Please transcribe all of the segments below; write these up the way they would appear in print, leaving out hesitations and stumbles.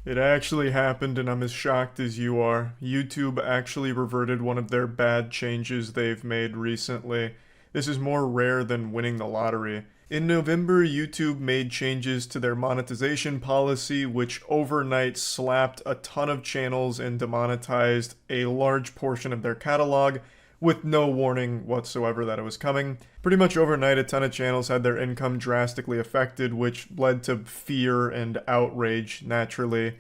It actually happened, and I'm as shocked as you are. YouTube actually reverted one of their bad changes they've made recently. This is more rare than winning the lottery. In November, YouTube made changes to their monetization policy, which overnight slapped a ton of channels and demonetized a large portion of their catalog with no warning whatsoever that it was coming. Pretty much overnight, a ton of channels had their income drastically affected, which led to fear and outrage naturally.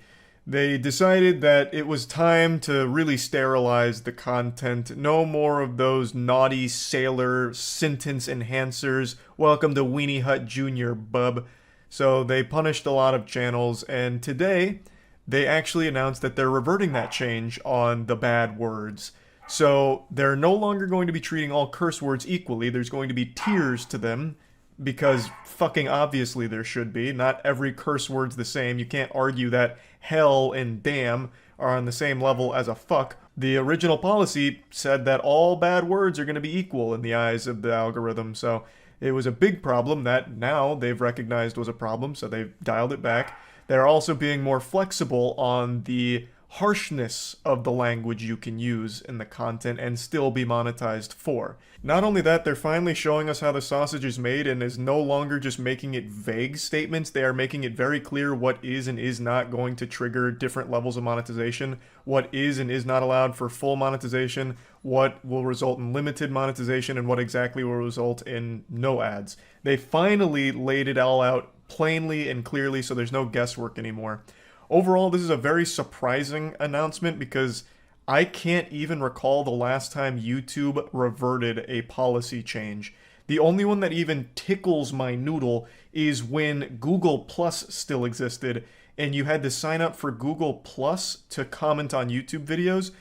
They decided that it was time to really sterilize the content. No more of those naughty sailor sentence enhancers. Welcome to Weenie Hut Jr., bub. So they punished a lot of channels, and today they actually announced that they're reverting that change on the bad words. So they're no longer going to be treating all curse words equally. There's going to be tiers to them because fucking obviously there should be. Not every curse word's the same. You can't argue that hell and damn are on the same level as a fuck. The original policy said that all bad words are going to be equal in the eyes of the algorithm. So it was a big problem that now they've recognized was a problem, so they've dialed it back. They're also being more flexible on the harshness of the language you can use in the content and still be monetized for. Not only that, they're finally showing us how the sausage is made and is no longer just making it vague statements. They are making it very clear what is and is not going to trigger different levels of monetization, what is and is not allowed for full monetization, what will result in limited monetization, and what exactly will result in no ads. They finally laid it all out plainly and clearly so there's no guesswork anymore. Overall, this is a very surprising announcement because I can't even recall the last time YouTube reverted a policy change. The only one that even tickles my noodle is when Google Plus still existed and you had to sign up for Google Plus to comment on YouTube videos.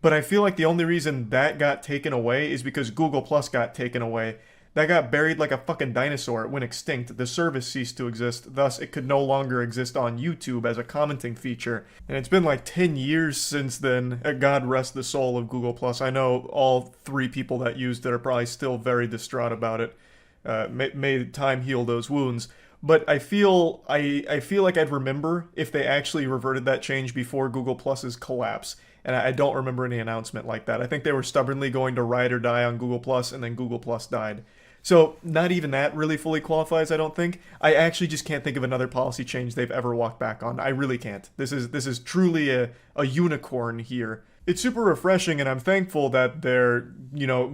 But I feel like the only reason that got taken away is because Google Plus got taken away. That got buried like a fucking dinosaur. It went extinct. The service ceased to exist. Thus, it could no longer exist on YouTube as a commenting feature. And it's been like 10 years since then. God rest the soul of Google+. I know all three people that used it are probably still very distraught about it. May time heal those wounds. But I feel like I'd remember if they actually reverted that change before Google Plus's collapse. And I don't remember any announcement like that. I think they were stubbornly going to ride or die on Google Plus, and then Google Plus died. So not even that really fully qualifies, I don't think. I actually just can't think of another policy change they've ever walked back on. I really can't. This is truly a unicorn here. It's super refreshing, and I'm thankful that they're,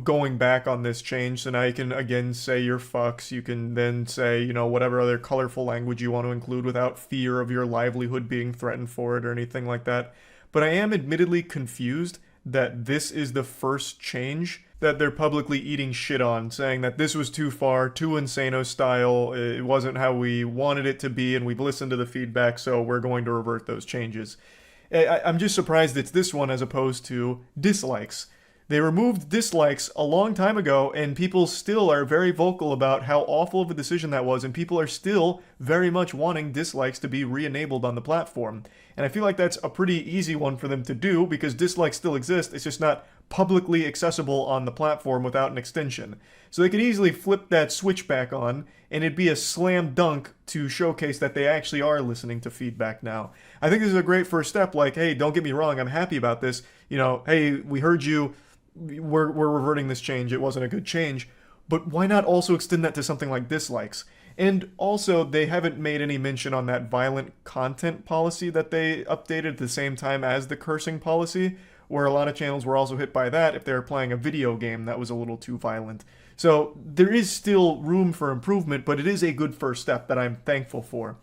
going back on this change. So now you can again say your fucks. You can then say, whatever other colorful language you want to include without fear of your livelihood being threatened for it or anything like that. But I am admittedly confused that this is the first change that they're publicly eating shit on, saying that this was too far, too Insano style, it wasn't how we wanted it to be, and we've listened to the feedback, so we're going to revert those changes. I'm just surprised it's this one as opposed to dislikes. They removed dislikes a long time ago, and people still are very vocal about how awful of a decision that was, and people are still very much wanting dislikes to be re-enabled on the platform. And I feel like that's a pretty easy one for them to do, because dislikes still exist, it's just not publicly accessible on the platform without an extension. So they could easily flip that switch back on, and it'd be a slam dunk to showcase that they actually are listening to feedback now. I think this is a great first step, like, hey, don't get me wrong, I'm happy about this. Hey, we heard you, we're reverting this change. It wasn't a good change. But why not also extend that to something like dislikes? And also, they haven't made any mention on that violent content policy that they updated at the same time as the cursing policy, where a lot of channels were also hit by that if they were playing a video game that was a little too violent. So there is still room for improvement, but it is a good first step that I'm thankful for.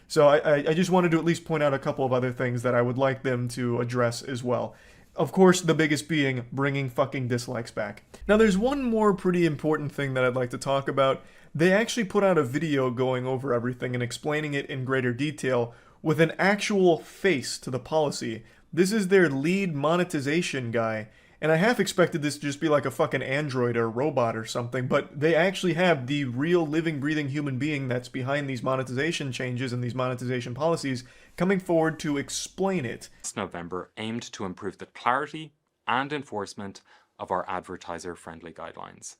So I just wanted to at least point out a couple of other things that I would like them to address as well. Of course, the biggest being bringing fucking dislikes back. Now, there's one more pretty important thing that I'd like to talk about. They actually put out a video going over everything and explaining it in greater detail with an actual face to the policy. This is their lead monetization guy, and I half expected this to just be like a fucking android or robot or something, but they actually have the real living, breathing human being that's behind these monetization changes and these monetization policies coming forward to explain it. Last November aimed to improve the clarity and enforcement of our advertiser-friendly guidelines,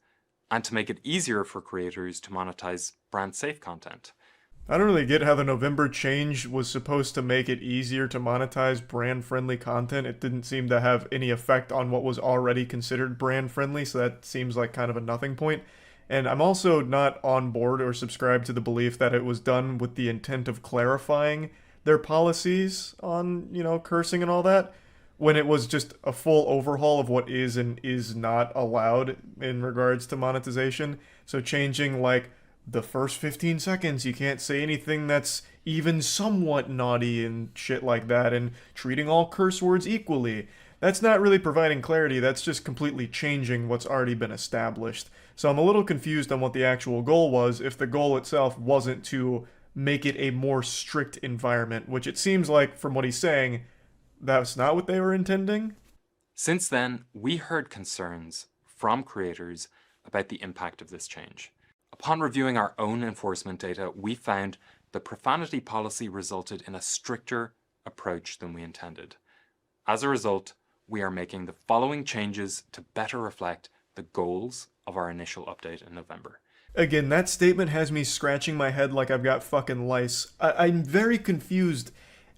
and to make it easier for creators to monetize brand-safe content. I don't really get how the November change was supposed to make it easier to monetize brand friendly content. It didn't seem to have any effect on what was already considered brand friendly, so that seems like kind of a nothing point. And I'm also not on board or subscribed to the belief that it was done with the intent of clarifying their policies on, cursing and all that, when it was just a full overhaul of what is and is not allowed in regards to monetization. So changing like the first 15 seconds, you can't say anything that's even somewhat naughty and shit like that, and treating all curse words equally. That's not really providing clarity, that's just completely changing what's already been established. So I'm a little confused on what the actual goal was, if the goal itself wasn't to make it a more strict environment, which it seems like, from what he's saying, that's not what they were intending. Since then, we heard concerns from creators about the impact of this change. Upon reviewing our own enforcement data, we found the profanity policy resulted in a stricter approach than we intended. As a result, we are making the following changes to better reflect the goals of our initial update in November. Again, that statement has me scratching my head like I've got fucking lice. I'm very confused.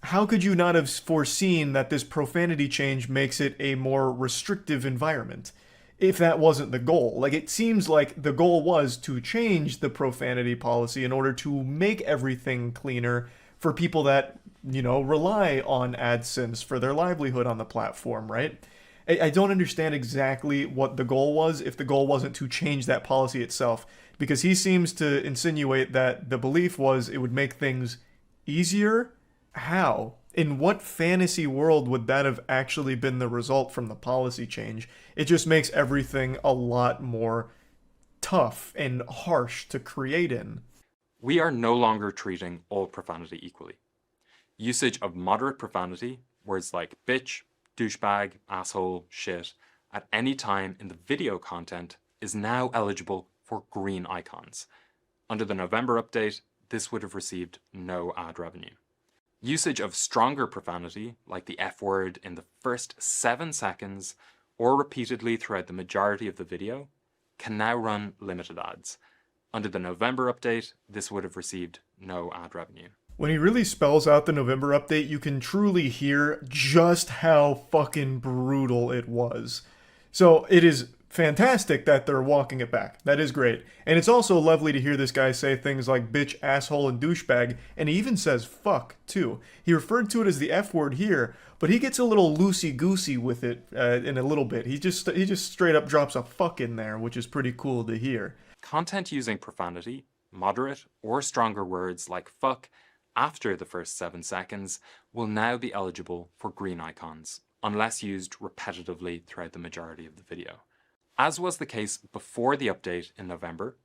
How could you not have foreseen that this profanity change makes it a more restrictive environment? If that wasn't the goal. Like, it seems like the goal was to change the profanity policy in order to make everything cleaner for people that, rely on AdSense for their livelihood on the platform, right? I don't understand exactly what the goal was if the goal wasn't to change that policy itself, because he seems to insinuate that the belief was it would make things easier. How? In what fantasy world would that have actually been the result from the policy change? It just makes everything a lot more tough and harsh to create in. We are no longer treating all profanity equally. Usage of moderate profanity, words like bitch, douchebag, asshole, shit, at any time in the video content is now eligible for green icons. Under the November update, this would have received no ad revenue. Usage of stronger profanity, like the F word in the first 7 seconds or repeatedly throughout the majority of the video, can now run limited ads. Under the November update, this would have received no ad revenue. When he really spells out the November update, you can truly hear just how fucking brutal it was. So it is fantastic that they're walking it back. That is great. And it's also lovely to hear this guy say things like bitch, asshole, and douchebag, and he even says fuck, too. He referred to it as the F word here, but he gets a little loosey-goosey with it in a little bit. He just straight up drops a fuck in there, which is pretty cool to hear. Content using profanity, moderate, or stronger words like fuck after the first 7 seconds will now be eligible for green icons, unless used repetitively throughout the majority of the video. As was the case before the update in November,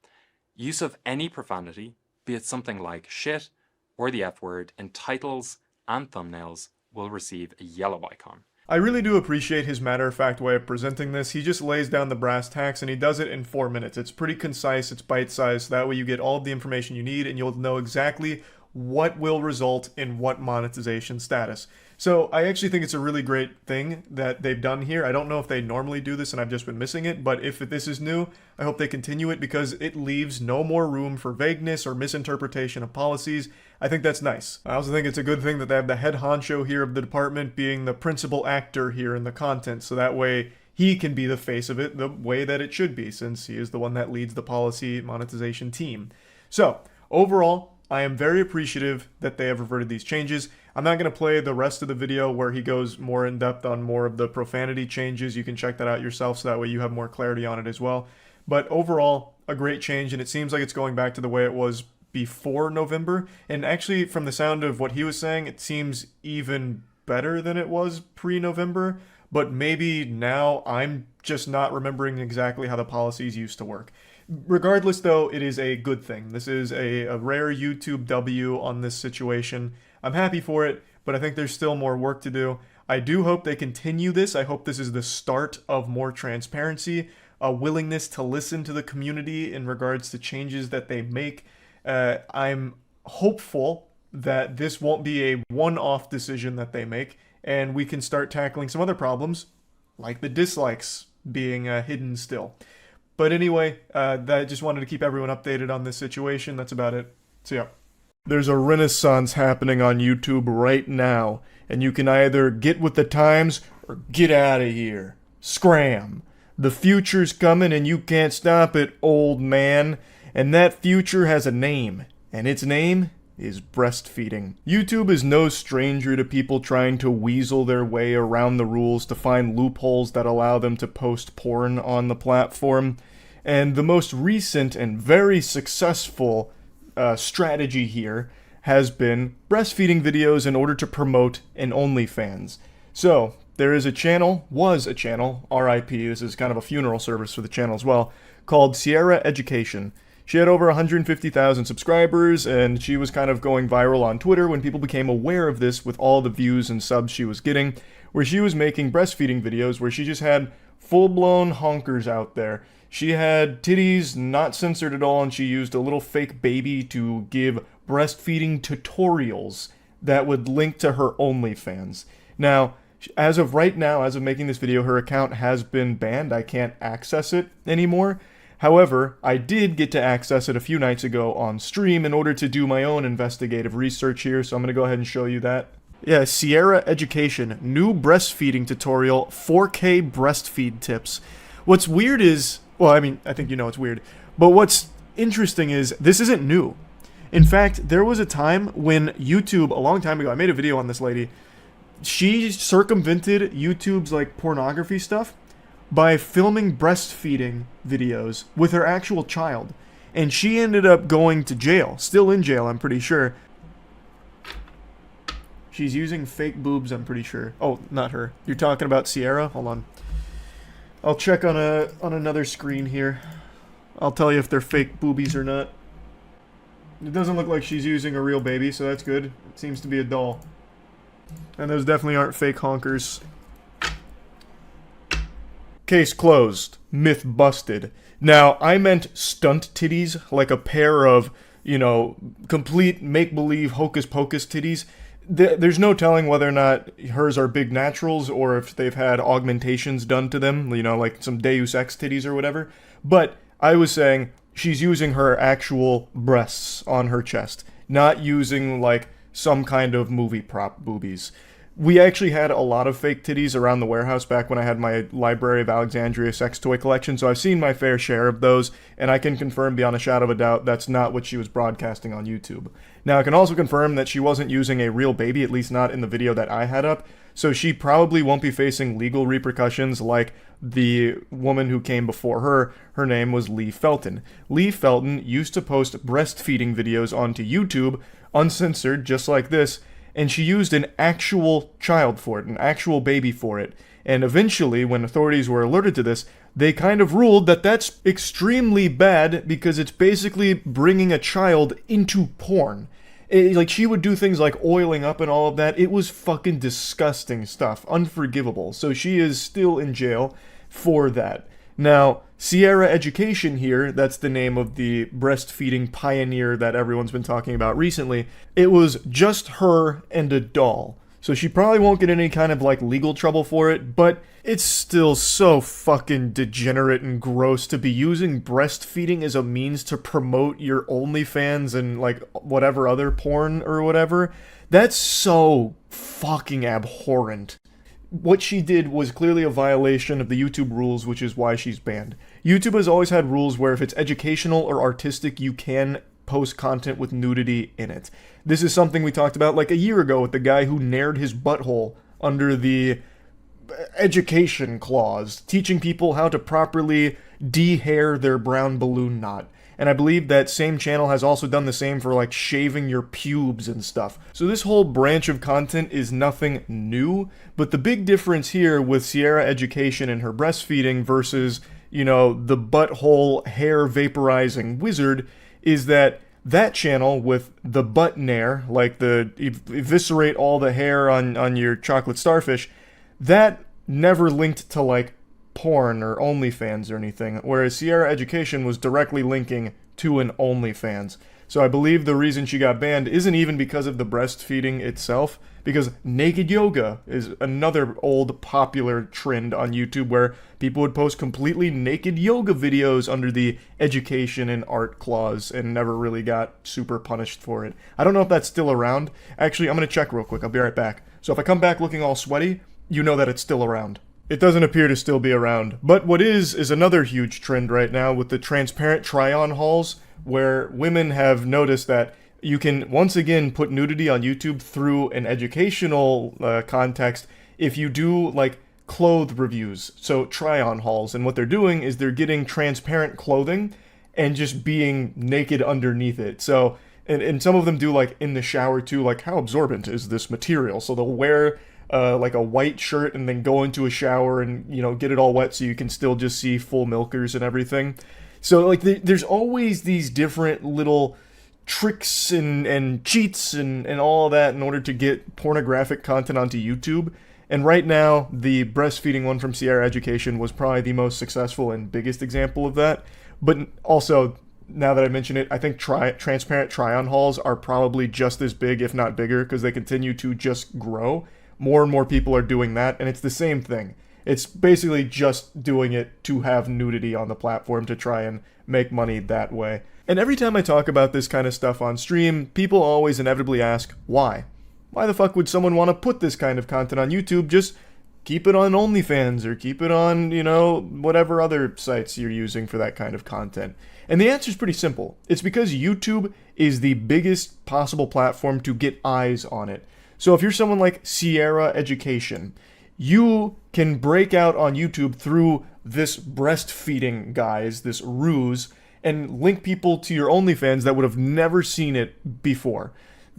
use of any profanity, be it something like shit or the F word, in titles and thumbnails will receive a yellow icon. I really do appreciate his matter-of-fact way of presenting this. He just lays down the brass tacks and he does it in 4 minutes. It's pretty concise, it's bite-sized, so that way you get all of the information you need and you'll know exactly what will result in what monetization status. So I actually think it's a really great thing that they've done here. I don't know if they normally do this and I've just been missing it, but if this is new, I hope they continue it because it leaves no more room for vagueness or misinterpretation of policies. I think that's nice. I also think it's a good thing that they have the head honcho here of the department being the principal actor here in the content, so that way he can be the face of it the way that it should be, since he is the one that leads the policy monetization team. So, overall, I am very appreciative that they have reverted these changes. I'm not going to play the rest of the video where he goes more in depth on more of the profanity changes. You can check that out yourself so that way you have more clarity on it as well. But overall, a great change, and it seems like it's going back to the way it was before November. And actually, from the sound of what he was saying, it seems even better than it was pre-November. But maybe now I'm just not remembering exactly how the policies used to work. Regardless, though, it is a good thing. This is a rare YouTube W on this situation. I'm happy for it, but I think there's still more work to do. I do hope they continue this. I hope this is the start of more transparency, a willingness to listen to the community in regards to changes that they make. I'm hopeful that this won't be a one-off decision that they make, and we can start tackling some other problems, like the dislikes being hidden still. But anyway, I just wanted to keep everyone updated on this situation. That's about it. See ya. There's a renaissance happening on YouTube right now, and you can either get with the times or get out of here. Scram. The future's coming and you can't stop it, old man. And that future has a name, and its name is breastfeeding. YouTube is no stranger to people trying to weasel their way around the rules to find loopholes that allow them to post porn on the platform. And the most recent and very successful strategy here has been breastfeeding videos in order to promote an OnlyFans. So, there is a channel, was a channel, RIP, this is kind of a funeral service for the channel as well, called Sierra Education. She had over 150,000 subscribers, and she was kind of going viral on Twitter when people became aware of this with all the views and subs she was getting, where she was making breastfeeding videos where she just had full-blown honkers out there. She had titties not censored at all, and she used a little fake baby to give breastfeeding tutorials that would link to her OnlyFans. Now, as of right now, as of making this video, her account has been banned. I can't access it anymore. However, I did get to access it a few nights ago on stream in order to do my own investigative research here, so I'm going to go ahead and show you that. Yeah, Sierra Education, new breastfeeding tutorial, 4K breastfeed tips. What's weird is, well, I mean, I think you know it's weird, but what's interesting is this isn't new. In fact, there was a time when YouTube, a long time ago, I made a video on this lady, she circumvented YouTube's like pornography stuff by filming breastfeeding videos with her actual child. And she ended up going to jail, still in jail, I'm pretty sure. She's using fake boobs, I'm pretty sure. Oh, not her. You're talking about Sierra? Hold on. I'll check on another screen here. I'll tell you if they're fake boobies or not. It doesn't look like she's using a real baby, so that's good. It seems to be a doll. And those definitely aren't fake honkers. Case closed. Myth busted. Now, I meant stunt titties, like a pair of, you know, complete make-believe hocus-pocus titties. There's no telling whether or not hers are big naturals or if they've had augmentations done to them, you know, like some Deus Ex titties or whatever. But I was saying she's using her actual breasts on her chest, not using, like, some kind of movie prop boobies. We actually had a lot of fake titties around the warehouse back when I had my Library of Alexandria sex toy collection, so I've seen my fair share of those, and I can confirm beyond a shadow of a doubt that's not what she was broadcasting on YouTube. Now, I can also confirm that she wasn't using a real baby, at least not in the video that I had up, so she probably won't be facing legal repercussions like the woman who came before her. Her name was Lee Felton. Lee Felton used to post breastfeeding videos onto YouTube, uncensored, just like this, and she used an actual child for it, an actual baby for it. And eventually, when authorities were alerted to this, they kind of ruled that that's extremely bad because it's basically bringing a child into porn. Like, she would do things like oiling up and all of that. It was fucking disgusting stuff. Unforgivable. So she is still in jail for that. Now, Sierra Education here, that's the name of the breastfeeding pioneer that everyone's been talking about recently, it was just her and a doll. So she probably won't get any kind of, like, legal trouble for it, but it's still so fucking degenerate and gross to be using breastfeeding as a means to promote your OnlyFans and, like, whatever other porn or whatever. That's so fucking abhorrent. What she did was clearly a violation of the YouTube rules, which is why she's banned. YouTube has always had rules where if it's educational or artistic, you can post content with nudity in it. This is something we talked about like a year ago with the guy who nared his butthole under the education clause, teaching people how to properly de-hair their brown balloon knot. And I believe that same channel has also done the same for, like, shaving your pubes and stuff. So this whole branch of content is nothing new, but the big difference here with Sierra Education and her breastfeeding versus, you know, the butthole hair vaporizing wizard is that that channel with the butt nair, like the eviscerate all the hair on your chocolate starfish, that never linked to, like, porn or OnlyFans or anything, whereas Sierra Education was directly linking to an OnlyFans. So I believe the reason she got banned isn't even because of the breastfeeding itself, because naked yoga is another old popular trend on YouTube where people would post completely naked yoga videos under the education and art clause and never really got super punished for it. I don't know if that's still around. Actually, I'm going to check real quick. I'll be right back. So if I come back looking all sweaty, you know that it's still around. It doesn't appear to still be around. But what is another huge trend right now with the transparent try-on hauls, where women have noticed that you can once again put nudity on YouTube through an educational context if you do like clothes reviews, so try-on hauls. And what they're doing is they're getting transparent clothing and just being naked underneath it. So, and some of them do like in the shower too, like how absorbent is this material? So they'll wear like a white shirt and then go into a shower and, you know, get it all wet so you can still just see full milkers and everything. So like there's always these different little tricks and cheats and all of that in order to get pornographic content onto YouTube. And right now, the breastfeeding one from Sierra Education was probably the most successful and biggest example of that. But also, now that I mention it, I think transparent try-on hauls are probably just as big, if not bigger, because they continue to just grow. More and more people are doing that, and it's the same thing. It's basically just doing it to have nudity on the platform to try and make money that way. And every time I talk about this kind of stuff on stream, people always inevitably ask, why? Why the fuck would someone want to put this kind of content on YouTube? Just keep it on OnlyFans or keep it on, you know, whatever other sites you're using for that kind of content. And the answer is pretty simple. It's because YouTube is the biggest possible platform to get eyes on it. So if you're someone like Sierra Education, you can break out on YouTube through this breastfeeding guise, this ruse, and link people to your OnlyFans that would have never seen it before.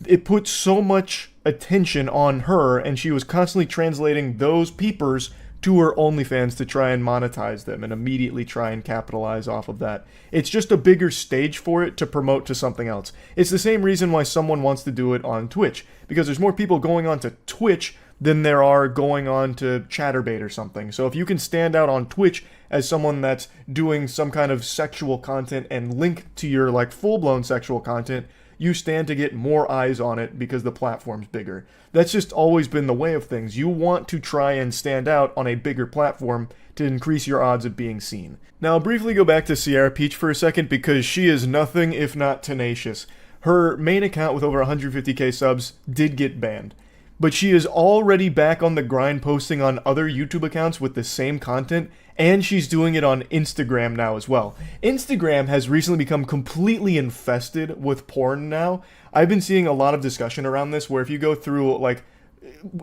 It put so much attention on her, and she was constantly translating those peepers to her OnlyFans to try and monetize them and immediately try and capitalize off of that. It's just a bigger stage for it to promote to something else. It's the same reason why someone wants to do it on Twitch, because there's more people going on to Twitch than there are going on to Chatterbait or something. So if you can stand out on Twitch as someone that's doing some kind of sexual content and link to your like full-blown sexual content, you stand to get more eyes on it because the platform's bigger. That's just always been the way of things. You want to try and stand out on a bigger platform to increase your odds of being seen. Now, I'll briefly go back to Sierra Peach for a second because she is nothing if not tenacious. Her main account with over 150k subs did get banned, but she is already back on the grind posting on other YouTube accounts with the same content, and she's doing it on Instagram now as well. Instagram has recently become completely infested with porn now. I've been seeing a lot of discussion around this where if you go through like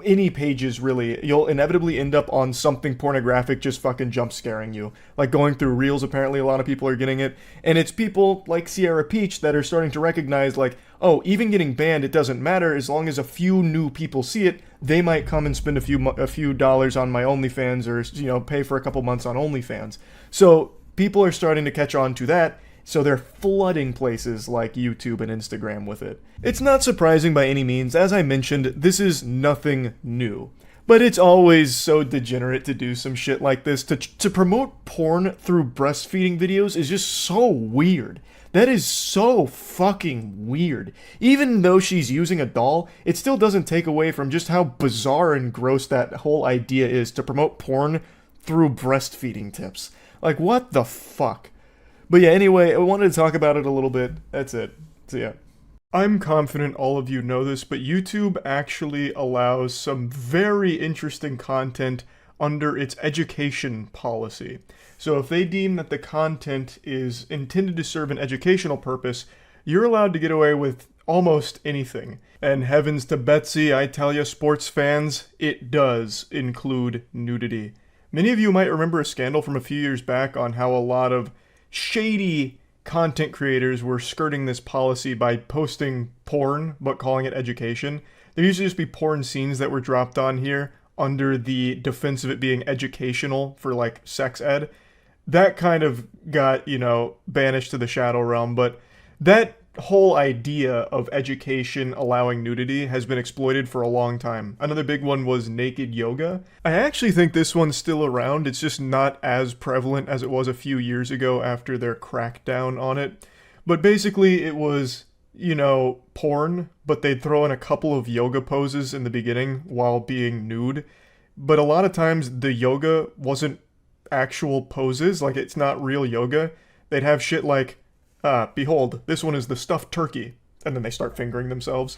any pages really, you'll inevitably end up on something pornographic just fucking jump scaring you. Like going through Reels, apparently a lot of people are getting it. And it's people like Sierra Peach that are starting to recognize like, oh, even getting banned, it doesn't matter as long as a few new people see it. They might come and spend a few dollars on my OnlyFans or, you know, pay for a couple months on OnlyFans. So people are starting to catch on to that. So they're flooding places like YouTube and Instagram with it. It's not surprising by any means. As I mentioned, this is nothing new. But it's always so degenerate to do some shit like this. To promote porn through breastfeeding videos is just so weird. That is so fucking weird. Even though she's using a doll, it still doesn't take away from just how bizarre and gross that whole idea is to promote porn through breastfeeding tips. Like, what the fuck? But yeah, anyway, I wanted to talk about it a little bit. That's it. So yeah. I'm confident all of you know this, but YouTube actually allows some very interesting content under its education policy. So if they deem that the content is intended to serve an educational purpose, you're allowed to get away with almost anything. And heavens to Betsy, I tell ya sports fans, it does include nudity. Many of you might remember a scandal from a few years back on how a lot of shady content creators were skirting this policy by posting porn, but calling it education. There used to just be porn scenes that were dropped on here under the defense of it being educational for like sex ed. That kind of got, you know, banished to the shadow realm, but that whole idea of education allowing nudity has been exploited for a long time. Another big one was naked yoga. I actually think this one's still around. It's just not as prevalent as it was a few years ago after their crackdown on it. But basically it was porn, but they'd throw in a couple of yoga poses in the beginning while being nude. But a lot of times the yoga wasn't actual poses, like it's not real yoga. They'd have shit like, behold, this one is the stuffed turkey, and then they start fingering themselves.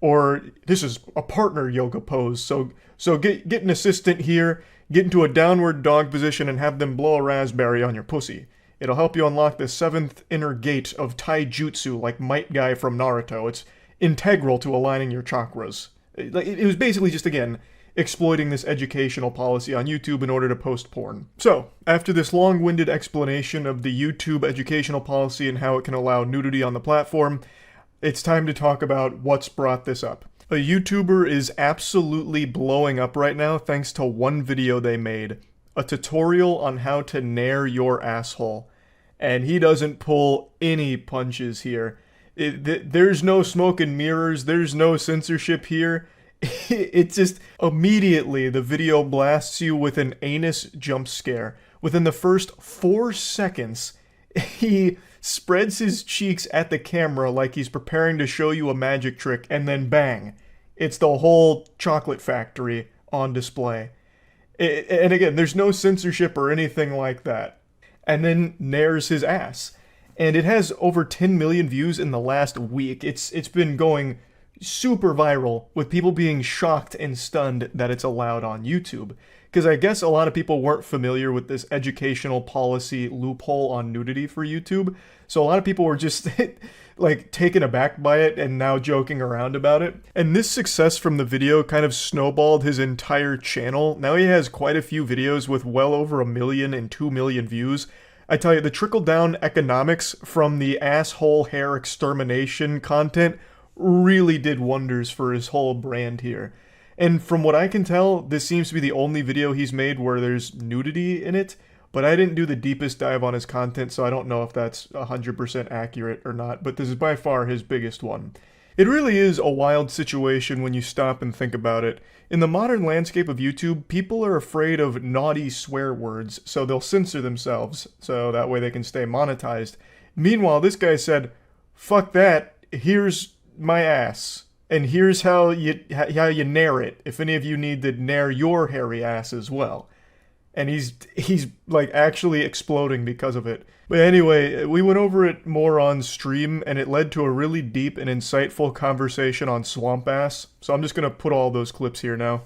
Or this is a partner yoga pose, so get an assistant here, get into a downward dog position and have them blow a raspberry on your pussy. It'll help you unlock the seventh inner gate of taijutsu like Might Guy from Naruto. It's integral to aligning your chakras. It was basically just, again, exploiting this educational policy on YouTube in order to post porn. So, after this long-winded explanation of the YouTube educational policy and how it can allow nudity on the platform, it's time to talk about what's brought this up. A YouTuber is absolutely blowing up right now thanks to one video they made. A tutorial on how to nair your asshole. And he doesn't pull any punches here. There's no smoke and mirrors, there's no censorship here. It just, immediately the video blasts you with an anus jump scare. Within the first 4 seconds, he spreads his cheeks at the camera like he's preparing to show you a magic trick, and then bang, it's the whole chocolate factory on display. And again, there's no censorship or anything like that. And then nairs his ass. And it has over 10 million views in the last week. It's been going super viral with people being shocked and stunned that it's allowed on YouTube. Because I guess a lot of people weren't familiar with this educational policy loophole on nudity for YouTube. So a lot of people were just like taken aback by it and now joking around about it. And this success from the video kind of snowballed his entire channel. Now he has quite a few videos with well over 1 million and 2 million views. I tell you, the trickle-down economics from the asshole hair extermination content really did wonders for his whole brand here. And from what I can tell, this seems to be the only video he's made where there's nudity in it, but I didn't do the deepest dive on his content, so I don't know if that's 100% accurate or not, but this is by far his biggest one. It really is a wild situation when you stop and think about it. In the modern landscape of YouTube, people are afraid of naughty swear words, so they'll censor themselves, so that way they can stay monetized. Meanwhile, this guy said, fuck that, here's my ass. And here's how you nair it, if any of you need to nair your hairy ass as well. And he's like actually exploding because of it. But anyway, we went over it more on stream, and it led to a really deep and insightful conversation on swamp ass. So I'm just gonna put all those clips here now.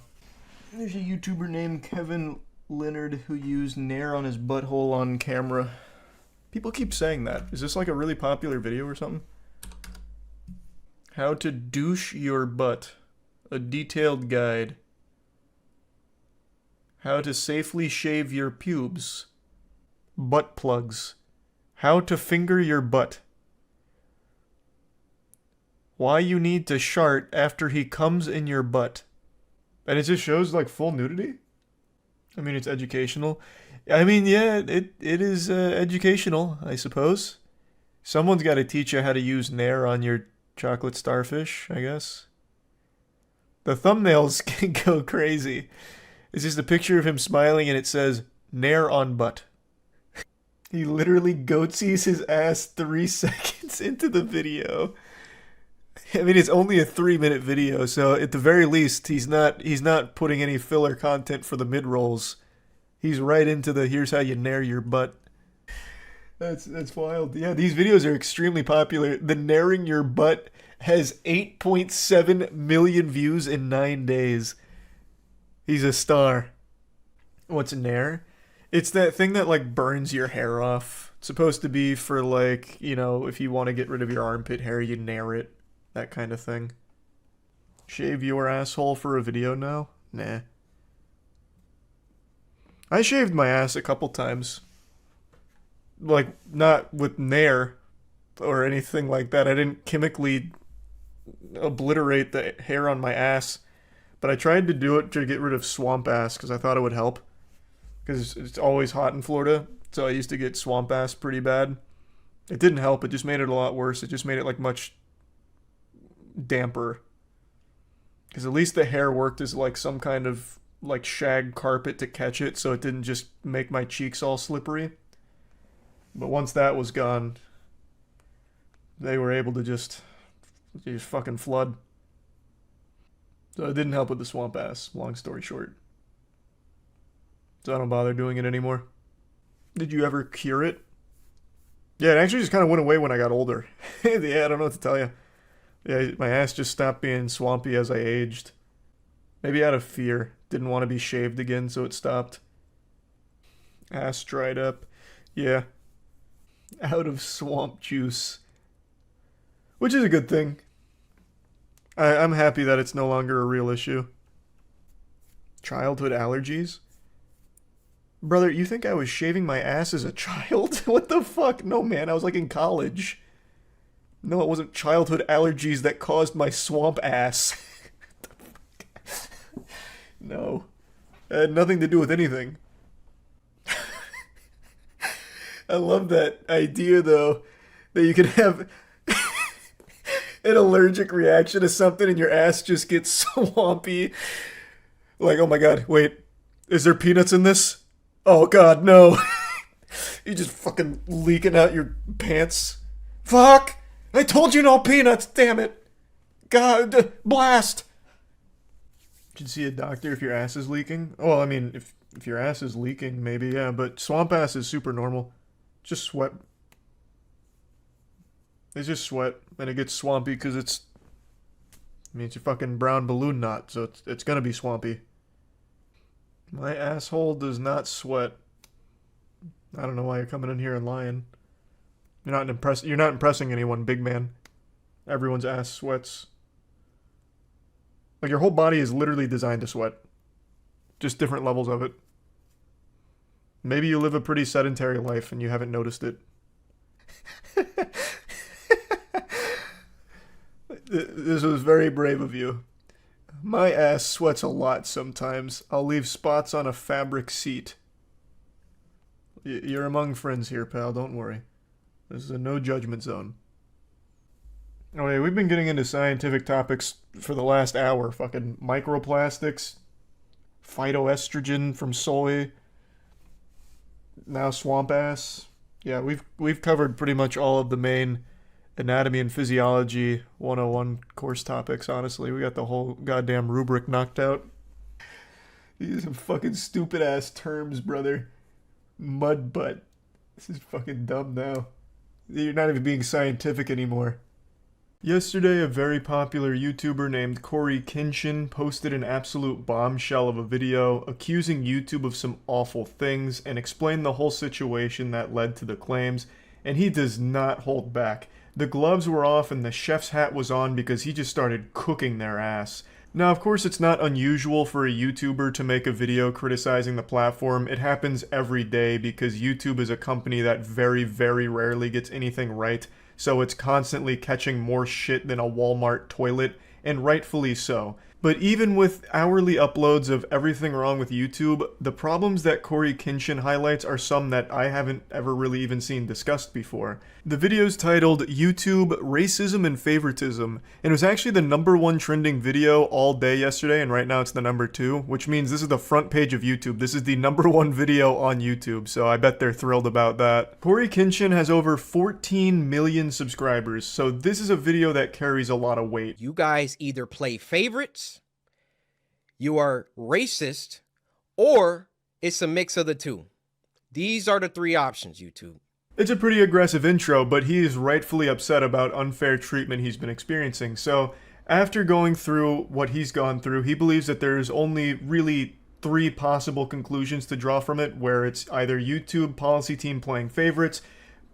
There's a YouTuber named Kevin Leonard who used nair on his butthole on camera. People keep saying that. Is this like a really popular video or something? How to douche your butt. A detailed guide. How to safely shave your pubes. Butt plugs. How to finger your butt. Why you need to shart after he comes in your butt. And it just shows like full nudity? I mean, it's educational. I mean, yeah, it is educational, I suppose. Someone's got to teach you how to use nair on your chocolate starfish, I guess. The thumbnails can go crazy. It's just a picture of him smiling and it says, nair on butt. He literally goatsies his ass 3 seconds into the video. I mean, it's only a 3-minute video, so at the very least, he's not putting any filler content for the mid-rolls. He's right into the here's how you nair your butt. That's wild. Yeah, these videos are extremely popular. The nairing your butt has 8.7 million views in 9 days. He's a star. What's a nair? It's that thing that like burns your hair off. It's supposed to be for like, if you want to get rid of your armpit hair, you nair it. That kind of thing. Shave your asshole for a video now? Nah. I shaved my ass a couple times. Like, not with nair or anything like that. I didn't chemically obliterate the hair on my ass. But I tried to do it to get rid of swamp ass because I thought it would help. Because it's always hot in Florida. So I used to get swamp ass pretty bad. It didn't help. It just made it a lot worse. It just made it like much damper. Because at least the hair worked as like some kind of like shag carpet to catch it. So it didn't just make my cheeks all slippery. But once that was gone, they were able to just You just fucking flood. So it didn't help with the swamp ass, long story short. So I don't bother doing it anymore. Did you ever cure it? Yeah, it actually just kind of went away when I got older. Yeah, I don't know what to tell you. Yeah, my ass just stopped being swampy as I aged. Maybe out of fear. Didn't want to be shaved again, so it stopped. Ass dried up. Yeah. Out of swamp juice. Which is a good thing. I'm happy that it's no longer a real issue. Childhood allergies? Brother, you think I was shaving my ass as a child? What the fuck? No, man, I was like in college. No, it wasn't childhood allergies that caused my swamp ass. No. It had nothing to do with anything. I love that idea, though, that you could have an allergic reaction to something and your ass just gets swampy. Like, oh my god, wait, is there peanuts in this? Oh god, no. You just fucking leaking out your pants. Fuck! I told you no peanuts, damn it! God, blast! You should see a doctor if your ass is leaking. Well, I mean, if your ass is leaking, maybe, yeah, but swamp ass is super normal. Just sweat. It's just sweat, and it gets swampy because it's a fucking brown balloon knot, so it's gonna be swampy. My asshole does not sweat. I don't know why you're coming in here and lying. You're not impressing anyone, big man. Everyone's ass sweats. Like, your whole body is literally designed to sweat. Just different levels of it. Maybe you live a pretty sedentary life and you haven't noticed it. This was very brave of you. My ass sweats a lot sometimes. I'll leave spots on a fabric seat. You're among friends here, pal. Don't worry. This is a no judgment zone. Okay, we've been getting into scientific topics for the last hour. Fucking microplastics, phytoestrogen from soy, now swamp ass. Yeah, we've covered pretty much all of the main anatomy and physiology 101 course topics, honestly. We got the whole goddamn rubric knocked out. These are some fucking stupid ass terms, brother. Mud butt. This is fucking dumb now. You're not even being scientific anymore. Yesterday, a very popular YouTuber named Corey Kinshin posted an absolute bombshell of a video accusing YouTube of some awful things and explained the whole situation that led to the claims, and he does not hold back. The gloves were off and the chef's hat was on because he just started cooking their ass. Now, of course, it's not unusual for a YouTuber to make a video criticizing the platform. It happens every day because YouTube is a company that very, very rarely gets anything right. So it's constantly catching more shit than a Walmart toilet, and rightfully so. But even with hourly uploads of everything wrong with YouTube, the problems that Corey Kinshin highlights are some that I haven't ever really even seen discussed before. The video's titled YouTube Racism and Favoritism, and it was actually the #1 trending video all day yesterday, and right now it's the #2, which means this is the front page of YouTube. This is the #1 video on YouTube, so I bet they're thrilled about that. Corey Kinshin has over 14 million subscribers, so this is a video that carries a lot of weight. You guys either play favorites, you are racist, or it's a mix of the two. These are the three options, YouTube. It's a pretty aggressive intro, but he is rightfully upset about unfair treatment he's been experiencing. So, after going through what he's gone through, he believes that there's only really 3 possible conclusions to draw from it, where it's either YouTube policy team playing favorites,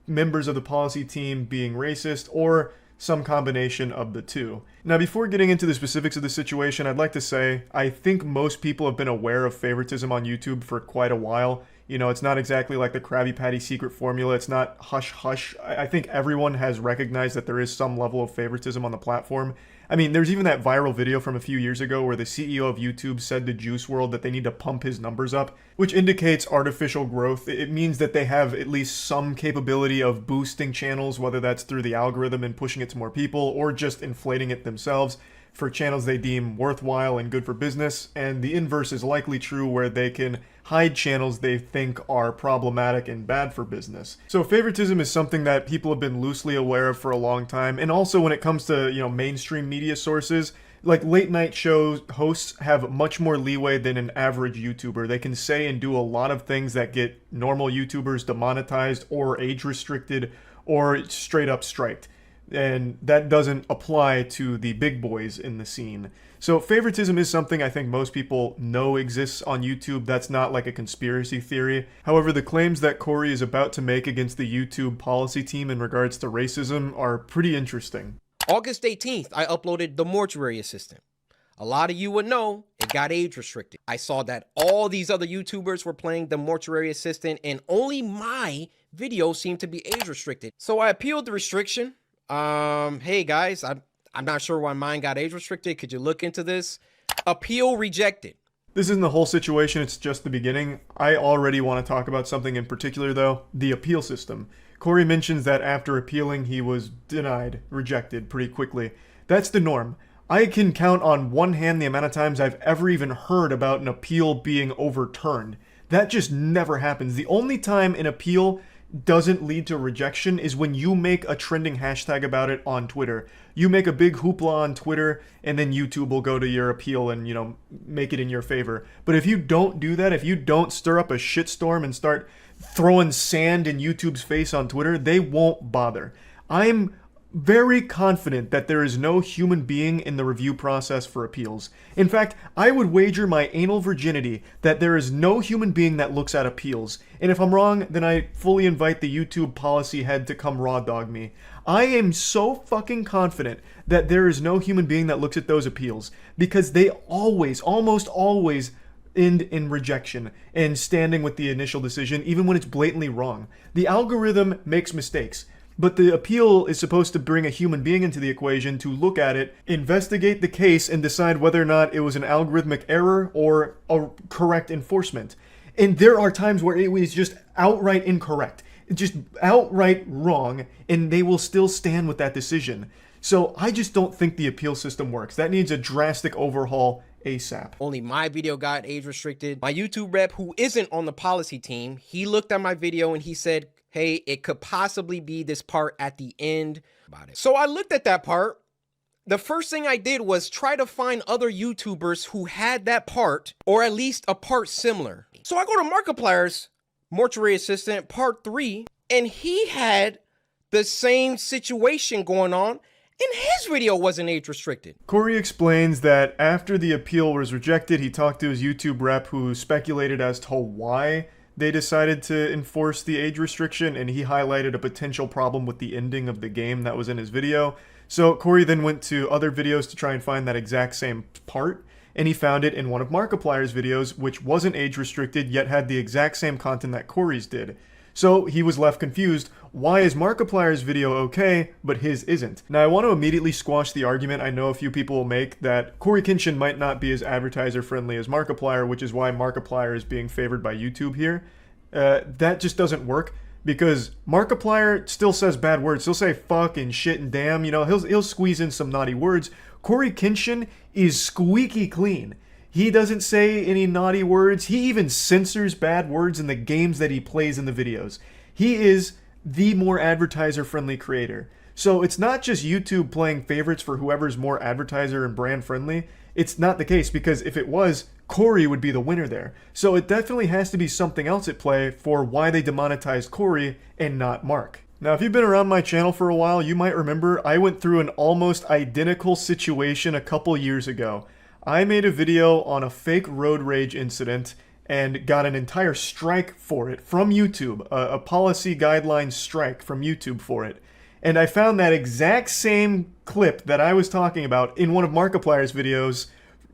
members of the policy team being racist, or some combination of the two. Now, before getting into the specifics of the situation, I'd like to say I think most people have been aware of favoritism on YouTube for quite a while. You know, it's not exactly like the Krabby Patty secret formula. It's not hush hush. I think everyone has recognized that there is some level of favoritism on the platform. I mean, there's even that viral video from a few years ago where the CEO of YouTube said to Juice WRLD that they need to pump his numbers up, which indicates artificial growth. It means that they have at least some capability of boosting channels, whether that's through the algorithm and pushing it to more people or just inflating it themselves. for channels they deem worthwhile and good for business, and the inverse is likely true where they can hide channels they think are problematic and bad for business. So favoritism is something that people have been loosely aware of for a long time, and also when it comes to, mainstream media sources, like late night show hosts have much more leeway than an average YouTuber. They can say and do a lot of things that get normal YouTubers demonetized or age restricted or straight up striked. And that doesn't apply to the big boys in the scene. So favoritism is something I think most people know exists on YouTube. That's not like a conspiracy theory. However, the claims that Corey is about to make against the YouTube policy team in regards to racism are pretty interesting. August 18th, I uploaded The Mortuary Assistant. A lot of you would know it got age restricted. I saw that all these other YouTubers were playing The Mortuary Assistant and only my video seemed to be age restricted. So I appealed the restriction. Hey guys, I'm not sure why mine got age restricted. Could you look into this? Appeal rejected. This isn't the whole situation, it's just the beginning. I already want to talk about something in particular though, the appeal system. Corey mentions that after appealing, he was denied, rejected pretty quickly. That's the norm. I can count on one hand the amount of times I've ever even heard about an appeal being overturned. That just never happens. The only time an appeal doesn't lead to rejection is when you make a trending hashtag about it on Twitter. You make a big hoopla on Twitter, and then YouTube will go to your appeal and, make it in your favor. But if you don't do that, if you don't stir up a shitstorm and start throwing sand in YouTube's face on Twitter, they won't bother. I'm very confident that there is no human being in the review process for appeals. In fact, I would wager my anal virginity that there is no human being that looks at appeals. And if I'm wrong, then I fully invite the YouTube policy head to come raw dog me. I am so fucking confident that there is no human being that looks at those appeals because they almost always end in rejection and standing with the initial decision even when it's blatantly wrong. The algorithm makes mistakes. But the appeal is supposed to bring a human being into the equation to look at it, investigate the case, and decide whether or not it was an algorithmic error or a correct enforcement. And there are times where it was just outright incorrect, just outright wrong, and they will still stand with that decision. So I just don't think the appeal system works. That needs a drastic overhaul ASAP. Only my video got age restricted. My YouTube rep, who isn't on the policy team, he looked at my video and he said, hey, it could possibly be this part at the end about it. So I looked at that part. The first thing I did was try to find other YouTubers who had that part, or at least a part similar. So I go to Markiplier's Mortuary Assistant Part 3, and he had the same situation going on, and his video wasn't age restricted. Corey explains that after the appeal was rejected, he talked to his YouTube rep who speculated as to why they decided to enforce the age restriction, and he highlighted a potential problem with the ending of the game that was in his video. So Corey then went to other videos to try and find that exact same part, and he found it in one of Markiplier's videos, which wasn't age restricted, yet had the exact same content that Corey's did. So he was left confused. Why is Markiplier's video okay, but his isn't? Now I want to immediately squash the argument I know a few people will make that Corey Kenshin might not be as advertiser friendly as Markiplier, which is why Markiplier is being favored by YouTube here. That just doesn't work because Markiplier still says bad words. He'll say fuck and shit and damn, he'll squeeze in some naughty words. Corey Kenshin is squeaky clean. He doesn't say any naughty words. He even censors bad words in the games that he plays in the videos. He is the more advertiser-friendly creator. So it's not just YouTube playing favorites for whoever's more advertiser and brand friendly. It's not the case because if it was, Corey would be the winner there. So it definitely has to be something else at play for why they demonetized Corey and not Mark. Now, if you've been around my channel for a while, you might remember I went through an almost identical situation a couple years ago. I made a video on a fake road rage incident and got an entire strike for it from YouTube, a policy guidelines strike from YouTube for it. And I found that exact same clip that I was talking about in one of Markiplier's videos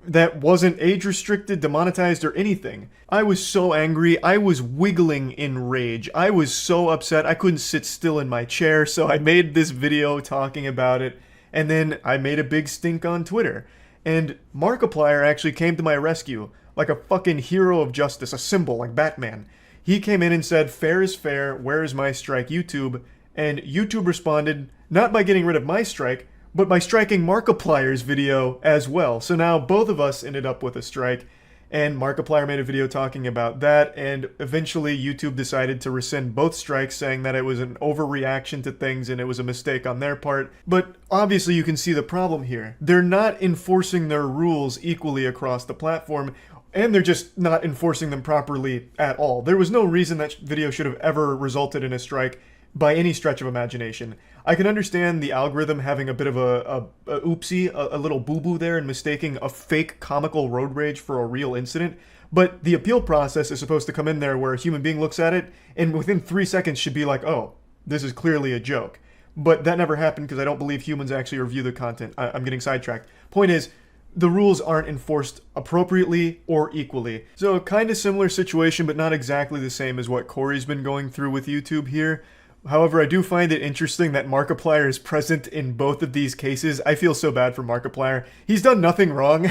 that wasn't age restricted, demonetized, or anything. I was so angry, I was wiggling in rage. I was so upset, I couldn't sit still in my chair, so I made this video talking about it, and then I made a big stink on Twitter. And Markiplier actually came to my rescue, like a fucking hero of justice, a symbol, like Batman. He came in and said, fair is fair, where is my strike, YouTube? And YouTube responded, not by getting rid of my strike, but by striking Markiplier's video as well. So now both of us ended up with a strike, and Markiplier made a video talking about that, and eventually YouTube decided to rescind both strikes, saying that it was an overreaction to things and it was a mistake on their part. But obviously you can see the problem here. They're not enforcing their rules equally across the platform, and they're just not enforcing them properly at all. There was no reason that video should have ever resulted in a strike by any stretch of imagination. I can understand the algorithm having a bit of a oopsie, a little boo-boo there, and mistaking a fake comical road rage for a real incident, but the appeal process is supposed to come in there where a human being looks at it and within 3 seconds should be like, oh, this is clearly a joke. But that never happened because I don't believe humans actually review the content. I'm getting sidetracked. Point is, the rules aren't enforced appropriately or equally. So kind of similar situation, but not exactly the same as what Corey's been going through with YouTube here. However, I do find it interesting that Markiplier is present in both of these cases. I feel so bad for Markiplier. He's done nothing wrong.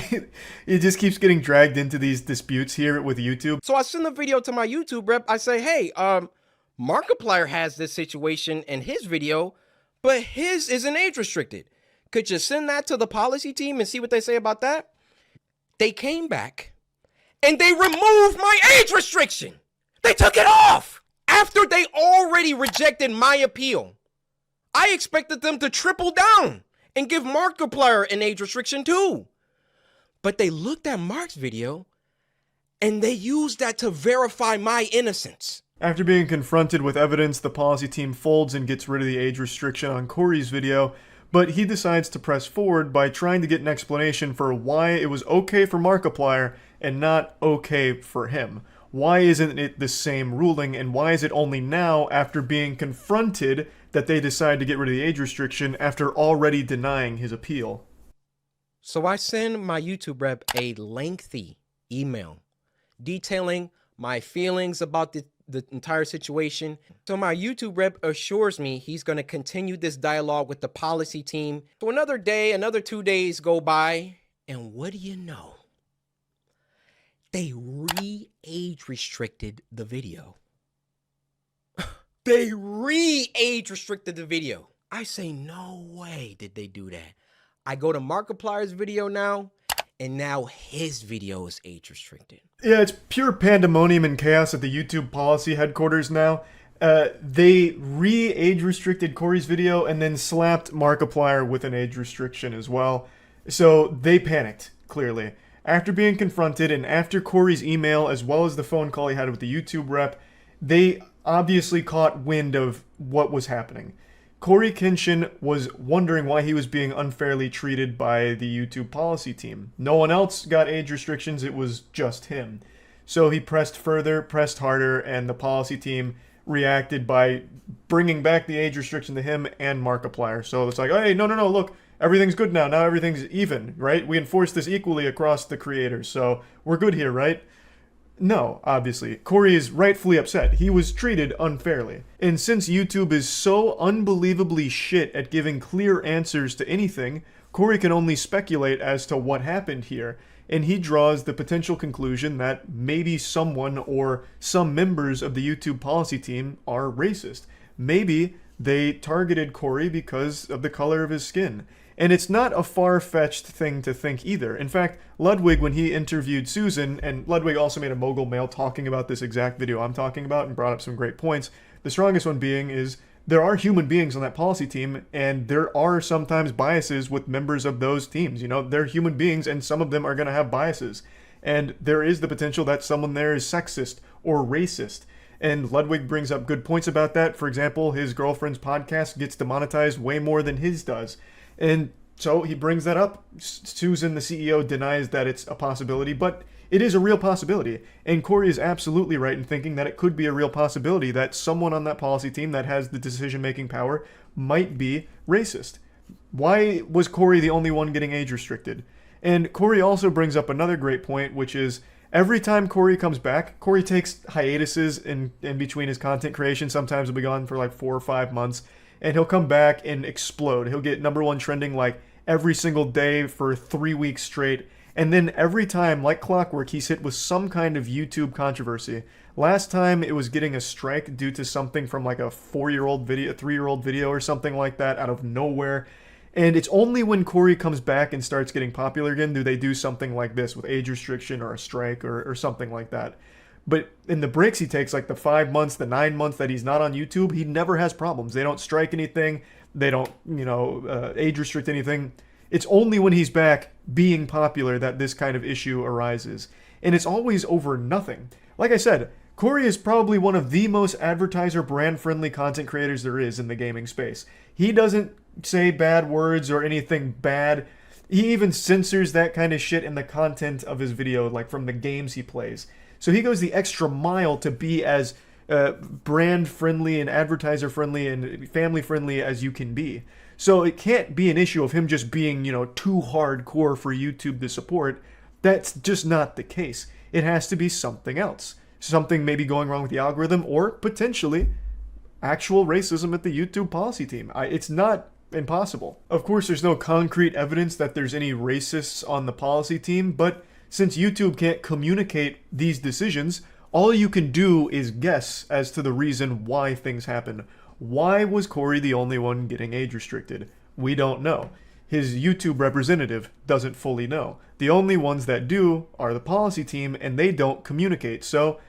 He just keeps getting dragged into these disputes here with YouTube. So I send the video to my YouTube rep. I say, hey, Markiplier has this situation in his video, but his isn't age restricted. Could you send that to the policy team and see what they say about that? They came back and they removed my age restriction. They took it off after they already rejected my appeal. I expected them to triple down and give Markiplier an age restriction too. But they looked at Mark's video and they used that to verify my innocence. After being confronted with evidence, the policy team folds and gets rid of the age restriction on Corey's video, but he decides to press forward by trying to get an explanation for why it was okay for Markiplier and not okay for him. Why isn't it the same ruling, and why is it only now, after being confronted, that they decide to get rid of the age restriction after already denying his appeal? So I send my YouTube rep a lengthy email detailing my feelings about the entire situation. So my YouTube rep assures me he's going to continue this dialogue with the policy team. So another day, another 2 days go by, and what do you know? They re-age restricted the video. They re-age restricted the video. I say, no way did they do that. I go to Markiplier's video now, and now his video is age restricted. Yeah, it's pure pandemonium and chaos at the YouTube policy headquarters now. They re-age restricted Corey's video and then slapped Markiplier with an age restriction as well. So they panicked, clearly. After being confronted and after Corey's email as well as the phone call he had with the YouTube rep, they obviously caught wind of what was happening. Corey Kenshin was wondering why he was being unfairly treated by the YouTube policy team. No one else got age restrictions, it was just him. So he pressed further, pressed harder, and the policy team reacted by bringing back the age restriction to him and Markiplier. So it's like, hey, no, look, everything's good now. Now everything's even, right? We enforce this equally across the creators, so we're good here, right? No, obviously. Corey is rightfully upset. He was treated unfairly. And since YouTube is so unbelievably shit at giving clear answers to anything, Corey can only speculate as to what happened here. And he draws the potential conclusion that maybe someone or some members of the YouTube policy team are racist. Maybe they targeted Corey because of the color of his skin. And it's not a far-fetched thing to think either. In fact, Ludwig, when he interviewed Susan, and Ludwig also made a Mogul Mail talking about this exact video I'm talking about and brought up some great points, the strongest one being is there are human beings on that policy team, and there are sometimes biases with members of those teams. You know, they're human beings, and some of them are going to have biases. And there is the potential that someone there is sexist or racist. And Ludwig brings up good points about that. For example, his girlfriend's podcast gets demonetized way more than his does. And so he brings that up. Susan, the CEO, denies that it's a possibility, but it is a real possibility. And Corey is absolutely right in thinking that it could be a real possibility that someone on that policy team that has the decision-making power might be racist. Why was Corey the only one getting age restricted? And Corey also brings up another great point, which is every time Corey comes back, Corey takes hiatuses in between his content creation. Sometimes he'll be gone for like 4 or 5 months. And he'll come back and explode. He'll get #1 trending like every single day for 3 weeks straight. And then every time, like clockwork, he's hit with some kind of YouTube controversy. Last time it was getting a strike due to something from like a 4-year-old video, a 3-year-old video or something like that out of nowhere. And it's only when Corey comes back and starts getting popular again do they do something like this with age restriction or a strike or something like that. But in the breaks he takes, like the 5 months, the 9 months that he's not on YouTube, he never has problems. They don't strike anything. They don't, age restrict anything. It's only when he's back being popular that this kind of issue arises. And it's always over nothing. Like I said, Corey is probably one of the most advertiser brand friendly content creators there is in the gaming space. He doesn't say bad words or anything bad. He even censors that kind of shit in the content of his video, like from the games he plays. So he goes the extra mile to be as brand friendly and advertiser friendly and family friendly as you can be. So it can't be an issue of him just being, too hardcore for YouTube to support. That's just not the case. It has to be something else. Something maybe going wrong with the algorithm, or potentially actual racism at the YouTube policy team. It's not impossible. Of course, there's no concrete evidence that there's any racists on the policy team, but since YouTube can't communicate these decisions, all you can do is guess as to the reason why things happen. Why was Corey the only one getting age restricted? We don't know. His YouTube representative doesn't fully know. The only ones that do are the policy team, and they don't communicate. So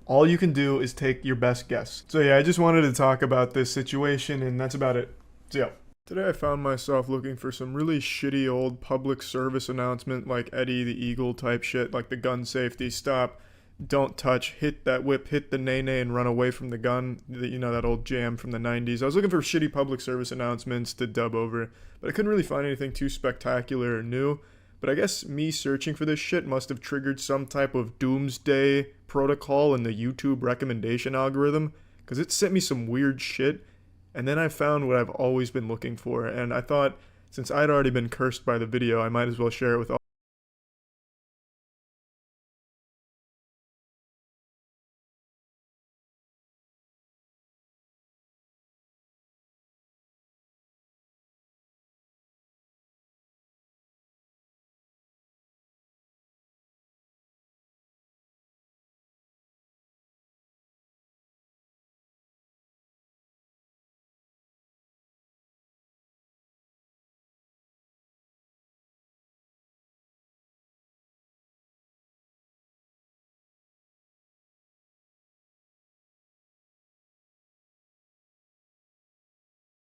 all you can do is take your best guess. So yeah, I just wanted to talk about this situation, and that's about it. So yeah. Today I found myself looking for some really shitty old public service announcement like Eddie the Eagle type shit, like the gun safety, stop, don't touch, hit that whip, hit the nay-nay and run away from the gun, that old jam from the 90s. I was looking for shitty public service announcements to dub over, but I couldn't really find anything too spectacular or new. But I guess me searching for this shit must have triggered some type of doomsday protocol in the YouTube recommendation algorithm, because it sent me some weird shit. And then I found what I've always been looking for, and I thought, since I'd already been cursed by the video, I might as well share it with all.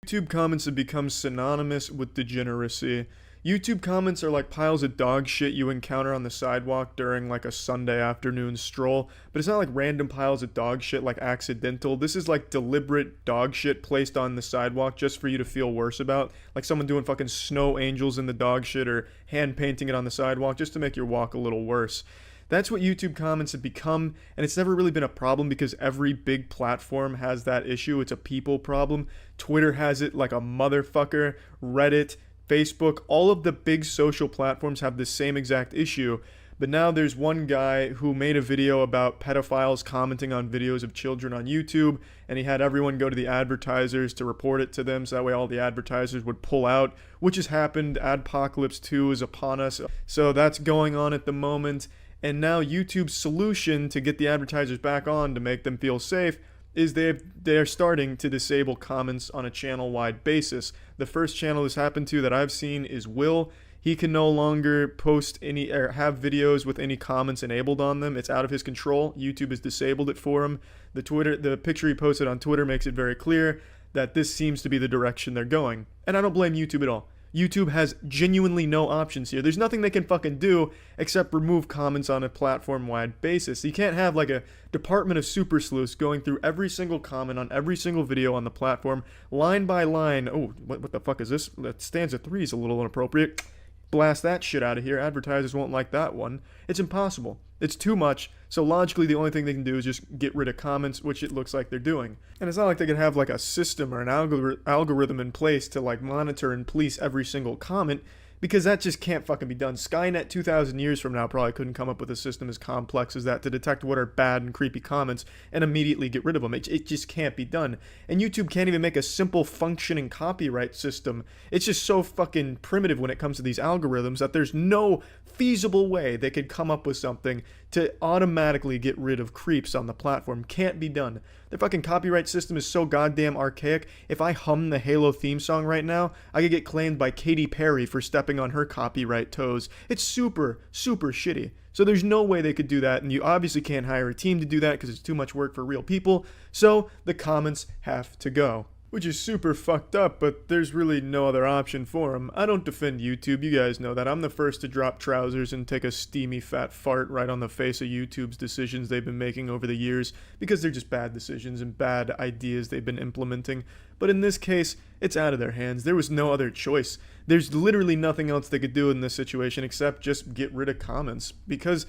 YouTube comments have become synonymous with degeneracy. YouTube comments are like piles of dog shit you encounter on the sidewalk during like a Sunday afternoon stroll, but it's not like random piles of dog shit like accidental. This is like deliberate dog shit placed on the sidewalk just for you to feel worse about, like someone doing fucking snow angels in the dog shit or hand painting it on the sidewalk just to make your walk a little worse. That's what YouTube comments have become, and it's never really been a problem because every big platform has that issue. It's a people problem. Twitter has it like a motherfucker. Reddit, Facebook, all of the big social platforms have the same exact issue. But now there's one guy who made a video about pedophiles commenting on videos of children on YouTube, and he had everyone go to the advertisers to report it to them, so that way all the advertisers would pull out, which has happened. Adpocalypse 2 is upon us. So that's going on at the moment. And now YouTube's solution to get the advertisers back on to make them feel safe is they're starting to disable comments on a channel-wide basis. The first channel this happened to that I've seen is Will. He can no longer post any or have videos with any comments enabled on them. It's out of his control. YouTube has disabled it for him. The picture he posted on Twitter makes it very clear that this seems to be the direction they're going. And I don't blame YouTube at all. YouTube has genuinely no options here. There's nothing they can fucking do except remove comments on a platform-wide basis. You can't have like a department of super sleuths going through every single comment on every single video on the platform, line by line. Oh, what the fuck is this? That stanza 3 is a little inappropriate. Blast that shit out of here. Advertisers won't like that one. It's impossible. It's too much. So logically, the only thing they can do is just get rid of comments, which it looks like they're doing. And it's not like they can have like a system or an algorithm in place to like monitor and police every single comment, because that just can't fucking be done. Skynet 2,000 years from now probably couldn't come up with a system as complex as that to detect what are bad and creepy comments and immediately get rid of them. It just can't be done. And YouTube can't even make a simple functioning copyright system. It's just so fucking primitive when it comes to these algorithms that there's no feasible way they could come up with something to automatically get rid of creeps on the platform. Can't be done. Their fucking copyright system is so goddamn archaic. If I hum the Halo theme song right now, I could get claimed by Katy Perry for stepping on her copyright toes. It's super, super shitty. So there's no way they could do that, and you obviously can't hire a team to do that because it's too much work for real people. So the comments have to go. Which is super fucked up, but there's really no other option for them. I don't defend YouTube, you guys know that. I'm the first to drop trousers and take a steamy fat fart right on the face of YouTube's decisions they've been making over the years, because they're just bad decisions and bad ideas they've been implementing. But in this case, it's out of their hands. There was no other choice. There's literally nothing else they could do in this situation except just get rid of comments, because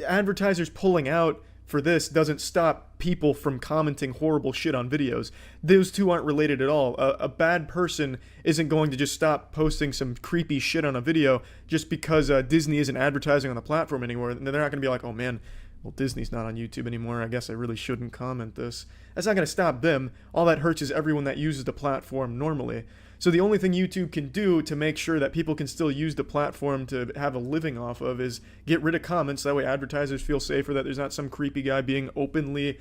advertisers pulling out for this doesn't stop people from commenting horrible shit on videos. Those two aren't related at all. A bad person isn't going to just stop posting some creepy shit on a video just because Disney isn't advertising on the platform anymore. They're not going to be like, oh man, well, Disney's not on YouTube anymore. I guess I really shouldn't comment this. That's not going to stop them. All that hurts is everyone that uses the platform normally. So the only thing YouTube can do to make sure that people can still use the platform to have a living off of is get rid of comments. That way advertisers feel safer that there's not some creepy guy being openly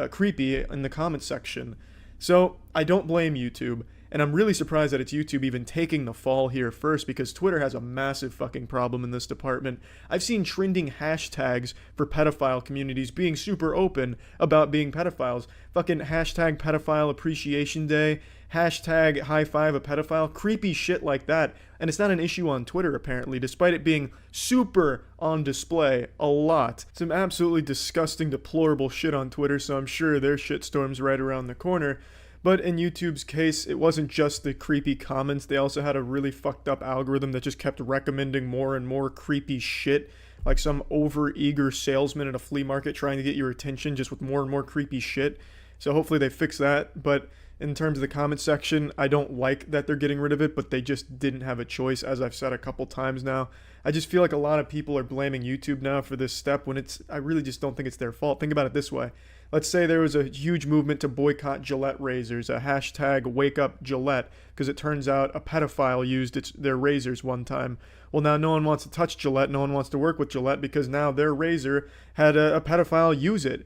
creepy in the comment section. So I don't blame YouTube. And I'm really surprised that it's YouTube even taking the fall here first, because Twitter has a massive fucking problem in this department. I've seen trending hashtags for pedophile communities being super open about being pedophiles. Fucking hashtag pedophile appreciation day, hashtag high five a pedophile, creepy shit like that. And it's not an issue on Twitter apparently, despite it being super on display a lot. Some absolutely disgusting, deplorable shit on Twitter, so I'm sure their shitstorm's right around the corner. But in YouTube's case, it wasn't just the creepy comments. They also had a really fucked up algorithm that just kept recommending more and more creepy shit, like some over-eager salesman at a flea market trying to get your attention just with more and more creepy shit. So hopefully they fix that. But in terms of the comment section, I don't like that they're getting rid of it, but they just didn't have a choice, as I've said a couple times now. I just feel like a lot of people are blaming YouTube now for this step when I really just don't think it's their fault. Think about it this way. Let's say there was a huge movement to boycott Gillette razors, a hashtag wake up Gillette, because it turns out a pedophile used their razors one time. Well, now no one wants to touch Gillette, no one wants to work with Gillette because now their razor had a pedophile use it.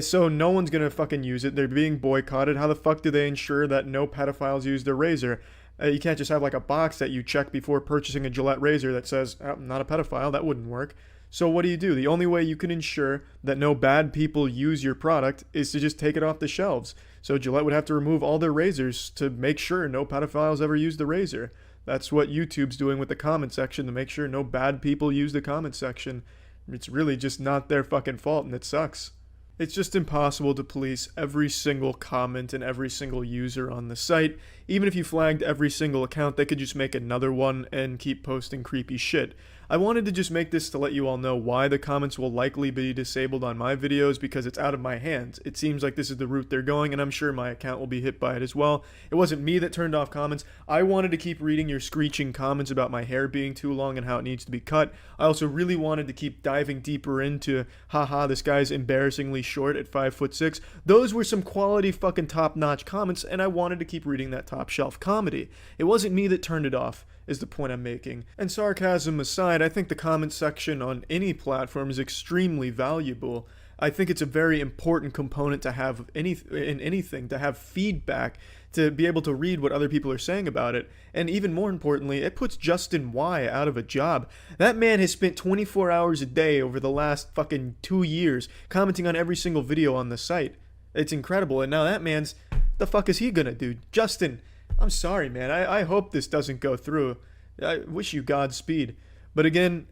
So no one's going to fucking use it. They're being boycotted. How the fuck do they ensure that no pedophiles use their razor? You can't just have like a box that you check before purchasing a Gillette razor that says, oh, I'm not a pedophile. That wouldn't work. So what do? The only way you can ensure that no bad people use your product is to just take it off the shelves. So Gillette would have to remove all their razors to make sure no pedophiles ever use the razor. That's what YouTube's doing with the comment section, to make sure no bad people use the comment section. It's really just not their fucking fault, and it sucks. It's just impossible to police every single comment and every single user on the site. Even if you flagged every single account, they could just make another one and keep posting creepy shit. I wanted to just make this to let you all know why the comments will likely be disabled on my videos, because it's out of my hands. It seems like this is the route they're going, and I'm sure my account will be hit by it as well. It wasn't me that turned off comments. I wanted to keep reading your screeching comments about my hair being too long and how it needs to be cut. I also really wanted to keep diving deeper into, haha, this guy's embarrassingly short at 5'6". Those were some quality fucking top-notch comments, and I wanted to keep reading that top-shelf comedy. It wasn't me that turned it off, is the point I'm making. And sarcasm aside, I think the comment section on any platform is extremely valuable. I think it's a very important component to have in anything, to have feedback, to be able to read what other people are saying about it. And even more importantly, it puts Justin Y out of a job. That man has spent 24 hours a day over the last fucking 2 years commenting on every single video on the site. It's incredible. And now that man's, the fuck is he gonna do? Justin, I'm sorry, man. I hope this doesn't go through. I wish you Godspeed. But again,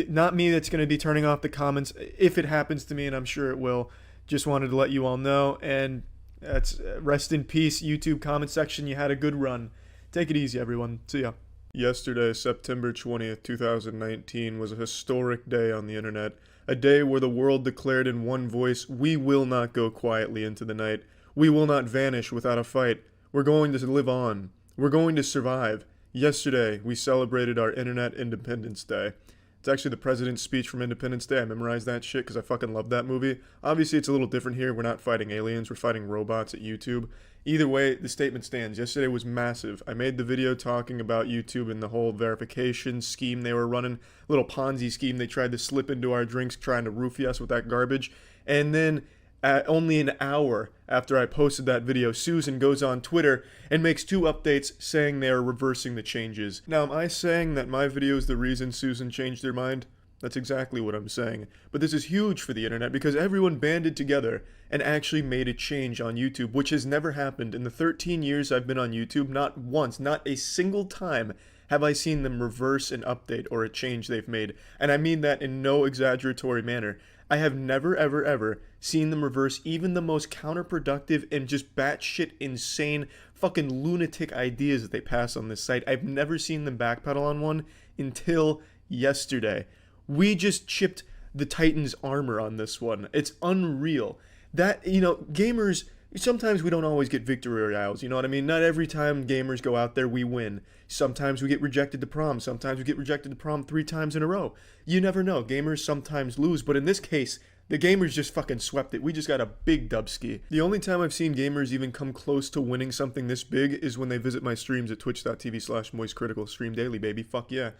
not me that's going to be turning off the comments if it happens to me, and I'm sure it will. Just wanted to let you all know. And that's rest in peace, YouTube comment section. You had a good run. Take it easy, everyone. See ya. Yesterday, September 20th, 2019, was a historic day on the internet. A day where the world declared in one voice, we will not go quietly into the night. We will not vanish without a fight. We're going to live on. We're going to survive. Yesterday, we celebrated our Internet Independence Day. It's actually the president's speech from Independence Day. I memorized that shit because I fucking love that movie. Obviously, it's a little different here. We're not fighting aliens, we're fighting robots at YouTube. Either way, the statement stands. Yesterday was massive. I made the video talking about YouTube and the whole verification scheme they were running. Little Ponzi scheme they tried to slip into our drinks, trying to roofie us with that garbage. And then only an hour after I posted that video, Susan goes on Twitter and makes 2 updates saying they are reversing the changes. Now, am I saying that my video is the reason Susan changed her mind? That's exactly what I'm saying. But this is huge for the internet because everyone banded together and actually made a change on YouTube, which has never happened. In the 13 years I've been on YouTube, not once, not a single time have I seen them reverse an update or a change they've made. And I mean that in no exaggeratory manner. I have never, ever, ever seen them reverse even the most counterproductive and just batshit insane fucking lunatic ideas that they pass on this site. I've never seen them backpedal on one until yesterday. We just chipped the Titan's armor on this one. It's unreal. That, gamers, sometimes we don't always get victory royales, you know what I mean? Not every time gamers go out there, we win. Sometimes we get rejected to prom. Sometimes we get rejected to prom 3 times in a row. You never know. Gamers sometimes lose, but in this case, the gamers just fucking swept it. We just got a big dubski. The only time I've seen gamers even come close to winning something this big is when they visit my streams at twitch.tv/moistcritical. Stream daily, baby. Fuck yeah.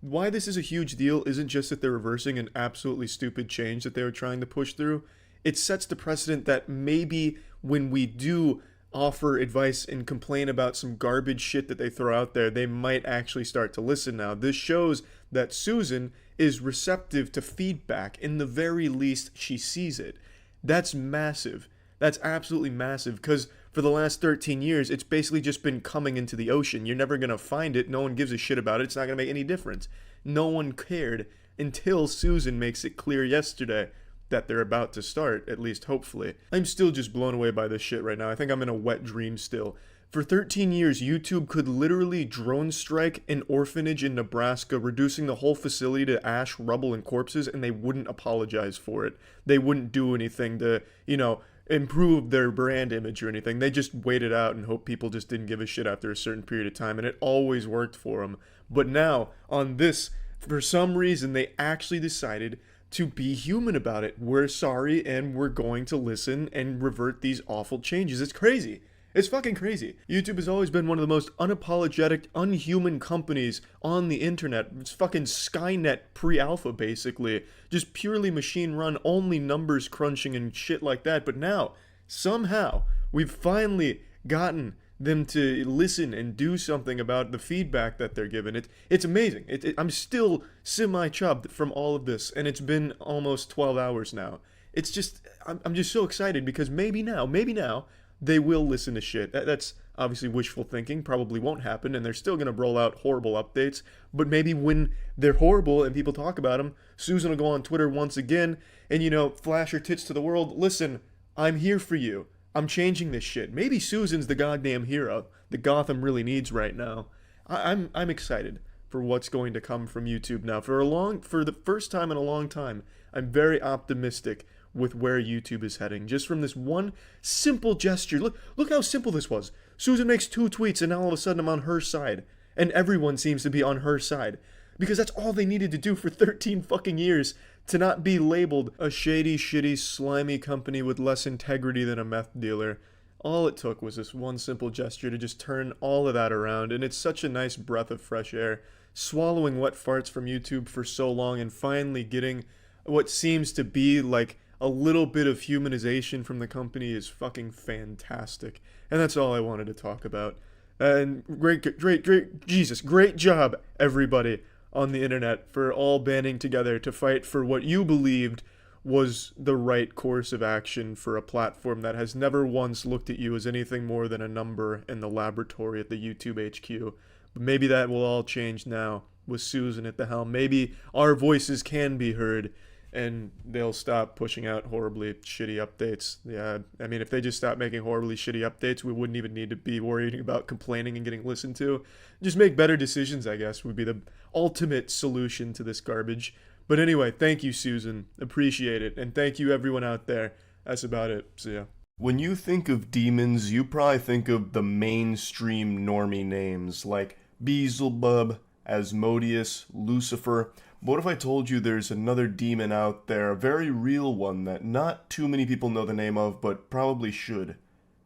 Why this is a huge deal isn't just that they're reversing an absolutely stupid change that they were trying to push through. It sets the precedent that maybe when we do offer advice and complain about some garbage shit that they throw out there, they might actually start to listen now. This shows that Susan is receptive to feedback. In the very least, she sees it. That's massive. That's absolutely massive because for the last 13 years, it's basically just been coming into the ocean. You're never going to find it. No one gives a shit about it. It's not going to make any difference. No one cared until Susan makes it clear yesterday that they're about to start, at least hopefully. I'm still just blown away by this shit right now. I think I'm in a wet dream still. For 13 years, YouTube could literally drone strike an orphanage in Nebraska, reducing the whole facility to ash, rubble, and corpses, and they wouldn't apologize for it. They wouldn't do anything to, improve their brand image or anything. They just waited out and hoped people just didn't give a shit after a certain period of time, and it always worked for them. But now, on this, for some reason, they actually decided to be human about it. We're sorry, and we're going to listen and revert these awful changes. It's crazy. It's fucking crazy. YouTube has always been one of the most unapologetic, unhuman companies on the internet. It's fucking Skynet pre-alpha, basically. Just purely machine run, only numbers crunching and shit like that. But now, somehow, we've finally gotten them to listen and do something about the feedback that they're given. It's amazing. I'm still semi-chubbed from all of this, and it's been almost 12 hours now. It's just, I'm just so excited because maybe now, they will listen to shit. That's obviously wishful thinking, probably won't happen, and they're still going to roll out horrible updates, but maybe when they're horrible and people talk about them, Susan will go on Twitter once again and, flash her tits to the world. Listen, I'm here for you. I'm changing this shit. Maybe Susan's the goddamn hero that Gotham really needs right now. I'm excited for what's going to come from YouTube now. For the first time in a long time, I'm very optimistic with where YouTube is heading. Just from this one simple gesture. Look how simple this was. Susan makes 2 tweets and now all of a sudden I'm on her side. And everyone seems to be on her side. Because that's all they needed to do for 13 fucking years to not be labeled a shady, shitty, slimy company with less integrity than a meth dealer. All it took was this one simple gesture to just turn all of that around, and it's such a nice breath of fresh air. Swallowing wet farts from YouTube for so long and finally getting what seems to be like a little bit of humanization from the company is fucking fantastic. And that's all I wanted to talk about. And great job, everybody on the internet, for all banding together to fight for what you believed was the right course of action for a platform that has never once looked at you as anything more than a number in the laboratory at the YouTube HQ. But maybe that will all change now with Susan at the helm. Maybe our voices can be heard and they'll stop pushing out horribly shitty updates. Yeah, I mean, if they just stop making horribly shitty updates, we wouldn't even need to be worrying about complaining and getting listened to. Just make better decisions, I guess, would be the ultimate solution to this garbage. But anyway, thank you, Susan. Appreciate it. And thank you, everyone out there. That's about it. See ya. When you think of demons, you probably think of the mainstream normie names like Beelzebub, Asmodeus, Lucifer. What if I told you there's another demon out there, a very real one that not too many people know the name of, but probably should?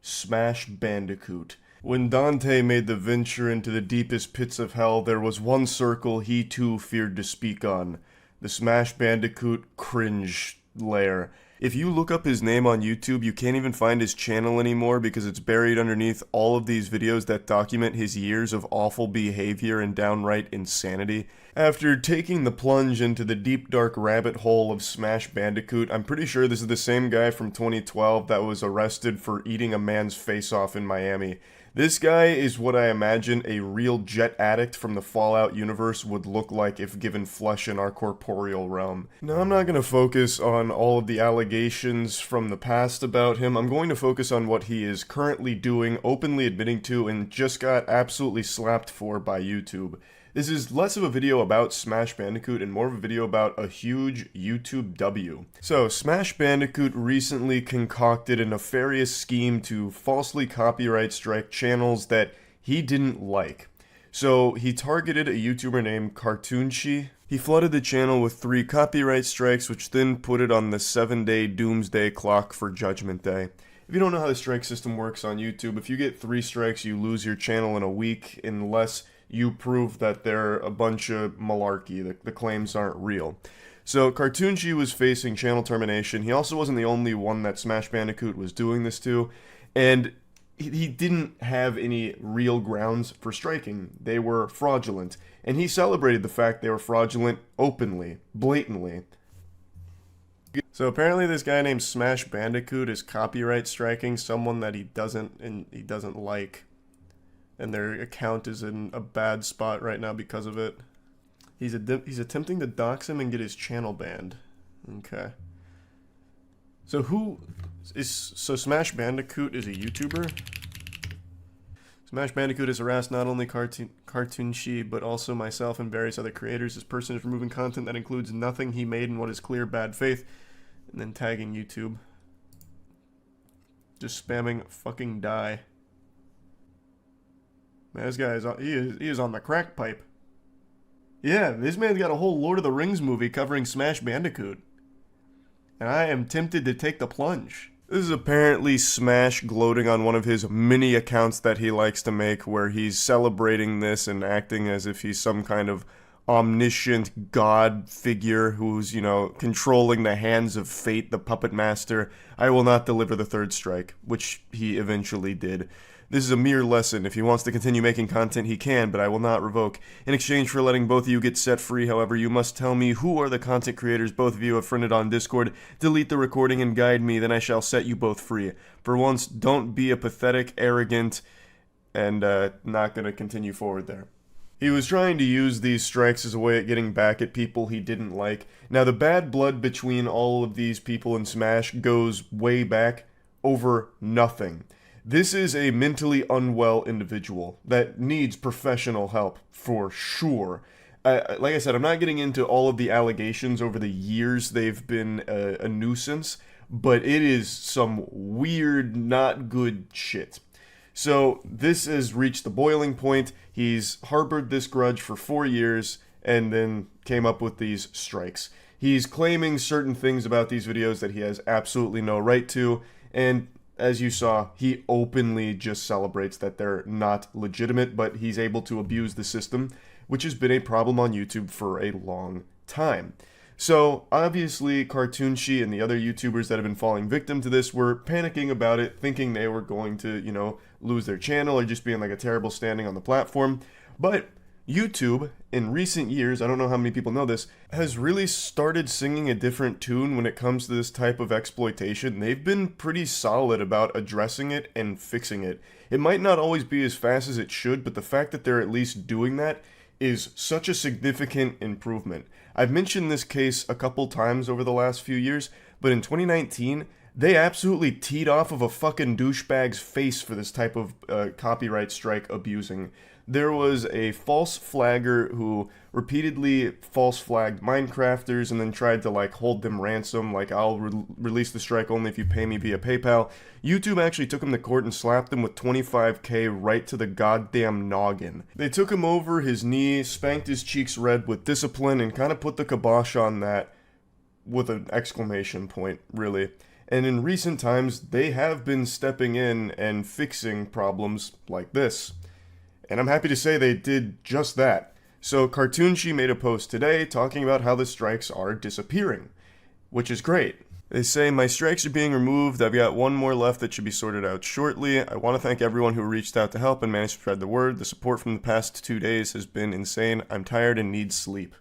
Smash Bandicoot. When Dante made the venture into the deepest pits of hell, there was one circle he too feared to speak on. The Smash Bandicoot cringe lair. If you look up his name on YouTube, you can't even find his channel anymore because it's buried underneath all of these videos that document his years of awful behavior and downright insanity. After taking the plunge into the deep dark rabbit hole of Smash Bandicoot, I'm pretty sure this is the same guy from 2012 that was arrested for eating a man's face off in Miami. This guy is what I imagine a real jet addict from the Fallout universe would look like if given flesh in our corporeal realm. Now, I'm not going to focus on all of the allegations from the past about him. I'm going to focus on what he is currently doing, openly admitting to, and just got absolutely slapped for by YouTube. This is less of a video about Smash Bandicoot and more of a video about a huge YouTube W. So, Smash Bandicoot recently concocted a nefarious scheme to falsely copyright strike channels that he didn't like. So, he targeted a YouTuber named Cartoonshi. He flooded the channel with 3 copyright strikes, which then put it on the 7-day doomsday clock for Judgment Day. If you don't know how the strike system works on YouTube, if you get 3 strikes, you lose your channel in a week unless you prove that they're a bunch of malarkey, the claims aren't real. So Cartoonshi was facing channel termination. He also wasn't the only one that Smash Bandicoot was doing this to, and he didn't have any real grounds for striking. They were fraudulent, and he celebrated the fact they were fraudulent openly, blatantly. So apparently this guy named Smash Bandicoot is copyright striking someone that he doesn't like. And their account is in a bad spot right now because of it. He's attempting to dox him and get his channel banned. Okay. So Smash Bandicoot is a YouTuber? Smash Bandicoot has harassed not only Cartoonshi, but also myself and various other creators. This person is removing content that includes nothing he made in what is clear bad faith, and then tagging YouTube. Just spamming fucking die. Man, this guy he is on the crack pipe. Yeah, this man's got a whole Lord of the Rings movie covering Smash Bandicoot. And I am tempted to take the plunge. This is apparently Smash gloating on one of his many accounts that he likes to make where he's celebrating this and acting as if he's some kind of omniscient god figure who's, controlling the hands of fate, the puppet master. I will not deliver the 3rd strike, which he eventually did. This is a mere lesson. If he wants to continue making content, he can, but I will not revoke. In exchange for letting both of you get set free, however, you must tell me who are the content creators both of you have friended on Discord, delete the recording and guide me, then I shall set you both free. For once, don't be a pathetic, arrogant, and not gonna continue forward there. He was trying to use these strikes as a way of getting back at people he didn't like. Now, the bad blood between all of these people in Smash goes way back over nothing. This is a mentally unwell individual that needs professional help, for sure. Like I said, I'm not getting into all of the allegations over the years they've been a nuisance, but it is some weird, not good shit. So this has reached the boiling point. He's harbored this grudge for 4 years and then came up with these strikes. He's claiming certain things about these videos that he has absolutely no right to, and as you saw, he openly just celebrates that they're not legitimate, but he's able to abuse the system, which has been a problem on YouTube for a long time. So, obviously, Cartoonshi and the other YouTubers that have been falling victim to this were panicking about it, thinking they were going to, lose their channel or just be in like a terrible standing on the platform. But YouTube, in recent years, I don't know how many people know this, has really started singing a different tune when it comes to this type of exploitation. They've been pretty solid about addressing it and fixing it. It might not always be as fast as it should, but the fact that they're at least doing that is such a significant improvement. I've mentioned this case a couple times over the last few years, but in 2019, they absolutely teed off of a fucking douchebag's face for this type of copyright strike abusing. There was a false flagger who repeatedly false flagged Minecrafters and then tried to like hold them ransom, like I'll release the strike only if you pay me via PayPal. YouTube actually took him to court and slapped him with 25K right to the goddamn noggin. They took him over his knee, spanked his cheeks red with discipline, and kind of put the kibosh on that with an exclamation point, really. And in recent times, they have been stepping in and fixing problems like this. And I'm happy to say they did just that. So Cartoonshi made a post today talking about how the strikes are disappearing, which is great. They say, my strikes are being removed. I've got one more left that should be sorted out shortly. I want to thank everyone who reached out to help and managed to spread the word. The support from the past 2 days has been insane. I'm tired and need sleep.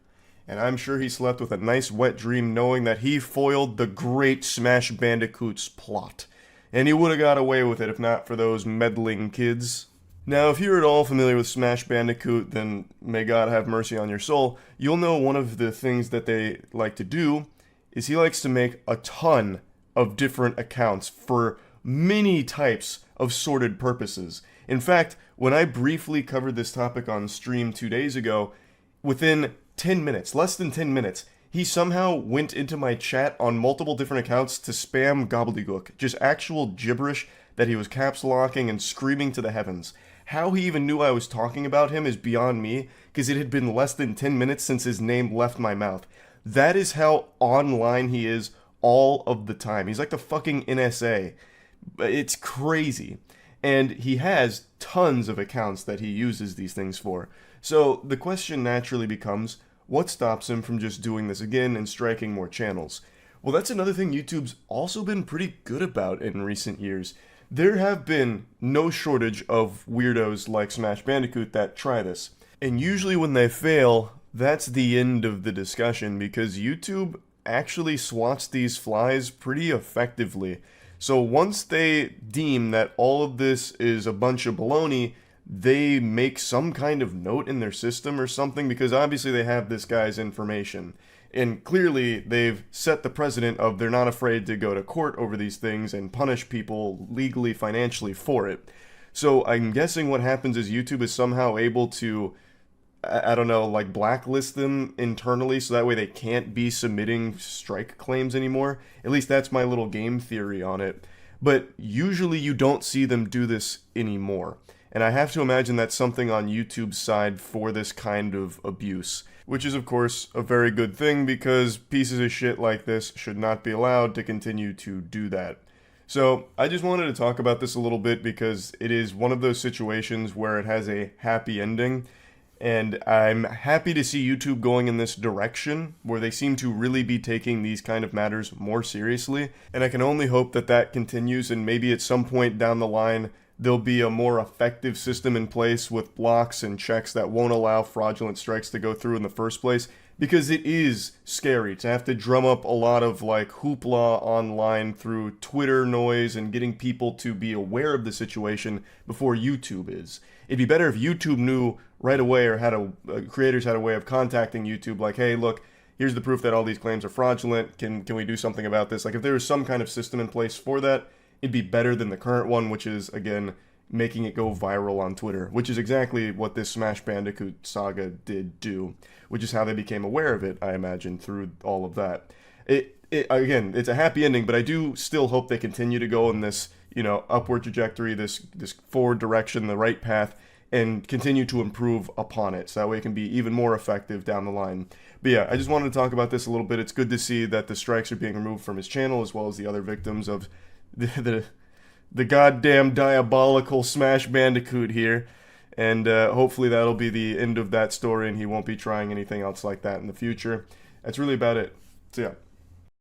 And I'm sure he slept with a nice wet dream knowing that he foiled the great Smash Bandicoot's plot. And he would have got away with it if not for those meddling kids. Now, if you're at all familiar with Smash Bandicoot, then may God have mercy on your soul. You'll know one of the things that they like to do is he likes to make a ton of different accounts for many types of sorted purposes. In fact, when I briefly covered this topic on stream 2 days ago, within 10 minutes, less than 10 minutes, he somehow went into my chat on multiple different accounts to spam gobbledygook, just actual gibberish that he was caps locking and screaming to the heavens. How he even knew I was talking about him is beyond me, because it had been less than 10 minutes since his name left my mouth. That is how online he is all of the time. He's like the fucking NSA. It's crazy. And he has tons of accounts that he uses these things for. So the question naturally becomes, what stops him from just doing this again and striking more channels? Well, that's another thing YouTube's also been pretty good about in recent years. There have been no shortage of weirdos like Smash Bandicoot that try this. And usually when they fail, that's the end of the discussion because YouTube actually swats these flies pretty effectively. So once they deem that all of this is a bunch of baloney, they make some kind of note in their system or something because obviously they have this guy's information. And clearly they've set the precedent of they're not afraid to go to court over these things and punish people legally, financially for it. So I'm guessing what happens is YouTube is somehow able to, I don't know, like blacklist them internally so that way they can't be submitting strike claims anymore. At least that's my little game theory on it. But usually you don't see them do this anymore. And I have to imagine that's something on YouTube's side for this kind of abuse. Which is, of course, a very good thing because pieces of shit like this should not be allowed to continue to do that. So, I just wanted to talk about this a little bit because it is one of those situations where it has a happy ending. And I'm happy to see YouTube going in this direction where they seem to really be taking these kind of matters more seriously. And I can only hope that that continues and maybe at some point down the line there'll be a more effective system in place with blocks and checks that won't allow fraudulent strikes to go through in the first place, because it is scary to have to drum up a lot of like hoopla online through Twitter noise and getting people to be aware of the situation before YouTube is. It'd be better if YouTube knew right away or had creators had a way of contacting YouTube like, hey, look, here's the proof that all these claims are fraudulent. Can we do something about this? Like if there was some kind of system in place for that, it'd be better than the current one, which is, again, making it go viral on Twitter, which is exactly what this Smash Bandicoot saga did do, which is how they became aware of it, I imagine, through all of that. Again, it's a happy ending, but I do still hope they continue to go in this, upward trajectory, this forward direction, the right path, and continue to improve upon it, so that way it can be even more effective down the line. But yeah, I just wanted to talk about this a little bit. It's good to see that the strikes are being removed from his channel, as well as the other victims of the goddamn diabolical Smash Bandicoot here, and hopefully that'll be the end of that story and he won't be trying anything else like that in the future. That's really about it. So yeah.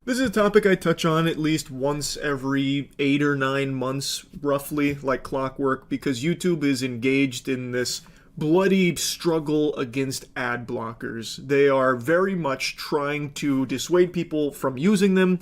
This is a topic I touch on at least once every 8 or 9 months, roughly, like clockwork, because YouTube is engaged in this bloody struggle against ad blockers. They are very much trying to dissuade people from using them.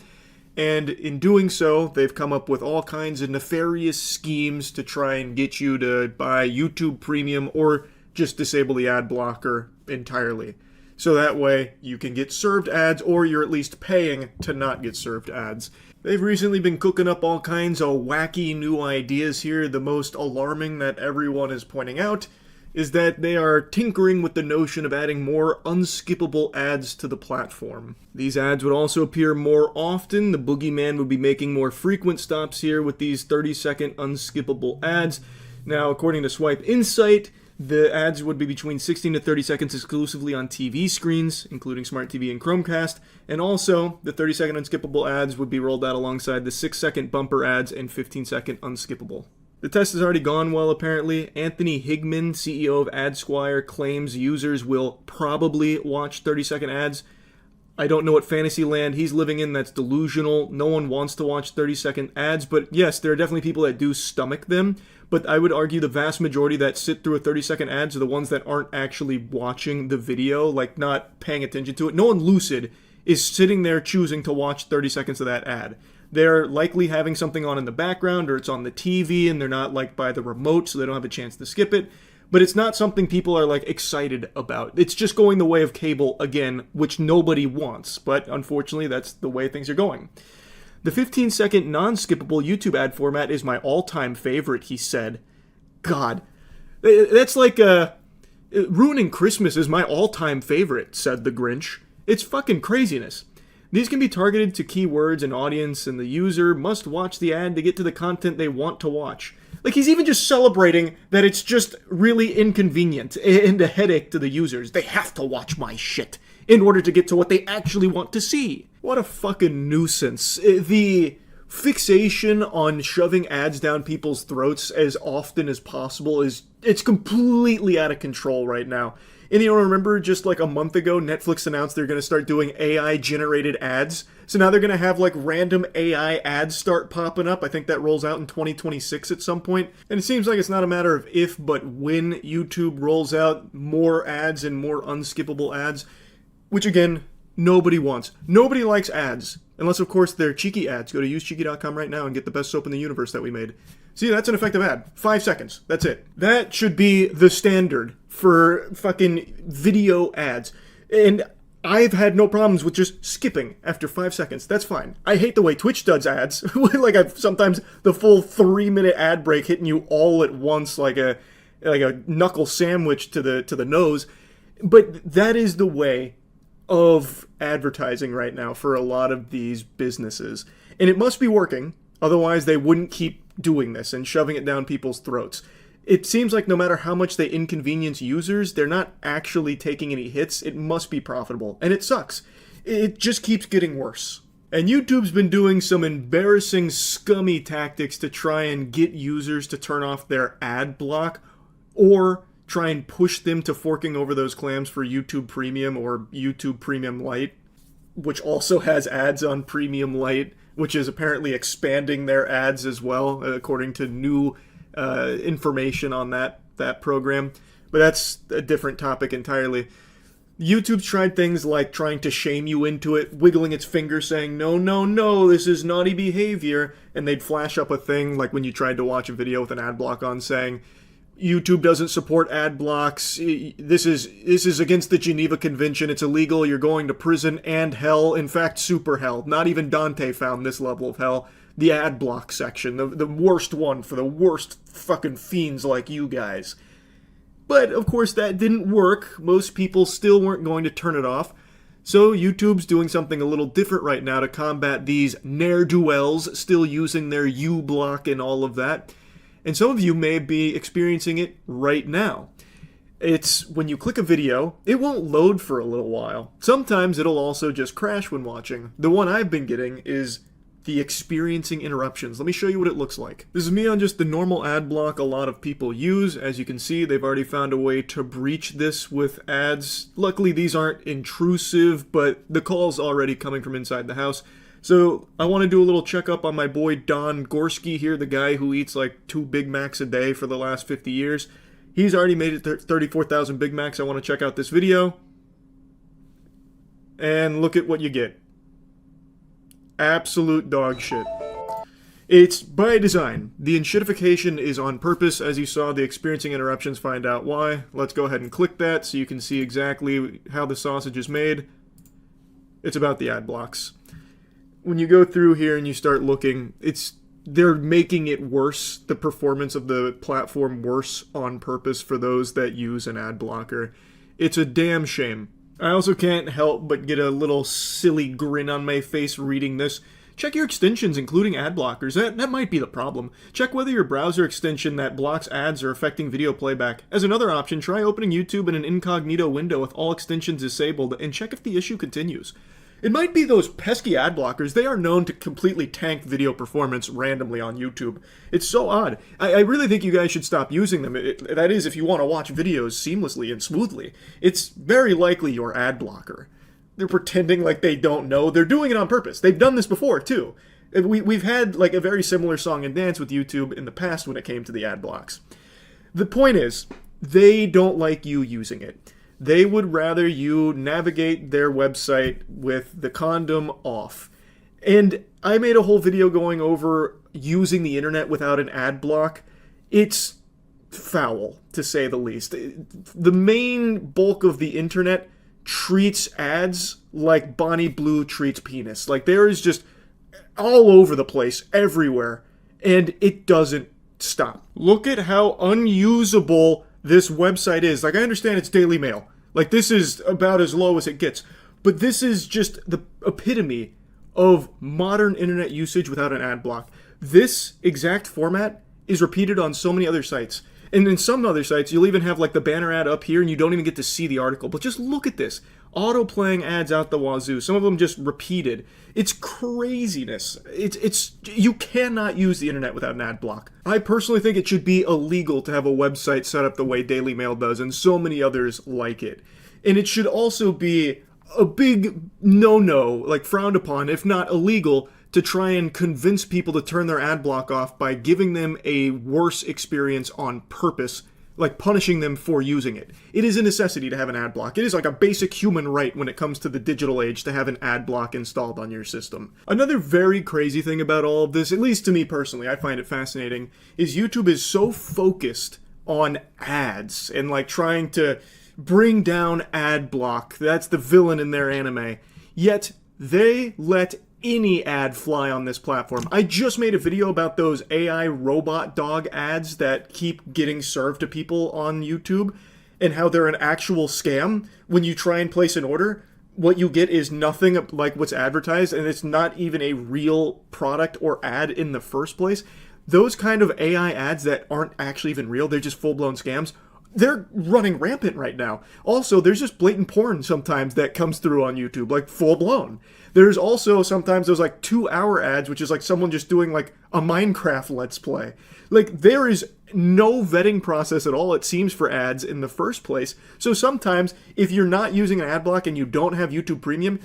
And in doing so, they've come up with all kinds of nefarious schemes to try and get you to buy YouTube Premium or just disable the ad blocker entirely. So that way you can get served ads or you're at least paying to not get served ads. They've recently been cooking up all kinds of wacky new ideas here. The most alarming that everyone is pointing out is that they are tinkering with the notion of adding more unskippable ads to the platform. These ads would also appear more often. The boogeyman would be making more frequent stops here with these 30-second unskippable ads. Now, according to Swipe Insight, the ads would be between 16 to 30 seconds exclusively on TV screens, including Smart TV and Chromecast, and also the 30-second unskippable ads would be rolled out alongside the 6-second bumper ads and 15-second unskippable. The test has already gone well, apparently. Anthony Higman, CEO of AdSquire, claims users will probably watch 30-second ads. I don't know what fantasy land he's living in that's delusional. No one wants to watch 30-second ads, but yes, there are definitely people that do stomach them. But I would argue the vast majority that sit through a 30-second ads are the ones that aren't actually watching the video, like not paying attention to it. No one lucid is sitting there choosing to watch 30 seconds of that ad. They're likely having something on in the background, or it's on the TV and they're not like by the remote, so they don't have a chance to skip it. But it's not something people are like excited about. It's just going the way of cable again, which nobody wants. But unfortunately, that's the way things are going. The 15-second non-skippable YouTube ad format is my all-time favorite, he said. God, that's like ruining Christmas is my all-time favorite, said the Grinch. It's fucking craziness. These can be targeted to keywords and audience, and the user must watch the ad to get to the content they want to watch. Like, he's even just celebrating that it's just really inconvenient and a headache to the users. They have to watch my shit in order to get to what they actually want to see. What a fucking nuisance. The fixation on shoving ads down people's throats as often as possible it's completely out of control right now. And you know, remember just like a month ago, Netflix announced they're going to start doing AI-generated ads. So now they're going to have like random AI ads start popping up. I think that rolls out in 2026 at some point. And it seems like it's not a matter of if, but when YouTube rolls out more ads and more unskippable ads, which again, nobody wants. Nobody likes ads. Unless, of course, they're cheeky ads. Go to usecheeky.com right now and get the best soap in the universe that we made. See, that's an effective ad. 5 seconds. That's it. That should be the standard for fucking video ads. And I've had no problems with just skipping after 5 seconds. That's fine. I hate the way Twitch does ads. Sometimes the full 3-minute ad break hitting you all at once like a knuckle sandwich to the nose. But that is the way of advertising right now for a lot of these businesses. And it must be working, otherwise they wouldn't keep doing this and shoving it down people's throats. It seems like no matter how much they inconvenience users, they're not actually taking any hits. It must be profitable, and it sucks. It just keeps getting worse. And YouTube's been doing some embarrassing, scummy tactics to try and get users to turn off their ad block, or try and push them to forking over those clams for YouTube Premium or YouTube Premium Lite, which also has ads on Premium Lite, which is apparently expanding their ads as well, according to new information on that program. But that's a different topic entirely. YouTube's tried things like trying to shame you into it, wiggling its finger saying, no, no, no, this is naughty behavior, and they'd flash up a thing like when you tried to watch a video with an ad block on saying, YouTube doesn't support ad blocks. This is against the Geneva Convention. It's illegal. You're going to prison and hell. In fact, super hell. Not even Dante found this level of hell. The ad block section. The worst one for the worst fucking fiends like you guys. But, of course, that didn't work. Most people still weren't going to turn it off. So YouTube's doing something a little different right now to combat these ne'er-do-wells still using their U-block and all of that. And some of you may be experiencing it right now. It's when you click a video, it won't load for a little while. Sometimes it'll also just crash when watching. The one I've been getting is the experiencing interruptions. Let me show you what it looks like. This is me on just the normal ad block a lot of people use. As you can see, they've already found a way to breach this with ads. Luckily, these aren't intrusive, but the call's already coming from inside the house. So I want to do a little checkup on my boy Don Gorski here, the guy who eats like 2 Big Macs a day for the last 50 years. He's already made it to 34,000 Big Macs. I want to check out this video. And look at what you get. Absolute dog shit. It's by design. The enshittification is on purpose. As you saw, the experiencing interruptions find out why. Let's go ahead and click that so you can see exactly how the sausage is made. It's about the ad blocks. When you go through here and you start looking, it's they're making it worse, the performance of the platform worse on purpose for those that use an ad blocker. It's a damn shame. I also can't help but get a little silly grin on my face reading this. Check your extensions, including ad blockers. That might be the problem. Check whether your browser extension that blocks ads are affecting video playback. As another option, try opening YouTube in an incognito window with all extensions disabled and check if the issue continues. It might be those pesky ad blockers. They are known to completely tank video performance randomly on YouTube. It's so odd. I really think you guys should stop using them. That is, if you want to watch videos seamlessly and smoothly. It's very likely your ad blocker. They're pretending like they don't know. They're doing it on purpose. They've done this before, too. We've had like a very similar song and dance with YouTube in the past when it came to the ad blocks. The point is, they don't like you using it. They would rather you navigate their website with the condom off. And I made a whole video going over using the internet without an ad block. It's foul, to say the least. The main bulk of the internet treats ads like Bonnie Blue treats penis. Like, there is just all over the place, everywhere, and it doesn't stop. Look at how unusable this website is. Like, I understand it's Daily Mail. Like, this is about as low as it gets. But this is just the epitome of modern internet usage without an ad block. This exact format is repeated on so many other sites. And in some other sites, you'll even have like the banner ad up here and you don't even get to see the article. But just look at this. Auto-playing ads out the wazoo. Some of them just repeated. It's craziness. It's you cannot use the internet without an ad block. I personally think it should be illegal to have a website set up the way Daily Mail does and so many others like it. And it should also be a big no-no, like frowned upon, if not illegal, to try and convince people to turn their ad block off by giving them a worse experience on purpose, like punishing them for using it. It is a necessity to have an ad block. It is like a basic human right when it comes to the digital age to have an ad block installed on your system. Another very crazy thing about all of this, at least to me personally, I find it fascinating, is YouTube is so focused on ads and like trying to bring down ad block. That's the villain in their anime. Yet they let any ad fly on this platform. I just made a video about those AI robot dog ads that keep getting served to people on YouTube and how they're an actual scam. When you try and place an order, what you get is nothing like what's advertised, and it's not even a real product or ad in the first place. Those kind of AI ads that aren't actually even real, they're just full-blown scams, they're running rampant right now. Also, there's just blatant porn sometimes that comes through on YouTube, like full-blown. There's also sometimes those like 2-hour ads, which is like someone just doing like a Minecraft Let's Play. Like, there is no vetting process at all, it seems, for ads in the first place. So sometimes, if you're not using an ad block and you don't have YouTube Premium,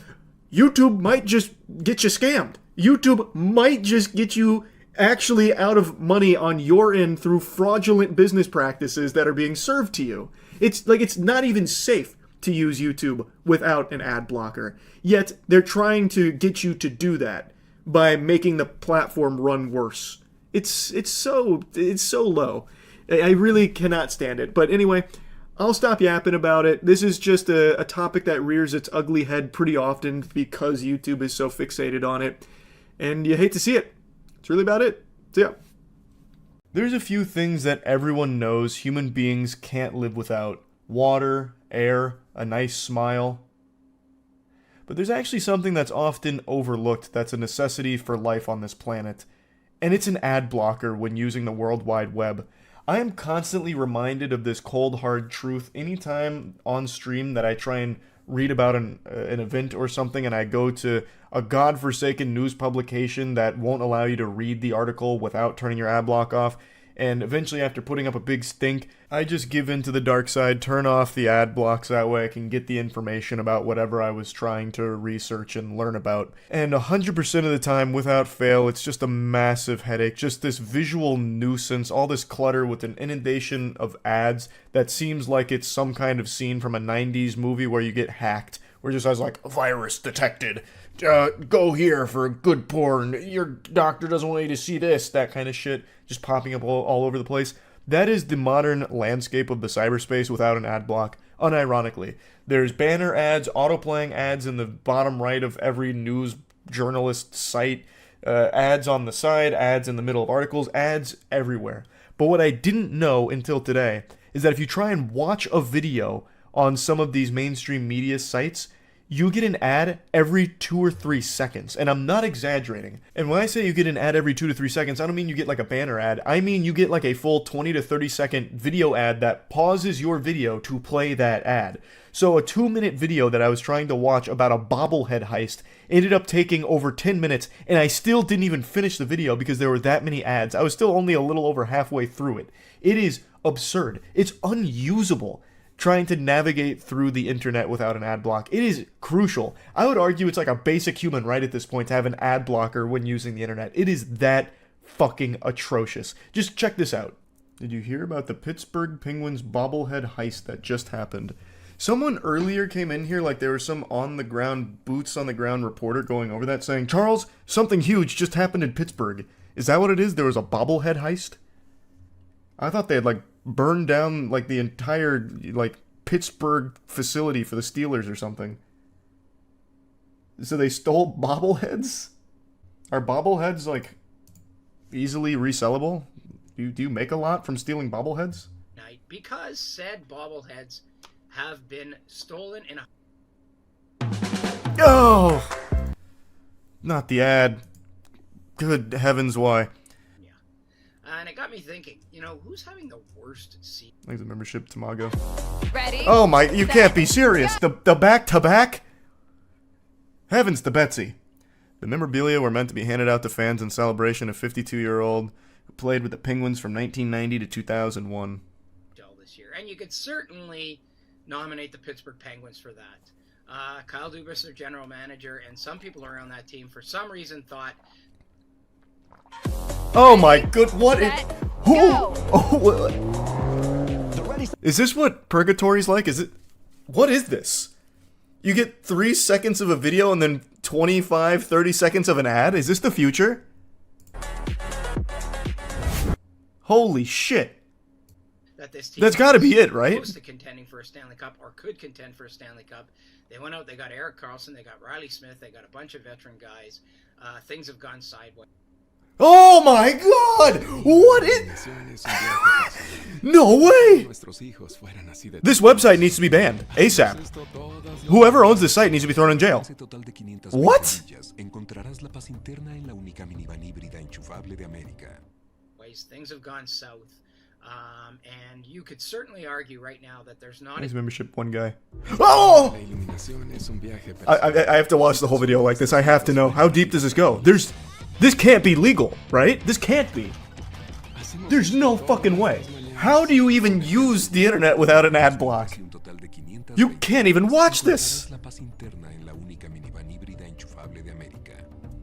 YouTube might just get you scammed. YouTube might just get you actually out of money on your end through fraudulent business practices that are being served to you. It's like it's not even safe to use YouTube without an ad blocker. Yet they're trying to get you to do that by making the platform run worse. It's so low. I really cannot stand it. But anyway, I'll stop yapping about it. This is just a topic that rears its ugly head pretty often because YouTube is so fixated on it. And you hate to see it. That's really about it. So yeah. There's a few things that everyone knows human beings can't live without. Water, air, a nice smile. But there's actually something that's often overlooked that's a necessity for life on this planet. And it's an ad blocker when using the World Wide Web. I am constantly reminded of this cold, hard truth anytime on stream that I try and read about an event or something and I go to a godforsaken news publication that won't allow you to read the article without turning your ad block off. And eventually, after putting up a big stink, I just give in to the dark side, turn off the ad blocks, that way I can get the information about whatever I was trying to research and learn about. And 100% of the time, without fail, it's just a massive headache, just this visual nuisance, all this clutter with an inundation of ads that seems like it's some kind of scene from a 90s movie where you get hacked, where it just has like, virus detected. Go here for good porn, your doctor doesn't want you to see this, that kind of shit, just popping up all over the place. That is the modern landscape of the cyberspace without an ad block, unironically. There's banner ads, auto-playing ads in the bottom right of every news journalist site. Ads on the side, ads in the middle of articles, ads everywhere. But what I didn't know until today is that if you try and watch a video on some of these mainstream media sites, you get an ad every 2 or 3 seconds. And I'm not exaggerating. And when I say you get an ad every 2 to 3 seconds, I don't mean you get like a banner ad. I mean you get like a full 20 to 30 second video ad that pauses your video to play that ad. So a 2-minute video that I was trying to watch about a bobblehead heist ended up taking over 10 minutes, and I still didn't even finish the video because there were that many ads. I was still only a little over halfway through it. It is absurd. It's unusable trying to navigate through the internet without an ad block. It is crucial. I would argue it's like a basic human right at this point to have an ad blocker when using the internet. It is that fucking atrocious. Just check this out. Did you hear about the Pittsburgh Penguins bobblehead heist that just happened? Someone earlier came in here like there was some on-the-ground, boots-on-the-ground reporter going over that saying, Charles, something huge just happened in Pittsburgh. Is that what it is? There was a bobblehead heist? I thought they had, like, burned down, like, the entire, like, Pittsburgh facility for the Steelers or something. So they stole bobbleheads? Are bobbleheads, like, easily resellable? Do you make a lot from stealing bobbleheads? Because said bobbleheads have been stolen in a... Oh! Not the ad. Good heavens, why? Yeah. And it got me thinking, you know, who's having the worst seat? Thanks for the membership, Tamago. Ready? Oh my, you can't be serious. The back-to-back? Heavens to Betsy. The memorabilia were meant to be handed out to fans in celebration of 52-year-old who played with the Penguins from 1990 to 2001. This year. And you could certainly nominate the Pittsburgh Penguins for that. Kyle Dubas, their general manager, and some people around that team for some reason thought... Oh my good, what is... Who? Go. Oh, is this what Purgatory's like? Is it... What is this? You get 3 seconds of a video and then 25, 30 seconds of an ad? Is this the future? Holy shit. That this team That's got to be it, right? close to contending for a Stanley Cup or could contend for a Stanley Cup. They went out, they got Eric Carlson, they got Riley Smith, they got a bunch of veteran guys. Things have gone sideways. Oh my god! What is... No way! This website needs to be banned. ASAP. Whoever owns this site needs to be thrown in jail. What? Things have gone south. And you could certainly argue right now that there's not... Nice membership, one guy. Oh! I have to watch the whole video like this. I have to know. How deep does this go? This can't be legal, right? This can't be. There's no fucking way. How do you even use the internet without an ad block? You can't even watch this.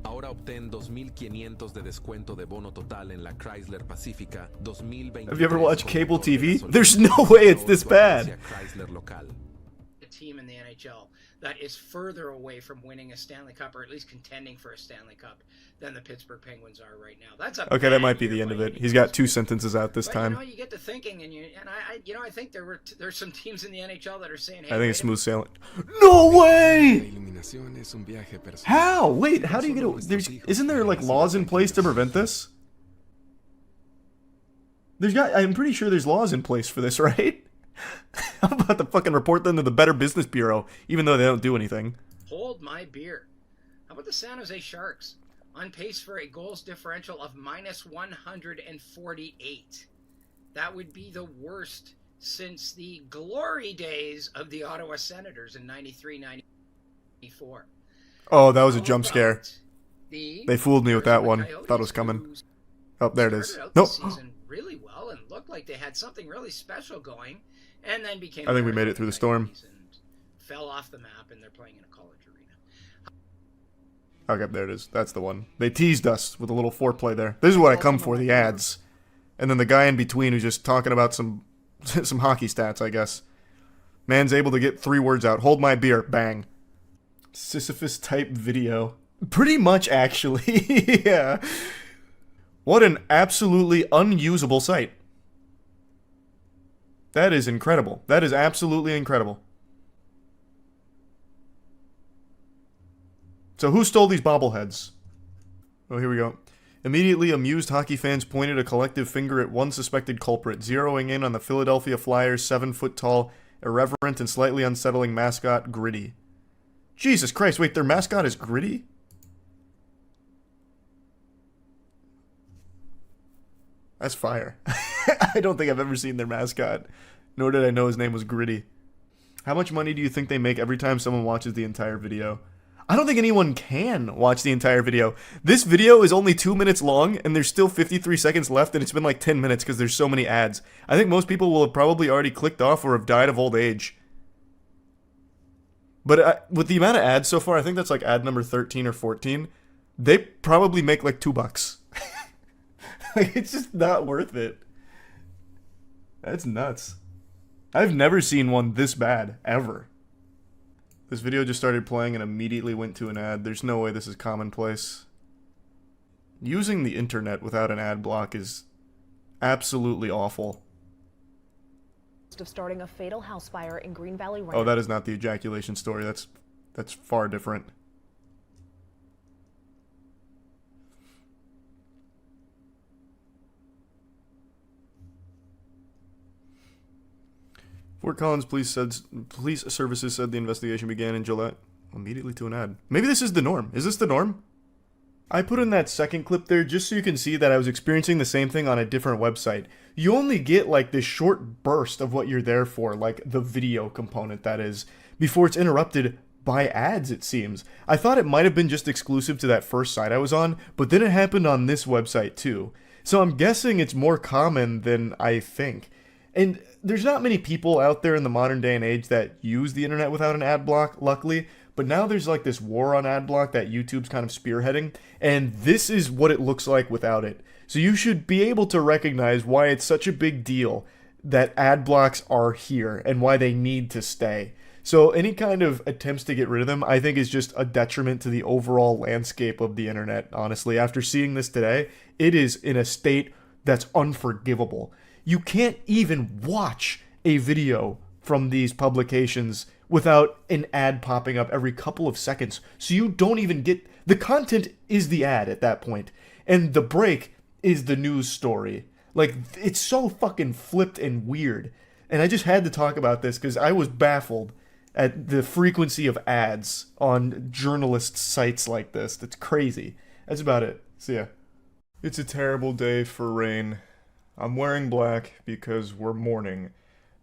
Ahora obtén 2,500 de descuento de bono total en la Chrysler Pacifica 2020. Have you ever watched cable TV? There's no way it's this bad. A team in the NHL that is further away from winning a Stanley Cup or at least contending for a Stanley Cup than the Pittsburgh Penguins are right now. That's a Okay, that might be the end of it. He's got 2 sentences out this time. You know, you get to thinking, and I think there's some teams in the NHL that are saying, hey, I think it's smooth sailing. No way! How? Wait, how do you get it? Isn't there like laws in place to prevent this? I'm pretty sure there's laws in place for this, right? I'm about to fucking report them to the Better Business Bureau, even though they don't do anything. Hold my beer. How about the San Jose Sharks? On pace for a goals differential of minus 148. That would be the worst since the glory days of the Ottawa Senators in 93-94. Oh, that was a jump scare. They fooled me with that one. Thought it was coming. Oh, there it is. Nope. Nope. Season really well and looked like they had something really special going, and then became... I think we made it through the storm. And fell off the map, and they're playing in a college arena. Okay, there it is. That's the one. They teased us with a little foreplay there. This is what I come for, the ads. And then the guy in between who's just talking about some hockey stats, I guess. Man's able to get 3 words out. Hold my beer. Bang. Sisyphus type video. Pretty much, actually. Yeah. What an absolutely unusable site. That is incredible. That is absolutely incredible. So who stole these bobbleheads? Oh, here we go. Immediately, amused hockey fans pointed a collective finger at one suspected culprit, zeroing in on the Philadelphia Flyers' 7-foot-tall, irreverent, and slightly unsettling mascot, Gritty. Jesus Christ, wait, their mascot is Gritty? That's fire. I don't think I've ever seen their mascot, nor did I know his name was Gritty. How much money do you think they make every time someone watches the entire video? I don't think anyone can watch the entire video. This video is only 2 minutes long, and there's still 53 seconds left, and it's been like 10 minutes because there's so many ads. I think most people will have probably already clicked off or have died of old age. But with the amount of ads so far, I think that's like ad number 13 or 14, they probably make like $2. Like, it's just not worth it. That's nuts. I've never seen one this bad, ever. This video just started playing and immediately went to an ad. There's no way this is commonplace. Using the internet without an ad block is absolutely awful. Of starting a fatal house fire in Green Valley Ranch. Oh, that is not the ejaculation story. That's far different. Fort Collins police services said the investigation began in July. Immediately to an ad. Maybe this is the norm. Is this the norm? I put in that second clip there just so you can see that I was experiencing the same thing on a different website. You only get like this short burst of what you're there for, like the video component that is, before it's interrupted by ads, it seems. I thought it might have been just exclusive to that first site I was on, but then it happened on this website too. So I'm guessing it's more common than I think. And there's not many people out there in the modern day and age that use the internet without an ad block, luckily. But now there's like this war on ad block that YouTube's kind of spearheading, and this is what it looks like without it. So you should be able to recognize why it's such a big deal that ad blocks are here and why they need to stay. So any kind of attempts to get rid of them, I think, is just a detriment to the overall landscape of the internet, honestly. After seeing this today, it is in a state that's unforgivable. You can't even watch a video from these publications without an ad popping up every couple of seconds. So you don't even get... The content is the ad at that point, and the break is the news story. Like, it's so fucking flipped and weird. And I just had to talk about this because I was baffled at the frequency of ads on journalist sites like this. That's crazy. That's about it. See ya. It's a terrible day for rain. I'm wearing black because we're mourning.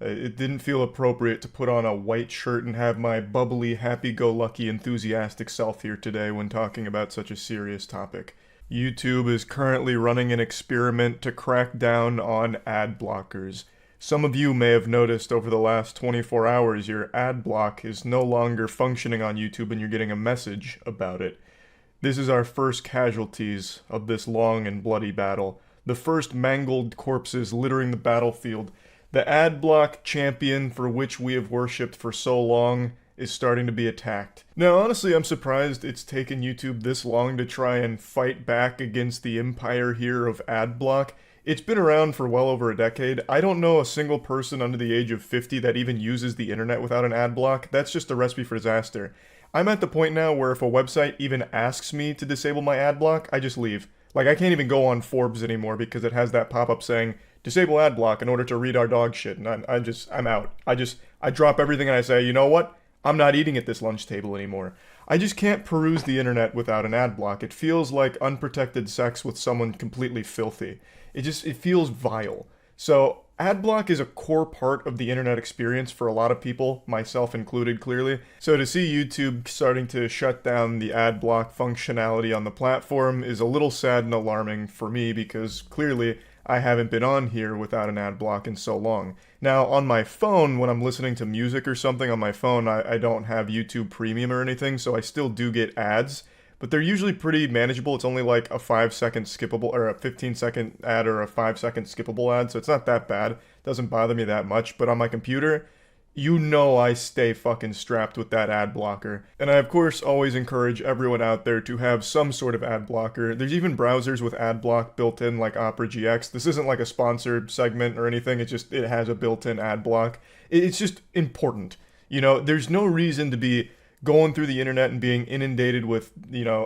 It didn't feel appropriate to put on a white shirt and have my bubbly, happy-go-lucky, enthusiastic self here today when talking about such a serious topic. YouTube is currently running an experiment to crack down on ad blockers. Some of you may have noticed over the last 24 hours your ad block is no longer functioning on YouTube and you're getting a message about it. This is our first casualties of this long and bloody battle. The first mangled corpses littering the battlefield. The ad block champion for which we have worshipped for so long is starting to be attacked. Now, honestly, I'm surprised it's taken YouTube this long to try and fight back against the empire here of ad block. It's been around for well over a decade. I don't know a single person under the age of 50 that even uses the internet without an ad block. That's just a recipe for disaster. I'm at the point now where if a website even asks me to disable my ad block, I just leave. Like, I can't even go on Forbes anymore because it has that pop-up saying, disable ad block in order to read our dog shit, and I'm out. I drop everything and I say, you know what? I'm not eating at this lunch table anymore. I just can't peruse the internet without an ad block. It feels like unprotected sex with someone completely filthy. It feels vile. So, ad block is a core part of the internet experience for a lot of people, myself included, clearly. So to see YouTube starting to shut down the ad block functionality on the platform is a little sad and alarming for me because clearly I haven't been on here without an ad block in so long. Now, on my phone, when I'm listening to music or something on my phone, I don't have YouTube Premium or anything, so I still do get ads, but they're usually pretty manageable. It's only like a 5-second skippable, or a 15-second ad or a 5-second skippable ad, so it's not that bad. It doesn't bother me that much, but on my computer, you know I stay fucking strapped with that ad blocker. And I, of course, always encourage everyone out there to have some sort of ad blocker. There's even browsers with ad block built in, like Opera GX. This isn't like a sponsored segment or anything. It has a built-in ad block. It's just important. You know, there's no reason to be going through the internet and being inundated with,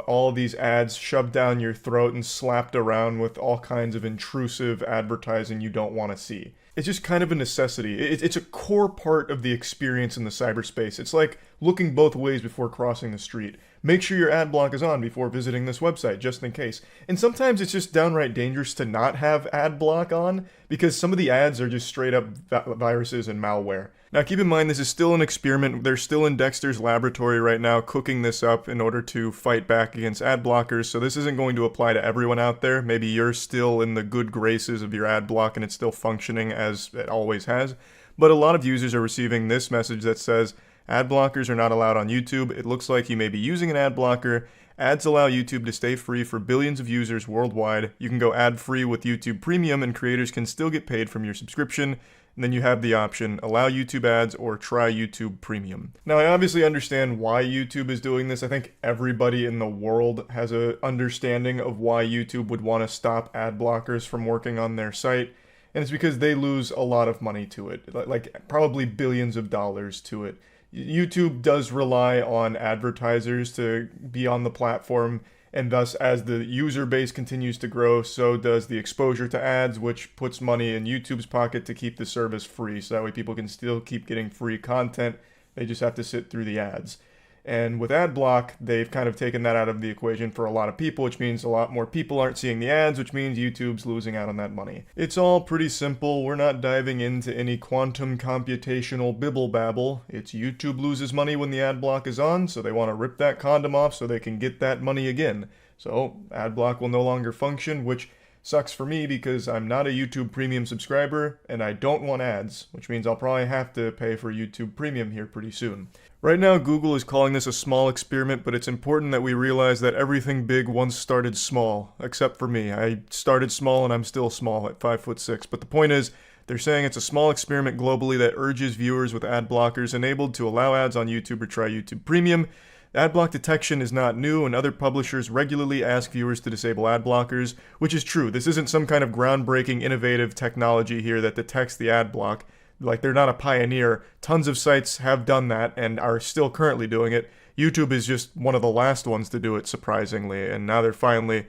all these ads shoved down your throat and slapped around with all kinds of intrusive advertising you don't want to see. It's just kind of a necessity. It's a core part of the experience in the cyberspace. It's like looking both ways before crossing the street. Make sure your ad block is on before visiting this website, just in case. And sometimes it's just downright dangerous to not have ad block on, because some of the ads are just straight up viruses and malware. Now keep in mind, this is still an experiment. They're still in Dexter's laboratory right now cooking this up in order to fight back against ad blockers, so this isn't going to apply to everyone out there. Maybe you're still in the good graces of your ad block and it's still functioning as it always has. But a lot of users are receiving this message that says, ad blockers are not allowed on YouTube. It looks like you may be using an ad blocker. Ads allow YouTube to stay free for billions of users worldwide. You can go ad-free with YouTube Premium and creators can still get paid from your subscription. And then you have the option, allow YouTube ads or try YouTube Premium. Now, I obviously understand why YouTube is doing this. I think everybody in the world has an understanding of why YouTube would want to stop ad blockers from working on their site. And it's because they lose a lot of money to it, like probably billions of dollars to it. YouTube does rely on advertisers to be on the platform, and thus as the user base continues to grow, so does the exposure to ads, which puts money in YouTube's pocket to keep the service free, so that way people can still keep getting free content. They just have to sit through the ads. And with ad block, they've kind of taken that out of the equation for a lot of people, which means a lot more people aren't seeing the ads, which means YouTube's losing out on that money. It's all pretty simple. We're not diving into any quantum computational bibble babble. It's YouTube loses money when the ad block is on, so they want to rip that condom off so they can get that money again. So ad block will no longer function, which sucks for me because I'm not a YouTube Premium subscriber and I don't want ads, which means I'll probably have to pay for YouTube Premium here pretty soon. Right now, Google is calling this a small experiment, but it's important that we realize that everything big once started small, except for me. I started small and I'm still small at 5'6", but the point is, they're saying it's a small experiment globally that urges viewers with ad blockers enabled to allow ads on YouTube or try YouTube Premium. Ad block detection is not new, and other publishers regularly ask viewers to disable ad blockers, which is true. This isn't some kind of groundbreaking, innovative technology here that detects the ad block. Like, they're not a pioneer. Tons of sites have done that and are still currently doing it. YouTube is just one of the last ones to do it, surprisingly, and now they're finally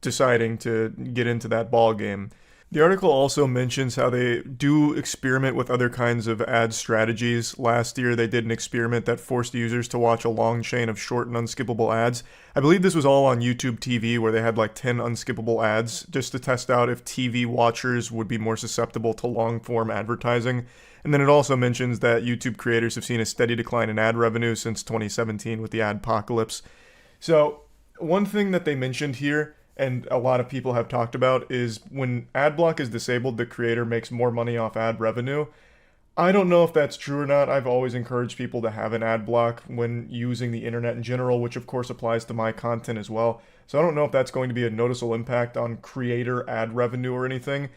deciding to get into that ball game. The article also mentions how they do experiment with other kinds of ad strategies. Last year, they did an experiment that forced users to watch a long chain of short and unskippable ads. I believe this was all on YouTube TV, where they had like 10 unskippable ads, just to test out if TV watchers would be more susceptible to long-form advertising. And then it also mentions that YouTube creators have seen a steady decline in ad revenue since 2017 with the adpocalypse. So, one thing that they mentioned here, and a lot of people have talked about, is when ad block is disabled, the creator makes more money off ad revenue. I don't know if that's true or not. I've always encouraged people to have an ad block when using the internet in general, which of course applies to my content as well. So I don't know if that's going to be a noticeable impact on creator ad revenue or anything.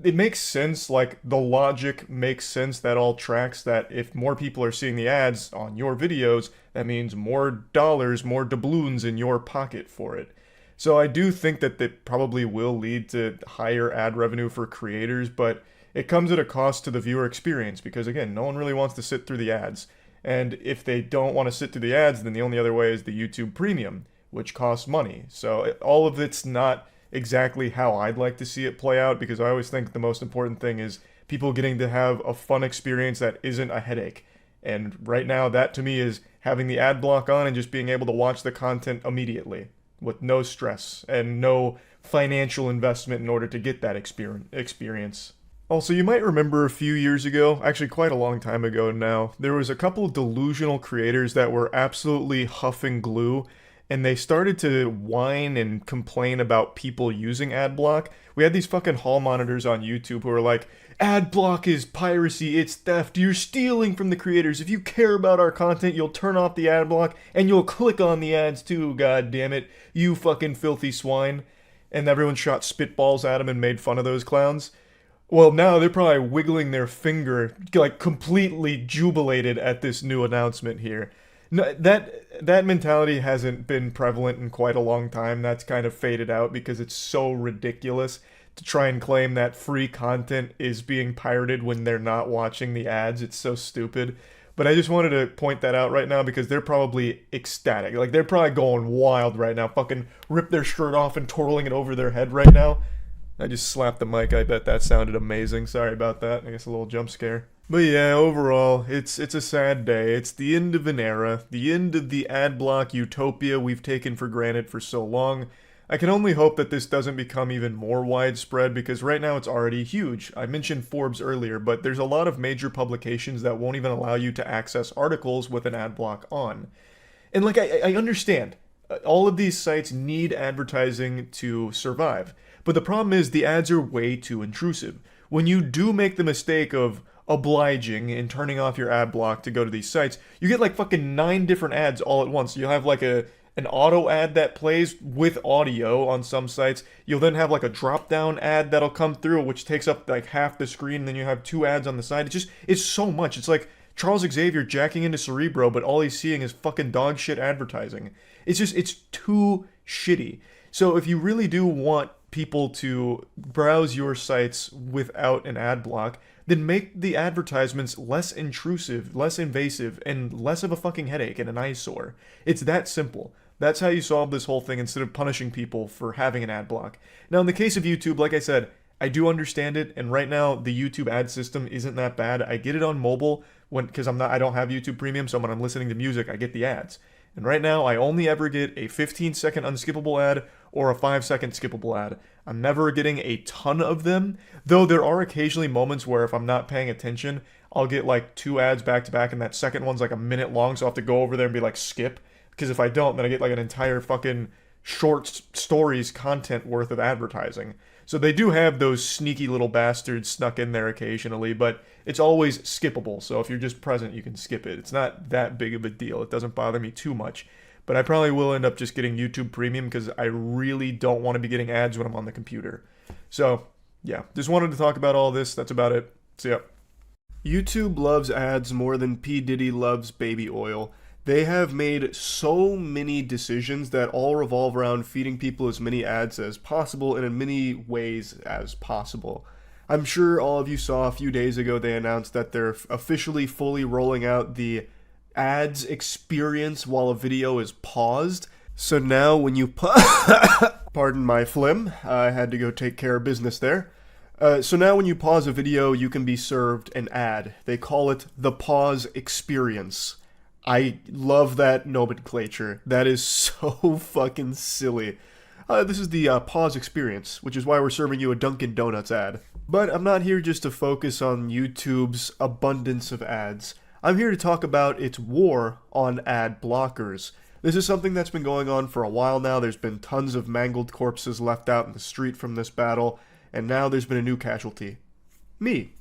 It makes sense, like the logic makes sense, that all tracks, that if more people are seeing the ads on your videos, that means more dollars, more doubloons in your pocket for it. So I do think that it probably will lead to higher ad revenue for creators, but it comes at a cost to the viewer experience because, again, no one really wants to sit through the ads. And if they don't want to sit through the ads, then the only other way is the YouTube Premium, which costs money. So all of it's not exactly how I'd like to see it play out, because I always think the most important thing is people getting to have a fun experience that isn't a headache. And right now, that to me is having the ad block on and just being able to watch the content immediately, with no stress and no financial investment in order to get that experience. Also, you might remember a few years ago, actually quite a long time ago now, there was a couple of delusional creators that were absolutely huffing glue, and they started to whine and complain about people using ad block. We had these fucking hall monitors on YouTube who were like, ad block is piracy, it's theft, you're stealing from the creators. If you care about our content, you'll turn off the ad block and you'll click on the ads too, god damn it, you fucking filthy swine. And everyone shot spitballs at him and made fun of those clowns. Well, now they're probably wiggling their finger, like completely jubilated at this new announcement here. No, that mentality hasn't been prevalent in quite a long time. That's kind of faded out because it's so ridiculous to try and claim that free content is being pirated when they're not watching the ads. It's so stupid. But I just wanted to point that out right now because they're probably ecstatic. Like, they're probably going wild right now. Fucking rip their shirt off and twirling it over their head right now. I just slapped the mic. I bet that sounded amazing. Sorry about that. I guess a little jump scare. But yeah, overall, it's a sad day. It's the end of an era. The end of the ad block utopia we've taken for granted for so long. I can only hope that this doesn't become even more widespread because right now it's already huge. I mentioned Forbes earlier, but there's a lot of major publications that won't even allow you to access articles with an ad block on. And like, I understand. All of these sites need advertising to survive. But the problem is the ads are way too intrusive. When you do make the mistake of obliging and turning off your ad block to go to these sites, you get like fucking 9 different ads all at once. You'll have like an auto ad that plays with audio on some sites. You'll then have like a drop down ad that'll come through, which takes up like half the screen. And then you have 2 ads on the side. It's so much. It's like Charles Xavier jacking into Cerebro, but all he's seeing is fucking dog shit advertising. It's too shitty. So if you really do want people to browse your sites without an ad block, then make the advertisements less intrusive, less invasive, and less of a fucking headache and an eyesore. It's that simple. That's how you solve this whole thing instead of punishing people for having an ad block. Now, in the case of YouTube, like I said, I do understand it, and right now the YouTube ad system isn't that bad. I get it on mobile because I don't have YouTube Premium, so when I'm listening to music, I get the ads. And right now, I only ever get a 15-second unskippable ad or a 5-second skippable ad. I'm never getting a ton of them, though there are occasionally moments where if I'm not paying attention, I'll get like 2 ads back to back, and that second one's like a minute long, so I have to go over there and be like, skip. Because if I don't, then I get like an entire fucking short stories content worth of advertising. So they do have those sneaky little bastards snuck in there occasionally, but it's always skippable. So if you're just present, you can skip it. It's not that big of a deal. It doesn't bother me too much. But I probably will end up just getting YouTube Premium because I really don't want to be getting ads when I'm on the computer. So, yeah, just wanted to talk about all this. That's about it. See ya. YouTube loves ads more than P. Diddy loves baby oil. They have made so many decisions that all revolve around feeding people as many ads as possible and in many ways as possible. I'm sure all of you saw a few days ago they announced that they're officially fully rolling out the ads experience while a video is paused. So now when you pardon my phlegm, I had to go take care of business there. So now when you pause a video, you can be served an ad. They call it the pause experience. I love that nomenclature. That is so fucking silly. This is the pause experience, which is why we're serving you a Dunkin' Donuts ad. But I'm not here just to focus on YouTube's abundance of ads. I'm here to talk about its war on ad blockers. This is something that's been going on for a while now. There's been tons of mangled corpses left out in the street from this battle, and now there's been a new casualty. Me.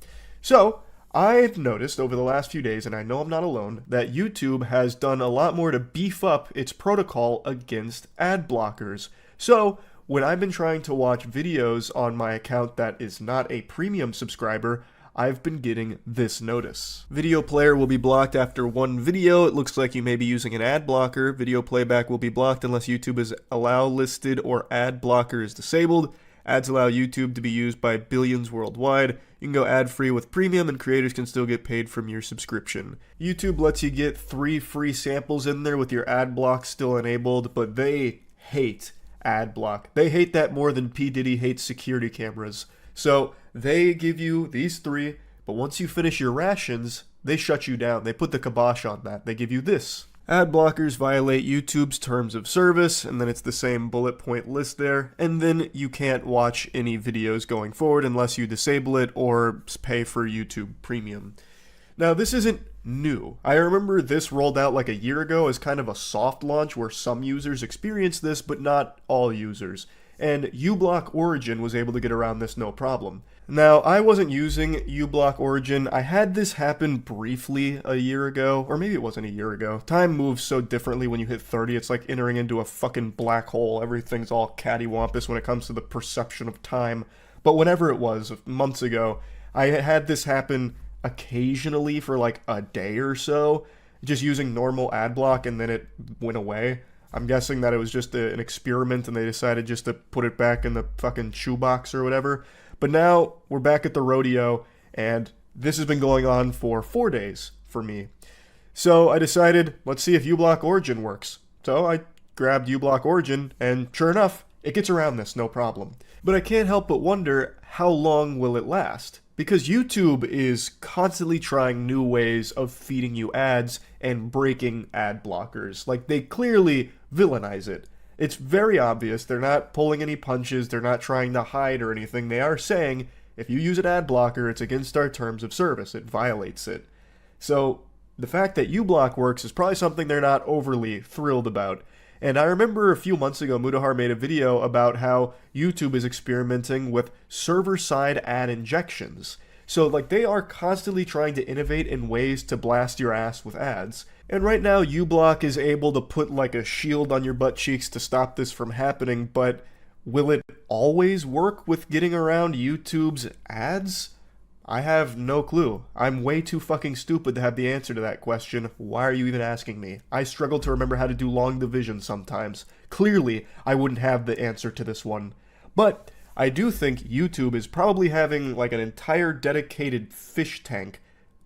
So, I've noticed over the last few days, and I know I'm not alone, that YouTube has done a lot more to beef up its protocol against ad blockers. So, when I've been trying to watch videos on my account that is not a premium subscriber, I've been getting this notice. Video player will be blocked after 1 video. It looks like you may be using an ad blocker. Video playback will be blocked unless YouTube is allow listed or ad blocker is disabled. Ads allow YouTube to be used by billions worldwide. You can go ad-free with premium, and creators can still get paid from your subscription. YouTube lets you get 3 free samples in there with your ad block still enabled, but they hate ad block. They hate that more than P. Diddy hates security cameras. So they give you these 3, but once you finish your rations, they shut you down. They put the kibosh on that. They give you this. Ad blockers violate YouTube's terms of service, and then it's the same bullet point list there, and then you can't watch any videos going forward unless you disable it or pay for YouTube Premium. Now, this isn't new. I remember this rolled out like a year ago as kind of a soft launch where some users experienced this, but not all users. And uBlock Origin was able to get around this no problem. Now, I wasn't using uBlock Origin. I had this happen briefly a year ago, or maybe it wasn't a year ago. Time moves so differently when you hit 30. It's like entering into a fucking black hole. Everything's all cattywampus when it comes to the perception of time. But whenever it was, months ago, I had this happen occasionally for like a day or so, just using normal ad block, and then it went away. I'm guessing that it was just an experiment and they decided just to put it back in the fucking shoebox or whatever. But now we're back at the rodeo, and this has been going on for 4 days for me. So I decided, let's see if uBlock Origin works. So I grabbed uBlock Origin, and sure enough, it gets around this no problem. But I can't help but wonder, how long will it last? Because YouTube is constantly trying new ways of feeding you ads and breaking ad blockers. Like, they clearly villainize it. It's very obvious. They're not pulling any punches. They're not trying to hide or anything. They are saying, if you use an ad blocker, it's against our terms of service. It violates it. So the fact that uBlock works is probably something they're not overly thrilled about. And I remember a few months ago, Mudahar made a video about how YouTube is experimenting with server-side ad injections. So, like, they are constantly trying to innovate in ways to blast your ass with ads. And right now, uBlock is able to put, like, a shield on your butt cheeks to stop this from happening, but will it always work with getting around YouTube's ads? I have no clue. I'm way too fucking stupid to have the answer to that question. Why are you even asking me? I struggle to remember how to do long division sometimes. Clearly, I wouldn't have the answer to this one. But I do think YouTube is probably having like an entire dedicated fish tank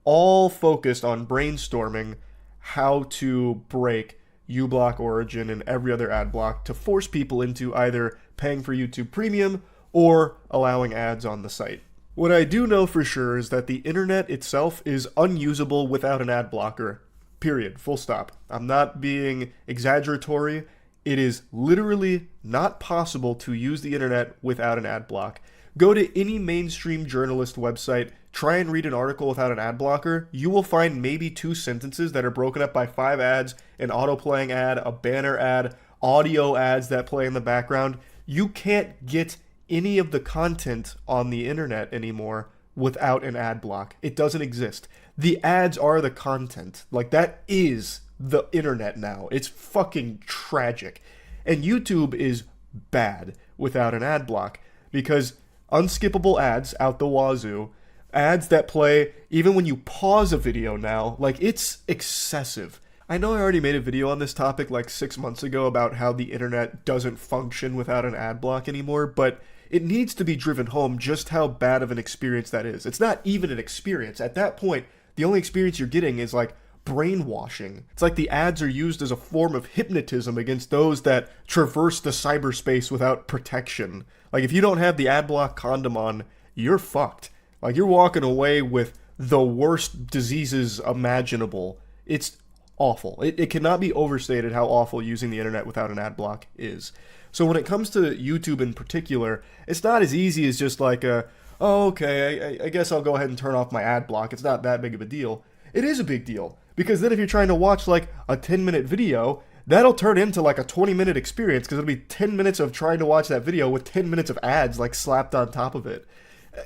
all focused on brainstorming how to break uBlock Origin and every other ad block to force people into either paying for YouTube Premium or allowing ads on the site. What I do know for sure is that the internet itself is unusable without an ad blocker. Period. Full stop. I'm not being exaggeratory. It is literally not possible to use the internet without an ad block. Go to any mainstream journalist website, try and read an article without an ad blocker. You will find maybe 2 sentences that are broken up by 5 ads, an auto-playing ad, a banner ad, audio ads that play in the background. You can't get any of the content on the internet anymore without an ad block. It doesn't exist. The ads are the content. Like, that is the internet now. It's fucking tragic. And YouTube is bad without an ad block because unskippable ads out the wazoo, ads that play even when you pause a video now, like, it's excessive. I know I already made a video on this topic like 6 months ago about how the internet doesn't function without an ad block anymore, but it needs to be driven home just how bad of an experience that is. It's not even an experience. At that point, the only experience you're getting is like brainwashing. It's like the ads are used as a form of hypnotism against those that traverse the cyberspace without protection. Like, if you don't have the ad block condom on, you're fucked. Like, you're walking away with the worst diseases imaginable. It's awful. It cannot be overstated how awful using the internet without an ad block is. So when it comes to YouTube in particular, it's not as easy as just like oh, okay, I guess I'll go ahead and turn off my ad block. It's not that big of a deal. It is a big deal, because then if you're trying to watch like a 10-minute video, that'll turn into like a 20-minute experience, because it'll be 10 minutes of trying to watch that video with 10 minutes of ads like slapped on top of it.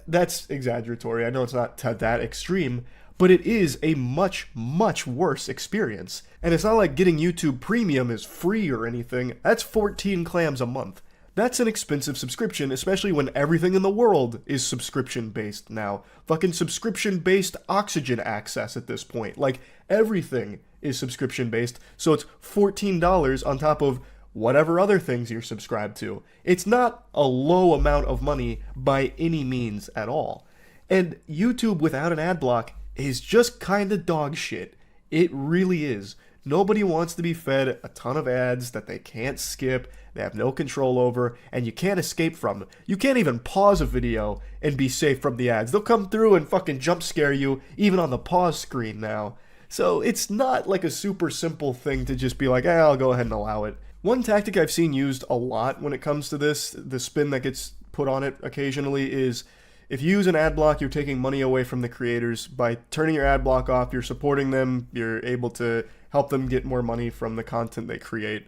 That's exaggeratory. I know it's not to that extreme, but it is a much, much worse experience. And it's not like getting YouTube Premium is free or anything. That's 14 clams a month. That's an expensive subscription, especially when everything in the world is subscription-based now. Fucking subscription-based oxygen access at this point. Like, everything is subscription-based, so it's $14 on top of whatever other things you're subscribed to. It's not a low amount of money by any means at all. And YouTube without an ad block is just kind of dog shit. It really is. Nobody wants to be fed a ton of ads that they can't skip, they have no control over, and you can't escape from. You can't even pause a video and be safe from the ads. They'll come through and fucking jump scare you, even on the pause screen now. So it's not like a super simple thing to just be like, I'll go ahead and allow it. One tactic I've seen used a lot when it comes to this, the spin that gets put on it occasionally, is if you use an ad block, you're taking money away from the creators. By turning your ad block off, you're supporting them, you're able to help them get more money from the content they create.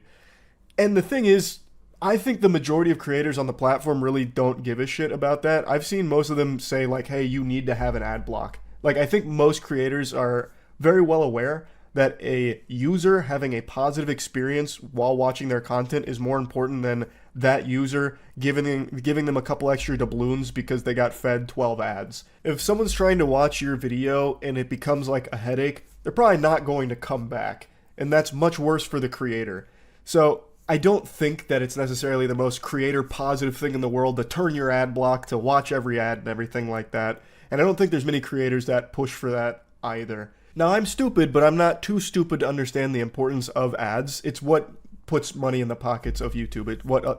And the thing is, I think the majority of creators on the platform really don't give a shit about that. I've seen most of them say like, hey, you need to have an ad block. Like, I think most creators are very well aware that a user having a positive experience while watching their content is more important than that user giving them a couple extra doubloons because they got fed 12 ads. If someone's trying to watch your video and it becomes like a headache, they're probably not going to come back. And that's much worse for the creator. So I don't think that it's necessarily the most creator positive thing in the world to turn your ad block, to watch every ad and everything like that. And I don't think there's many creators that push for that either. Now, I'm stupid, but I'm not too stupid to understand the importance of ads. It's what puts money in the pockets of YouTube.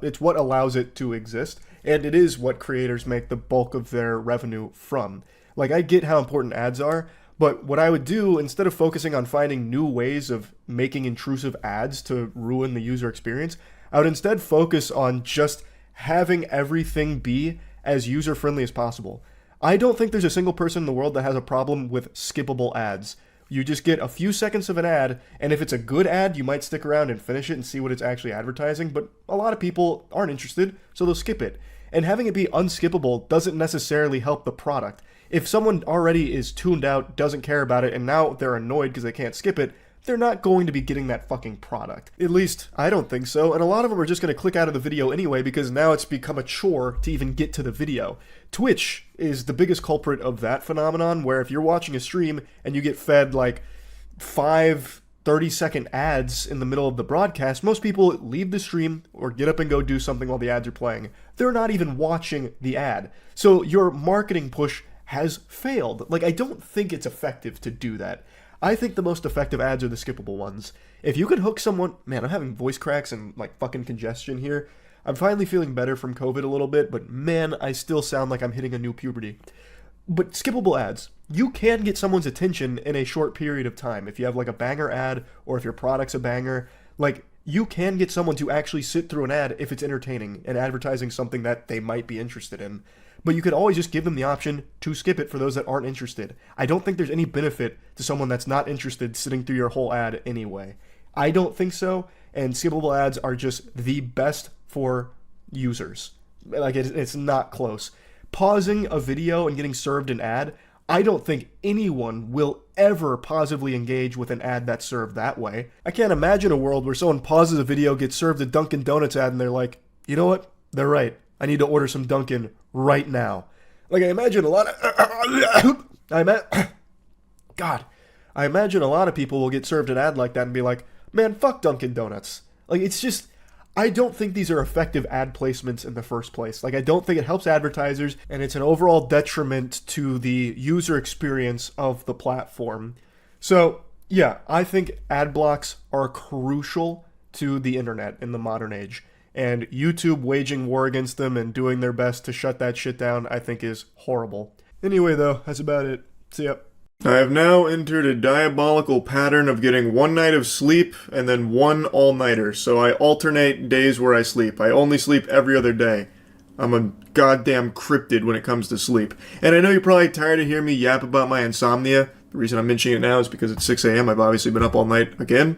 It's what allows it to exist, and it is what creators make the bulk of their revenue from. Like, I get how important ads are, but what I would do, instead of focusing on finding new ways of making intrusive ads to ruin the user experience, I would instead focus on just having everything be as user-friendly as possible. I don't think there's a single person in the world that has a problem with skippable ads. You just get a few seconds of an ad, and if it's a good ad, you might stick around and finish it and see what it's actually advertising, but a lot of people aren't interested, so they'll skip it. And having it be unskippable doesn't necessarily help the product. If someone already is tuned out, doesn't care about it, and now they're annoyed because they can't skip it, they're not going to be getting that fucking product. At least, I don't think so, and a lot of them are just going to click out of the video anyway because now it's become a chore to even get to the video. Twitch is the biggest culprit of that phenomenon, where if you're watching a stream and you get fed like 5 30-second ads in the middle of the broadcast, most people leave the stream or get up and go do something while the ads are playing. They're not even watching the ad. So your marketing push has failed. Like, I don't think it's effective to do that. I think the most effective ads are the skippable ones. If you could hook someone... Man, I'm having voice cracks and, like, fucking congestion here. I'm finally feeling better from COVID a little bit, but man, I still sound like I'm hitting a new puberty. But skippable ads. You can get someone's attention in a short period of time. If you have, like, a banger ad, or if your product's a banger, like, you can get someone to actually sit through an ad if it's entertaining and advertising something that they might be interested in. But you could always just give them the option to skip it for those that aren't interested. I don't think there's any benefit to someone that's not interested sitting through your whole ad anyway. I don't think so, and skippable ads are just the best for users. Like, it's not close. Pausing a video and getting served an ad, I don't think anyone will ever positively engage with an ad that's served that way. I can't imagine a world where someone pauses a video, gets served a Dunkin' Donuts ad, and they're like, you know what? They're right. I need to order some Dunkin' right now. Like, I imagine a lot of... I imagine a lot of people will get served an ad like that and be like, man, fuck Dunkin' Donuts. Like, it's just... I don't think these are effective ad placements in the first place. Like, I don't think it helps advertisers, and it's an overall detriment to the user experience of the platform. So, yeah, I think ad blocks are crucial to the internet in the modern age. And YouTube waging war against them and doing their best to shut that shit down, I think is horrible. Anyway, though, that's about it. See ya. I have now entered a diabolical pattern of getting one night of sleep and then one all-nighter, so I alternate days where I sleep. I only sleep every other day. I'm a goddamn cryptid when it comes to sleep. And I know you're probably tired of hearing me yap about my insomnia. The reason I'm mentioning it now is because it's 6 a.m. I've obviously been up all night again.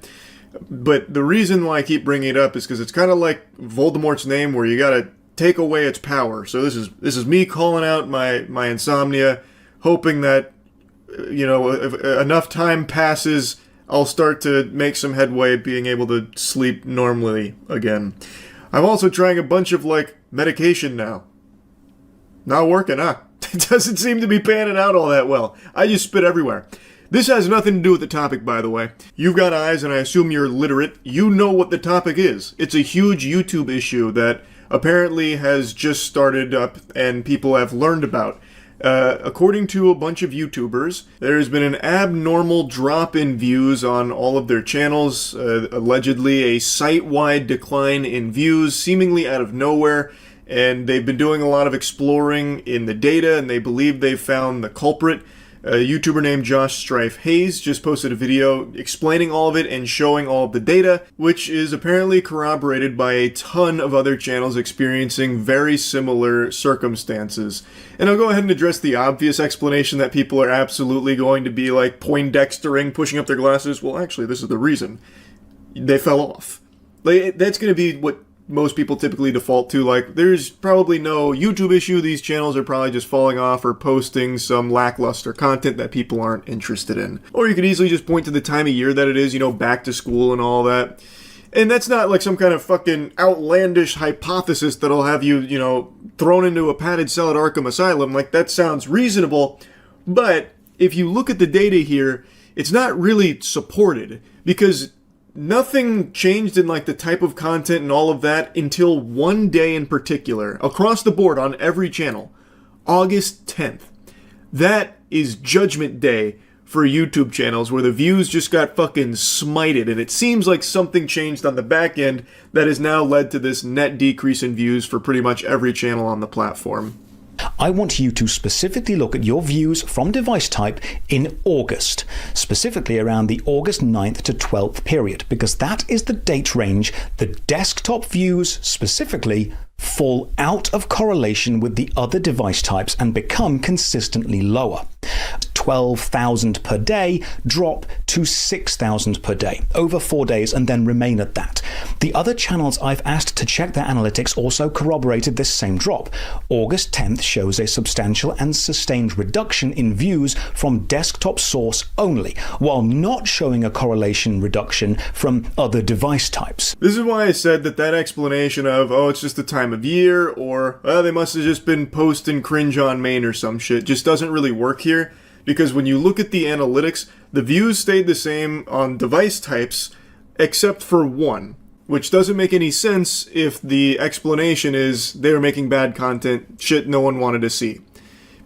But the reason why I keep bringing it up is because it's kind of like Voldemort's name, where you gotta take away its power. So this is me calling out my insomnia, hoping that, you know, if enough time passes, I'll start to make some headway being able to sleep normally again. I'm also trying a bunch of, like, medication now. Not working, huh? It doesn't seem to be panning out all that well. I just spit everywhere. This has nothing to do with the topic, by the way. You've got eyes, and I assume you're literate. You know what the topic is. It's a huge YouTube issue that apparently has just started up and people have learned about. According to a bunch of YouTubers, there has been an abnormal drop in views on all of their channels, allegedly a site-wide decline in views, seemingly out of nowhere, and they've been doing a lot of exploring in the data, and they believe they've found the culprit. A YouTuber named Josh Strife Hayes just posted a video explaining all of it and showing all of the data, which is apparently corroborated by a ton of other channels experiencing very similar circumstances. And I'll go ahead and address the obvious explanation that people are absolutely going to be like Poindextering, pushing up their glasses. Well, actually, this is the reason. They fell off. Like, that's going to be what most people typically default to. Like, there's probably no YouTube issue. These channels are probably just falling off or posting some lackluster content that people aren't interested in. Or you could easily just point to the time of year that it is, you know, back to school and all that. And that's not like some kind of fucking outlandish hypothesis that'll have you, you know, thrown into a padded cell at Arkham Asylum. Like, that sounds reasonable. But if you look at the data here, it's not really supported, because nothing changed in, like, the type of content and all of that until one day in particular, across the board on every channel, August 10th. That is Judgment Day for YouTube channels where the views just got fucking smited, and it seems like something changed on the back end that has now led to this net decrease in views for pretty much every channel on the platform. I want you to specifically look at your views from device type in August, specifically around the August 9th to 12th period, because that is the date range the desktop views specifically fall out of correlation with the other device types and become consistently lower. 12,000 per day drop to 6,000 per day over 4 days and then remain at that. The other channels I've asked to check their analytics also corroborated this same drop. August 10th shows a substantial and sustained reduction in views from desktop source only, while not showing a correlation reduction from other device types. This is why I said that explanation of, oh, it's just the time of year, or, oh, they must have just been posting cringe on main or some shit, just doesn't really work here. Because when you look at the analytics, the views stayed the same on device types, except for one, which doesn't make any sense if the explanation is they were making bad content, shit no one wanted to see.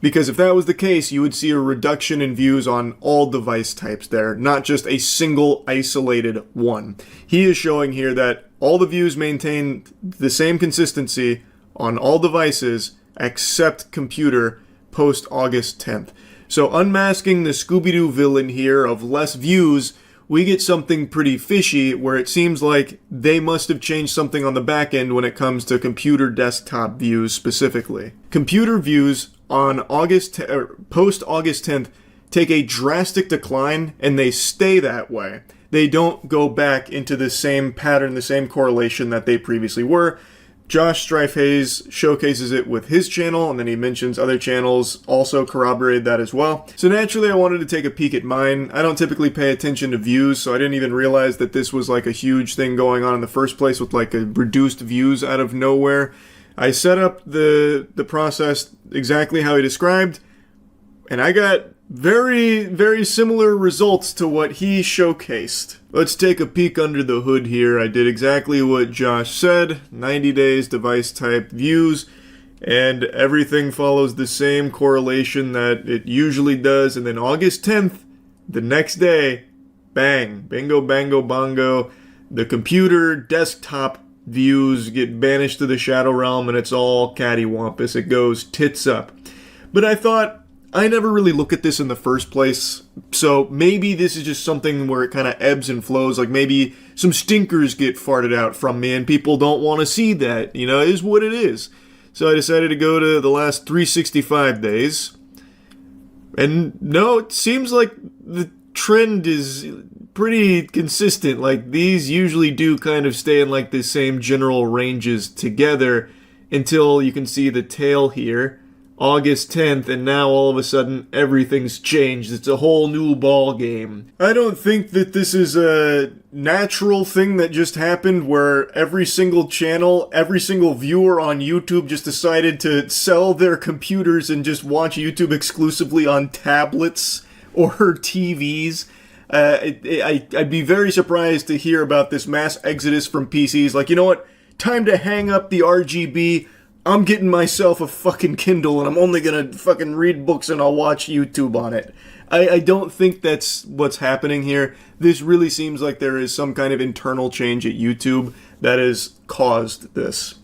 Because if that was the case, you would see a reduction in views on all device types there, not just a single isolated one. He is showing here that all the views maintain the same consistency on all devices except computer post August 10th. So unmasking the Scooby-Doo villain here of less views, we get something pretty fishy where it seems like they must have changed something on the back end when it comes to computer desktop views specifically. Computer views on post August 10th take a drastic decline and they stay that way. They don't go back into the same pattern, the same correlation that they previously were. Josh Strife Hayes showcases it with his channel, and then he mentions other channels also corroborated that as well. So naturally I wanted to take a peek at mine. I don't typically pay attention to views, so I didn't even realize that this was like a huge thing going on in the first place with like a reduced views out of nowhere. I set up the process exactly how he described, and I got very, very similar results to what he showcased. Let's take a peek under the hood here. I did exactly what Josh said, 90 days device type views, and everything follows the same correlation that it usually does. And then August 10th, the next day, bang, bingo, bango, bongo, the computer desktop views get banished to the shadow realm and it's all cattywampus. It goes tits up. But I thought, I never really look at this in the first place, so maybe this is just something where it kind of ebbs and flows, like maybe some stinkers get farted out from me and people don't want to see that, you know, it is what it is. So I decided to go to the last 365 days, and no, it seems like the trend is pretty consistent. Like, these usually do kind of stay in like the same general ranges together until you can see the tail here. August 10th, and now all of a sudden everything's changed. It's a whole new ball game. I don't think that this is a natural thing that just happened where every single channel, every single viewer on YouTube just decided to sell their computers and just watch YouTube exclusively on tablets or TVs. I'd be very surprised to hear about this mass exodus from PCs. Like, you know what? Time to hang up the RGB. I'm getting myself a fucking Kindle and I'm only gonna fucking read books and I'll watch YouTube on it. I don't think that's what's happening here. This really seems like there is some kind of internal change at YouTube that has caused this.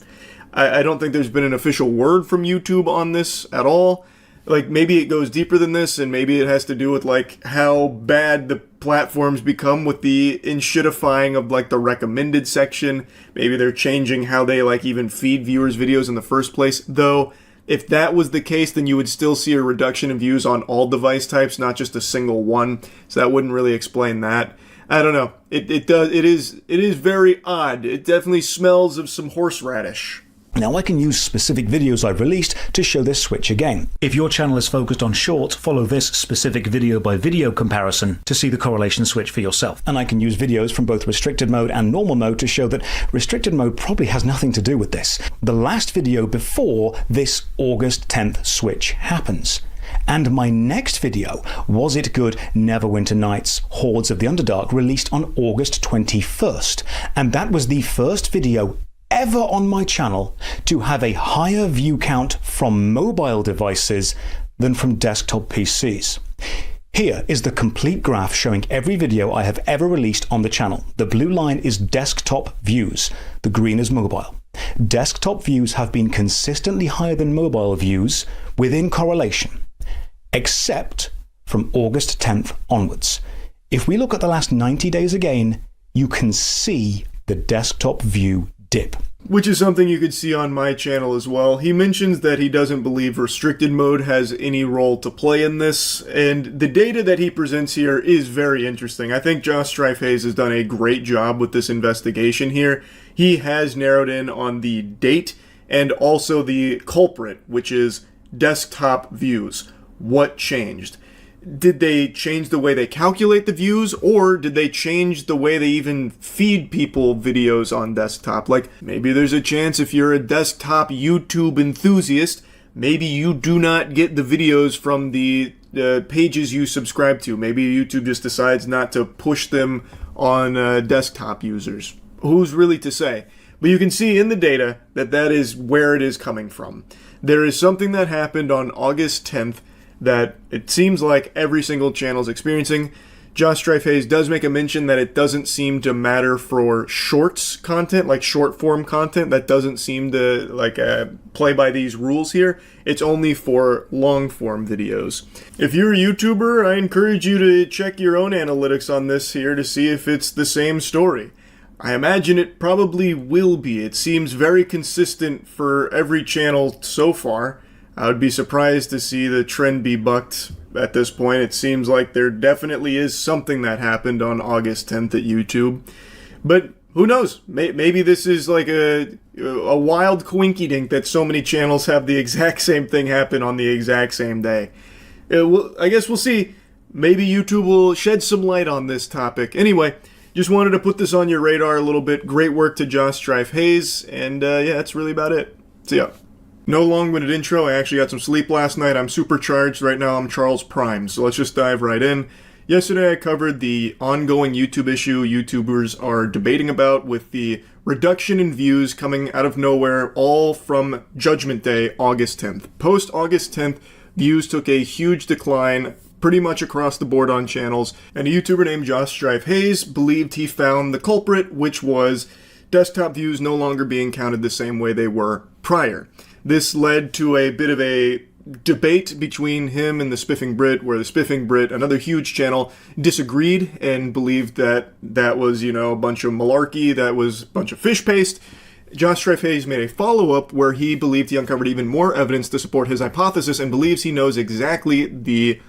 I don't think there's been an official word from YouTube on this at all. Like, maybe it goes deeper than this, and maybe it has to do with, like, how bad the platforms become with the inshitifying of, like, the recommended section. Maybe they're changing how they, like, even feed viewers videos in the first place. Though, if that was the case, then you would still see a reduction in views on all device types, not just a single one. So that wouldn't really explain that. I don't know. It is very odd. It definitely smells of some horseradish. Now I can use specific videos I've released to show this switch again. If your channel is focused on shorts, follow this specific video by video comparison to see the correlation switch for yourself. And I can use videos from both restricted mode and normal mode to show that restricted mode probably has nothing to do with this. The last video before this August 10th switch happens. And my next video, Was It Good? Neverwinter Nights, Hordes of the Underdark, released on August 21st. And that was the first video ever on my channel to have a higher view count from mobile devices than from desktop PCs. Here is the complete graph showing every video I have ever released on the channel. The blue line is desktop views, the green is mobile. Desktop views have been consistently higher than mobile views within correlation, except from August 10th onwards. If we look at the last 90 days again, you can see the desktop view dip. Which is something you could see on my channel as well. He mentions that he doesn't believe restricted mode has any role to play in this, and the data that he presents here is very interesting. I think Josh Strife Hayes has done a great job with this investigation here. He has narrowed in on the date and also the culprit, which is desktop views. What changed? Did they change the way they calculate the views, or did they change the way they even feed people videos on desktop? Like, maybe there's a chance if you're a desktop YouTube enthusiast, maybe you do not get the videos from the pages you subscribe to. Maybe YouTube just decides not to push them on desktop users. Who's really to say? But you can see in the data that that is where it is coming from. There is something that happened on August 10th that it seems like every single channel is experiencing. Josh Strife Hayes does make a mention that it doesn't seem to matter for shorts content, like short form content. That doesn't seem to play by these rules here. It's only for long form videos. If you're a YouTuber, I encourage you to check your own analytics on this here to see if it's the same story. I imagine it probably will be. It seems very consistent for every channel so far. I would be surprised to see the trend be bucked at this point. It seems like there definitely is something that happened on August 10th at YouTube. But who knows? Maybe this is like a wild coinkydink that so many channels have the exact same thing happen on the exact same day. I guess we'll see. Maybe YouTube will shed some light on this topic. Anyway, just wanted to put this on your radar a little bit. Great work to Josh Strife Hayes. And yeah, that's really about it. See ya. No long-winded intro. I actually got some sleep last night. I'm supercharged. Right now I'm Charles Prime. So let's just dive right in. Yesterday I covered the ongoing YouTube issue YouTubers are debating about with the reduction in views coming out of nowhere, all from Judgment Day, August 10th. Post-August 10th, views took a huge decline pretty much across the board on channels, and a YouTuber named Josh Strife Hayes believed he found the culprit, which was desktop views no longer being counted the same way they were prior. This led to a bit of a debate between him and the Spiffing Brit, where the Spiffing Brit, another huge channel, disagreed and believed that that was, a bunch of malarkey, that was a bunch of fish paste. Josh Strife Hayes made a follow-up where he believed he uncovered even more evidence to support his hypothesis and believes he knows exactly the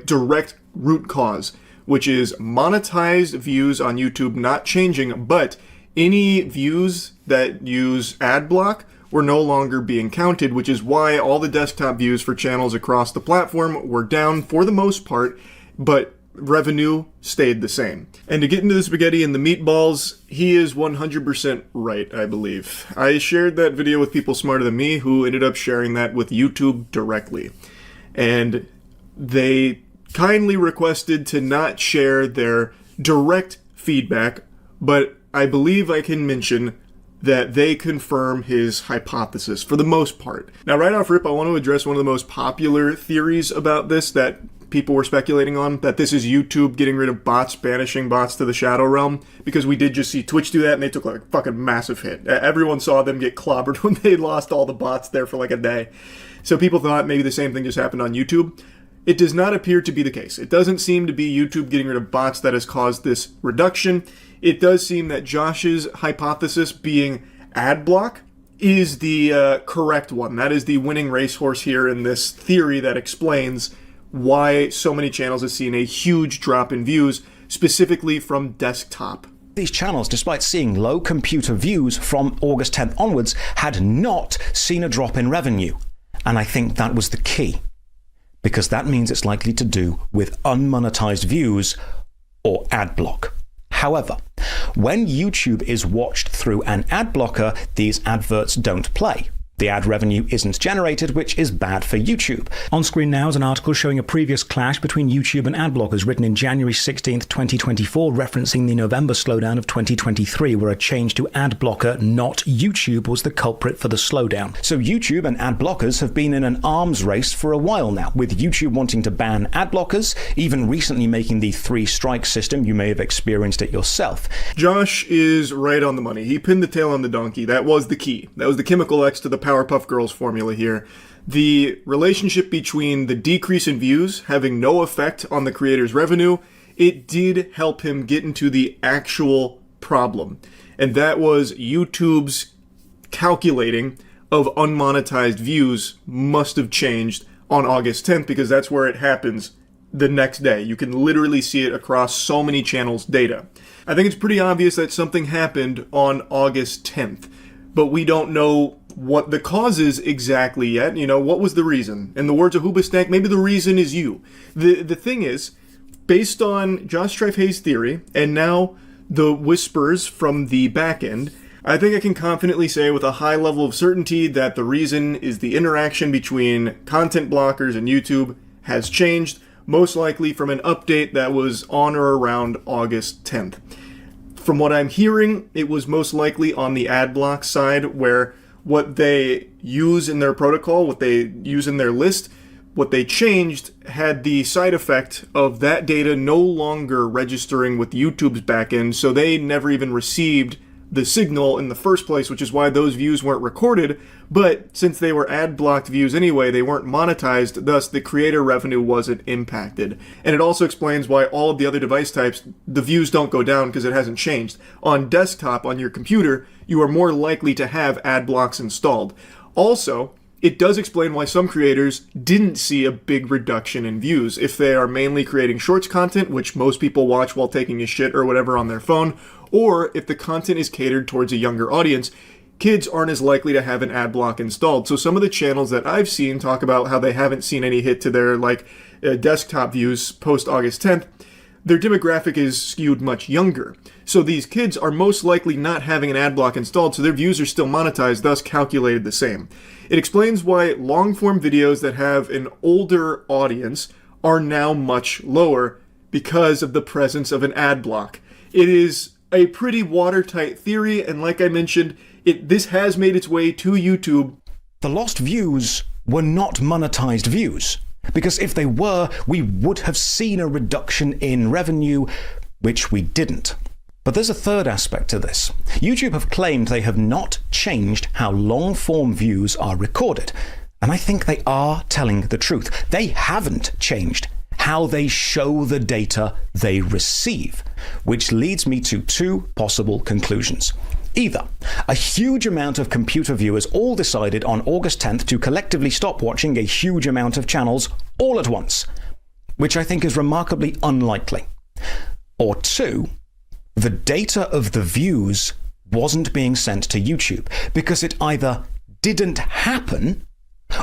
direct root cause, which is monetized views on YouTube not changing, but any views that use ad block were no longer being counted, which is why all the desktop views for channels across the platform were down for the most part, but revenue stayed the same. And to get into the spaghetti and the meatballs, he is 100% right, I believe. I shared that video with people smarter than me who ended up sharing that with YouTube directly. And they kindly requested to not share their direct feedback, but I believe I can mention that they confirm his hypothesis for the most part. Now, right off rip, I want to address one of the most popular theories about this that people were speculating on, that this is YouTube getting rid of bots, banishing bots to the Shadow Realm, because we did just see Twitch do that, and they took like a fucking massive hit. Everyone saw them get clobbered when they lost all the bots there for like a day. So people thought maybe the same thing just happened on YouTube. It does not appear to be the case. It doesn't seem to be YouTube getting rid of bots that has caused this reduction. It does seem that Josh's hypothesis, being ad block, is the correct one. That is the winning racehorse here in this theory that explains why so many channels have seen a huge drop in views, specifically from desktop. These channels, despite seeing low computer views from August 10th onwards, had not seen a drop in revenue. And I think that was the key, because that means it's likely to do with unmonetized views or ad block. However, when YouTube is watched through an ad blocker, these adverts don't play. The ad revenue isn't generated, which is bad for YouTube. On screen now is an article showing a previous clash between YouTube and ad blockers written in January 16th, 2024, referencing the November slowdown of 2023, where a change to ad blocker, not YouTube, was the culprit for the slowdown. So YouTube and ad blockers have been in an arms race for a while now, with YouTube wanting to ban ad blockers, even recently making the 3-strike system. You may have experienced it yourself. Josh is right on the money. He pinned the tail on the donkey. That was the key. That was the chemical X to the Powerpuff Girls formula here. The relationship between the decrease in views having no effect on the creator's revenue, it did help him get into the actual problem. And that was YouTube's calculating of unmonetized views must have changed on August 10th, because that's where it happens the next day. You can literally see it across so many channels' data. I think it's pretty obvious that something happened on August 10th, but we don't know what the cause is exactly yet. You know, what was the reason? In the words of Hoobastank, maybe the reason is you. The thing is, based on Josh Strife-Hayes' theory, and now the whispers from the back end, I think I can confidently say with a high level of certainty that the reason is the interaction between content blockers and YouTube has changed, most likely from an update that was on or around August 10th. From what I'm hearing, it was most likely on the ad block side, where what they use in their protocol, what they use in their list, what they changed had the side effect of that data no longer registering with YouTube's backend, so they never even received the signal in the first place, which is why those views weren't recorded. But since they were ad blocked views anyway, they weren't monetized, thus the creator revenue wasn't impacted. And it also explains why all of the other device types, the views don't go down because it hasn't changed. On desktop, on your computer, you are more likely to have ad blocks installed. Also, it does explain why some creators didn't see a big reduction in views. If they are mainly creating shorts content, which most people watch while taking a shit or whatever on their phone, or if the content is catered towards a younger audience, kids aren't as likely to have an ad block installed. So some of the channels that I've seen talk about how they haven't seen any hit to their desktop views post August 10th, their demographic is skewed much younger. So these kids are most likely not having an ad block installed, so their views are still monetized, thus calculated the same. It explains why long-form videos that have an older audience are now much lower because of the presence of an ad block. It is a pretty watertight theory, and like I mentioned, this has made its way to YouTube. The lost views were not monetized views, because if they were, we would have seen a reduction in revenue, which we didn't. But there's a third aspect to this. YouTube have claimed they have not changed how long-form views are recorded, and I think they are telling the truth. They haven't changed how they show the data they receive, which leads me to 2 possible conclusions. Either a huge amount of computer viewers all decided on August 10th to collectively stop watching a huge amount of channels all at once, which I think is remarkably unlikely. Or 2, the data of the views wasn't being sent to YouTube because it either didn't happen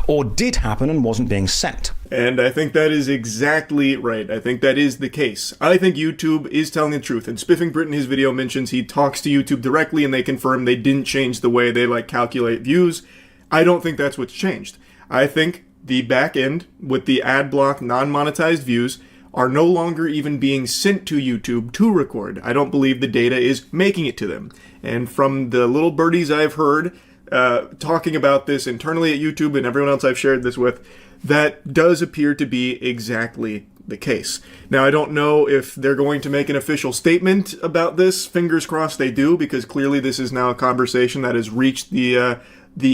or did happen and wasn't being sent. And I think that is exactly right. I think that is the case. I think YouTube is telling the truth. And Spiffing Brit in his video mentions he talks to YouTube directly and they confirm they didn't change the way they calculate views. I don't think that's what's changed. I think the back end with the ad block non-monetized views are no longer even being sent to YouTube to record. I don't believe the data is making it to them. And from the little birdies I've heard talking about this internally at YouTube and everyone else I've shared this with, that does appear to be exactly the case. Now, I don't know if they're going to make an official statement about this. Fingers crossed they do, because clearly this is now a conversation that has reached the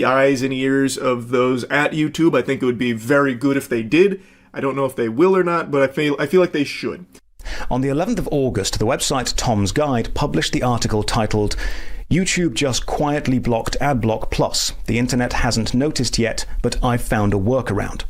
eyes and ears of those at YouTube. I think it would be very good if they did. I don't know if they will or not, but I feel like they should. On the 11th of August, the website Tom's Guide published the article titled YouTube just quietly blocked Adblock Plus. The internet hasn't noticed yet, but I've found a workaround.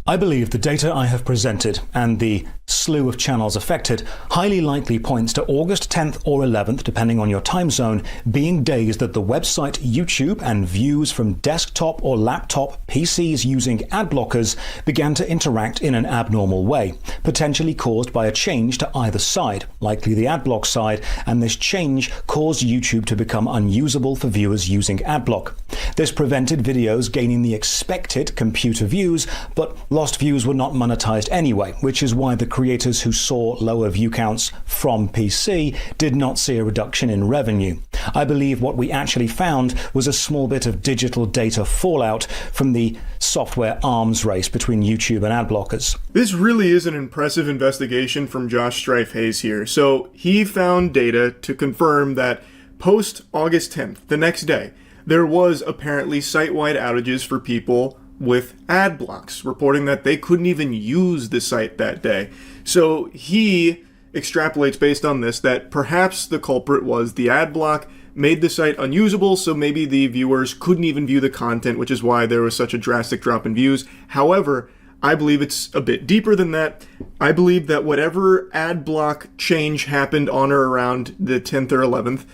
I believe the data I have presented and the slew of channels affected highly likely points to August 10th or 11th, depending on your time zone, being days that the website YouTube and views from desktop or laptop PCs using ad blockers began to interact in an abnormal way, potentially caused by a change to either side, likely the adblock side, and this change caused YouTube to become unusable for viewers using adblock. This prevented videos gaining the expected computer views, but lost views were not monetized anyway, which is why the creators who saw lower view counts from PC did not see a reduction in revenue. I believe what we actually found was a small bit of digital data fallout from the software arms race between YouTube and ad blockers. This really is an impressive investigation from Josh Strife Hayes here. So he found data to confirm that post August 10th, the next day, there was apparently site-wide outages for people with ad blocks, reporting that they couldn't even use the site that day. So he extrapolates based on this that perhaps the culprit was the ad block made the site unusable, so maybe the viewers couldn't even view the content, which is why there was such a drastic drop in views. However, I believe it's a bit deeper than that. I believe that whatever ad block change happened on or around the 10th or 11th,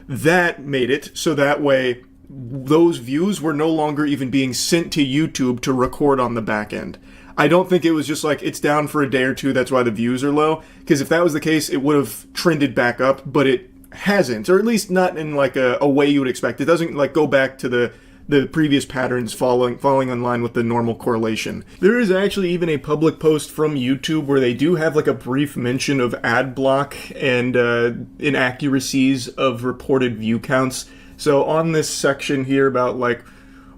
that made it so that way those views were no longer even being sent to YouTube to record on the back end. I don't think it was just like it's down for a day or two, that's why the views are low, because if that was the case, it would have trended back up, but it hasn't, or at least not in like a way you would expect. It doesn't like go back to the previous patterns falling in line with the normal correlation. There is actually even a public post from YouTube where they do have like a brief mention of ad block and inaccuracies of reported view counts. So on this section here about like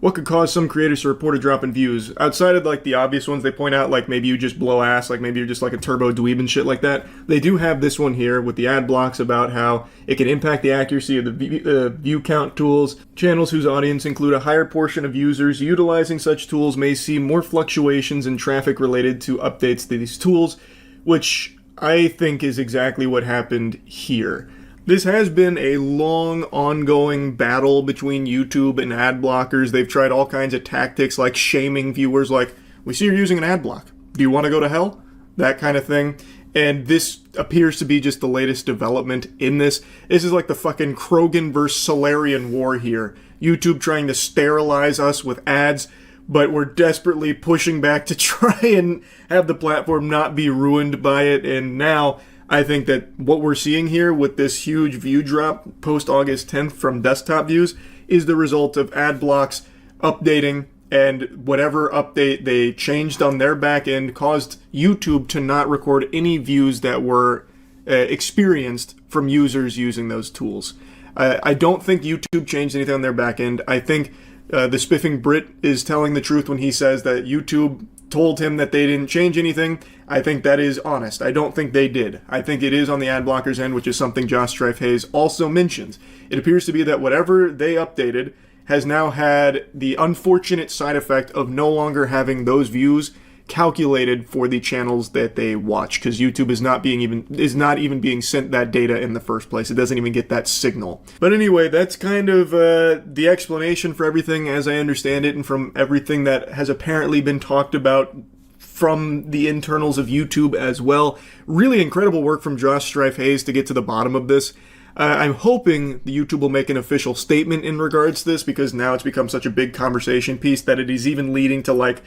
what could cause some creators to report a drop in views, outside of like the obvious ones they point out, like maybe you just blow ass, like maybe you're just like a turbo dweeb and shit like that, they do have this one here with the ad blocks about how it can impact the accuracy of the view count tools. Channels whose audience include a higher portion of users utilizing such tools may see more fluctuations in traffic related to updates to these tools, which I think is exactly what happened here. This has been a long, ongoing battle between YouTube and ad blockers. They've tried all kinds of tactics like shaming viewers, like, we see you're using an ad block. Do you want to go to hell? That kind of thing. And this appears to be just the latest development in this. This is like the fucking Krogan versus Solarian war here. YouTube trying to sterilize us with ads, but we're desperately pushing back to try and have the platform not be ruined by it. And now I think that what we're seeing here with this huge view drop post-August 10th from desktop views is the result of ad blocks updating, and whatever update they changed on their back end caused YouTube to not record any views that were experienced from users using those tools. I don't think YouTube changed anything on their back end. I think the spiffing Brit is telling the truth when he says that YouTube told him that they didn't change anything. I think that is honest. I don't think they did. I think it is on the ad blockers end, which is something Josh Strife Hayes also mentions. It appears to be that whatever they updated has now had the unfortunate side effect of no longer having those views calculated for the channels that they watch, because YouTube is not even being sent that data in the first place. It doesn't even get that signal. But anyway, that's kind of the explanation for everything as I understand it, and from everything that has apparently been talked about from the internals of YouTube as well. Really incredible work from Josh Strife Hayes to get to the bottom of this. I'm hoping the YouTube will make an official statement in regards to this, because now it's become such a big conversation piece that it is even leading to like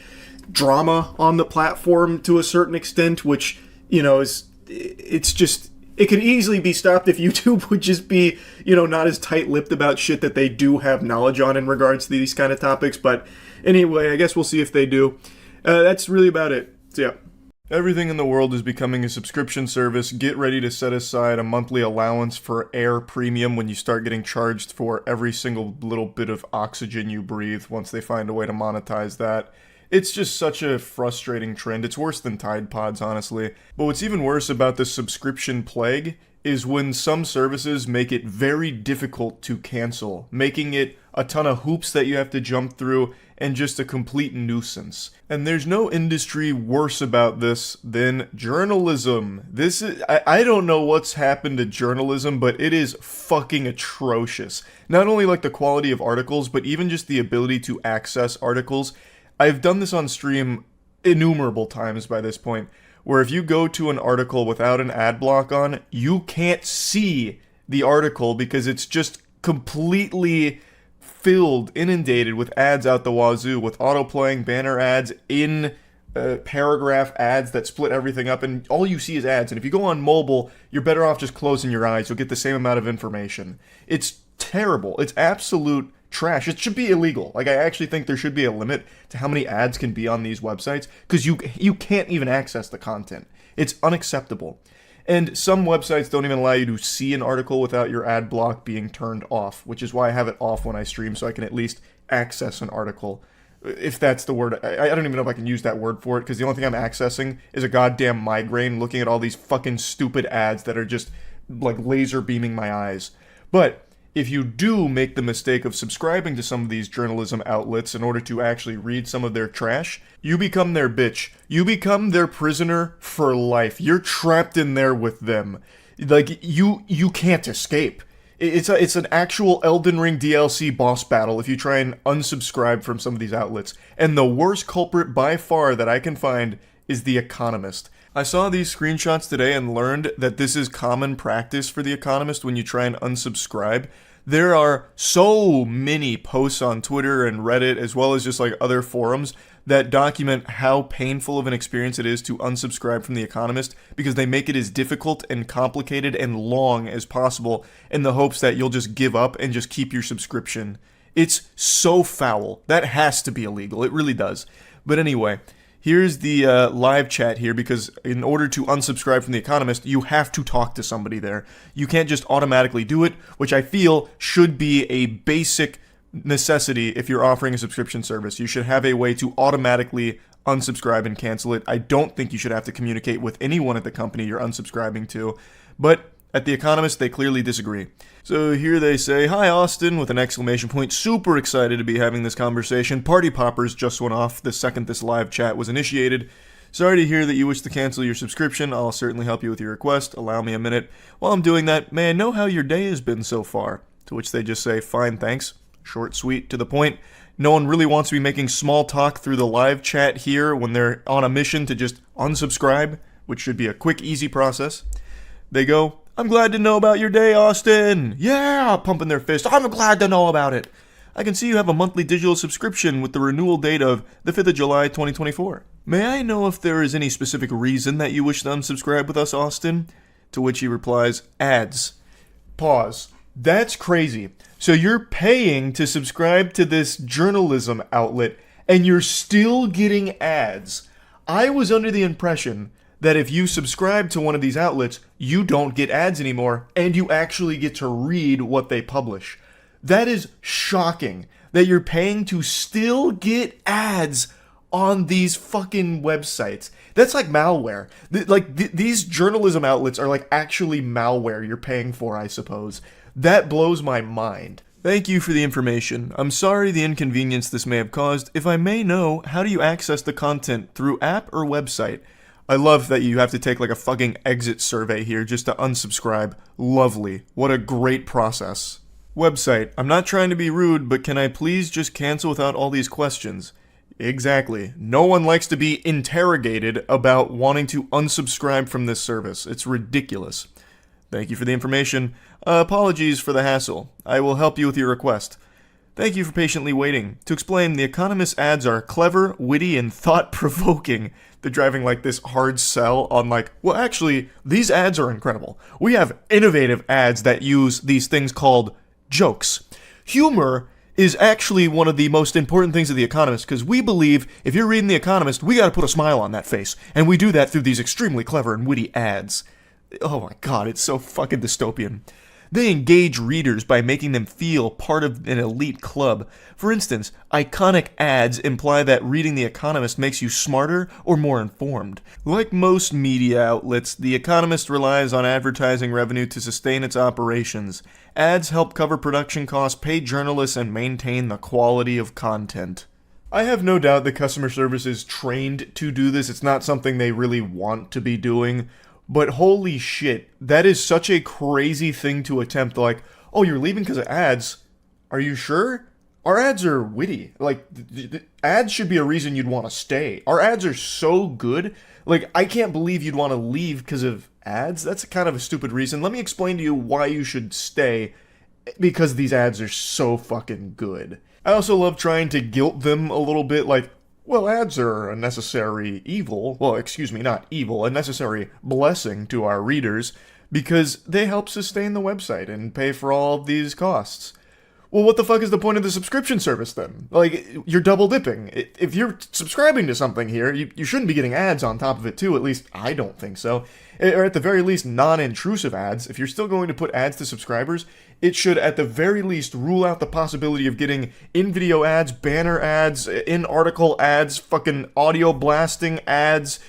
drama on the platform to a certain extent, which, you know, it's just, it could easily be stopped if YouTube would just be, you know, not as tight-lipped about shit that they do have knowledge on in regards to these kind of topics. But anyway, I guess we'll see if they do. That's really about it. So yeah. Everything in the world is becoming a subscription service. Get ready to set aside a monthly allowance for air premium when you start getting charged for every single little bit of oxygen you breathe once they find a way to monetize that. It's just such a frustrating trend. It's worse than Tide Pods, honestly. But what's even worse about the subscription plague is when some services make it very difficult to cancel, making it a ton of hoops that you have to jump through and just a complete nuisance. And there's no industry worse about this than journalism. I don't know what's happened to journalism, but it is fucking atrocious. Not only like the quality of articles, but even just the ability to access articles. I've done this on stream innumerable times by this point, where if you go to an article without an ad block on, you can't see the article because it's just completely inundated with ads out the wazoo, with auto-playing banner ads, in paragraph ads that split everything up, and all you see is ads. And if you go on mobile, you're better off just closing your eyes. You'll get the same amount of information. It's terrible. It's absolute trash. It should be illegal. Like, I actually think there should be a limit to how many ads can be on these websites, because you can't even access the content. It's unacceptable. And some websites don't even allow you to see an article without your ad block being turned off, which is why I have it off when I stream, so I can at least access an article. If that's the word. I don't even know if I can use that word for it, because the only thing I'm accessing is a goddamn migraine looking at all these fucking stupid ads that are just, like, laser beaming my eyes. But if you do make the mistake of subscribing to some of these journalism outlets in order to actually read some of their trash, you become their bitch. You become their prisoner for life. You're trapped in there with them. Like, you can't escape. It's an actual Elden Ring DLC boss battle if you try and unsubscribe from some of these outlets. And the worst culprit by far that I can find is The Economist. I saw these screenshots today and learned that this is common practice for The Economist when you try and unsubscribe. There are so many posts on Twitter and Reddit, as well as just like other forums, that document how painful of an experience it is to unsubscribe from The Economist, because they make it as difficult and complicated and long as possible in the hopes that you'll just give up and just keep your subscription. It's so foul. That has to be illegal. It really does. But anyway, here's the live chat here, because in order to unsubscribe from The Economist, you have to talk to somebody there. You can't just automatically do it, which I feel should be a basic necessity if you're offering a subscription service. You should have a way to automatically unsubscribe and cancel it. I don't think you should have to communicate with anyone at the company you're unsubscribing to, but at The Economist, they clearly disagree. So here they say, "Hi Austin," with an exclamation point. Super excited to be having this conversation. Party poppers just went off the second this live chat was initiated. Sorry to hear that you wish to cancel your subscription. I'll certainly help you with your request. Allow me a minute. While I'm doing that, may I know how your day has been so far? To which they just say, "Fine, thanks." Short, sweet, to the point. No one really wants to be making small talk through the live chat here when they're on a mission to just unsubscribe, which should be a quick, easy process. They go, "I'm glad to know about your day, Austin." Yeah, pumping their fist. "I'm glad to know about it. I can see you have a monthly digital subscription with the renewal date of the 5th of July, 2024. May I know if there is any specific reason that you wish to unsubscribe with us, Austin?" To which he replies, "Ads." Pause. That's crazy. So you're paying to subscribe to this journalism outlet, and you're still getting ads. I was under the impression that if you subscribe to one of these outlets, you don't get ads anymore, and you actually get to read what they publish. That is shocking, that you're paying to still get ads on these fucking websites. That's like malware. These journalism outlets are like actually malware you're paying for, I suppose. That blows my mind. Thank you for the information. I'm sorry the inconvenience this may have caused. If I may know, how do you access the content, through app or website? I love that you have to take like a fucking exit survey here just to unsubscribe. Lovely. What a great process. Website. I'm not trying to be rude, but can I please just cancel without all these questions? Exactly. No one likes to be interrogated about wanting to unsubscribe from this service. It's ridiculous. Thank you for the information. Apologies for the hassle. I will help you with your request. Thank you for patiently waiting. To explain, The Economist ads are clever, witty, and thought-provoking. They're driving like this hard sell on like, well, actually, these ads are incredible. We have innovative ads that use these things called jokes. Humor is actually one of the most important things of The Economist, because we believe if you're reading The Economist, we gotta put a smile on that face. And we do that through these extremely clever and witty ads. Oh my god, it's so fucking dystopian. They engage readers by making them feel part of an elite club. For instance, iconic ads imply that reading The Economist makes you smarter or more informed. Like most media outlets, The Economist relies on advertising revenue to sustain its operations. Ads help cover production costs, pay journalists, and maintain the quality of content. I have no doubt the customer service is trained to do this. It's not something they really want to be doing. But holy shit, that is such a crazy thing to attempt. Like, oh, you're leaving because of ads? Are you sure? Our ads are witty. Like, ads should be a reason you'd want to stay. Our ads are so good. Like, I can't believe you'd want to leave because of ads. That's kind of a stupid reason. Let me explain to you why you should stay. Because these ads are so fucking good. I also love trying to guilt them a little bit, like, well, ads are a necessary evil. Well, excuse me, not evil, a necessary blessing to our readers, because they help sustain the website and pay for all of these costs. Well, what the fuck is the point of the subscription service then? Like, you're double dipping. If you're subscribing to something here, you shouldn't be getting ads on top of it too. At least I don't think so. Or at the very least, non-intrusive ads. If you're still going to put ads to subscribers, it should at the very least rule out the possibility of getting in-video ads, banner ads, in-article ads, fucking audio blasting ads.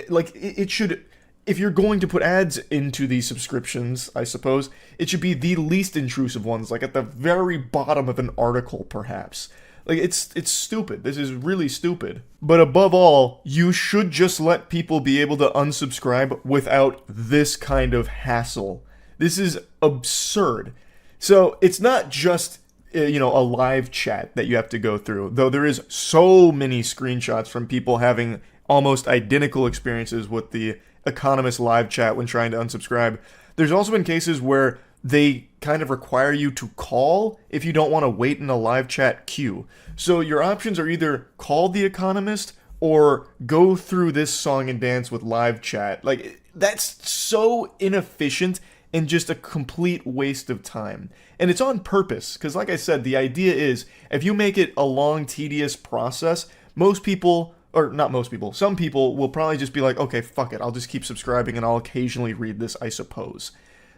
Like, it should... If you're going to put ads into these subscriptions, I suppose, it should be the least intrusive ones, like at the very bottom of an article, perhaps. Like, it's stupid. This is really stupid. But above all, you should just let people be able to unsubscribe without this kind of hassle. This is absurd. So, it's not just, a live chat that you have to go through, though there is so many screenshots from people having almost identical experiences with the Economist live chat when trying to unsubscribe. There's also been cases where they kind of require you to call if you don't want to wait in a live chat queue. So your options are either call the Economist or go through this song and dance with live chat. Like, that's so inefficient and just a complete waste of time. And it's on purpose, because like I said, the idea is if you make it a long, tedious process, most people... Or not most people, some people will probably just be like, okay, fuck it, I'll just keep subscribing and I'll occasionally read this, I suppose.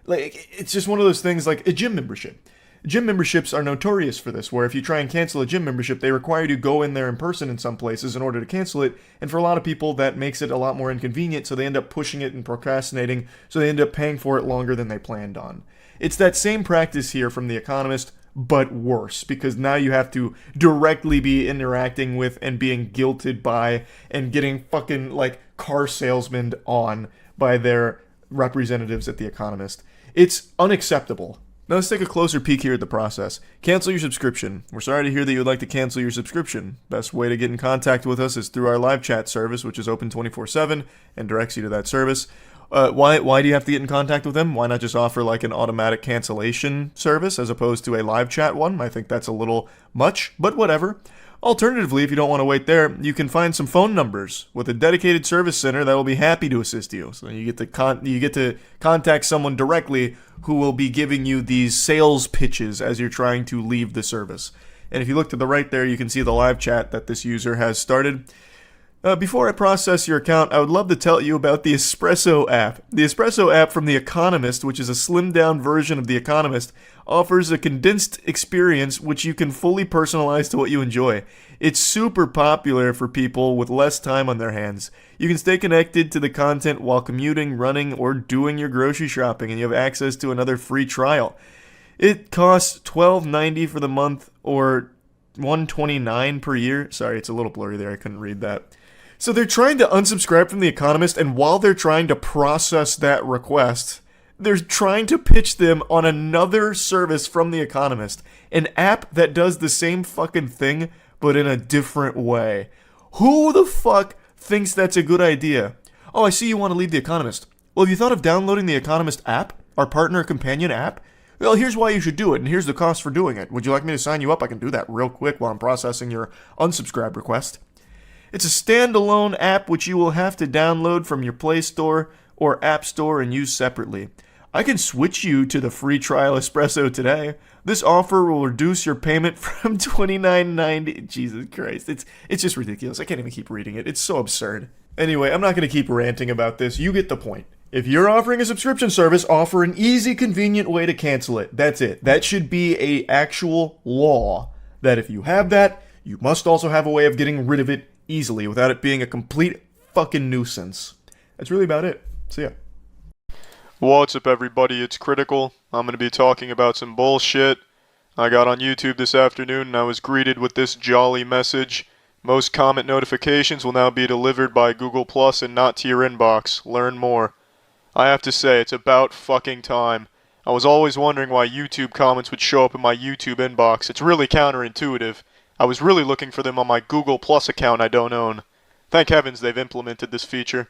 Like, it's just one of those things like a gym membership. Gym memberships are notorious for this, where if you try and cancel a gym membership, they require you to go in there in person in some places in order to cancel it, and for a lot of people, that makes it a lot more inconvenient, so they end up pushing it and procrastinating, so they end up paying for it longer than they planned on. It's that same practice here from The Economist, but worse, because now you have to directly be interacting with and being guilted by and getting fucking, like, car salesmen on by their representatives at The Economist. It's unacceptable. Now let's take a closer peek here at the process. Cancel your subscription. We're sorry to hear that you would like to cancel your subscription. Best way to get in contact with us is through our live chat service, which is open 24/7 and directs you to that service. Why do you have to get in contact with them? Why not just offer like an automatic cancellation service as opposed to a live chat one? I think that's a little much, but whatever. Alternatively, if you don't want to wait there, you can find some phone numbers with a dedicated service center that will be happy to assist you. So you get to contact someone directly who will be giving you these sales pitches as you're trying to leave the service. And if you look to the right there, you can see the live chat that this user has started. Before I process your account, I would love to tell you about the Espresso app. The Espresso app from The Economist, which is a slimmed-down version of The Economist, offers a condensed experience which you can fully personalize to what you enjoy. It's super popular for people with less time on their hands. You can stay connected to the content while commuting, running, or doing your grocery shopping, and you have access to another free trial. It costs $12.90 for the month, or $129 per year. Sorry, it's a little blurry there, I couldn't read that. So they're trying to unsubscribe from The Economist, and while they're trying to process that request, they're trying to pitch them on another service from The Economist, an app that does the same fucking thing, but in a different way. Who the fuck thinks that's a good idea? Oh, I see you want to leave The Economist. Well, have you thought of downloading The Economist app, our partner companion app? Well, here's why you should do it, and here's the cost for doing it. Would you like me to sign you up? I can do that real quick while I'm processing your unsubscribe request. It's a standalone app which you will have to download from your Play Store or App Store and use separately. I can switch you to the free trial Espresso today. This offer will reduce your payment from $29.90. Jesus Christ, it's just ridiculous. I can't even keep reading it. It's so absurd. Anyway, I'm not going to keep ranting about this. You get the point. If you're offering a subscription service, offer an easy, convenient way to cancel it. That's it. That should be a actual law. That if you have that, you must also have a way of getting rid of it easily without it being a complete fucking nuisance. That's really about it. See ya. What's up, everybody? It's Critical. I'm going to be talking about some bullshit. I got on YouTube this afternoon and I was greeted with this jolly message. Most comment notifications will now be delivered by Google Plus and not to your inbox. Learn more. I have to say, it's about fucking time. I was always wondering why YouTube comments would show up in my YouTube inbox. It's really counterintuitive. I was really looking for them on my Google Plus account I don't own. Thank heavens they've implemented this feature.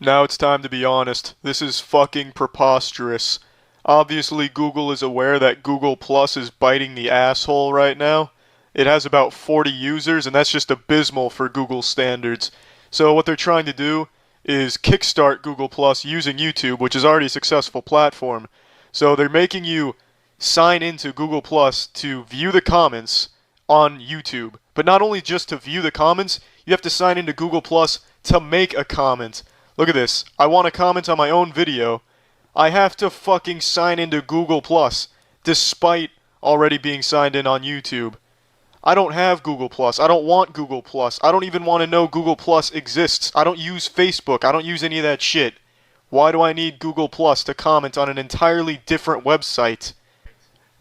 Now it's time to be honest. This is fucking preposterous. Obviously Google is aware that Google Plus is biting the asshole right now. It has about 40 users, and that's just abysmal for Google standards. So what they're trying to do is kickstart Google Plus using YouTube, which is already a successful platform. So they're making you sign into Google Plus to view the comments on YouTube. But not only just to view the comments, you have to sign into Google Plus to make a comment. Look at this. I want to comment on my own video. I have to fucking sign into Google Plus, despite already being signed in on YouTube. I don't have Google Plus. I don't want Google Plus. I don't even want to know Google Plus exists. I don't use Facebook. I don't use any of that shit. Why do I need Google Plus to comment on an entirely different website?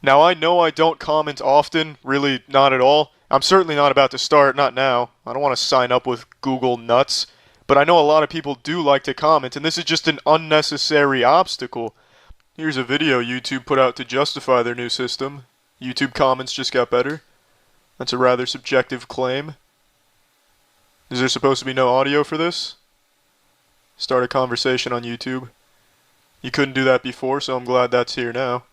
Now, I know I don't comment often, really not at all. I'm certainly not about to start, not now. I don't want to sign up with Google nuts. But I know a lot of people do like to comment, and this is just an unnecessary obstacle. Here's a video YouTube put out to justify their new system. YouTube comments just got better. That's a rather subjective claim. Is there supposed to be no audio for this? Start a conversation on YouTube. You couldn't do that before, so I'm glad that's here now.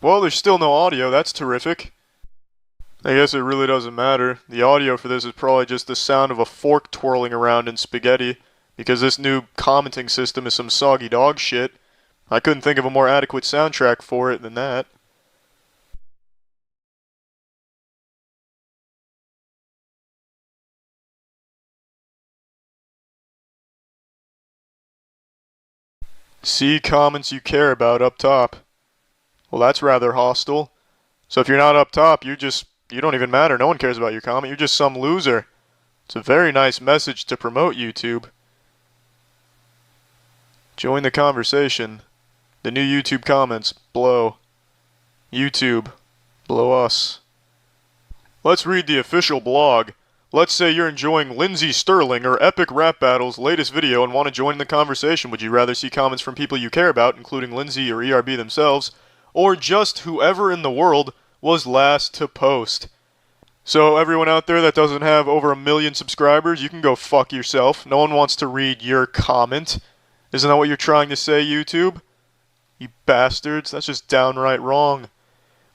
Well, there's still no audio. That's terrific. I guess it really doesn't matter. The audio for this is probably just the sound of a fork twirling around in spaghetti, because this new commenting system is some soggy dog shit. I couldn't think of a more adequate soundtrack for it than that. See comments you care about up top. Well, that's rather hostile. So if you're not up top, you don't even matter. No one cares about your comment. You're just some loser. It's a very nice message to promote YouTube. Join the conversation. The new YouTube comments blow. YouTube, blow us. Let's read the official blog. Let's say you're enjoying Lindsey Sterling or Epic Rap Battle's latest video and want to join the conversation. Would you rather see comments from people you care about, including Lindsey or ERB themselves, or just whoever in the world was last to post? So everyone out there that doesn't have over 1 million subscribers, you can go fuck yourself. No one wants to read your comment. Isn't that what you're trying to say, YouTube? You bastards, that's just downright wrong.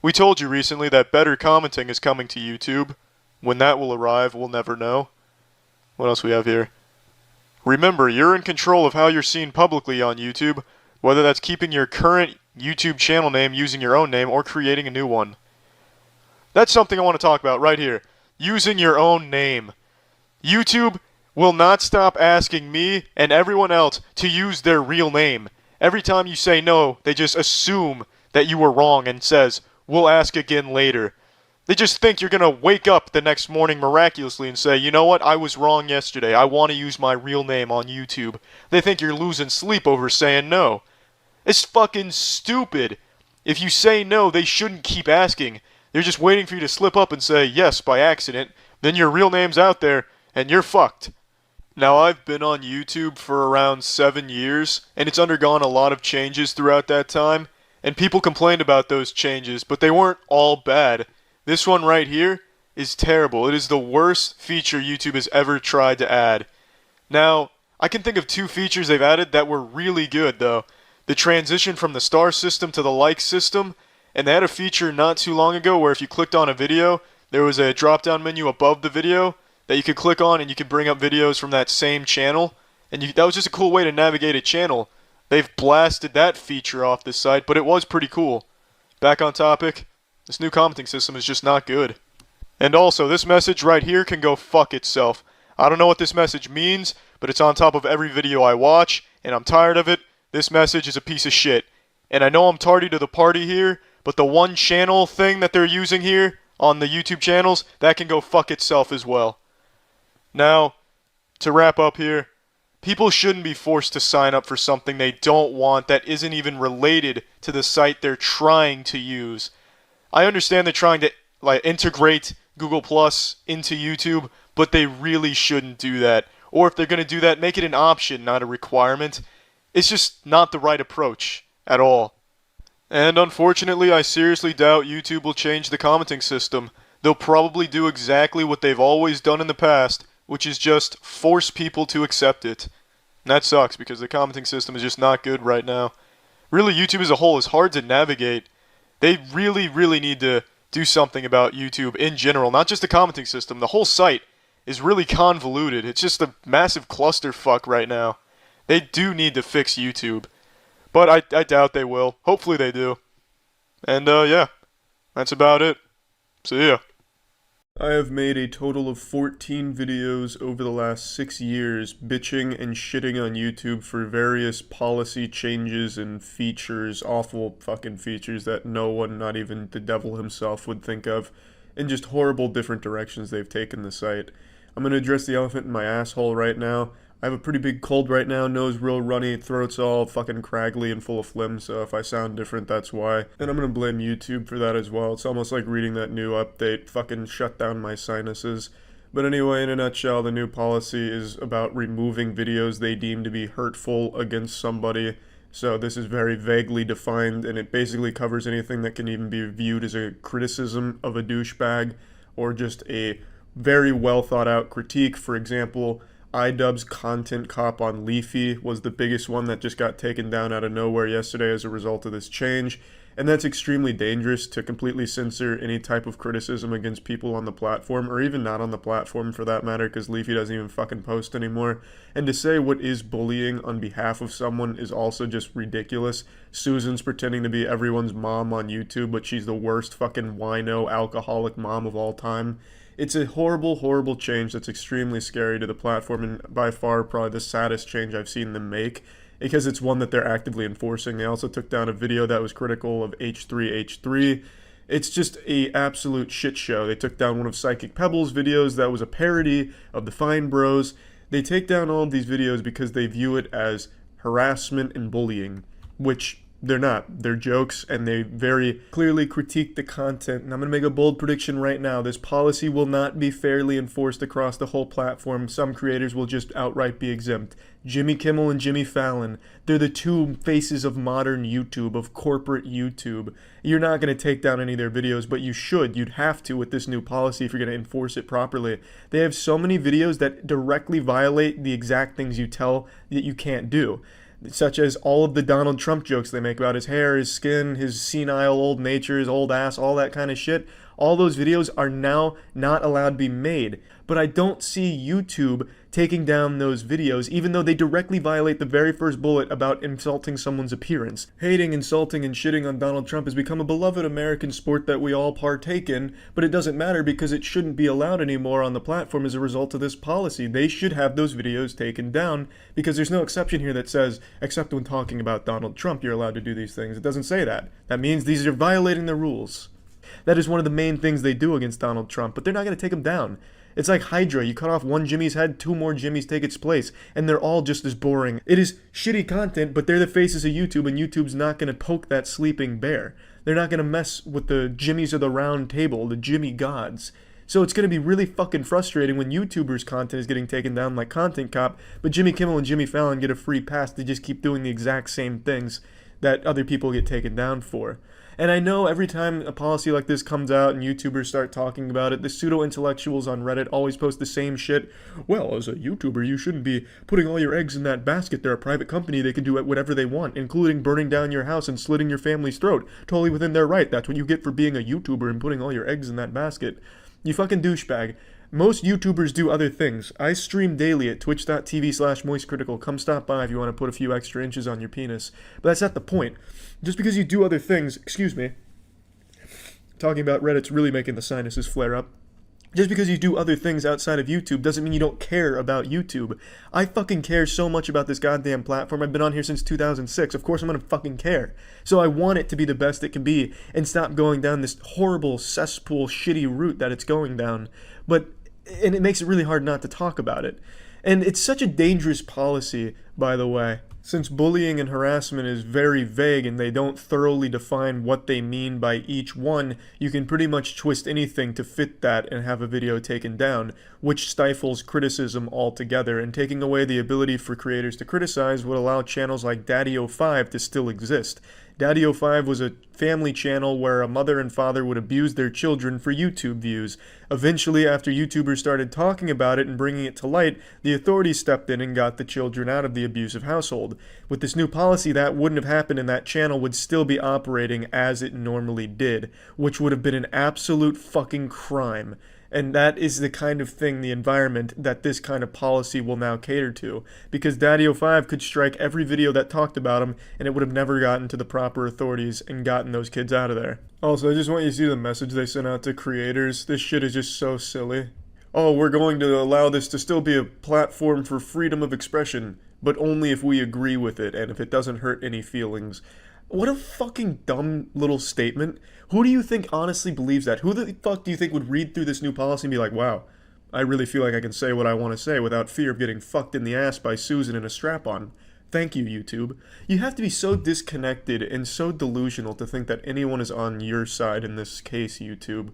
We told you recently that better commenting is coming to YouTube. When that will arrive, we'll never know. What else we have here? Remember, you're in control of how you're seen publicly on YouTube, whether that's keeping your current YouTube channel name using your own name or creating a new one. That's something I want to talk about right here. Using your own name. YouTube will not stop asking me and everyone else to use their real name. Every time you say no, they just assume that you were wrong and says, "We'll ask again later." They just think you're going to wake up the next morning miraculously and say, "You know what, I was wrong yesterday. I want to use my real name on YouTube." They think you're losing sleep over saying no. It's fucking stupid. If you say no, they shouldn't keep asking. They're just waiting for you to slip up and say yes by accident. Then your real name's out there, and you're fucked. Now, I've been on YouTube for around 7 years, and it's undergone a lot of changes throughout that time, and people complained about those changes, but they weren't all bad. This one right here is terrible. It is the worst feature YouTube has ever tried to add. Now, I can think of 2 features they've added that were really good, though. The transition from the star system to the like system, and they had a feature not too long ago where if you clicked on a video, there was a drop-down menu above the video that you could click on and you could bring up videos from that same channel. And that was just a cool way to navigate a channel. They've blasted that feature off this site, but it was pretty cool. Back on topic. This new commenting system is just not good. And also, this message right here can go fuck itself. I don't know what this message means, but it's on top of every video I watch, and I'm tired of it. This message is a piece of shit. And I know I'm tardy to the party here, but the one channel thing that they're using here on the YouTube channels, that can go fuck itself as well. Now, to wrap up here, people shouldn't be forced to sign up for something they don't want that isn't even related to the site they're trying to use. I understand they're trying to integrate Google Plus into YouTube, but they really shouldn't do that. Or if they're going to do that, make it an option, not a requirement. It's just not the right approach at all. And unfortunately, I seriously doubt YouTube will change the commenting system. They'll probably do exactly what they've always done in the past, which is just force people to accept it. And that sucks because the commenting system is just not good right now. Really, YouTube as a whole is hard to navigate. They really, really need to do something about YouTube in general, not just the commenting system. The whole site is really convoluted. It's just a massive clusterfuck right now. They do need to fix YouTube. But I doubt they will. Hopefully they do. And yeah, that's about it. See ya. I have made a total of 14 videos over the last 6 years bitching and shitting on YouTube for various policy changes and features, awful fucking features that no one, not even the devil himself, would think of, and just horrible different directions they've taken the site. I'm going to address the elephant in my asshole right now. I have a pretty big cold right now, nose real runny, throat's all fucking craggly and full of phlegm, so if I sound different, that's why. And I'm gonna blame YouTube for that as well. It's almost like reading that new update fucking shut down my sinuses. But anyway, in a nutshell, the new policy is about removing videos they deem to be hurtful against somebody. So this is very vaguely defined, and it basically covers anything that can even be viewed as a criticism of a douchebag, or just a very well thought out critique. For example, iDubbbz's content cop on Leafy was the biggest one that just got taken down out of nowhere yesterday as a result of this change. And that's extremely dangerous, to completely censor any type of criticism against people on the platform, or even not on the platform for that matter, because Leafy doesn't even fucking post anymore. And to say what is bullying on behalf of someone is also just ridiculous. Susan's pretending to be everyone's mom on YouTube, but she's the worst fucking wino alcoholic mom of all time. It's a horrible, horrible change that's extremely scary to the platform, and by far probably the saddest change I've seen them make, because it's one that they're actively enforcing. They also took down a video that was critical of H3H3. It's just a absolute shit show. They took down one of Psychic Pebble's videos that was a parody of the Fine Bros. They take down all of these videos because they view it as harassment and bullying, which they're not. They're jokes, and they very clearly critique the content. And I'm going to make a bold prediction right now. This policy will not be fairly enforced across the whole platform. Some creators will just outright be exempt. Jimmy Kimmel and Jimmy Fallon, they're the two faces of modern YouTube, of corporate YouTube. You're not going to take down any of their videos, but you should. You'd have to with this new policy if you're going to enforce it properly. They have so many videos that directly violate the exact things you tell that you can't do, such as all of the Donald Trump jokes they make about his hair, his skin, his senile old nature, his old ass, all that kind of shit. All those videos are now not allowed to be made. But I don't see YouTube taking down those videos, even though they directly violate the very first bullet about insulting someone's appearance. Hating, insulting, and shitting on Donald Trump has become a beloved American sport that we all partake in, but it doesn't matter because it shouldn't be allowed anymore on the platform as a result of this policy. They should have those videos taken down, because there's no exception here that says, except when talking about Donald Trump, you're allowed to do these things. It doesn't say that. That means these are violating the rules. That is one of the main things they do against Donald Trump, but they're not going to take him down. It's like Hydra. You cut off one Jimmy's head, two more Jimmys take its place, and they're all just as boring. It is shitty content, but they're the faces of YouTube, and YouTube's not going to poke that sleeping bear. They're not going to mess with the Jimmys of the round table, the Jimmy gods. So it's going to be really fucking frustrating when YouTubers' content is getting taken down like Content Cop, but Jimmy Kimmel and Jimmy Fallon get a free pass to just keep doing the exact same things that other people get taken down for. And I know every time a policy like this comes out and YouTubers start talking about it, the pseudo-intellectuals on Reddit always post the same shit. Well, as a YouTuber, you shouldn't be putting all your eggs in that basket. They're a private company. They can do whatever they want, including burning down your house and slitting your family's throat. Totally within their right. That's what you get for being a YouTuber and putting all your eggs in that basket. You fucking douchebag. Most YouTubers do other things. I stream daily at twitch.tv/moistcritical. Come stop by if you want to put a few extra inches on your penis. But that's not the point. Just because you do other things, excuse me, talking about Reddit's really making the sinuses flare up. Just because you do other things outside of YouTube doesn't mean you don't care about YouTube. I fucking care so much about this goddamn platform. I've been on here since 2006. Of course I'm gonna fucking care. So I want it to be the best it can be and stop going down this horrible cesspool shitty route that it's going down. And it makes it really hard not to talk about it. And it's such a dangerous policy, by the way, since bullying and harassment is very vague and they don't thoroughly define what they mean by each one. You can pretty much twist anything to fit that and have a video taken down, which stifles criticism altogether, and taking away the ability for creators to criticize would allow channels like Daddy05 to still exist. Daddy05 was a family channel where a mother and father would abuse their children for YouTube views. Eventually, after YouTubers started talking about it and bringing it to light, the authorities stepped in and got the children out of the abusive household. With this new policy, that wouldn't have happened, and that channel would still be operating as it normally did, which would have been an absolute fucking crime. And that is the kind of thing, the environment, that this kind of policy will now cater to. Because Daddy05 could strike every video that talked about him, and it would have never gotten to the proper authorities and gotten those kids out of there. Also, I just want you to see the message they sent out to creators. This shit is just so silly. Oh, we're going to allow this to still be a platform for freedom of expression, but only if we agree with it and if it doesn't hurt any feelings. What a fucking dumb little statement. Who do you think honestly believes that? Who the fuck do you think would read through this new policy and be like, wow, I really feel like I can say what I want to say without fear of getting fucked in the ass by Susan in a strap-on? Thank you, YouTube. You have to be so disconnected and so delusional to think that anyone is on your side in this case, YouTube.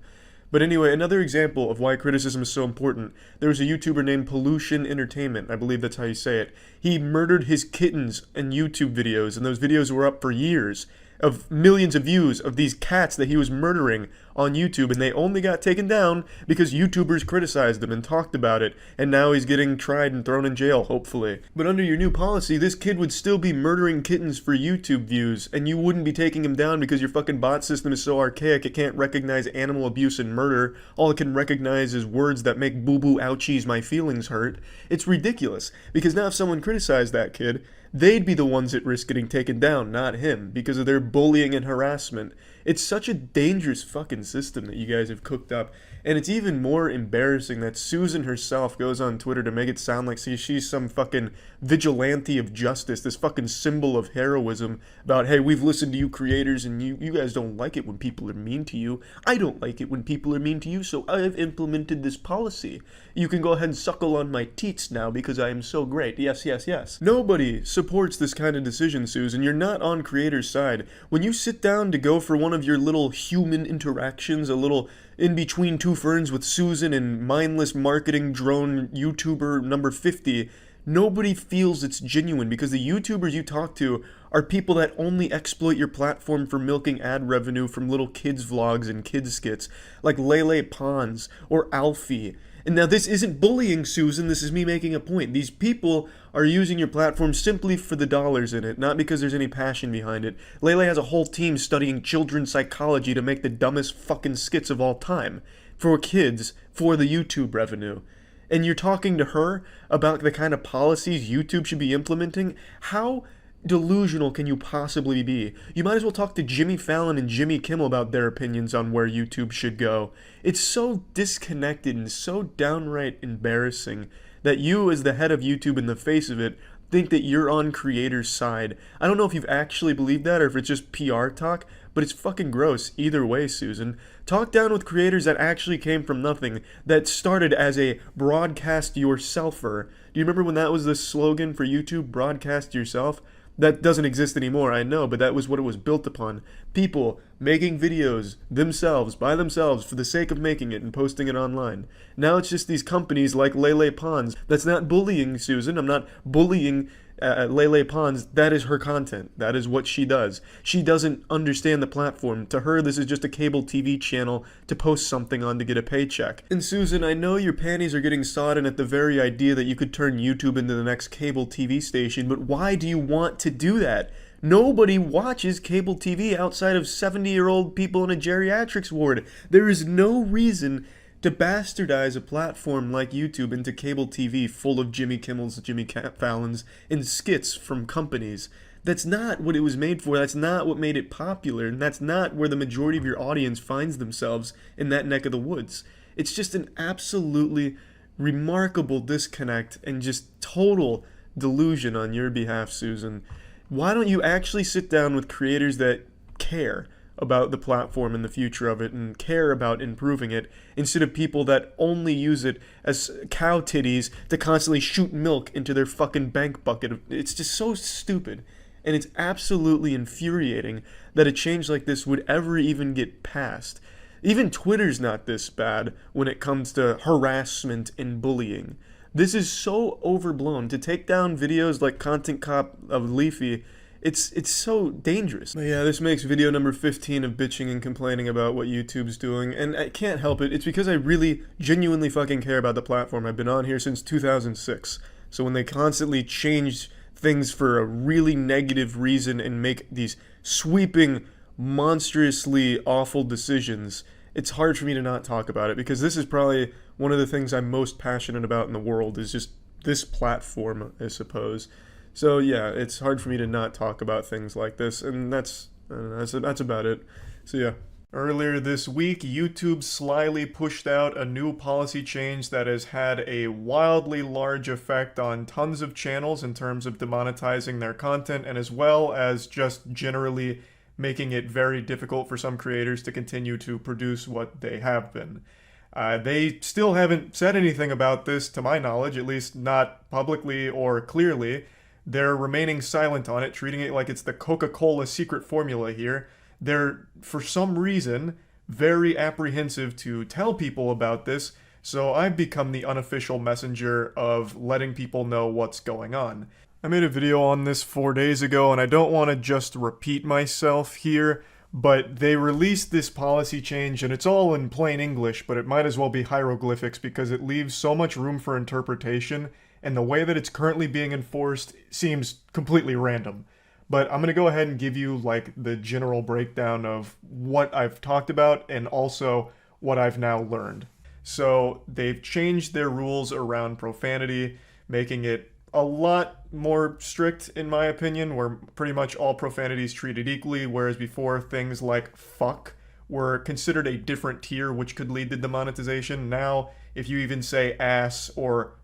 But anyway, another example of why criticism is so important. There was a YouTuber named Pollution Entertainment, I believe that's how you say it. He murdered his kittens in YouTube videos, and those videos were up for years, of millions of views of these cats that he was murdering on YouTube, and they only got taken down because YouTubers criticized them and talked about it, and now he's getting tried and thrown in jail, hopefully. But under your new policy, this kid would still be murdering kittens for YouTube views, and you wouldn't be taking him down because your fucking bot system is so archaic it can't recognize animal abuse and murder. All it can recognize is words that make boo-boo ouchies my feelings hurt. It's ridiculous, because now if someone criticized that kid, they'd be the ones at risk getting taken down, not him, because of their bullying and harassment. It's such a dangerous fucking system that you guys have cooked up, and it's even more embarrassing that Susan herself goes on Twitter to make it sound like she's some fucking vigilante of justice, this fucking symbol of heroism about, hey, we've listened to you creators and you guys don't like it when people are mean to you. I don't like it when people are mean to you, so I've implemented this policy. You can go ahead and suckle on my teats now because I am so great. Yes, yes, yes. Nobody supports this kind of decision, Susan. You're not on creators' side. When you sit down to go for one of your little human interactions, a little in between two ferns with Susan and mindless marketing drone YouTuber number 50, nobody feels it's genuine because the YouTubers you talk to are people that only exploit your platform for milking ad revenue from little kids vlogs and kids skits like Lele Pons or Alfie. And now this isn't bullying, Susan, this is me making a point. These people are using your platform simply for the dollars in it, not because there's any passion behind it. Lele has a whole team studying children's psychology to make the dumbest fucking skits of all time. For kids, for the YouTube revenue. And you're talking to her about the kind of policies YouTube should be implementing? How delusional can you possibly be? You might as well talk to Jimmy Fallon and Jimmy Kimmel about their opinions on where YouTube should go. It's so disconnected and so downright embarrassing that you, as the head of YouTube and the face of it, think that you're on creators' side. I don't know if you've actually believed that or if it's just PR talk, but it's fucking gross either way, Susan. Talk down with creators that actually came from nothing, that started as a broadcast yourselfer. Do you remember when that was the slogan for YouTube, broadcast yourself? That doesn't exist anymore, I know, but that was what it was built upon. People making videos themselves, by themselves, for the sake of making it and posting it online. Now it's just these companies like Lele Pons. That's not bullying, Susan. I'm not bullying Lele Pons. That is her content. That is what she does. She doesn't understand the platform. To her, this is just a cable TV channel to post something on to get a paycheck. And Susan, I know your panties are getting sodden at the very idea that you could turn YouTube into the next cable TV station, but why do you want to do that? Nobody watches cable TV outside of 70-year-old people in a geriatrics ward. There is no reason to bastardize a platform like YouTube into cable TV full of Jimmy Kimmels, Jimmy Fallons, and skits from companies. That's not what it was made for. That's not what made it popular, and that's not where the majority of your audience finds themselves in that neck of the woods. It's just an absolutely remarkable disconnect and just total delusion on your behalf, Susan. Why don't you actually sit down with creators that care about the platform and the future of it and care about improving it instead of people that only use it as cow titties to constantly shoot milk into their fucking bank bucket? It's just so stupid, and it's absolutely infuriating that a change like this would ever even get passed. Even Twitter's not this bad when it comes to harassment and bullying. This is so overblown. To take down videos like Content Cop of Leafy, it's so dangerous. But yeah, this makes video number 15 of bitching and complaining about what YouTube's doing, and I can't help it. It's because I really, genuinely fucking care about the platform. I've been on here since 2006. So when they constantly change things for a really negative reason and make these sweeping, monstrously awful decisions, it's hard for me to not talk about it because this is probably one of the things I'm most passionate about in the world is just this platform, I suppose. So yeah, it's hard for me to not talk about things like this, and that's about it. So yeah. Earlier this week, YouTube slyly pushed out a new policy change that has had a wildly large effect on tons of channels in terms of demonetizing their content and as well as just generally making it very difficult for some creators to continue to produce what they have been. They still haven't said anything about this, to my knowledge, at least not publicly or clearly. They're remaining silent on it, treating it like it's the Coca-Cola secret formula here. They're, for some reason, very apprehensive to tell people about this, so I've become the unofficial messenger of letting people know what's going on. I made a video on this 4 days ago, and I don't want to just repeat myself here, but they released this policy change, and it's all in plain English, but it might as well be hieroglyphics because it leaves so much room for interpretation, and the way that it's currently being enforced seems completely random. But I'm going to go ahead and give you like the general breakdown of what I've talked about and also what I've now learned. So they've changed their rules around profanity, making it a lot more strict in my opinion, where pretty much all profanity is treated equally, whereas before things like fuck were considered a different tier which could lead to demonetization. Now, if you even say ass or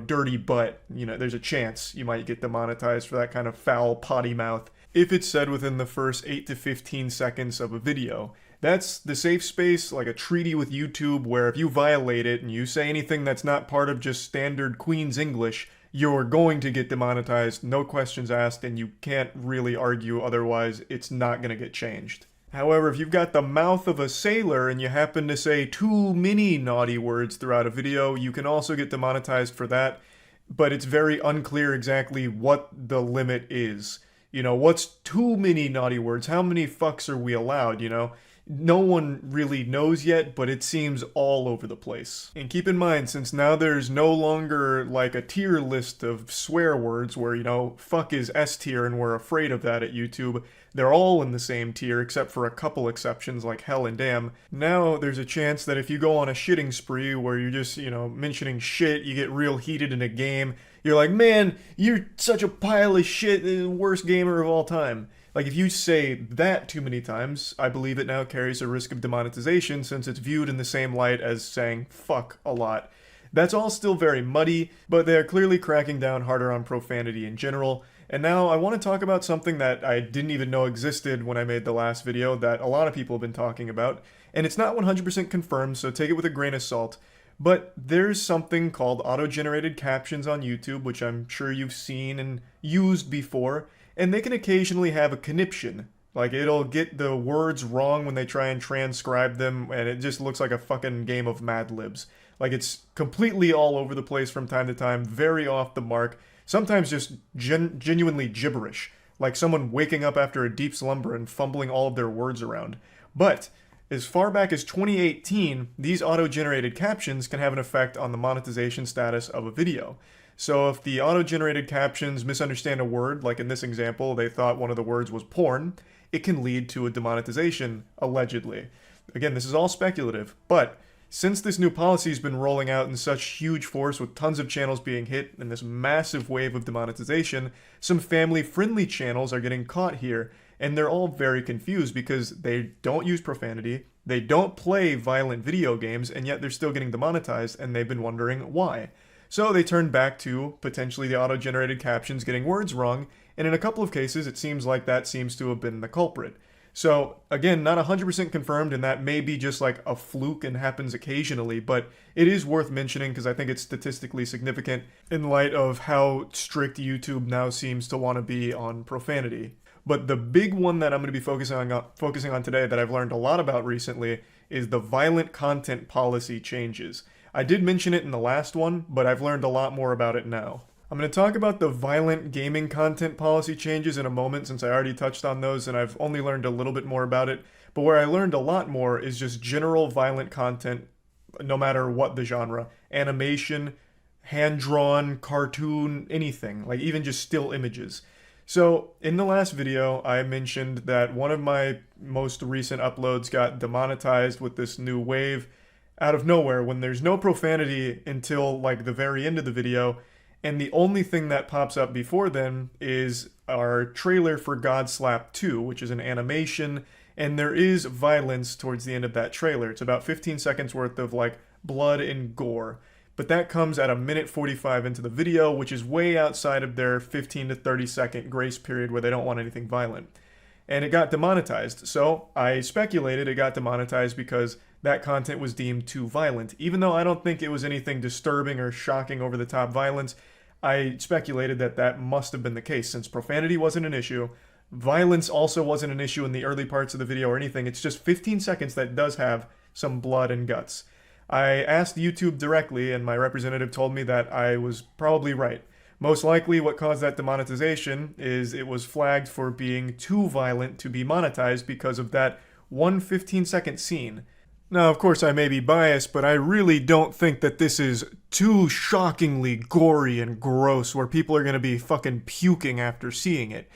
dirty butt, there's a chance you might get demonetized for that kind of foul potty mouth if it's said within the first 8 to 15 seconds of a video. That's the safe space, like a treaty with YouTube, where if you violate it and you say anything that's not part of just standard Queen's English, you're going to get demonetized, no questions asked, and you can't really argue otherwise it's not going to get changed. However, if you've got the mouth of a sailor and you happen to say too many naughty words throughout a video, you can also get demonetized for that, but it's very unclear exactly what the limit is. What's too many naughty words? How many fucks are we allowed, No one really knows yet, but it seems all over the place. And keep in mind, since now there's no longer like a tier list of swear words where, fuck is S tier and we're afraid of that at YouTube, they're all in the same tier except for a couple exceptions like hell and damn. Now there's a chance that if you go on a shitting spree where you're just, mentioning shit, you get real heated in a game, you're like, man, you're such a pile of shit, the worst gamer of all time. Like, if you say that too many times, I believe it now carries a risk of demonetization since it's viewed in the same light as saying fuck a lot. That's all still very muddy, but they're clearly cracking down harder on profanity in general. And now I want to talk about something that I didn't even know existed when I made the last video that a lot of people have been talking about. And it's not 100% confirmed, so take it with a grain of salt. But there's something called auto-generated captions on YouTube, which I'm sure you've seen and used before. And they can occasionally have a conniption. Like, it'll get the words wrong when they try and transcribe them, and it just looks like a fucking game of Mad Libs. Like, it's completely all over the place from time to time, very off the mark, sometimes just genuinely gibberish, like someone waking up after a deep slumber and fumbling all of their words around. But as far back as 2018, these auto-generated captions can have an effect on the monetization status of a video. So if the auto-generated captions misunderstand a word, like in this example, they thought one of the words was porn, it can lead to a demonetization, allegedly. Again, this is all speculative, but since this new policy has been rolling out in such huge force with tons of channels being hit and this massive wave of demonetization, some family-friendly channels are getting caught here, and they're all very confused because they don't use profanity, they don't play violent video games, and yet they're still getting demonetized, and they've been wondering why. So they turned back to potentially the auto-generated captions getting words wrong, and in a couple of cases it seems like that seems to have been the culprit. So again, not 100% confirmed, and that may be just like a fluke and happens occasionally, but it is worth mentioning because I think it's statistically significant in light of how strict YouTube now seems to want to be on profanity. But the big one that I'm going to be focusing on today that I've learned a lot about recently is the violent content policy changes. I did mention it in the last one, but I've learned a lot more about it now. I'm going to talk about the violent gaming content policy changes in a moment since I already touched on those and I've only learned a little bit more about it. But where I learned a lot more is just general violent content, no matter what the genre. Animation, hand-drawn, cartoon, anything. Like even just still images. So, in the last video, I mentioned that one of my most recent uploads got demonetized with this new wave out of nowhere when there's no profanity until like the very end of the video, and the only thing that pops up before then is our trailer for God Slap 2, which is an animation, and there is violence towards the end of that trailer. It's about 15 seconds worth of like blood and gore. But that comes at a minute 45 into the video, which is way outside of their 15 to 30 second grace period where they don't want anything violent. And it got demonetized. So I speculated it got demonetized because that content was deemed too violent. Even though I don't think it was anything disturbing or shocking over the top violence, I speculated that that must have been the case since profanity wasn't an issue. Violence also wasn't an issue in the early parts of the video or anything. It's just 15 seconds that does have some blood and guts. I asked YouTube directly, and my representative told me that I was probably right. Most likely what caused that demonetization is it was flagged for being too violent to be monetized because of that one 15-second scene. Now, of course, I may be biased, but I really don't think that this is too shockingly gory and gross where people are going to be fucking puking after seeing it.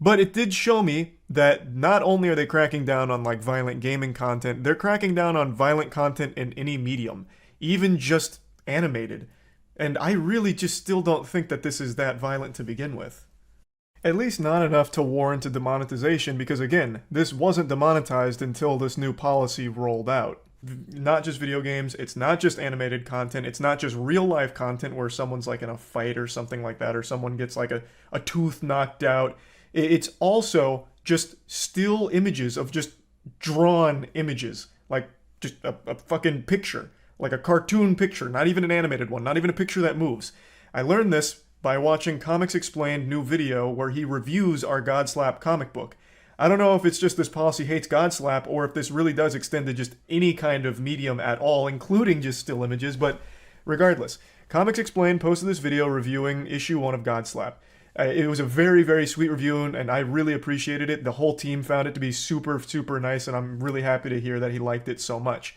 But it did show me that not only are they cracking down on like violent gaming content, they're cracking down on violent content in any medium, even just animated. And I really just still don't think that this is that violent to begin with. At least not enough to warrant a demonetization because again, this wasn't demonetized until this new policy rolled out. Not just video games, it's not just animated content, it's not just real life content where someone's like in a fight or something like that, or someone gets like a tooth knocked out. It's also just still images of just drawn images, like just a fucking picture, like a cartoon picture, not even an animated one, not even a picture that moves. I learned this by watching Comics Explained new video where he reviews our God Slap comic book. I don't know if it's just this policy hates God Slap or if this really does extend to just any kind of medium at all, including just still images, but regardless, Comics Explained posted this video reviewing issue 1 of God Slap. It was a very, very sweet review, and I really appreciated it. The whole team found it to be super, super nice, and I'm really happy to hear that he liked it so much.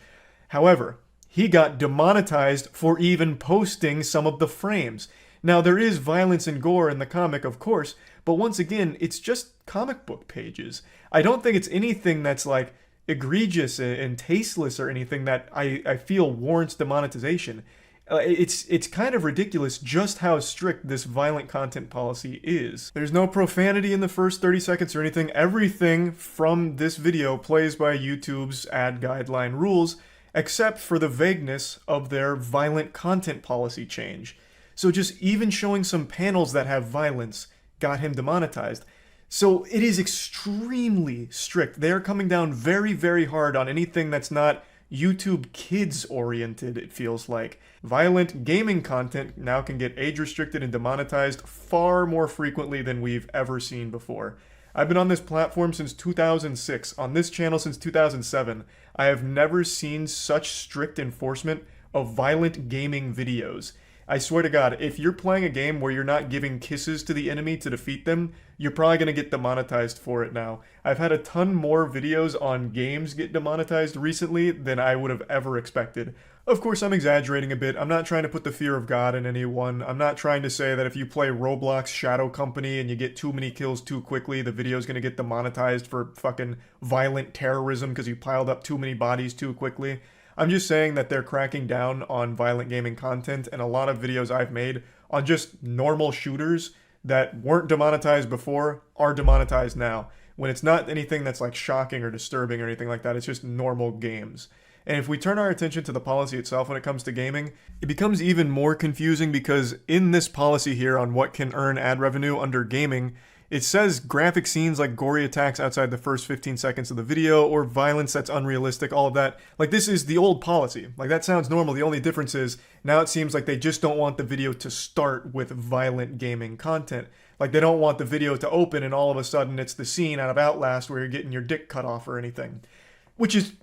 However, he got demonetized for even posting some of the frames. Now, there is violence and gore in the comic, of course, but once again, it's just comic book pages. I don't think it's anything that's like egregious and tasteless or anything that I feel warrants demonetization. It's kind of ridiculous just how strict this violent content policy is. There's no profanity in the first 30 seconds or anything. Everything from this video plays by YouTube's ad guideline rules, except for the vagueness of their violent content policy change. So just even showing some panels that have violence got him demonetized. So it is extremely strict. They are coming down very, very hard on anything that's not YouTube kids oriented, it feels like. Violent gaming content now can get age restricted and demonetized far more frequently than we've ever seen before. I've been on this platform since 2006, on this channel since 2007. I have never seen such strict enforcement of violent gaming videos. I swear to God, if you're playing a game where you're not giving kisses to the enemy to defeat them, you're probably going to get demonetized for it now. I've had a ton more videos on games get demonetized recently than I would have ever expected. Of course, I'm exaggerating a bit. I'm not trying to put the fear of God in anyone. I'm not trying to say that if you play Roblox Shadow Company and you get too many kills too quickly, the video's going to get demonetized for fucking violent terrorism because you piled up too many bodies too quickly. I'm just saying that they're cracking down on violent gaming content, and a lot of videos I've made on just normal shooters that weren't demonetized before are demonetized now. When it's not anything that's like shocking or disturbing or anything like that, it's just normal games. And if we turn our attention to the policy itself when it comes to gaming, it becomes even more confusing because in this policy here on what can earn ad revenue under gaming, it says graphic scenes like gory attacks outside the first 15 seconds of the video or violence that's unrealistic, all of that. Like, this is the old policy. Like, that sounds normal. The only difference is now it seems like they just don't want the video to start with violent gaming content. Like, they don't want the video to open and all of a sudden it's the scene out of Outlast where you're getting your dick cut off or anything.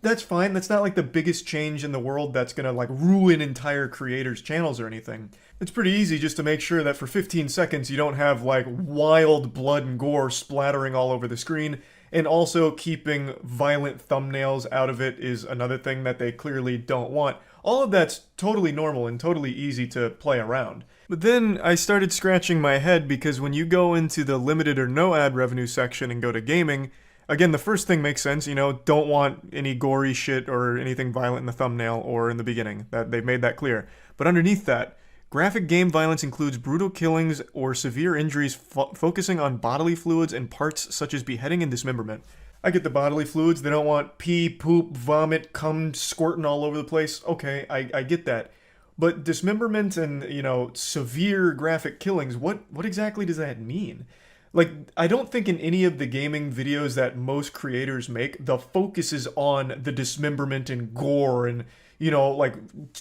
That's fine. That's not like the biggest change in the world that's gonna like ruin entire creators' channels or anything. It's pretty easy just to make sure that for 15 seconds you don't have like wild blood and gore splattering all over the screen, and also keeping violent thumbnails out of it is another thing that they clearly don't want. All of that's totally normal and totally easy to play around. But then I started scratching my head because when you go into the limited or no ad revenue section and go to gaming, again, the first thing makes sense, don't want any gory shit or anything violent in the thumbnail or in the beginning. That they've made that clear. But underneath that, graphic game violence includes brutal killings or severe injuries focusing on bodily fluids and parts such as beheading and dismemberment. I get the bodily fluids. They don't want pee, poop, vomit, cum squirting all over the place. Okay, I get that. But dismemberment and, severe graphic killings, what exactly does that mean? Like, I don't think in any of the gaming videos that most creators make, the focus is on the dismemberment and gore and, like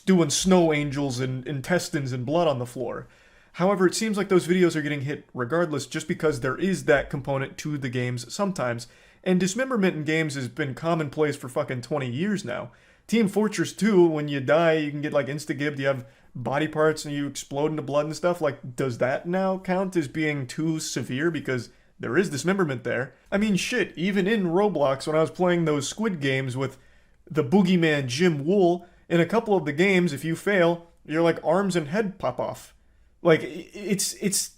doing snow angels and intestines and blood on the floor. However, it seems like those videos are getting hit regardless just because there is that component to the games sometimes. And dismemberment in games has been commonplace for fucking 20 years now. Team Fortress 2, when you die, you can get like insta-gibbed, you have body parts and you explode into blood and stuff. Like, does that now count as being too severe because there is dismemberment there? I mean, shit, even in Roblox, when I was playing those Squid games with the boogeyman Jim Wool, in a couple of the games, if you fail, your like arms and head pop off. Like, it's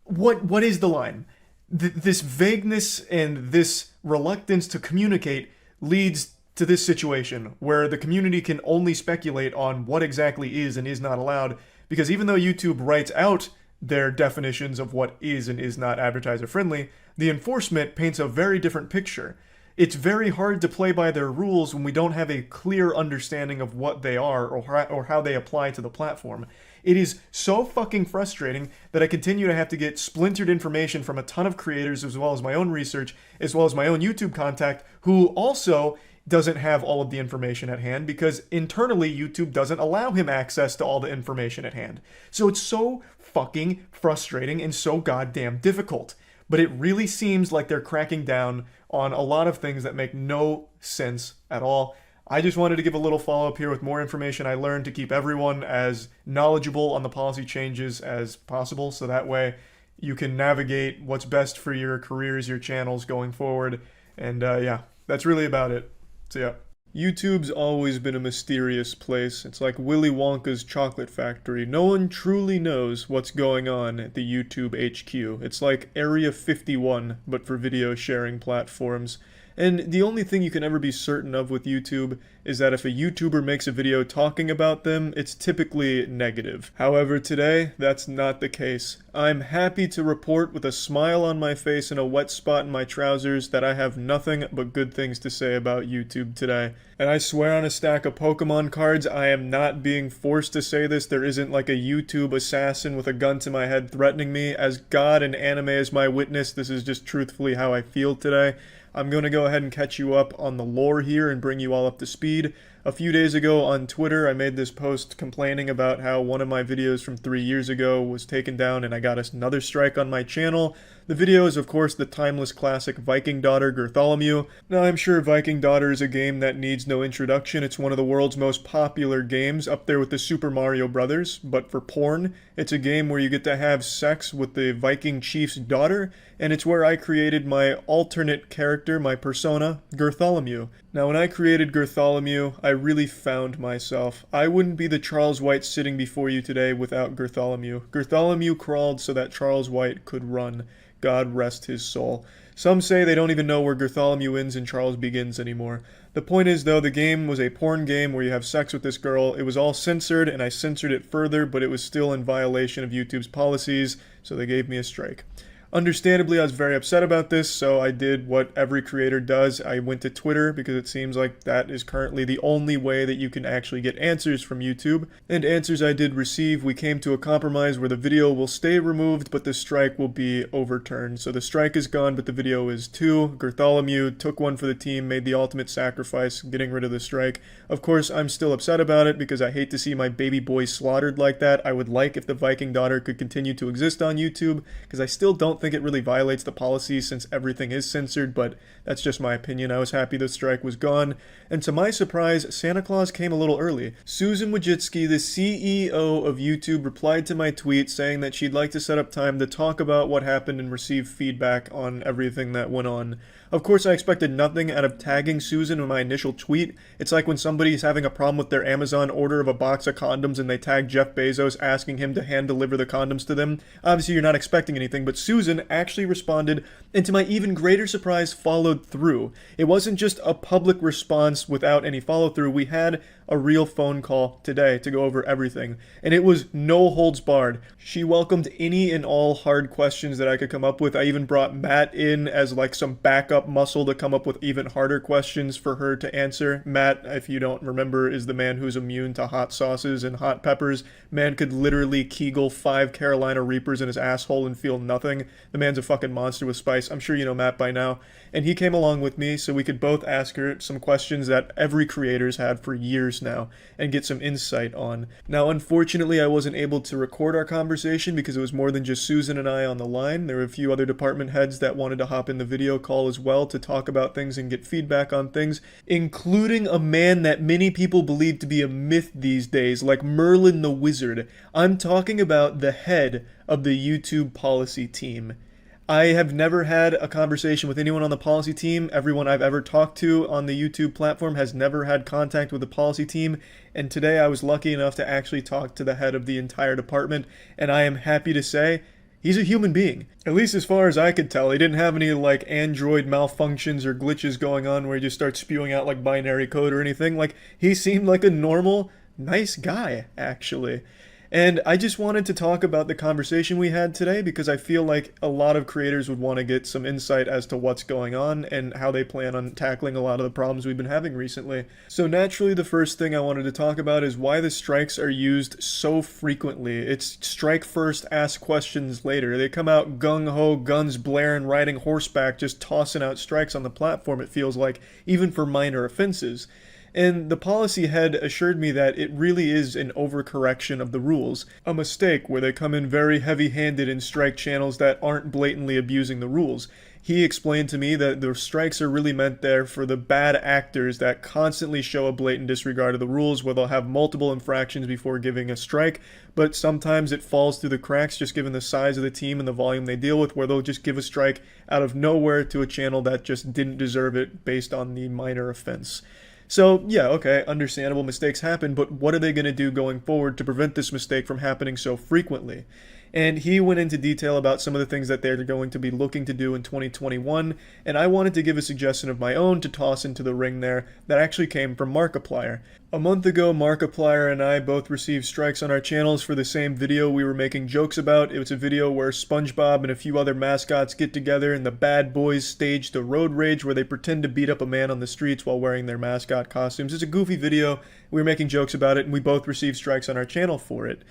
what is the line? This vagueness and this reluctance to communicate leads to this situation where the community can only speculate on what exactly is and is not allowed, because even though YouTube writes out their definitions of what is and is not advertiser friendly, the enforcement paints a very different picture. It's very hard to play by their rules when we don't have a clear understanding of what they are or how they apply to the platform. It is so fucking frustrating that I continue to have to get splintered information from a ton of creators, as well as my own research, as well as my own YouTube contact, who also doesn't have all of the information at hand because internally YouTube doesn't allow him access to all the information at hand. So it's so fucking frustrating and so goddamn difficult. But it really seems like they're cracking down on a lot of things that make no sense at all. I just wanted to give a little follow-up here with more information I learned to keep everyone as knowledgeable on the policy changes as possible, so that way you can navigate what's best for your careers, your channels going forward. And yeah, that's really about it. So yeah. YouTube's always been a mysterious place. It's like Willy Wonka's chocolate factory. No one truly knows what's going on at the YouTube HQ. It's like Area 51, but for video sharing platforms. And the only thing you can ever be certain of with YouTube is that if a YouTuber makes a video talking about them, it's typically negative. However, today, that's not the case. I'm happy to report with a smile on my face and a wet spot in my trousers that I have nothing but good things to say about YouTube today. And I swear on a stack of Pokemon cards, I am not being forced to say this. There isn't like a YouTube assassin with a gun to my head threatening me. As God and anime as my witness, this is just truthfully how I feel today. I'm going to go ahead and catch you up on the lore here and bring you all up to speed. A few days ago on Twitter, I made this post complaining about how one of my videos from 3 years ago was taken down and I got another strike on my channel. The video is, of course, the timeless classic Viking Daughter Gertholomew. Now, I'm sure Viking Daughter is a game that needs no introduction. It's one of the world's most popular games, up there with the Super Mario Brothers, but for porn. It's a game where you get to have sex with the Viking chief's daughter, and it's where I created my alternate character, my persona, Gertholomew. Now, when I created Gertholomew, I really found myself. I wouldn't be the Charles White sitting before you today without Gertholomew. Gertholomew crawled so that Charles White could run. God rest his soul. Some say they don't even know where Gertholomew ends and Charles begins anymore. The point is, though, the game was a porn game where you have sex with this girl. It was all censored, and I censored it further, but it was still in violation of YouTube's policies, so they gave me a strike. Understandably, I was very upset about this, so I did what every creator does. I went to Twitter because it seems like that is currently the only way that you can actually get answers from YouTube. And answers I did receive, we came to a compromise where the video will stay removed, but the strike will be overturned. So the strike is gone, but the video is too. Gertholomew took one for the team, made the ultimate sacrifice, getting rid of the strike. Of course, I'm still upset about it because I hate to see my baby boy slaughtered like that. I would like if the Viking Daughter could continue to exist on YouTube, because I still don't don't think it really violates the policy since everything is censored, but that's just my opinion. I was happy the strike was gone. And to my surprise, Santa Claus came a little early. Susan Wojcicki, the CEO of YouTube, replied to my tweet saying that she'd like to set up time to talk about what happened and receive feedback on everything that went on. Of course, I expected nothing out of tagging Susan in my initial tweet. It's like when somebody's having a problem with their Amazon order of a box of condoms and they tag Jeff Bezos asking him to hand deliver the condoms to them. Obviously, you're not expecting anything, but Susan actually responded, and to my even greater surprise, followed through. It wasn't just a public response without any follow-through. We had a real phone call today to go over everything, and it was no holds barred. She welcomed any and all hard questions that I could come up with. I even brought Matt in as like some backup muscle to come up with even harder questions for her to answer. Matt, if you don't remember, is the man who's immune to hot sauces and hot peppers. Man could literally Kegel 5 Carolina Reapers in his asshole and feel nothing. The man's a fucking monster with spice. I'm sure you know Matt by now. And he came along with me so we could both ask her some questions that every creator's had for years now and get some insight on. Now, unfortunately, I wasn't able to record our conversation because it was more than just Susan and I on the line. There were a few other department heads that wanted to hop in the video call as well to talk about things and get feedback on things, including a man that many people believe to be a myth these days, like Merlin the Wizard. I'm talking about the head of the YouTube policy team. I have never had a conversation with anyone on the policy team. Everyone I've ever talked to on the YouTube platform has never had contact with the policy team. And today I was lucky enough to actually talk to the head of the entire department. And I am happy to say he's a human being. At least as far as I could tell. He didn't have any like Android malfunctions or glitches going on where he just starts spewing out like binary code or anything. Like, he seemed like a normal, nice guy, actually. And I just wanted to talk about the conversation we had today because I feel like a lot of creators would want to get some insight as to what's going on and how they plan on tackling a lot of the problems we've been having recently. So naturally, the first thing I wanted to talk about is why the strikes are used so frequently. It's strike first, ask questions later. They come out gung-ho, guns blaring, riding horseback, just tossing out strikes on the platform, it feels like, even for minor offenses. And the policy head assured me that it really is an overcorrection of the rules, a mistake where they come in very heavy-handed and strike channels that aren't blatantly abusing the rules. He explained to me that the strikes are really meant there for the bad actors that constantly show a blatant disregard of the rules, where they'll have multiple infractions before giving a strike, but sometimes it falls through the cracks just given the size of the team and the volume they deal with, where they'll just give a strike out of nowhere to a channel that just didn't deserve it based on the minor offense. So, yeah, okay, understandable, mistakes happen, but what are they going to do going forward to prevent this mistake from happening so frequently? And he went into detail about some of the things that they're going to be looking to do in 2021, and I wanted to give a suggestion of my own to toss into the ring there that actually came from Markiplier. A month ago, Markiplier and I both received strikes on our channels for the same video we were making jokes about. It was a video where SpongeBob and a few other mascots get together and the bad boys stage the road rage where they pretend to beat up a man on the streets while wearing their mascot costumes. It's a goofy video. We were making jokes about it, and we both received strikes on our channel for it.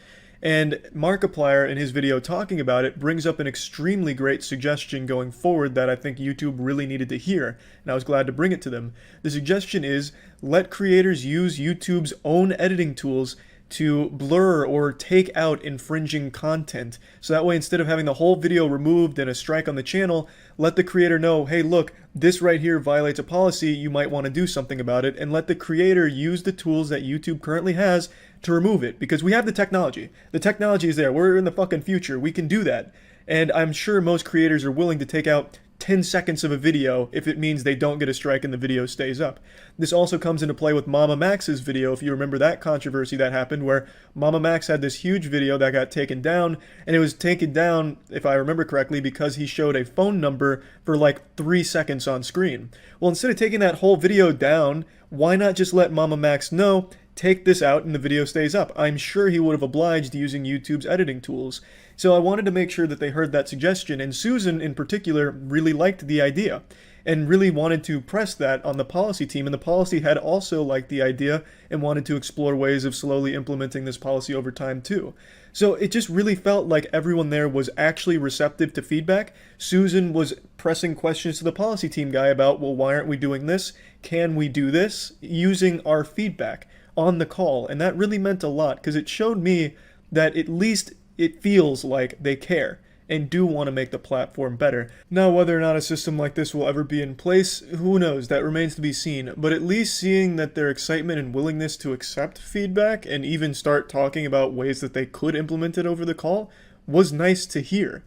And Markiplier, in his video talking about it, brings up an extremely great suggestion going forward that I think YouTube really needed to hear, and I was glad to bring it to them. The suggestion is, let creators use YouTube's own editing tools to blur or take out infringing content. So that way, instead of having the whole video removed and a strike on the channel, let the creator know, hey, look, this right here violates a policy, you might want to do something about it, and let the creator use the tools that YouTube currently has to remove it, because we have the technology. The technology is there. We're in the fucking future. We can do that. And I'm sure most creators are willing to take out 10 seconds of a video if it means they don't get a strike and the video stays up. This also comes into play with Mama Max's video, if you remember that controversy that happened, where Mama Max had this huge video that got taken down, and it was taken down, if I remember correctly, because he showed a phone number for like 3 seconds on screen. Well, instead of taking that whole video down, why not just let Mama Max know, take this out and the video stays up? I'm sure he would have obliged using YouTube's editing tools. So I wanted to make sure that they heard that suggestion, and Susan in particular really liked the idea and really wanted to press that on the policy team, and the policy head also liked the idea and wanted to explore ways of slowly implementing this policy over time too. So it just really felt like everyone there was actually receptive to feedback. Susan was pressing questions to the policy team guy about, well, why aren't we doing this? Can we do this? Using our feedback on the call, and that really meant a lot because it showed me that at least it feels like they care. and do want to make the platform better. Now, whether or not a system like this will ever be in place, who knows, that remains to be seen, but at least seeing that their excitement and willingness to accept feedback and even start talking about ways that they could implement it over the call was nice to hear.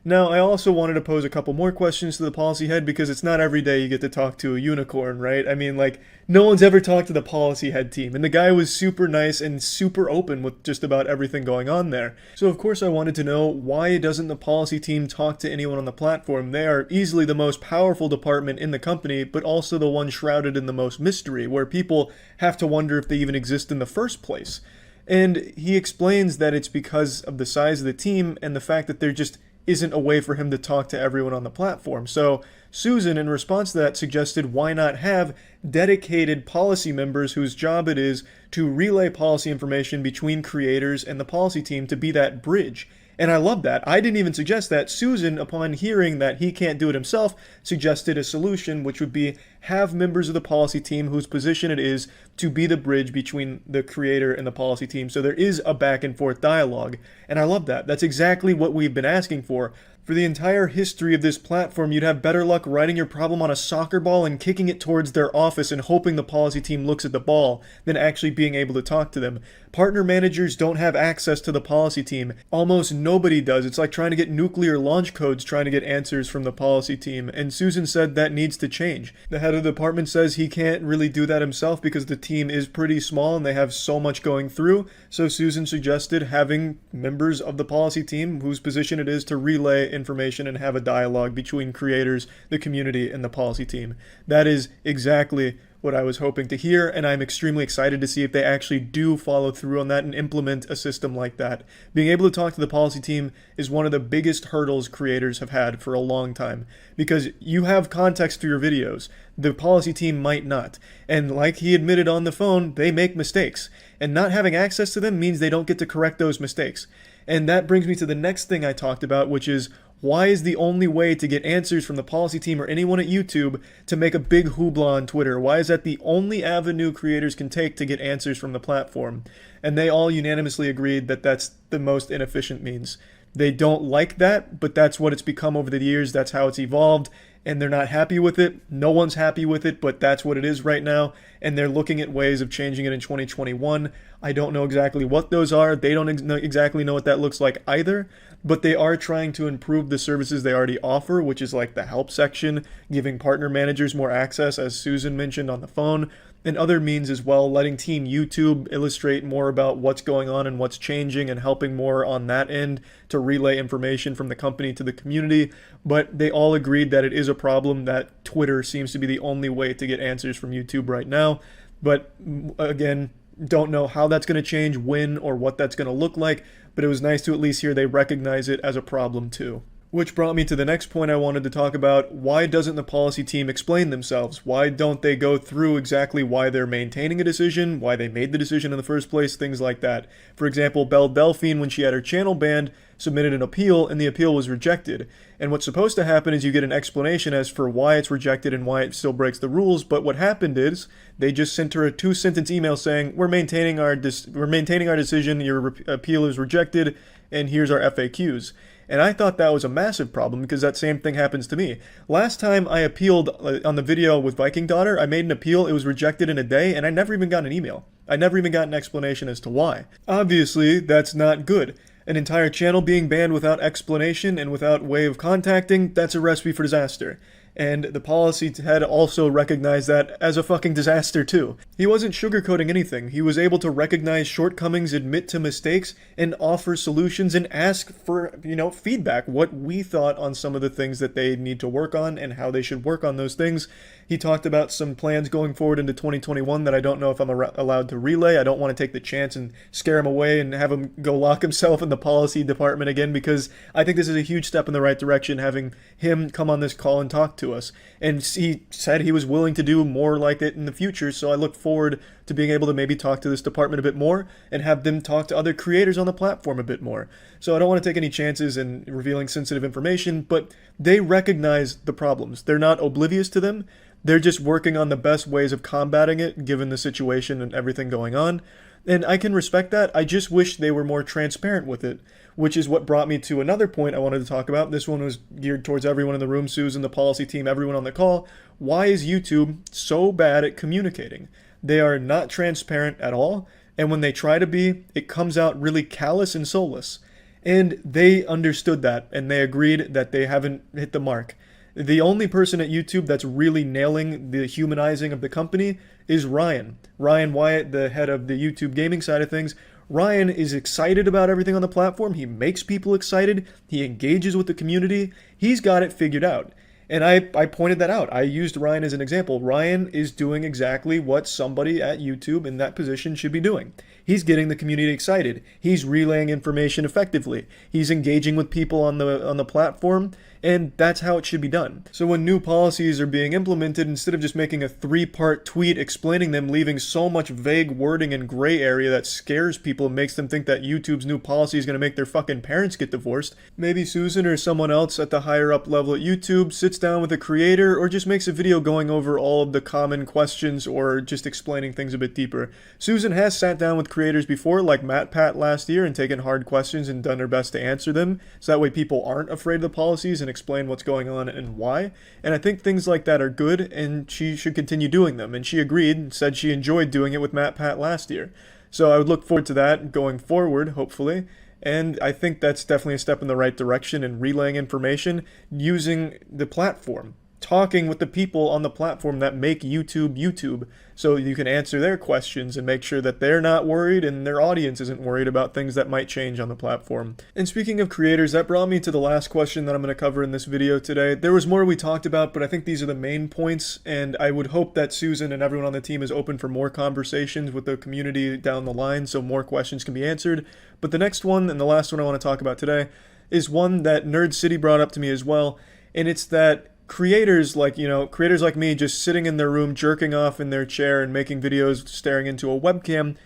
Now, I also wanted to pose a couple more questions to the policy head because it's not every day you get to talk to a unicorn, right? I mean, like, no one's ever talked to the policy head team, and the guy was super nice and super open with just about everything going on there. So, of course, I wanted to know, why doesn't the policy team talk to anyone on the platform? They are easily the most powerful department in the company, but also the one shrouded in the most mystery, where people have to wonder if they even exist in the first place. And he explains that it's because of the size of the team and the fact that there just isn't a way for him to talk to everyone on the platform. So Susan, in response to that, suggested why not have dedicated policy members whose job it is to relay policy information between creators and the policy team to be that bridge. And I love that. I didn't even suggest that. Susan, upon hearing that he can't do it himself, suggested a solution, which would be have members of the policy team whose position it is to be the bridge between the creator and the policy team. So there is a back and forth dialogue. And I love that. That's exactly what we've been asking for. For the entire history of this platform, you'd have better luck writing your problem on a soccer ball and kicking it towards their office and hoping the policy team looks at the ball than actually being able to talk to them. Partner managers don't have access to the policy team. Almost nobody does. It's like trying to get nuclear launch codes trying to get answers from the policy team. And Susan said that needs to change. The head of the department says he can't really do that himself because the team is pretty small and they have so much going through. So Susan suggested having members of the policy team whose position it is to relay information and have a dialogue between creators, the community, and the policy team. That is exactly what I was hoping to hear, and I'm extremely excited to see if they actually do follow through on that and implement a system like that. Being able to talk to the policy team is one of the biggest hurdles creators have had for a long time, because you have context for your videos. The policy team might not. And like he admitted on the phone, they make mistakes. And not having access to them means they don't get to correct those mistakes. And that brings me to the next thing I talked about, which is, why is the only way to get answers from the policy team or anyone at YouTube to make a big hoopla on Twitter? Why is that the only avenue creators can take to get answers from the platform? And they all unanimously agreed that that's the most inefficient means. They don't like that, but that's what it's become over the years. That's how it's evolved, and they're not happy with it. No one's happy with it, but that's what it is right now, and they're looking at ways of changing it in 2021. I don't know exactly what those are. They don't exactly know what that looks like either, but they are trying to improve the services they already offer, which is like the help section, giving partner managers more access, as Susan mentioned on the phone, and other means as well, letting Team YouTube illustrate more about what's going on and what's changing and helping more on that end to relay information from the company to the community. But they all agreed that it is a problem, that Twitter seems to be the only way to get answers from YouTube right now. But again, don't know how that's going to change, when, or what that's going to look like, but it was nice to at least hear they recognize it as a problem too. Which brought me to the next point I wanted to talk about. Why doesn't the policy team explain themselves? Why don't they go through exactly why they're maintaining a decision, why they made the decision in the first place, things like that. For example, Belle Delphine, when she had her channel banned, submitted an appeal, and the appeal was rejected. And what's supposed to happen is you get an explanation as for why it's rejected and why it still breaks the rules, but what happened is they just sent her a 2-sentence email saying, we're maintaining our decision, your appeal is rejected, and here's our FAQs. And I thought that was a massive problem because that same thing happens to me. Last time I appealed on the video with Viking Daughter, I made an appeal, it was rejected in a day, and I never even got an email. I never even got an explanation as to why. Obviously, that's not good. An entire channel being banned without explanation and without way of contacting, that's a recipe for disaster. And the policy head also recognized that as a fucking disaster too. He wasn't sugarcoating anything. He was able to recognize shortcomings, admit to mistakes, and offer solutions and ask for, feedback, what we thought on some of the things that they need to work on and how they should work on those things. He talked about some plans going forward into 2021 that I don't know if I'm allowed to relay. I don't want to take the chance and scare him away and have him go lock himself in the policy department again, because I think this is a huge step in the right direction, having him come on this call and talk to us. And he said he was willing to do more like it in the future, so I look forward to being able to maybe talk to this department a bit more and have them talk to other creators on the platform a bit more. So I don't want to take any chances in revealing sensitive information, but they recognize the problems. They're not oblivious to them. They're just working on the best ways of combating it, given the situation and everything going on. And I can respect that. I just wish they were more transparent with it. which is what brought me to another point I wanted to talk about. This one was geared towards everyone in the room, Susan, the policy team, everyone on the call. Why is YouTube so bad at communicating? They are not transparent at all, and when they try to be, it comes out really callous and soulless. And they understood that, and they agreed that they haven't hit the mark. The only person at YouTube that's really nailing the humanizing of the company is Ryan. Ryan Wyatt, the head of the YouTube gaming side of things. Ryan is excited about everything on the platform. He makes people excited. He engages with the community. He's got it figured out. And I pointed that out. I used Ryan as an example. Ryan is doing exactly what somebody at YouTube in that position should be doing. He's getting the community excited. He's relaying information effectively. He's engaging with people on the platform, and that's how it should be done. So when new policies are being implemented, instead of just making a 3-part tweet explaining them, leaving so much vague wording and gray area that scares people and makes them think that YouTube's new policy is going to make their fucking parents get divorced, maybe Susan or someone else at the higher up level at YouTube sits down with a creator or just makes a video going over all of the common questions or just explaining things a bit deeper. Susan has sat down with creators before, like MatPat last year, and taken hard questions and done her best to answer them, so that way people aren't afraid of the policies and explain what's going on and why. And I think things like that are good, and she should continue doing them. And she agreed and said she enjoyed doing it with MatPat last year. So I would look forward to that going forward, hopefully. And I think that's definitely a step in the right direction in relaying information using the platform. Talking with the people on the platform that make YouTube YouTube, so you can answer their questions and make sure that they're not worried and their audience isn't worried about things that might change on the platform. And speaking of creators, that brought me to the last question that I'm going to cover in this video today. There was more we talked about, but I think these are the main points, and I would hope that Susan and everyone on the team is open for more conversations with the community down the line so more questions can be answered. But the next one, and the last one I want to talk about today, is one that Nerd City brought up to me as well, and it's that creators like me just sitting in their room jerking off in their chair and making videos staring into a webcam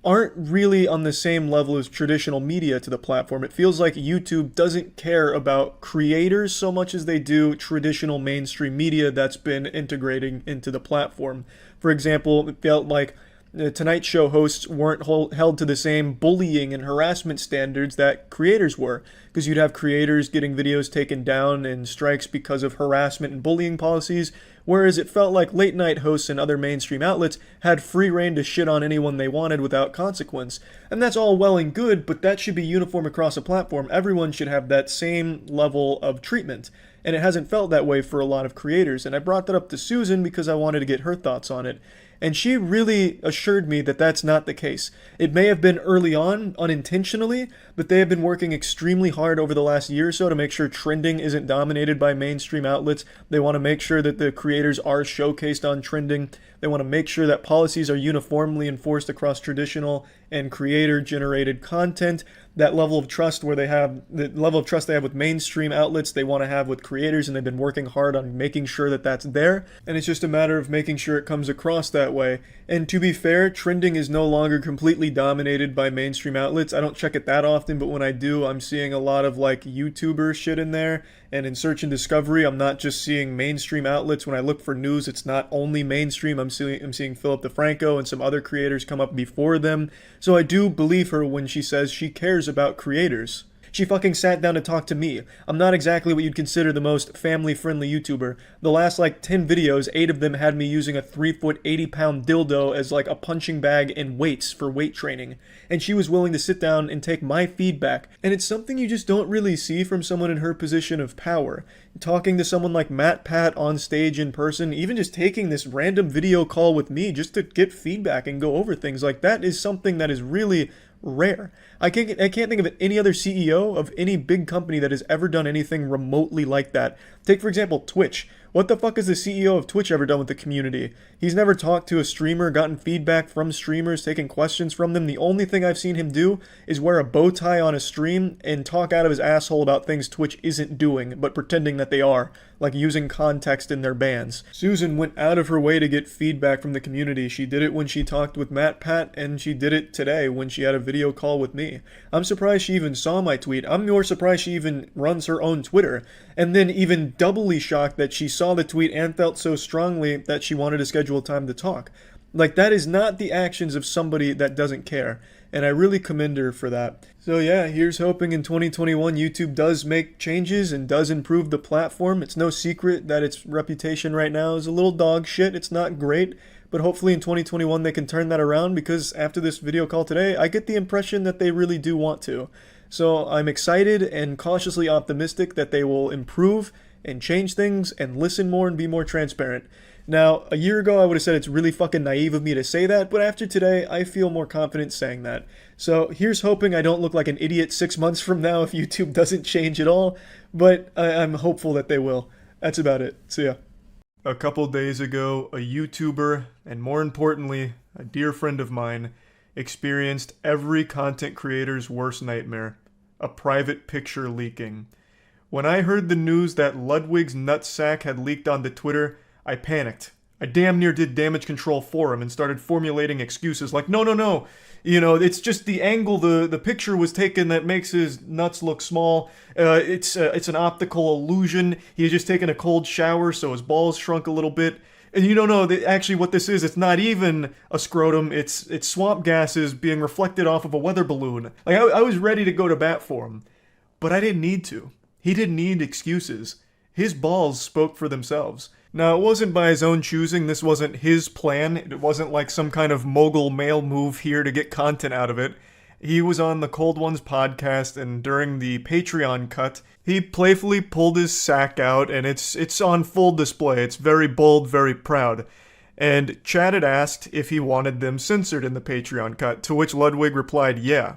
aren't really on the same level as traditional media to the platform. It feels like YouTube doesn't care about creators so much as they do traditional mainstream media that's been integrating into the platform. For example, it felt like the Tonight Show hosts weren't held to the same bullying and harassment standards that creators were, because you'd have creators getting videos taken down and strikes because of harassment and bullying policies, whereas it felt like late night hosts and other mainstream outlets had free reign to shit on anyone they wanted without consequence. And that's all well and good, but that should be uniform across a platform. Everyone should have that same level of treatment. And it hasn't felt that way for a lot of creators. And I brought that up to Susan because I wanted to get her thoughts on it. And she really assured me that that's not the case. It may have been early on, unintentionally, but they have been working extremely hard over the last year or so to make sure trending isn't dominated by mainstream outlets. They want to make sure that the creators are showcased on trending. They want to make sure that policies are uniformly enforced across traditional and creator-generated content. That level of trust they have with mainstream outlets, they want to have with creators, and they've been working hard on making sure that that's there. And it's just a matter of making sure it comes across that way. And to be fair, trending is no longer completely dominated by mainstream outlets. I don't check it that often, but when I do, I'm seeing a lot of like YouTuber shit in there. And in search and discovery, I'm not just seeing mainstream outlets. When I look for news, it's not only mainstream. I'm seeing Philip DeFranco and some other creators come up before them. So I do believe her when she says she cares about creators. She fucking sat down to talk to me. I'm not exactly what you'd consider the most family-friendly YouTuber. The last 10 videos, 8 of them had me using a 3-foot, 80-pound dildo as a punching bag and weights for weight training. And she was willing to sit down and take my feedback. And it's something you just don't really see from someone in her position of power. Talking to someone like MatPat on stage in person, even just taking this random video call with me just to get feedback and go over things like that is something that is really rare. I can't think of any other CEO of any big company that has ever done anything remotely like that. Take, for example, Twitch. What the fuck has the CEO of Twitch ever done with the community? He's never talked to a streamer, gotten feedback from streamers, taken questions from them. The only thing I've seen him do is wear a bow tie on a stream and talk out of his asshole about things Twitch isn't doing, but pretending that they are, like using context in their bans. Susan went out of her way to get feedback from the community. She did it when she talked with MatPat, and she did it today when she had a video call with me. I'm surprised she even saw my tweet. I'm more surprised she even runs her own Twitter. And then even doubly shocked that she saw the tweet and felt so strongly that she wanted to schedule time to talk. That is not the actions of somebody that doesn't care. and I really commend her for that. So yeah, here's hoping in 2021 YouTube does make changes and does improve the platform. It's no secret that its reputation right now is a little dog shit. It's not great, but hopefully in 2021 they can turn that around, because after this video call today, I get the impression that they really do want to. So I'm excited and cautiously optimistic that they will improve and change things and listen more and be more transparent. Now, a year ago, I would have said it's really fucking naive of me to say that, but after today, I feel more confident saying that. So here's hoping I don't look like an idiot 6 months from now if YouTube doesn't change at all, but I'm hopeful that they will. That's about it. See ya. A couple days ago, a YouTuber, and more importantly, a dear friend of mine, experienced every content creator's worst nightmare: a private picture leaking. When I heard the news that Ludwig's nutsack had leaked onto Twitter, I panicked. I damn near did damage control for him and started formulating excuses like, no. You know, it's just the angle the picture was taken that makes his nuts look small. It's an optical illusion. He had just taken a cold shower, so his balls shrunk a little bit. And you don't know that actually what this is. It's not even a scrotum. It's swamp gases being reflected off of a weather balloon. Like, I was ready to go to bat for him, but I didn't need to. He didn't need excuses. His balls spoke for themselves. Now, it wasn't by his own choosing. This wasn't his plan. It wasn't like some kind of mogul male move here to get content out of it. He was on the Cold Ones podcast, and during the Patreon cut, he playfully pulled his sack out, and it's on full display. It's very bold, very proud. And Chad had asked if he wanted them censored in the Patreon cut, to which Ludwig replied, yeah.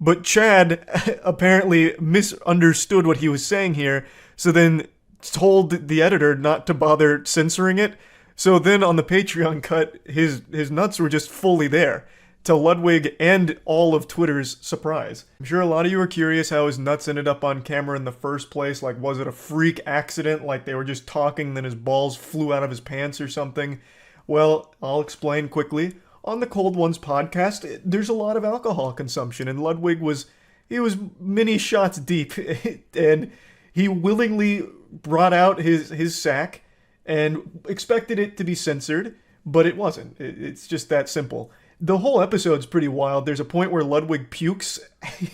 But Chad apparently misunderstood what he was saying here, so then told the editor not to bother censoring it. So then on the Patreon cut, his nuts were just fully there, to Ludwig and all of Twitter's surprise. I'm sure a lot of you are curious how his nuts ended up on camera in the first place. Like, was it a freak accident? Like they were just talking, then his balls flew out of his pants or something? Well, I'll explain quickly. On the Cold Ones podcast, there's a lot of alcohol consumption, and Ludwig was many shots deep, and he willingly brought out his sack and expected it to be censored, but it wasn't. It's just that simple. The whole episode's pretty wild. There's a point where Ludwig pukes,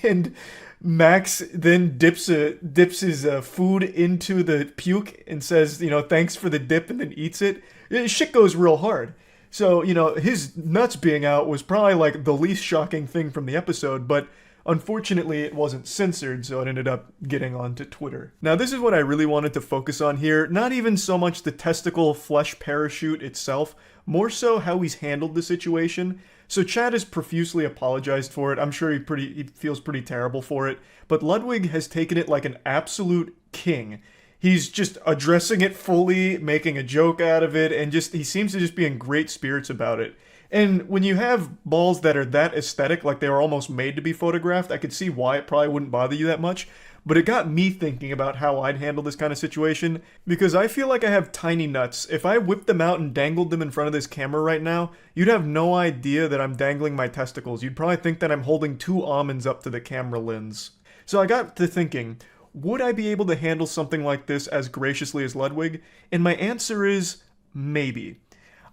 and Max then dips his food into the puke and says, thanks for the dip, and then eats it. Shit goes real hard. So, his nuts being out was probably like the least shocking thing from the episode, but unfortunately it wasn't censored, so it ended up getting onto Twitter. Now, this is what I really wanted to focus on here. Not even so much the testicle flesh parachute itself, more so how he's handled the situation. So Chad has profusely apologized for it. I'm sure he feels pretty terrible for it, but Ludwig has taken it like an absolute king. He's just addressing it fully, making a joke out of it, and he seems to just be in great spirits about it. And when you have balls that are that aesthetic, like they were almost made to be photographed, I could see why it probably wouldn't bother you that much. But it got me thinking about how I'd handle this kind of situation, because I feel like I have tiny nuts. If I whipped them out and dangled them in front of this camera right now, you'd have no idea that I'm dangling my testicles. You'd probably think that I'm holding 2 almonds up to the camera lens. So I got to thinking, would I be able to handle something like this as graciously as Ludwig? And my answer is maybe.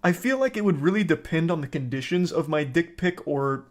I feel like it would really depend on the conditions of my dick pic or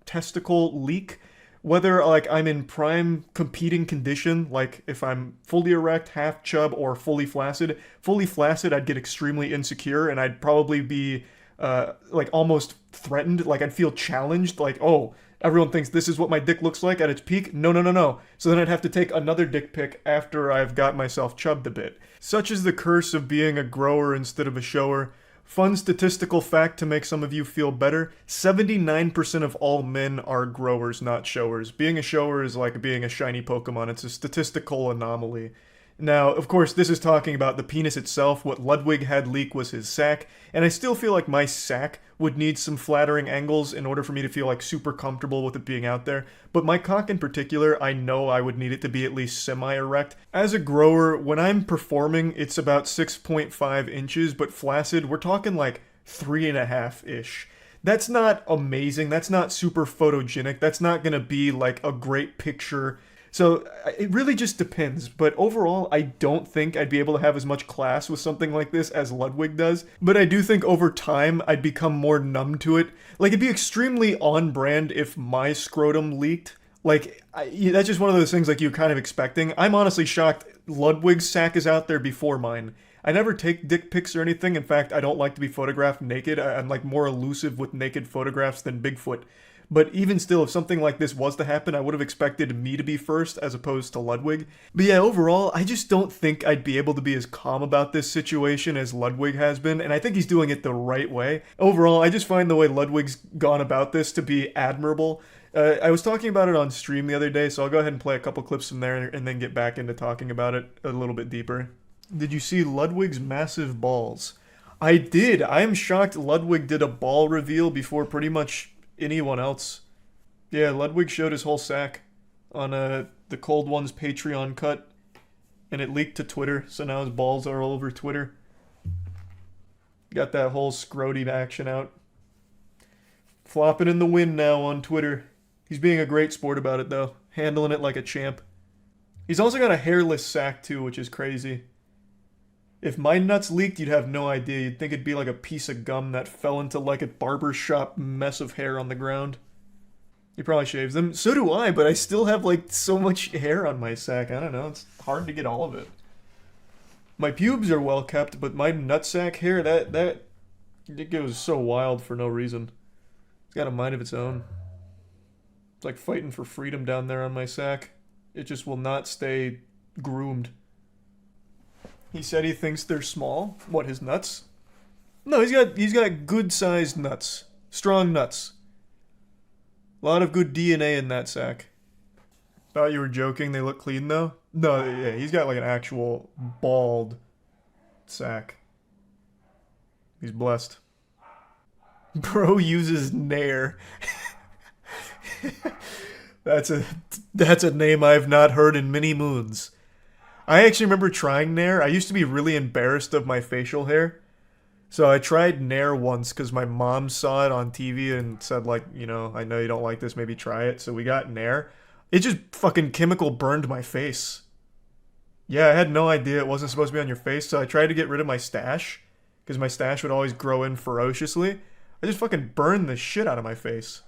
testicle leak. Whether like I'm in prime competing condition, like if I'm fully erect, half chub, or fully flaccid. Fully flaccid, I'd get extremely insecure, and I'd probably be like almost threatened. Like I'd feel challenged, like, oh, everyone thinks this is what my dick looks like at its peak. No. So then I'd have to take another dick pic after I've got myself chubbed a bit. Such is the curse of being a grower instead of a shower. Fun statistical fact to make some of you feel better: 79% of all men are growers, not showers. Being a shower is like being a shiny Pokemon. It's a statistical anomaly. Now, of course, this is talking about the penis itself. What Ludwig had leak was his sack, and I still feel like my sack would need some flattering angles in order for me to feel like super comfortable with it being out there. But my cock in particular, I know I would need it to be at least semi-erect. As a grower, when I'm performing, it's about 6.5 inches, but flaccid, we're talking like 3.5-ish. That's not amazing. That's not super photogenic. That's not gonna be like a great picture. So it really just depends, but overall, I don't think I'd be able to have as much class with something like this as Ludwig does. But I do think over time, I'd become more numb to it. Like, it'd be extremely on brand if my scrotum leaked. Like, that's just one of those things like you're kind of expecting. I'm honestly shocked Ludwig's sack is out there before mine. I never take dick pics or anything. In fact, I don't like to be photographed naked. I'm like more elusive with naked photographs than Bigfoot. But even still, if something like this was to happen, I would have expected me to be first as opposed to Ludwig. But yeah, overall, I just don't think I'd be able to be as calm about this situation as Ludwig has been, and I think he's doing it the right way. Overall, I just find the way Ludwig's gone about this to be admirable. I was talking about it on stream the other day, so I'll go ahead and play a couple clips from there and then get back into talking about it a little bit deeper. Did you see Ludwig's massive balls? I did. I'm shocked Ludwig did a ball reveal before pretty much anyone else. Yeah, Ludwig showed his whole sack on the Cold One's Patreon cut, and it leaked to Twitter, so now his balls are all over Twitter. Got that whole scroty action out. Flopping in the wind now on Twitter. He's being a great sport about it, though. Handling it like a champ. He's also got a hairless sack, too, which is crazy. If my nuts leaked, you'd have no idea. You'd think it'd be like a piece of gum that fell into like a barber shop mess of hair on the ground. He probably shaves them. So do I, but I still have like so much hair on my sack. I don't know. It's hard to get all of it. My pubes are well kept, but my nutsack hair, it goes so wild for no reason. It's got a mind of its own. It's like fighting for freedom down there on my sack. It just will not stay groomed. He said he thinks they're small. What, his nuts? No, he's got good-sized nuts. Strong nuts. A lot of good DNA in that sack. Thought you were joking, they look clean though? No, yeah, he's got like an actual bald sack. He's blessed. Bro uses Nair. That's a name I've not heard in many moons. I actually remember trying Nair. I used to be really embarrassed of my facial hair. So I tried Nair once because my mom saw it on TV and said like, you know, I know you don't like this, maybe try it. So we got Nair. It just fucking chemical burned my face. Yeah, I had no idea it wasn't supposed to be on your face, so I tried to get rid of my stash because my stash would always grow in ferociously. I just fucking burned the shit out of my face.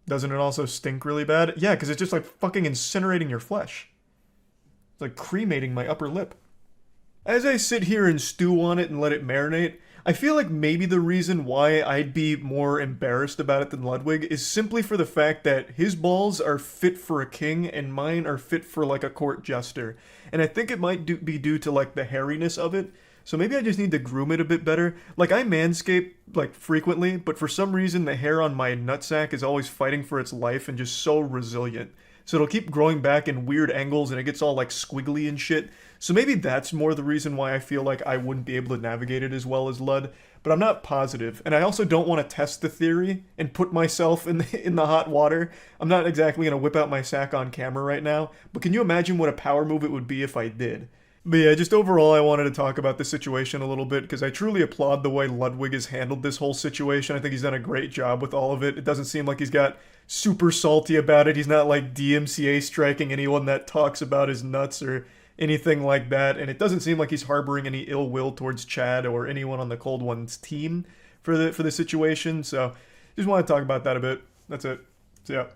Doesn't it also stink really bad? Yeah, because it's just like fucking incinerating your flesh. It's like cremating my upper lip. As I sit here and stew on it and let it marinate, I feel like maybe the reason why I'd be more embarrassed about it than Ludwig is simply for the fact that his balls are fit for a king and mine are fit for like a court jester. And I think it might be due to like the hairiness of it. So maybe I just need to groom it a bit better. Like I manscape like frequently, but for some reason the hair on my nutsack is always fighting for its life and just so resilient. So it'll keep growing back in weird angles and it gets all like squiggly and shit. So maybe that's more the reason why I feel like I wouldn't be able to navigate it as well as Lud. But I'm not positive. And I also don't want to test the theory and put myself in the hot water. I'm not exactly going to whip out my sack on camera right now. But can you imagine what a power move it would be if I did? But yeah, just overall I wanted to talk about this situation a little bit because I truly applaud the way Ludwig has handled this whole situation. I think he's done a great job with all of it. It doesn't seem like he's got super salty about it. He's not like DMCA striking anyone that talks about his nuts or anything like that. And it doesn't seem like he's harboring any ill will towards Chad or anyone on the Cold One's team for the situation. So just want to talk about that a bit. That's it. So yeah.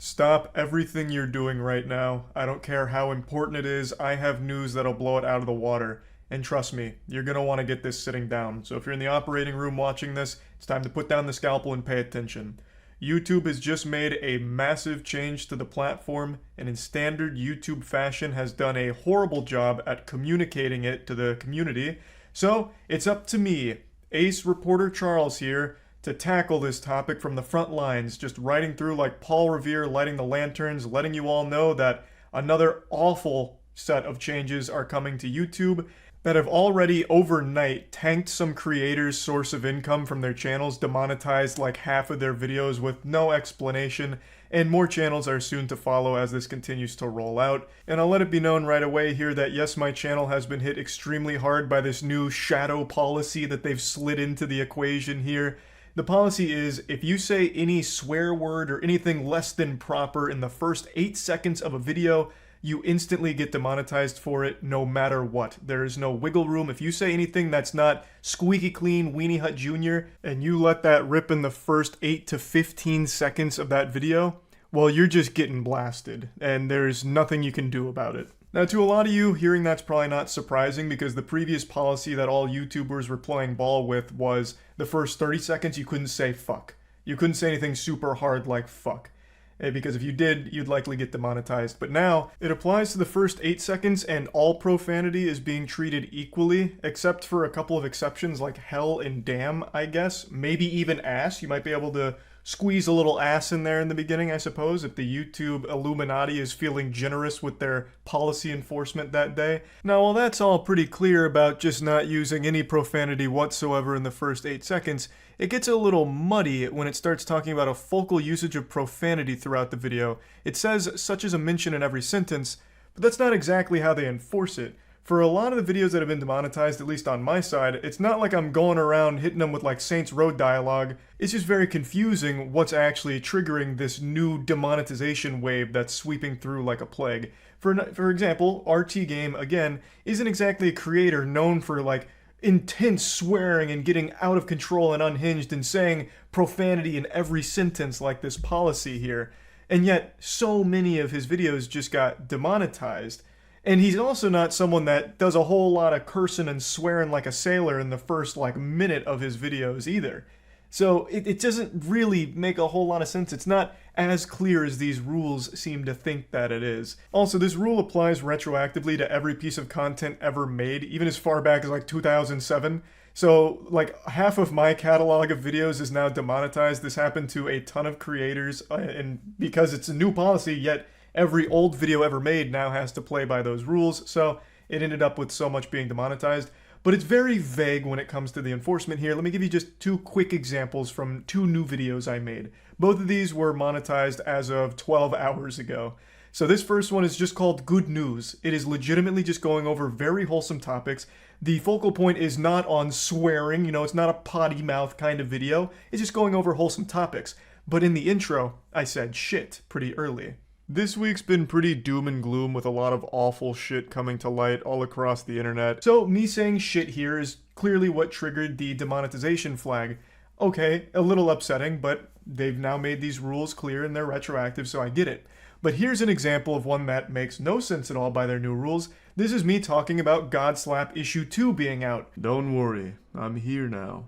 Stop everything you're doing right now. I don't care how important it is. I have news that'll blow it out of the water. And trust me, you're going to want to get this sitting down. So if you're in the operating room watching this, it's time to put down the scalpel and pay attention. YouTube has just made a massive change to the platform, and in standard YouTube fashion has done a horrible job at communicating it to the community. So it's up to me, Ace Reporter Charles here, to tackle this topic from the front lines, just riding through like Paul Revere lighting the lanterns, letting you all know that another awful set of changes are coming to YouTube that have already overnight tanked some creators' source of income from their channels, demonetized like half of their videos with no explanation, and more channels are soon to follow as this continues to roll out. And I'll let it be known right away here that yes, my channel has been hit extremely hard by this new shadow policy that they've slid into the equation here. The policy is if you say any swear word or anything less than proper in the first 8 seconds of a video, you instantly get demonetized for it no matter what. There is no wiggle room. If you say anything that's not squeaky clean Weenie Hut Jr. and you let that rip in the first 8 to 15 seconds of that video, well, you're just getting blasted, and there's nothing you can do about it. Now, to a lot of you, hearing that's probably not surprising because the previous policy that all YouTubers were playing ball with was the first 30 seconds you couldn't say fuck. You couldn't say anything super hard like fuck. Because if you did, you'd likely get demonetized. But now, it applies to the first 8 seconds and all profanity is being treated equally, except for a couple of exceptions like hell and damn, I guess. Maybe even ass. You might be able to squeeze a little ass in there in the beginning, I suppose, if the YouTube Illuminati is feeling generous with their policy enforcement that day. Now, while that's all pretty clear about just not using any profanity whatsoever in the first 8 seconds, it gets a little muddy when it starts talking about a focal usage of profanity throughout the video. It says such as a mention in every sentence, but that's not exactly how they enforce it. For a lot of the videos that have been demonetized, at least on my side, it's not like I'm going around hitting them with like Saints Row dialogue. It's just very confusing what's actually triggering this new demonetization wave that's sweeping through like a plague. For example, RT Game, again, isn't exactly a creator known for like intense swearing and getting out of control and unhinged and saying profanity in every sentence like this policy here. And yet, so many of his videos just got demonetized. And he's also not someone that does a whole lot of cursing and swearing like a sailor in the first like minute of his videos either. So it doesn't really make a whole lot of sense. It's not as clear as these rules seem to think that it is. Also, this rule applies retroactively to every piece of content ever made, even as far back as like 2007. So like half of my catalog of videos is now demonetized. This happened to a ton of creators, and because it's a new policy, yet every old video ever made now has to play by those rules, so it ended up with so much being demonetized. But it's very vague when it comes to the enforcement here. Let me give you just 2 quick examples from 2 new videos I made. Both of these were monetized as of 12 hours ago. So this first one is just called Good News. It is legitimately just going over very wholesome topics. The focal point is not on swearing, it's not a potty mouth kind of video. It's just going over wholesome topics. But in the intro, I said shit pretty early. This week's been pretty doom and gloom with a lot of awful shit coming to light all across the internet. So me saying shit here is clearly what triggered the demonetization flag. Okay, a little upsetting, but they've now made these rules clear and they're retroactive, so I get it. But here's an example of one that makes no sense at all by their new rules. This is me talking about Godslap Issue 2 being out. Don't worry, I'm here now.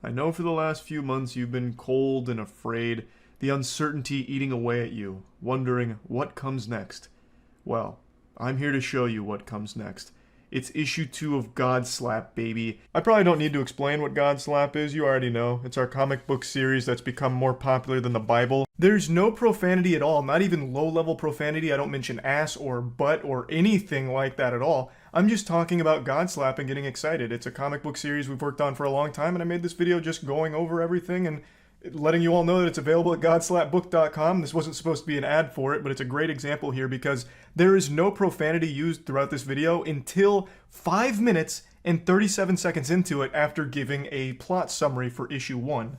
I know for the last few months you've been cold and afraid, the uncertainty eating away at you, wondering what comes next. Well, I'm here to show you what comes next. It's issue 2 of Godslap, baby. I probably don't need to explain what Godslap is, you already know. It's our comic book series that's become more popular than the Bible. There's no profanity at all, not even low-level profanity. I don't mention ass or butt or anything like that at all. I'm just talking about Godslap and getting excited. It's a comic book series we've worked on for a long time, and I made this video just going over everything and letting you all know that it's available at godslapbook.com. This wasn't supposed to be an ad for it, but it's a great example here because there is no profanity used throughout this video until 5 minutes and 37 seconds into it after giving a plot summary for issue 1.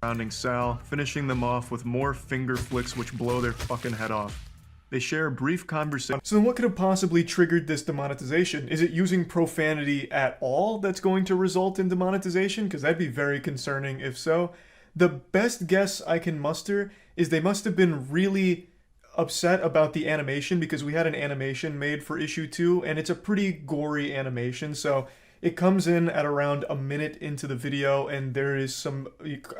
Surrounding Sal, finishing them off with more finger flicks which blow their fucking head off. They share a brief conversation. So then what could have possibly triggered this demonetization? Is it using profanity at all that's going to result in demonetization? Because that'd be very concerning if so. The best guess I can muster is they must have been really upset about the animation because we had an animation made for issue 2 and it's a pretty gory animation. So it comes in at around a minute into the video and there is some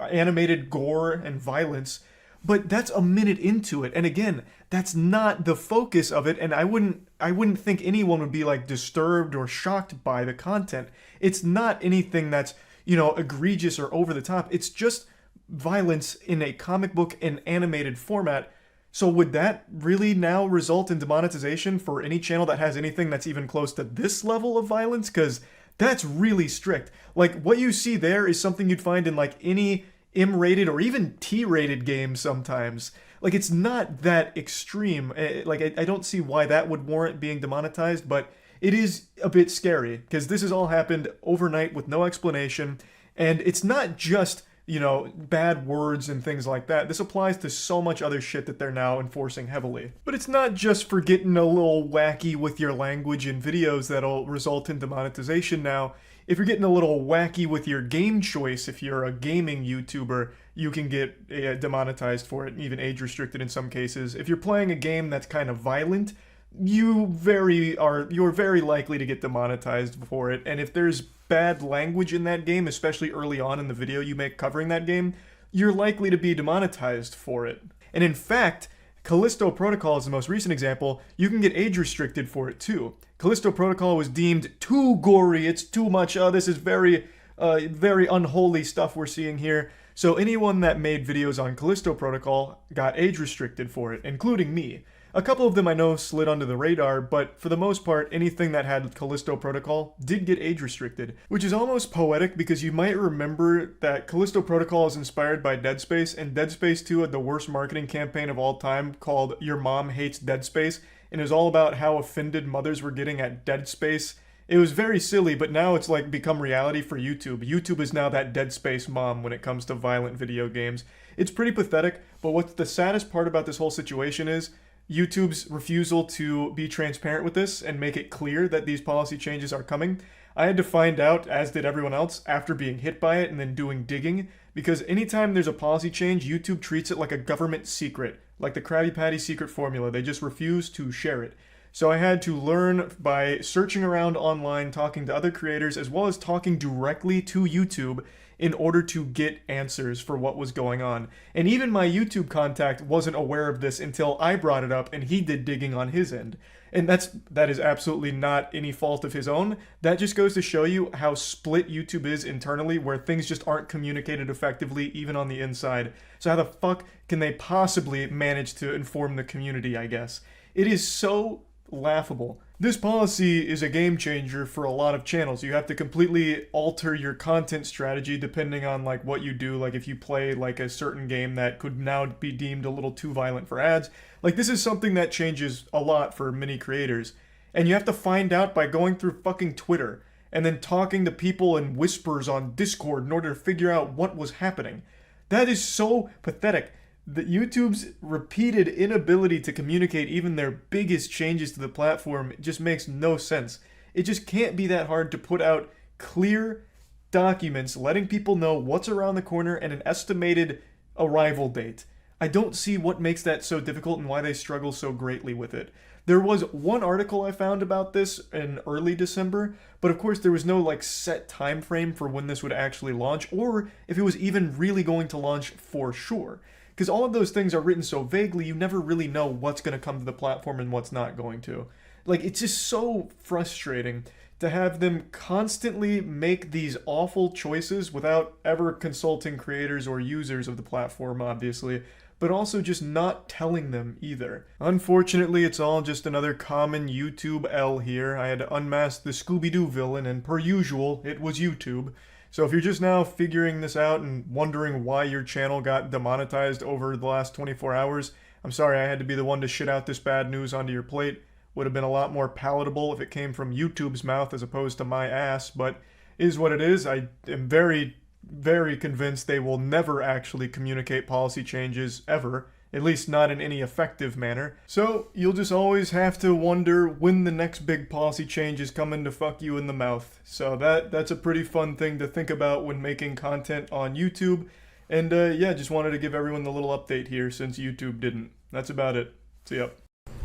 animated gore and violence, but that's a minute into it. And again, that's not the focus of it. And I wouldn't think anyone would be like disturbed or shocked by the content. It's not anything that's, egregious or over the top. It's just violence in a comic book and animated format. So would that really now result in demonetization for any channel that has anything that's even close to this level of violence? Because that's really strict. Like what you see there is something you'd find in like any M-rated or even T-rated game sometimes. Like it's not that extreme. Like I don't see why that would warrant being demonetized, but it is a bit scary because this has all happened overnight with no explanation. And it's not just bad words and things like that. This applies to so much other shit that they're now enforcing heavily. But it's not just for getting a little wacky with your language in videos that'll result in demonetization now. If you're getting a little wacky with your game choice, if you're a gaming YouTuber, you can get demonetized for it, even age restricted in some cases. If you're playing a game that's kind of violent, you're very likely to get demonetized for it. And if there's bad language in that game, especially early on in the video you make covering that game, you're likely to be demonetized for it. And in fact, Callisto Protocol is the most recent example. You can get age restricted for it too. Callisto Protocol was deemed too gory. It's too much. This is very unholy stuff we're seeing here. So anyone that made videos on Callisto Protocol got age restricted for it, including me. A couple of them I know slid under the radar, but for the most part, anything that had Callisto Protocol did get age restricted, which is almost poetic because you might remember that Callisto Protocol is inspired by Dead Space, and Dead Space 2 had the worst marketing campaign of all time called Your Mom Hates Dead Space, and it was all about how offended mothers were getting at Dead Space. It was very silly, but now it's like become reality for YouTube. YouTube is now that Dead Space mom when it comes to violent video games. It's pretty pathetic, but what's the saddest part about this whole situation is YouTube's refusal to be transparent with this and make it clear that these policy changes are coming. I had to find out, as did everyone else, after being hit by it and then doing digging, because anytime there's a policy change, YouTube treats it like a government secret, like the Krabby Patty secret formula. They just refuse to share it. So I had to learn by searching around online, talking to other creators, as well as talking directly to YouTube in order to get answers for what was going on. And even my YouTube contact wasn't aware of this until I brought it up and he did digging on his end. And that is absolutely not any fault of his own. That just goes to show you how split YouTube is internally, where things just aren't communicated effectively even on the inside. So how the fuck can they possibly manage to inform the community, I guess? It is so laughable. This policy is a game changer for a lot of channels. You have to completely alter your content strategy depending on like what you do. Like if you play like a certain game that could now be deemed a little too violent for ads. Like this is something that changes a lot for many creators. And you have to find out by going through fucking Twitter and then talking to people in whispers on Discord in order to figure out what was happening. That is so pathetic. That YouTube's repeated inability to communicate even their biggest changes to the platform just makes no sense. It just can't be that hard to put out clear documents letting people know what's around the corner and an estimated arrival date. I don't see what makes that so difficult and why they struggle so greatly with it. There was one article I found about this in early December, but of course there was no like set time frame for when this would actually launch or if it was even really going to launch for sure. Because all of those things are written so vaguely, you never really know what's going to come to the platform and what's not going to. Like, it's just so frustrating to have them constantly make these awful choices without ever consulting creators or users of the platform, obviously, but also just not telling them either. Unfortunately, it's all just another common YouTube L here. I had to unmask the Scooby-Doo villain, and per usual, it was YouTube. So if you're just now figuring this out and wondering why your channel got demonetized over the last 24 hours, I'm sorry I had to be the one to shit out this bad news onto your plate. Would have been a lot more palatable if it came from YouTube's mouth as opposed to my ass, but is what it is. I am very, very convinced they will never actually communicate policy changes ever. At least not in any effective manner. So you'll just always have to wonder when the next big policy change is coming to fuck you in the mouth. So that's a pretty fun thing to think about when making content on YouTube. And yeah, just wanted to give everyone the little update here since YouTube didn't. That's about it. See ya.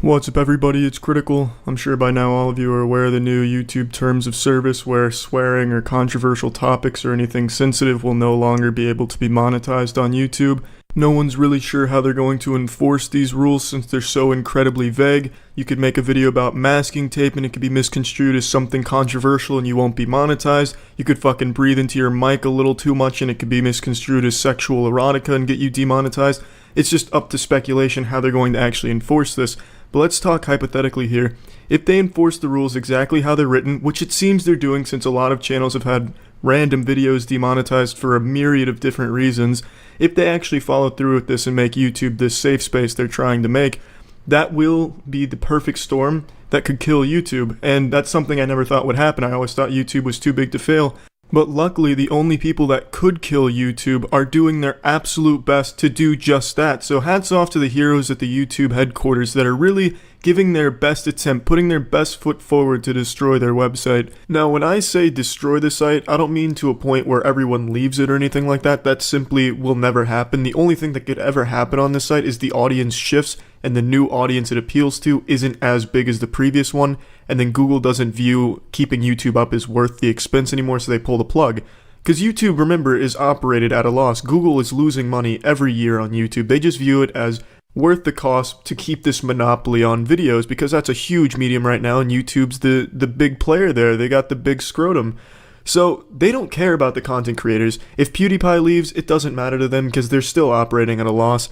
What's up everybody, it's Critical. I'm sure by now all of you are aware of the new YouTube terms of service where swearing or controversial topics or anything sensitive will no longer be able to be monetized on YouTube. No one's really sure how they're going to enforce these rules since they're so incredibly vague. You could make a video about masking tape and it could be misconstrued as something controversial and you won't be monetized. You could fucking breathe into your mic a little too much and it could be misconstrued as sexual erotica and get you demonetized. It's just up to speculation how they're going to actually enforce this. But let's talk hypothetically here. If they enforce the rules exactly how they're written, which it seems they're doing since a lot of channels have had random videos demonetized for a myriad of different reasons, if they actually follow through with this and make YouTube this safe space they're trying to make, that will be the perfect storm that could kill YouTube. And that's something I never thought would happen. I always thought YouTube was too big to fail. But luckily, the only people that could kill YouTube are doing their absolute best to do just that. So hats off to the heroes at the YouTube headquarters that are really giving their best attempt, putting their best foot forward to destroy their website. Now, when I say destroy the site, I don't mean to a point where everyone leaves it or anything like that. That simply will never happen. The only thing that could ever happen on this site is the audience shifts and the new audience it appeals to isn't as big as the previous one, and then Google doesn't view keeping YouTube up as worth the expense anymore, so they pull the plug. Because YouTube, remember, is operated at a loss. Google is losing money every year on YouTube. They just view it as worth the cost to keep this monopoly on videos, because that's a huge medium right now, and YouTube's the big player there. They got the big scrotum. So they don't care about the content creators. If PewDiePie leaves, it doesn't matter to them because they're still operating at a loss.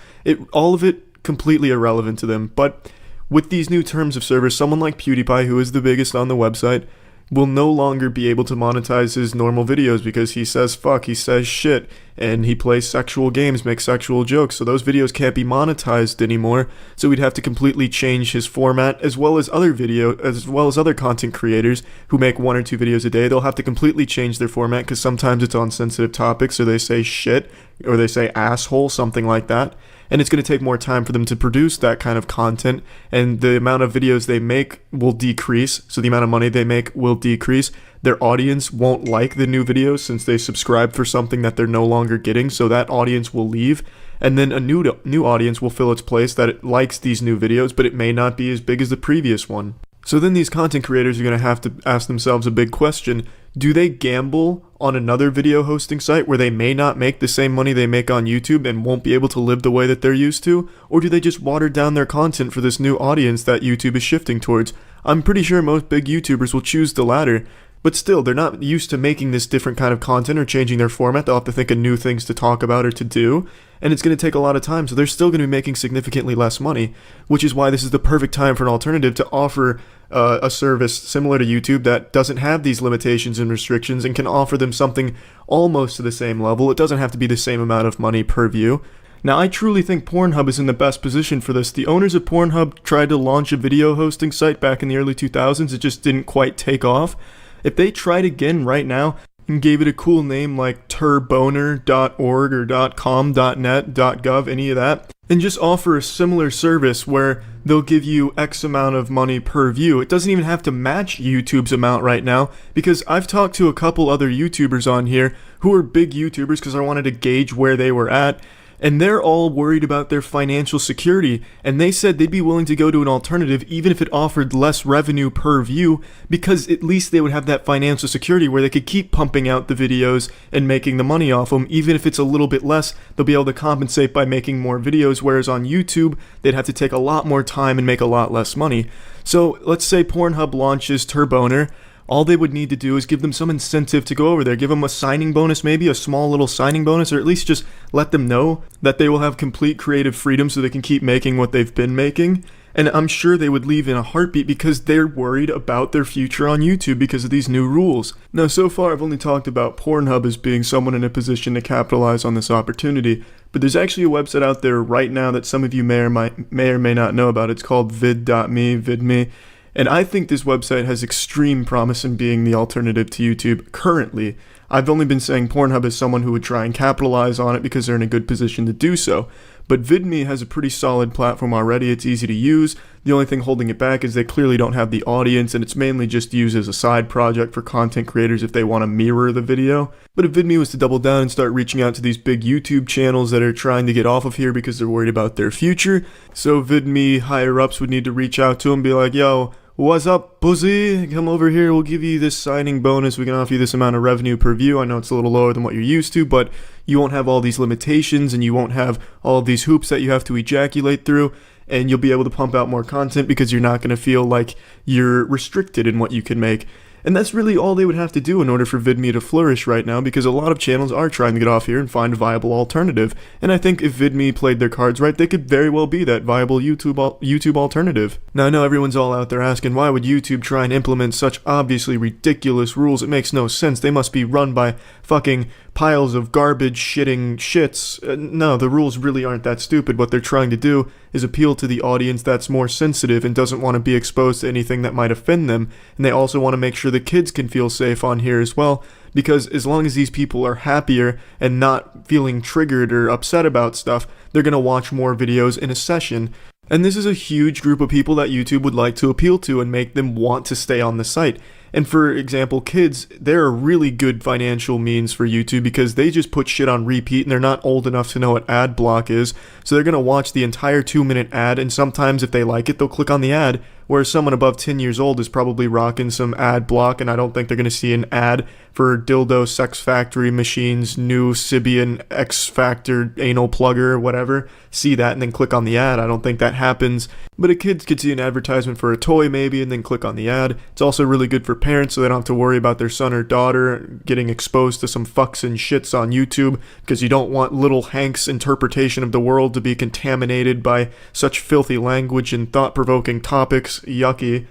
All of it completely irrelevant to them. But with these new terms of service, someone like PewDiePie, who is the biggest on the website, will no longer be able to monetize his normal videos because he says fuck, he says shit, and he plays sexual games, makes sexual jokes, so those videos can't be monetized anymore. So we'd have to completely change his format, as well as other content creators who make 1 or 2 videos a day. They'll have to completely change their format because sometimes it's on sensitive topics, or they say shit, or they say asshole, something like that. And it's going to take more time for them to produce that kind of content, and the amount of videos they make will decrease, so the amount of money they make will decrease. Their audience won't like the new videos since they subscribe for something that they're no longer getting, so that audience will leave, and then a new audience will fill its place that it likes these new videos, but it may not be as big as the previous one. So then these content creators are going to have to ask themselves a big question. Do they gamble on another video hosting site where they may not make the same money they make on YouTube and won't be able to live the way that they're used to? Or do they just water down their content for this new audience that YouTube is shifting towards? I'm pretty sure most big YouTubers will choose the latter. But still, they're not used to making this different kind of content or changing their format. They'll have to think of new things to talk about or to do, and it's going to take a lot of time, so they're still going to be making significantly less money, which is why this is the perfect time for an alternative to offer a service similar to YouTube that doesn't have these limitations and restrictions and can offer them something almost to the same level. It doesn't have to be the same amount of money per view. Now, I truly think Pornhub is in the best position for this. The owners of Pornhub tried to launch a video hosting site back in the early 2000s. It just didn't quite take off. If they tried again right now and gave it a cool name like turboner.org or .com, .net, .gov, any of that, and just offer a similar service where they'll give you X amount of money per view. It doesn't even have to match YouTube's amount right now, because I've talked to a couple other YouTubers on here who are big YouTubers because I wanted to gauge where they were at, and they're all worried about their financial security, and they said they'd be willing to go to an alternative even if it offered less revenue per view, because at least they would have that financial security where they could keep pumping out the videos and making the money off them. Even if it's a little bit less, they'll be able to compensate by making more videos, whereas on YouTube, they'd have to take a lot more time and make a lot less money. So let's say Pornhub launches Turboner. All they would need to do is give them some incentive to go over there. Give them a signing bonus, maybe a small little signing bonus, or at least just let them know that they will have complete creative freedom so they can keep making what they've been making. And I'm sure they would leave in a heartbeat because they're worried about their future on YouTube because of these new rules. Now, so far I've only talked about Pornhub as being someone in a position to capitalize on this opportunity, but there's actually a website out there right now that some of you may or may not know about. It's called vid.me. And I think this website has extreme promise in being the alternative to YouTube currently. I've only been saying Pornhub is someone who would try and capitalize on it because they're in a good position to do so. But VidMe has a pretty solid platform already. It's easy to use. The only thing holding it back is they clearly don't have the audience, and it's mainly just used as a side project for content creators if they want to mirror the video. But if VidMe was to double down and start reaching out to these big YouTube channels that are trying to get off of here because they're worried about their future, so VidMe higher-ups would need to reach out to them and be like, yo, what's up, pussy? Come over here, we'll give you this signing bonus, we can offer you this amount of revenue per view. I know it's a little lower than what you're used to, but you won't have all these limitations and you won't have all of these hoops that you have to ejaculate through, and you'll be able to pump out more content because you're not going to feel like you're restricted in what you can make. And that's really all they would have to do in order for VidMe to flourish right now, because a lot of channels are trying to get off here and find a viable alternative. And I think if VidMe played their cards right, they could very well be that viable YouTube alternative. Now, I know everyone's all out there asking, why would YouTube try and implement such obviously ridiculous rules? It makes no sense. They must be run by fucking piles of garbage shitting shits. No, the rules really aren't that stupid. What they're trying to do is appeal to the audience that's more sensitive and doesn't want to be exposed to anything that might offend them. And they also want to make sure the kids can feel safe on here as well, because as long as these people are happier and not feeling triggered or upset about stuff, they're going to watch more videos in a session. And this is a huge group of people that YouTube would like to appeal to and make them want to stay on the site. And for example, kids, they're a really good financial means for YouTube because they just put shit on repeat and they're not old enough to know what ad block is. So they're going to watch the entire 2-minute ad, and sometimes if they like it, they'll click on the ad. Whereas someone above 10 years old is probably rocking some ad block, and I don't think they're going to see an ad for Dildo Sex Factory Machines new Sibian X Factor anal plugger or whatever. See that and then click on the ad. I don't think that happens. But a kid could see an advertisement for a toy maybe and then click on the ad. It's also really good for parents so they don't have to worry about their son or daughter getting exposed to some fucks and shits on YouTube, because you don't want little Hank's interpretation of the world to be contaminated by such filthy language and thought-provoking topics. Yucky.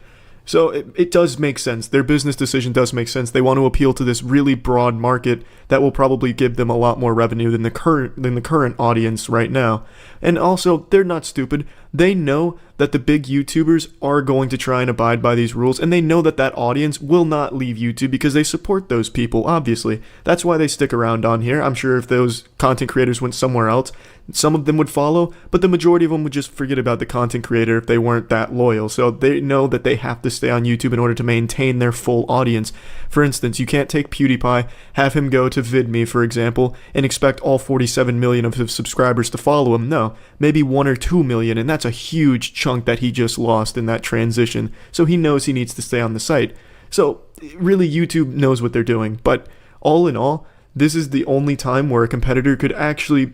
So it does make sense. Their business decision does make sense. They want to appeal to this really broad market that will probably give them a lot more revenue than the current audience right now. And also, they're not stupid. They know that the big YouTubers are going to try and abide by these rules, and they know that that audience will not leave YouTube because they support those people, obviously. That's why they stick around on here. I'm sure if those content creators went somewhere else, some of them would follow, but the majority of them would just forget about the content creator if they weren't that loyal. So they know that they have to stay on YouTube in order to maintain their full audience. For instance, you can't take PewDiePie, have him go to VidMe, for example, and expect all 47 million of his subscribers to follow him. No, maybe 1 or 2 million, and that's a huge chunk that he just lost in that transition. So he knows he needs to stay on the site. So really, YouTube knows what they're doing. But all in all, this is the only time where a competitor could actually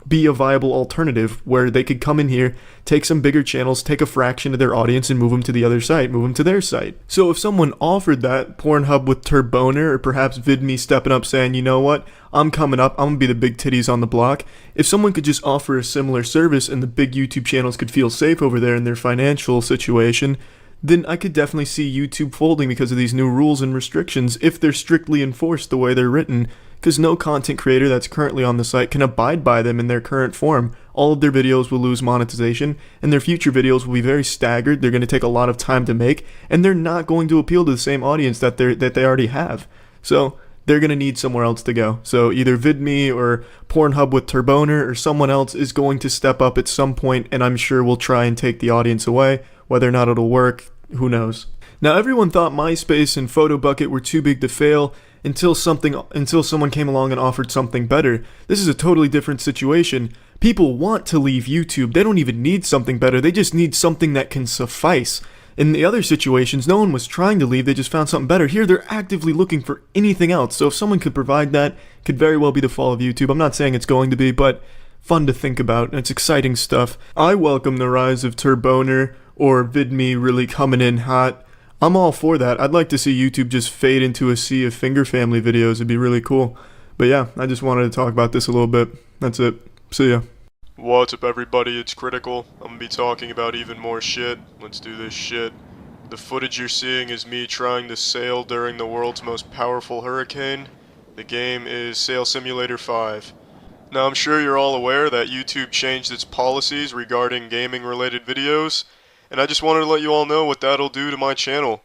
be a viable alternative, where they could come in here, take some bigger channels, take a fraction of their audience and move them to the other site, move them to their site. So if someone offered that, Pornhub with Turboner, or perhaps VidMe stepping up saying, you know what, I'm coming up, I'm gonna be the big titties on the block. If someone could just offer a similar service and the big YouTube channels could feel safe over there in their financial situation, then I could definitely see YouTube folding because of these new rules and restrictions if they're strictly enforced the way they're written, because no content creator that's currently on the site can abide by them in their current form. All of their videos will lose monetization, and their future videos will be very staggered. They're going to take a lot of time to make, and they're not going to appeal to the same audience that they already have. So they're going to need somewhere else to go. So either VidMe or Pornhub with Turboner or someone else is going to step up at some point, and I'm sure will try and take the audience away. Whether or not it'll work, who knows? Now, everyone thought MySpace and PhotoBucket were too big to fail until someone came along and offered something better. This is a totally different situation. People want to leave YouTube. They don't even need something better. They just need something that can suffice. In the other situations, no one was trying to leave. They just found something better. Here, they're actively looking for anything else. So if someone could provide that, it could very well be the fall of YouTube. I'm not saying it's going to be, but fun to think about, and it's exciting stuff. I welcome the rise of Turboner or VidMe really coming in hot. I'm all for that. I'd like to see YouTube just fade into a sea of finger family videos. It'd be really cool. But yeah, I just wanted to talk about this a little bit. That's it. See ya. What's up, everybody? It's Critical. I'm gonna be talking about even more shit. Let's do this shit. The footage you're seeing is me trying to sail during the world's most powerful hurricane. The game is Sail Simulator 5. Now, I'm sure you're all aware that YouTube changed its policies regarding gaming-related videos, and I just wanted to let you all know what that'll do to my channel.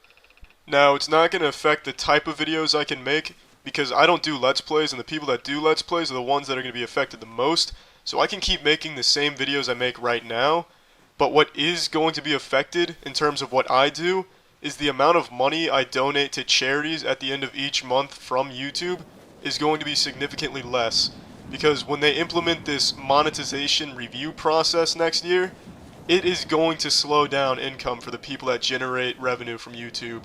Now, it's not going to affect the type of videos I can make, because I don't do Let's Plays, and the people that do Let's Plays are the ones that are going to be affected the most, so I can keep making the same videos I make right now. But what is going to be affected, in terms of what I do, is the amount of money I donate to charities at the end of each month from YouTube is going to be significantly less. Because when they implement this monetization review process next year, it is going to slow down income for the people that generate revenue from YouTube.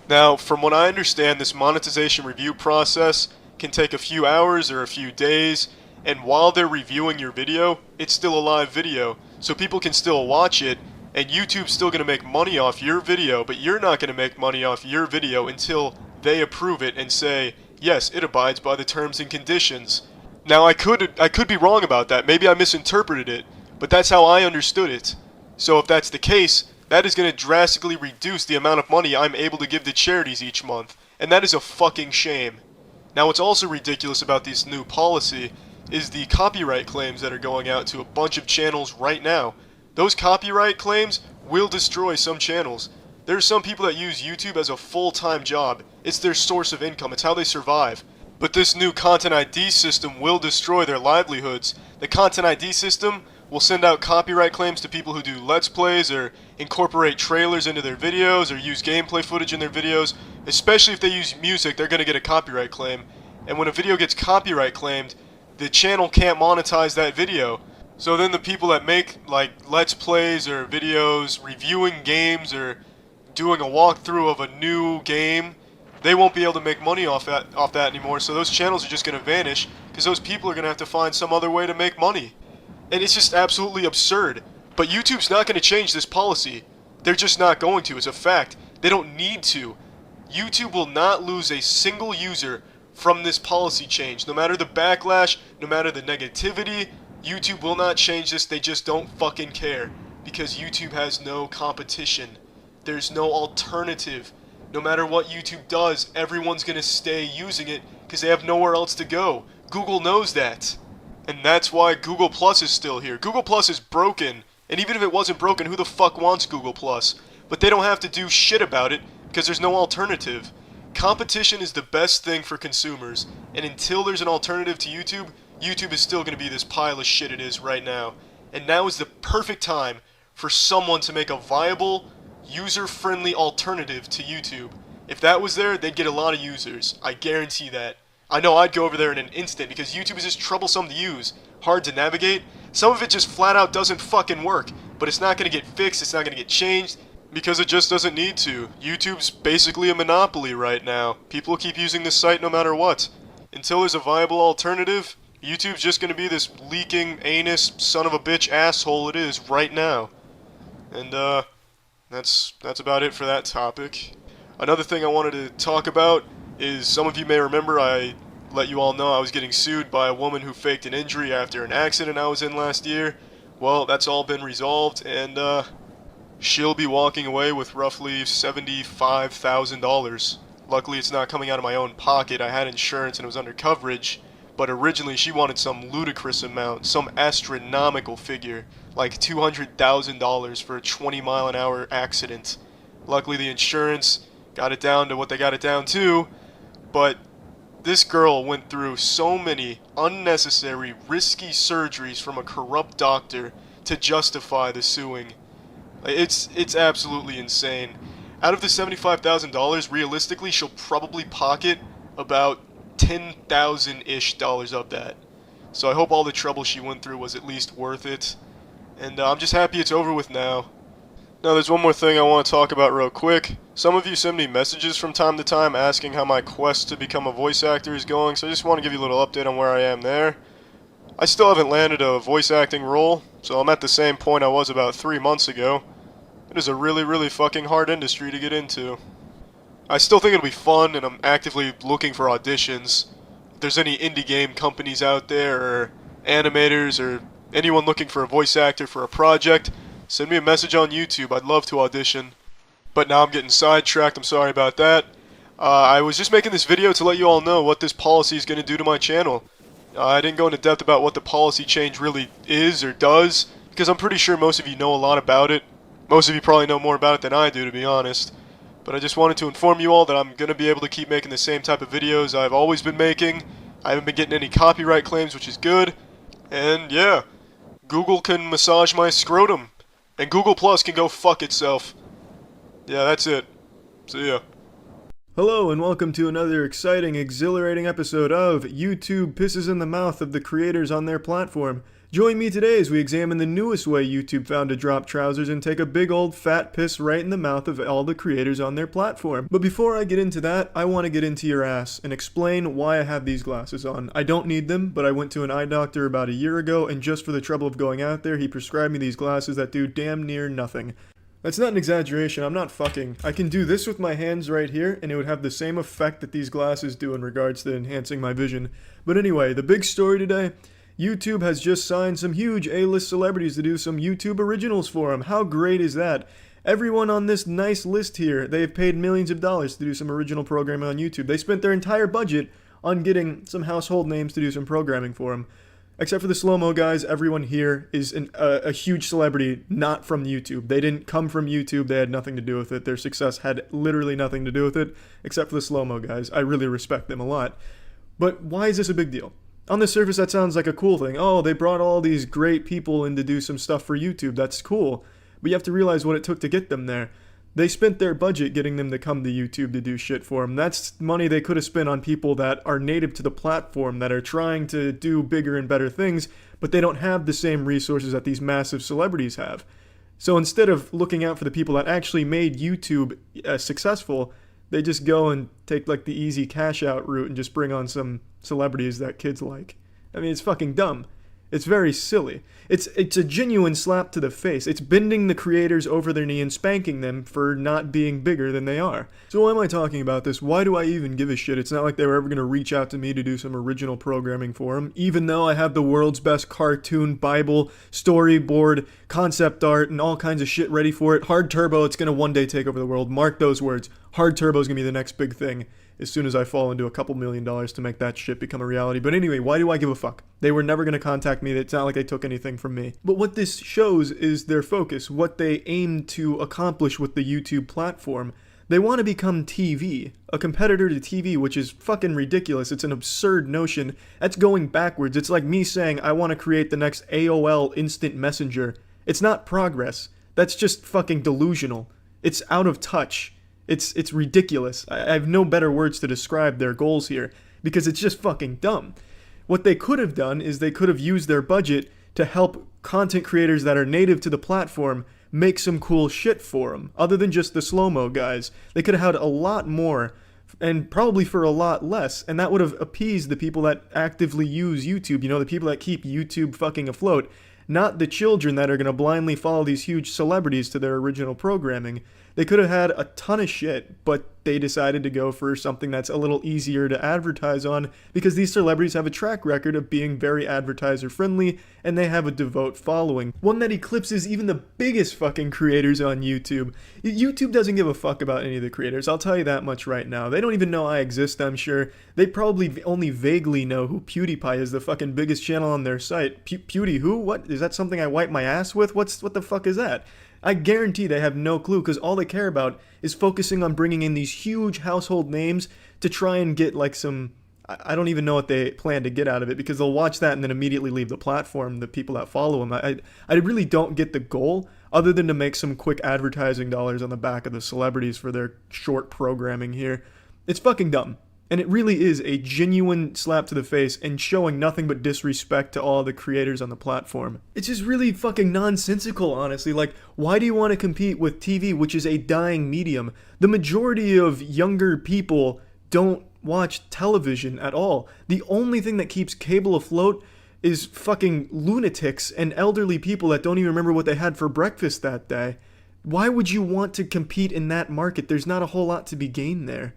Now, from what I understand, this monetization review process can take a few hours or a few days, and while they're reviewing your video, it's still a live video, so people can still watch it, and YouTube's still going to make money off your video, but you're not going to make money off your video until they approve it and say, yes, it abides by the terms and conditions. Now, I could be wrong about that. Maybe I misinterpreted it, but that's how I understood it. So if that's the case, that is going to drastically reduce the amount of money I'm able to give to charities each month, and that is a fucking shame. Now, what's also ridiculous about this new policy is the copyright claims that are going out to a bunch of channels right now. Those copyright claims will destroy some channels. There are some people that use YouTube as a full-time job. It's their source of income. It's how they survive. But this new Content ID system will destroy their livelihoods. The Content ID system will send out copyright claims to people who do Let's Plays or incorporate trailers into their videos or use gameplay footage in their videos. Especially if they use music, they're going to get a copyright claim. And when a video gets copyright claimed, the channel can't monetize that video. So then the people that make like Let's Plays or videos reviewing games or doing a walkthrough of a new game, they won't be able to make money off that anymore. So those channels are just going to vanish because those people are going to have to find some other way to make money. And it's just absolutely absurd. But YouTube's not going to change this policy. They're just not going to. It's a fact. They don't need to. YouTube will not lose a single user from this policy change. No matter the backlash, no matter the negativity, YouTube will not change this. They just don't fucking care. Because YouTube has no competition. There's no alternative. No matter what YouTube does, everyone's going to stay using it because they have nowhere else to go. Google knows that. And that's why Google Plus is still here. Google Plus is broken. And even if it wasn't broken, who the fuck wants Google Plus? But they don't have to do shit about it because there's no alternative. Competition is the best thing for consumers. And until there's an alternative to YouTube, YouTube is still going to be this pile of shit it is right now. And now is the perfect time for someone to make a viable, user-friendly alternative to YouTube. If that was there, they'd get a lot of users. I guarantee that. I know I'd go over there in an instant because YouTube is just troublesome to use, hard to navigate. Some of it just flat out doesn't fucking work, but it's not going to get fixed, it's not going to get changed because it just doesn't need to. YouTube's basically a monopoly right now. People keep using this site no matter what. Until there's a viable alternative, YouTube's just going to be this leaking anus son of a bitch asshole it is right now. And that's about it for that topic. Another thing I wanted to talk about is some of you may remember I let you all know I was getting sued by a woman who faked an injury after an accident I was in last year. Well, that's all been resolved, and she'll be walking away with roughly $75,000. Luckily, it's not coming out of my own pocket. I had insurance and it was under coverage, but originally she wanted some ludicrous amount, some astronomical figure, like $200,000 for a 20-mile-an-hour accident. Luckily, the insurance got it down to what they got it down to, but this girl went through so many unnecessary, risky surgeries from a corrupt doctor to justify the suing. It's absolutely insane. Out of the $75,000, realistically, she'll probably pocket about $10,000-ish of that. So I hope all the trouble she went through was at least worth it. And I'm just happy it's over with now. Now there's one more thing I want to talk about real quick. Some of you send me messages from time to time asking how my quest to become a voice actor is going, so I just want to give you a little update on where I am there. I still haven't landed a voice acting role, so I'm at the same point I was about 3 months ago. It is a really fucking hard industry to get into. I still think it'll be fun, and I'm actively looking for auditions. If there's any indie game companies out there, or animators, or anyone looking for a voice actor for a project, send me a message on YouTube. I'd love to audition. But now I'm getting sidetracked. I'm sorry about that. I was just making this video to let you all know what this policy is going to do to my channel. I didn't go into depth about what the policy change really is or does, because I'm pretty sure most of you know a lot about it. Most of you probably know more about it than I do, to be honest. But I just wanted to inform you all that I'm going to be able to keep making the same type of videos I've always been making. I haven't been getting any copyright claims, which is good. And yeah, Google can massage my scrotum. And Google Plus can go fuck itself. Yeah, that's it. See ya. Hello and welcome to another exciting, exhilarating episode of YouTube Pisses in the Mouth of the Creators on Their Platform. Join me today as we examine the newest way YouTube found to drop trousers and take a big old fat piss right in the mouth of all the creators on their platform. But before I get into that, I want to get into your ass and explain why I have these glasses on. I don't need them, but I went to an eye doctor about a year ago, and just for the trouble of going out there, he prescribed me these glasses that do damn near nothing. That's not an exaggeration, I'm not fucking. I can do this with my hands right here, and it would have the same effect that these glasses do in regards to enhancing my vision. But anyway, the big story today, YouTube has just signed some huge A-list celebrities to do some YouTube originals for them. How great is that? Everyone on this nice list here, they have paid millions of dollars to do some original programming on YouTube. They spent their entire budget on getting some household names to do some programming for them. Except for the slow-mo guys, everyone here is a huge celebrity not from YouTube. They didn't come from YouTube. They had nothing to do with it. Their success had literally nothing to do with it, except for the slow-mo guys. I really respect them a lot. But why is this a big deal? On the surface, that sounds like a cool thing. Oh, they brought all these great people in to do some stuff for YouTube. That's cool. But you have to realize what it took to get them there. They spent their budget getting them to come to YouTube to do shit for them. That's money they could have spent on people that are native to the platform, that are trying to do bigger and better things, but they don't have the same resources that these massive celebrities have. So instead of looking out for the people that actually made YouTube successful, they just go and take like the easy cash out route and just bring on some celebrities that kids like. I mean, it's fucking dumb. It's very silly. It's a genuine slap to the face. It's bending the creators over their knee and spanking them for not being bigger than they are. So why am I talking about this? Why do I even give a shit? It's not like they were ever going to reach out to me to do some original programming for them, even though I have the world's best cartoon, Bible, storyboard, concept art, and all kinds of shit ready for it. Hard Turbo, it's going to one day take over the world. Mark those words. Hard Turbo is going to be the next big thing as soon as I fall into a couple $1 million to make that shit become a reality. But anyway, why do I give a fuck? They were never going to contact me. It's not like they took anything from me. But what this shows is their focus, what they aim to accomplish with the YouTube platform. They want to become TV, a competitor to TV, which is fucking ridiculous. It's an absurd notion. That's going backwards. It's like me saying I want to create the next AOL instant messenger. It's not progress. That's just fucking delusional. It's out of touch. It's ridiculous. I have no better words to describe their goals here, because it's just fucking dumb. What they could have done is they could have used their budget to help content creators that are native to the platform make some cool shit for them, other than just the slow-mo guys. They could have had a lot more, and probably for a lot less, and that would have appeased the people that actively use YouTube, you know, the people that keep YouTube fucking afloat, not the children that are going to blindly follow these huge celebrities to their original programming. They could have had a ton of shit, but they decided to go for something that's a little easier to advertise on, because these celebrities have a track record of being very advertiser friendly, and they have a devout following. One that eclipses even the biggest fucking creators on YouTube. YouTube doesn't give a fuck about any of the creators, I'll tell you that much right now. They don't even know I exist, I'm sure. They probably only vaguely know who PewDiePie is, the fucking biggest channel on their site. Pewdie who? What? Is that something I wipe my ass with? What the fuck is that? I guarantee they have no clue, because all they care about is focusing on bringing in these huge household names to try and get like some, I don't even know what they plan to get out of it, because they'll watch that and then immediately leave the platform, the people that follow them. I really don't get the goal, other than to make some quick advertising dollars on the back of the celebrities for their short programming here. It's fucking dumb. And it really is a genuine slap to the face and showing nothing but disrespect to all the creators on the platform. It's just really fucking nonsensical, honestly. Like, why do you want to compete with TV, which is a dying medium? The majority of younger people don't watch television at all. The only thing that keeps cable afloat is fucking lunatics and elderly people that don't even remember what they had for breakfast that day. Why would you want to compete in that market? There's not a whole lot to be gained there.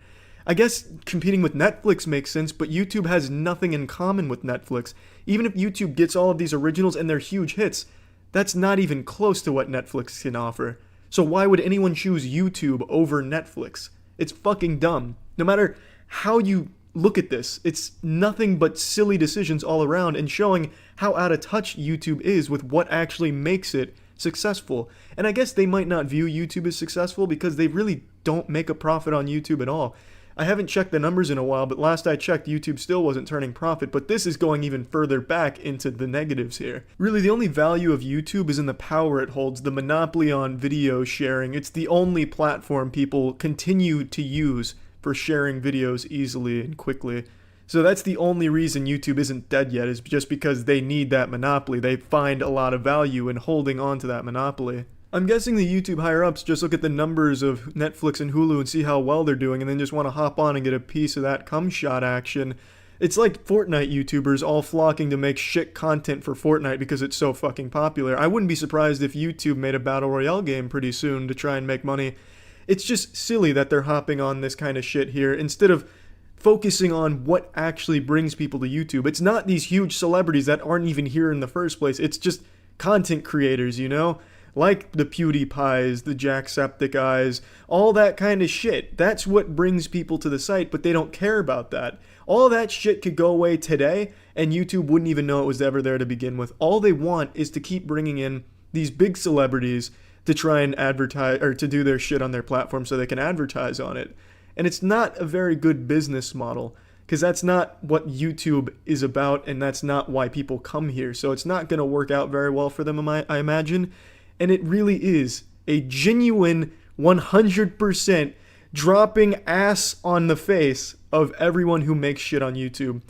I guess competing with Netflix makes sense, but YouTube has nothing in common with Netflix. Even if YouTube gets all of these originals and they're huge hits, that's not even close to what Netflix can offer. So why would anyone choose YouTube over Netflix? It's fucking dumb. No matter how you look at this, it's nothing but silly decisions all around, and showing how out of touch YouTube is with what actually makes it successful. And I guess they might not view YouTube as successful because they really don't make a profit on YouTube at all. I haven't checked the numbers in a while, but last I checked, YouTube still wasn't turning profit, but this is going even further back into the negatives here. Really, the only value of YouTube is in the power it holds, the monopoly on video sharing. It's the only platform people continue to use for sharing videos easily and quickly. So that's the only reason YouTube isn't dead yet, is just because they need that monopoly. They find a lot of value in holding on to that monopoly. I'm guessing the YouTube higher-ups just look at the numbers of Netflix and Hulu and see how well they're doing, and then just want to hop on and get a piece of that cum shot action. It's like Fortnite YouTubers all flocking to make shit content for Fortnite because it's so fucking popular. I wouldn't be surprised if YouTube made a Battle Royale game pretty soon to try and make money. It's just silly that they're hopping on this kind of shit here instead of focusing on what actually brings people to YouTube. It's not these huge celebrities that aren't even here in the first place. It's just content creators, you know? Like the PewDiePies, the Jacksepticeyes, all that kind of shit. That's what brings people to the site, but they don't care about that. All that shit could go away today, and YouTube wouldn't even know it was ever there to begin with. All they want is to keep bringing in these big celebrities to try and advertise, or to do their shit on their platform so they can advertise on it. And it's not a very good business model, because that's not what YouTube is about, and that's not why people come here. So it's not going to work out very well for them, I imagine. And it really is a genuine 100% dropping ass on the face of everyone who makes shit on YouTube.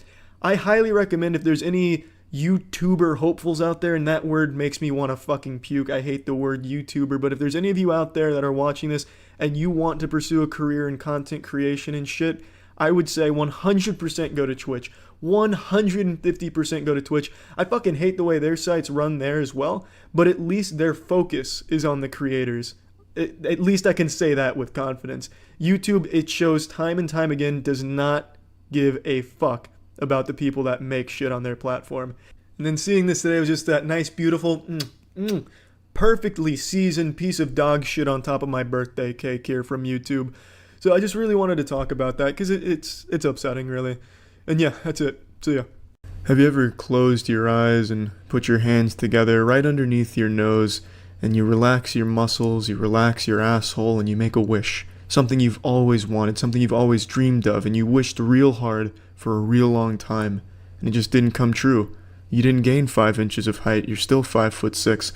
I highly recommend, if there's any YouTuber hopefuls out there, and that word makes me want to fucking puke. I hate the word YouTuber, but if there's any of you out there that are watching this and you want to pursue a career in content creation and shit, I would say 100% go to Twitch. 150% go to Twitch. I fucking hate the way their sites run there as well, but at least their focus is on the creators. At least I can say that with confidence. YouTube, it shows time and time again, does not give a fuck about the people that make shit on their platform. And then seeing this today was just that nice, beautiful, perfectly seasoned piece of dog shit on top of my birthday cake here from YouTube. So I just really wanted to talk about that because it's upsetting, really. And yeah, that's it. So yeah. Have you ever closed your eyes and put your hands together right underneath your nose, and you relax your muscles, you relax your asshole, and you make a wish? Something you've always wanted, something you've always dreamed of, and you wished real hard for a real long time, and it just didn't come true. You didn't gain 5 inches of height, you're still 5'6".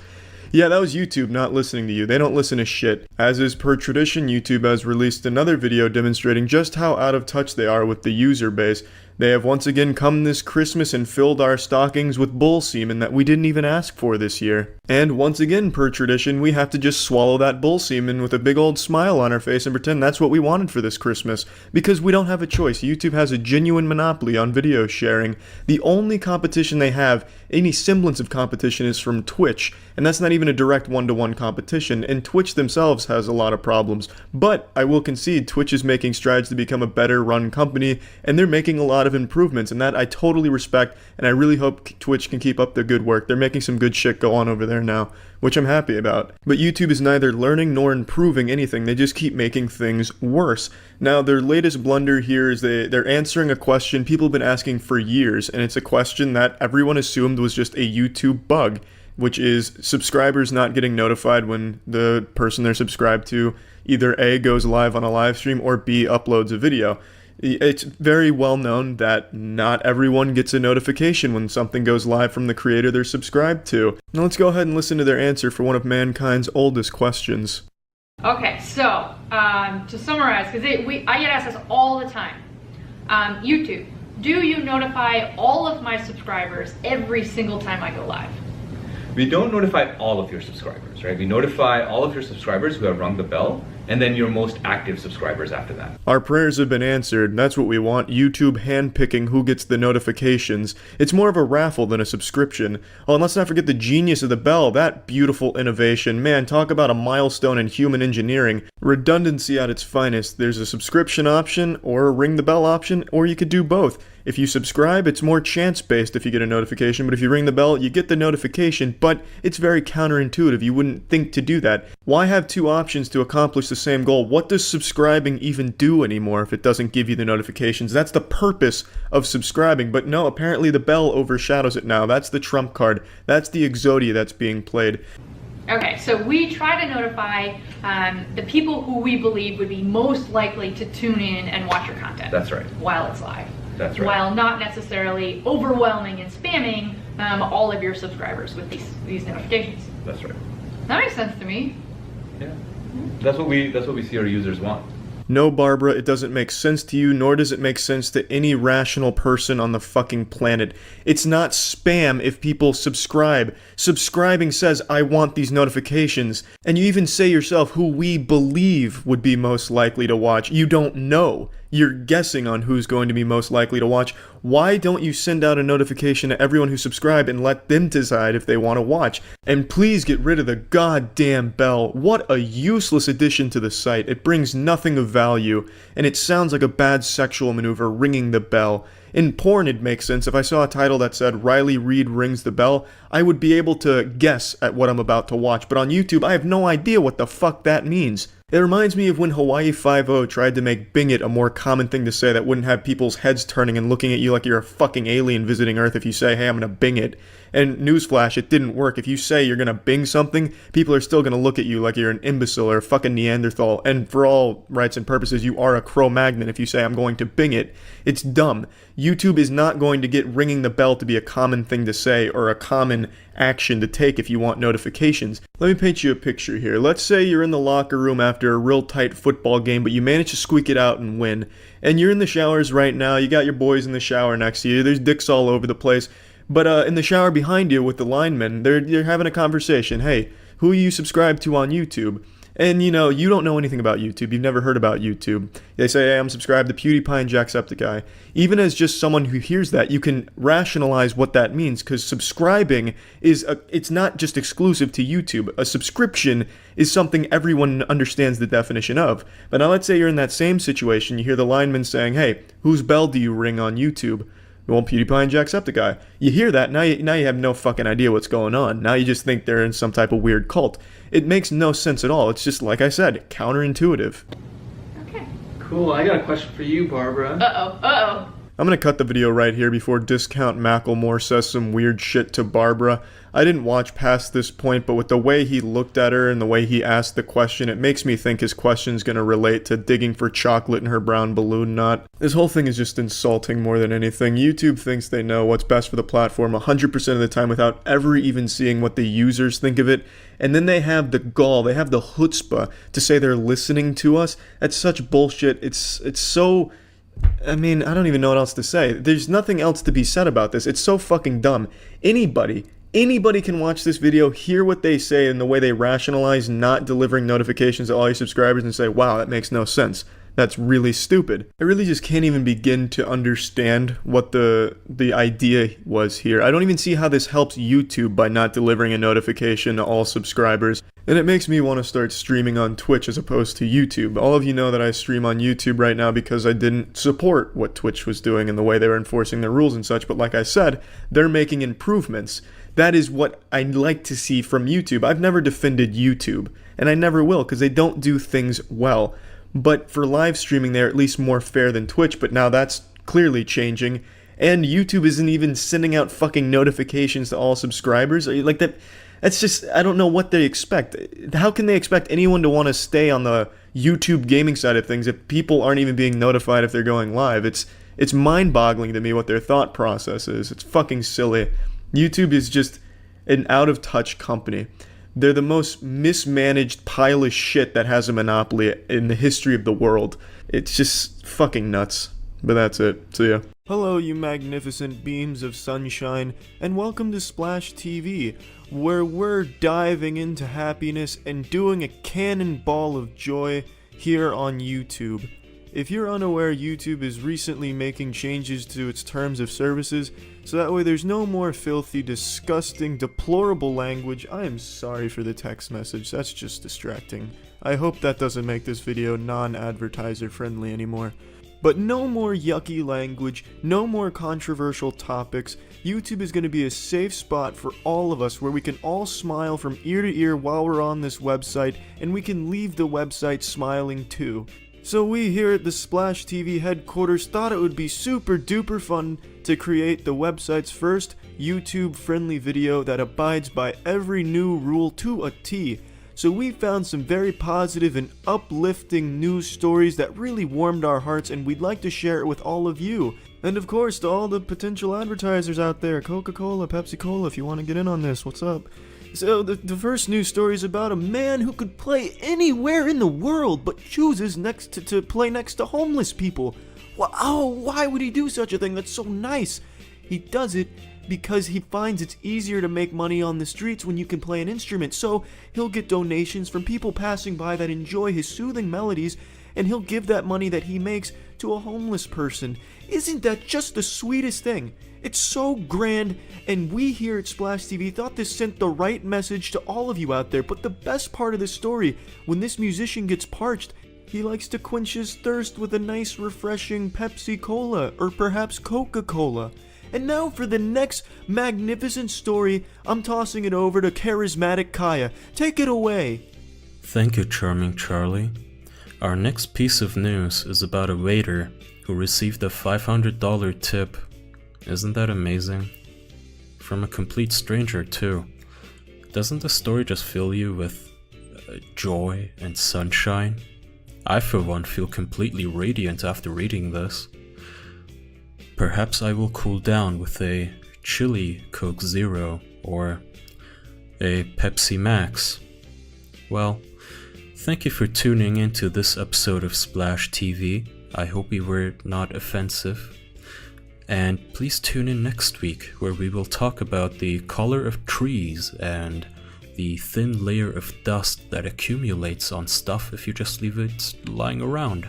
Yeah, that was YouTube not listening to you. They don't listen to shit. As is per tradition, YouTube has released another video demonstrating just how out of touch they are with the user base. They have once again come this Christmas and filled our stockings with bull semen that we didn't even ask for this year. And once again, per tradition, we have to just swallow that bull semen with a big old smile on our face and pretend that's what we wanted for this Christmas. Because we don't have a choice. YouTube has a genuine monopoly on video sharing. The only competition they have, any semblance of competition, is from Twitch. And that's not even a direct one-to-one competition. And Twitch themselves has a lot of problems. But I will concede, Twitch is making strides to become a better run company, and they're making a lot of improvements, and that I totally respect, and I really hope Twitch can keep up the good work. They're making some good shit go on over there now, which I'm happy about. But YouTube is neither learning nor improving anything. They just keep making things worse. Now, their latest blunder here is they're answering a question people have been asking for years, and it's a question that everyone assumed was just a YouTube bug, which is subscribers not getting notified when the person they're subscribed to either A, goes live on a live stream, or B, uploads a video. It's very well known that not everyone gets a notification when something goes live from the creator they're subscribed to. Now let's go ahead and listen to their answer for one of mankind's oldest questions. Okay, so to summarize, because I get asked this all the time. YouTube, do you notify all of my subscribers every single time I go live? We don't notify all of your subscribers, right? We notify all of your subscribers who have rung the bell, and then your most active subscribers after that. Our prayers have been answered. That's what we want. YouTube handpicking who gets the notifications. It's more of a raffle than a subscription. Oh, and let's not forget the genius of the bell. That beautiful innovation. Man, talk about a milestone in human engineering. Redundancy at its finest. There's a subscription option or a ring the bell option, or you could do both. If you subscribe, it's more chance-based if you get a notification, but if you ring the bell, you get the notification, but it's very counterintuitive. You wouldn't think to do that. Why have two options to accomplish the same goal? What does subscribing even do anymore if it doesn't give you the notifications? That's the purpose of subscribing, but no, apparently the bell overshadows it now. That's the trump card. That's the Exodia that's being played. Okay, so we try to notify the people who we believe would be most likely to tune in and watch your content. That's right. While it's live. That's right. While not necessarily overwhelming and spamming all of your subscribers with these notifications. That's right. That makes sense to me. Yeah. That's what we see our users want. No, Barbara, it doesn't make sense to you, nor does it make sense to any rational person on the fucking planet. It's not spam if people subscribe. Subscribing says, I want these notifications. And you even say yourself who we believe would be most likely to watch. You don't know. You're guessing on who's going to be most likely to watch. Why don't you send out a notification to everyone who subscribed and let them decide if they want to watch? And please get rid of the goddamn bell. What a useless addition to the site. It brings nothing of value, and it sounds like a bad sexual maneuver, ringing the bell. In porn, it makes sense. If I saw a title that said Riley Reid rings the bell, I would be able to guess at what I'm about to watch. But on YouTube, I have no idea what the fuck that means. It reminds me of when Hawaii Five-0 tried to make Bing It a more common thing to say that wouldn't have people's heads turning and looking at you like you're a fucking alien visiting Earth if you say, hey, I'm gonna Bing it. And newsflash, it didn't work. If you say you're gonna Bing something, people are still gonna look at you like you're an imbecile or a fucking Neanderthal. And for all rights and purposes, you are a Cro-Magnon if you say I'm going to Bing it. It's dumb. YouTube is not going to get ringing the bell to be a common thing to say or a common action to take if you want notifications. Let me paint you a picture here. Let's say you're in the locker room after a real tight football game, but you manage to squeak it out and win. And you're in the showers right now. You got your boys in the shower next to you. There's dicks all over the place. But in the shower behind you with the linemen, they're having a conversation. Hey, who you subscribe to on YouTube? And you know, you don't know anything about YouTube. You've never heard about YouTube. They say, hey, I'm subscribed to PewDiePie and Jacksepticeye. Even as just someone who hears that, you can rationalize what that means, because subscribing it's not just exclusive to YouTube. A subscription is something everyone understands the definition of. But now let's say you're in that same situation. You hear the lineman saying, hey, whose bell do you ring on YouTube? Well, PewDiePie and Jacksepticeye. You hear that, now you have no fucking idea what's going on. Now you just think they're in some type of weird cult. It makes no sense at all. It's just, like I said, counterintuitive. Okay. Cool, I got a question for you, Barbara. Uh-oh. I'm gonna cut the video right here before Discount Macklemore says some weird shit to Barbara. I didn't watch past this point, but with the way he looked at her and the way he asked the question, it makes me think his question's gonna relate to digging for chocolate in her brown balloon knot. This whole thing is just insulting more than anything. YouTube thinks they know what's best for the platform 100% of the time without ever even seeing what the users think of it. And then they have the gall, they have the chutzpah to say they're listening to us. That's such bullshit. It's so... I mean, I don't even know what else to say. There's nothing else to be said about this. It's so fucking dumb. Anybody can watch this video, hear what they say and the way they rationalize not delivering notifications to all your subscribers and say, wow, that makes no sense. That's really stupid. I really just can't even begin to understand what the idea was here. I don't even see how this helps YouTube by not delivering a notification to all subscribers. And it makes me want to start streaming on Twitch as opposed to YouTube. All of you know that I stream on YouTube right now because I didn't support what Twitch was doing and the way they were enforcing their rules and such. But like I said, they're making improvements. That is what I'd like to see from YouTube. I've never defended YouTube, and I never will because they don't do things well. But for live streaming, they're at least more fair than Twitch, but now that's clearly changing. And YouTube isn't even sending out fucking notifications to all subscribers. Like that's just, I don't know what they expect. How can they expect anyone to want to stay on the YouTube gaming side of things if people aren't even being notified if they're going live? It's mind-boggling to me what their thought process is. It's fucking silly. YouTube is just an out-of-touch company. They're the most mismanaged pile of shit that has a monopoly in the history of the world. It's just fucking nuts. But that's it. See ya. Hello, you magnificent beams of sunshine, and welcome to Splash TV, where we're diving into happiness and doing a cannonball of joy here on YouTube. If you're unaware, YouTube is recently making changes to its terms of services, so that way there's no more filthy, disgusting, deplorable language. I am sorry for the text message, that's just distracting. I hope that doesn't make this video non-advertiser friendly anymore. But no more yucky language, no more controversial topics. YouTube is going to be a safe spot for all of us where we can all smile from ear to ear while we're on this website, and we can leave the website smiling too. So we here at the Splash TV headquarters thought it would be super duper fun to create the website's first YouTube friendly video that abides by every new rule to a T. So we found some very positive and uplifting news stories that really warmed our hearts, and we'd like to share it with all of you. And of course to all the potential advertisers out there, Coca-Cola, Pepsi-Cola, if you want to get in on this, what's up? So the first news story is about a man who could play anywhere in the world but chooses to play next to homeless people. Why would he do such a thing? That's so nice. He does it because he finds it's easier to make money on the streets when you can play an instrument. So he'll get donations from people passing by that enjoy his soothing melodies, and he'll give that money that he makes to a homeless person. Isn't that just the sweetest thing? It's so grand, and we here at Splash TV thought this sent the right message to all of you out there. But the best part of this story, when this musician gets parched, he likes to quench his thirst with a nice refreshing Pepsi-Cola, or perhaps Coca-Cola. And now for the next magnificent story, I'm tossing it over to charismatic Kaya. Take it away. Thank you, Charming Charlie. Our next piece of news is about a waiter who received a $500 tip. Isn't that amazing? From a complete stranger, too. Doesn't the story just fill you with joy and sunshine? I, for one, feel completely radiant after reading this. Perhaps I will cool down with a chili Coke Zero or a Pepsi Max. Well, thank you for tuning into this episode of Splash TV. I hope we were not offensive. And please tune in next week, where we will talk about the color of trees and the thin layer of dust that accumulates on stuff if you just leave it lying around.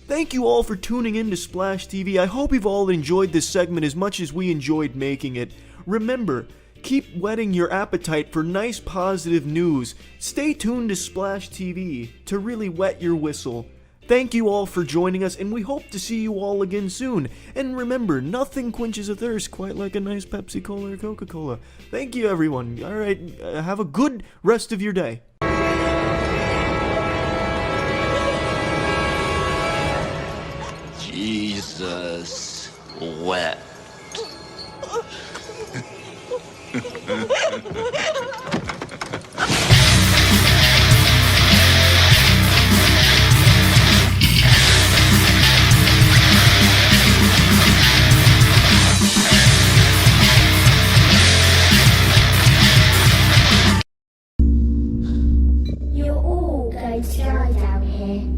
Thank you all for tuning in to Splash TV. I hope you've all enjoyed this segment as much as we enjoyed making it. Remember, keep whetting your appetite for nice positive news. Stay tuned to Splash TV to really wet your whistle. Thank you all for joining us, and we hope to see you all again soon. And remember, nothing quenches a thirst quite like a nice Pepsi Cola or Coca-Cola. Thank you, everyone. All right, have a good rest of your day. Jesus wept. You're all going to die down here.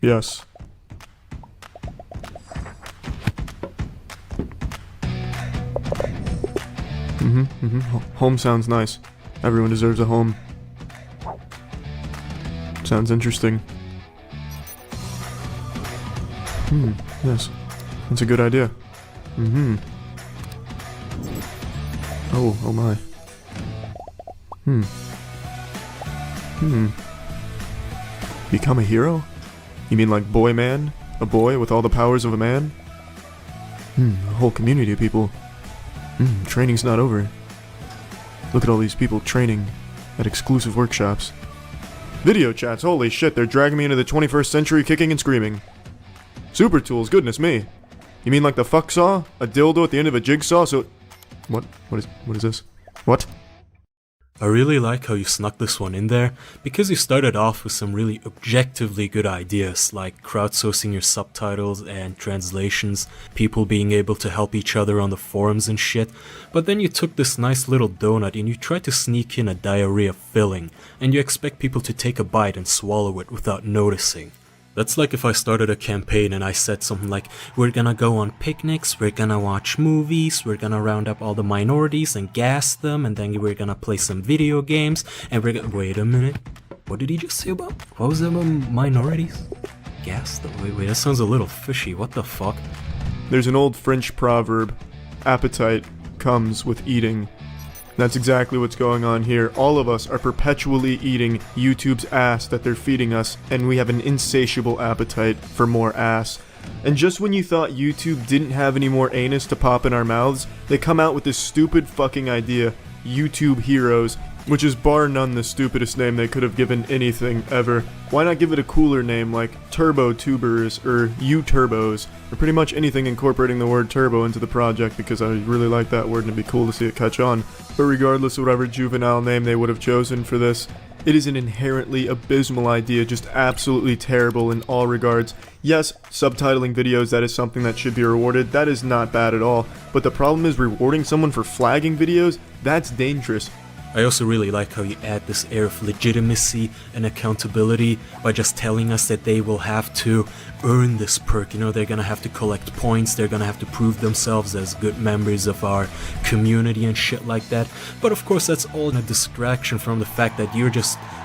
Yes. Home sounds nice. Everyone deserves a home. Sounds interesting. Yes. That's a good idea. Oh my. Become a hero? You mean like Boy Man? A boy with all the powers of a man? A whole community of people. Training's not over. Look at all these people training at exclusive workshops. Video chats, holy shit, they're dragging me into the 21st century kicking and screaming. Super tools, goodness me. You mean like the fuck saw? A dildo at the end of a jigsaw, so... What is this? What? I really like how you snuck this one in there, because you started off with some really objectively good ideas, like crowdsourcing your subtitles and translations, people being able to help each other on the forums and shit, but then you took this nice little donut and you tried to sneak in a diarrhea filling, and you expect people to take a bite and swallow it without noticing. That's like if I started a campaign and I said something like, we're gonna go on picnics, we're gonna watch movies, we're gonna round up all the minorities and gas them, and then we're gonna play some video games, and we're gonna... Wait a minute. What did he just say about... What was that about minorities? Gas them? Wait, that sounds a little fishy. What the fuck? There's an old French proverb, appetite comes with eating. That's exactly what's going on here. All of us are perpetually eating YouTube's ass that they're feeding us, and we have an insatiable appetite for more ass. And just when you thought YouTube didn't have any more anus to pop in our mouths, they come out with this stupid fucking idea, YouTube Heroes, which is bar none the stupidest name they could have given anything ever. Why not give it a cooler name like Turbo Tubers or U-Turbos, or pretty much anything incorporating the word turbo into the project, because I really like that word and it'd be cool to see it catch on. But regardless of whatever juvenile name they would have chosen for this, it is an inherently abysmal idea, just absolutely terrible in all regards. Yes, subtitling videos, that is something that should be rewarded, that is not bad at all, but the problem is rewarding someone for flagging videos, that's dangerous. I also really like how you add this air of legitimacy and accountability by just telling us that they will have to earn this perk. You know, they're gonna have to collect points, they're gonna have to prove themselves as good members of our community and shit like that. But of course, that's all a distraction from the fact that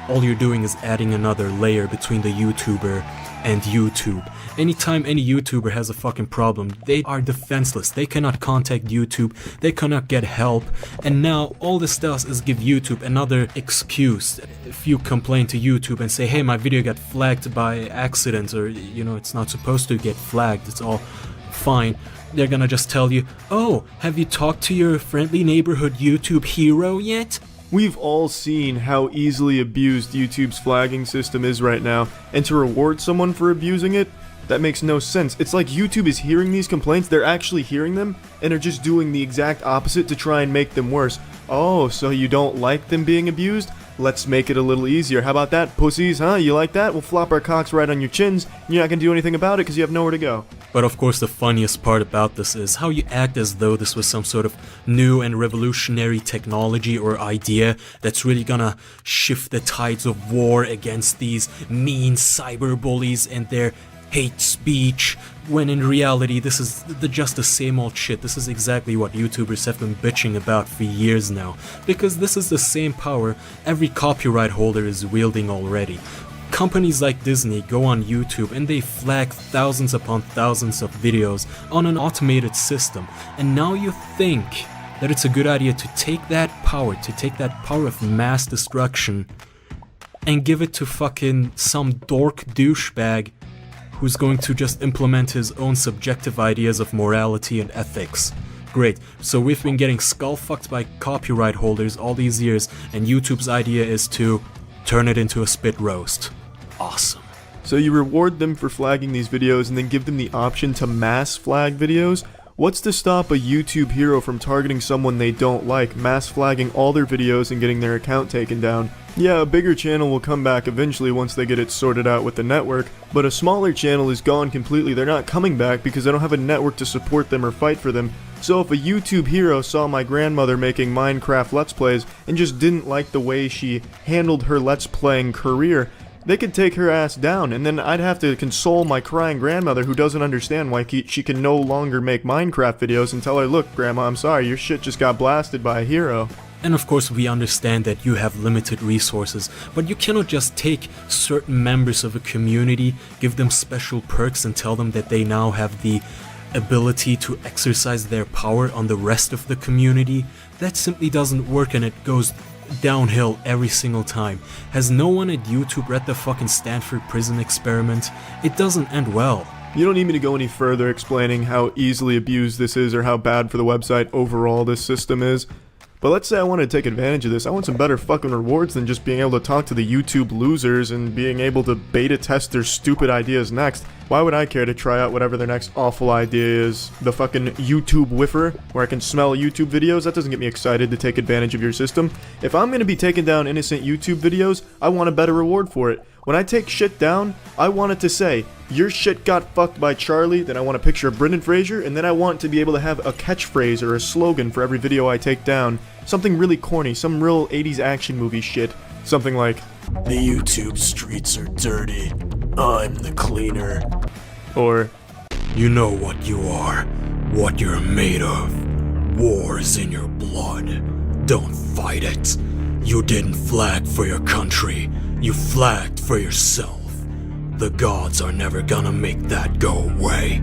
all you're doing is adding another layer between the YouTuber and YouTube. Anytime any YouTuber has a fucking problem, they are defenseless. They cannot contact YouTube, they cannot get help, and now all this does is give YouTube another excuse. If you complain to YouTube and say, hey, my video got flagged by accident, or it's not supposed to get flagged, it's all fine, they're gonna just tell you, oh, have you talked to your friendly neighborhood YouTube hero yet? We've all seen how easily abused YouTube's flagging system is right now, and to reward someone for abusing it, that makes no sense. It's like YouTube is hearing these complaints, they're actually hearing them, and are just doing the exact opposite to try and make them worse. Oh, so you don't like them being abused? Let's make it a little easier. How about that, pussies, huh? You like that? We'll flop our cocks right on your chins, and you're not gonna do anything about it because you have nowhere to go. But of course the funniest part about this is how you act as though this was some sort of new and revolutionary technology or idea that's really gonna shift the tides of war against these mean cyber bullies and their hate speech, when in reality this is just the same old shit. This is exactly what YouTubers have been bitching about for years now, because this is the same power every copyright holder is wielding already. Companies like Disney go on YouTube and they flag thousands upon thousands of videos on an automated system, and now you think that it's a good idea to take that power of mass destruction and give it to fucking some dork douchebag who's going to just implement his own subjective ideas of morality and ethics. Great, so we've been getting skull-fucked by copyright holders all these years, and YouTube's idea is to turn it into a spit roast. Awesome. So you reward them for flagging these videos and then give them the option to mass flag videos? What's to stop a YouTube hero from targeting someone they don't like, mass flagging all their videos and getting their account taken down? Yeah, a bigger channel will come back eventually once they get it sorted out with the network, but a smaller channel is gone completely. They're not coming back because they don't have a network to support them or fight for them. So if a YouTube hero saw my grandmother making Minecraft Let's Plays and just didn't like the way she handled her Let's Playing career, they could take her ass down, and then I'd have to console my crying grandmother who doesn't understand why she can no longer make Minecraft videos and tell her, look, Grandma, I'm sorry, your shit just got blasted by a hero. And of course we understand that you have limited resources, but you cannot just take certain members of a community, give them special perks and tell them that they now have the ability to exercise their power on the rest of the community. That simply doesn't work, and it goes downhill every single time. Has no one at YouTube read the fucking Stanford prison experiment? It doesn't end well. You don't need me to go any further explaining how easily abused this is or how bad for the website overall this system is. But let's say I want to take advantage of this. I want some better fucking rewards than just being able to talk to the YouTube losers and being able to beta test their stupid ideas next. Why would I care to try out whatever their next awful idea is? The fucking YouTube whiffer, where I can smell YouTube videos? That doesn't get me excited to take advantage of your system. If I'm gonna be taking down innocent YouTube videos, I want a better reward for it. When I take shit down, I want it to say, your shit got fucked by Charlie, then I want a picture of Brendan Fraser, and then I want to be able to have a catchphrase or a slogan for every video I take down. Something really corny, some real 80s action movie shit. Something like, the YouTube streets are dirty. I'm the cleaner. Or, you know what you are, what you're made of. War is in your blood. Don't fight it. You didn't flag for your country. You flagged for yourself. The gods are never gonna make that go away.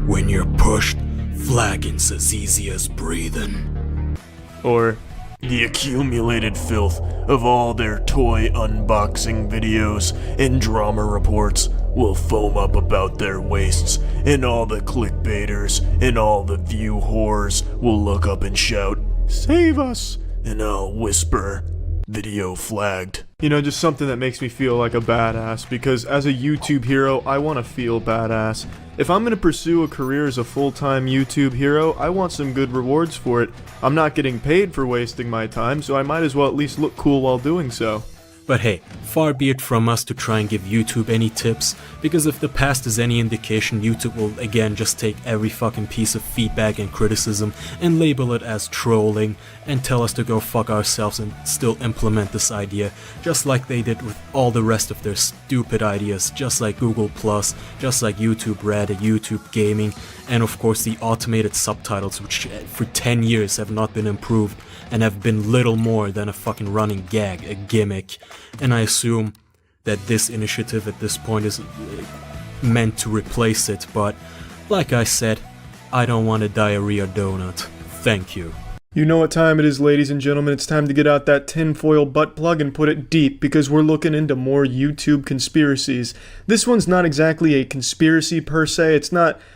When you're pushed, flagging's as easy as breathing. Or, the accumulated filth of all their toy unboxing videos and drama reports will foam up about their waists, and all the clickbaiters and all the view whores will look up and shout, "Save us!" And I'll whisper, "Video flagged." You know, just something that makes me feel like a badass, because as a YouTube hero, I want to feel badass. If I'm going to pursue a career as a full-time YouTube hero, I want some good rewards for it. I'm not getting paid for wasting my time, so I might as well at least look cool while doing so. But hey, far be it from us to try and give YouTube any tips, because if the past is any indication, YouTube will again just take every fucking piece of feedback and criticism and label it as trolling and tell us to go fuck ourselves and still implement this idea, just like they did with all the rest of their stupid ideas, just like Google+, just like YouTube Red, YouTube Gaming, and of course the automated subtitles, which for 10 years have not been improved and have been little more than a fucking running gag, a gimmick. And I assume that this initiative at this point is meant to replace it, but like I said, I don't want a diarrhea donut. Thank you. You know what time it is, ladies and gentlemen. It's time to get out that tinfoil butt plug and put it deep, because we're looking into more YouTube conspiracies. This one's not exactly a conspiracy per se.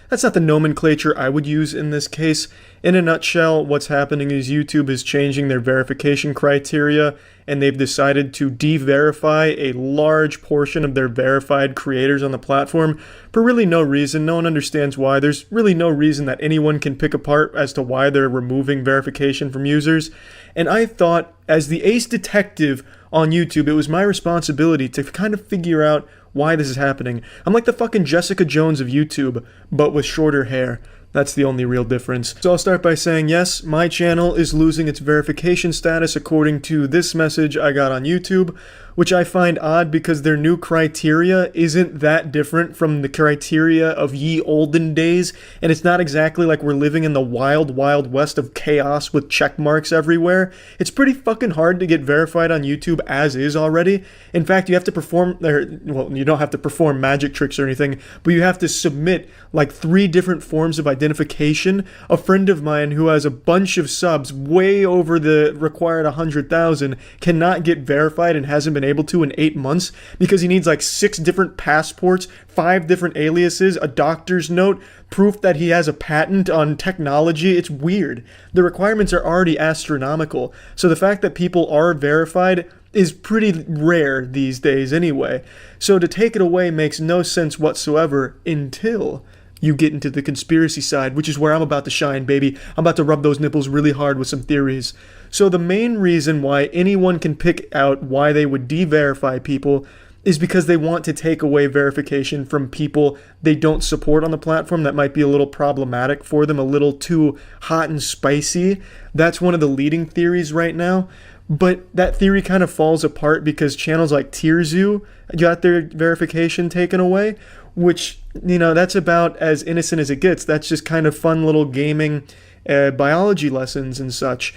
That's not the nomenclature I would use in this case. In a nutshell, what's happening is YouTube is changing their verification criteria, and they've decided to de-verify a large portion of their verified creators on the platform for really no reason. No one understands why. There's really no reason that anyone can pick apart as to why they're removing verification from users. And I thought, as the ace detective on YouTube, it was my responsibility to kind of figure out why this is happening. I'm like the fucking Jessica Jones of YouTube, but with shorter hair. That's the only real difference. So I'll start by saying, yes, my channel is losing its verification status according to this message I got on YouTube, which I find odd because their new criteria isn't that different from the criteria of ye olden days, and it's not exactly like we're living in the wild, wild west of chaos with check marks everywhere. It's pretty fucking hard to get verified on YouTube as is already. In fact, you have to perform, well, you don't have to perform magic tricks or anything, but you have to submit like 3 different forms of identification. A friend of mine who has a bunch of subs, way over the required 100,000, cannot get verified and hasn't been able to in 8 months because he needs like 6 different passports, 5 different aliases, a doctor's note, proof that he has a patent on technology. It's weird. The requirements are already astronomical. So the fact that people are verified is pretty rare these days anyway. So to take it away makes no sense whatsoever until you get into the conspiracy side, which is where I'm about to shine, baby. I'm about to rub those nipples really hard with some theories. So the main reason why anyone can pick out why they would de-verify people is because they want to take away verification from people they don't support on the platform that might be a little problematic for them, a little too hot and spicy. That's one of the leading theories right now. But that theory kind of falls apart because channels like TierZoo got their verification taken away, which, you know, that's about as innocent as it gets. That's just kind of fun little gaming biology lessons and such.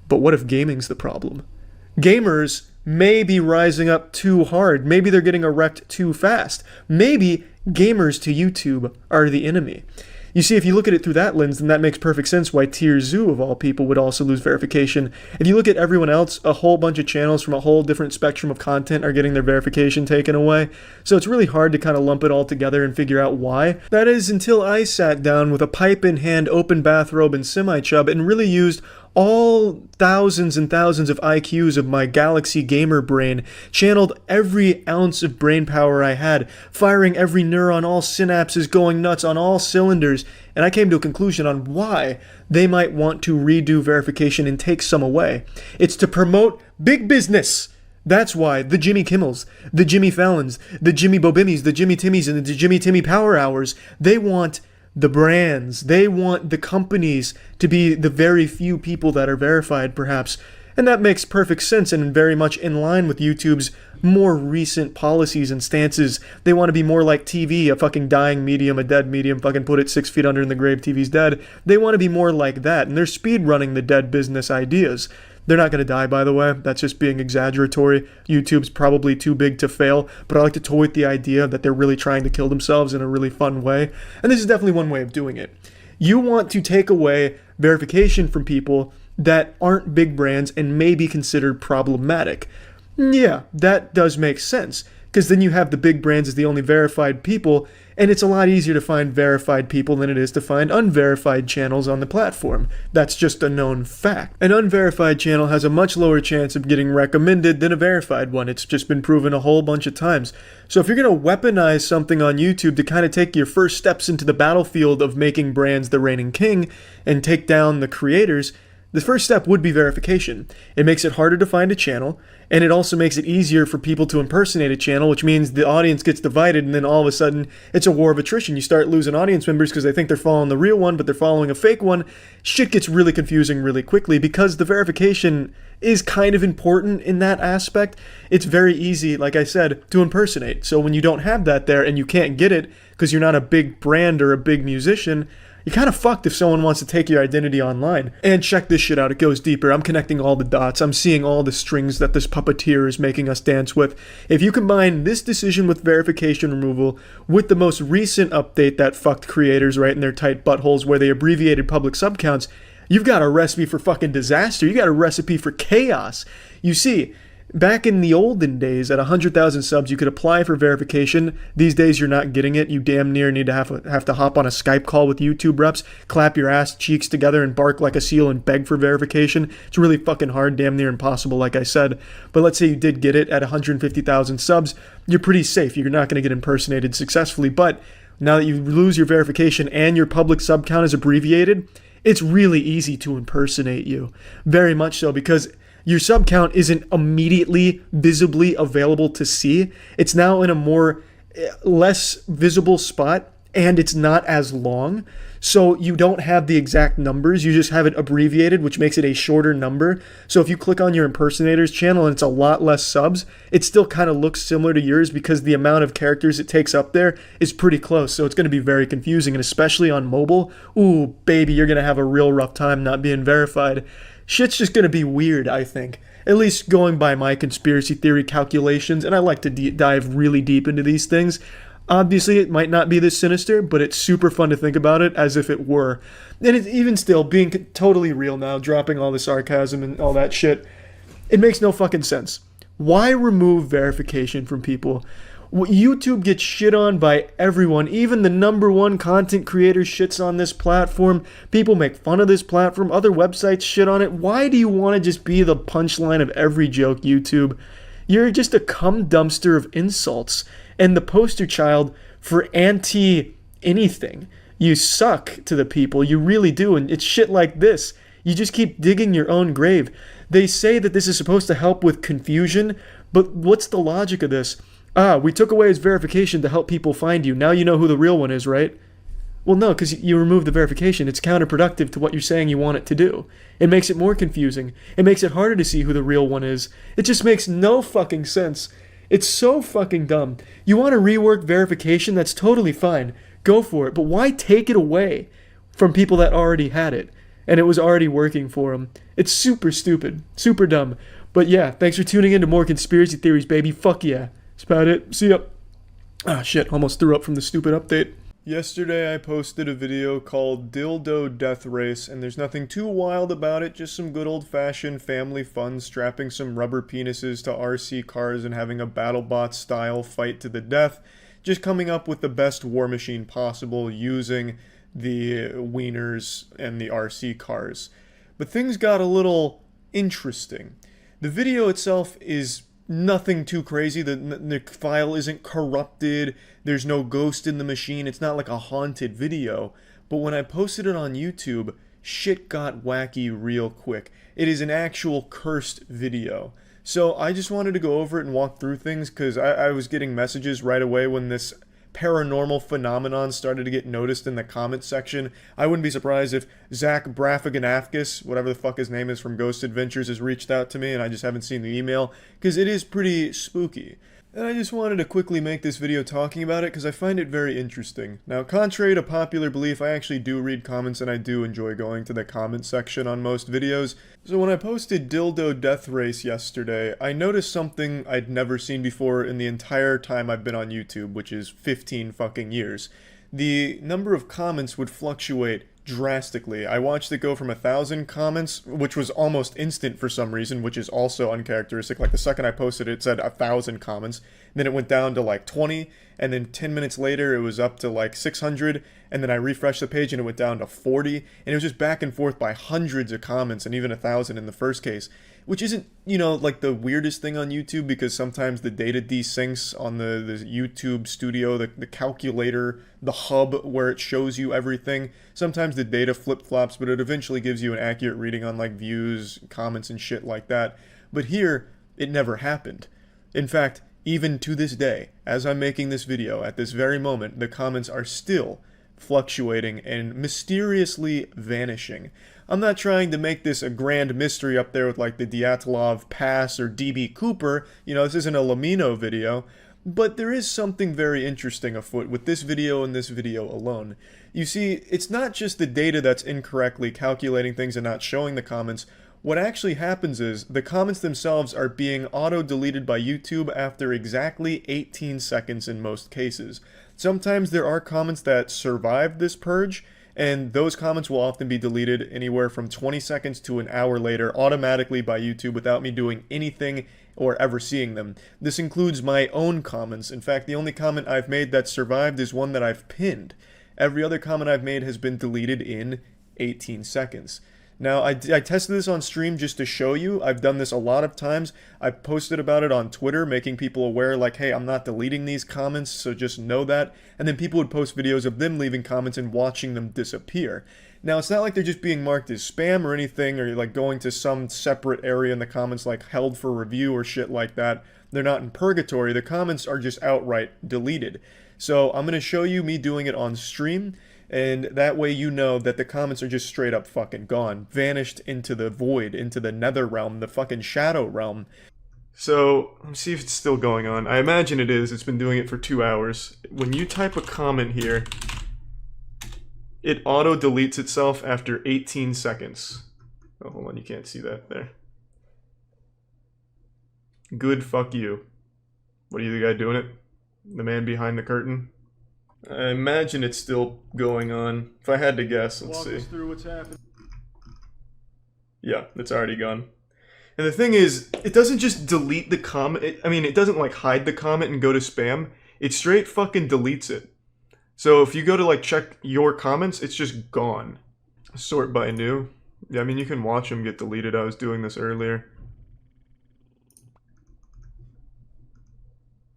But what if gaming's the problem? Gamers may be rising up too hard. Maybe they're getting erect too fast. Maybe gamers to YouTube are the enemy. You see, if you look at it through that lens, then that makes perfect sense why TierZoo, of all people, would also lose verification. If you look at everyone else, a whole bunch of channels from a whole different spectrum of content are getting their verification taken away. So it's really hard to kind of lump it all together and figure out why. That is until I sat down with a pipe in hand, open bathrobe, and semi-chub and really used all thousands and thousands of IQs of my galaxy gamer brain, channeled every ounce of brain power I had, firing every neuron, all synapses going nuts on all cylinders, and I came to a conclusion on why they might want to redo verification and take some away. It's to promote big business. That's why the Jimmy Kimmels, the Jimmy Fallons, the Jimmy Bobimis, the Jimmy Timmys, and the Jimmy Timmy Power Hours, they want the brands, they want the companies to be the very few people that are verified, perhaps. And that makes perfect sense and very much in line with YouTube's more recent policies and stances. They want to be more like TV, a fucking dying medium, a dead medium, fucking put it 6 feet under in the grave, TV's dead. They want to be more like that, and they're speed running the dead business ideas. They're not going to die, by the way. That's just being exaggeratory. YouTube's probably too big to fail, but I like to toy with the idea that they're really trying to kill themselves in a really fun way. And this is definitely one way of doing it. You want to take away verification from people that aren't big brands and may be considered problematic. Yeah, that does make sense, because then you have the big brands as the only verified people, and it's a lot easier to find verified people than it is to find unverified channels on the platform. That's just a known fact. An unverified channel has a much lower chance of getting recommended than a verified one. It's just been proven a whole bunch of times. So if you're going to weaponize something on YouTube to kind of take your first steps into the battlefield of making brands the reigning king and take down the creators, the first step would be verification. It makes it harder to find a channel, and it also makes it easier for people to impersonate a channel, which means the audience gets divided, and then all of a sudden, it's a war of attrition. You start losing audience members because they think they're following the real one, but they're following a fake one. Shit gets really confusing really quickly because the verification is kind of important in that aspect. It's very easy, like I said, to impersonate. So when you don't have that there and you can't get it because you're not a big brand or a big musician, You're kind of fucked if someone wants to take your identity online. And check this shit out, it goes deeper. I'm connecting all the dots. I'm seeing all the strings that this puppeteer is making us dance with. If you combine this decision with verification removal with the most recent update that fucked creators right in their tight buttholes where they abbreviated public subcounts, you've got a recipe for fucking disaster. You got a recipe for chaos. You see, back in the olden days, at 100,000 subs, you could apply for verification. These days, you're not getting it. You damn near need to have to hop on a Skype call with YouTube reps, clap your ass cheeks together, and bark like a seal and beg for verification. It's really fucking hard, damn near impossible, like I said. But let's say you did get it at 150,000 subs, you're pretty safe. You're not going to get impersonated successfully. But now that you lose your verification and your public sub count is abbreviated, it's really easy to impersonate you. Very much so, because your sub count isn't immediately visibly available to see. It's now in a less visible spot, and it's not as long. So you don't have the exact numbers. You just have it abbreviated, which makes it a shorter number. So if you click on your impersonator's channel and it's a lot less subs, it still kind of looks similar to yours because the amount of characters it takes up there is pretty close. So it's going to be very confusing, and especially on mobile, ooh, baby, you're going to have a real rough time not being verified. Shit's just going to be weird, I think. At least going by my conspiracy theory calculations, and I like to dive really deep into these things. Obviously, it might not be this sinister, but it's super fun to think about it as if it were. And it's even still, being totally real now, dropping all the sarcasm and all that shit, it makes no fucking sense. Why remove verification from people? YouTube gets shit on by everyone. Even the #1 content creator shits on this platform. People make fun of this platform. Other websites shit on it. Why do you want to just be the punchline of every joke, YouTube? You're just a cum dumpster of insults and the poster child for anti-anything. You suck to the people. You really do. And it's shit like this. You just keep digging your own grave. They say that this is supposed to help with confusion, but what's the logic of this? We took away his verification to help people find you. Now you know who the real one is, right? Well, no, because you remove the verification. It's counterproductive to what you're saying you want it to do. It makes it more confusing. It makes it harder to see who the real one is. It just makes no fucking sense. It's so fucking dumb. You want to rework verification? That's totally fine. Go for it. But why take it away from people that already had it and it was already working for them? It's super stupid. Super dumb. But yeah, thanks for tuning in to more conspiracy theories, baby. Fuck yeah. That's about it. See ya. Ah, shit. Almost threw up from the stupid update. Yesterday I posted a video called Dildo Death Race, and there's nothing too wild about it, just some good old-fashioned family fun, strapping some rubber penises to RC cars and having a BattleBot style fight to the death, just coming up with the best war machine possible using the wieners and the RC cars. But things got a little interesting. The video itself is nothing too crazy. The file isn't corrupted. There's no ghost in the machine. It's not like a haunted video. But when I posted it on YouTube, shit got wacky real quick. It is an actual cursed video. So I just wanted to go over it and walk through things because I was getting messages right away when this paranormal phenomenon started to get noticed in the comment section. I wouldn't be surprised if Zach Brafiganafkis, whatever the fuck his name is from Ghost Adventures, has reached out to me and I just haven't seen the email, because it is pretty spooky. And I just wanted to quickly make this video talking about it because I find it very interesting. Now, contrary to popular belief, I actually do read comments and I do enjoy going to the comment section on most videos. So when I posted Dildo Death Race yesterday, I noticed something I'd never seen before in the entire time I've been on YouTube, which is 15 fucking years. The number of comments would fluctuate drastically. I watched it go from 1,000 comments, which was almost instant for some reason, which is also uncharacteristic. Like the second I posted it, it said 1,000 comments, then it went down to like 20, and then 10 minutes later it was up to like 600, and then I refreshed the page and it went down to 40, and it was just back and forth by hundreds of comments, and even 1,000 in the first case, which isn't, you know, like the weirdest thing on YouTube, because sometimes the data desyncs on the YouTube studio, the calculator, the hub where it shows you everything. Sometimes the data flip-flops, but it eventually gives you an accurate reading on like views, comments, and shit like that. But here, it never happened. In fact, even to this day, as I'm making this video, at this very moment, the comments are still fluctuating and mysteriously vanishing. I'm not trying to make this a grand mystery up there with like the Dyatlov Pass or DB Cooper. You know, this isn't a Lamino video. But there is something very interesting afoot with this video and this video alone. You see, it's not just the data that's incorrectly calculating things and not showing the comments. What actually happens is the comments themselves are being auto-deleted by YouTube after exactly 18 seconds in most cases. Sometimes there are comments that survive this purge, and those comments will often be deleted anywhere from 20 seconds to an hour later automatically by YouTube without me doing anything or ever seeing them. This includes my own comments. In fact, the only comment I've made that survived is one that I've pinned. Every other comment I've made has been deleted in 18 seconds. Now, I tested this on stream just to show you. I've done this a lot of times. I've posted about it on Twitter, making people aware, like, hey, I'm not deleting these comments, so just know that. And then people would post videos of them leaving comments and watching them disappear. Now, it's not like they're just being marked as spam or anything, or like going to some separate area in the comments, like held for review or shit like that. They're not in purgatory. The comments are just outright deleted. So I'm going to show you me doing it on stream. And that way you know that the comments are just straight up fucking gone. Vanished into the void, into the nether realm, the fucking shadow realm. So, let's see if it's still going on. I imagine it is. It's been doing it for 2 hours. When you type a comment here, it auto-deletes itself after 18 seconds. Oh, hold on, you can't see that there. Good fuck you. What are you the guy doing it? The man behind the curtain? I imagine it's still going on. If I had to guess, let's see. Walk us through what's happening. Yeah, it's already gone. And the thing is, it doesn't just delete the comment. It doesn't like hide the comment and go to spam. It straight fucking deletes it. So if you go to like check your comments, it's just gone. Sort by new. Yeah, I mean, you can watch them get deleted. I was doing this earlier.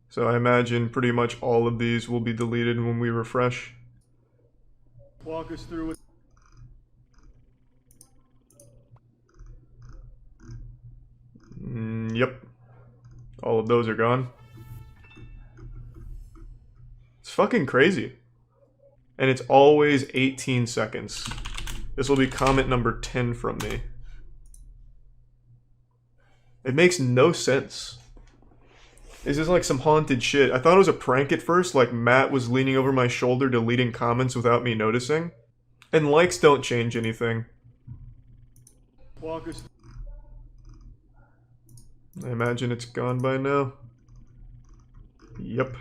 So I imagine pretty much all of these will be deleted when we refresh. Walk us through it. Yep. All of those are gone. It's fucking crazy. And it's always 18 seconds. This will be comment number 10 from me. It makes no sense. Is this like some haunted shit? I thought it was a prank at first, like Matt was leaning over my shoulder deleting comments without me noticing. And likes don't change anything. Walk us. I imagine it's gone by now. Yep.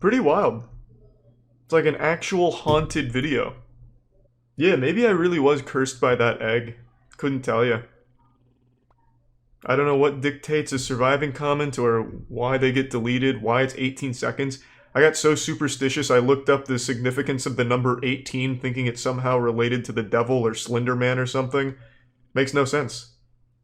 Pretty wild. It's like an actual haunted video. Yeah, maybe I really was cursed by that egg. Couldn't tell you. I don't know what dictates a surviving comment or why they get deleted, why it's 18 seconds. I got so superstitious I looked up the significance of the number 18 thinking it's somehow related to the devil or Slender Man or something. Makes no sense.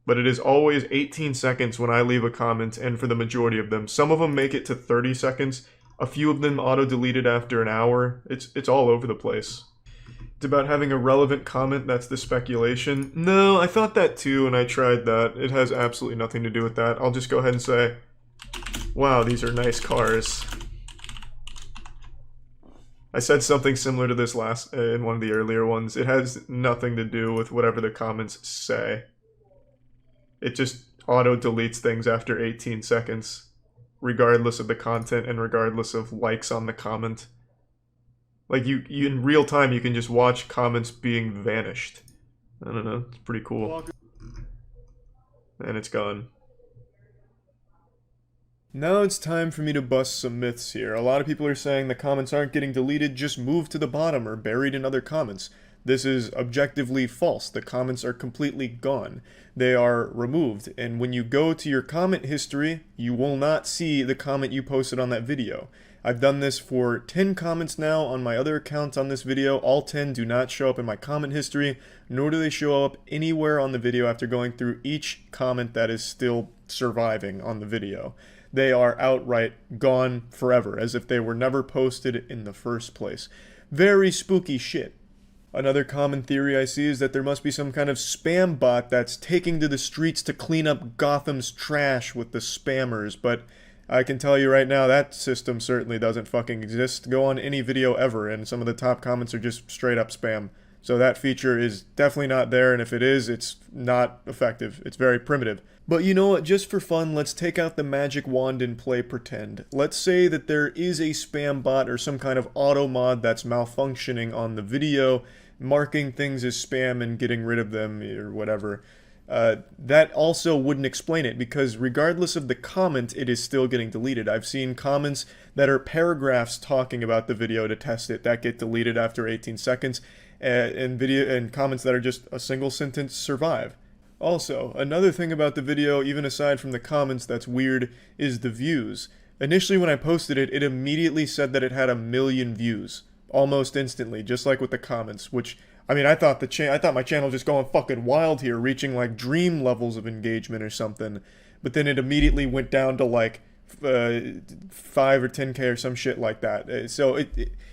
But it is always 18 seconds when I leave a comment, and for the majority of them. Some of them make it to 30 seconds. A few of them auto-deleted after an hour. It's all over the place. It's about having a relevant comment, that's the speculation. No, I thought that too, and I tried that. It has absolutely nothing to do with that. I'll just go ahead and say, wow, these are nice cars. I said something similar to this in one of the earlier ones. It has nothing to do with whatever the comments say. It just auto-deletes things after 18 seconds, regardless of the content and regardless of likes on the comment. Like, you in real time, you can just watch comments being vanished. I don't know, it's pretty cool. And it's gone. Now it's time for me to bust some myths here. A lot of people are saying the comments aren't getting deleted, just moved to the bottom or buried in other comments. This is objectively false. The comments are completely gone. They are removed, and when you go to your comment history, you will not see the comment you posted on that video. I've done this for 10 comments now on my other accounts on this video. All 10 do not show up in my comment history, nor do they show up anywhere on the video after going through each comment that is still surviving on the video. They are outright gone forever, as if they were never posted in the first place. Very spooky shit. Another common theory I see is that there must be some kind of spam bot that's taking to the streets to clean up Gotham's trash with the spammers, but I can tell you right now that system certainly doesn't fucking exist. Go on any video ever and some of the top comments are just straight up spam. So that feature is definitely not there, and if it is, it's not effective. It's very primitive. But you know what, just for fun, let's take out the magic wand and play pretend. Let's say that there is a spam bot or some kind of auto mod that's malfunctioning on the video, marking things as spam and getting rid of them or whatever. That also wouldn't explain it, because regardless of the comment, it is still getting deleted. I've seen comments that are paragraphs talking about the video to test it that get deleted after 18 seconds, and comments that are just a single sentence survive. Also, another thing about the video, even aside from the comments that's weird, is the views. Initially when I posted it, it immediately said that it had 1 million views. Almost instantly, just like with the comments, which, I mean, I thought my channel was just going fucking wild here, reaching like dream levels of engagement or something. But then it immediately went down to like 5 or 10K or some shit like that. So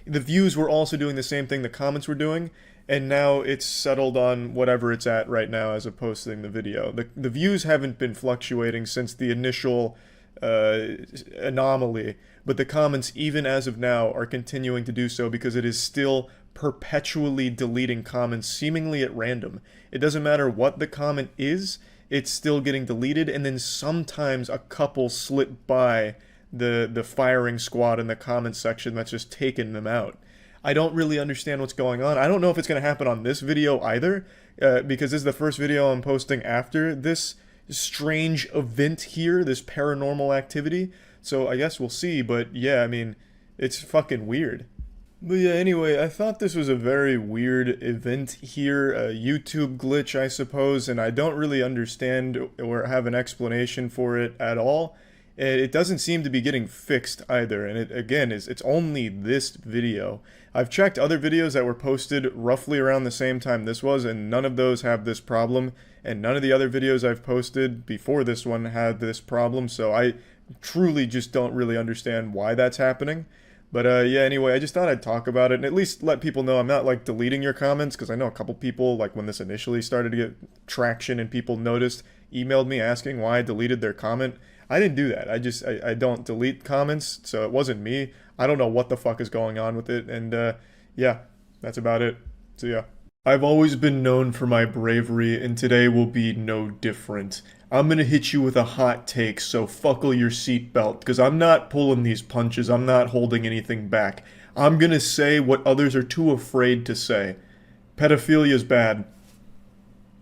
the views were also doing the same thing the comments were doing, and now it's settled on whatever it's at right now as opposed to the video. The views haven't been fluctuating since the initial anomaly, but the comments, even as of now, are continuing to do so because it is still perpetually deleting comments seemingly at random. It doesn't matter what the comment is, it's still getting deleted, and then sometimes a couple slip by the firing squad in the comments section that's just taking them out. I don't really understand what's going on. I don't know if it's going to happen on this video either, because this is the first video I'm posting after this strange event here, this paranormal activity. So I guess we'll see, but yeah, I mean, it's fucking weird. But yeah, anyway, I thought this was a very weird event here, a YouTube glitch, I suppose, and I don't really understand or have an explanation for it at all. It doesn't seem to be getting fixed either, and it's only this video. I've checked other videos that were posted roughly around the same time this was, and none of those have this problem, and none of the other videos I've posted before this one had this problem, so I truly just don't really understand why that's happening. But yeah, anyway, I just thought I'd talk about it and at least let people know I'm not like deleting your comments, because I know a couple people, like when this initially started to get traction and people noticed, emailed me asking why I deleted their comment. I didn't do that. I don't delete comments, so it wasn't me. I don't know what the fuck is going on with it, and yeah, that's about it. So yeah. I've always been known for my bravery, and today will be no different. I'm gonna hit you with a hot take, so buckle your seatbelt, because I'm not pulling these punches, I'm not holding anything back. I'm gonna say what others are too afraid to say. Pedophilia is bad.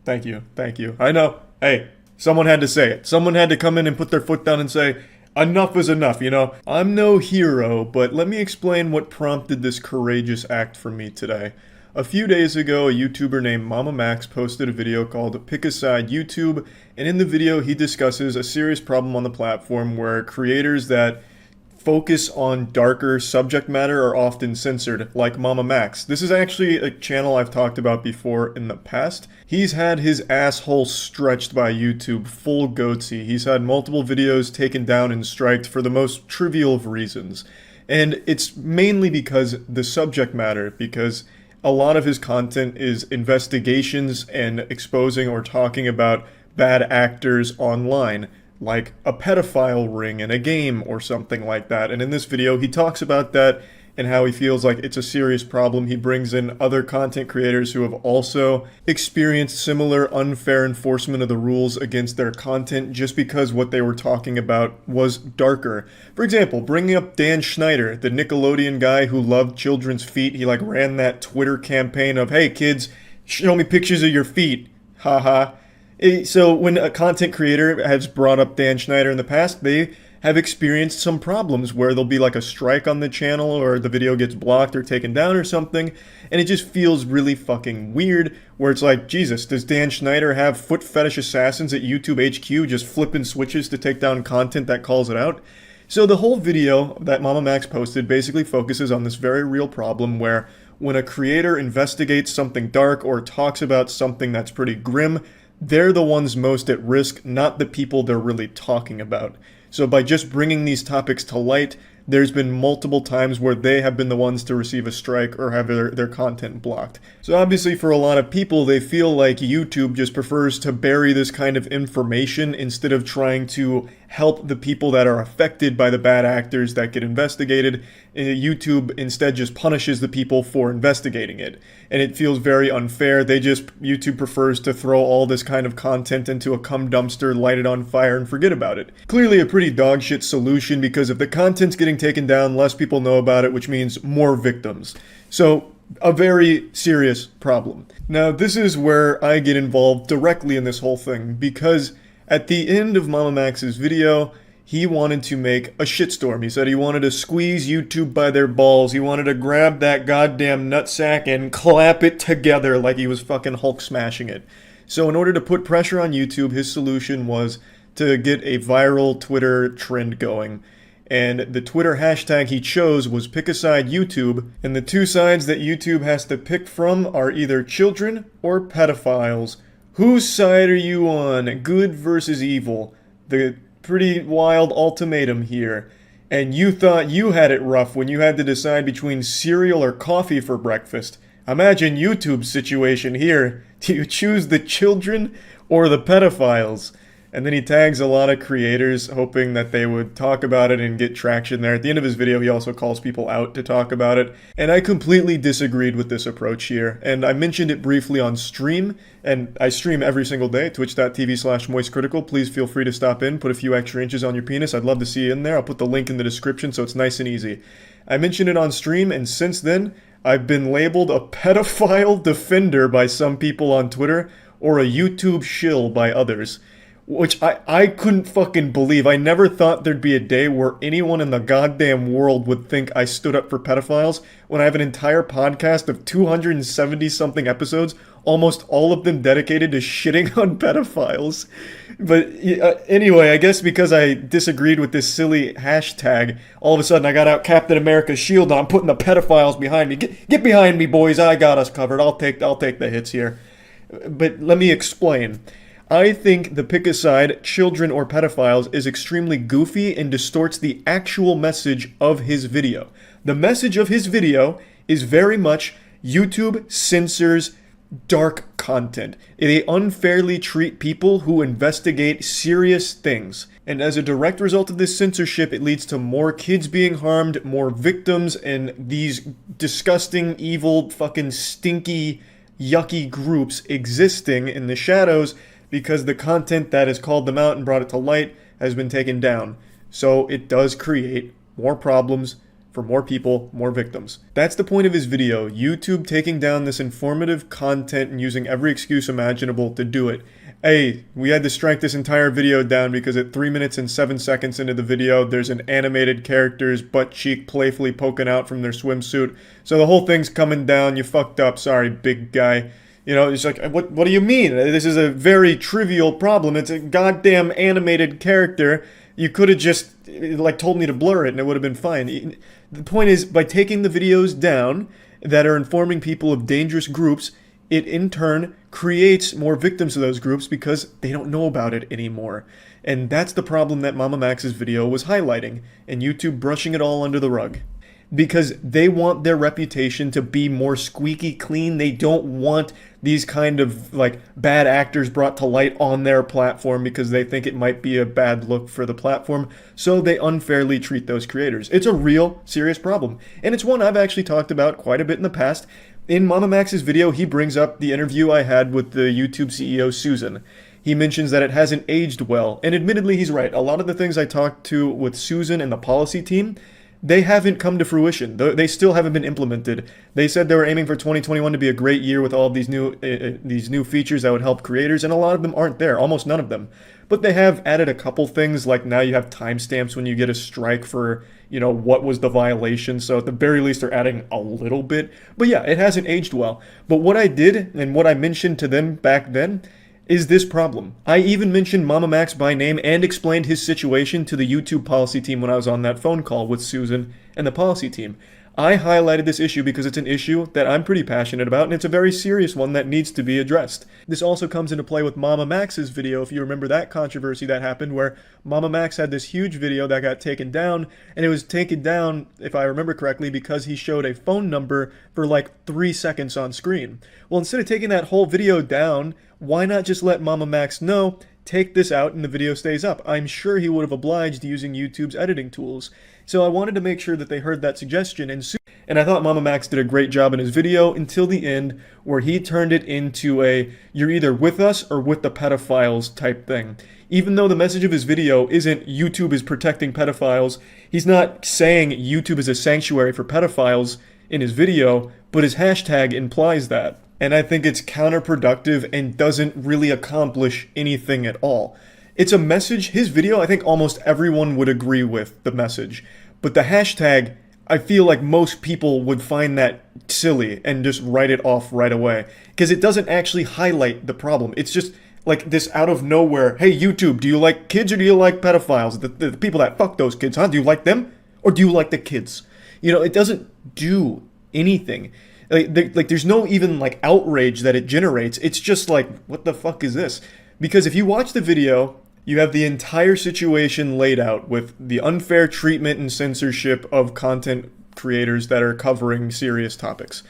Thank you, thank you. I know, hey, someone had to say it. Someone had to come in and put their foot down and say, enough is enough, you know? I'm no hero, but let me explain what prompted this courageous act for me today. A few days ago, a YouTuber named Mama Max posted a video called Pick a Side YouTube, and in the video he discusses a serious problem on the platform where creators that focus on darker subject matter are often censored, like Mama Max. This is actually a channel I've talked about before in the past. He's had his asshole stretched by YouTube full goatsy. He's had multiple videos taken down and striked for the most trivial of reasons. And it's mainly because the subject matter, because a lot of his content is investigations and exposing or talking about bad actors online, like a pedophile ring in a game or something like that. And in this video, he talks about that and how he feels like it's a serious problem. He brings in other content creators who have also experienced similar unfair enforcement of the rules against their content just because what they were talking about was darker. For example, bringing up Dan Schneider, the Nickelodeon guy who loved children's feet. He like ran that Twitter campaign of, hey kids, show me pictures of your feet. Haha. So when a content creator has brought up Dan Schneider in the past, they have experienced some problems where there'll be like a strike on the channel or the video gets blocked or taken down or something, and it just feels really fucking weird where it's like, Jesus, does Dan Schneider have foot fetish assassins at YouTube HQ just flipping switches to take down content that calls it out? So the whole video that Mama Max posted basically focuses on this very real problem where when a creator investigates something dark or talks about something that's pretty grim, they're the ones most at risk, not the people they're really talking about. So by just bringing these topics to light, there's been multiple times where they have been the ones to receive a strike or have their content blocked. So obviously for a lot of people, they feel like YouTube just prefers to bury this kind of information instead of trying to help the people that are affected by the bad actors that get investigated. YouTube instead just punishes the people for investigating it. And it feels very unfair. YouTube prefers to throw all this kind of content into a cum dumpster, light it on fire, and forget about it. Clearly a pretty dogshit solution, because if the content's getting taken down, less people know about it, which means more victims. So, a very serious problem. Now, this is where I get involved directly in this whole thing, because at the end of Mama Max's video, he wanted to make a shitstorm. He said he wanted to squeeze YouTube by their balls. He wanted to grab that goddamn nutsack and clap it together like he was fucking Hulk smashing it. So in order to put pressure on YouTube, his solution was to get a viral Twitter trend going. And the Twitter hashtag he chose was Pick a Side YouTube, and the two sides that YouTube has to pick from are either children or pedophiles. Whose side are you on? Good versus evil. The pretty wild ultimatum here. And you thought you had it rough when you had to decide between cereal or coffee for breakfast. Imagine YouTube's situation here. Do you choose the children or the pedophiles? And then he tags a lot of creators, hoping that they would talk about it and get traction there. At the end of his video, he also calls people out to talk about it. And I completely disagreed with this approach here. And I mentioned it briefly on stream, and I stream every single day, twitch.tv/moistcritical. Please feel free to stop in, put a few extra inches on your penis. I'd love to see you in there. I'll put the link in the description so it's nice and easy. I mentioned it on stream, and since then, I've been labeled a pedophile defender by some people on Twitter, or a YouTube shill by others. Which I couldn't fucking believe. I never thought there'd be a day where anyone in the goddamn world would think I stood up for pedophiles when I have an entire podcast of 270-something episodes, almost all of them dedicated to shitting on pedophiles. But anyway, I guess because I disagreed with this silly hashtag, all of a sudden I got out Captain America's shield and I'm putting the pedophiles behind me. Get behind me, boys. I got us covered. I'll take the hits here. But let me explain. I think the pick a side, children or pedophiles, is extremely goofy and distorts the actual message of his video. The message of his video is very much YouTube censors dark content. They unfairly treat people who investigate serious things. And as a direct result of this censorship, it leads to more kids being harmed, more victims, and these disgusting, evil, fucking stinky, yucky groups existing in the shadows, because the content that has called them out and brought it to light has been taken down. So it does create more problems for more people, more victims. That's the point of his video. YouTube taking down this informative content and using every excuse imaginable to do it. Hey, we had to strike this entire video down because at 3 minutes and 7 seconds into the video, there's an animated character's butt cheek playfully poking out from their swimsuit. So the whole thing's coming down. You fucked up. Sorry, big guy. You know, it's like, what do you mean? This is a very trivial problem. It's a goddamn animated character. You could have just, like, told me to blur it and it would have been fine. The point is, by taking the videos down that are informing people of dangerous groups, it in turn creates more victims of those groups because they don't know about it anymore. And that's the problem that Mama Max's video was highlighting, and YouTube brushing it all under the rug. Because they want their reputation to be more squeaky clean. They don't want these kind of like bad actors brought to light on their platform because they think it might be a bad look for the platform. So they unfairly treat those creators. It's a real serious problem. And it's one I've actually talked about quite a bit in the past. In Mama Max's video, he brings up the interview I had with the YouTube CEO, Susan. He mentions that it hasn't aged well. And admittedly, he's right. A lot of the things I talked to with Susan and the policy team, they haven't come to fruition. They still haven't been implemented. They said they were aiming for 2021 to be a great year with all of these new features that would help creators, and a lot of them aren't there, almost none of them. But they have added a couple things, like now you have timestamps when you get a strike for, you know, what was the violation. So at the very least, they're adding a little bit. But yeah, it hasn't aged well. But what I did, and what I mentioned to them back then, is this problem. I even mentioned Mama Max by name and explained his situation to the YouTube policy team when I was on that phone call with Susan and the policy team. I highlighted this issue because it's an issue that I'm pretty passionate about, and it's a very serious one that needs to be addressed. This also comes into play with Mama Max's video, if you remember that controversy that happened where Mama Max had this huge video that got taken down, and it was taken down, if I remember correctly, because he showed a phone number for like 3 seconds on screen. Well, instead of taking that whole video down, why not just let Mama Max know, take this out and the video stays up. I'm sure he would have obliged using YouTube's editing tools. So I wanted to make sure that they heard that suggestion, and I thought Mama Max did a great job in his video until the end, where he turned it into a "you're either with us or with the pedophiles" type thing. Even though the message of his video isn't YouTube is protecting pedophiles, he's not saying YouTube is a sanctuary for pedophiles in his video, but his hashtag implies that. And I think it's counterproductive and doesn't really accomplish anything at all. It's a message, his video, I think almost everyone would agree with the message. But the hashtag, I feel like most people would find that silly and just write it off right away. Because it doesn't actually highlight the problem. It's just like this out of nowhere, hey YouTube, do you like kids or do you like pedophiles? The people that fuck those kids, huh? Do you like them? Or do you like the kids? You know, it doesn't do anything. Like there's no even like outrage that it generates. It's just like, what the fuck is this? Because if you watch the video, you have the entire situation laid out with the unfair treatment and censorship of content creators that are covering serious topics.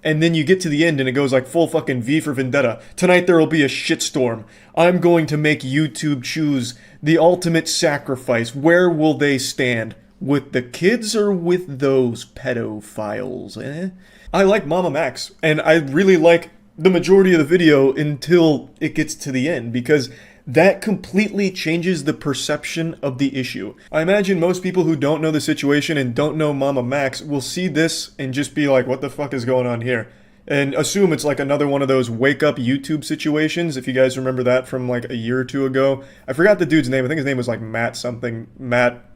And then you get to the end and it goes like full fucking V for Vendetta. Tonight there will be a shitstorm. I'm going to make YouTube choose the ultimate sacrifice. Where will they stand? With the kids or with those pedophiles, eh? I like Mama Max, and I really like the majority of the video until it gets to the end, because that completely changes the perception of the issue. I imagine most people who don't know the situation and don't know Mama Max will see this and just be like, what the fuck is going on here? And assume it's like another one of those wake up YouTube situations, if you guys remember that from like a year or two ago. I forgot the dude's name. I think his name was like Matt something. Matt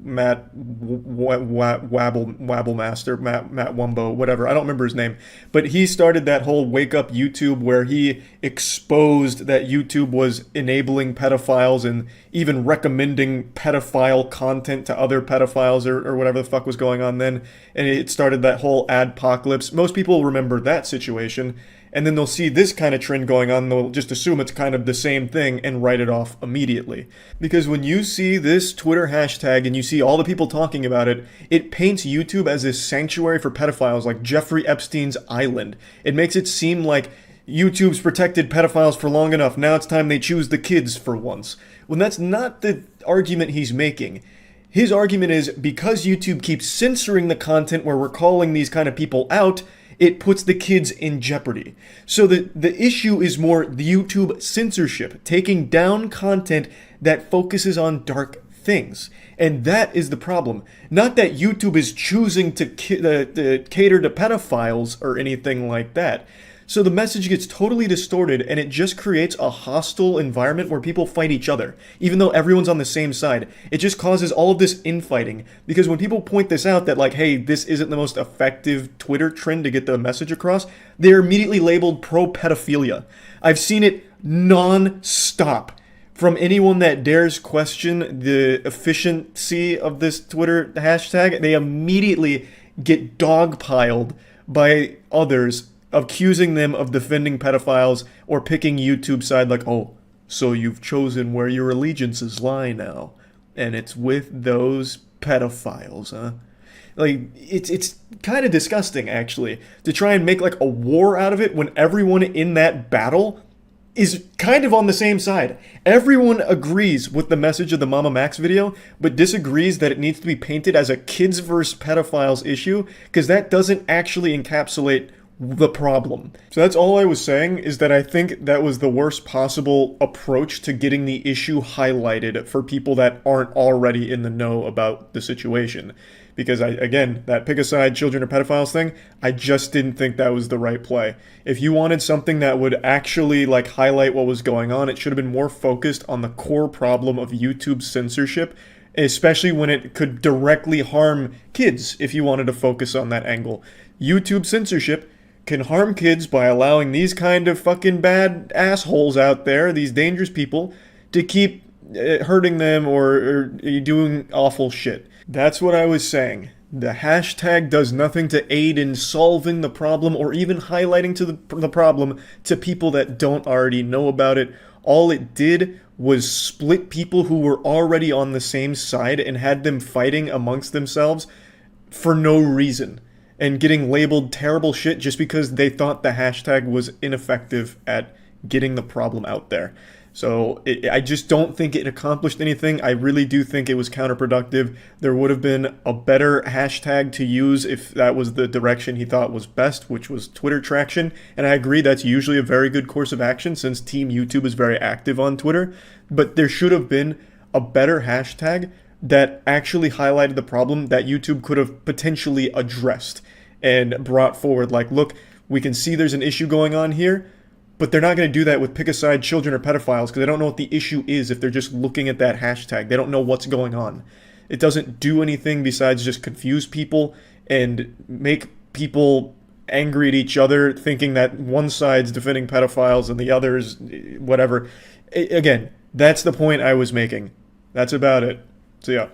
Wabblemaster, Matt Wumbo, whatever. I don't remember his name. But he started that whole Wake Up YouTube where he exposed that YouTube was enabling pedophiles and even recommending pedophile content to other pedophiles or whatever the fuck was going on then. And it started that whole adpocalypse. Most people remember that situation. And then they'll see this kind of trend going on, they'll just assume it's kind of the same thing and write it off immediately. Because when you see this Twitter hashtag and you see all the people talking about it, it paints YouTube as this sanctuary for pedophiles, like Jeffrey Epstein's island. It makes it seem like YouTube's protected pedophiles for long enough, now it's time they choose the kids for once. When that's not the argument he's making. His argument is because YouTube keeps censoring the content where we're calling these kind of people out, it puts the kids in jeopardy. So the issue is more the YouTube censorship, taking down content that focuses on dark things. And that is the problem. Not that YouTube is choosing to cater to pedophiles or anything like that. So the message gets totally distorted and it just creates a hostile environment where people fight each other, even though everyone's on the same side. It just causes all of this infighting, because when people point this out that like, hey, this isn't the most effective Twitter trend to get the message across, they're immediately labeled pro-pedophilia. I've seen it non-stop from anyone that dares question the efficiency of this Twitter hashtag. They immediately get dogpiled by others, accusing them of defending pedophiles or picking YouTube's side, like, oh, so you've chosen where your allegiances lie now, and it's with those pedophiles, huh? Like, it's kind of disgusting, actually, to try and make, like, a war out of it when everyone in that battle is kind of on the same side. Everyone agrees with the message of the Mama Max video, but disagrees that it needs to be painted as a kids versus pedophiles issue, because that doesn't actually encapsulate the problem. So that's all I was saying, is that I think that was the worst possible approach to getting the issue highlighted for people that aren't already in the know about the situation. Because again, that pick a side, children or pedophiles thing, I just didn't think that was the right play. If you wanted something that would actually like highlight what was going on, it should have been more focused on the core problem of YouTube censorship, especially when it could directly harm kids if you wanted to focus on that angle. YouTube censorship can harm kids by allowing these kind of fucking bad assholes out there, these dangerous people, to keep hurting them or doing awful shit. That's what I was saying. The hashtag does nothing to aid in solving the problem or even highlighting to the problem to people that don't already know about it. All it did was split people who were already on the same side and had them fighting amongst themselves for no reason, and getting labeled terrible shit just because they thought the hashtag was ineffective at getting the problem out there. So I just don't think it accomplished anything. I really do think it was counterproductive. There would have been a better hashtag to use if that was the direction he thought was best, which was Twitter traction. And I agree that's usually a very good course of action since Team YouTube is very active on Twitter. But there should have been a better hashtag that actually highlighted the problem that YouTube could have potentially addressed and brought forward. Like, look, we can see there's an issue going on here, but they're not going to do that with pick a side children or pedophiles because they don't know what the issue is if they're just looking at that hashtag. They don't know what's going on. It doesn't do anything besides just confuse people and make people angry at each other, thinking that one side's defending pedophiles and the other's whatever. Again, that's the point I was making. That's about it. So yeah.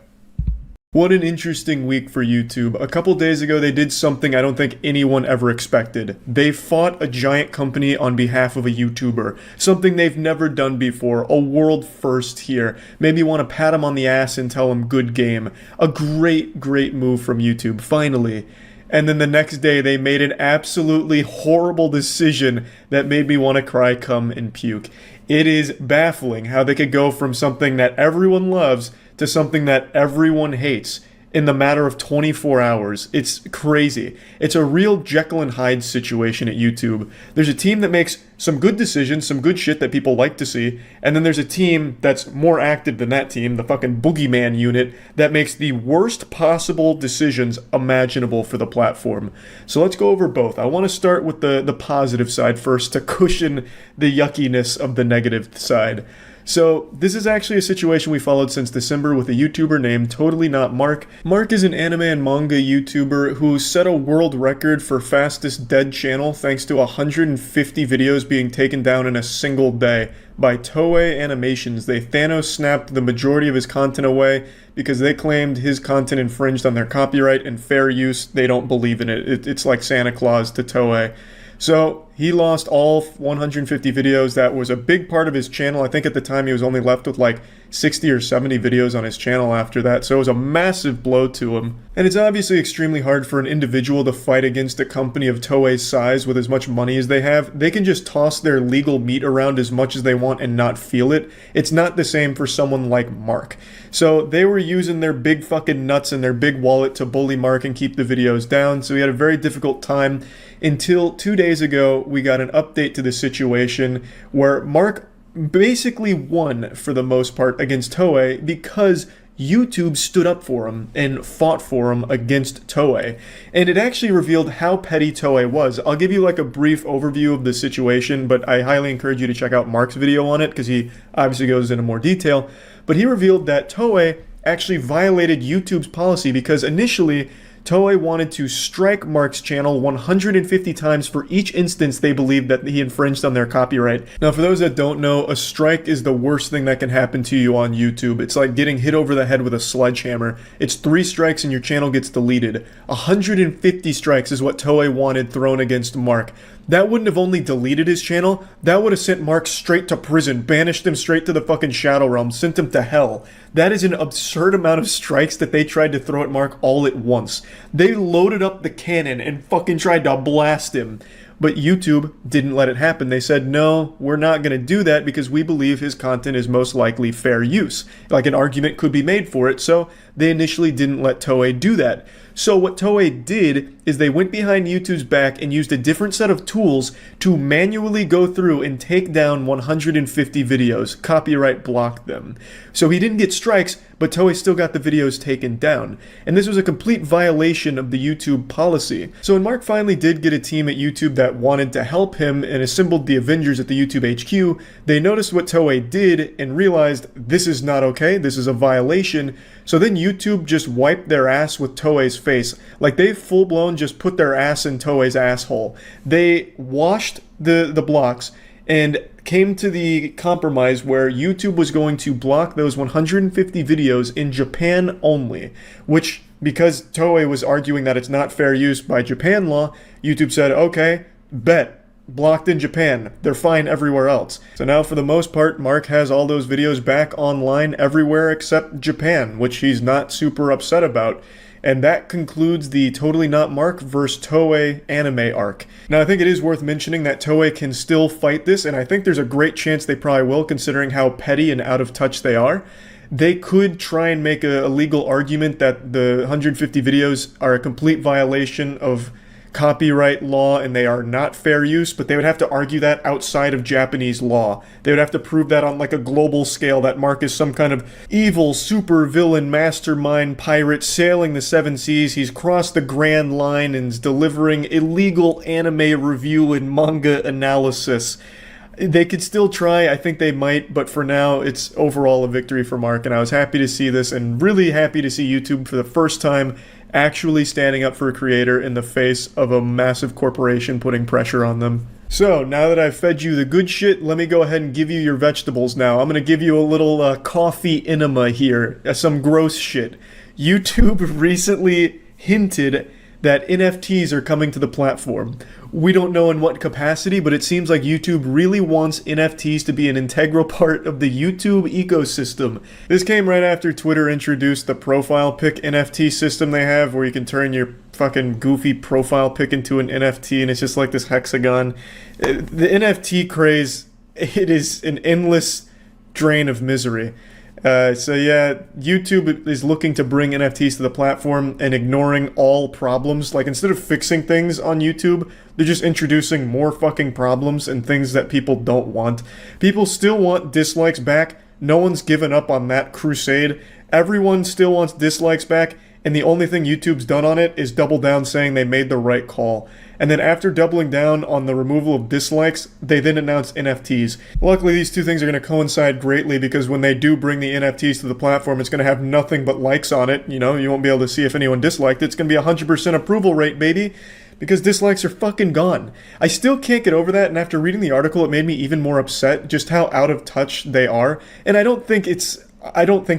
What an interesting week for YouTube. A couple days ago, they did something I don't think anyone ever expected. They fought a giant company on behalf of a YouTuber. Something they've never done before. A world first here. Maybe want to pat him on the ass and tell him good game. A great, great move from YouTube, finally. And then the next day, they made an absolutely horrible decision that made me want to cry, come, and puke. It is baffling how they could go from something that everyone loves to something that everyone hates in the matter of 24 hours. It's crazy. It's a real Jekyll and Hyde situation at YouTube. There's a team that makes some good decisions, some good shit that people like to see, and then there's a team that's more active than that team, the fucking boogeyman unit, that makes the worst possible decisions imaginable for the platform. So let's go over both. I want to start with the positive side first to cushion the yuckiness of the negative side. So this is actually a situation we followed since December with a YouTuber named Totally Not Mark. Mark is an anime and manga YouTuber who set a world record for fastest dead channel thanks to 150 videos being taken down in a single day by Toei Animations. They Thanos snapped the majority of his content away because they claimed his content infringed on their copyright and fair use. They don't believe in it. It's like Santa Claus to Toei. So he lost all 150 videos. That was a big part of his channel. I think at the time he was only left with like 60 or 70 videos on his channel after that. So it was a massive blow to him. And it's obviously extremely hard for an individual to fight against a company of Toei's size with as much money as they have. They can just toss their legal meat around as much as they want and not feel it. It's not the same for someone like Mark. So they were using their big fucking nuts and their big wallet to bully Mark and keep the videos down. So he had a very difficult time until 2 days ago we got an update to the situation where Mark basically won for the most part against Toei because YouTube stood up for him and fought for him against Toei. And it actually revealed how petty Toei was. I'll give you like a brief overview of the situation, but I highly encourage you to check out Mark's video on it because he obviously goes into more detail. But he revealed that Toei actually violated YouTube's policy because initially Toei wanted to strike Mark's channel 150 times for each instance they believed that he infringed on their copyright. Now, for those that don't know, a strike is the worst thing that can happen to you on YouTube. It's like getting hit over the head with a sledgehammer. It's 3 strikes and your channel gets deleted. 150 strikes is what Toei wanted thrown against Mark. That wouldn't have only deleted his channel, that would have sent Mark straight to prison, banished him straight to the fucking Shadow Realm, sent him to hell. That is an absurd amount of strikes that they tried to throw at Mark all at once. They loaded up the cannon and fucking tried to blast him. But YouTube didn't let it happen. They said, no, we're not going to do that because we believe his content is most likely fair use. Like an argument could be made for it, so they initially didn't let Toei do that. So what Toei did is they went behind YouTube's back and used a different set of tools to manually go through and take down 150 videos, copyright blocked them. So he didn't get strikes, but Toei still got the videos taken down. And this was a complete violation of the YouTube policy. So when Mark finally did get a team at YouTube that wanted to help him and assembled the Avengers at the YouTube HQ, they noticed what Toei did and realized this is not okay, this is a violation. So then YouTube just wiped their ass with Toei's face. Like they full-blown just put their ass in Toei's asshole. They washed the blocks and came to the compromise where YouTube was going to block those 150 videos in Japan only, which, because Toei was arguing that it's not fair use by Japan law, YouTube said, okay, bet. Blocked in Japan. They're fine everywhere else. So now for the most part, Mark has all those videos back online everywhere except Japan, which he's not super upset about. And that concludes the Totally Not Mark vs. Toei anime arc. Now, I think it is worth mentioning that Toei can still fight this, and I think there's a great chance they probably will, considering how petty and out of touch they are. They could try and make a legal argument that the 150 videos are a complete violation of copyright law and they are not fair use, but they would have to argue that outside of Japanese law. They would have to prove that on like a global scale, that Mark is some kind of evil super villain mastermind pirate sailing the seven seas. He's crossed the grand line and is delivering illegal anime review and manga analysis. They could still try, I think they might, but for now, it's overall a victory for Mark, and I was happy to see this, and really happy to see YouTube for the first time actually standing up for a creator in the face of a massive corporation putting pressure on them. So, now that I've fed you the good shit, let me go ahead and give you your vegetables now. I'm gonna give you a little coffee enema here, some gross shit. YouTube recently hinted that NFTs are coming to the platform. We don't know in what capacity, but it seems like YouTube really wants NFTs to be an integral part of the YouTube ecosystem. This came right after Twitter introduced the profile pic NFT system they have, where you can turn your fucking goofy profile pic into an NFT, and it's just like this hexagon. The NFT craze, it is an endless drain of misery. So yeah, YouTube is looking to bring NFTs to the platform and ignoring all problems. Like, instead of fixing things on YouTube, they're just introducing more fucking problems and things that people don't want. People still want dislikes back. No one's given up on that crusade. Everyone still wants dislikes back, and the only thing YouTube's done on it is double down, saying they made the right call. And then after doubling down on the removal of dislikes, they then announced NFTs. Luckily, these two things are going to coincide greatly, because when they do bring the NFTs to the platform, it's going to have nothing but likes on it. You know, you won't be able to see if anyone disliked it. It's going to be 100% approval rate, baby, because dislikes are fucking gone. I still can't get over that, and after reading the article, it made me even more upset just how out of touch they are. And I don't think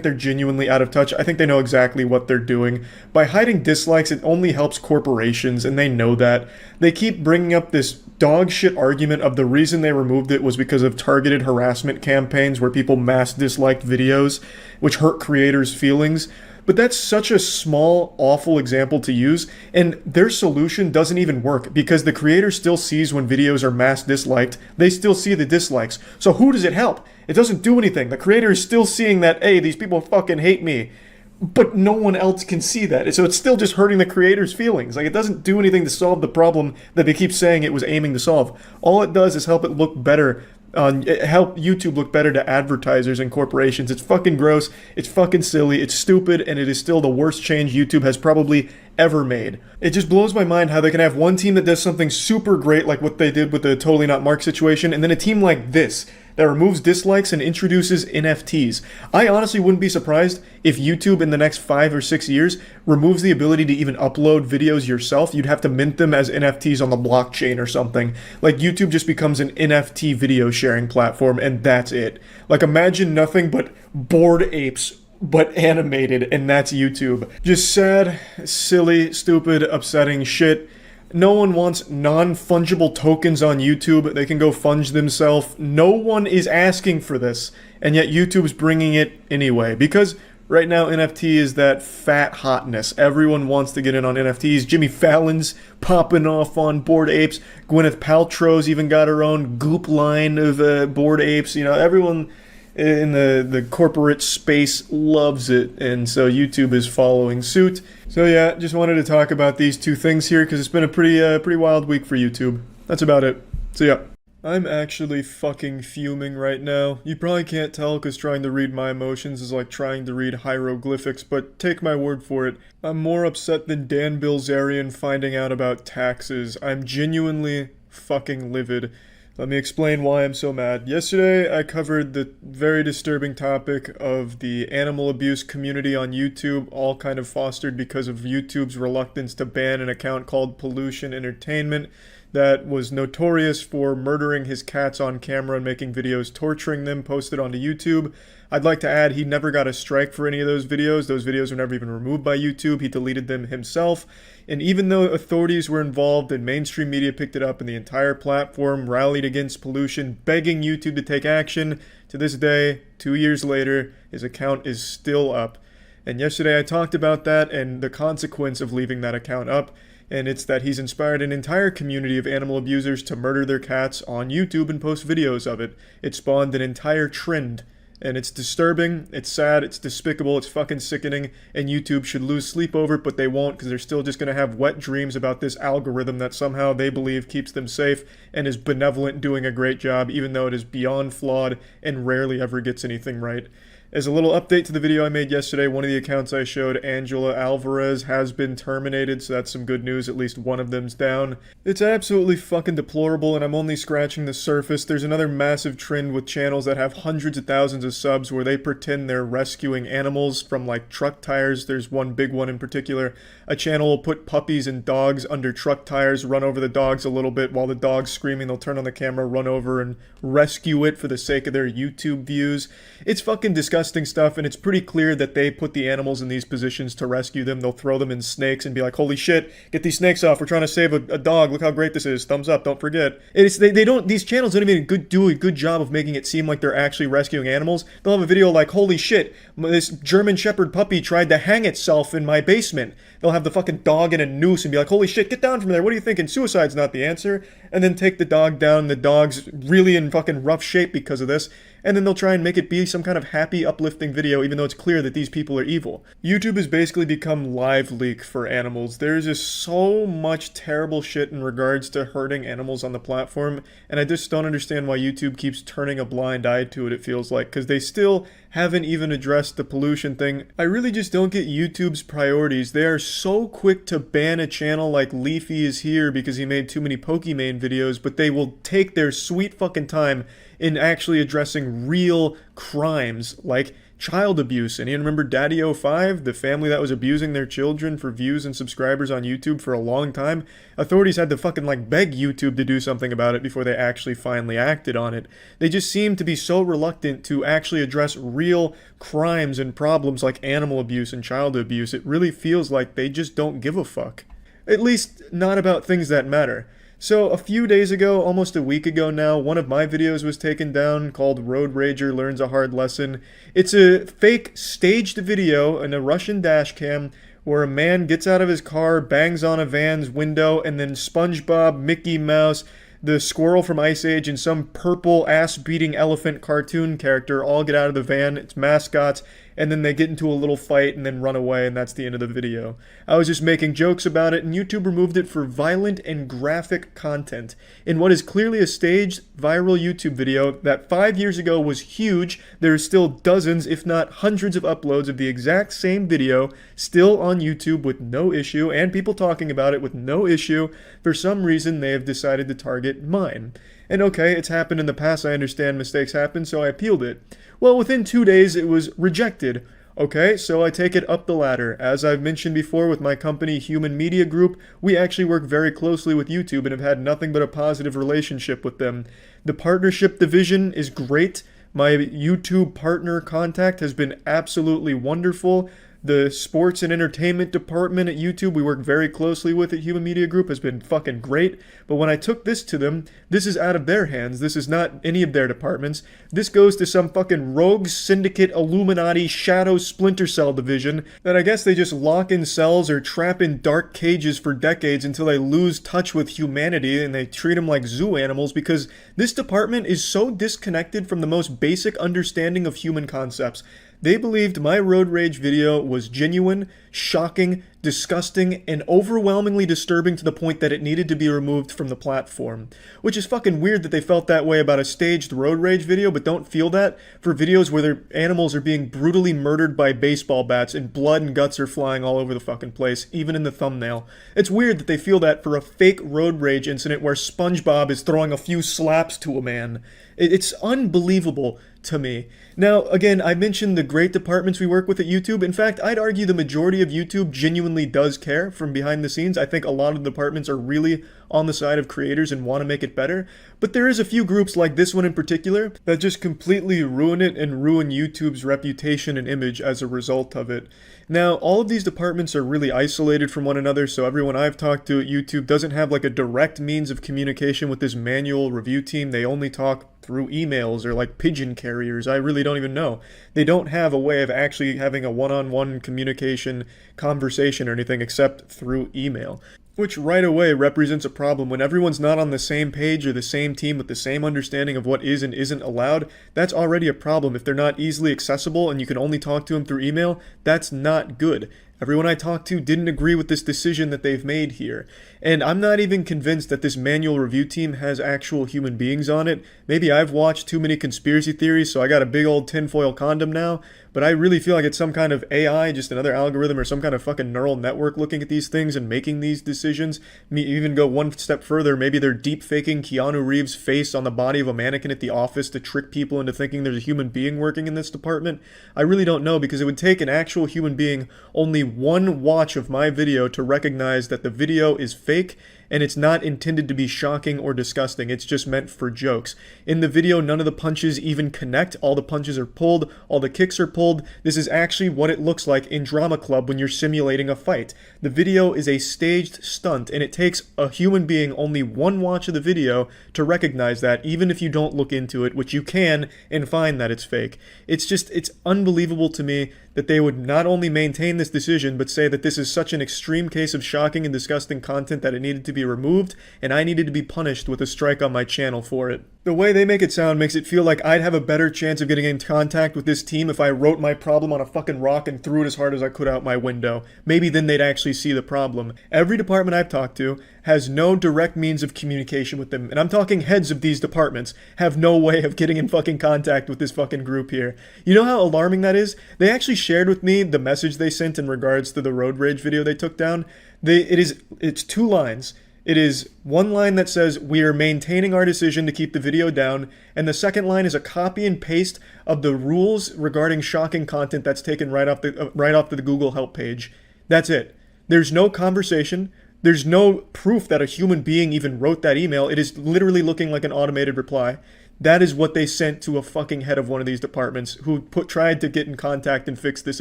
they're genuinely out of touch. I think they know exactly what they're doing. By hiding dislikes, it only helps corporations, and they know that. They keep bringing up this dog shit argument of the reason they removed it was because of targeted harassment campaigns where people mass disliked videos, which hurt creators' feelings. But that's such a small, awful example to use, and their solution doesn't even work, because the creator still sees when videos are mass disliked. They still see the dislikes. So who does it help? It doesn't do anything. The creator is still seeing that, hey, these people fucking hate me. But no one else can see that. So it's still just hurting the creator's feelings. Like, it doesn't do anything to solve the problem that they keep saying it was aiming to solve. All it does is help it look better. Help YouTube look better to advertisers and corporations. It's fucking gross, it's fucking silly, it's stupid, and it is still the worst change YouTube has probably ever made. It just blows my mind how they can have one team that does something super great, like what they did with the Totally Not Mark situation, and then a team like this that removes dislikes and introduces NFTs. I honestly wouldn't be surprised if YouTube in the next 5 or 6 years removes the ability to even upload videos yourself. You'd have to mint them as NFTs on the blockchain or something. Like, YouTube just becomes an NFT video sharing platform, and that's it. Like, imagine nothing but Bored Apes, but animated, and that's YouTube. Just sad, silly, stupid, upsetting shit. No one wants non-fungible tokens on YouTube. They can go funge themselves. No one is asking for this, and yet YouTube's bringing it anyway. Because right now NFT is that fat hotness. Everyone wants to get in on NFTs. Jimmy Fallon's popping off on Bored Apes. Gwyneth Paltrow's even got her own Goop line of Bored Apes. You know, everyone in the corporate space loves it, and so YouTube is following suit. So yeah, just wanted to talk about these two things here, because it's been a pretty wild week for YouTube. That's about it. So yeah. I'm actually fucking fuming right now. You probably can't tell, because trying to read my emotions is like trying to read hieroglyphics, but take my word for it. I'm more upset than Dan Bilzerian finding out about taxes. I'm genuinely fucking livid. Let me explain why I'm so mad. Yesterday, I covered the very disturbing topic of the animal abuse community on YouTube, all kind of fostered because of YouTube's reluctance to ban an account called Pollution Entertainment that was notorious for murdering his cats on camera and making videos torturing them posted onto YouTube. I'd like to add, he never got a strike for any of those videos. Those videos were never even removed by YouTube. He deleted them himself. And even though authorities were involved and mainstream media picked it up and the entire platform rallied against Pollution, begging YouTube to take action, to this day, 2 years later, his account is still up. And yesterday I talked about that and the consequence of leaving that account up, and it's that he's inspired an entire community of animal abusers to murder their cats on YouTube and post videos of it. It spawned an entire trend. And it's disturbing, it's sad, it's despicable, it's fucking sickening, and YouTube should lose sleep over it, but they won't, because they're still just gonna have wet dreams about this algorithm that somehow they believe keeps them safe and is benevolent, doing a great job, even though it is beyond flawed and rarely ever gets anything right. As a little update to the video I made yesterday, one of the accounts I showed, Angela Alvarez, has been terminated, so that's some good news, at least one of them's down. It's absolutely fucking deplorable, and I'm only scratching the surface. There's another massive trend with channels that have hundreds of thousands of subs where they pretend they're rescuing animals from, like, truck tires. There's one big one in particular. A channel will put puppies and dogs under truck tires, run over the dogs a little bit while the dog's screaming. They'll turn on the camera, run over, and rescue it for the sake of their YouTube views. It's fucking disgusting stuff, and it's pretty clear that they put the animals in these positions to rescue them. They'll throw them in snakes and be like, holy shit, get these snakes off, we're trying to save a dog, look how great this is, thumbs up, don't forget. These channels don't even do a good job of making it seem like they're actually rescuing animals. They'll have a video like, holy shit, this German Shepherd puppy tried to hang itself in my basement. They'll have the fucking dog in a noose and be like, holy shit, get down from there, what are you thinking, suicide's not the answer. And then take the dog down, the dog's really in fucking rough shape because of this. And then they'll try and make it be some kind of happy, uplifting video, even though it's clear that these people are evil. YouTube has basically become live leak for animals. There's just so much terrible shit in regards to hurting animals on the platform, and I just don't understand why YouTube keeps turning a blind eye to it, it feels like, because they still haven't even addressed the pollution thing. I really just don't get YouTube's priorities. They are so quick to ban a channel like Leafy is here because he made too many Pokimane videos, but they will take their sweet fucking time in actually addressing real crimes like child abuse. And you remember Daddy05, the family that was abusing their children for views and subscribers on YouTube for a long time? Authorities had to fucking like beg YouTube to do something about it before they actually finally acted on it. They just seem to be so reluctant to actually address real crimes and problems like animal abuse and child abuse. It really feels like they just don't give a fuck. At least not about things that matter. So a few days ago, almost a week ago now, one of my videos was taken down called Road Rager Learns a Hard Lesson. It's a fake staged video in a Russian dash cam where a man gets out of his car, bangs on a van's window, and then SpongeBob, Mickey Mouse, the squirrel from Ice Age, and some purple ass-beating elephant cartoon character all get out of the van, it's mascots, and then they get into a little fight and then run away, and that's the end of the video. I was just making jokes about it, and YouTube removed it for violent and graphic content. In what is clearly a staged, viral YouTube video that 5 years ago was huge, there are still dozens, if not hundreds of uploads of the exact same video still on YouTube with no issue, and people talking about it with no issue. For some reason, they have decided to target mine. And okay, it's happened in the past, I understand mistakes happen, so I appealed it. Well, within 2 days, it was rejected. Okay, so I take it up the ladder. As I've mentioned before with my company, Human Media Group, we actually work very closely with YouTube and have had nothing but a positive relationship with them. The partnership division is great. My YouTube partner contact has been absolutely wonderful. The sports and entertainment department at YouTube we work very closely with at Human Media Group has been fucking great. But when I took this to them, this is out of their hands. This is not any of their departments. This goes to some fucking rogue syndicate Illuminati shadow Splinter Cell division that I guess they just lock in cells or trap in dark cages for decades until they lose touch with humanity and they treat them like zoo animals, because this department is so disconnected from the most basic understanding of human concepts. They believed my road rage video was genuine, shocking, disgusting, and overwhelmingly disturbing to the point that it needed to be removed from the platform. Which is fucking weird that they felt that way about a staged road rage video, but don't feel that for videos where their animals are being brutally murdered by baseball bats and blood and guts are flying all over the fucking place, even in the thumbnail. It's weird that they feel that for a fake road rage incident where SpongeBob is throwing a few slaps to a man. It's unbelievable to me. Now, again, I mentioned the great departments we work with at YouTube. In fact, I'd argue the majority of YouTube genuinely does care from behind the scenes. I think a lot of the departments are really on the side of creators and want to make it better, but there is a few groups like this one in particular that just completely ruin it and ruin YouTube's reputation and image as a result of it. Now, all of these departments are really isolated from one another, so everyone I've talked to at YouTube doesn't have like a direct means of communication with this manual review team. They only talk through emails or like pigeon carriers. I really don't even know. They don't have a way of actually having a one-on-one communication conversation or anything except through email. Which right away represents a problem. When everyone's not on the same page or the same team with the same understanding of what is and isn't allowed, that's already a problem. If they're not easily accessible and you can only talk to them through email, that's not good. Everyone I talked to didn't agree with this decision that they've made here. And I'm not even convinced that this manual review team has actual human beings on it. Maybe I've watched too many conspiracy theories, so I got a big old tinfoil condom now. But I really feel like it's some kind of AI, just another algorithm or some kind of fucking neural network looking at these things and making these decisions. Me even go one step further, maybe they're deep faking Keanu Reeves' face on the body of a mannequin at the office to trick people into thinking there's a human being working in this department. I really don't know, because it would take an actual human being only one watch of my video to recognize that the video is fake and it's not intended to be shocking or disgusting. It's just meant for jokes. In the video, none of the punches even connect. All the punches are pulled, all the kicks are pulled. This is actually what it looks like in drama club when you're simulating a fight. The video is a staged stunt, and it takes a human being only one watch of the video to recognize that, even if you don't look into it, which you can, and find that it's fake. It's unbelievable to me that they would not only maintain this decision, but say that this is such an extreme case of shocking and disgusting content that it needed to be removed, and I needed to be punished with a strike on my channel for it. The way they make it sound makes it feel like I'd have a better chance of getting in contact with this team if I wrote my problem on a fucking rock and threw it as hard as I could out my window. Maybe then they'd actually see the problem. Every department I've talked to has no direct means of communication with them, and I'm talking heads of these departments have no way of getting in fucking contact with this fucking group here. You know how alarming that is? They actually shared with me the message they sent in regards to the road rage video they took down. It's 2 lines. It is one line that says, "We are maintaining our decision to keep the video down," and the second line is a copy and paste of the rules regarding shocking content that's taken right off the Google help page. That's it. There's no conversation. There's no proof that a human being even wrote that email. It is literally looking like an automated reply. That is what they sent to a fucking head of one of these departments who tried to get in contact and fix this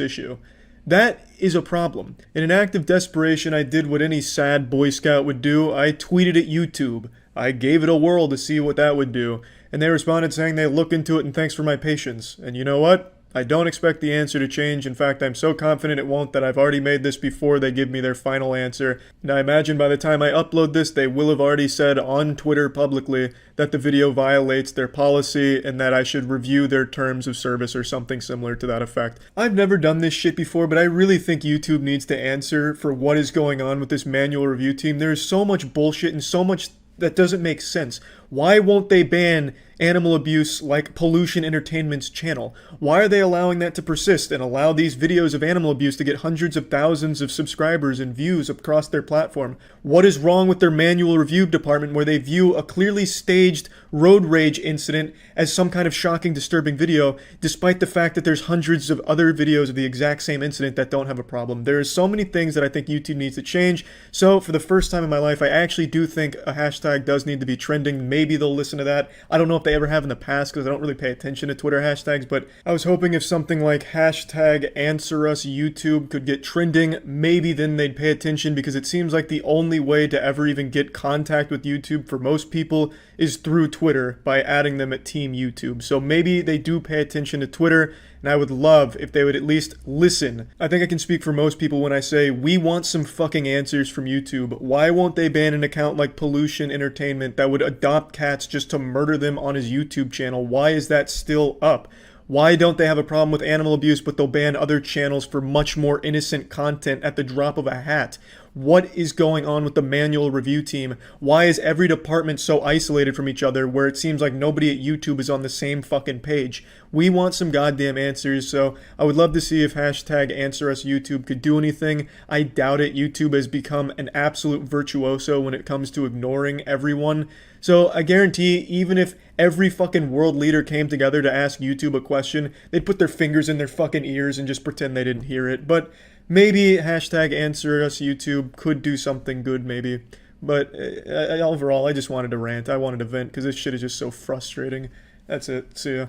issue. That is a problem. In an act of desperation, I did what any sad Boy Scout would do. I tweeted at YouTube. I gave it a whirl to see what that would do. And they responded saying they look into it and thanks for my patience. And you know what? I don't expect the answer to change. In fact, I'm so confident it won't that I've already made this before they give me their final answer. And I imagine by the time I upload this, they will have already said on Twitter publicly that the video violates their policy and that I should review their terms of service or something similar to that effect. I've never done this shit before, but I really think YouTube needs to answer for what is going on with this manual review team. There is so much bullshit and so much that doesn't make sense. Why won't they ban animal abuse like Pollution Entertainment's channel? Why are they allowing that to persist and allow these videos of animal abuse to get hundreds of thousands of subscribers and views across their platform? What is wrong with their manual review department where they view a clearly staged road rage incident as some kind of shocking, disturbing video, despite the fact that there's hundreds of other videos of the exact same incident that don't have a problem? There are so many things that I think YouTube needs to change. So for the first time in my life, I actually do think a hashtag does need to be trending. Maybe they'll listen to that. I don't know if they ever have in the past because I don't really pay attention to Twitter hashtags, but I was hoping if something like hashtag #AnswerUsYouTube could get trending, maybe then they'd pay attention, because it seems like the only way to ever even get contact with YouTube for most people is through Twitter by adding them at Team YouTube. So maybe they do pay attention to Twitter, and I would love if they would at least listen. I think I can speak for most people when I say we want some fucking answers from YouTube. Why won't they ban an account like Pollution Entertainment that would adopt cats just to murder them on his YouTube channel? Why is that still up? Why don't they have a problem with animal abuse, but they'll ban other channels for much more innocent content at the drop of a hat? What is going on with the manual review team? Why is every department so isolated from each other where it seems like nobody at YouTube is on the same fucking page? We want some goddamn answers, so I would love to see if hashtag #AnswerUsYouTube could do anything. I doubt it. YouTube has become an absolute virtuoso when it comes to ignoring everyone. So I guarantee even if every fucking world leader came together to ask YouTube a question, they'd put their fingers in their fucking ears and just pretend they didn't hear it. But maybe hashtag #AnswerUsYouTube could do something good, maybe. But overall, I just wanted to rant. I wanted to vent because this shit is just so frustrating. That's it. See ya.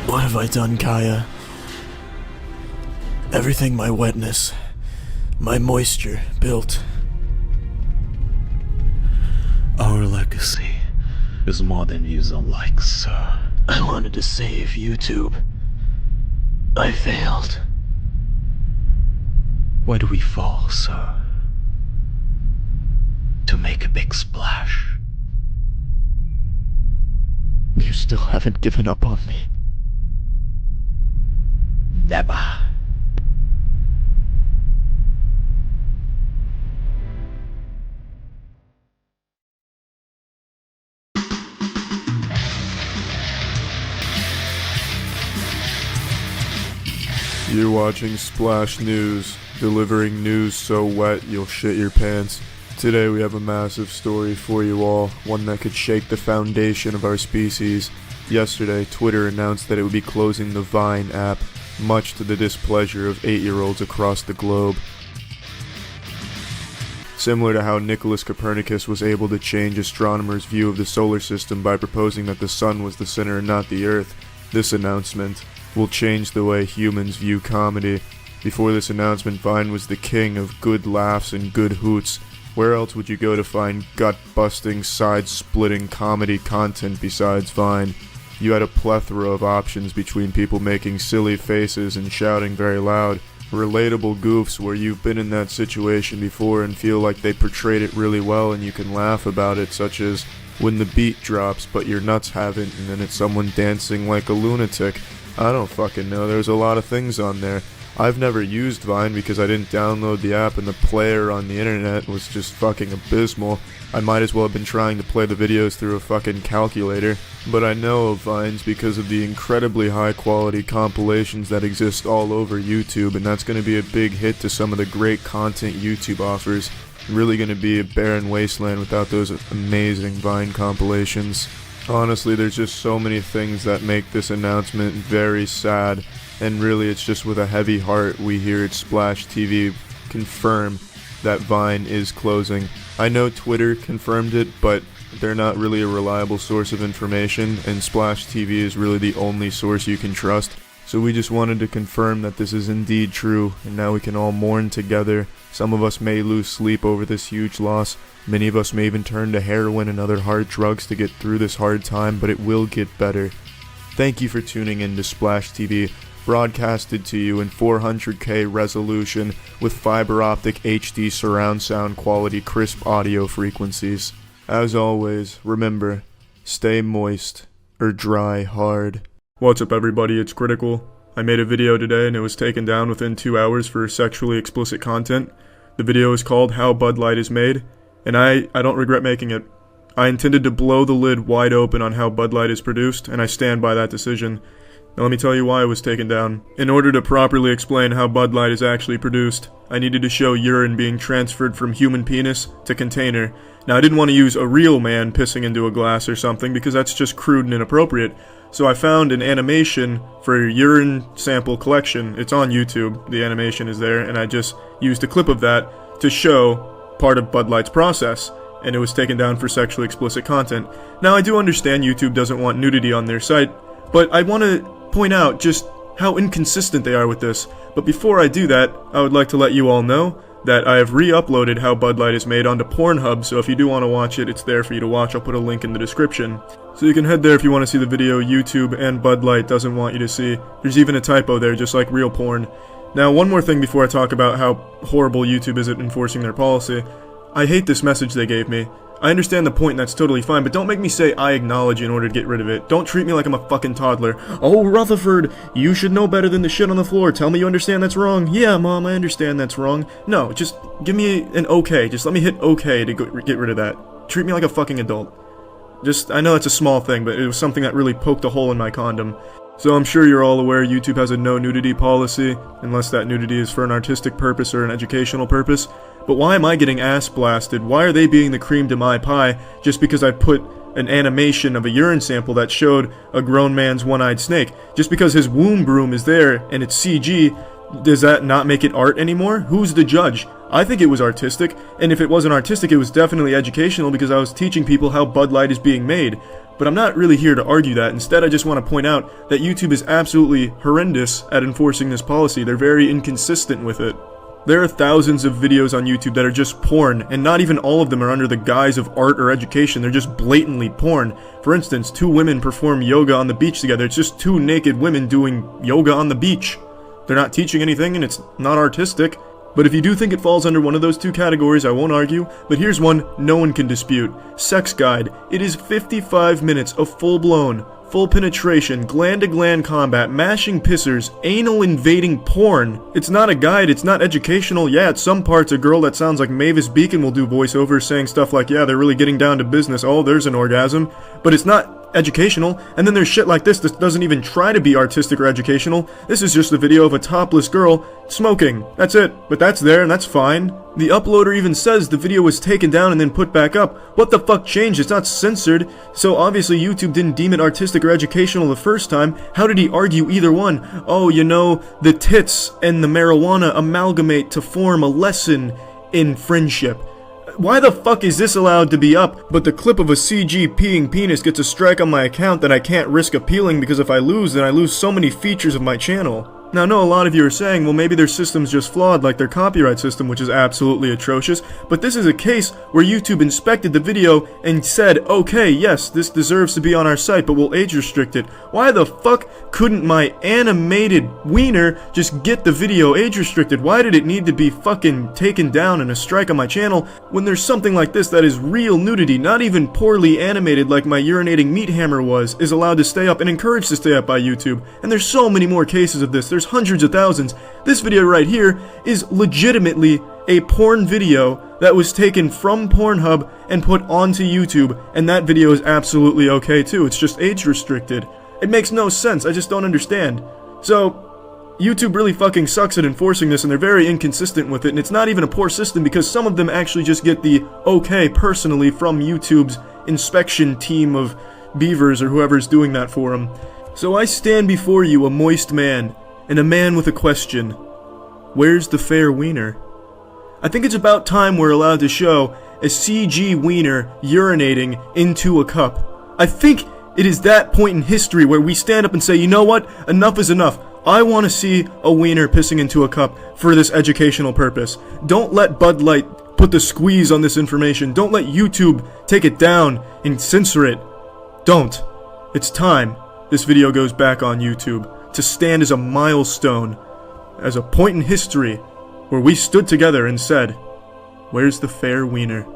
What have I done, Kaya? Everything my wetness, my moisture built. Our legacy is more than views and likes, sir. I wanted to save YouTube. I failed. Why do we fall, sir? To make a big splash. You still haven't given up on me. Never. You're watching Splash News, delivering news so wet you'll shit your pants. Today we have a massive story for you all, one that could shake the foundation of our species. Yesterday, Twitter announced that it would be closing the Vine app, much to the displeasure of 8-year-olds across the globe. Similar to how Nicholas Copernicus was able to change astronomers' view of the solar system by proposing that the sun was the center and not the earth, this announcement will change the way humans view comedy. Before this announcement, Vine was the king of good laughs and good hoots. Where else would you go to find gut-busting, side-splitting comedy content besides Vine? You had a plethora of options between people making silly faces and shouting very loud. Relatable goofs where you've been in that situation before and feel like they portrayed it really well and you can laugh about it, such as when the beat drops but your nuts haven't and then it's someone dancing like a lunatic. I don't fucking know, there's a lot of things on there. I've never used Vine because I didn't download the app and the player on the internet was just fucking abysmal. I might as well have been trying to play the videos through a fucking calculator. But I know of Vines because of the incredibly high quality compilations that exist all over YouTube, and that's going to be a big hit to some of the great content YouTube offers. Really going to be a barren wasteland without those amazing Vine compilations. Honestly, there's just so many things that make this announcement very sad, and really it's just with a heavy heart we here at Splash TV confirm that Vine is closing. I know Twitter confirmed it, but they're not really a reliable source of information, and Splash TV is really the only source you can trust. So we just wanted to confirm that this is indeed true, and now we can all mourn together. Some of us may lose sleep over this huge loss. Many of us may even turn to heroin and other hard drugs to get through this hard time, but it will get better. Thank you for tuning in to Splash TV, broadcasted to you in 400K resolution with fiber optic HD surround sound quality crisp audio frequencies. As always, remember, stay moist or dry hard. What's up everybody, it's Critical. I made a video today and it was taken down within 2 hours for sexually explicit content. The video is called How Bud Light is Made, and I don't regret making it. I intended to blow the lid wide open on how Bud Light is produced, and I stand by that decision. Now let me tell you why it was taken down. In order to properly explain how Bud Light is actually produced, I needed to show urine being transferred from human penis to container. Now I didn't want to use a real man pissing into a glass or something because that's just crude and inappropriate. So I found an animation for urine sample collection. It's on YouTube, the animation is there, and I just used a clip of that to show part of Bud Light's process, and it was taken down for sexually explicit content. Now I do understand YouTube doesn't want nudity on their site, but I want to point out just how inconsistent they are with this. But before I do that, I would like to let you all know that I have re-uploaded How Bud Light is Made onto Pornhub, so if you do want to watch it, it's there for you to watch. I'll put a link in the description. So you can head there if you want to see the video YouTube and Bud Light doesn't want you to see. There's even a typo there, just like real porn. Now, one more thing before I talk about how horrible YouTube is at enforcing their policy. I hate this message they gave me. I understand the point and that's totally fine, but don't make me say I acknowledge you in order to get rid of it. Don't treat me like I'm a fucking toddler. Oh, Rutherford, you should know better than the shit on the floor. Tell me you understand that's wrong. Yeah, Mom, I understand that's wrong. No, just give me an okay. Just let me hit okay to get rid of that. Treat me like a fucking adult. I know it's a small thing, but it was something that really poked a hole in my condom. So I'm sure you're all aware YouTube has a no nudity policy, unless that nudity is for an artistic purpose or an educational purpose. But why am I getting ass blasted? Why are they being the cream to my pie just because I put an animation of a urine sample that showed a grown man's one-eyed snake? Just because his womb broom is there and it's CG Does that not make it art anymore? Who's the judge? I think it was artistic, and if it wasn't artistic, it was definitely educational because I was teaching people how Bud Light is being made. But I'm not really here to argue that. Instead, I just want to point out that YouTube is absolutely horrendous at enforcing this policy. They're very inconsistent with it. There are thousands of videos on YouTube that are just porn, and not even all of them are under the guise of art or education. They're just blatantly porn. For instance, 2 women perform yoga on the beach together. It's just 2 naked women doing yoga on the beach. They're not teaching anything, and it's not artistic. But if you do think it falls under one of those 2 categories, I won't argue. But here's one no one can dispute. Sex Guide. It is 55 minutes of full-blown, full penetration, gland-to-gland combat, mashing pissers, anal invading porn. It's not a guide, it's not educational. Yeah, at some parts a girl that sounds like Mavis Beacon will do voiceovers saying stuff like, yeah, they're really getting down to business, oh, there's an orgasm. But it's not educational. And then there's shit like this that doesn't even try to be artistic or educational. This is just a video of a topless girl smoking. That's it. But that's there and that's fine. The uploader even says the video was taken down and then put back up. What the fuck changed? It's not censored. So obviously YouTube didn't deem it artistic or educational the first time. How did he argue either one? Oh, you know, the tits and the marijuana amalgamate to form a lesson in friendship. Why the fuck is this allowed to be up, but the clip of a CG peeing penis gets a strike on my account that I can't risk appealing because if I lose, then I lose so many features of my channel. Now, I know a lot of you are saying, well, maybe their system's just flawed like their copyright system, which is absolutely atrocious, but this is a case where YouTube inspected the video and said, okay, yes, this deserves to be on our site, but we'll age restrict it. Why the fuck couldn't my animated wiener just get the video age restricted? Why did it need to be fucking taken down and a strike on my channel when there's something like this that is real nudity, not even poorly animated like my urinating meat hammer was, is allowed to stay up and encouraged to stay up by YouTube? And there's so many more cases of this. There's hundreds of thousands. This video right here is legitimately a porn video that was taken from Pornhub and put onto YouTube, and that video is absolutely okay too. It's just age restricted. It makes no sense. I just don't understand. So YouTube really fucking sucks at enforcing this, and they're very inconsistent with it, and it's not even a poor system because some of them actually just get the okay personally from YouTube's inspection team of beavers or whoever's doing that for them. So I stand before you, a moist man, and a man with a question. Where's the fair wiener? I think it's about time we're allowed to show a CG wiener urinating into a cup. I think it is that point in history where we stand up and say, you know what? Enough is enough. I want to see a wiener pissing into a cup for this educational purpose. Don't let Bud Light put the squeeze on this information. Don't let YouTube take it down and censor it. Don't. It's time this video goes back on YouTube to stand as a milestone, as a point in history where we stood together and said, where's the fair wiener?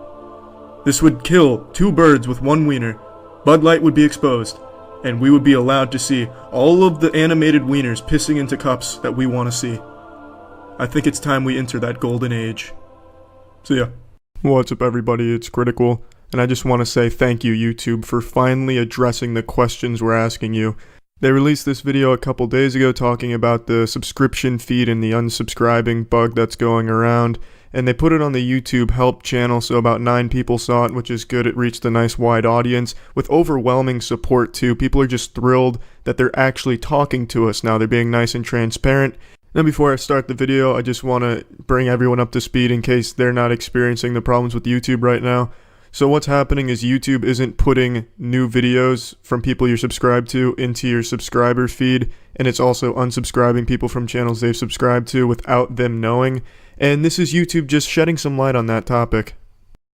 This would kill 2 birds with 1 wiener. Bud Light would be exposed, and we would be allowed to see all of the animated wieners pissing into cups that we want to see. I think it's time we enter that golden age. So yeah. What's up everybody, it's Critical, and I just want to say thank you YouTube for finally addressing the questions we're asking you. They released this video a couple days ago talking about the subscription feed and the unsubscribing bug that's going around, and they put it on the YouTube help channel, so about 9 people saw it, which is good. It reached a nice wide audience with overwhelming support too. People are just thrilled that they're actually talking to us now. They're being nice and transparent. Now before I start the video, I just want to bring everyone up to speed in case they're not experiencing the problems with YouTube right now. So what's happening is YouTube isn't putting new videos from people you're subscribed to into your subscriber feed, and it's also unsubscribing people from channels they've subscribed to without them knowing. And this is YouTube just shedding some light on that topic.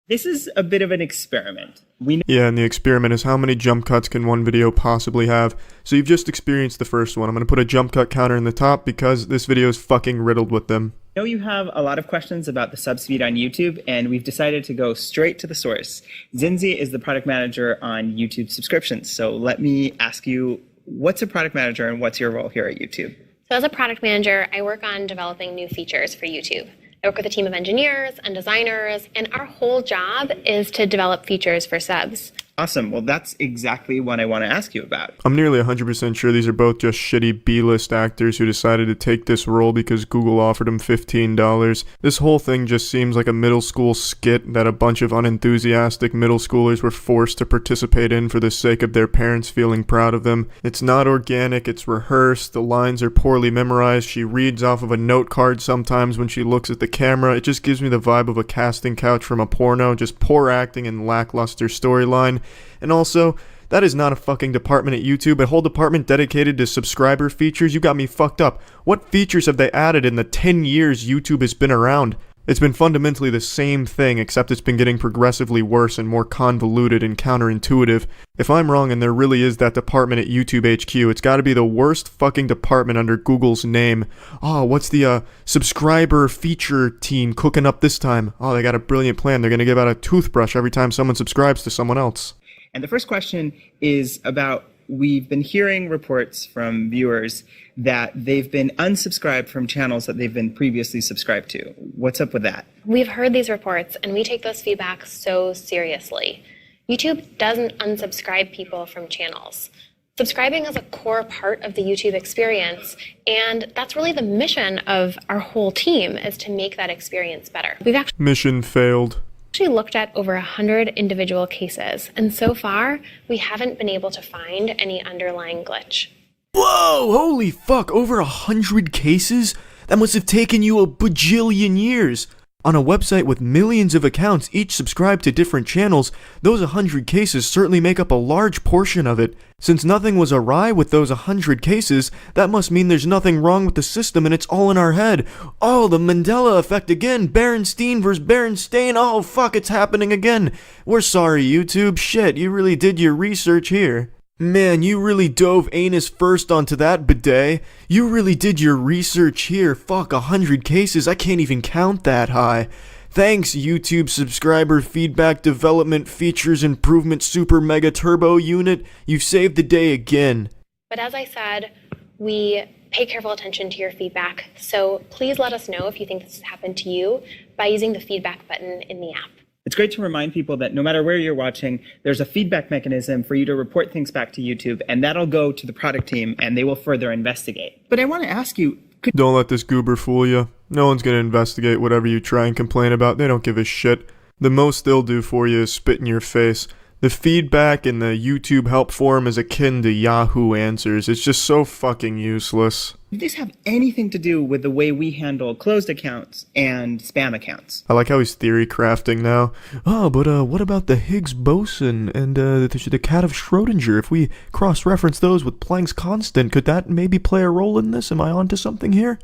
This is a bit of an experiment. Yeah, and the experiment is how many jump cuts can one video possibly have. So you've just experienced the first one. I'm going to put a jump cut counter in the top because this video is fucking riddled with them. I know you have a lot of questions about the subs feed on YouTube, and we've decided to go straight to the source. Zinzi is the product manager on YouTube subscriptions. So let me ask you, what's a product manager and what's your role here at YouTube? So as a product manager, I work on developing new features for YouTube. I work with a team of engineers and designers, and our whole job is to develop features for subs. Awesome. Well, that's exactly what I want to ask you about. I'm nearly 100% sure these are both just shitty B-list actors who decided to take this role because Google offered them $15. This whole thing just seems like a middle school skit that a bunch of unenthusiastic middle schoolers were forced to participate in for the sake of their parents feeling proud of them. It's not organic, it's rehearsed, the lines are poorly memorized, she reads off of a note card sometimes when she looks at the camera. It just gives me the vibe of a casting couch from a porno, just poor acting and lackluster storyline. And also, that is not a fucking department at YouTube, a whole department dedicated to subscriber features. You got me fucked up. What features have they added in the 10 years YouTube has been around? It's been fundamentally the same thing, except it's been getting progressively worse and more convoluted and counterintuitive. If I'm wrong and there really is that department at YouTube HQ, it's gotta be the worst fucking department under Google's name. Oh, what's the subscriber feature team cooking up this time? Oh, they got a brilliant plan. They're gonna give out a toothbrush every time someone subscribes to someone else. And the first question is about, we've been hearing reports from viewers that they've been unsubscribed from channels that they've been previously subscribed to. What's up with that? We've heard these reports and we take those feedback so seriously. YouTube doesn't unsubscribe people from channels. Subscribing is a core part of the YouTube experience, and that's really the mission of our whole team, is to make that experience better. We've Mission failed. actually looked at over 100 individual cases, and so far, we haven't been able to find any underlying glitch. Whoa, holy fuck, over 100 cases? That must have taken you a bajillion years. On a website with millions of accounts, each subscribed to different channels, those 100 cases certainly make up a large portion of it. Since nothing was awry with those 100 cases, that must mean there's nothing wrong with the system and it's all in our head. Oh, the Mandela effect again, Berenstein versus Berenstain, oh fuck, it's happening again. We're sorry, YouTube, shit, you really did your research here. Man, you really dove anus first onto that bidet. You really did your research here. Fuck, 100 cases, I can't even count that high. Thanks, YouTube subscriber feedback development features improvement super mega turbo unit. You've saved the day again. But as I said, we pay careful attention to your feedback, so please let us know if you think this has happened to you by using the feedback button in the app. It's great to remind people that no matter where you're watching, there's a feedback mechanism for you to report things back to YouTube, and that'll go to the product team and they will further investigate. But I want to ask you, Don't let this goober fool you. No one's gonna investigate whatever you try and complain about. They don't give a shit. The most they'll do for you is spit in your face. The feedback in the YouTube help forum is akin to Yahoo Answers. It's just so fucking useless. does this have anything to do with the way we handle closed accounts and spam accounts? I like how he's theory crafting now. Oh, but what about the Higgs boson and the cat of Schrodinger? If we cross-reference those with Planck's constant, could that maybe play a role in this? Am I onto something here?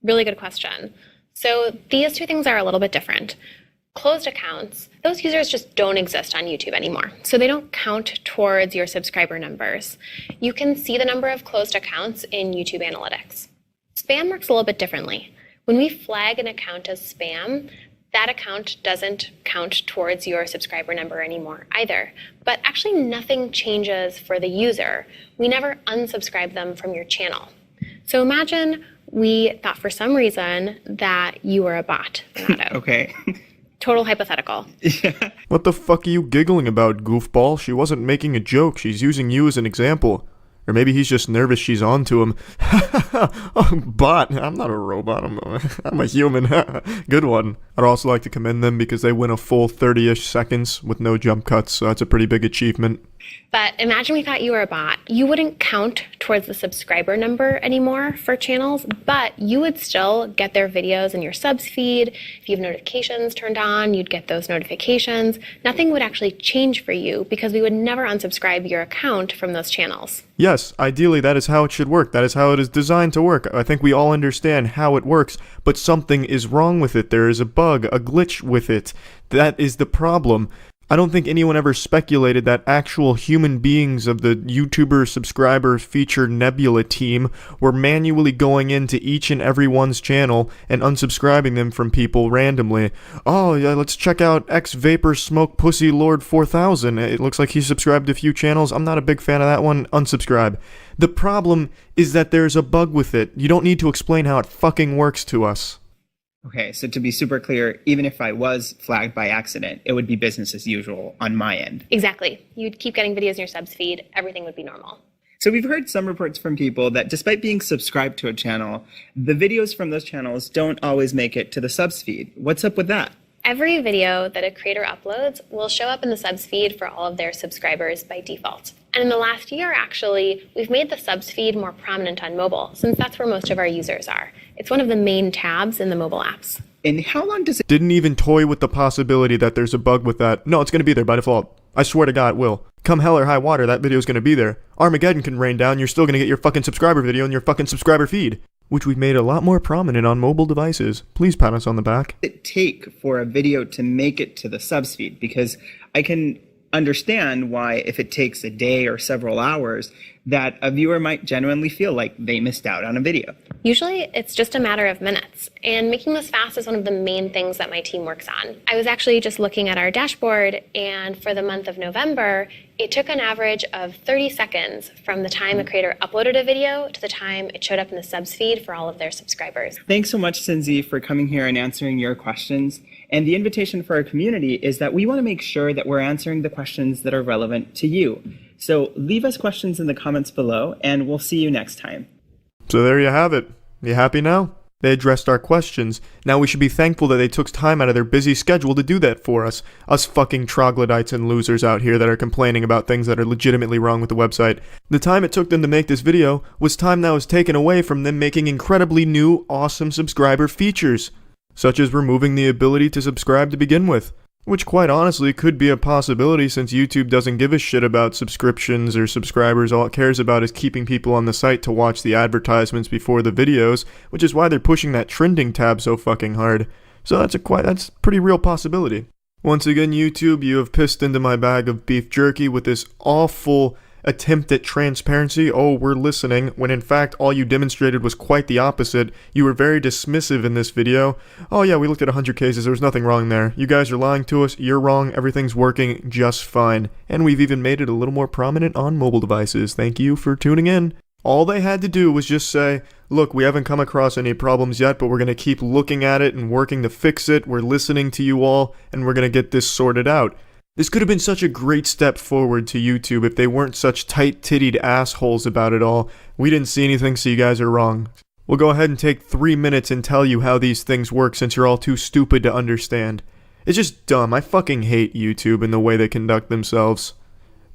Really good question. So these two things are a little bit different. Closed accounts, those users just don't exist on YouTube anymore. So they don't count towards your subscriber numbers. You can see the number of closed accounts in YouTube Analytics. Spam works a little bit differently. When we flag an account as spam, that account doesn't count towards your subscriber number anymore either. But actually nothing changes for the user. We never unsubscribe them from your channel. So imagine we thought for some reason that you were a bot, Renato. Okay. Total hypothetical. What the fuck are you giggling about, goofball? She wasn't making a joke. She's using you as an example. Or maybe he's just nervous she's on to him. Oh, bot. I'm not a robot. I'm a human. Good one. I'd also like to commend them because they win a full 30-ish seconds with no jump cuts, so that's a pretty big achievement. But imagine we thought you were a bot. You wouldn't count towards the subscriber number anymore for channels, but you would still get their videos in your subs feed. If you have notifications turned on, you'd get those notifications. Nothing would actually change for you because we would never unsubscribe your account from those channels. Yes, ideally that is how it should work. That is how it is designed to work. I think we all understand how it works, but something is wrong with it. There is a bug, a glitch with it. That is the problem. I don't think anyone ever speculated that actual human beings of the YouTuber subscriber feature nebula team were manually going into each and every one's channel and unsubscribing them from people randomly. Oh, yeah, let's check out X Vapor Smoke Pussy Lord 4000. It looks like he subscribed to a few channels. I'm not a big fan of that one. Unsubscribe. The problem is that there's a bug with it. You don't need to explain how it fucking works to us. Okay, so to be super clear, even if I was flagged by accident, it would be business as usual on my end. Exactly. You'd keep getting videos in your subs feed, everything would be normal. So we've heard some reports from people that despite being subscribed to a channel, the videos from those channels don't always make it to the subs feed. What's up with that? Every video that a creator uploads will show up in the subs feed for all of their subscribers by default. And in the last year, actually, we've made the subs feed more prominent on mobile, since that's where most of our users are. It's one of the main tabs in the mobile apps. And how long does it... Didn't even toy with the possibility that there's a bug with that. No, it's going to be there by default. I swear to God it will. Come hell or high water, that video's going to be there. Armageddon can rain down, you're still going to get your fucking subscriber video in your fucking subscriber feed. Which we've made a lot more prominent on mobile devices. Please pat us on the back. It take for a video to make it to the subs feed? Because I can understand why if it takes a day or several hours, that a viewer might genuinely feel like they missed out on a video. Usually, it's just a matter of minutes, and making this fast is one of the main things that my team works on. I was actually just looking at our dashboard, and for the month of November, it took an average of 30 seconds from the time a creator uploaded a video to the time it showed up in the subs feed for all of their subscribers. Thanks so much, Cindy, for coming here and answering your questions. And the invitation for our community is that we want to make sure that we're answering the questions that are relevant to you. So leave us questions in the comments below, and we'll see you next time. So there you have it. You happy now? They addressed our questions. Now we should be thankful that they took time out of their busy schedule to do that for us. Us fucking troglodytes and losers out here that are complaining about things that are legitimately wrong with the website. The time it took them to make this video was time that was taken away from them making incredibly new, awesome subscriber features, such as removing the ability to subscribe to begin with. Which quite honestly could be a possibility since YouTube doesn't give a shit about subscriptions or subscribers. All it cares about is keeping people on the site to watch the advertisements before the videos, which is why they're pushing that trending tab so fucking hard. So that's a pretty real possibility. Once again, YouTube, you have pissed into my bag of beef jerky with this awful attempt at transparency. Oh, we're listening, when in fact all you demonstrated was quite the opposite. You were very dismissive in this video. Oh yeah, we looked at 100 cases, there was nothing wrong there. You guys are lying to us, you're wrong, everything's working just fine. And we've even made it a little more prominent on mobile devices. Thank you for tuning in. All they had to do was just say, look, we haven't come across any problems yet, but we're going to keep looking at it and working to fix it. We're listening to you all, and we're going to get this sorted out. This could have been such a great step forward to YouTube if they weren't such tight-tittied assholes about it all. We didn't see anything, so you guys are wrong. We'll go ahead and take 3 minutes and tell you how these things work since you're all too stupid to understand. It's just dumb. I fucking hate YouTube and the way they conduct themselves.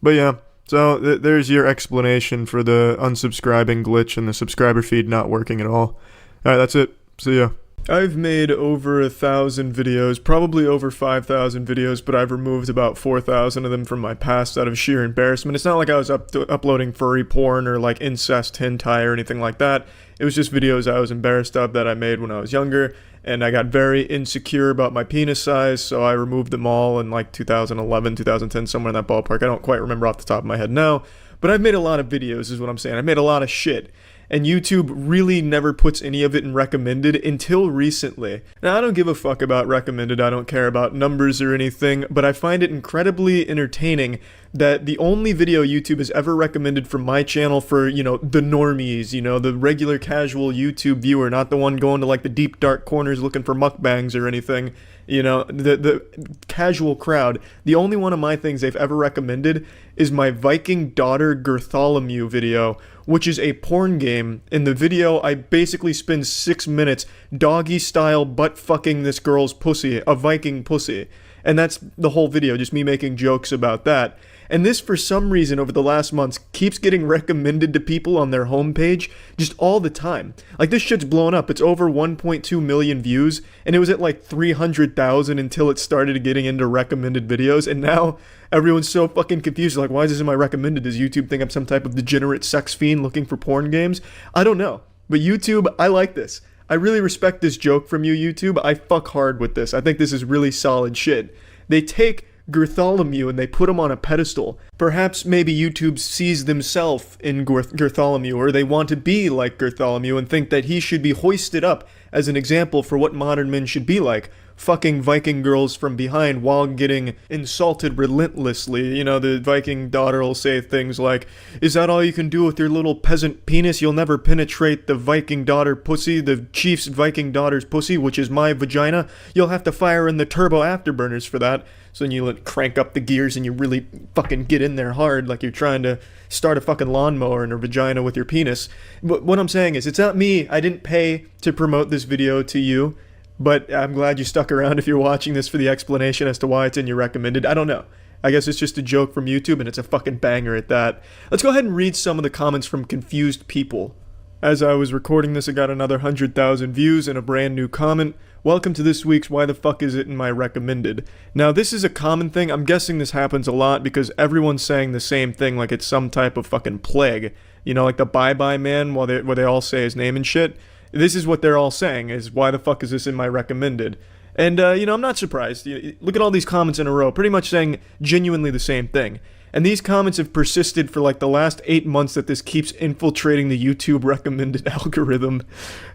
But yeah, so there's your explanation for the unsubscribing glitch and the subscriber feed not working at all. Alright, that's it. See ya. I've made over 1,000 videos, probably over 5,000 videos, but I've removed about 4,000 of them from my past out of sheer embarrassment. It's not like I was uploading furry porn or like incest hentai or anything like that. It was just videos I was embarrassed of that I made when I was younger, and I got very insecure about my penis size, so I removed them all in like 2011, 2010, somewhere in that ballpark. I don't quite remember off the top of my head now, but I've made a lot of videos is what I'm saying. I've made a lot of shit. And YouTube really never puts any of it in recommended until recently. Now, I don't give a fuck about recommended, I don't care about numbers or anything, but I find it incredibly entertaining that the only video YouTube has ever recommended from my channel for, you know, the normies, you know, the regular casual YouTube viewer, not the one going to like the deep dark corners looking for mukbangs or anything, you know, the casual crowd. The only one of my things they've ever recommended is my Viking Daughter Gertholomew video, which is a porn game. In the video, I basically spend 6 minutes doggy style butt fucking this girl's pussy, a Viking pussy. And that's the whole video, just me making jokes about that. And this, for some reason, over the last months, keeps getting recommended to people on their homepage just all the time. Like, this shit's blown up. It's over 1.2 million views, and it was at like 300,000 until it started getting into recommended videos, and now everyone's so fucking confused. Like, why is this in my recommended? Does YouTube think I'm some type of degenerate sex fiend looking for porn games? I don't know. But YouTube, I like this. I really respect this joke from you, YouTube. I fuck hard with this. I think this is really solid shit. They take Gertholomew and they put him on a pedestal. Perhaps maybe YouTube sees themselves in Gertholomew, or they want to be like Gertholomew and think that he should be hoisted up as an example for what modern men should be like. fucking Viking girls from behind while getting insulted relentlessly. You know, the Viking daughter will say things like, "Is that all you can do with your little peasant penis? You'll never penetrate the Viking daughter pussy, the chief's Viking daughter's pussy, which is my vagina. You'll have to fire in the turbo afterburners for that." So then you crank up the gears and you really fucking get in there hard like you're trying to start a fucking lawnmower in her vagina with your penis. But what I'm saying is, it's not me. I didn't pay to promote this video to you, but I'm glad you stuck around if you're watching this for the explanation as to why it's in your recommended. I don't know. I guess it's just a joke from YouTube and it's a fucking banger at that. Let's go ahead and read some of the comments from confused people. As I was recording this, I got another 100,000 views and a brand new comment. "Welcome to this week's Why the Fuck Is It in My Recommended." Now, this is a common thing. I'm guessing this happens a lot because everyone's saying the same thing like it's some type of fucking plague. You know, like the bye-bye man, where they all say his name and shit. This is what they're all saying, is "Why the fuck is this in my recommended?" And, you know, I'm not surprised. Look at all these comments in a row, pretty much saying genuinely the same thing. And these comments have persisted for like the last 8 months that this keeps infiltrating the YouTube recommended algorithm.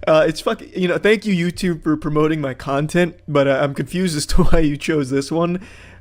It's fucking, you know, thank you YouTube for promoting my content, but I'm confused as to why you chose this one.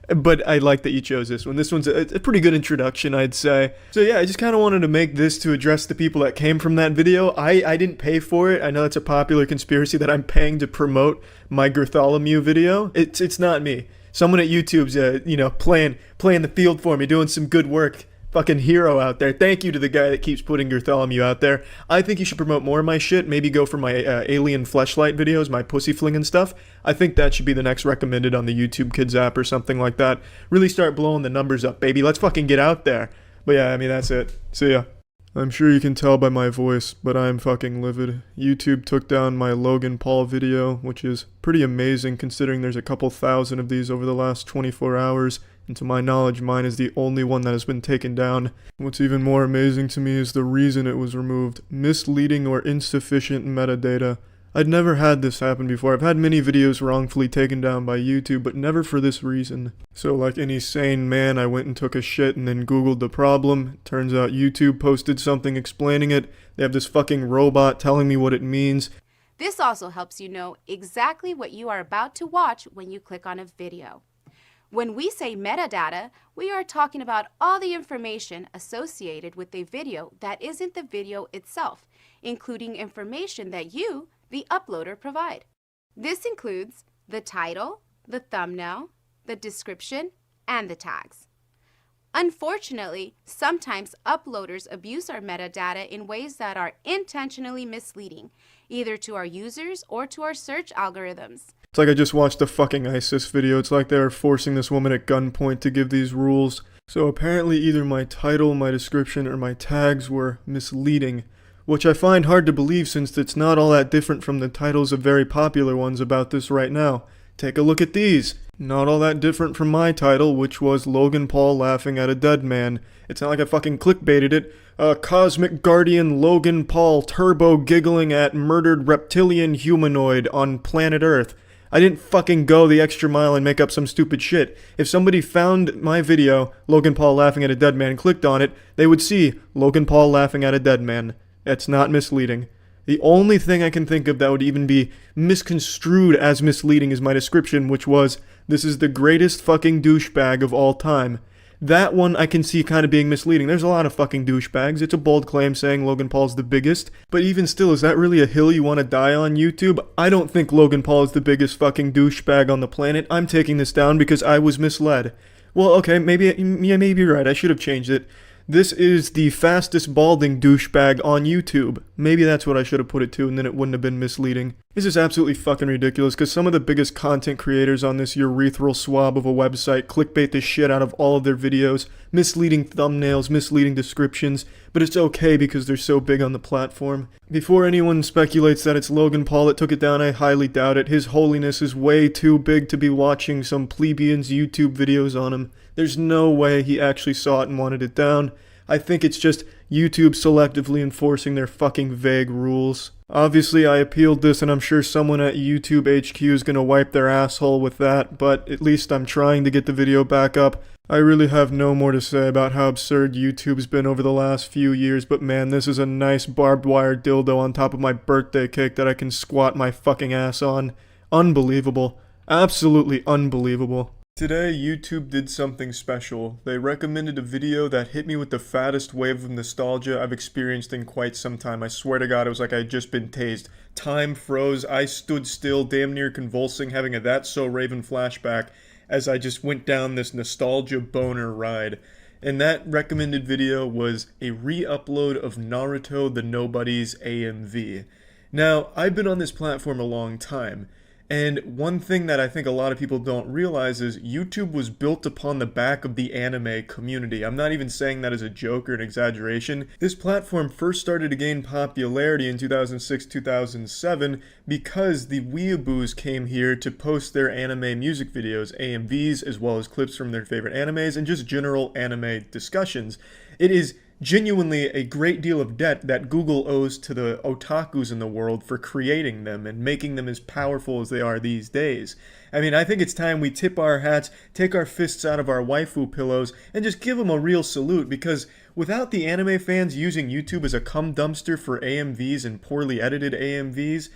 But I like that you chose this one. This one's a pretty good introduction, I'd say. So yeah, I just kind of wanted to make this to address the people that came from that video. I didn't pay for it. I know it's a popular conspiracy that I'm paying to promote my Bartholomew video. It's not me. Someone at YouTube's, you know, playing the field for me, doing some good work. Fucking hero out there. Thank you to the guy that keeps putting Bartholomew out there. I think you should promote more of my shit. Maybe go for my alien fleshlight videos, my pussy fling and stuff. I think that should be the next recommended on the YouTube Kids app or something like that. Really start blowing the numbers up, baby. Let's fucking get out there. But yeah, I mean, that's it. See ya. I'm sure you can tell by my voice, but I'm fucking livid. YouTube took down my Logan Paul video, which is pretty amazing considering there's a couple thousand of these over the last 24 hours, and to my knowledge, mine is the only one that has been taken down. What's even more amazing to me is the reason it was removed: misleading or insufficient metadata. I'd never had this happen before. I've had many videos wrongfully taken down by YouTube, but never for this reason. So like any sane man, I went and took a shit and then Googled the problem. Turns out YouTube posted something explaining it. They have this fucking robot telling me what it means. This also helps you know exactly what you are about to watch when you click on a video. When we say metadata, we are talking about all the information associated with a video that isn't the video itself, including information that you, the uploader, provide. This includes the title, the thumbnail, the description, and the tags. Unfortunately, sometimes uploaders abuse our metadata in ways that are intentionally misleading, either to our users or to our search algorithms. It's like I just watched a fucking ISIS video. It's like they were forcing this woman at gunpoint to give these rules. So apparently either my title, my description, or my tags were misleading, which I find hard to believe since it's not all that different from the titles of very popular ones about this right now. Take a look at these. Not all that different from my title, which was Logan Paul laughing at a dead man. It's not like I fucking clickbaited it. Cosmic Guardian Logan Paul turbo giggling at murdered reptilian humanoid on planet Earth. I didn't fucking go the extra mile and make up some stupid shit. If somebody found my video, Logan Paul laughing at a dead man, and clicked on it, they would see Logan Paul laughing at a dead man. It's not misleading. The only thing I can think of that would even be misconstrued as misleading is my description, which was, "This is the greatest fucking douchebag of all time." That one I can see kind of being misleading. There's a lot of fucking douchebags. It's a bold claim saying Logan Paul's the biggest. But even still, is that really a hill you want to die on, YouTube? I don't think Logan Paul is the biggest fucking douchebag on the planet. I'm taking this down because I was misled. Well, okay, maybe you're right. I should have changed it. This is the fastest balding douchebag on YouTube. Maybe that's what I should have put it to, and then it wouldn't have been misleading. This is absolutely fucking ridiculous, because some of the biggest content creators on this urethral swab of a website clickbait the shit out of all of their videos, misleading thumbnails, misleading descriptions, but it's okay because they're so big on the platform. Before anyone speculates that it's Logan Paul that took it down, I highly doubt it. His holiness is way too big to be watching some plebeian's YouTube videos on him. There's no way he actually saw it and wanted it down. I think it's just YouTube selectively enforcing their fucking vague rules. Obviously, I appealed this, and I'm sure someone at YouTube HQ is gonna wipe their asshole with that, but at least I'm trying to get the video back up. I really have no more to say about how absurd YouTube's been over the last few years, but man, this is a nice barbed wire dildo on top of my birthday cake that I can squat my fucking ass on. Unbelievable. Absolutely unbelievable. Today, YouTube did something special. They recommended a video that hit me with the fattest wave of nostalgia I've experienced in quite some time. I swear to God, it was like I'd just been tased. Time froze, I stood still, damn near convulsing, having a That's So Raven flashback as I just went down this nostalgia boner ride. And that recommended video was a re-upload of Naruto the Nobody's AMV. Now, I've been on this platform a long time, and one thing that I think a lot of people don't realize is YouTube was built upon the back of the anime community. I'm not even saying that as a joke or an exaggeration. This platform first started to gain popularity in 2006-2007 because the weeaboos came here to post their anime music videos, AMVs, as well as clips from their favorite animes, and just general anime discussions. It is genuinely a great deal of debt that Google owes to the otakus in the world for creating them and making them as powerful as they are these days. I mean, I think it's time we tip our hats, take our fists out of our waifu pillows, and just give them a real salute, because without the anime fans using YouTube as a cum dumpster for AMVs and poorly edited AMVs,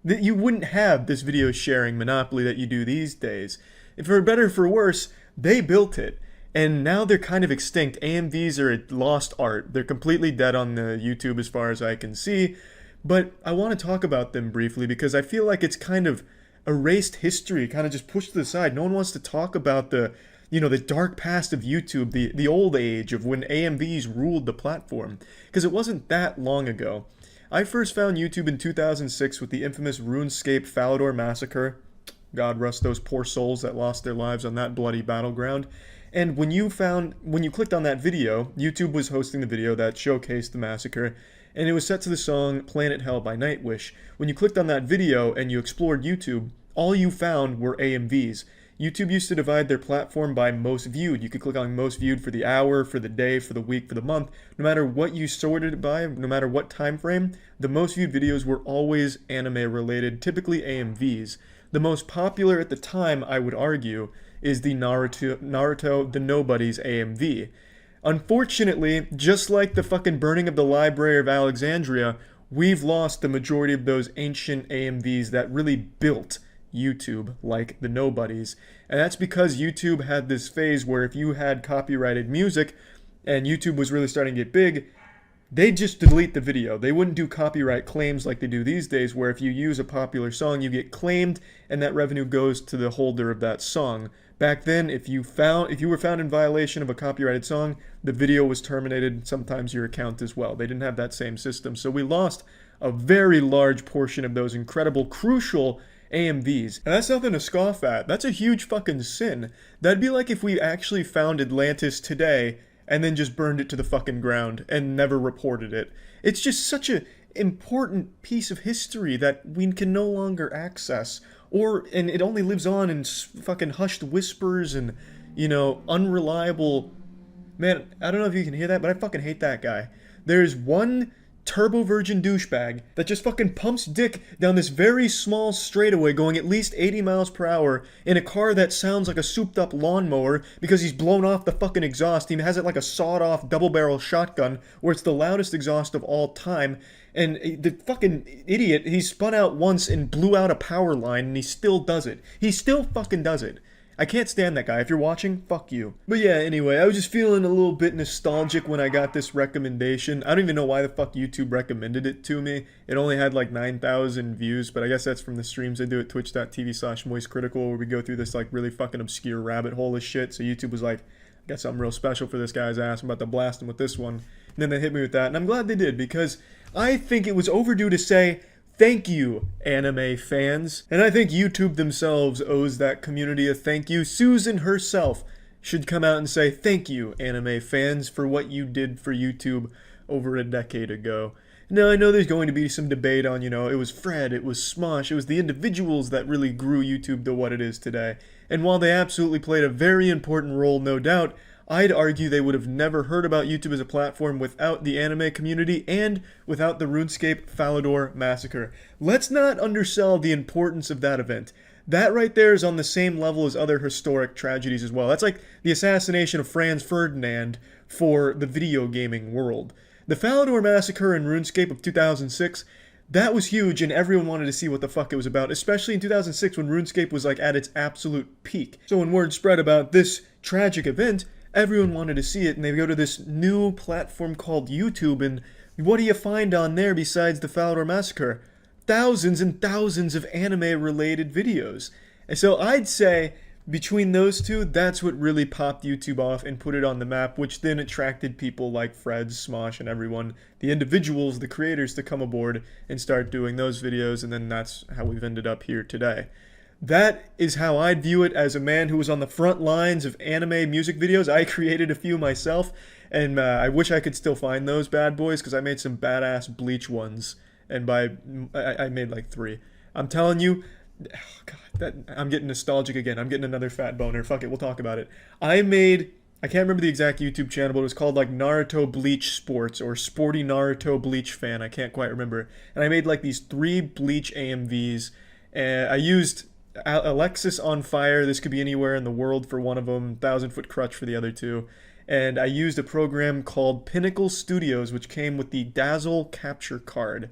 that you wouldn't have this video sharing monopoly that you do these days. And for better or for worse, they built it. And now they're kind of extinct. AMVs are a lost art. They're completely dead on the YouTube as far as I can see. But I want to talk about them briefly because I feel like it's kind of erased history, kind of just pushed to the side. No one wants to talk about the dark past of YouTube, the old age of when AMVs ruled the platform. Because it wasn't that long ago. I first found YouTube in 2006 with the infamous RuneScape Falador massacre. God rest those poor souls that lost their lives on that bloody battleground. And when you clicked on that video, YouTube was hosting the video that showcased the massacre, and it was set to the song Planet Hell by Nightwish. When you clicked on that video and you explored YouTube, all you found were AMVs. YouTube used to divide their platform by most viewed. You could click on most viewed for the hour, for the day, for the week, for the month. No matter what you sorted it by, no matter what time frame, the most viewed videos were always anime related, typically AMVs. The most popular at the time, I would argue, is the Naruto the Nobody's AMV. Unfortunately, just like the fucking burning of the Library of Alexandria, we've lost the majority of those ancient AMVs that really built YouTube, like the Nobodies. And that's because YouTube had this phase where if you had copyrighted music and YouTube was really starting to get big, they'd just delete the video. They wouldn't do copyright claims like they do these days, where if you use a popular song, you get claimed and that revenue goes to the holder of that song. Back then, if you were found in violation of a copyrighted song, the video was terminated, sometimes your account as well. They didn't have that same system. So we lost a very large portion of those incredible, crucial AMVs. And that's nothing to scoff at. That's a huge fucking sin. That'd be like if we actually found Atlantis today and then just burned it to the fucking ground and never reported it. It's just such an important piece of history that we can no longer access. And it only lives on in fucking hushed whispers and, unreliable... Man, I don't know if you can hear that, but I fucking hate that guy. There's one turbo virgin douchebag that just fucking pumps dick down this very small straightaway going at least 80 miles per hour in a car that sounds like a souped up lawnmower because he's blown off the fucking exhaust. He has it like a sawed off double barrel shotgun where it's the loudest exhaust of all time. And the fucking idiot, he spun out once and blew out a power line and he still does it. He still fucking does it. I can't stand that guy. If you're watching, fuck you. But yeah, anyway, I was just feeling a little bit nostalgic when I got this recommendation. I don't even know why the fuck YouTube recommended it to me. It only had like 9,000 views, but I guess that's from the streams I do at twitch.tv/moistcritical where we go through this like really fucking obscure rabbit hole of shit. So YouTube was like, I got something real special for this guy's ass. I'm about to blast him with this one. And then they hit me with that, and I'm glad they did because I think it was overdue to say, thank you, anime fans. And I think YouTube themselves owes that community a thank you. Susan herself should come out and say, thank you, anime fans, for what you did for YouTube over a decade ago. Now, I know there's going to be some debate on, it was Fred, it was Smosh, it was the individuals that really grew YouTube to what it is today. And while they absolutely played a very important role, no doubt, I'd argue they would have never heard about YouTube as a platform without the anime community and without the RuneScape Falador massacre. Let's not undersell the importance of that event. That right there is on the same level as other historic tragedies as well. That's like the assassination of Franz Ferdinand for the video gaming world. The Falador massacre in RuneScape of 2006, That was huge, and everyone wanted to see what the fuck it was about, especially in 2006 when RuneScape was like at its absolute peak. So when word spread about this tragic event, everyone wanted to see it, and they go to this new platform called YouTube, and what do you find on there besides the Falador Massacre? Thousands and thousands of anime-related videos. And so I'd say between those two, that's what really popped YouTube off and put it on the map, which then attracted people like Fred, Smosh, and everyone, the individuals, the creators, to come aboard and start doing those videos, and then that's how we've ended up here today. That is how I'd view it as a man who was on the front lines of anime music videos. I created a few myself, and I wish I could still find those bad boys, because I made some badass Bleach ones, and I made like 3. I'm telling you, oh God, I'm getting nostalgic again. I'm getting another fat boner. Fuck it, we'll talk about it. I can't remember the exact YouTube channel, but it was called like Naruto Bleach Sports or Sporty Naruto Bleach Fan. I can't quite remember. And I made like these 3 Bleach AMVs. And I used Alexis on Fire. This could be anywhere in the world for one of them. 1,000 Foot Crutch for the other 2. And I used a program called Pinnacle Studios, which came with the Dazzle Capture Card.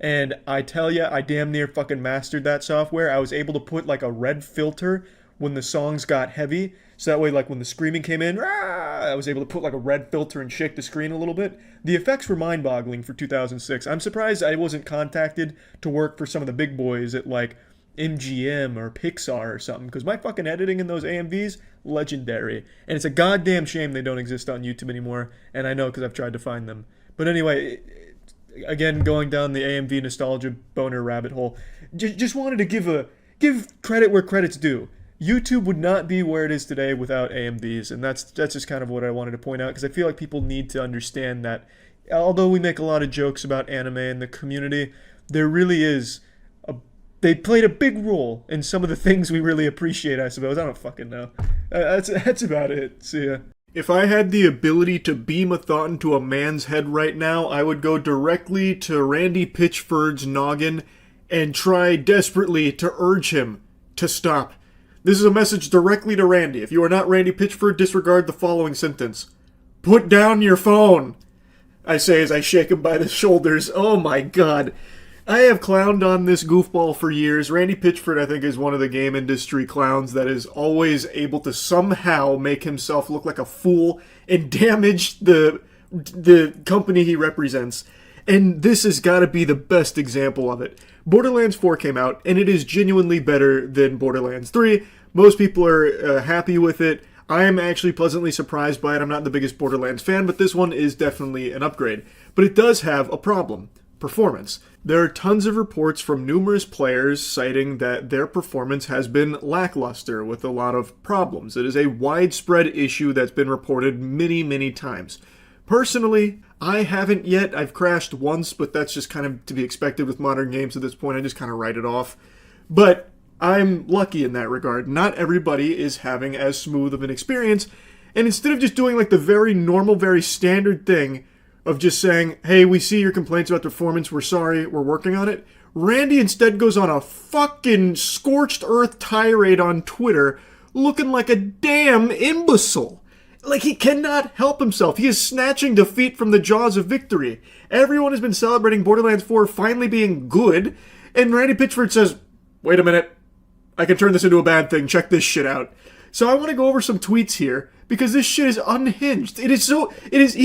And I tell ya, I damn near fucking mastered that software. I was able to put like a red filter when the songs got heavy. So that way, like when the screaming came in, I was able to put like a red filter and shake the screen a little bit. The effects were mind-boggling for 2006. I'm surprised I wasn't contacted to work for some of the big boys at like MGM or Pixar or something, because my fucking editing in those AMVs, legendary. And it's a goddamn shame they don't exist on YouTube anymore. And I know because I've tried to find them. But anyway, again, going down the AMV nostalgia boner rabbit hole, just wanted to give credit where credit's due. YouTube would not be where it is today without AMVs, and that's just kind of what I wanted to point out, because I feel like people need to understand that although we make a lot of jokes about anime in the community, there really is they played a big role in some of the things we really appreciate, I suppose. I don't fucking know. That's about it. See ya. If I had the ability to beam a thought into a man's head right now, I would go directly to Randy Pitchford's noggin and try desperately to urge him to stop. This is a message directly to Randy. If you are not Randy Pitchford, disregard the following sentence. Put down your phone, I say as I shake him by the shoulders. Oh my god. I have clowned on this goofball for years. Randy Pitchford, I think, is one of the game industry clowns that is always able to somehow make himself look like a fool and damage the company he represents. And this has got to be the best example of it. Borderlands 4 came out, and it is genuinely better than Borderlands 3. Most people are happy with it. I am actually pleasantly surprised by it. I'm not the biggest Borderlands fan, but this one is definitely an upgrade. But it does have a problem. Performance. There are tons of reports from numerous players citing that their performance has been lackluster with a lot of problems. It is a widespread issue that's been reported many, many times. Personally, I haven't yet. I've crashed once, but that's just kind of to be expected with modern games at this point. I just kind of write it off. But I'm lucky in that regard. Not everybody is having as smooth of an experience, and instead of just doing like the very normal, very standard thing of just saying, hey, we see your complaints about performance, we're sorry, we're working on it, Randy instead goes on a fucking scorched earth tirade on Twitter looking like a damn imbecile. Like, he cannot help himself. He is snatching defeat from the jaws of victory. Everyone has been celebrating Borderlands 4 finally being good, and Randy Pitchford says, wait a minute, I can turn this into a bad thing, check this shit out. So I want to go over some tweets here, because this shit is unhinged. He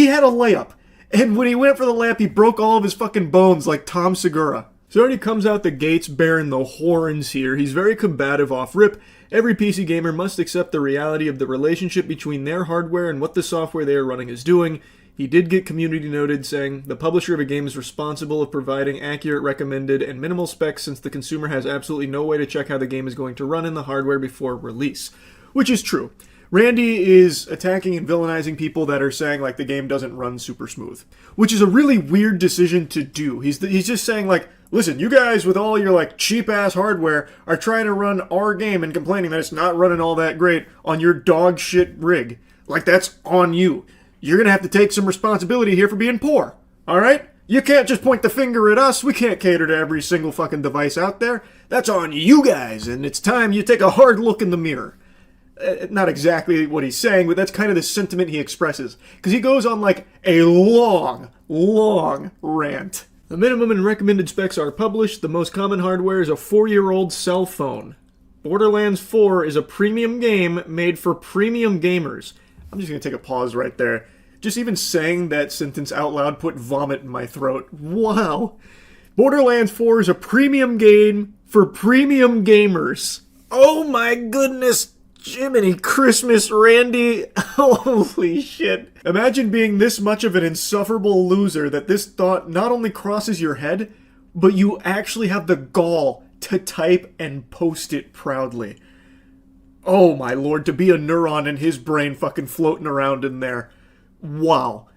had a layup. And when he went for the layup, he broke all of his fucking bones like Tom Segura. So he already comes out the gates bearing the horns here. He's very combative off rip. Every PC gamer must accept the reality of the relationship between their hardware and what the software they are running is doing. He did get community noted, saying, the publisher of a game is responsible of providing accurate, recommended, and minimal specs since the consumer has absolutely no way to check how the game is going to run in the hardware before release. Which is true. Randy is attacking and villainizing people that are saying, like, the game doesn't run super smooth. Which is a really weird decision to do. He's just saying, like, listen, you guys with all your, like, cheap-ass hardware are trying to run our game and complaining that it's not running all that great on your dog shit rig. Like, that's on you. You're gonna have to take some responsibility here for being poor. Alright? You can't just point the finger at us. We can't cater to every single fucking device out there. That's on you guys, and it's time you take a hard look in the mirror. Not exactly what he's saying, but that's kind of the sentiment he expresses. Because he goes on like a long rant The minimum and recommended specs are published. The most common hardware is a 4-year-old cell phone. Borderlands 4 is a premium game made for premium gamers. I'm just going to take a pause right there. Just even saying that sentence out loud put vomit in my throat. Wow. Borderlands 4 is a premium game for premium gamers. Oh my goodness. Jiminy Christmas, Randy. Holy shit. Imagine being this much of an insufferable loser that this thought not only crosses your head, but you actually have the gall to type and post it proudly. Oh my lord, to be a neuron in his brain fucking floating around in there. Wow.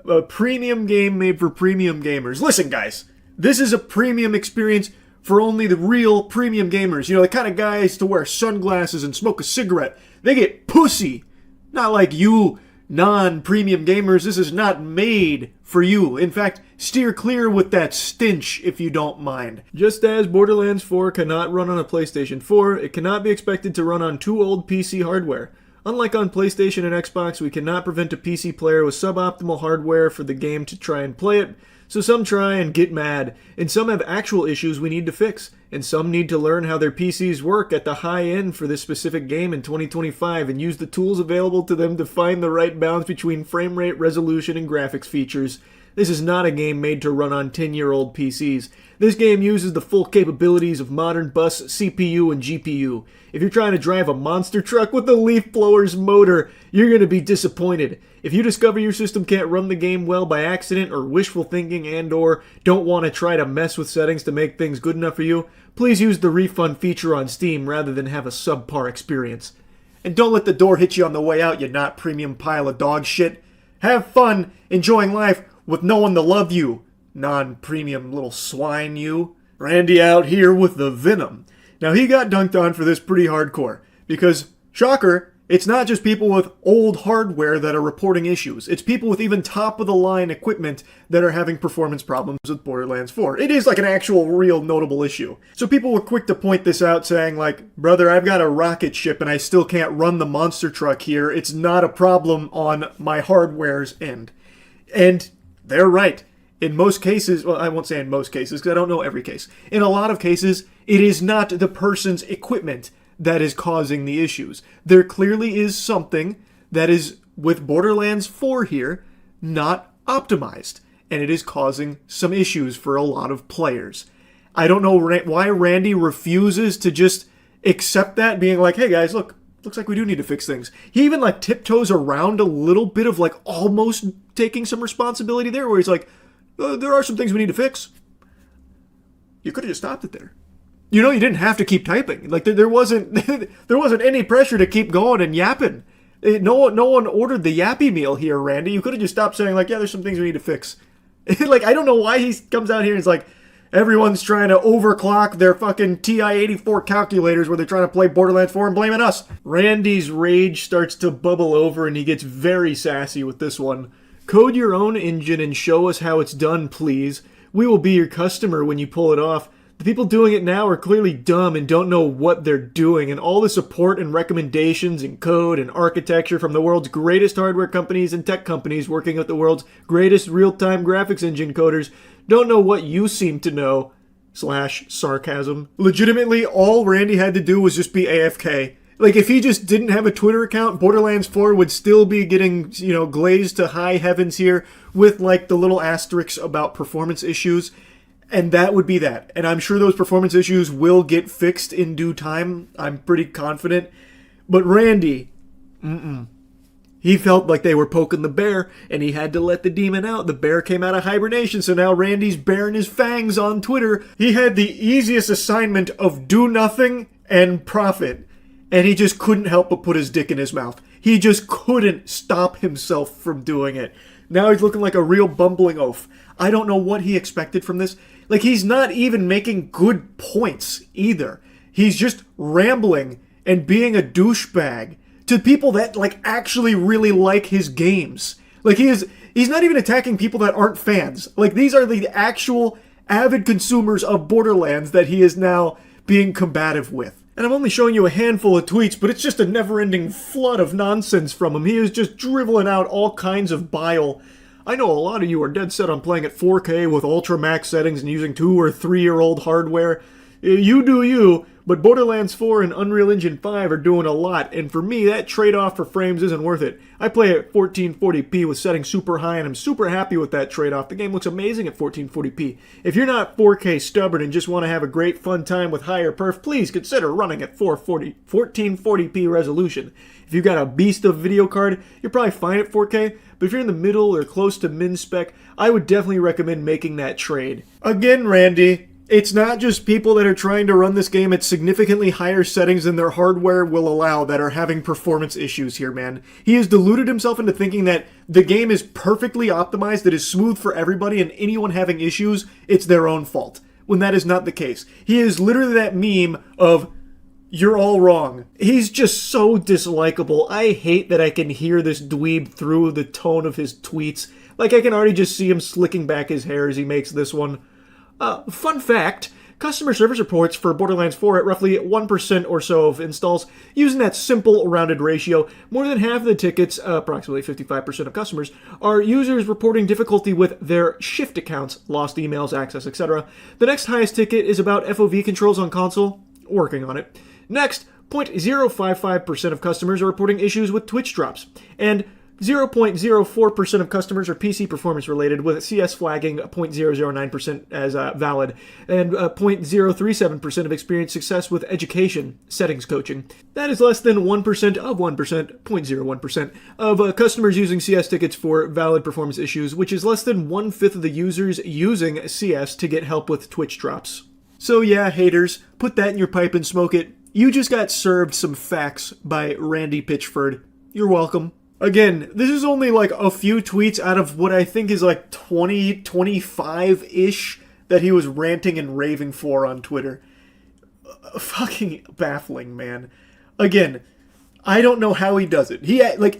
A premium game made for premium gamers. Listen, guys, this is a premium experience for only the real premium gamers. You know, the kind of guys to wear sunglasses and smoke a cigarette. They get pussy. Not like you non-premium gamers. This is not made for you. In fact, steer clear with that stench if you don't mind. Just as Borderlands 4 cannot run on a PlayStation 4, it cannot be expected to run on too old PC hardware. Unlike on PlayStation and Xbox, we cannot prevent a PC player with suboptimal hardware for the game to try and play it, so some try and get mad, and some have actual issues we need to fix, and some need to learn how their PCs work at the high end for this specific game in 2025 and use the tools available to them to find the right balance between frame rate, resolution, and graphics features. This is not a game made to run on 10-year-old PCs. This game uses the full capabilities of modern bus, CPU, and GPU. If you're trying to drive a monster truck with a leaf blower's motor, you're going to be disappointed. If you discover your system can't run the game well by accident or wishful thinking and or don't want to try to mess with settings to make things good enough for you, please use the refund feature on Steam rather than have a subpar experience. And don't let the door hit you on the way out, you not premium pile of dog shit. Have fun enjoying life with no one to love you, non-premium little swine you. Randy out here with the venom. Now he got dunked on for this pretty hardcore, because, shocker, it's not just people with old hardware that are reporting issues. It's people with even top-of-the-line equipment that are having performance problems with Borderlands 4. It is like an actual real notable issue. So people were quick to point this out, saying like, brother, I've got a rocket ship and I still can't run the monster truck here. It's not a problem on my hardware's end. And they're right. In most cases, well, I won't say in most cases because I don't know every case. In a lot of cases, it is not the person's equipment that is causing the issues. There clearly is something that is, with Borderlands 4 here, not optimized. And it is causing some issues for a lot of players. I don't know why Randy refuses to just accept that, being like, hey guys, look, looks like we do need to fix things. He even like tiptoes around a little bit of like almost taking some responsibility there, where he's like, there are some things we need to fix. You could have just stopped it there. You know, you didn't have to keep typing. Like there wasn't there wasn't any pressure to keep going and yapping. No one ordered the yappy meal here, Randy. You could have just stopped saying like, yeah, there's some things we need to fix. Like I don't know why he comes out here and is like, everyone's trying to overclock their fucking TI-84 calculators where they're trying to play Borderlands 4 and blaming us. Randy's rage starts to bubble over and he gets very sassy with this one. Code your own engine and show us how it's done, please. We will be your customer when you pull it off. The people doing it now are clearly dumb and don't know what they're doing, and all the support and recommendations and code and architecture from the world's greatest hardware companies and tech companies working with the world's greatest real-time graphics engine coders don't know what you seem to know. /sarcasm. Legitimately, all Randy had to do was just be AFK. Like, if he just didn't have a Twitter account, Borderlands 4 would still be getting, you know, glazed to high heavens here with, like, the little asterisks about performance issues. And that would be that. And I'm sure those performance issues will get fixed in due time. I'm pretty confident. But Randy, he felt like they were poking the bear, and he had to let the demon out. The bear came out of hibernation, so now Randy's baring his fangs on Twitter. He had the easiest assignment of do nothing and profit. And he just couldn't help but put his dick in his mouth. He just couldn't stop himself from doing it. Now he's looking like a real bumbling oaf. I don't know what he expected from this. Like, he's not even making good points either. He's just rambling and being a douchebag to people that, like, actually really like his games. Like, he's not even attacking people that aren't fans. Like, these are the actual avid consumers of Borderlands that he is now being combative with. And I'm only showing you a handful of tweets, but it's just a never-ending flood of nonsense from him. He is just dribbling out all kinds of bile. I know a lot of you are dead set on playing at 4K with ultra max settings and using 2 or 3-year-old hardware. You do you, but Borderlands 4 and Unreal Engine 5 are doing a lot, and for me, that trade-off for frames isn't worth it. I play at 1440p with settings super high, and I'm super happy with that trade-off. The game looks amazing at 1440p. If you're not 4K stubborn and just want to have a great fun time with higher perf, please consider running at 1440p resolution. If you've got a beast of video card, you're probably fine at 4K, but if you're in the middle or close to min spec, I would definitely recommend making that trade. Again, Randy, it's not just people that are trying to run this game at significantly higher settings than their hardware will allow that are having performance issues here, man. He has deluded himself into thinking that the game is perfectly optimized, that is smooth for everybody, and anyone having issues, it's their own fault, when that is not the case. He is literally that meme of, you're all wrong. He's just so dislikable. I hate that I can hear this dweeb through the tone of his tweets. Like, I can already just see him slicking back his hair as he makes this one. Fun fact, customer service reports for Borderlands 4 at roughly 1% or so of installs. Using that simple rounded ratio, more than half of the tickets, approximately 55% of customers, are users reporting difficulty with their Shift accounts, lost emails, access, etc. The next highest ticket is about FOV controls on console. Working on it. Next, 0.055% of customers are reporting issues with Twitch drops, and 0.04% of customers are PC performance related, with CS flagging 0.009% as valid, and 0.037% of experienced success with education settings coaching. That is less than 1% of 1%, 0.01% of customers using CS tickets for valid performance issues, which is less than 1/5 of the users using CS to get help with Twitch drops. So yeah, haters, put that in your pipe and smoke it. You just got served some facts by Randy Pitchford. You're welcome. Again, this is only like a few tweets out of what I think is like 20, 25-ish that he was ranting and raving for on Twitter. Fucking baffling, man. Again, I don't know how he does it.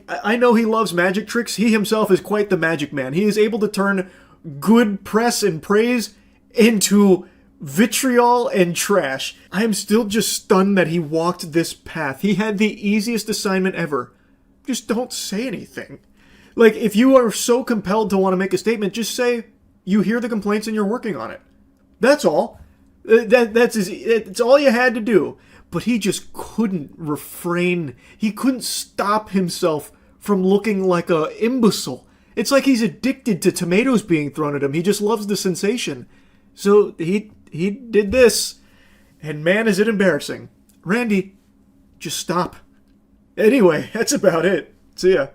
I know he loves magic tricks. He himself is quite the magic man. He is able to turn good press and praise into vitriol and trash. I am still just stunned that he walked this path. He had the easiest assignment ever. Just don't say anything. Like, if you are so compelled to want to make a statement, just say you hear the complaints and you're working on it. That's all. It's all you had to do. But he just couldn't refrain. He couldn't stop himself from looking like a imbecile. It's like he's addicted to tomatoes being thrown at him. He just loves the sensation. So he did this. And man, is it embarrassing. Randy, just stop. Anyway, that's about it. See ya.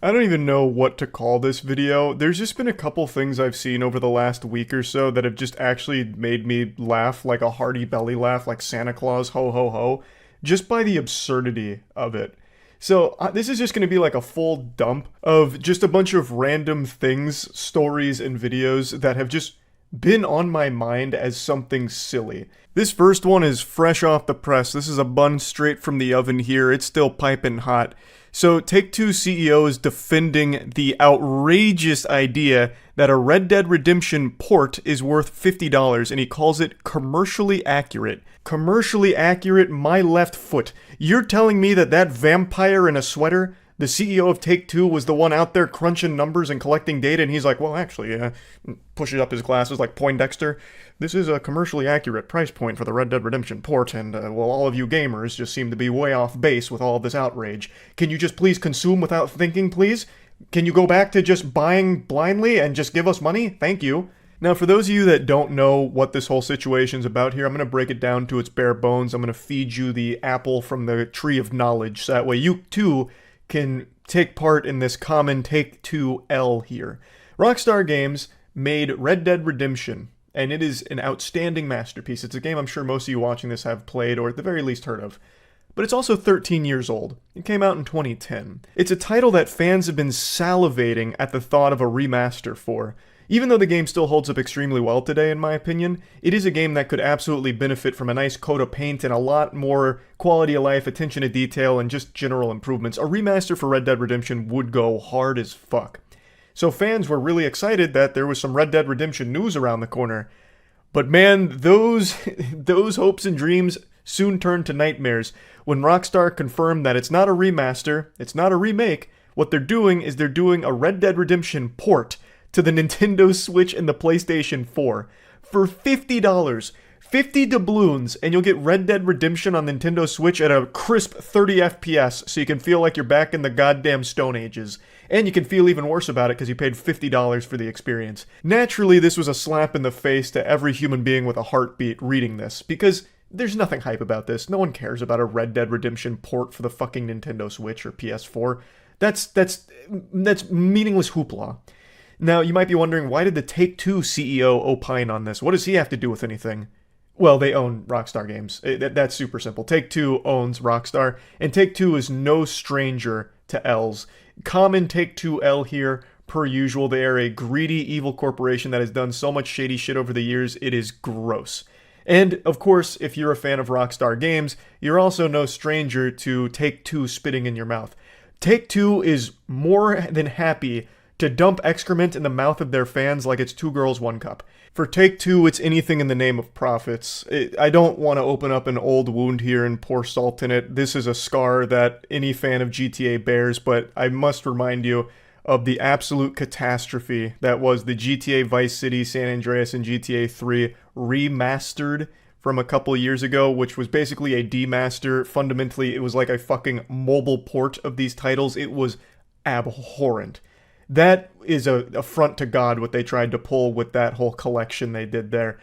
I don't even know what to call this video. There's just been a couple things I've seen over the last week or so that have just actually made me laugh like a hearty belly laugh, like Santa Claus, ho ho ho, just by the absurdity of it. So this is just going to be like a full dump of just a bunch of random things, stories, and videos that have just been on my mind as something silly. This first one is fresh off the press. This is a bun straight from the oven here. It's still piping hot. So Take-Two CEO is defending the outrageous idea that a Red Dead Redemption port is worth $50, and he calls it commercially accurate. Commercially accurate, my left foot. You're telling me that vampire in a sweater, the CEO of Take-Two, was the one out there crunching numbers and collecting data, and he's like, well, actually, pushes up his glasses like Poindexter. This is a commercially accurate price point for the Red Dead Redemption port, and, well, all of you gamers just seem to be way off base with all of this outrage. Can you just please consume without thinking, please? Can you go back to just buying blindly and just give us money? Thank you. Now, for those of you that don't know what this whole situation's about here, I'm going to break it down to its bare bones. I'm going to feed you the apple from the tree of knowledge, so that way you, too, can take part in this common Take-Two L here. Rockstar Games made Red Dead Redemption, and it is an outstanding masterpiece. It's a game I'm sure most of you watching this have played, or at the very least heard of. But it's also 13 years old. It came out in 2010. It's a title that fans have been salivating at the thought of a remaster for. Even though the game still holds up extremely well today, in my opinion, it is a game that could absolutely benefit from a nice coat of paint and a lot more quality of life, attention to detail, and just general improvements. A remaster for Red Dead Redemption would go hard as fuck. So fans were really excited that there was some Red Dead Redemption news around the corner. But man, those hopes and dreams soon turned to nightmares when Rockstar confirmed that it's not a remaster, it's not a remake, What they're doing is they're doing a Red Dead Redemption port to the Nintendo Switch and the PlayStation 4 for $50. 50 doubloons, and you'll get Red Dead Redemption on Nintendo Switch at a crisp 30 FPS, so you can feel like you're back in the goddamn Stone Ages. And you can feel even worse about it because you paid $50 for the experience. Naturally, this was a slap in the face to every human being with a heartbeat reading this, because there's nothing hype about this. No one cares about a Red Dead Redemption port for the fucking Nintendo Switch or PS4. That's meaningless hoopla. Now, you might be wondering, why did the Take-Two CEO opine on this? What does he have to do with anything? Well, they own Rockstar Games. That's super simple. Take-Two owns Rockstar, and Take-Two is no stranger to L's. Common Take-Two L here, per usual. They are a greedy, evil corporation that has done so much shady shit over the years, it is gross. And, of course, if you're a fan of Rockstar Games, you're also no stranger to Take-Two spitting in your mouth. Take-Two is more than happy to dump excrement in the mouth of their fans like it's 2 girls, 1 cup. For Take-Two, it's anything in the name of profits. I don't want to open up an old wound here and pour salt in it. This is a scar that any fan of GTA bears, but I must remind you of the absolute catastrophe that was the GTA Vice City, San Andreas, and GTA 3 remastered from a couple years ago, which was basically a demaster. Fundamentally, it was like a fucking mobile port of these titles. It was abhorrent. That is a affront to God what they tried to pull with that whole collection they did there.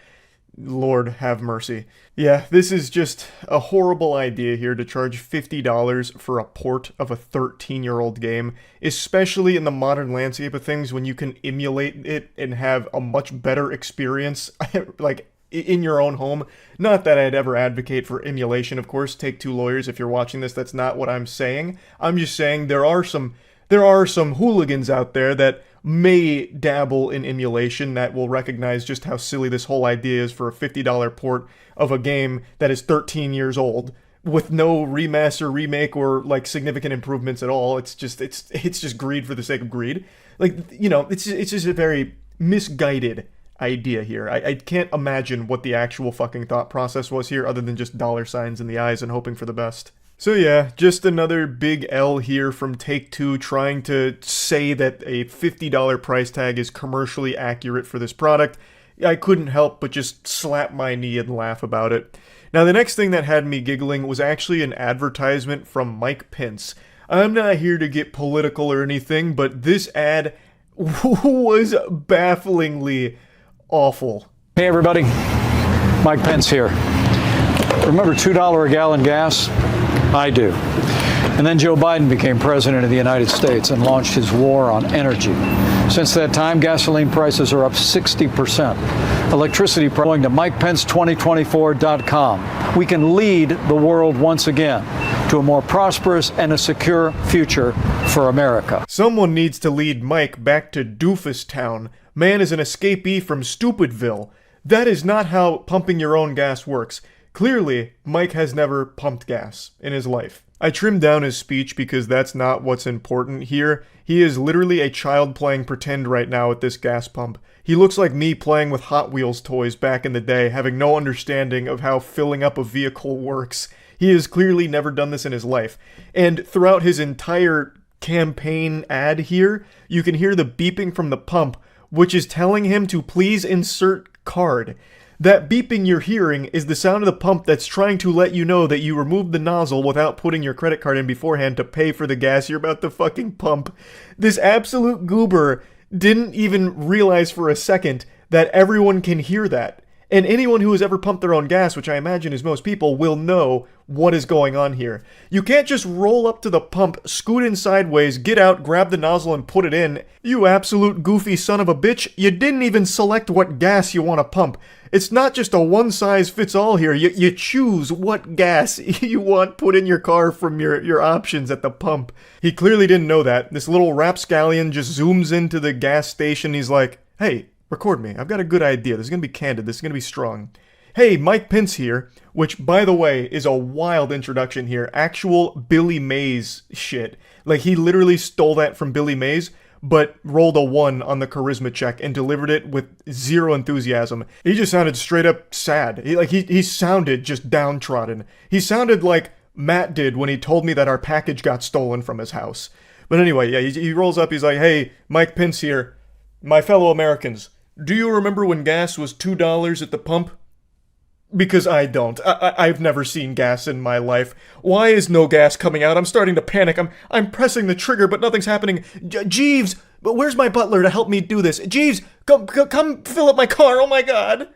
Lord have mercy. Yeah, this is just a horrible idea here to charge $50 for a port of a 13-year-old game, especially in the modern landscape of things when you can emulate it and have a much better experience, like in your own home. Not that I'd ever advocate for emulation, of course. Take-Two lawyers, if you're watching this, that's not what I'm saying. I'm just saying there are some hooligans out there that may dabble in emulation that will recognize just how silly this whole idea is for a $50 port of a game that is 13 years old with no remaster, remake, or like significant improvements at all. It's just greed for the sake of greed. Like, you know, it's just a very misguided idea here. I can't imagine what the actual fucking thought process was here other than just dollar signs in the eyes and hoping for the best. So yeah, just another big L here from Take-Two trying to say that a $50 price tag is commercially accurate for this product. I couldn't help but just slap my knee and laugh about it. Now the next thing that had me giggling was actually an advertisement from Mike Pence. I'm not here to get political or anything, but this ad was bafflingly awful. Hey everybody, Mike Pence here. Remember $2 a gallon gas? I do. And then Joe Biden became president of the United States and launched his war on energy. Since that time, gasoline prices are up 60%. Electricity going to MikePence2024.com. We can lead the world once again to a more prosperous and a secure future for America. Someone needs to lead Mike back to Doofus Town. Man is an escapee from Stupidville. That is not how pumping your own gas works. Clearly, Mike has never pumped gas in his life. I trimmed down his speech because that's not what's important here. He is literally a child playing pretend right now at this gas pump. He looks like me playing with Hot Wheels toys back in the day, having no understanding of how filling up a vehicle works. He has clearly never done this in his life. And throughout his entire campaign ad here, you can hear the beeping from the pump, which is telling him to please insert card. That beeping you're hearing is the sound of the pump that's trying to let you know that you removed the nozzle without putting your credit card in beforehand to pay for the gas you're about to fucking pump. This absolute goober didn't even realize for a second that everyone can hear that. And anyone who has ever pumped their own gas, which I imagine is most people, will know what is going on here. You can't just roll up to the pump, scoot in sideways, get out, grab the nozzle, and put it in. You absolute goofy son of a bitch, you didn't even select what gas you want to pump. It's not just a one-size-fits-all here. You choose what gas you want put in your car from your options at the pump. He clearly didn't know that. This little rapscallion just zooms into the gas station. He's like, hey, record me. I've got a good idea. This is going to be candid. This is going to be strong. Hey, Mike Pence here, which, by the way, is a wild introduction here. Actual Billy Mays shit. Like, he literally stole that from Billy Mays, but rolled a 1 on the charisma check and delivered it with zero enthusiasm. He just sounded straight up sad. He sounded just downtrodden. He sounded like Matt did when he told me that our package got stolen from his house. But anyway, yeah, he rolls up, he's like, hey, Mike Pence here. My fellow Americans, do you remember when gas was $2 at the pump? Because I don't. I've never seen gas in my life. Why is no gas coming out? I'm starting to panic. I'm pressing the trigger, but nothing's happening. Jeeves, but where's my butler to help me do this? Jeeves, come fill up my car. Oh my god.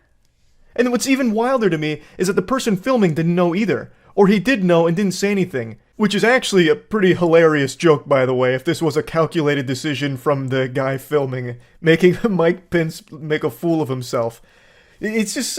And what's even wilder to me is that the person filming didn't know either. Or he did know and didn't say anything. Which is actually a pretty hilarious joke, by the way, if this was a calculated decision from the guy filming, making Mike Pence make a fool of himself. It's just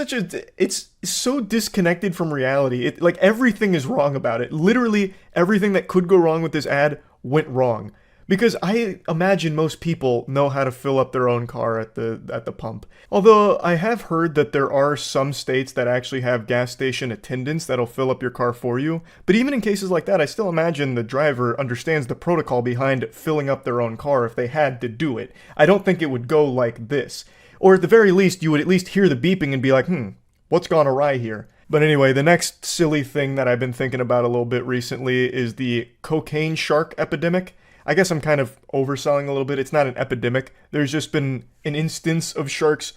it's so disconnected from reality. Like, everything is wrong about it. Literally everything that could go wrong with this ad went wrong. Because I imagine most people know how to fill up their own car at the pump. Although I have heard that there are some states that actually have gas station attendants that'll fill up your car for you. But even in cases like that, I still imagine the driver understands the protocol behind filling up their own car if they had to do it. I don't think it would go like this. Or at the very least, you would at least hear the beeping and be like, what's gone awry here? But anyway, the next silly thing that I've been thinking about a little bit recently is the cocaine shark epidemic. I guess I'm kind of overselling a little bit. It's not an epidemic. There's just been an instance of sharks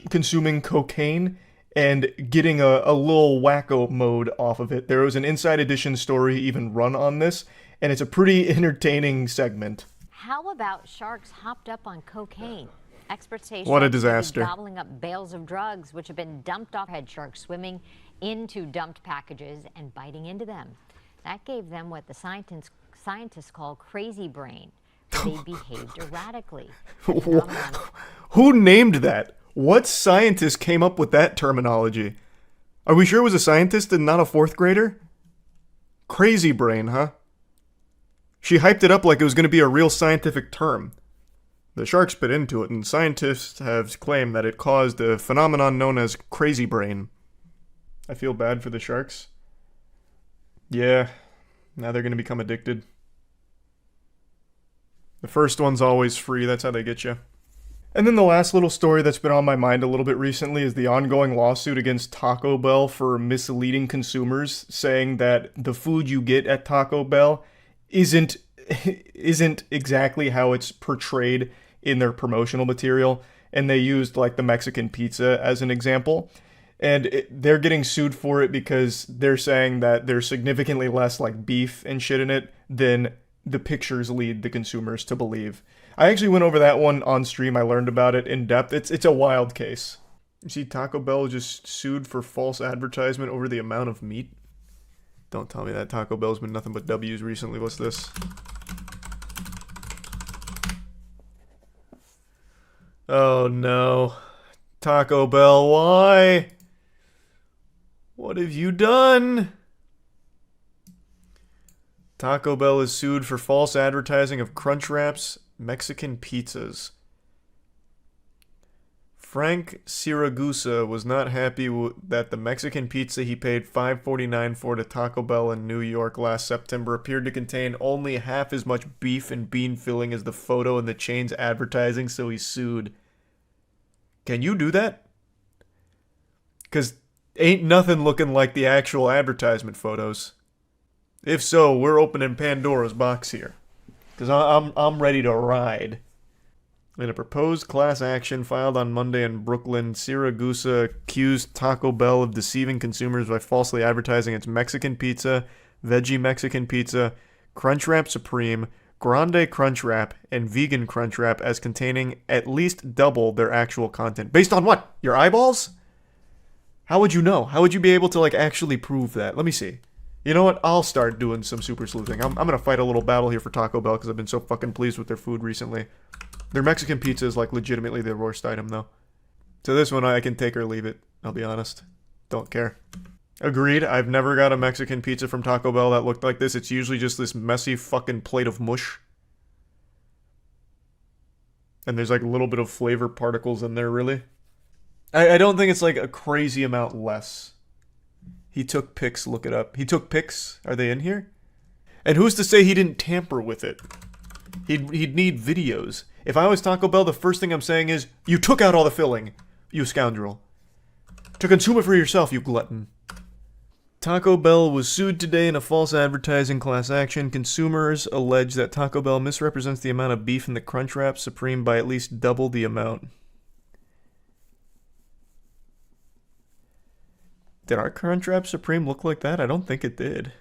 consuming cocaine and getting a little wacko mode off of it. There was an Inside Edition story even run on this, and it's a pretty entertaining segment. How about sharks hopped up on cocaine? Experts say What a sharks could be disaster. gobbling up bales of drugs which have been dumped off. Had sharks swimming into dumped packages and biting into them. That gave them what the scientists call crazy brain. They behaved erratically. Who named that? What scientist came up with that terminology? Are we sure it was a scientist and not a fourth grader? Crazy brain, huh? She hyped it up like it was going to be a real scientific term. The sharks bit into it, and scientists have claimed that it caused a phenomenon known as crazy brain. I feel bad for the sharks. Yeah, now they're going to become addicted. The first one's always free, that's how they get you. And then the last little story that's been on my mind a little bit recently is the ongoing lawsuit against Taco Bell for misleading consumers, saying that the food you get at Taco Bell isn't exactly how it's portrayed in their promotional material. And they used like the Mexican pizza as an example. And they're getting sued for it because they're saying that there's significantly less like beef and shit in it than the pictures lead the consumers to believe. I actually went over that one on stream. I learned about it in depth. It's a wild case. You see, Taco Bell just sued for false advertisement over the amount of meat. Don't tell me that Taco Bell's been nothing but W's recently. What's this? Oh no. Taco Bell, why? What have you done? Taco Bell is sued for false advertising of Crunchwrap's Mexican pizzas. Frank Siragusa was not happy that the Mexican pizza he paid $5.49 for to Taco Bell in New York last September appeared to contain only half as much beef and bean filling as the photo in the chain's advertising, so he sued. Can you do that? Because ain't nothing looking like the actual advertisement photos. If so, we're opening Pandora's box here. Because I'm ready to ride. In a proposed class action filed on Monday in Brooklyn, Siragusa accused Taco Bell of deceiving consumers by falsely advertising its Mexican pizza, veggie Mexican pizza, Crunchwrap Supreme, Grande Crunchwrap, and Vegan Crunchwrap as containing at least double their actual content. Based on what? Your eyeballs? How would you know? How would you be able to like actually prove that? Let me see. You know what? I'll start doing some super sleuthing. I'm gonna fight a little battle here for Taco Bell because I've been so fucking pleased with their food recently. Their Mexican pizza is like legitimately their worst item though. So this one I can take or leave it. I'll be honest. Don't care. Agreed. I've never got a Mexican pizza from Taco Bell that looked like this. It's usually just this messy fucking plate of mush. And there's like a little bit of flavor particles in there, really. I don't think it's like a crazy amount less. He took pics, look it up. He took pics? Are they in here? And who's to say he didn't tamper with it? He'd need videos. If I was Taco Bell, the first thing I'm saying is, you took out all the filling, you scoundrel. To consume it for yourself, you glutton. Taco Bell was sued today in a false advertising class action. Consumers allege that Taco Bell misrepresents the amount of beef in the Crunchwrap Supreme by at least double the amount. Did our Crunchwrap Supreme look like that? I don't think it did.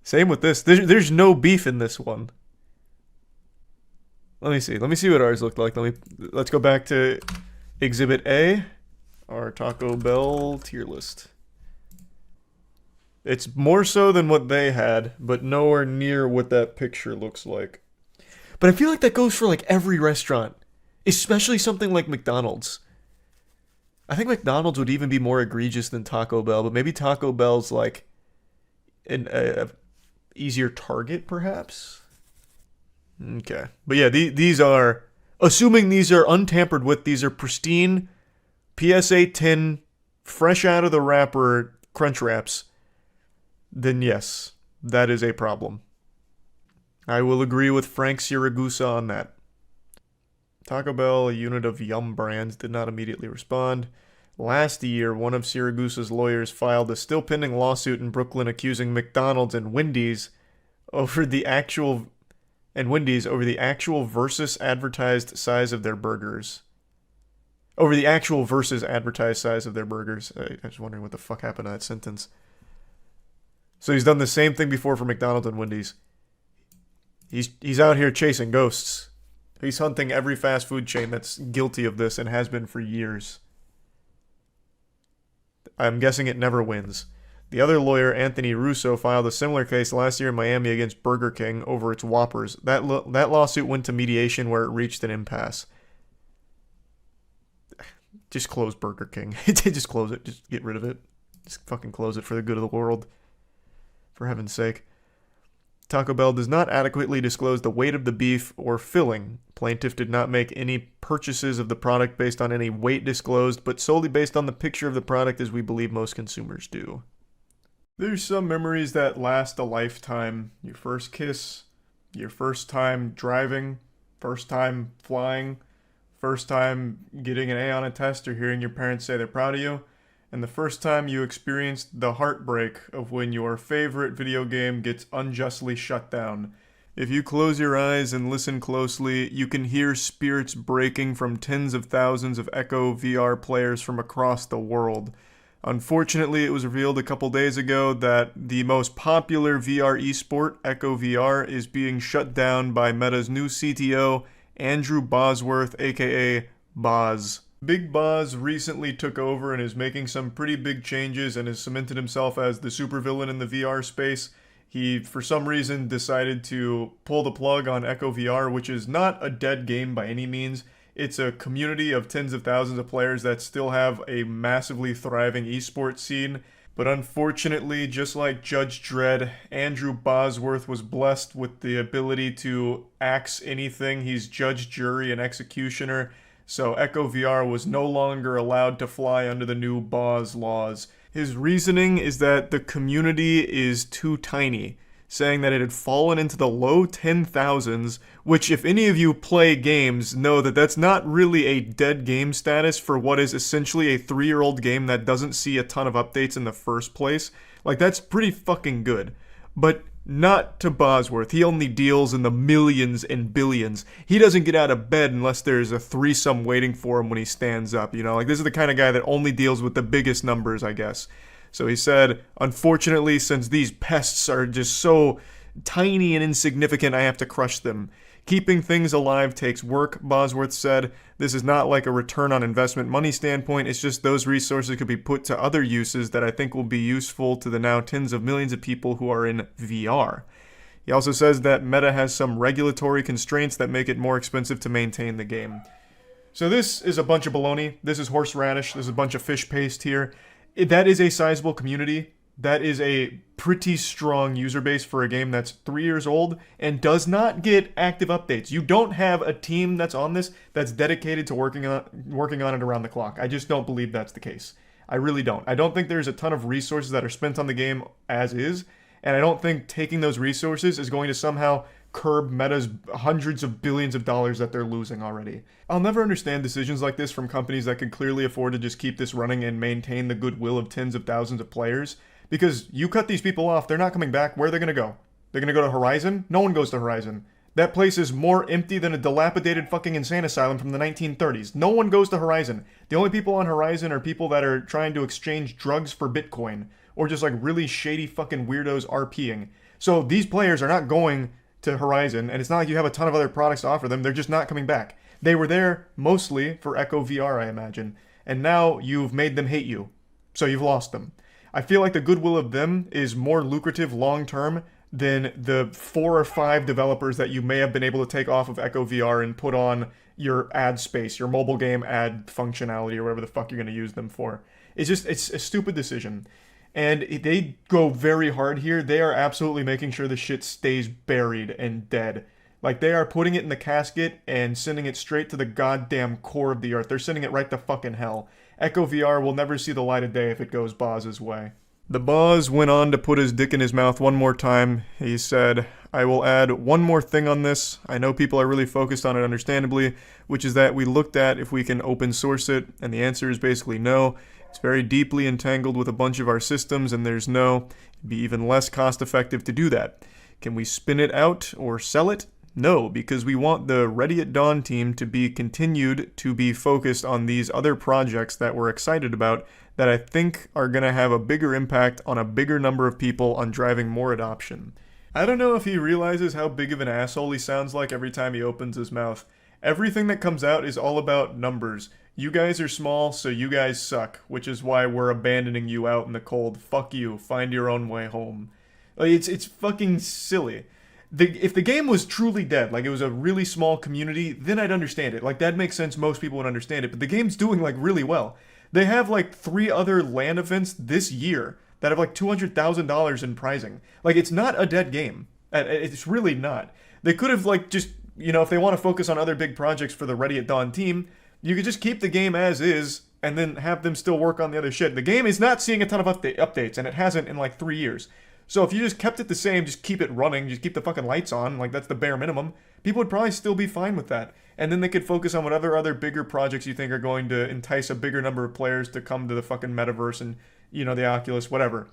Same with this. There's no beef in this one. Let me see. Let me see what ours looked like. Let's go back to Exhibit A, our Taco Bell tier list. It's more so than what they had, but nowhere near what that picture looks like. But I feel like that goes for like every restaurant, especially something like McDonald's. I think McDonald's would even be more egregious than Taco Bell, but maybe Taco Bell's like an easier target, perhaps? Okay. But yeah, these are, assuming these are untampered with, these are pristine, PSA tin, fresh out of the wrapper Crunch Wraps, then yes, that is a problem. I will agree with Frank Siragusa on that. Taco Bell, a unit of Yum Brands, did not immediately respond. Last year, one of Siragusa's lawyers filed a still pending lawsuit in Brooklyn accusing McDonald's and Wendy's over the actual versus advertised size of their burgers. Over the actual versus advertised size of their burgers. I was wondering what the fuck happened to that sentence. So he's done the same thing before for McDonald's and Wendy's. He's out here chasing ghosts. He's hunting every fast food chain that's guilty of this and has been for years. I'm guessing it never wins. The other lawyer, Anthony Russo, filed a similar case last year in Miami against Burger King over its Whoppers. That lawsuit went to mediation where it reached an impasse. Just close Burger King. Just close it. Just get rid of it. Just fucking close it for the good of the world. For heaven's sake. Taco Bell does not adequately disclose the weight of the beef or filling. Plaintiff did not make any purchases of the product based on any weight disclosed, but solely based on the picture of the product, as we believe most consumers do. There's some memories that last a lifetime. Your first kiss, your first time driving, first time flying, first time getting an A on a test or hearing your parents say they're proud of you, and the first time you experienced the heartbreak of when your favorite video game gets unjustly shut down. If you close your eyes and listen closely, you can hear spirits breaking from tens of thousands of Echo VR players from across the world. Unfortunately, it was revealed a couple days ago that the most popular VR esport, Echo VR, is being shut down by Meta's new CTO, Andrew Bosworth, aka Boz. Big Boz recently took over and is making some pretty big changes and has cemented himself as the supervillain in the VR space. He, for some reason, decided to pull the plug on Echo VR, which is not a dead game by any means. It's a community of tens of thousands of players that still have a massively thriving esports scene. But unfortunately, just like Judge Dredd, Andrew Bosworth was blessed with the ability to axe anything. He's judge, jury, and executioner. So Echo VR was no longer allowed to fly under the new Boz laws. His reasoning is that the community is too tiny, saying that it had fallen into the low 10,000s, which if any of you play games know that that's not really a dead game status for what is essentially a 3-year-old game that doesn't see a ton of updates in the first place. Like, that's pretty fucking good. But not to Bosworth. He only deals in the millions and billions. He doesn't get out of bed unless there's a threesome waiting for him when he stands up, you know? Like, this is the kind of guy that only deals with the biggest numbers, I guess. So he said, unfortunately, since these pests are just so tiny and insignificant, I have to crush them. Keeping things alive takes work, Bosworth said. This is not like a return on investment money standpoint, it's just those resources could be put to other uses that I think will be useful to the now tens of millions of people who are in VR. He also says that Meta has some regulatory constraints that make it more expensive to maintain the game. So this is a bunch of baloney. This is horseradish. There's a bunch of fish paste here. That is a sizable community. That is a pretty strong user base for a game that's 3 years old and does not get active updates. You don't have a team that's on this that's dedicated to working on it around the clock. I just don't believe that's the case. I really don't. I don't think there's a ton of resources that are spent on the game as is, and I don't think taking those resources is going to somehow curb Meta's hundreds of billions of dollars that they're losing already. I'll never understand decisions like this from companies that could clearly afford to just keep this running and maintain the goodwill of tens of thousands of players, Because you cut these people off, they're not coming back. Where are they going to go? They're going to go to Horizon? No one goes to Horizon. That place is more empty than a dilapidated fucking insane asylum from the 1930s. No one goes to Horizon. The only people on Horizon are people that are trying to exchange drugs for Bitcoin. Or just like really shady fucking weirdos RPing. So these players are not going to Horizon, and it's not like you have a ton of other products to offer them. They're just not coming back. They were there mostly for Echo VR, I imagine. And now you've made them hate you. So you've lost them. I feel like the goodwill of them is more lucrative long term than the 4 or 5 developers that you may have been able to take off of Echo VR and put on your ad space, your mobile game ad functionality, or whatever the fuck you're going to use them for. It's a stupid decision. And they go very hard here. They are absolutely making sure the shit stays buried and dead. Like, they are putting it in the casket and sending it straight to the goddamn core of the earth. They're sending it right to fucking hell. Echo VR will never see the light of day if it goes Boz's way. The Boz went on to put his dick in his mouth one more time. He said, I will add one more thing on this. I know people are really focused on it understandably, which is that we looked at if we can open source it, and the answer is basically no. It's very deeply entangled with a bunch of our systems, and there's no. It'd be even less cost effective to do that. Can we spin it out or sell it? No, because we want the Ready at Dawn team to be continued to be focused on these other projects that we're excited about that I think are going to have a bigger impact on a bigger number of people on driving more adoption. I don't know if he realizes how big of an asshole he sounds like every time he opens his mouth. Everything that comes out is all about numbers. You guys are small, so you guys suck, which is why we're abandoning you out in the cold. Fuck you. Find your own way home. Like, it's fucking silly. If the game was truly dead, like it was a really small community, then I'd understand it. Like, that makes sense. Most people would understand it. But the game's doing, like, really well. They have, like, 3 other LAN events this year that have, like, $200,000 in prizing. Like, it's not a dead game. It's really not. They could have, like, just, you know, if they want to focus on other big projects for the Ready at Dawn team, you could just keep the game as is and then have them still work on the other shit. The game is not seeing a ton of updates, and it hasn't in, like, 3 years. So if you just kept it the same, just keep it running, just keep the fucking lights on, like that's the bare minimum, people would probably still be fine with that. And then they could focus on whatever other bigger projects you think are going to entice a bigger number of players to come to the fucking metaverse and, you know, the Oculus, whatever.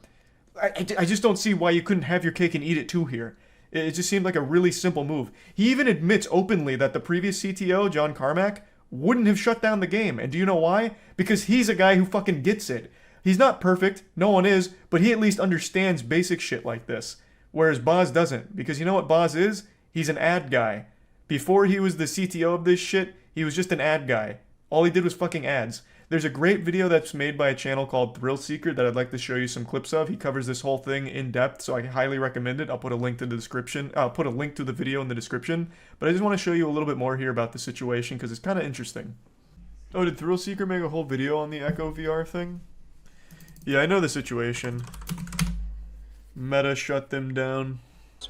I just don't see why you couldn't have your cake and eat it too here. It just seemed like a really simple move. He even admits openly that the previous CTO, John Carmack, wouldn't have shut down the game. And do you know why? Because he's a guy who fucking gets it. He's not perfect, no one is, but he at least understands basic shit like this. Whereas Boz doesn't, because you know what Boz is? He's an ad guy. Before he was the CTO of this shit, he was just an ad guy. All he did was fucking ads. There's a great video that's made by a channel called Thrill Seeker that I'd like to show you some clips of. He covers this whole thing in depth, so I highly recommend it. I'll put a link to the description. I'll put a link to the video in the description. But I just want to show you a little bit more here about the situation because it's kind of interesting. Oh, did Thrill Seeker make a whole video on the Echo VR thing? Yeah, I know the situation. Meta shut them down.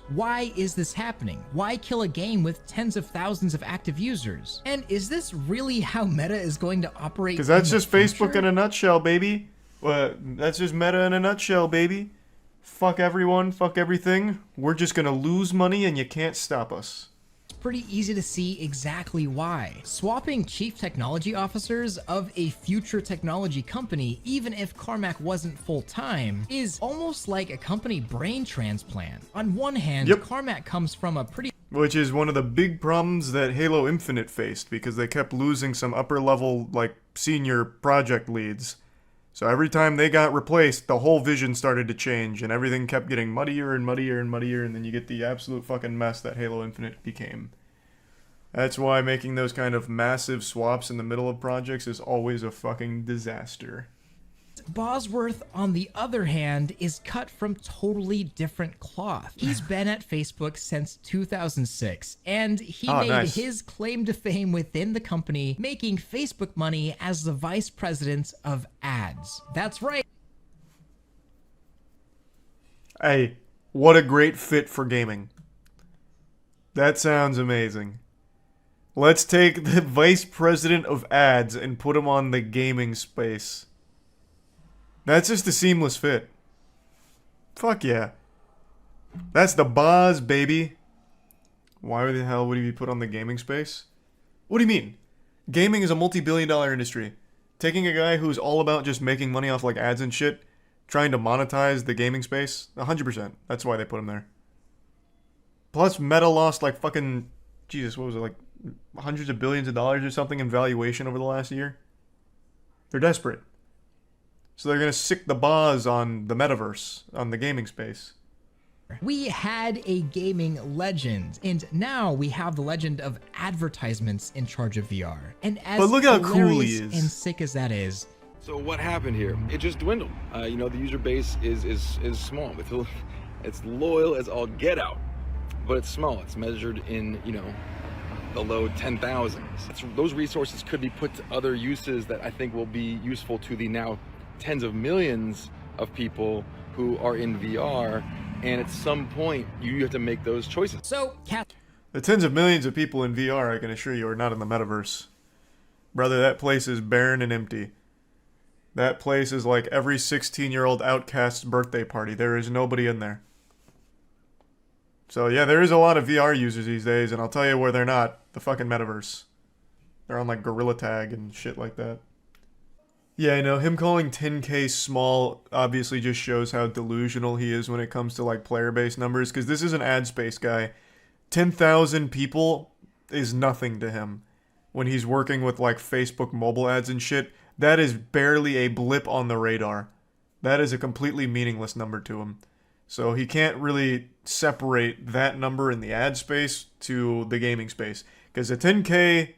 Why is this happening? Why kill a game with tens of thousands of active users? And is this really how Meta is going to operate? Because that's just Facebook in a nutshell, baby. That's just Meta in a nutshell, baby. Fuck everyone, fuck everything. We're just gonna lose money and you can't stop us. Pretty easy to see exactly why. Swapping chief technology officers of a future technology company, even if Carmack wasn't full-time, is almost like a company brain transplant. On one hand, Carmack comes from a pretty... Which is one of the big problems that Halo Infinite faced, because they kept losing some upper-level, like, senior project leads. So every time they got replaced, the whole vision started to change, and everything kept getting muddier and muddier and muddier, and then you get the absolute fucking mess that Halo Infinite became. That's why making those kind of massive swaps in the middle of projects is always a fucking disaster. Bosworth, on the other hand, is cut from totally different cloth. He's been at Facebook since 2006, and he made his claim to fame within the company, making Facebook money as the vice president of ads. That's right. Hey, what a great fit for gaming. That sounds amazing. Let's take the vice president of ads and put him on the gaming space. That's just a seamless fit. Fuck yeah. That's the Boz, baby. Why the hell would he be put on the gaming space? What do you mean? Gaming is a multi-billion-dollar industry. Taking a guy who's all about just making money off like ads and shit, trying to monetize the gaming space. 100%. That's why they put him there. Plus, Meta lost like fucking, Jesus, what was it, like hundreds of billions of dollars or something in valuation over the last year? They're desperate. So they're going to sick the buzz on the metaverse, on the gaming space. We had a gaming legend, and now we have the legend of advertisements in charge of VR. And as But look how cool he hilarious is. and sick as that is, So what happened here? It just dwindled. The user base is small. It's loyal as all get out, but it's small. It's measured in the low 10,000s. Those resources could be put to other uses that I think will be useful to the now tens of millions of people who are in VR. And at some point, you have to make those choices. So, the tens of millions of people in VR, I can assure you, are not in the metaverse. Brother, that place is barren and empty. That place is like every 16-year-old outcast's birthday party. There is nobody in there. So yeah, there is a lot of VR users these days, and I'll tell you where they're not. The fucking metaverse. They're on like Gorilla Tag and shit like that. Yeah, I know, him calling 10K small obviously just shows how delusional he is when it comes to like player-based numbers, because this is an ad space guy. 10,000 people is nothing to him. When he's working with like Facebook mobile ads and shit, that is barely a blip on the radar. That is a completely meaningless number to him. So he can't really separate that number in the ad space to the gaming space. Because a 10K,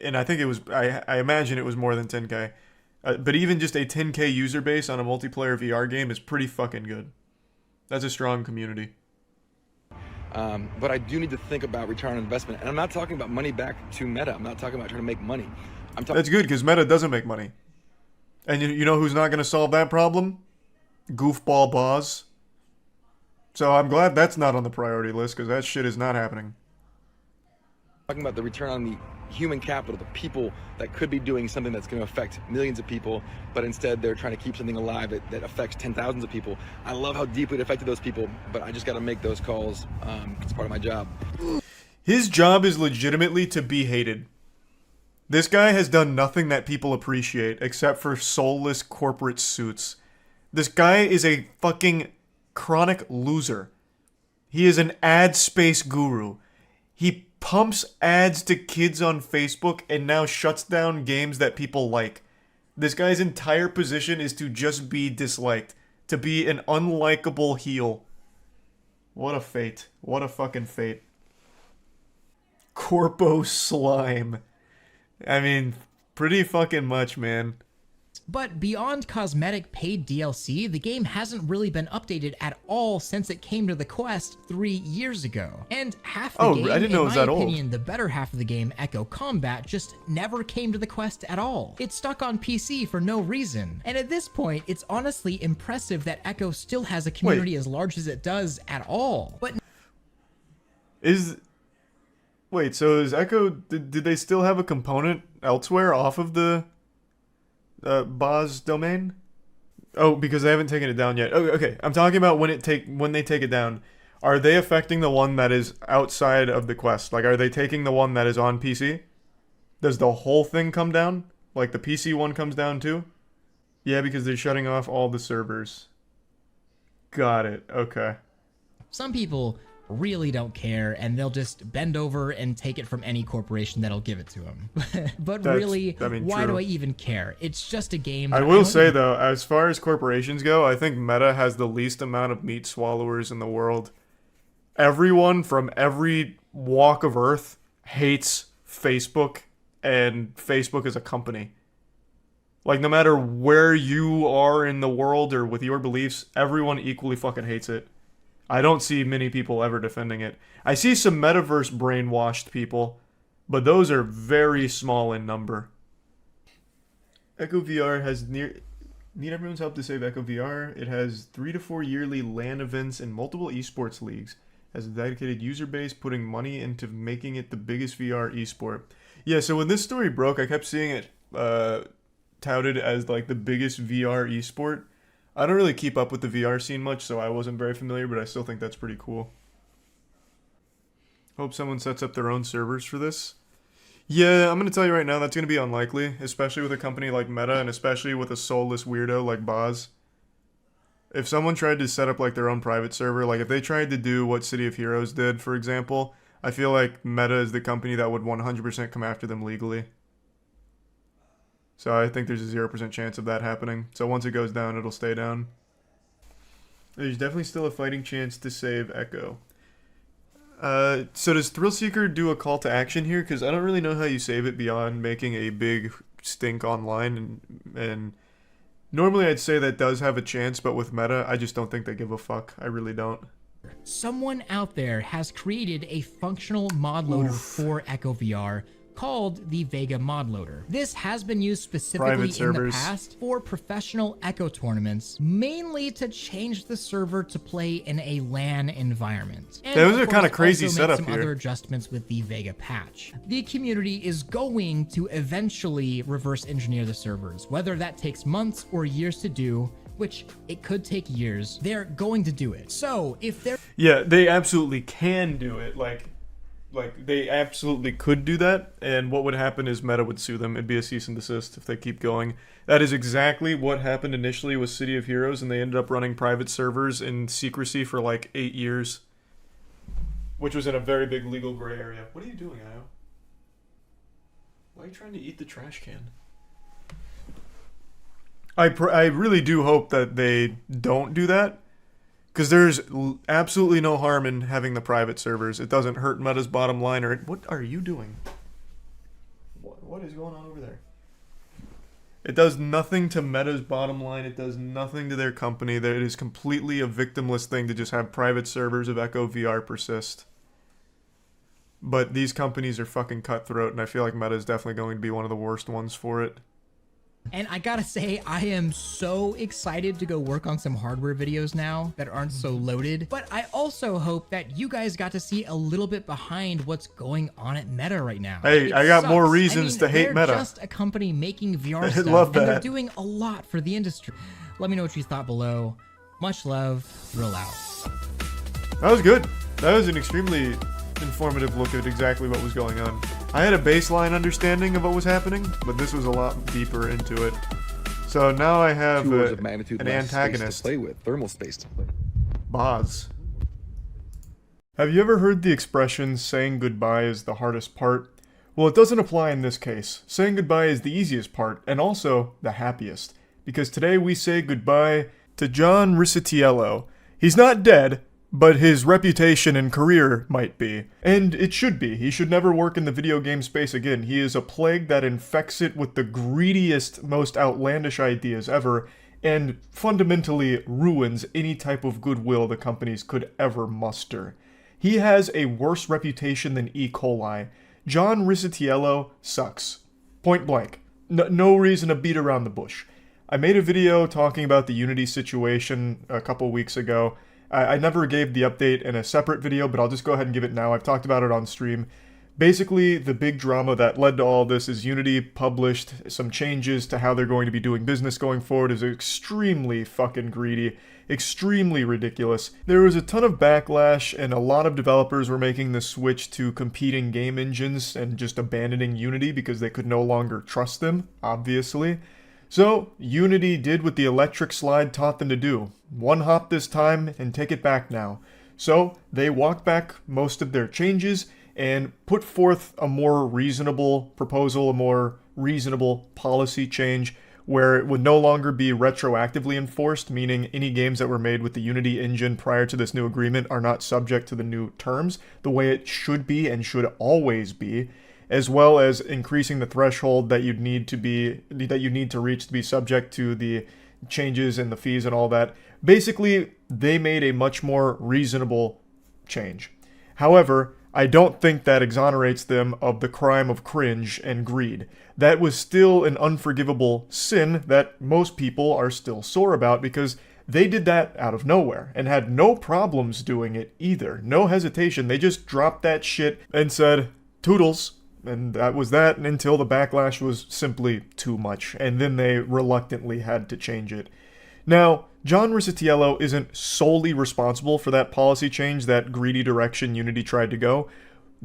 and I think it was, I imagine it was more than 10K, but even just a 10K user base on a multiplayer VR game is pretty fucking good. That's a strong community. But I do need to think about return on investment. And I'm not talking about money back to Meta. I'm not talking about trying to make money. That's good, because Meta doesn't make money. And you know who's not going to solve that problem? Goofball Boz. So I'm glad that's not on the priority list, because that shit is not happening. Talking about the return on the human capital, the people that could be doing something that's going to affect millions of people, but instead they're trying to keep something alive that affects 10,000s of people. I love how deeply it affected those people, but I just got to make those calls. It's part of my job. His job is legitimately to be hated. This guy has done nothing that people appreciate except for soulless corporate suits. This guy is a fucking chronic loser. He is an ad space guru. He pumps ads to kids on Facebook and now shuts down games that people like. This guy's entire position is to just be disliked. To be an unlikable heel. What a fate. What a fucking fate. Corpo slime. I mean, pretty fucking much, man. but beyond cosmetic paid DLC, the game hasn't really been updated at all since it came to the Quest 3 years ago. And half the game, I didn't know it was that old. in my opinion, the better half of the game, Echo Combat, just never came to the Quest at all. It's stuck on PC for no reason. And at this point, it's honestly impressive that Echo still has a community as large as it does at all. But Wait, so is Echo... Did they still have a component elsewhere off of the Boz domain? Oh, because they haven't taken it down yet. Oh, okay. I'm talking about when they take it down. Are they affecting the one that is outside of the Quest? Like, are they taking the one that is on PC? Does the whole thing come down? Like, the PC one comes down too? Yeah, because they're shutting off all the servers. Got it. Okay. some people really don't care, and they'll just bend over and take it from any corporation that'll give it to them. But really, why do I even care? It's just a game. I will say, though, as far as corporations go, I think Meta has the least amount of meat swallowers in the world. Everyone from every walk of Earth hates Facebook, and Facebook as a company. Like, no matter where you are in the world or with your beliefs, everyone equally fucking hates it. I don't see many people ever defending it. I see some metaverse brainwashed people, but those are very small in number. Echo VR has need everyone's help to save Echo VR. It has 3 to 4 yearly LAN events and multiple esports leagues. Has a dedicated user base, putting money into making it the biggest VR esport. Yeah, so when this story broke, I kept seeing it touted as like the biggest VR esport. I don't really keep up with the VR scene much, so I wasn't very familiar, but I still think that's pretty cool. Hope someone sets up their own servers for this. Yeah, I'm going to tell you right now, that's going to be unlikely, especially with a company like Meta, and especially with a soulless weirdo like Boz. If someone tried to set up like their own private server, like if they tried to do what City of Heroes did, for example, I feel like Meta is the company that would 100% come after them legally. So I think there's a 0% chance of that happening. So once it goes down, it'll stay down. There's definitely still a fighting chance to save Echo. So does Thrillseeker do a call to action here? Because I don't really know how you save it beyond making a big stink online. And normally I'd say that does have a chance, but with Meta, I just don't think they give a fuck. I really don't. Someone out there has created a functional mod loader for Echo VR called the Vega Mod Loader. This has been used specifically in the past for professional Echo tournaments, mainly to change the server to play in a LAN environment. And those are kind of crazy also setup some here. Other adjustments with the Vega patch. The community is going to eventually reverse engineer the servers, whether that takes months or years to do, which it could take years. They're going to do it. So if they're they absolutely can do it. Like they absolutely could do that, and what would happen is Meta would sue them. It'd be a cease and desist if they keep going. That is exactly what happened initially with City of Heroes, and they ended up running private servers in secrecy for like 8 years, which was in a very big legal gray area. What are you doing, Io? Why are you trying to eat the trash can? I really do hope that they don't do that, because there's absolutely no harm in having the private servers. It doesn't hurt Meta's bottom line. Or what are you doing? What is going on over there? It does nothing to Meta's bottom line. It does nothing to their company. That it is completely a victimless thing to just have private servers of Echo VR persist. But these companies are fucking cutthroat, and I feel like Meta is definitely going to be one of the worst ones for it. And I gotta say, I am so excited to go work on some hardware videos now that aren't so loaded. But I also hope that you guys got to see a little bit behind what's going on at Meta right now. Hey, I got more reasons to hate Meta. They're just a company making VR stuff, love and they're that. doing a lot for the industry. Let me know what you thought below. Much love, Real out. That was good. That was an extremely informative look at exactly what was going on. I had a baseline understanding of what was happening, but this was a lot deeper into it. So now I have Two orders of magnitude an less space antagonist. to play with, thermal space to play. Boz. Have you ever heard the expression, saying goodbye is the hardest part? Well, it doesn't apply in this case. Saying goodbye is the easiest part, and also the happiest. Because today we say goodbye to John Riccitiello. He's not dead, but his reputation and career might be. And it should be. He should never work in the video game space again. He is a plague that infects it with the greediest, most outlandish ideas ever, and fundamentally ruins any type of goodwill the companies could ever muster. He has a worse reputation than E. coli. John Riccitiello sucks. Point blank. No reason to beat around the bush. I made a video talking about the Unity situation a couple weeks ago. I never gave the update in a separate video, but I'll just go ahead and give it now. I've talked about it on stream. Basically, the big drama that led to all this is Unity published some changes to how they're going to be doing business going forward. Is extremely fucking greedy, extremely ridiculous. There was a ton of backlash, and a lot of developers were making the switch to competing game engines and just abandoning Unity because they could no longer trust them, obviously. So, Unity did what the electric slide taught them to do. One hop this time and take it back now. So, they walked back most of their changes and put forth a more reasonable proposal, a more reasonable policy change where it would no longer be retroactively enforced, meaning any games that were made with the Unity engine prior to this new agreement are not subject to the new terms, the way it should be and should always be, as well as increasing the threshold that you'd need to reach to be subject to the changes in the fees and all that. Basically, they made a much more reasonable change. However, I don't think that exonerates them of the crime of cringe and greed. That was still an unforgivable sin that most people are still sore about because they did that out of nowhere and had no problems doing it either. No hesitation. They just dropped that shit and said, toodles. And that was that until the backlash was simply too much. And then they reluctantly had to change it. Now, John Riccitiello isn't solely responsible for that policy change, that greedy direction Unity tried to go.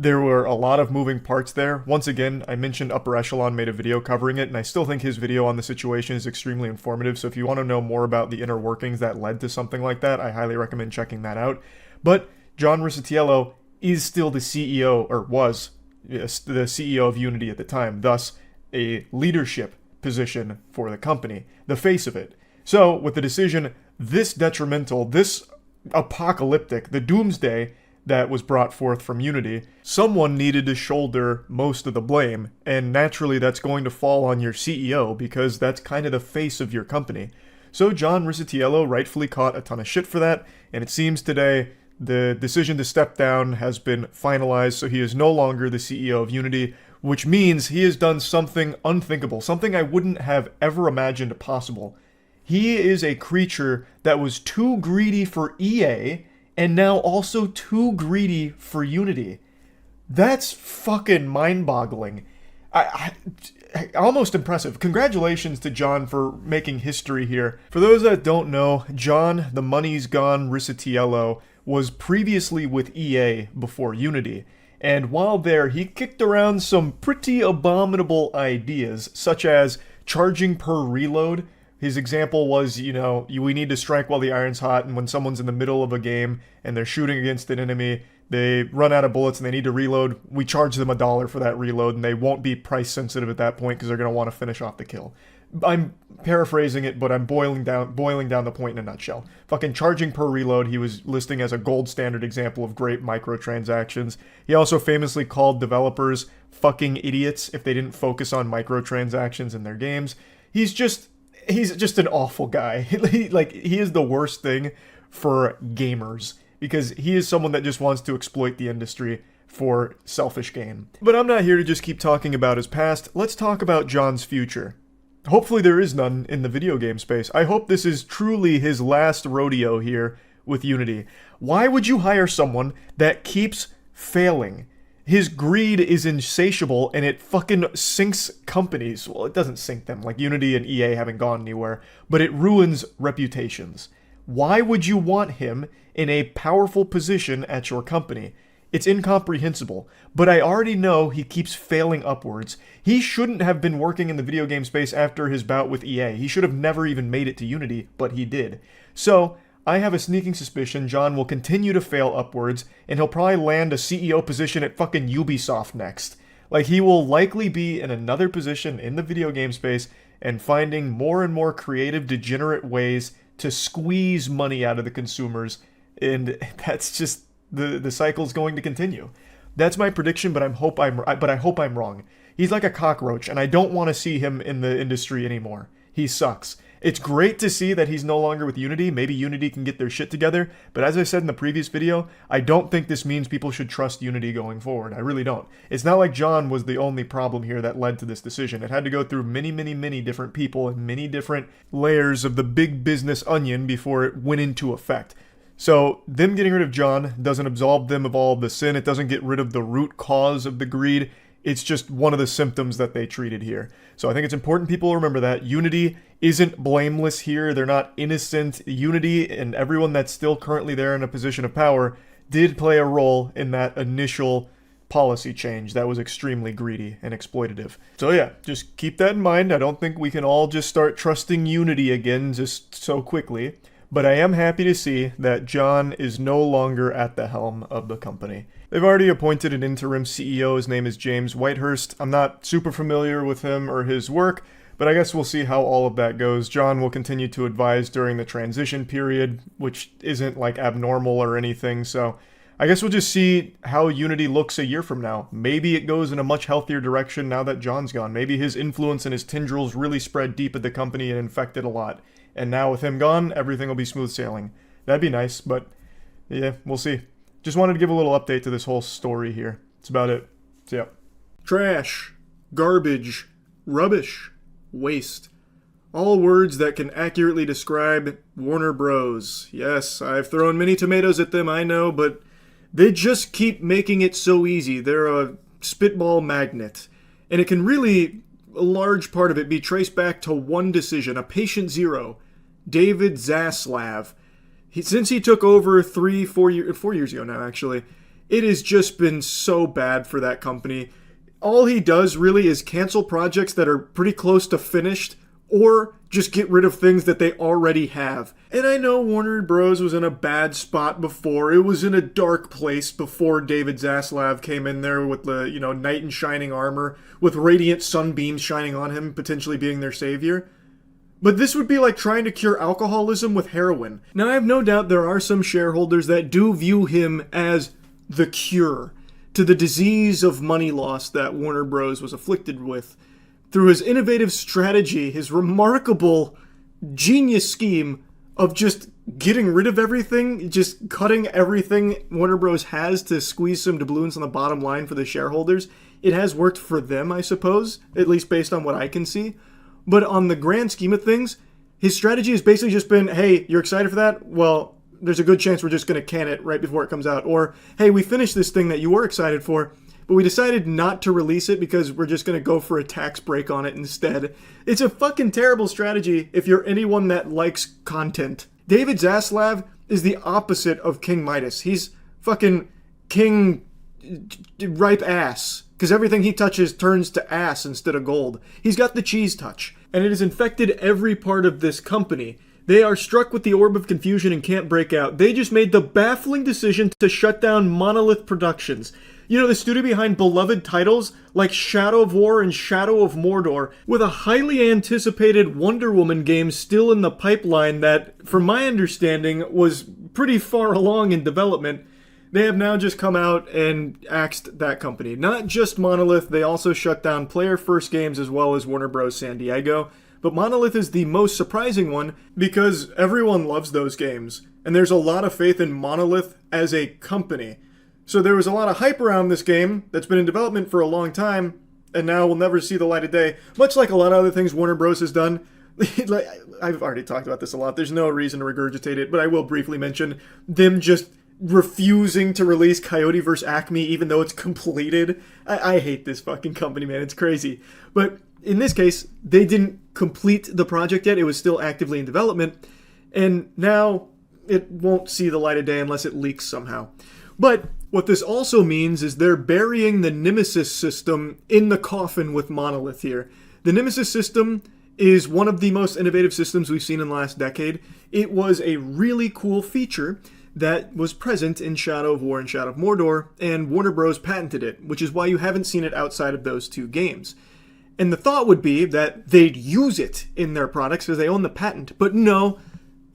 There were a lot of moving parts there. Once again, I mentioned Upper Echelon made a video covering it, and I still think his video on the situation is extremely informative, so if you want to know more about the inner workings that led to something like that, I highly recommend checking that out. But John Riccitiello is still the CEO, or was the CEO of Unity at the time, thus a leadership position for the company, the face of it. So, with the decision this detrimental, this apocalyptic, the doomsday that was brought forth from Unity, someone needed to shoulder most of the blame, and naturally that's going to fall on your CEO because that's kind of the face of your company. So John Riccitiello rightfully caught a ton of shit for that, and it seems today the decision to step down has been finalized, so he is no longer the CEO of Unity, which means he has done something unthinkable, something I wouldn't have ever imagined possible. He is a creature that was too greedy for EA, and now also too greedy for Unity. That's fucking mind-boggling. Almost impressive. Congratulations to John for making history here. For those that don't know, John, the money's gone Riccitiello, was previously with EA before Unity. And while there, he kicked around some pretty abominable ideas, such as charging per reload. His example was, we need to strike while the iron's hot, and when someone's in the middle of a game and they're shooting against an enemy, they run out of bullets and they need to reload, we charge them $1 for that reload, and they won't be price sensitive at that point because they're going to want to finish off the kill. I'm paraphrasing it, but I'm boiling down the point in a nutshell. Fucking charging per reload, he was listing as a gold standard example of great microtransactions. He also famously called developers fucking idiots if they didn't focus on microtransactions in their games. He's just an awful guy. He is the worst thing for gamers because he is someone that just wants to exploit the industry for selfish gain. But I'm not here to just keep talking about his past. Let's talk about John's future. Hopefully there is none in the video game space. I hope this is truly his last rodeo here with Unity. Why would you hire someone that keeps failing? His greed is insatiable, and it fucking sinks companies. Well, it doesn't sink them, like Unity and EA haven't gone anywhere, but it ruins reputations. Why would you want him in a powerful position at your company? It's incomprehensible, but I already know he keeps failing upwards. He shouldn't have been working in the video game space after his bout with EA. He should have never even made it to Unity, but he did. So, I have a sneaking suspicion John will continue to fail upwards, and he'll probably land a CEO position at fucking Ubisoft next. Like, he will likely be in another position in the video game space and finding more and more creative, degenerate ways to squeeze money out of the consumers, and that's just the cycle's going to continue. That's my prediction, but I hope I'm wrong. He's like a cockroach, and I don't want to see him in the industry anymore. He sucks. It's great to see that he's no longer with Unity. Maybe Unity can get their shit together. But as I said in the previous video, I don't think this means people should trust Unity going forward. I really don't. It's not like John was the only problem here that led to this decision. It had to go through many, many, many different people and many different layers of the big business onion before it went into effect. So them getting rid of John doesn't absolve them of all the sin. It doesn't get rid of the root cause of the greed. It's just one of the symptoms that they treated here. So I think it's important people remember that. Unity isn't blameless here. They're not innocent. Unity and everyone that's still currently there in a position of power did play a role in that initial policy change that was extremely greedy and exploitative. So yeah, just keep that in mind. I don't think we can all just start trusting Unity again just so quickly. But I am happy to see that John is no longer at the helm of the company. They've already appointed an interim CEO. His name is James Whitehurst. I'm not super familiar with him or his work, but I guess we'll see how all of that goes. John will continue to advise during the transition period, which isn't like abnormal or anything, so I guess we'll just see how Unity looks a year from now. Maybe it goes in a much healthier direction now that John's gone. Maybe his influence and his tendrils really spread deep at the company and infected a lot. And now with him gone, everything will be smooth sailing. That'd be nice, but yeah, we'll see. Just wanted to give a little update to this whole story here. That's about it. So yeah. Trash, garbage, rubbish, waste. All words that can accurately describe Warner Bros. Yes, I've thrown many tomatoes at them, I know, but they just keep making it so easy. They're a spitball magnet. And it can really, a large part of it, be traced back to one decision, a patient zero. David Zaslav. Since he took over 4 years ago now, actually, It has just been so bad for that company. All he does really is cancel projects that are pretty close to finished, or just get rid of things that they already have. And I know Warner Bros. Was in a bad spot before. It was in a dark place before David Zaslav came in there with the, knight in shining armor, with radiant sunbeams shining on him, potentially being their savior. But this would be like trying to cure alcoholism with heroin. Now, I have no doubt there are some shareholders that do view him as the cure to the disease of money loss that Warner Bros. Was afflicted with. Through his innovative strategy, his remarkable genius scheme of just getting rid of everything, just cutting everything Warner Bros. Has to squeeze some doubloons on the bottom line for the shareholders, it has worked for them, I suppose, at least based on what I can see. But on the grand scheme of things, his strategy has basically just been, hey, you're excited for that? Well, there's a good chance we're just going to can it right before it comes out. Or, hey, we finished this thing that you were excited for, but we decided not to release it because we're just going to go for a tax break on it instead. It's a fucking terrible strategy if you're anyone that likes content. David Zaslav is the opposite of King Midas. He's fucking King ripe ass, because everything he touches turns to ass instead of gold. He's got the cheese touch, and it has infected every part of this company. They are struck with the orb of confusion and can't break out. They just made the baffling decision to shut down Monolith Productions. The studio behind beloved titles like Shadow of War and Shadow of Mordor, with a highly anticipated Wonder Woman game still in the pipeline that, from my understanding, was pretty far along in development. They have now just come out and axed that company. Not just Monolith, they also shut down Player First Games as well as Warner Bros. San Diego. But Monolith is the most surprising one because everyone loves those games, and there's a lot of faith in Monolith as a company. So there was a lot of hype around this game that's been in development for a long time, and now will never see the light of day, much like a lot of other things Warner Bros. Has done. I've already talked about this a lot. There's no reason to regurgitate it, but I will briefly mention them just refusing to release Coyote vs. Acme even though it's completed. I hate this fucking company, man. It's crazy. But in this case, they didn't complete the project yet. It was still actively in development, and now it won't see the light of day unless it leaks somehow. But what this also means is they're burying the Nemesis system in the coffin with Monolith here. The Nemesis system is one of the most innovative systems we've seen in the last decade. It was a really cool feature that was present in Shadow of War and Shadow of Mordor, and Warner Bros. Patented it, which is why you haven't seen it outside of those two games. And the thought would be that they'd use it in their products because they own the patent, but no.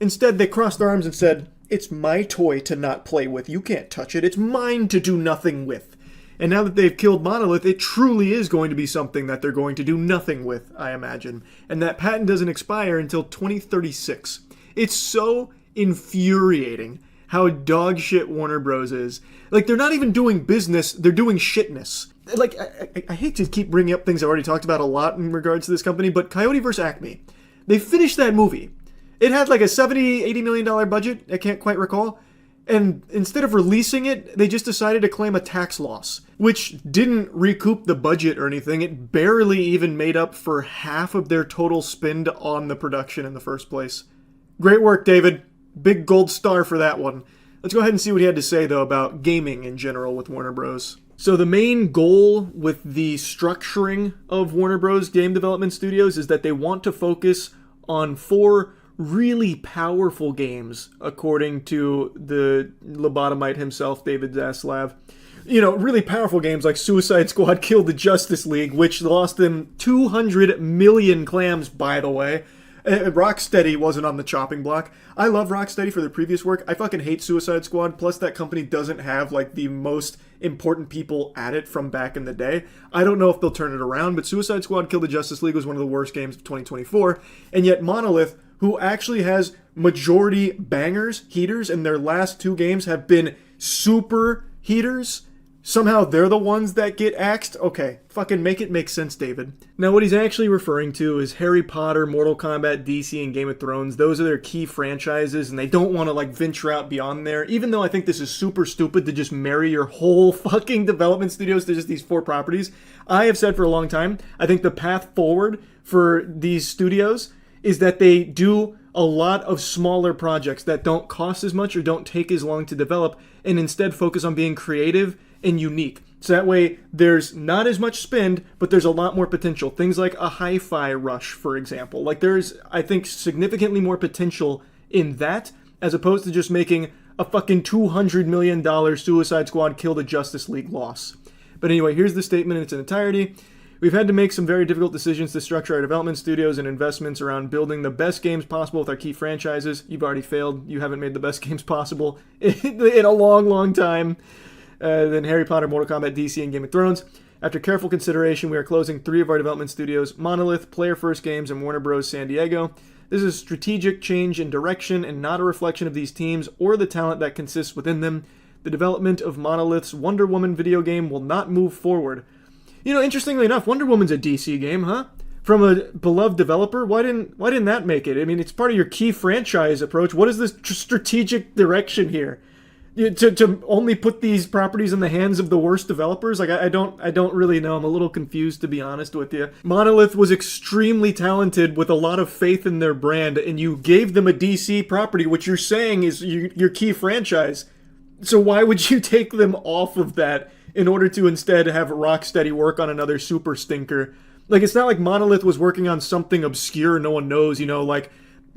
Instead, they crossed their arms and said, it's my toy to not play with. You can't touch it. It's mine to do nothing with. And now that they've killed Monolith, it truly is going to be something that they're going to do nothing with, I imagine. And that patent doesn't expire until 2036. It's so infuriating how dog shit Warner Bros. Is. Like, they're not even doing business, they're doing shitness. Like, I hate to keep bringing up things I've already talked about a lot in regards to this company, but Coyote vs. Acme, they finished that movie. It had like a $70-80 million budget, I can't quite recall, and instead of releasing it, they just decided to claim a tax loss, which didn't recoup the budget or anything. It barely even made up for half of their total spend on the production in the first place. Great work, David. Big gold star for that one. Let's go ahead and see what he had to say, though, about gaming in general with Warner Bros. So the main goal with the structuring of Warner Bros. Game development studios is that they want to focus on 4 really powerful games, according to the lobotomite himself, David Zaslav. Really powerful games like Suicide Squad Killed the Justice League, which lost them 200 million clams, by the way. Rocksteady wasn't on the chopping block. I love Rocksteady for their previous work. I fucking hate Suicide Squad, plus that company doesn't have, like, the most important people at it from back in the day. I don't know if they'll turn it around, but Suicide Squad Killed the Justice League was one of the worst games of 2024, and yet Monolith, who actually has majority bangers, heaters, and their last 2 games have been super heaters, somehow they're the ones that get axed? Okay, fucking make it make sense, David. Now, what he's actually referring to is Harry Potter, Mortal Kombat, DC, and Game of Thrones. Those are their key franchises, and they don't want to, like, venture out beyond there, even though I think this is super stupid to just marry your whole fucking development studios to just these 4 properties. I have said for a long time, I think the path forward for these studios is that they do a lot of smaller projects that don't cost as much or don't take as long to develop, and instead focus on being creative and unique. So that way there's not as much spend, but there's a lot more potential. Things like a hi-fi rush, for example. Like there's, I think, significantly more potential in that as opposed to just making a fucking $200 million Suicide Squad Kill the Justice League loss. But anyway, here's the statement in its entirety. We've had to make some very difficult decisions to structure our development studios and investments around building the best games possible with our key franchises. You've already failed. You haven't made the best games possible in a long, long time. Than Harry Potter, Mortal Kombat, DC, and Game of Thrones. After careful consideration, we are closing 3 of our development studios, Monolith, Player First Games, and Warner Bros. San Diego. This is a strategic change in direction and not a reflection of these teams or the talent that consists within them. The development of Monolith's Wonder Woman video game will not move forward. You know, interestingly enough, Wonder Woman's a DC game, huh? From a beloved developer? Why didn't that make it? I mean, it's part of your key franchise approach. What is this strategic direction here? To only put these properties in the hands of the worst developers? Like, I don't really know. I'm a little confused, to be honest with you. Monolith was extremely talented with a lot of faith in their brand, and you gave them a DC property, which you're saying is your key franchise. So why would you take them off of that in order to instead have Rocksteady work on another super stinker? Like, it's not like Monolith was working on something obscure no one knows, you know, like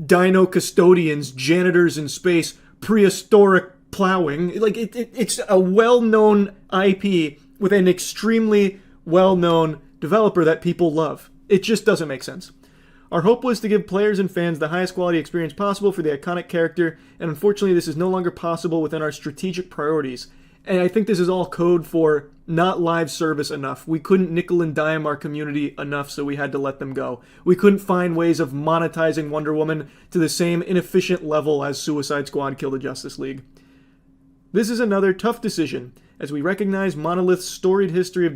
Dino Custodians, Janitors in Space, Prehistoric Plowing. Like, it's a well-known IP with an extremely well-known developer that people love. It just doesn't make sense. Our hope was to give players and fans the highest quality experience possible for the iconic character, and unfortunately this is no longer possible within our strategic priorities. And I think this is all code for not live service enough. We couldn't nickel and dime our community enough, so we had to let them go. We couldn't find ways of monetizing Wonder Woman to the same inefficient level as Suicide Squad Kill the Justice League. This is another tough decision, as we recognize Monolith's storied history of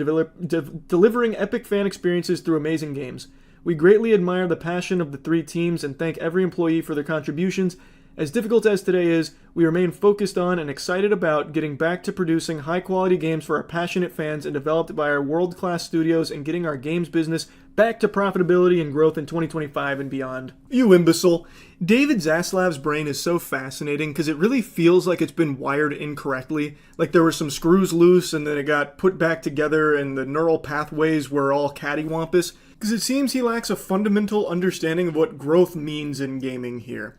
delivering epic fan experiences through amazing games. We greatly admire the passion of the 3 teams and thank every employee for their contributions. As difficult as today is, we remain focused on and excited about getting back to producing high-quality games for our passionate fans and developed by our world-class studios and getting our games business back to profitability and growth in 2025 and beyond. You imbecile. David Zaslav's brain is so fascinating because it really feels like it's been wired incorrectly. Like there were some screws loose and then it got put back together and the neural pathways were all cattywampus. Because it seems he lacks a fundamental understanding of what growth means in gaming here.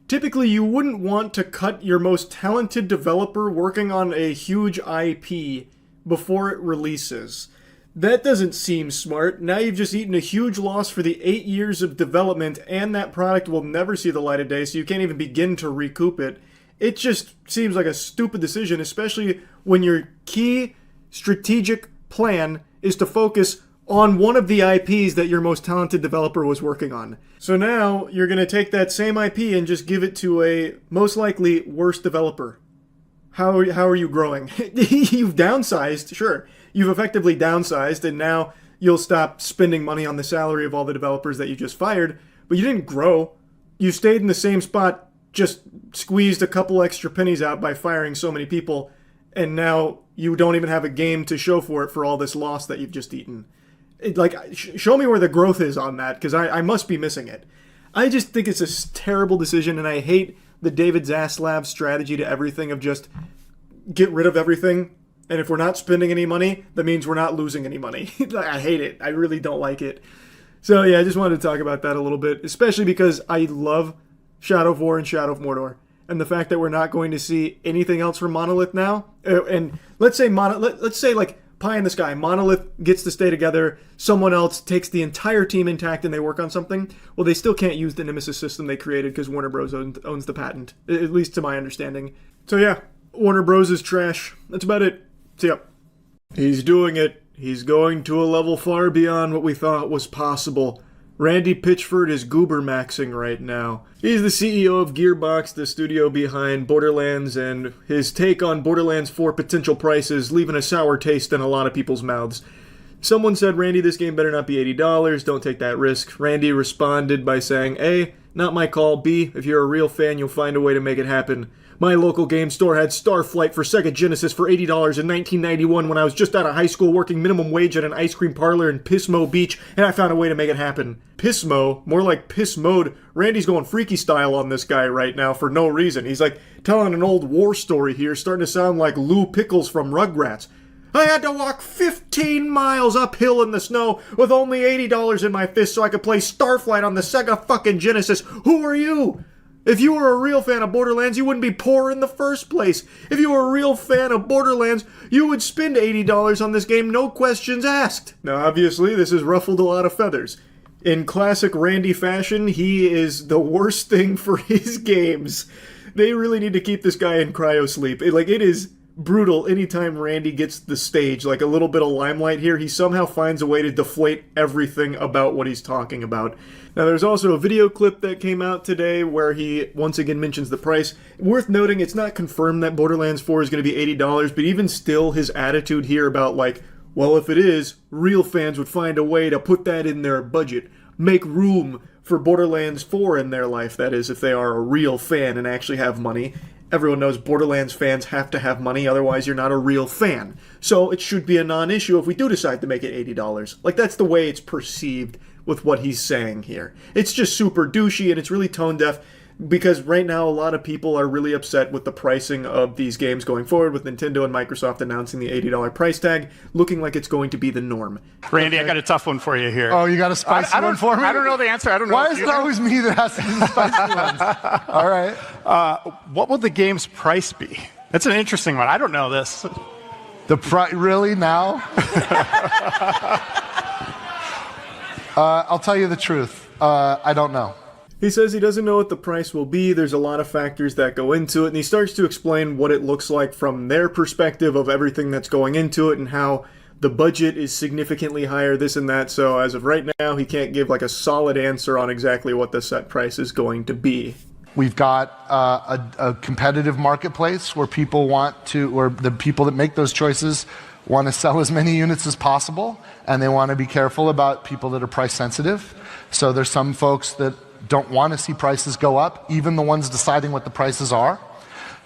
Typically, you wouldn't want to cut your most talented developer working on a huge IP before it releases. That doesn't seem smart. Now you've just eaten a huge loss for the 8 years of development, and that product will never see the light of day, so you can't even begin to recoup it. It just seems like a stupid decision, especially when your key strategic plan is to focus on one of the IPs that your most talented developer was working on. So now you're going to take that same IP and just give it to a most likely worse developer. How are you growing? You've downsized, sure. You've effectively downsized, and now you'll stop spending money on the salary of all the developers that you just fired, but you didn't grow. You stayed in the same spot, just squeezed a couple extra pennies out by firing so many people, and now you don't even have a game to show for it for all this loss that you've just eaten. Show me where the growth is on that, because I must be missing it. I just think it's a terrible decision, and I hate the David Zaslav strategy to everything of just get rid of everything, and if we're not spending any money, that means we're not losing any money. I hate it. I really don't like it. So yeah, I just wanted to talk about that a little bit, especially because I love Shadow of War and Shadow of Mordor, and the fact that we're not going to see anything else from Monolith now. And let's say like pie in the sky, Monolith gets to stay together, someone else takes the entire team intact and they work on something. Well, they still can't use the Nemesis system they created because Warner Bros. Owns the patent, at least to my understanding. So yeah, Warner Bros. Is trash. That's about it. See ya. He's doing it. He's going to a level far beyond what we thought was possible. Randy Pitchford is goober maxing right now. He's the CEO of Gearbox, the studio behind Borderlands, and his take on Borderlands 4 potential prices leaving a sour taste in a lot of people's mouths. Someone said, Randy, this game better not be $80, don't take that risk. Randy responded by saying, A, Not my call. B, if you're a real fan, you'll find a way to make it happen. My local game store had Starflight for Sega Genesis for $80 in 1991 when I was just out of high school working minimum wage at an ice cream parlor in Pismo Beach, and I found a way to make it happen. Pismo? More like piss mode. Randy's going freaky style on this guy right now for no reason. He's like telling an old war story here, starting to sound like Lou Pickles from Rugrats. I had to walk 15 miles uphill in the snow with only $80 in my fist so I could play Starflight on the Sega fucking Genesis. Who are you? If you were a real fan of Borderlands, you wouldn't be poor in the first place. If you were a real fan of Borderlands, you would spend $80 on this game, no questions asked. Now, obviously, this has ruffled a lot of feathers. In classic Randy fashion, he is the worst thing for his games. They really need to keep this guy in cryosleep. It is brutal anytime Randy gets the stage, like a little bit of limelight here, he somehow finds a way to deflate everything about what he's talking about. Now there's also a video clip that came out today where he once again mentions the price. Worth noting, it's not confirmed that Borderlands 4 is going to be $80, but even still his attitude here about like, well, if it is, real fans would find a way to put that in their budget. Make room for Borderlands 4 in their life, that is, if they are a real fan and actually have money. Everyone knows Borderlands fans have to have money, otherwise you're not a real fan. So it should be a non-issue if we do decide to make it $80. Like, that's the way it's perceived with what he's saying here. It's just super douchey, and it's really tone-deaf, because right now a lot of people are really upset with the pricing of these games going forward, with Nintendo and Microsoft announcing the $80 price tag, looking like it's going to be the norm. Randy, I got a tough one for you here. Oh, you got a spicy one for me? I don't know the answer. I don't know. Why is it always me that has to do the spicy ones? All right. What will the game's price be? That's an interesting one. I don't know this. The price? Really? Now? I'll tell you the truth. I don't know. He says he doesn't know what the price will be, there's a lot of factors that go into it, and he starts to explain what it looks like from their perspective of everything that's going into it and how the budget is significantly higher, this and that, so as of right now, he can't give like a solid answer on exactly what the set price is going to be. We've got a competitive marketplace where people want to, or the people that make those choices want to sell as many units as possible, and they want to be careful about people that are price sensitive. So there's some folks that don't want to see prices go up, even the ones deciding what the prices are.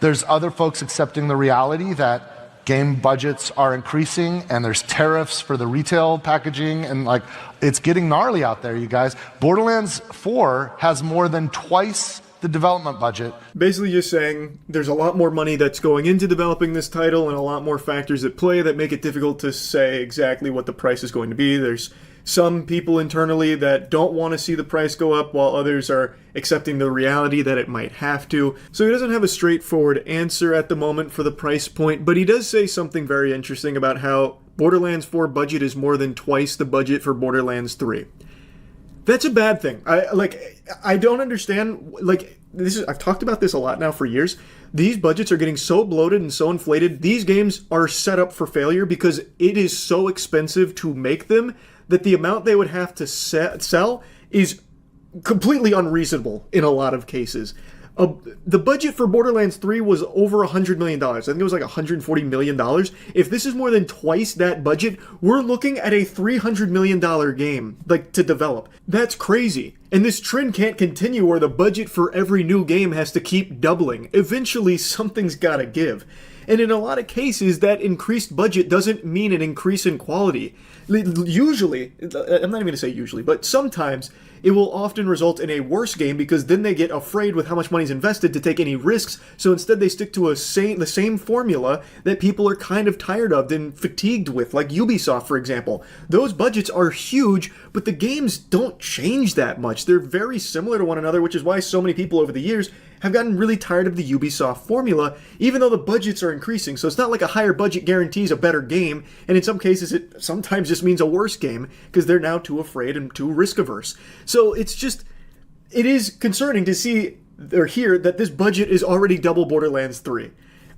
There's other folks accepting the reality that game budgets are increasing and there's tariffs for the retail packaging, and like, it's getting gnarly out there, you guys. Borderlands 4 has more than twice the development budget. Basically just saying there's a lot more money that's going into developing this title and a lot more factors at play that make it difficult to say exactly what the price is going to be. There's some people internally that don't want to see the price go up, while others are accepting the reality that it might have to. So he doesn't have a straightforward answer at the moment for the price point, but he does say something very interesting about how Borderlands 4 budget is more than twice the budget for Borderlands 3. That's a bad thing. I don't understand, I've talked about this a lot now for years. These budgets are getting so bloated and so inflated. These games are set up for failure because it is so expensive to make them that the amount they would have to sell is completely unreasonable in a lot of cases. The budget for Borderlands 3 was over $100 million. I think it was like $140 million. If this is more than twice that budget, we're looking at a $300 million game, to develop. That's crazy. And this trend can't continue where the budget for every new game has to keep doubling. Eventually, something's gotta give. And in a lot of cases, that increased budget doesn't mean an increase in quality. Usually, I'm not even going to say usually, but sometimes it will often result in a worse game because then they get afraid with how much money is invested to take any risks, so instead they stick to the same formula that people are kind of tired of and fatigued with, like Ubisoft, for example. Those budgets are huge, but the games don't change that much. They're very similar to one another, which is why so many people over the years have gotten really tired of the Ubisoft formula, even though the budgets are increasing. So it's not like a higher budget guarantees a better game, and in some cases it sometimes just means a worse game, because they're now too afraid and too risk-averse. So it is concerning to see or hear that this budget is already double Borderlands 3.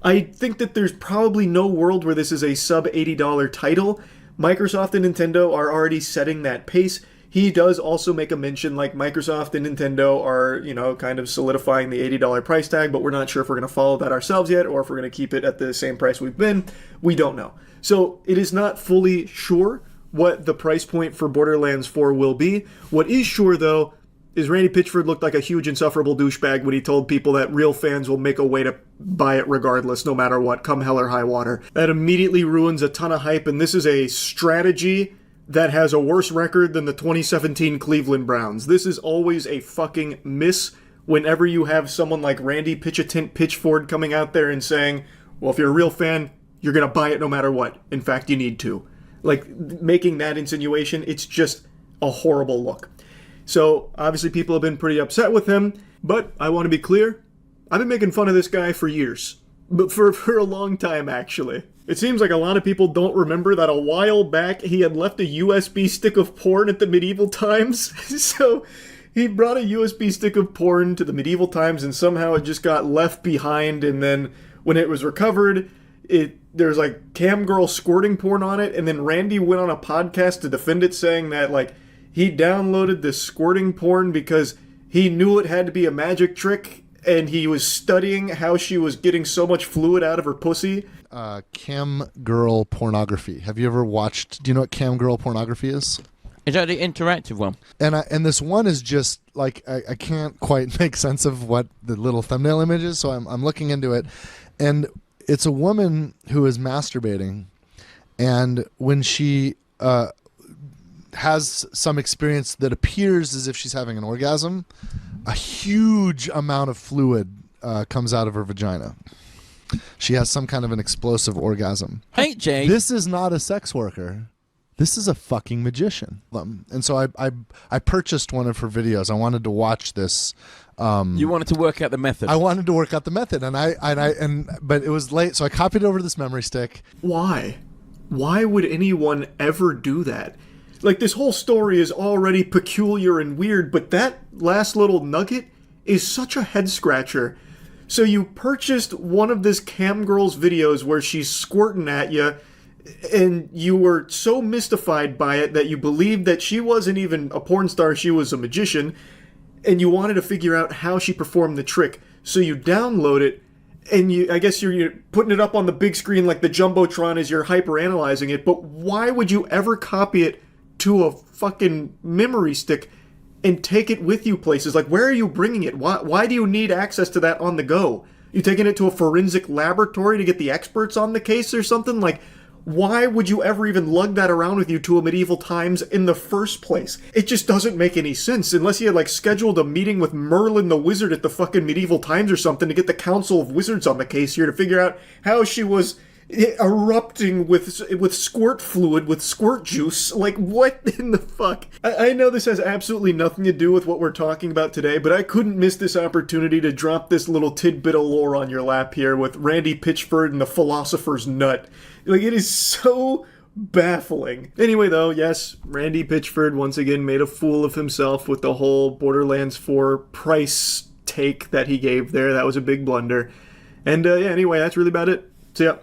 I think that there's probably no world where this is a sub-$80 title. Microsoft and Nintendo are already setting that pace. He does also make a mention like Microsoft and Nintendo are, kind of solidifying the $80 price tag, but we're not sure if we're going to follow that ourselves yet or if we're going to keep it at the same price we've been. We don't know. So it is not fully sure what the price point for Borderlands 4 will be. What is sure, though, is Randy Pitchford looked like a huge insufferable douchebag when he told people that real fans will make a way to buy it regardless, no matter what, come hell or high water. That immediately ruins a ton of hype, and this is a strategy that has a worse record than the 2017 Cleveland Browns. This is always a fucking miss whenever you have someone like Randy Pitchford coming out there and saying, well, if you're a real fan, you're going to buy it no matter what. In fact, you need to. Like, making that insinuation, it's just a horrible look. So, obviously people have been pretty upset with him, but I want to be clear, I've been making fun of this guy for years. But for a long time, actually. It seems like a lot of people don't remember that a while back he had left a USB stick of porn at the medieval times. So, he brought a USB stick of porn to the medieval times and somehow it just got left behind, and then when it was recovered, there's like cam girl squirting porn on it, and then Randy went on a podcast to defend it, saying that like he downloaded this squirting porn because he knew it had to be a magic trick, and he was studying how she was getting so much fluid out of her pussy. Cam girl pornography. Have you ever watched? Do you know what cam girl pornography is? Is that the interactive one? And this one is just like I can't quite make sense of what the little thumbnail image is, so I'm looking into it, and it's a woman who is masturbating, and when she has some experience that appears as if she's having an orgasm, a huge amount of fluid comes out of her vagina. She has some kind of an explosive orgasm. Hey, Jay. This is not a sex worker. This is a fucking magician. And so I purchased one of her videos. I wanted to watch this. You wanted to work out the method. I wanted to work out the method, but it was late, so I copied it over to this memory stick. Why? Why would anyone ever do that? Like, this whole story is already peculiar and weird, but that last little nugget is such a head scratcher. So you purchased one of this cam girl's videos where she's squirting at you, and you were so mystified by it that you believed that she wasn't even a porn star, she was a magician, and you wanted to figure out how she performed the trick. So you download it, and I guess you're putting it up on the big screen like the Jumbotron as you're hyper-analyzing it, but why would you ever copy it to a fucking memory stick and take it with you places? Like, where are you bringing it? Why do you need access to that on the go? You taking it to a forensic laboratory to get the experts on the case or something? Like, why would you ever even lug that around with you to a medieval times in the first place? It just doesn't make any sense, unless you had like scheduled a meeting with Merlin the Wizard at the fucking medieval times or something to get the Council of Wizards on the case here to figure out how she was erupting with squirt fluid, with squirt juice. Like, what in the fuck? I know this has absolutely nothing to do with what we're talking about today, but I couldn't miss this opportunity to drop this little tidbit of lore on your lap here with Randy Pitchford and the Philosopher's Nut. Like, it is so baffling. Anyway, though, yes, Randy Pitchford once again made a fool of himself with the whole Borderlands 4 price take that he gave there. That was a big blunder. And yeah, anyway, that's really about it. So yeah.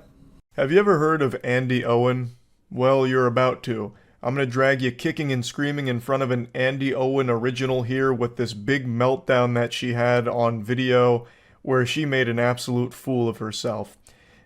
Have you ever heard of Andy Owen? Well, you're about to. I'm going to drag you kicking and screaming in front of an Andy Owen original here with this big meltdown that she had on video where she made an absolute fool of herself.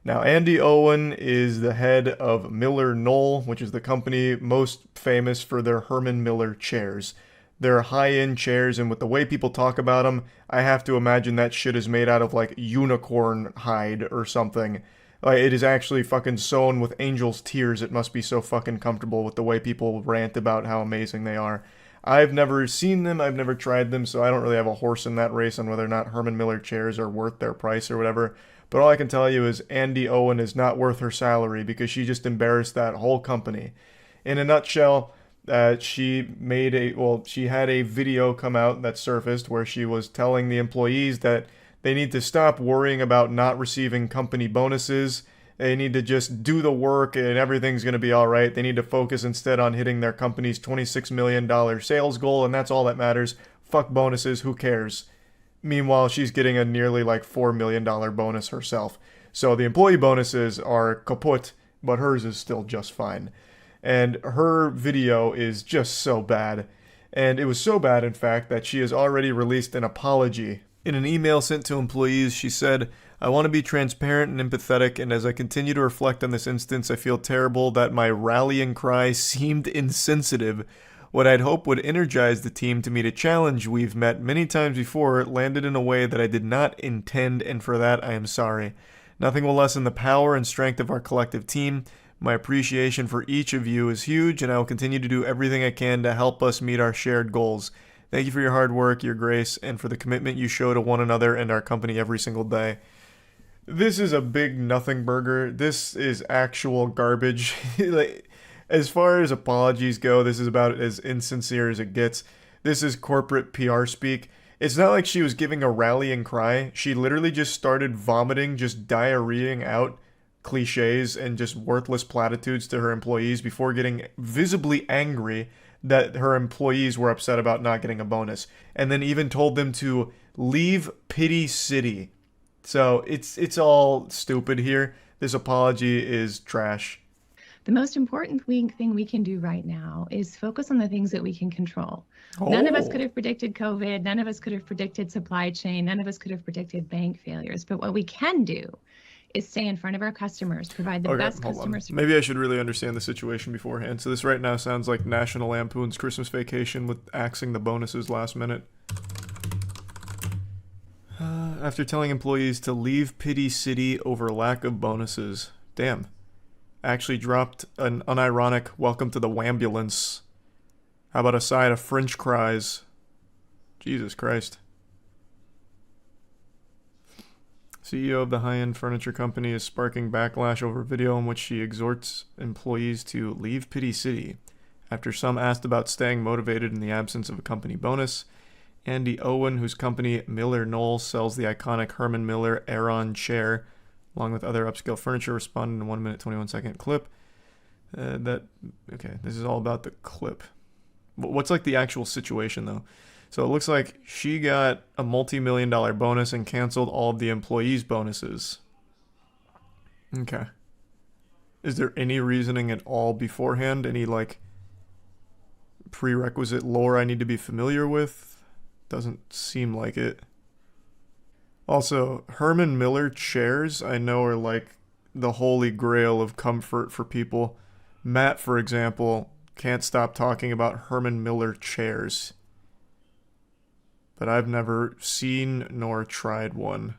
Now, Andy Owen is the head of Miller Knoll, which is the company most famous for their Herman Miller chairs. They're high-end chairs, and with the way people talk about them, I have to imagine that shit is made out of, like, unicorn hide or something. Like, it is actually fucking sewn with angel's tears. It must be so fucking comfortable with the way people rant about how amazing they are. I've never seen them, I've never tried them, so I don't really have a horse in that race on whether or not Herman Miller chairs are worth their price or whatever. But all I can tell you is Andy Owen is not worth her salary because she just embarrassed that whole company. In a nutshell, she had a video come out that surfaced where she was telling the employees that they need to stop worrying about not receiving company bonuses. They need to just do the work and everything's going to be all right. They need to focus instead on hitting their company's $26 million sales goal, and that's all that matters. Fuck bonuses, who cares? Meanwhile, she's getting a nearly like $4 million bonus herself. So the employee bonuses are kaput, but hers is still just fine. And her video is just so bad. And it was so bad, in fact, that she has already released an apology. In an email sent to employees, she said, "I want to be transparent and empathetic, and as I continue to reflect on this instance, I feel terrible that my rallying cry seemed insensitive. What I'd hope would energize the team to meet a challenge we've met many times before landed in a way that I did not intend, and for that I am sorry. Nothing will lessen the power and strength of our collective team. My appreciation for each of you is huge, and I will continue to do everything I can to help us meet our shared goals. Thank you for your hard work, your grace, and for the commitment you show to one another and our company every single day. This is a big nothing burger. This is actual garbage. Like, as far as apologies go, this is about as insincere as it gets. This is corporate PR speak. It's not like she was giving a rallying cry. She literally just started vomiting, just diarrheaing out cliches and just worthless platitudes to her employees before getting visibly angry that her employees were upset about not getting a bonus. And then even told them to leave Pity City. So it's all stupid here. This apology is trash. The most important thing we can do right now is focus on the things that we can control. None of us could have predicted COVID. None of us could have predicted supply chain. None of us could have predicted bank failures. But what we can do is stay in front of our customers, provide the best customer service. Maybe I should really understand the situation beforehand. So this right now sounds like National Lampoon's Christmas Vacation with axing the bonuses last minute. After telling employees to leave Pity City over lack of bonuses. Damn. Actually dropped an unironic welcome to the wambulance. How about a side of French fries? Jesus Christ. CEO of the high-end furniture company is sparking backlash over a video in which she exhorts employees to leave Pity City. After some asked about staying motivated in the absence of a company bonus, Andy Owen, whose company Miller Knoll sells the iconic Herman Miller Aeron chair, along with other upscale furniture, responded in a 1 minute 21 second clip. Okay, this is all about the clip. What's like the actual situation though? So it looks like she got a multi-million-dollar bonus and canceled all of the employees' bonuses. Okay. Is there any reasoning at all beforehand? Any like prerequisite lore I need to be familiar with? Doesn't seem like it. Also, Herman Miller chairs I know are like the holy grail of comfort for people. Matt, for example, can't stop talking about Herman Miller chairs. But I've never seen nor tried one.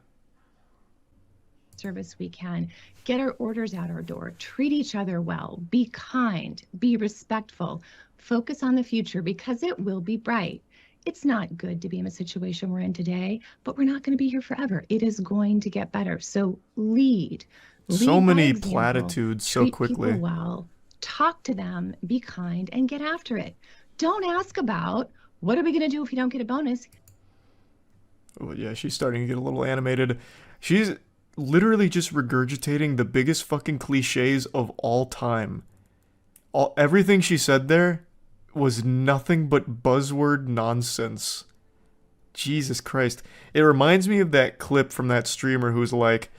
Service we can. Get our orders out our door. Treat each other well. Be kind. Be respectful. Focus on the future because it will be bright. It's not good to be in a situation we're in today, but we're not going to be here forever. It is going to get better. So lead. So many platitudes so Treat quickly. people well. Talk to them. Be kind and get after it. Don't ask about what are we going to do if you don't get a bonus. Oh, yeah, she's starting to get a little animated. She's literally just regurgitating the biggest fucking cliches of all time. Everything she said there was nothing but buzzword nonsense. Jesus Christ. It reminds me of that clip from that streamer who's like,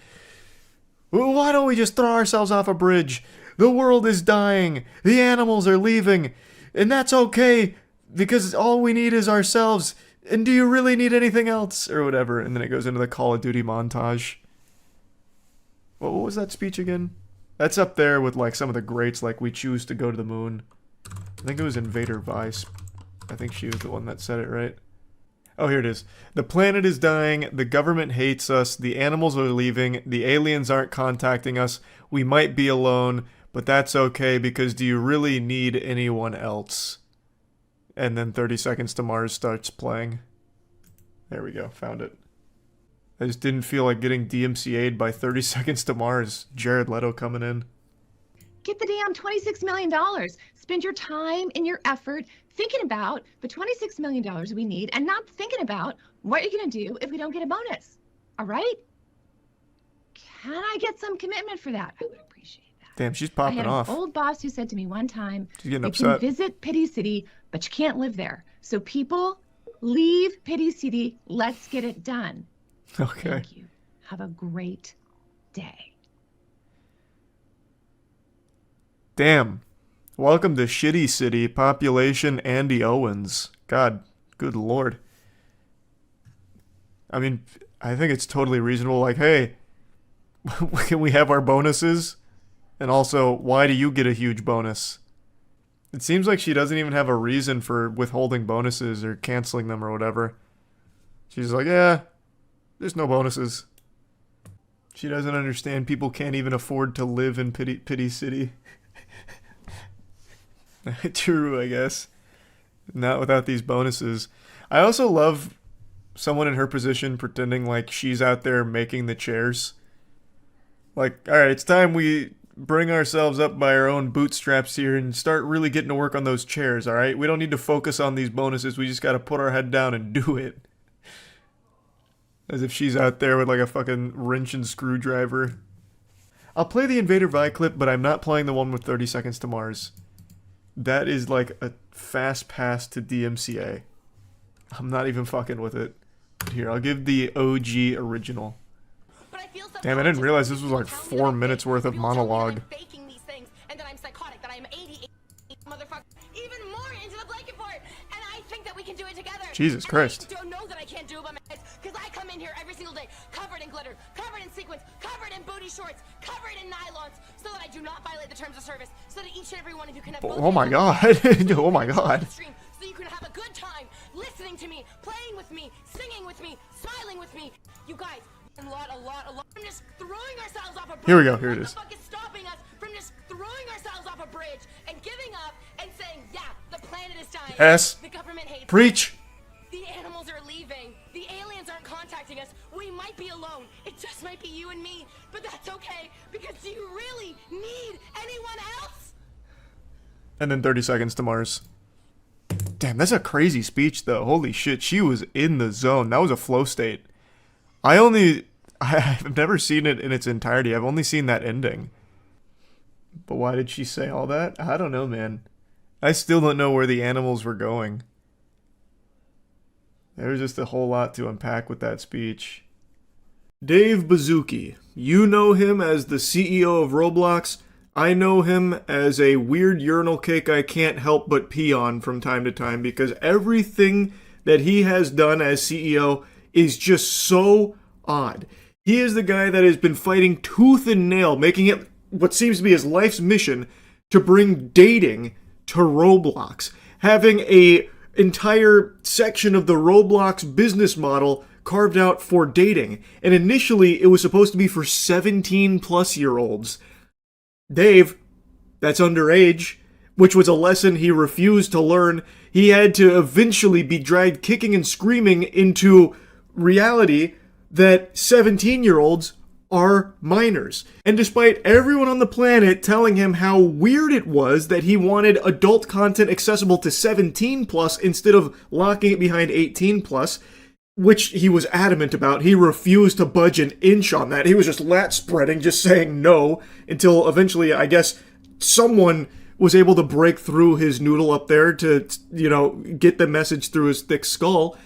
well, why don't we just throw ourselves off a bridge? The world is dying. The animals are leaving. And that's okay because all we need is ourselves. And do you really need anything else? Or whatever. And then it goes into the Call of Duty montage. What was that speech again? That's up there with like some of the greats, like We Choose to Go to the Moon. I think it was Invader Vice. I think she was the one that said it, right? Oh, here it is. The planet is dying. The government hates us. The animals are leaving. The aliens aren't contacting us. We might be alone, but that's okay because do you really need anyone else? And then 30 Seconds to Mars starts playing. There we go. Found it. I just didn't feel like getting DMCA'd by 30 Seconds to Mars. Jared Leto coming in. Get the damn $26 million. Spend your time and your effort thinking about the $26 million we need and not thinking about what you're going to do if we don't get a bonus. All right? Can I get some commitment for that? I would appreciate that. Damn, she's popping I had off. an old boss who said to me one time, She's getting you upset. can visit Pity City, but you can't live there. So people, leave Pity City. Let's get it done. Okay. Thank you. Have a great day. Damn. Welcome to Shitty City, population Andy Owens. God, good lord. I mean, I think it's totally reasonable, like, hey, can we have our bonuses? And also, why do you get a huge bonus? It seems like she doesn't even have a reason for withholding bonuses or canceling them or whatever. She's like, yeah, there's no bonuses. She doesn't understand people can't even afford to live in Pity City. True, I guess. Not without these bonuses. I also love someone in her position pretending like she's out there making the chairs. Like, alright, it's time we bring ourselves up by our own bootstraps here and start really getting to work on those chairs, alright? We don't need to focus on these bonuses, we just gotta put our head down and do it. As if she's out there with like a fucking wrench and screwdriver. I'll play the Invader Vi clip, but I'm not playing the one with 30 Seconds to Mars. That is like a fast pass to DMCA. I'm not even fucking with it. Here, I'll give the OG original. Damn, I didn't realize this was like 4 minutes worth of monologue. Faking these things, and that I'm psychotic, that I'm 88 motherfucker, even more into the blanket for it, and I think that we can do it together. Jesus Christ. I don't know that I can't do it by myself, because I come in here every single day, covered in glitter, covered in sequins, covered in booty shorts, covered in nylons, so that I do not violate the terms of service, so that each and every one of you can have both Oh my god. Oh my god. so you can have a good time listening to me, playing with me, singing with me, smiling with me. You guys, a lot from just throwing ourselves off a bridge. Here we go, here it is. What the fuck is stopping us from just throwing ourselves off a bridge and giving up and saying, yeah, the planet is dying. Yes. The government hates Preach. us. The animals are leaving. The aliens aren't contacting us. We might be alone. It just might be you and me. But that's okay, because do you really need anyone else? And then 30 Seconds to Mars. Damn, that's a crazy speech though. Holy shit, she was in the zone. That was a flow state. I've never seen it in its entirety. I've only seen that ending. But why did she say all that? I don't know, man. I still don't know where the animals were going. There's just a whole lot to unpack with that speech. Dave Baszucki. You know him as the CEO of Roblox. I know him as a weird urinal cake I can't help but pee on from time to time because everything that he has done as CEO is just so odd. He is the guy that has been fighting tooth and nail, making it what seems to be his life's mission to bring dating to Roblox. Having a entire section of the Roblox business model carved out for dating. And initially, it was supposed to be for 17-plus-year-olds. Dave, that's underage, which was a lesson he refused to learn. He had to eventually be dragged kicking and screaming into reality that 17-year-olds are minors. And despite everyone on the planet telling him how weird it was that he wanted adult content accessible to 17 plus instead of locking it behind 18 plus, which he was adamant about, he refused to budge an inch on that. He was just lat spreading, just saying no, until eventually, I guess, someone was able to break through his noodle up there to, you know, get the message through his thick skull.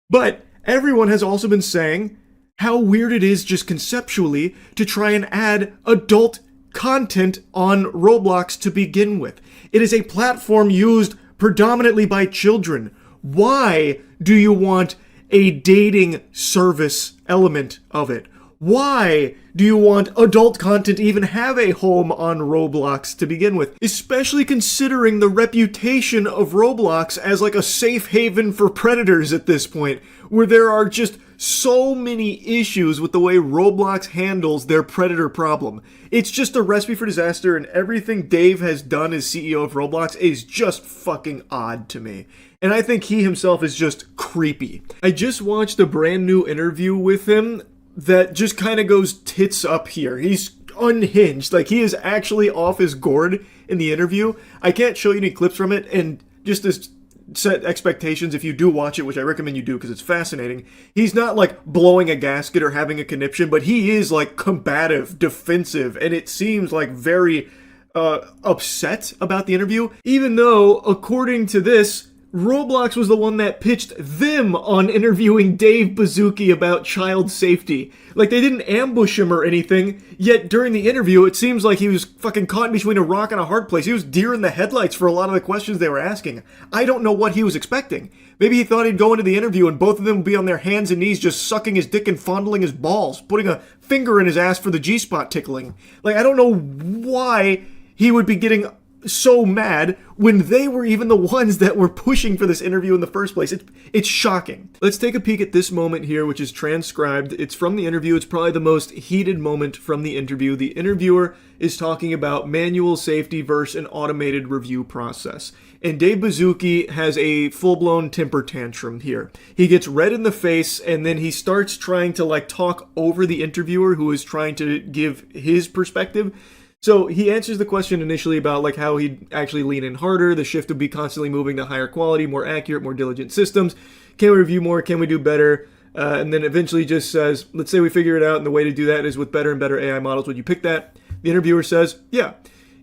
But everyone has also been saying how weird it is just conceptually to try and add adult content on Roblox to begin with. It is a platform used predominantly by children. Why do you want a dating service element of it? Why do you want adult content to even have a home on Roblox to begin with? Especially considering the reputation of Roblox as like a safe haven for predators at this point, where there are just so many issues with the way Roblox handles their predator problem. It's just a recipe for disaster, and everything Dave has done as CEO of Roblox is just fucking odd to me. And I think he himself is just creepy. I just watched a brand new interview with him that just kind of goes tits up here. He's unhinged. Like, he is actually off his gourd in the interview. I can't show you any clips from it, and just to set expectations, if you do watch it, which I recommend you do because it's fascinating, he's not like blowing a gasket or having a conniption, but he is like combative, defensive, and it seems like very upset about the interview, even though, according to this, Roblox was the one that pitched them on interviewing Dave Baszucki about child safety. Like, they didn't ambush him or anything, yet during the interview, it seems like he was fucking caught between a rock and a hard place. He was deer in the headlights for a lot of the questions they were asking. I don't know what he was expecting. Maybe he thought he'd go into the interview and both of them would be on their hands and knees just sucking his dick and fondling his balls, putting a finger in his ass for the G-spot tickling. Like, I don't know why he would be getting so mad when they were even the ones that were pushing for this interview in the first place. It's shocking. Let's take a peek at this moment here, which is transcribed. It's from the interview. It's probably the most heated moment from the interview. The interviewer is talking about manual safety versus an automated review process. And Dave Baszucki has a full-blown temper tantrum here. He gets red in the face, and then he starts trying to like talk over the interviewer who is trying to give his perspective. So he answers the question initially about like how he'd actually lean in harder, the shift would be constantly moving to higher quality, more accurate, more diligent systems. Can we review more? Can we do better? And then eventually just says, let's say we figure it out, and the way to do that is with better and better AI models. Would you pick that? The interviewer says, yeah.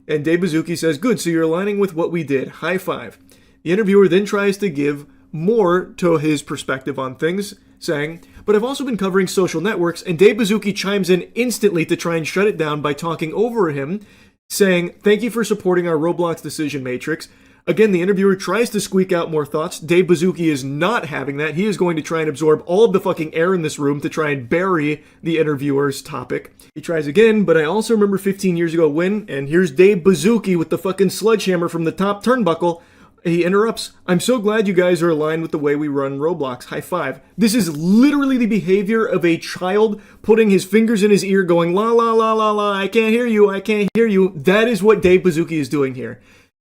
And Dave Baszucki says, good, so you're aligning with what we did. High five. The interviewer then tries to give more to his perspective on things, saying, but I've also been covering social networks, and Dave Baszucki chimes in instantly to try and shut it down by talking over him, saying, thank you for supporting our Roblox decision matrix. Again, the interviewer tries to squeak out more thoughts. Dave Baszucki is not having that. He is going to try and absorb all of the fucking air in this room to try and bury the interviewer's topic. He tries again, but I also remember 15 years ago when, and here's Dave Baszucki with the fucking sledgehammer from the top turnbuckle. He interrupts, I'm so glad you guys are aligned with the way we run Roblox. High five. This is literally the behavior of a child putting his fingers in his ear going, la la la la la, I can't hear you, I can't hear you. That is what Dave Baszucki is doing here.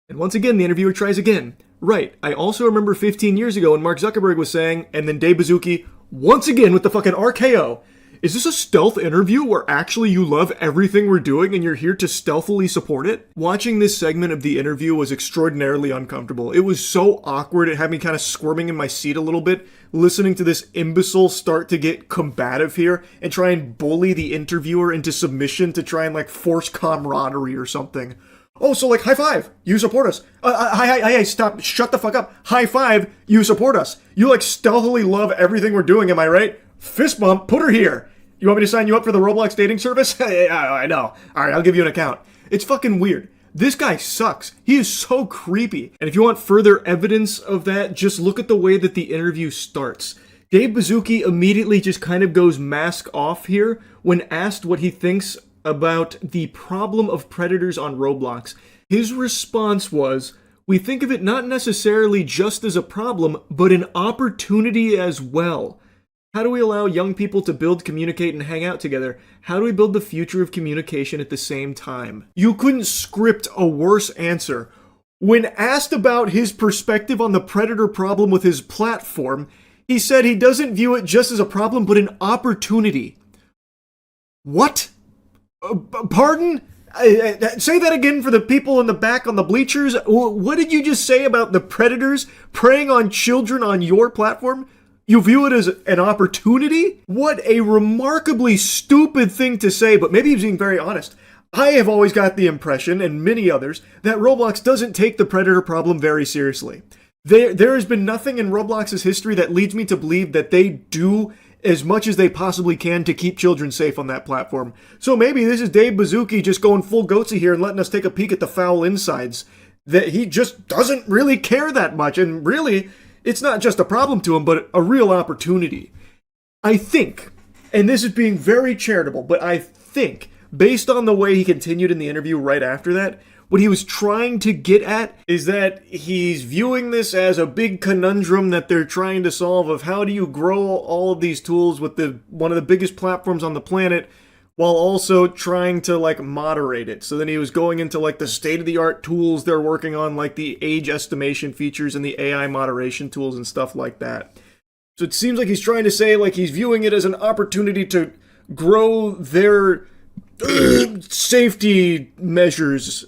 And once again, the interviewer tries again. Right, I also remember 15 years ago when Mark Zuckerberg was saying, and then Dave Baszucki, once again with the fucking RKO. Is this a stealth interview where actually you love everything we're doing and you're here to stealthily support it? Watching this segment of the interview was extraordinarily uncomfortable. It was so awkward. It had me kind of squirming in my seat a little bit, listening to this imbecile start to get combative here and try and bully the interviewer into submission to try and like force camaraderie or something. Oh, so like high five, you support us. Hi, stop, shut the fuck up. High five, you support us. You like stealthily love everything we're doing, am I right? Fist bump, put her here. You want me to sign you up for the Roblox dating service? I know. Alright, I'll give you an account. It's fucking weird. This guy sucks. He is so creepy. And if you want further evidence of that, just look at the way that the interview starts. Dave Baszucki immediately just kind of goes mask off here when asked what he thinks about the problem of predators on Roblox. His response was, we think of it not necessarily just as a problem, but an opportunity as well. How do we allow young people to build, communicate, and hang out together? How do we build the future of communication at the same time? You couldn't script a worse answer. When asked about his perspective on the predator problem with his platform, he said he doesn't view it just as a problem, but an opportunity. What? Pardon? Say that again for the people in the back on the bleachers. What did you just say about the predators preying on children on your platform? You view it as an opportunity? What a remarkably stupid thing to say, but maybe he's being very honest. I have always got the impression, and many others, that Roblox doesn't take the predator problem very seriously. There has been nothing in Roblox's history that leads me to believe that they do as much as they possibly can to keep children safe on that platform. So maybe this is Dave Baszucki just going full goatsy here and letting us take a peek at the foul insides. That he just doesn't really care that much, and really, it's not just a problem to him, but a real opportunity. I think, and this is being very charitable, but I think, based on the way he continued in the interview right after that, what he was trying to get at is that he's viewing this as a big conundrum that they're trying to solve of how do you grow all of these tools with one of the biggest platforms on the planet while also trying to like moderate it. So then he was going into like the state-of-the-art tools they're working on, like the age estimation features and the AI moderation tools and stuff like that. So it seems like he's trying to say like he's viewing it as an opportunity to grow their safety measures,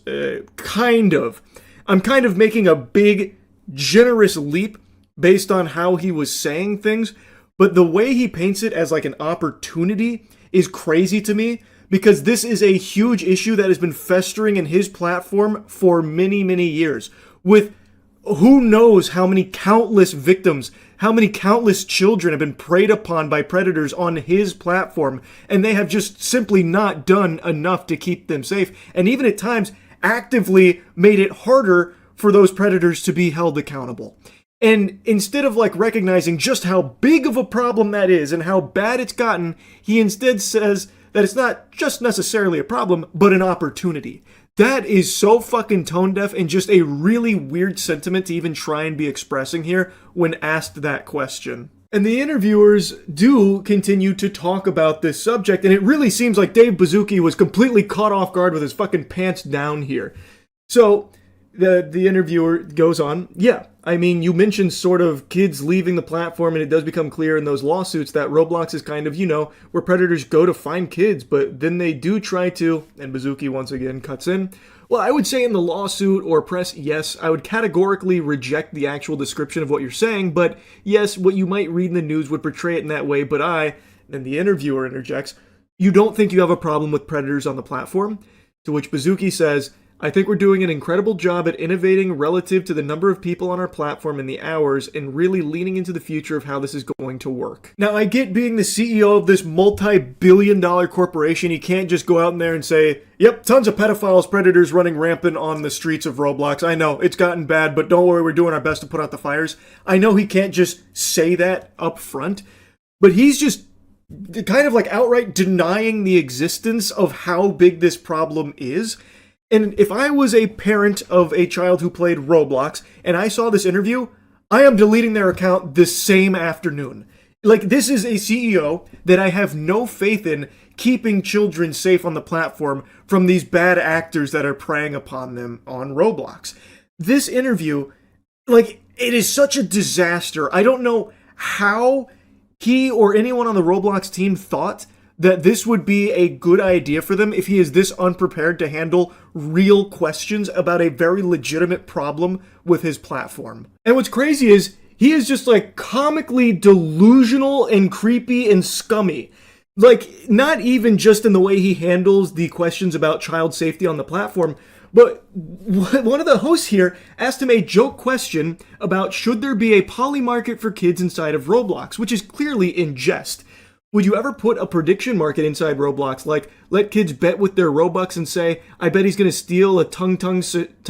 kind of. I'm kind of making a big, generous leap based on how he was saying things, but the way he paints it as like an opportunity is crazy to me, because this is a huge issue that has been festering in his platform for many, many years, with who knows how many countless victims, how many countless children have been preyed upon by predators on his platform, and they have just simply not done enough to keep them safe, and even at times actively made it harder for those predators to be held accountable. And instead of like recognizing just how big of a problem that is and how bad it's gotten, he instead says that it's not just necessarily a problem, but an opportunity. That is so fucking tone deaf and just a really weird sentiment to even try and be expressing here when asked that question. And the interviewers do continue to talk about this subject, and it really seems like Dave Baszucki was completely caught off guard with his fucking pants down here. So the interviewer goes on, yeah, I mean, you mentioned sort of kids leaving the platform, and it does become clear in those lawsuits that Roblox is kind of, where predators go to find kids, but then they do try to, and Baszucki once again cuts in, well, I would say in the lawsuit or press, yes, I would categorically reject the actual description of what you're saying, but yes, what you might read in the news would portray it in that way, but then the interviewer interjects, you don't think you have a problem with predators on the platform? To which Baszucki says, I think we're doing an incredible job at innovating relative to the number of people on our platform and the hours and really leaning into the future of how this is going to work. Now, I get being the CEO of this multi-billion-dollar corporation, you can't just go out in there and say, yep, tons of pedophiles, predators running rampant on the streets of Roblox. I know, it's gotten bad, but don't worry, we're doing our best to put out the fires. I know he can't just say that up front, but he's just kind of like outright denying the existence of how big this problem is. And if I was a parent of a child who played Roblox and I saw this interview, I am deleting their account this same afternoon. Like, this is a CEO that I have no faith in keeping children safe on the platform from these bad actors that are preying upon them on Roblox. This interview, like, it is such a disaster. I don't know how he or anyone on the Roblox team thought that this would be a good idea for them if he is this unprepared to handle real questions about a very legitimate problem with his platform. And what's crazy is he is just like comically delusional and creepy and scummy. Like, not even just in the way he handles the questions about child safety on the platform, but one of the hosts here asked him a joke question about should there be a poly market for kids inside of Roblox, which is clearly in jest. Would you ever put a prediction market inside Roblox, like let kids bet with their Robux and say, I bet he's going to steal a tung sahur?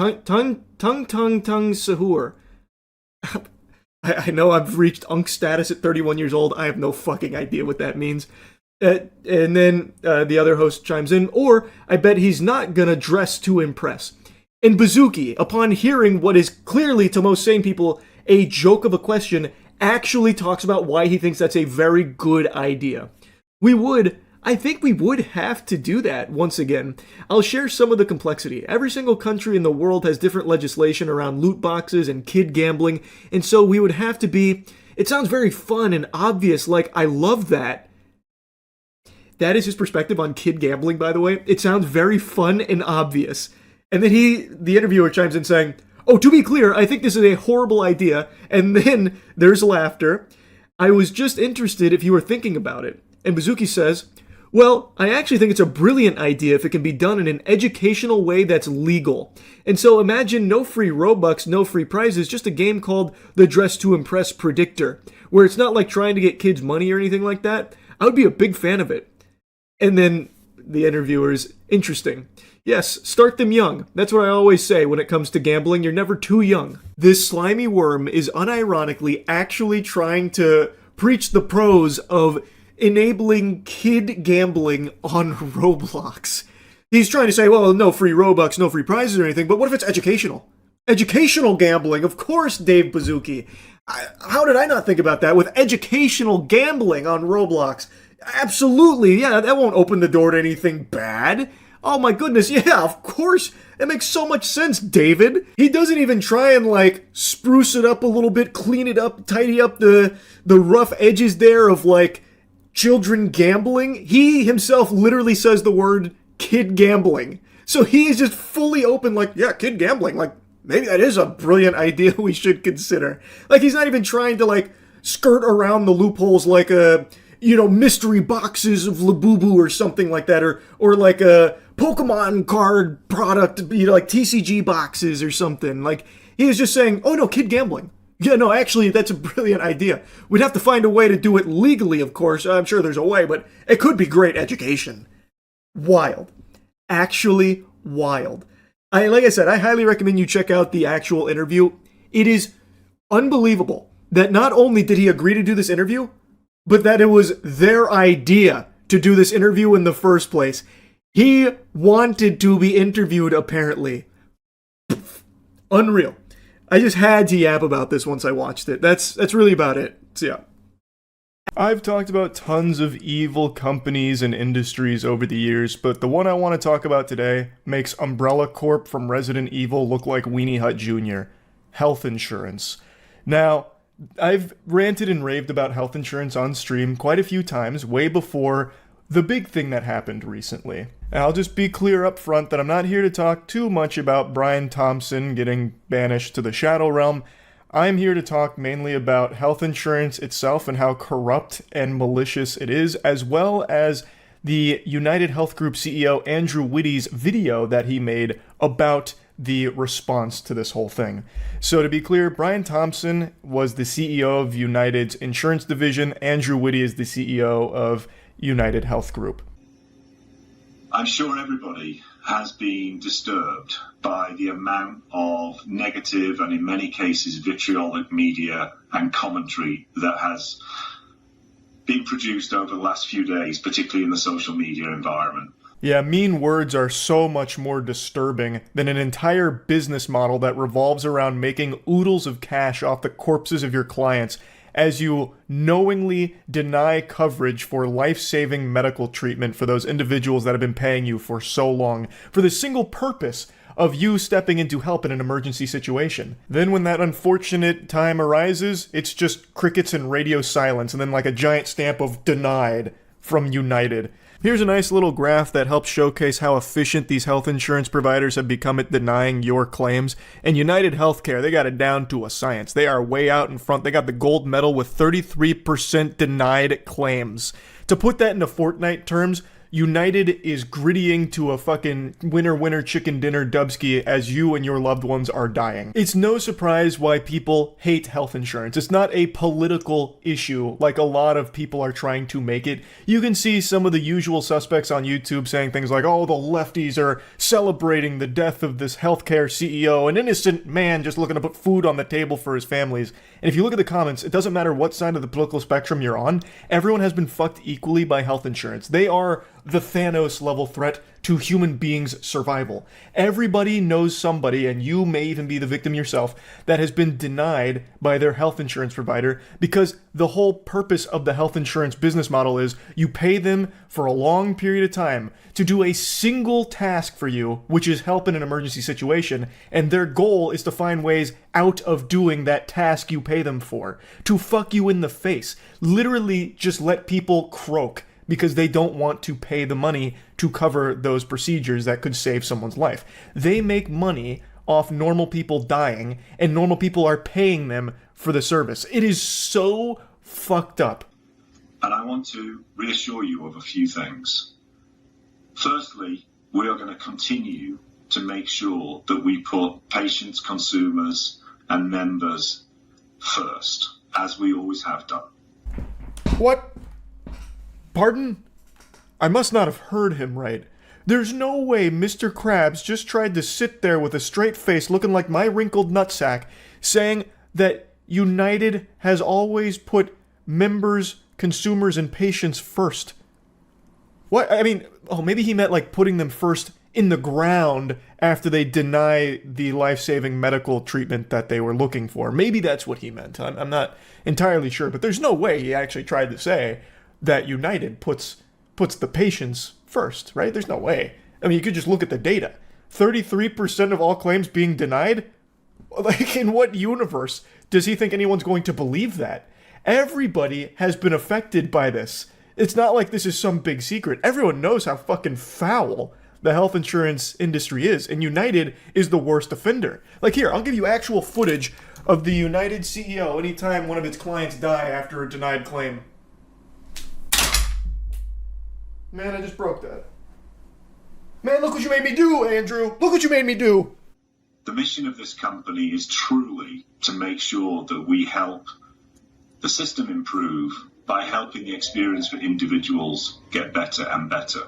I know I've reached unk status at 31 years old. I have no fucking idea what that means. And then the other host chimes in, or I bet he's not going to dress to impress. And Baszucki, upon hearing what is clearly to most sane people a joke of a question, actually talks about why he thinks that's a very good idea. I think we would have to do that once again. I'll share some of the complexity. Every single country in the world has different legislation around loot boxes and kid gambling, and so we would have to be, it sounds very fun and obvious, like I love that. That is his perspective on kid gambling, by the way. It sounds very fun and obvious. And then the interviewer chimes in saying, oh, to be clear, I think this is a horrible idea. And then there's laughter. I was just interested if you were thinking about it. And Baszucki says, well, I actually think it's a brilliant idea if it can be done in an educational way that's legal. And so imagine no free Robux, no free prizes, just a game called the Dress to Impress Predictor, where it's not like trying to get kids money or anything like that. I would be a big fan of it. And then the interviewer's, interesting. Yes, start them young. That's what I always say when it comes to gambling. You're never too young. This slimy worm is unironically actually trying to preach the pros of enabling kid gambling on Roblox. He's trying to say, well, no free Robux, no free prizes or anything, but what if it's educational? Educational gambling, of course, Dave Baszucki. How did I not think about that with educational gambling on Roblox? Absolutely, yeah, that won't open the door to anything bad. Oh my goodness, yeah, of course. It makes so much sense, David. He doesn't even try and like spruce it up a little bit, clean it up, tidy up the rough edges there of like children gambling. He himself literally says the word kid gambling. So he is just fully open like, yeah, kid gambling. Like, maybe that is a brilliant idea we should consider. Like, he's not even trying to like skirt around the loopholes like mystery boxes of Labubu or something like that, or like a Pokemon card product, like TCG boxes or something. Like, he is just saying, oh no, kid gambling. Yeah, no, actually, that's a brilliant idea. We'd have to find a way to do it legally, of course. I'm sure there's a way, but it could be great education. Wild. Actually wild. Like I said, I highly recommend you check out the actual interview. It is unbelievable that not only did he agree to do this interview, but that it was their idea to do this interview in the first place. He wanted to be interviewed, apparently. Unreal. I just had to yap about this once I watched it. That's really about it. So yeah. I've talked about tons of evil companies and industries over the years, but the one I want to talk about today makes Umbrella Corp from Resident Evil look like Weenie Hut Jr. Health insurance. Now, I've ranted and raved about health insurance on stream quite a few times, way before the big thing that happened recently. And I'll just be clear up front that I'm not here to talk too much about Brian Thompson getting banished to the Shadow Realm. I'm here to talk mainly about health insurance itself and how corrupt and malicious it is, as well as the United Health Group CEO Andrew Whitty's video that he made about the response to this whole thing. So to be clear, Brian Thompson was the CEO of United's insurance division. Andrew Whitty is the CEO of United Health Group. I'm sure everybody has been disturbed by the amount of negative and in many cases vitriolic media and commentary that has been produced over the last few days, particularly in the social media environment. Yeah, mean words are so much more disturbing than an entire business model that revolves around making oodles of cash off the corpses of your clients as you knowingly deny coverage for life-saving medical treatment for those individuals that have been paying you for so long, for the single purpose of you stepping in to help in an emergency situation. Then when that unfortunate time arises, it's just crickets and radio silence, and then like a giant stamp of denied from United. Here's a nice little graph that helps showcase how efficient these health insurance providers have become at denying your claims. And United Healthcare, they got it down to a science. They are way out in front. They got the gold medal with 33% denied claims. To put that into Fortnite terms, United is grittying to a fucking winner chicken dinner dubski as you and your loved ones are dying. It's no surprise why people hate health insurance. It's not a political issue like a lot of people are trying to make it. You can see some of the usual suspects on YouTube saying things like, oh, the lefties are celebrating the death of this healthcare CEO, an innocent man just looking to put food on the table for his families. And if you look at the comments, it doesn't matter what side of the political spectrum you're on, everyone has been fucked equally by health insurance. They are the Thanos level threat to human beings' survival. Everybody knows somebody, and you may even be the victim yourself, that has been denied by their health insurance provider because the whole purpose of the health insurance business model is you pay them for a long period of time to do a single task for you, which is help in an emergency situation, and their goal is to find ways out of doing that task you pay them for. To fuck you in the face. Literally just let people croak because they don't want to pay the money to cover those procedures that could save someone's life. They make money off normal people dying, and normal people are paying them for the service. It is so fucked up. And I want to reassure you of a few things. Firstly, we are going to continue to make sure that we put patients, consumers, and members first, as we always have done. What? Pardon? I must not have heard him right. There's no way Mr. Krabs just tried to sit there with a straight face looking like my wrinkled nutsack saying that United has always put members, consumers, and patients first. What? I mean, oh, maybe he meant like putting them first in the ground after they deny the life-saving medical treatment that they were looking for. Maybe that's what he meant. I'm not entirely sure, but there's no way he actually tried to say that United puts the patients first, right? There's no way. I mean, you could just look at the data. 33% of all claims being denied? Like, in what universe does he think anyone's going to believe that? Everybody has been affected by this. It's not like this is some big secret. Everyone knows how fucking foul the health insurance industry is, and United is the worst offender. Like, here, I'll give you actual footage of the United CEO anytime one of its clients die after a denied claim. Man, I just broke that. Man, look what you made me do, Andrew. Look what you made me do. The mission of this company is truly to make sure that we help the system improve by helping the experience for individuals get better and better.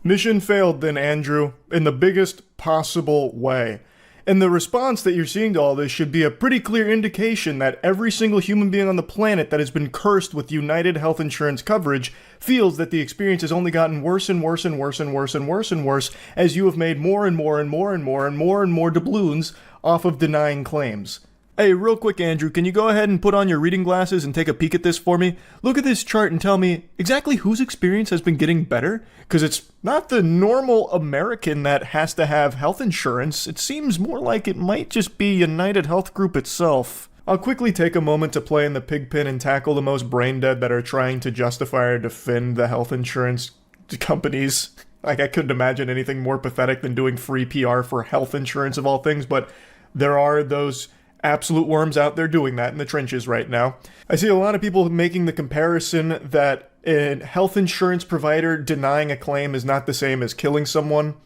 Mission failed then, Andrew, in the biggest possible way. And the response that you're seeing to all this should be a pretty clear indication that every single human being on the planet that has been cursed with United Health Insurance coverage feels that the experience has only gotten worse and worse and worse and worse and worse and worse as you have made more and more and more and more and more and more doubloons off of denying claims. Hey, real quick, Andrew, can you go ahead and put on your reading glasses and take a peek at this for me? Look at this chart and tell me exactly whose experience has been getting better? Because it's not the normal American that has to have health insurance. It seems more like it might just be United Health Group itself. I'll quickly take a moment to play in the pigpen and tackle the most brain dead that are trying to justify or defend the health insurance companies. Like, I couldn't imagine anything more pathetic than doing free PR for health insurance of all things, but there are those absolute worms out there doing that in the trenches right now. I see a lot of people making the comparison that a health insurance provider denying a claim is not the same as killing someone.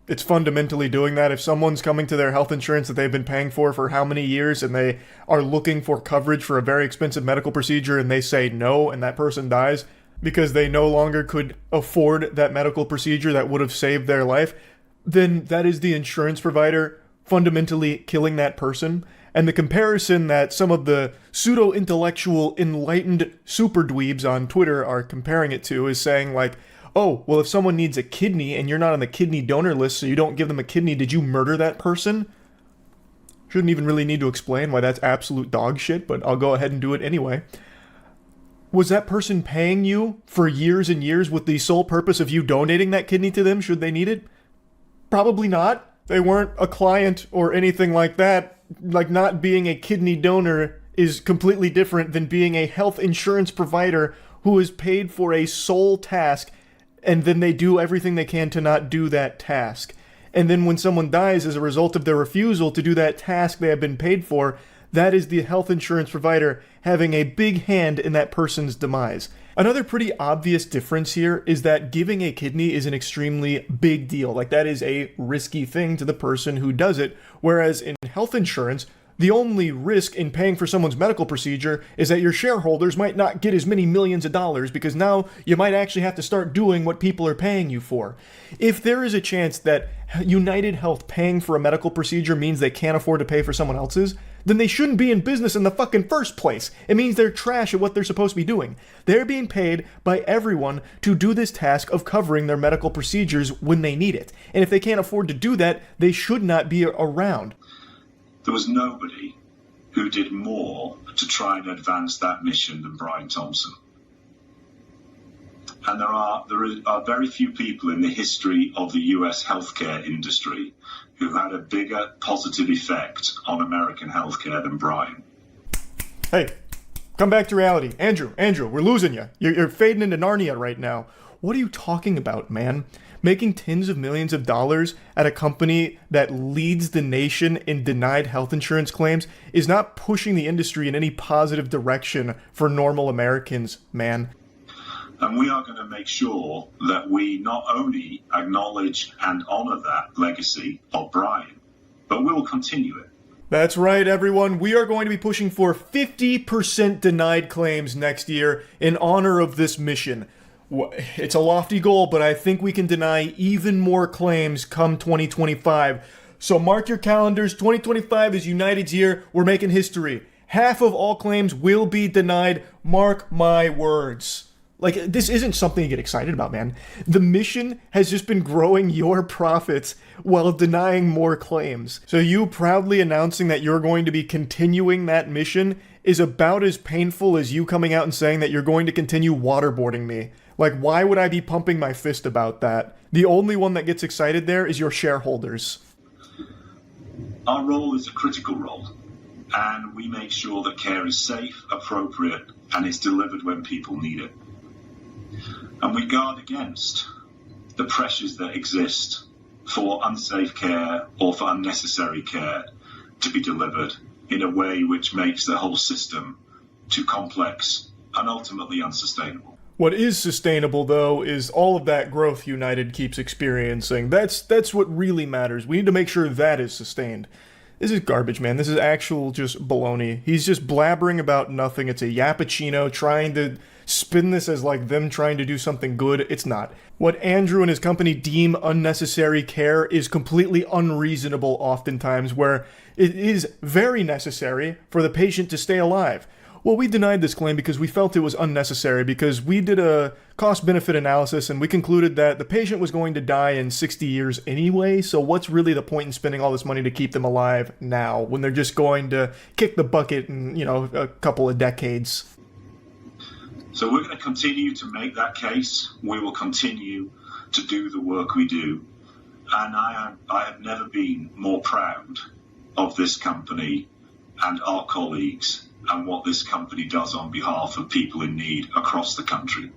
It's fundamentally doing that. If someone's coming to their health insurance that they've been paying for how many years, and they are looking for coverage for a very expensive medical procedure, and they say no, and that person dies because they no longer could afford that medical procedure that would have saved their life, then that is the insurance provider fundamentally killing that person. And the comparison that some of the pseudo-intellectual enlightened super dweebs on Twitter are comparing it to is saying like, oh, well, if someone needs a kidney and you're not on the kidney donor list, so you don't give them a kidney, did you murder that person? Shouldn't even really need to explain why that's absolute dog shit, but I'll go ahead and do it anyway. Was that person paying you for years and years with the sole purpose of you donating that kidney to them should they need it? Probably not. They weren't a client or anything like that. Like, not being a kidney donor is completely different than being a health insurance provider who is paid for a sole task, and then they do everything they can to not do that task. And then when someone dies as a result of their refusal to do that task they have been paid for, that is the health insurance provider having a big hand in that person's demise. Another pretty obvious difference here is that giving a kidney is an extremely big deal. Like, that is a risky thing to the person who does it, whereas in health insurance, the only risk in paying for someone's medical procedure is that your shareholders might not get as many millions of dollars because now you might actually have to start doing what people are paying you for. If there is a chance that United Health paying for a medical procedure means they can't afford to pay for someone else's, then they shouldn't be in business in the fucking first place. It means they're trash at what they're supposed to be doing. They're being paid by everyone to do this task of covering their medical procedures when they need it. And if they can't afford to do that, they should not be around. There was nobody who did more to try and advance that mission than Brian Thompson. And there are very few people in the history of the US healthcare industry who had a bigger positive effect on American healthcare than Brian. Hey, come back to reality. Andrew, we're losing you. You're fading into Narnia right now. What are you talking about, man? Making tens of millions of dollars at a company that leads the nation in denied health insurance claims is not pushing the industry in any positive direction for normal Americans, man. And we are going to make sure that we not only acknowledge and honor that legacy of Brian, but we will continue it. That's right, everyone. We are going to be pushing for 50% denied claims next year in honor of this mission. It's a lofty goal, but I think we can deny even more claims come 2025. So mark your calendars. 2025 is United's year. We're making history. Half of all claims will be denied. Mark my words. Like, this isn't something to get excited about, man. The mission has just been growing your profits while denying more claims. So you proudly announcing that you're going to be continuing that mission is about as painful as you coming out and saying that you're going to continue waterboarding me. Like, why would I be pumping my fist about that? The only one that gets excited there is your shareholders. Our role is a critical role, and we make sure that care is safe, appropriate, and is delivered when people need it. And we guard against the pressures that exist for unsafe care or for unnecessary care to be delivered in a way which makes the whole system too complex and ultimately unsustainable. What is sustainable, though, is all of that growth United keeps experiencing. That's what really matters. We need to make sure that is sustained. This is garbage, man. This is actual just baloney. He's just blabbering about nothing. It's a yappuccino trying to spin this as like them trying to do something good. It's not. What Andrew and his company deem unnecessary care is completely unreasonable oftentimes, where it is very necessary for the patient to stay alive. Well, we denied this claim because we felt it was unnecessary, because we did a cost-benefit analysis and we concluded that the patient was going to die in 60 years anyway, so what's really the point in spending all this money to keep them alive now when they're just going to kick the bucket in, a couple of decades? So we're going to continue to make that case. We will continue to do the work we do. And I have never been more proud of this company and our colleagues and what this company does on behalf of people in need across the country.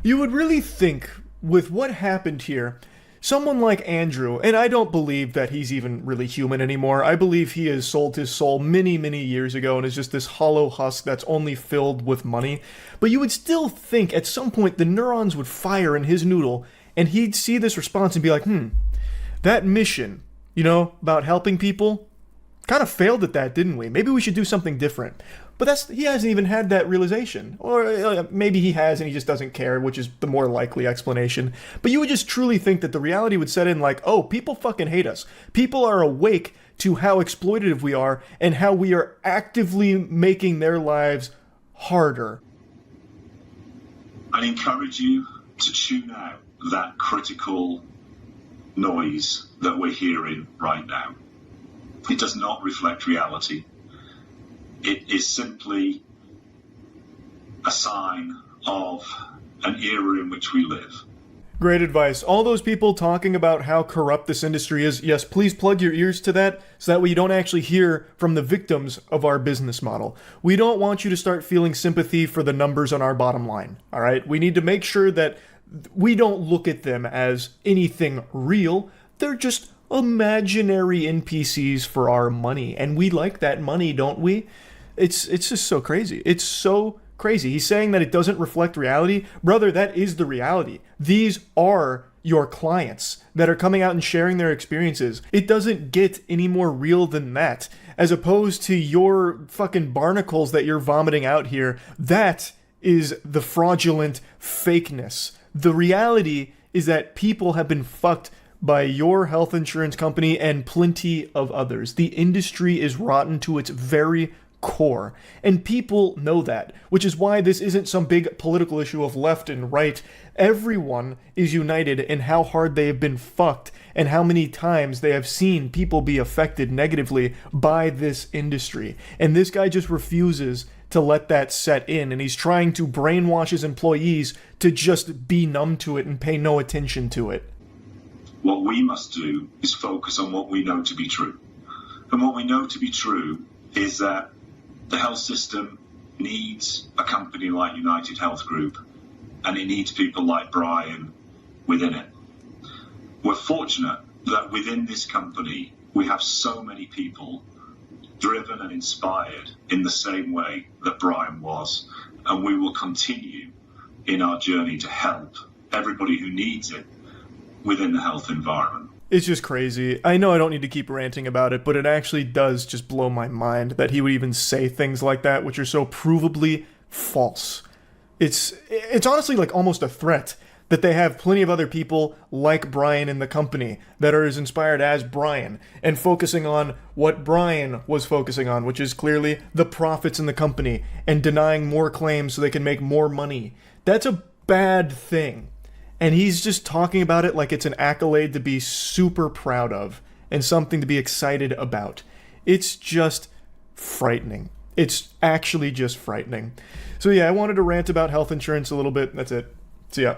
You would really think, with what happened here, someone like Andrew, and I don't believe that he's even really human anymore. I believe he has sold his soul many, many years ago and is just this hollow husk that's only filled with money. But you would still think at some point the neurons would fire in his noodle and he'd see this response and be like, that mission, about helping people, kind of failed at that, didn't we? Maybe we should do something different. But he hasn't even had that realization. Or maybe he has and he just doesn't care, which is the more likely explanation. But you would just truly think that the reality would set in like, oh, people fucking hate us. People are awake to how exploitative we are and how we are actively making their lives harder. I encourage you to tune out that critical noise that we're hearing right now. It does not reflect reality. It is simply a sign of an era in which we live. Great advice. All those people talking about how corrupt this industry is, yes, please plug your ears to that so that way you don't actually hear from the victims of our business model. We don't want you to start feeling sympathy for the numbers on our bottom line, all right? We need to make sure that we don't look at them as anything real. They're just imaginary NPCs for our money, and we like that money, don't we? It's just so crazy. It's so crazy. He's saying that it doesn't reflect reality. Brother, that is the reality. These are your clients that are coming out and sharing their experiences. It doesn't get any more real than that. As opposed to your fucking barnacles that you're vomiting out here, that is the fraudulent fakeness. The reality is that people have been fucked by your health insurance company and plenty of others. The industry is rotten to its very core, and people know that, which is why this isn't some big political issue of left and right. Everyone is united in how hard they have been fucked and how many times they have seen people be affected negatively by this industry. And this guy just refuses to let that set in, and he's trying to brainwash his employees to just be numb to it and pay no attention to it. What we must do is focus on what we know to be true. And what we know to be true is that the health system needs a company like United Health Group, and it needs people like Brian within it. We're fortunate that within this company, we have so many people driven and inspired in the same way that Brian was. And we will continue in our journey to help everybody who needs it within the health environment. It's just crazy. I know I don't need to keep ranting about it, but it actually does just blow my mind that he would even say things like that, which are so provably false. It's honestly like almost a threat that they have plenty of other people like Brian in the company that are as inspired as Brian and focusing on what Brian was focusing on, which is clearly the profits in the company and denying more claims so they can make more money. That's a bad thing. And he's just talking about it like it's an accolade to be super proud of and something to be excited about. It's just frightening. It's actually just frightening. So yeah, I wanted to rant about health insurance a little bit. That's it. See ya.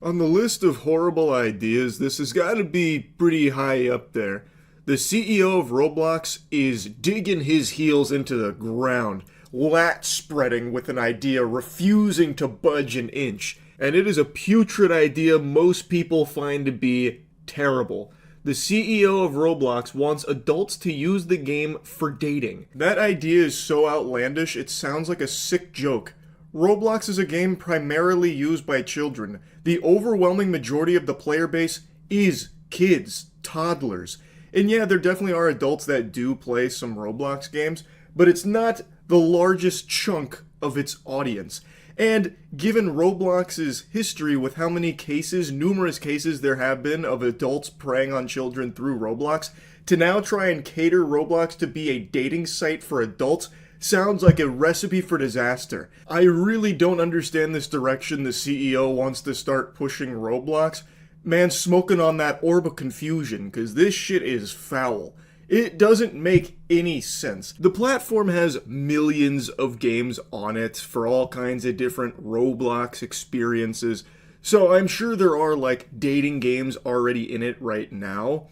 On the list of horrible ideas, this has got to be pretty high up there. The CEO of Roblox is digging his heels into the ground, lat spreading with an idea, refusing to budge an inch. And it is a putrid idea most people find to be terrible. The CEO of Roblox wants adults to use the game for dating. That idea is so outlandish, it sounds like a sick joke. Roblox is a game primarily used by children. The overwhelming majority of the player base is kids, toddlers. And yeah, there definitely are adults that do play some Roblox games, but it's not the largest chunk of its audience. And given Roblox's history with how many cases, numerous cases there have been of adults preying on children through Roblox, to now try and cater Roblox to be a dating site for adults sounds like a recipe for disaster. I really don't understand this direction the CEO wants to start pushing Roblox. Man, smoking on that orb of confusion, because this shit is foul. It doesn't make any sense. The platform has millions of games on it for all kinds of different Roblox experiences, so I'm sure there are like dating games already in it right now.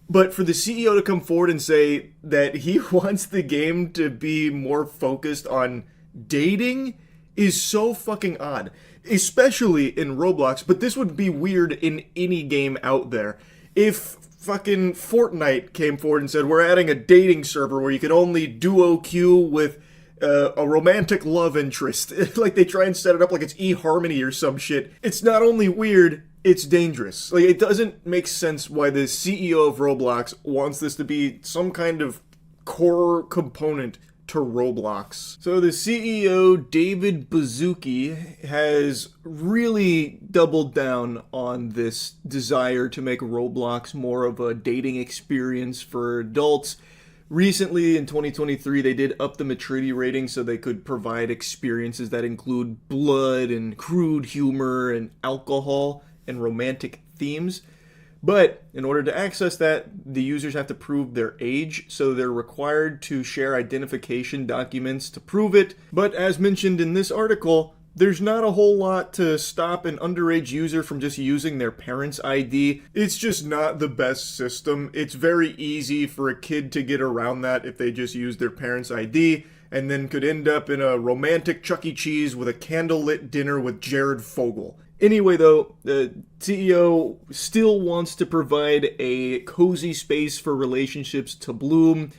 But for the CEO to come forward and say that he wants the game to be more focused on dating is so fucking odd. Especially in Roblox, but this would be weird in any game out there. If fucking Fortnite came forward and said, we're adding a dating server where you can only duo queue with a romantic love interest. Like they try and set it up like it's eHarmony or some shit. It's not only weird, it's dangerous. Like it doesn't make sense why the CEO of Roblox wants this to be some kind of core component to Roblox. So the CEO, David Baszucki, has really doubled down on this desire to make Roblox more of a dating experience for adults. Recently, in 2023, they did up the maturity rating so they could provide experiences that include blood and crude humor and alcohol and romantic themes. But in order to access that, the users have to prove their age, so they're required to share identification documents to prove it. But as mentioned in this article, there's not a whole lot to stop an underage user from just using their parents' ID. It's just not the best system. It's very easy for a kid to get around that if they just use their parents' ID, and then could end up in a romantic Chuck E. Cheese with a candlelit dinner with Jared Fogle. Anyway, though, the CEO still wants to provide a cozy space for relationships to bloom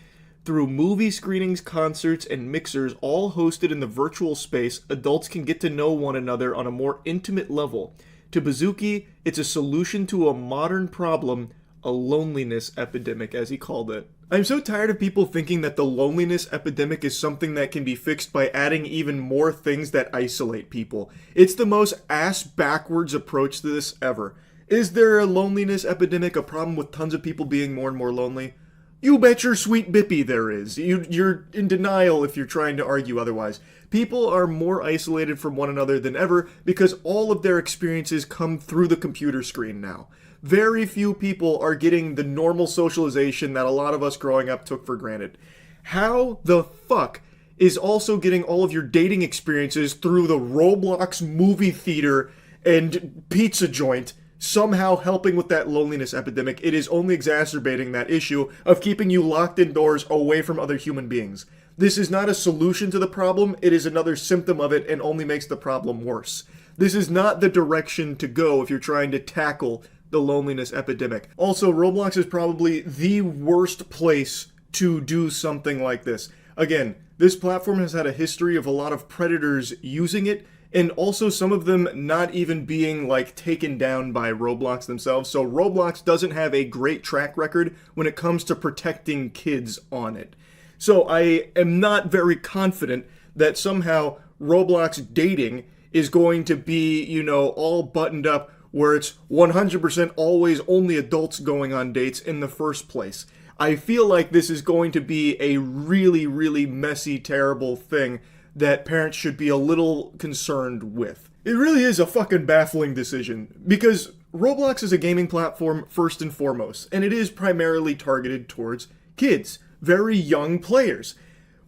through movie screenings, concerts, and mixers, all hosted in the virtual space. Adults can get to know one another on a more intimate level. To Baszucki, it's a solution to a modern problem, a loneliness epidemic, as he called it. I'm so tired of people thinking that the loneliness epidemic is something that can be fixed by adding even more things that isolate people. It's the most ass-backwards approach to this ever. Is there a loneliness epidemic, a problem with tons of people being more and more lonely? You bet your sweet bippy there is. You're in denial if you're trying to argue otherwise. People are more isolated from one another than ever because all of their experiences come through the computer screen now. Very few people are getting the normal socialization that a lot of us growing up took for granted. How the fuck is also getting all of your dating experiences through the Roblox movie theater and pizza joint somehow helping with that loneliness epidemic? It is only exacerbating that issue of keeping you locked indoors away from other human beings. This is not a solution to the problem, it is another symptom of it and only makes the problem worse. This is not the direction to go if you're trying to tackle the loneliness epidemic. Also, Roblox is probably the worst place to do something like this. Again, this platform has had a history of a lot of predators using it, and also some of them not even being like taken down by Roblox themselves. So Roblox doesn't have a great track record when it comes to protecting kids on it. So I am not very confident that somehow Roblox dating is going to be, all buttoned up where it's 100% always only adults going on dates in the first place. I feel like this is going to be a really, really messy, terrible thing that parents should be a little concerned with. It really is a fucking baffling decision, because Roblox is a gaming platform first and foremost, and it is primarily targeted towards kids, very young players.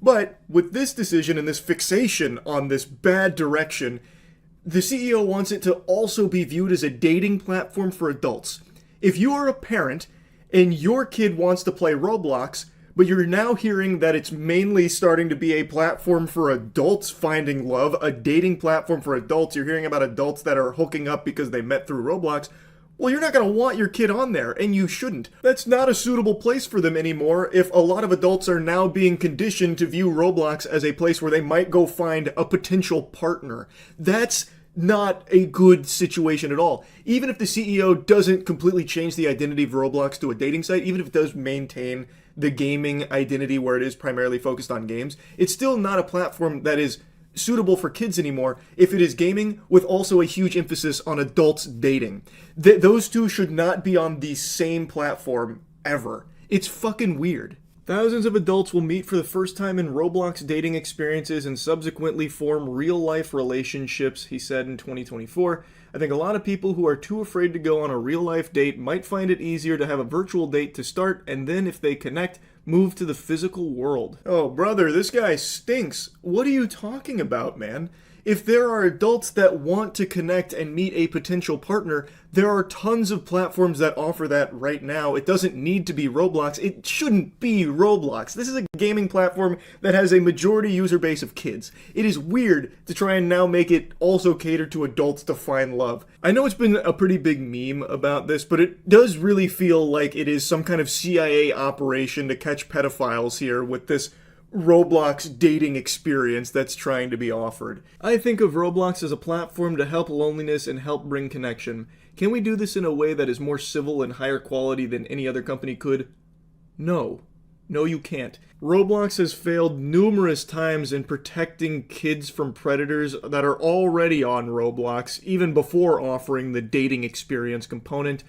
But with this decision and this fixation on this bad direction, the CEO wants it to also be viewed as a dating platform for adults. If you are a parent and your kid wants to play Roblox, but you're now hearing that it's mainly starting to be a platform for adults finding love, a dating platform for adults, you're hearing about adults that are hooking up because they met through Roblox, well, you're not going to want your kid on there, and you shouldn't. That's not a suitable place for them anymore if a lot of adults are now being conditioned to view Roblox as a place where they might go find a potential partner. That's not a good situation at all. Even if the CEO doesn't completely change the identity of Roblox to a dating site, even if it does maintain the gaming identity where it is primarily focused on games, it's still not a platform that is suitable for kids anymore if it is gaming with also a huge emphasis on adults dating. Those two should not be on the same platform ever. It's fucking weird. Thousands of adults will meet for the first time in Roblox dating experiences and subsequently form real-life relationships, he said in 2024. I think a lot of people who are too afraid to go on a real-life date might find it easier to have a virtual date to start, and then if they connect, move to the physical world. Oh, brother, this guy stinks. What are you talking about, man? If there are adults that want to connect and meet a potential partner, there are tons of platforms that offer that right now. It doesn't need to be Roblox. It shouldn't be Roblox. This is a gaming platform that has a majority user base of kids. It is weird to try and now make it also cater to adults to find love. I know it's been a pretty big meme about this, but it does really feel like it is some kind of CIA operation to catch pedophiles here with this Roblox dating experience that's trying to be offered. I think of Roblox as a platform to help loneliness and help bring connection. Can we do this in a way that is more civil and higher quality than any other company could? No. No, you can't. Roblox has failed numerous times in protecting kids from predators that are already on Roblox, even before offering the dating experience component.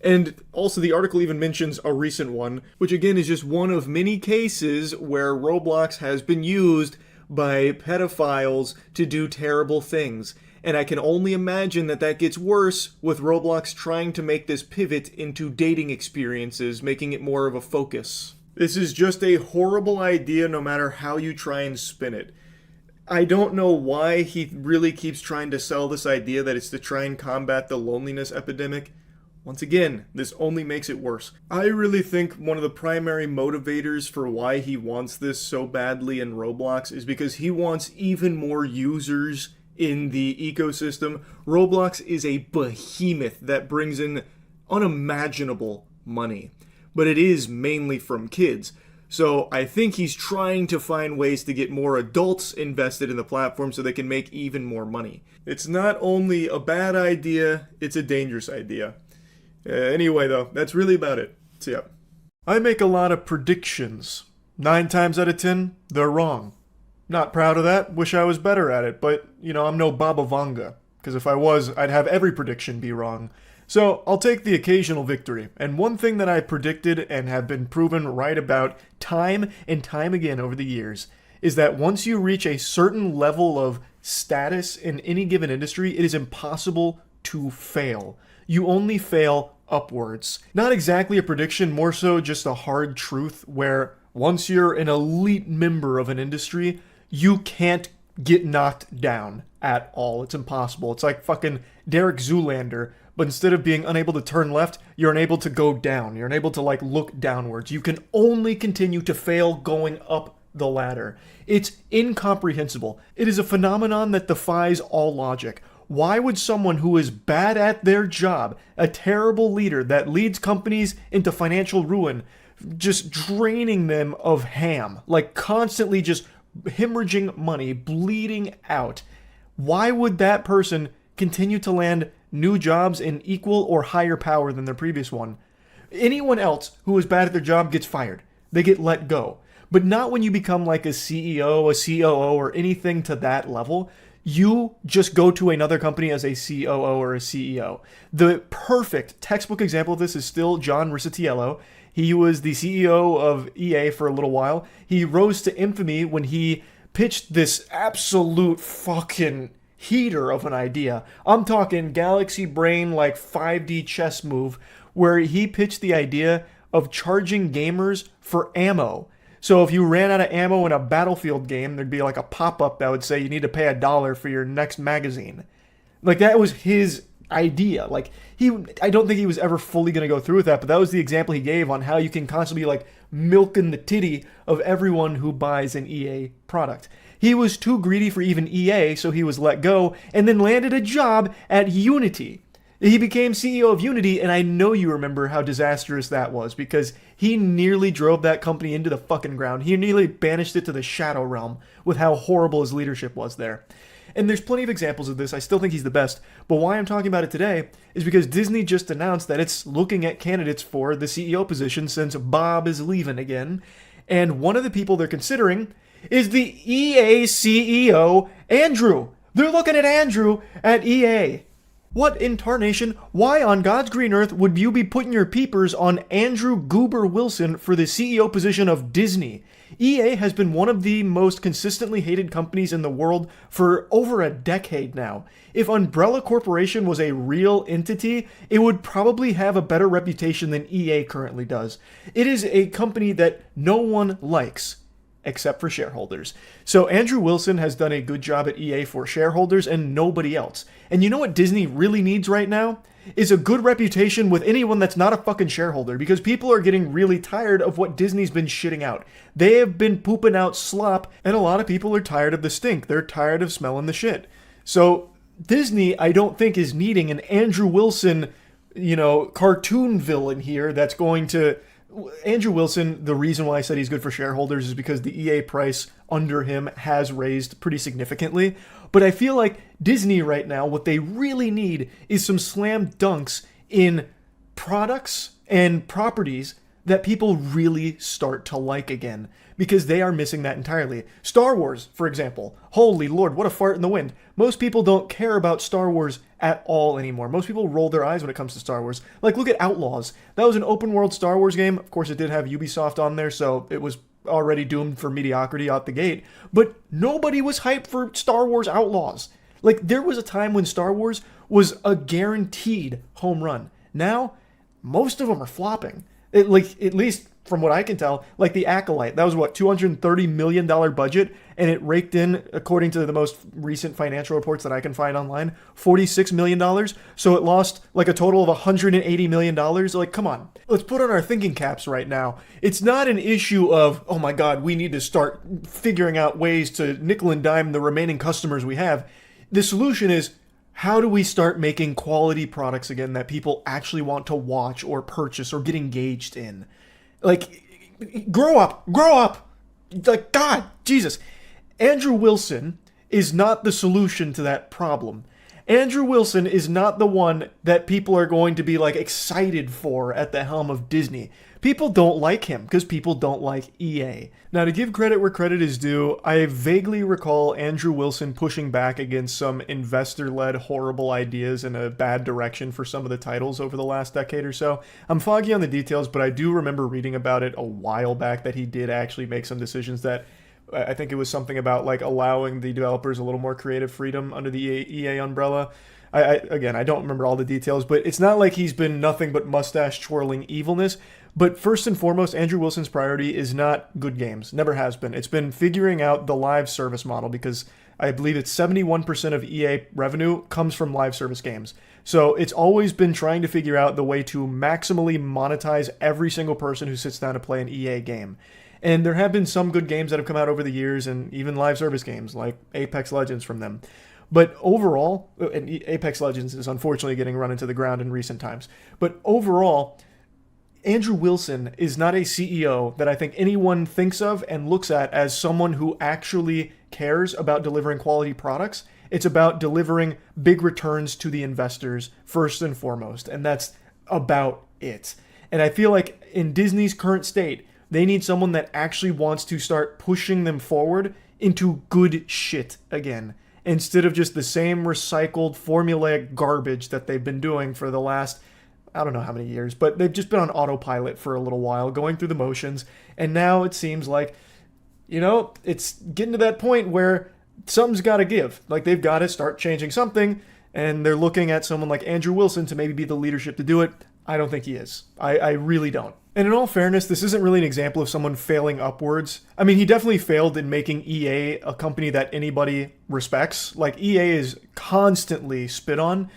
And also the article even mentions a recent one, which again is just one of many cases where Roblox has been used by pedophiles to do terrible things. And I can only imagine that that gets worse with Roblox trying to make this pivot into dating experiences, making it more of a focus. This is just a horrible idea no matter how you try and spin it. I don't know why he really keeps trying to sell this idea that it's to try and combat the loneliness epidemic. Once again, this only makes it worse. I really think one of the primary motivators for why he wants this so badly in Roblox is because he wants even more users in the ecosystem. Roblox is a behemoth that brings in unimaginable money, but it is mainly from kids. So I think he's trying to find ways to get more adults invested in the platform so they can make even more money. It's not only a bad idea, it's a dangerous idea. Anyway, though, that's really about it. So, yeah. I make a lot of predictions. 9 times out of 10, they're wrong. Not proud of that, wish I was better at it, but, I'm no Baba Vanga. Because if I was, I'd have every prediction be wrong. So, I'll take the occasional victory. And one thing that I predicted and have been proven right about time and time again over the years is that once you reach a certain level of status in any given industry, it is impossible to fail. You only fail upwards. Not exactly a prediction, more so just a hard truth where once you're an elite member of an industry, you can't get knocked down at all. It's impossible. It's like fucking Derek Zoolander, but instead of being unable to turn left, you're unable to go down. You're unable to look downwards. You can only continue to fail going up the ladder. It's incomprehensible. It is a phenomenon that defies all logic. Why would someone who is bad at their job, a terrible leader that leads companies into financial ruin, just draining them of ham, constantly just hemorrhaging money, bleeding out, why would that person continue to land new jobs in equal or higher power than their previous one? Anyone else who is bad at their job gets fired. They get let go. But not when you become a CEO, a COO, or anything to that level. You just go to another company as a COO or a CEO. The perfect textbook example of this is still John Riccitiello. He was the CEO of EA for a little while. He rose to infamy when he pitched this absolute fucking heater of an idea. I'm talking galaxy brain 5D chess move where he pitched the idea of charging gamers for ammo. So if you ran out of ammo in a Battlefield game, there'd be a pop-up that would say you need to pay $1 for your next magazine. That was his idea. I don't think he was ever fully going to go through with that, but that was the example he gave on how you can constantly be milking the titty of everyone who buys an EA product. He was too greedy for even EA, so he was let go, and then landed a job at Unity. He became CEO of Unity, and I know you remember how disastrous that was, because he nearly drove that company into the fucking ground. He nearly banished it to the Shadow Realm with how horrible his leadership was there. And there's plenty of examples of this. I still think he's the best. But why I'm talking about it today is because Disney just announced that it's looking at candidates for the CEO position since Bob is leaving again. And one of the people they're considering is the EA CEO, Andrew. They're looking at Andrew at EA. What in tarnation? Why on God's green earth would you be putting your peepers on Andrew Goober Wilson for the CEO position of Disney? EA has been one of the most consistently hated companies in the world for over a decade now. If Umbrella Corporation was a real entity, it would probably have a better reputation than EA currently does. It is a company that no one likes, except for shareholders. So Andrew Wilson has done a good job at EA for shareholders and nobody else. And you know what Disney really needs right now? Is a good reputation with anyone that's not a fucking shareholder, because people are getting really tired of what Disney's been shitting out. They have been pooping out slop, and a lot of people are tired of the stink. They're tired of smelling the shit. So Disney, I don't think, is needing an Andrew Wilson, cartoon villain here that's going to... Andrew Wilson, the reason why I said he's good for shareholders is because the EA price under him has raised pretty significantly. But I feel like Disney right now, what they really need is some slam dunks in products and properties that people really start to like again, because they are missing that entirely. Star Wars, for example. Holy Lord, what a fart in the wind. Most people don't care about Star Wars at all anymore. Most people roll their eyes when it comes to Star Wars. Like, look at Outlaws. That was an open world Star Wars game. Of course, it did have Ubisoft on there, so it was already doomed for mediocrity out the gate. But nobody was hyped for Star Wars Outlaws. Like, there was a time when Star Wars was a guaranteed home run. Now, most of them are flopping. At least from what I can tell, like the Acolyte, that was what, $230 million budget, and it raked in, according to the most recent financial reports that I can find online, $46 million. So it lost like a total of $180 million. Like, come on, let's put on our thinking caps right now. It's not an issue of, oh my God, we need to start figuring out ways to nickel and dime the remaining customers we have. The solution is, how do we start making quality products again that people actually want to watch or purchase or get engaged in? Like, grow up. Like, God, Jesus. Andrew Wilson is not the solution to that problem. Andrew Wilson is not the one that people are going to be, like, excited for at the helm of Disney. People don't like him because people don't like EA. Now, to give credit where credit is due, I vaguely recall Andrew Wilson pushing back against some investor-led horrible ideas in a bad direction for some of the titles over the last decade or so. I'm foggy on the details, but I do remember reading about it a while back that he did actually make some decisions that I think it was something about like allowing the developers a little more creative freedom under the EA umbrella. I don't remember all the details, but it's not like he's been nothing but mustache twirling evilness. But first and foremost, Andrew Wilson's priority is not good games. Never has been. It's been figuring out the live service model, because I believe it's 71% of EA revenue comes from live service games. So it's always been trying to figure out the way to maximally monetize every single person who sits down to play an EA game. And there have been some good games that have come out over the years, and even live service games like Apex Legends from them. But overall, and Apex Legends is unfortunately getting run into the ground in recent times, but overall, Andrew Wilson is not a CEO that I think anyone thinks of and looks at as someone who actually cares about delivering quality products. It's about delivering big returns to the investors first and foremost, and that's about it. And I feel like in Disney's current state, they need someone that actually wants to start pushing them forward into good shit again, instead of just the same recycled formulaic garbage that they've been doing for the last, I don't know how many years, but they've just been on autopilot for a little while, going through the motions, and now it seems like, it's getting to that point where something's got to give. Like, they've got to start changing something, and they're looking at someone like Andrew Wilson to maybe be the leadership to do it. I don't think he is. I really don't. And in all fairness, this isn't really an example of someone failing upwards. I mean, he definitely failed in making EA a company that anybody respects. Like, EA is constantly spit on,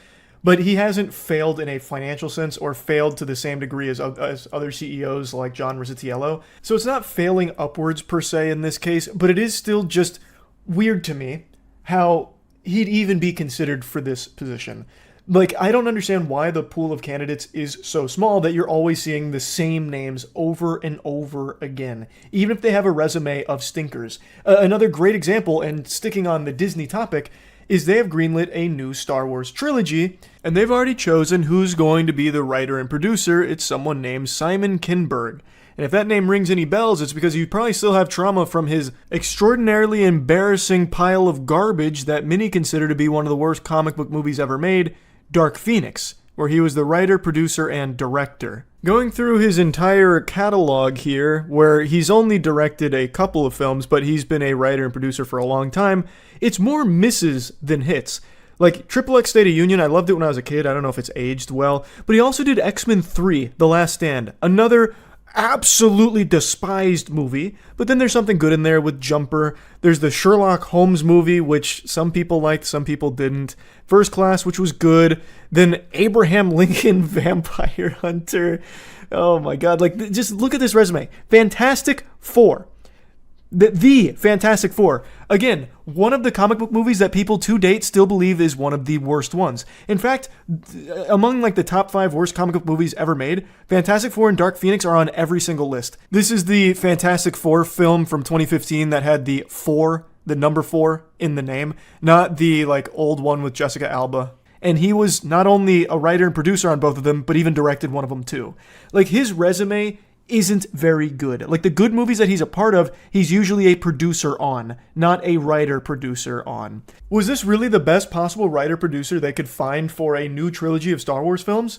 but he hasn't failed in a financial sense or failed to the same degree as other CEOs like John Rizzitiello. So it's not failing upwards per se in this case, but it is still just weird to me how he'd even be considered for this position. Like, I don't understand why the pool of candidates is so small that you're always seeing the same names over and over again, even if they have a resume of stinkers. Another great example, and sticking on the Disney topic, is they have greenlit a new Star Wars trilogy, and they've already chosen who's going to be the writer and producer. It's someone named Simon Kinberg. And if that name rings any bells, it's because you probably still have trauma from his extraordinarily embarrassing pile of garbage that many consider to be one of the worst comic book movies ever made, Dark Phoenix, where he was the writer, producer, and director. Going through his entire catalog here, where he's only directed a couple of films, but he's been a writer and producer for a long time, it's more misses than hits. Like, XXX State of Union, I loved it when I was a kid. I don't know if it's aged well. But he also did X-Men 3, The Last Stand. Another absolutely despised movie. But then there's something good in there with Jumper. There's the Sherlock Holmes movie, which some people liked, some people didn't. First Class, which was good. Then Abraham Lincoln Vampire Hunter. Oh my god. Like, just look at this resume. Fantastic Four. The Fantastic Four. Again, one of the comic book movies that people to date still believe is one of the worst ones. In fact, among like the top 5 worst comic book movies ever made, Fantastic Four and Dark Phoenix are on every single list. This is the Fantastic Four film from 2015 that had the number 4 in the name, not the like old one with Jessica Alba. And he was not only a writer and producer on both of them, but even directed one of them too. Like, his resume isn't very good. Like, the good movies that he's a part of, he's usually a producer on, not a writer-producer on. Was this really the best possible writer-producer they could find for a new trilogy of Star Wars films?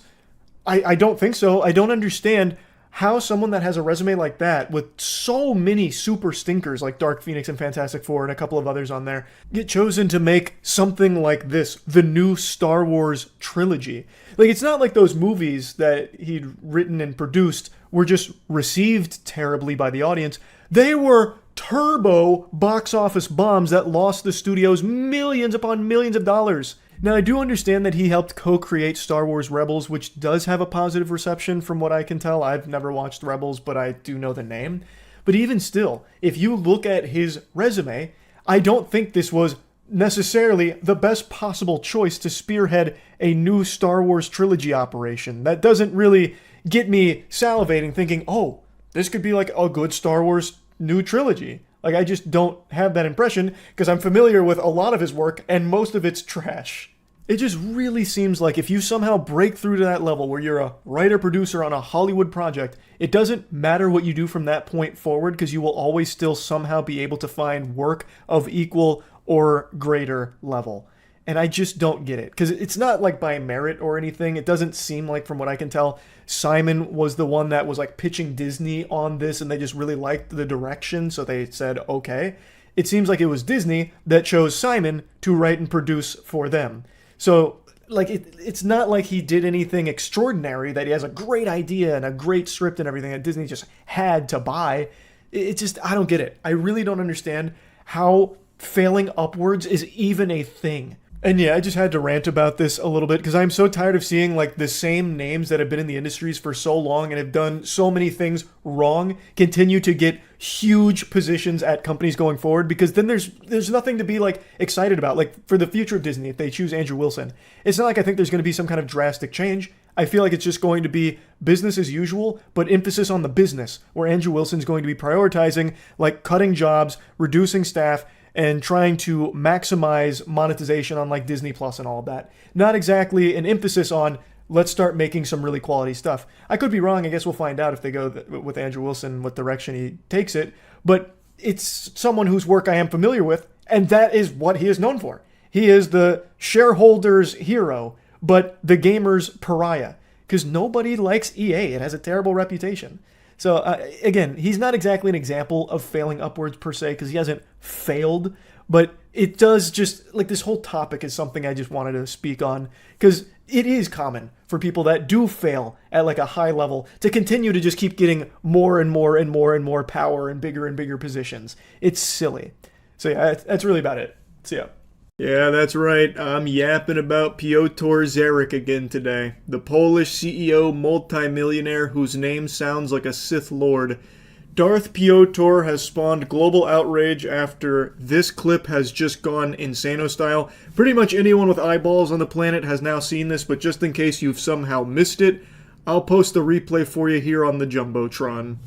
I don't think so. I don't understand how someone that has a resume like that, with so many super stinkers like Dark Phoenix and Fantastic Four and a couple of others on there, get chosen to make something like this, the new Star Wars trilogy. Like, it's not like those movies that he'd written and produced were just received terribly by the audience. They were turbo box office bombs that lost the studios millions upon millions of dollars. Now, I do understand that he helped co-create Star Wars Rebels, which does have a positive reception from what I can tell. I've never watched Rebels, but I do know the name. But even still, if you look at his resume, I don't think this was necessarily the best possible choice to spearhead a new Star Wars trilogy operation. That doesn't really get me salivating thinking, oh, this could be like a good Star Wars new trilogy. Like, I just don't have that impression because I'm familiar with a lot of his work and most of it's trash. It just really seems like if you somehow break through to that level where you're a writer-producer on a Hollywood project, it doesn't matter what you do from that point forward because you will always still somehow be able to find work of equal or greater level. And I just don't get it. Because it's not like by merit or anything. It doesn't seem like, from what I can tell, Simon was the one that was like pitching Disney on this and they just really liked the direction, so they said, okay. It seems like it was Disney that chose Simon to write and produce for them. So, like, it's not like he did anything extraordinary, that he has a great idea and a great script and everything that Disney just had to buy. It just, I don't get it. I really don't understand how failing upwards is even a thing. And yeah, I just had to rant about this a little bit because I'm so tired of seeing like the same names that have been in the industries for so long and have done so many things wrong continue to get huge positions at companies going forward, because then there's nothing to be like excited about. Like, for the future of Disney, if they choose Andrew Wilson, it's not like I think there's going to be some kind of drastic change. I feel like it's just going to be business as usual, but emphasis on the business, where Andrew Wilson's going to be prioritizing like cutting jobs, reducing staff, and trying to maximize monetization on like Disney Plus and all of that. Not exactly an emphasis on let's start making some really quality stuff. I could be wrong. I guess we'll find out if they go with Andrew Wilson, what direction he takes it. But it's someone whose work I am familiar with, and that is what he is known for. He is the shareholders' hero, but the gamer's pariah, because nobody likes EA. It has a terrible reputation. So, again, he's not exactly an example of failing upwards per se, because he hasn't failed, but it does just, like, this whole topic is something I just wanted to speak on, because it is common for people that do fail at, like, a high level to continue to just keep getting more and more and more and more power and bigger positions. It's silly. So, yeah, that's really about it. So, yeah. Yeah, that's right. I'm yapping about Piotr Zarek again today. The Polish CEO multimillionaire whose name sounds like a Sith Lord. Darth Piotr has spawned global outrage after this clip has just gone insano style. Pretty much anyone with eyeballs on the planet has now seen this, but just in case you've somehow missed it, I'll post the replay for you here on the Jumbotron.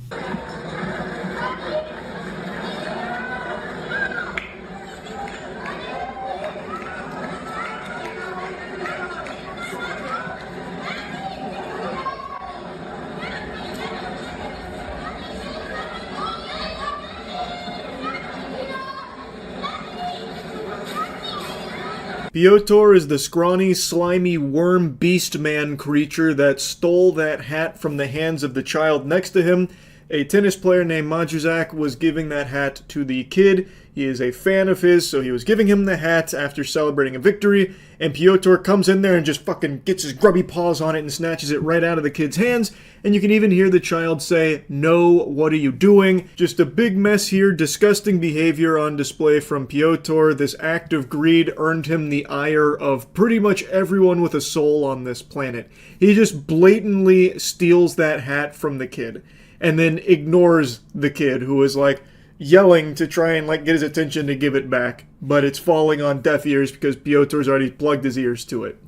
Piotr is the scrawny, slimy worm beast man creature that stole that hat from the hands of the child next to him. A tennis player named Majuzak was giving that hat to the kid. He is a fan of his, so he was giving him the hat after celebrating a victory, and Piotr comes in there and just fucking gets his grubby paws on it and snatches it right out of the kid's hands, and you can even hear the child say, "No, what are you doing?" Just a big mess here, disgusting behavior on display from Piotr. This act of greed earned him the ire of pretty much everyone with a soul on this planet. He just blatantly steals that hat from the kid, and then ignores the kid, who is like, yelling to try and like get his attention to give it back, but it's falling on deaf ears because Piotr's already plugged his ears to it.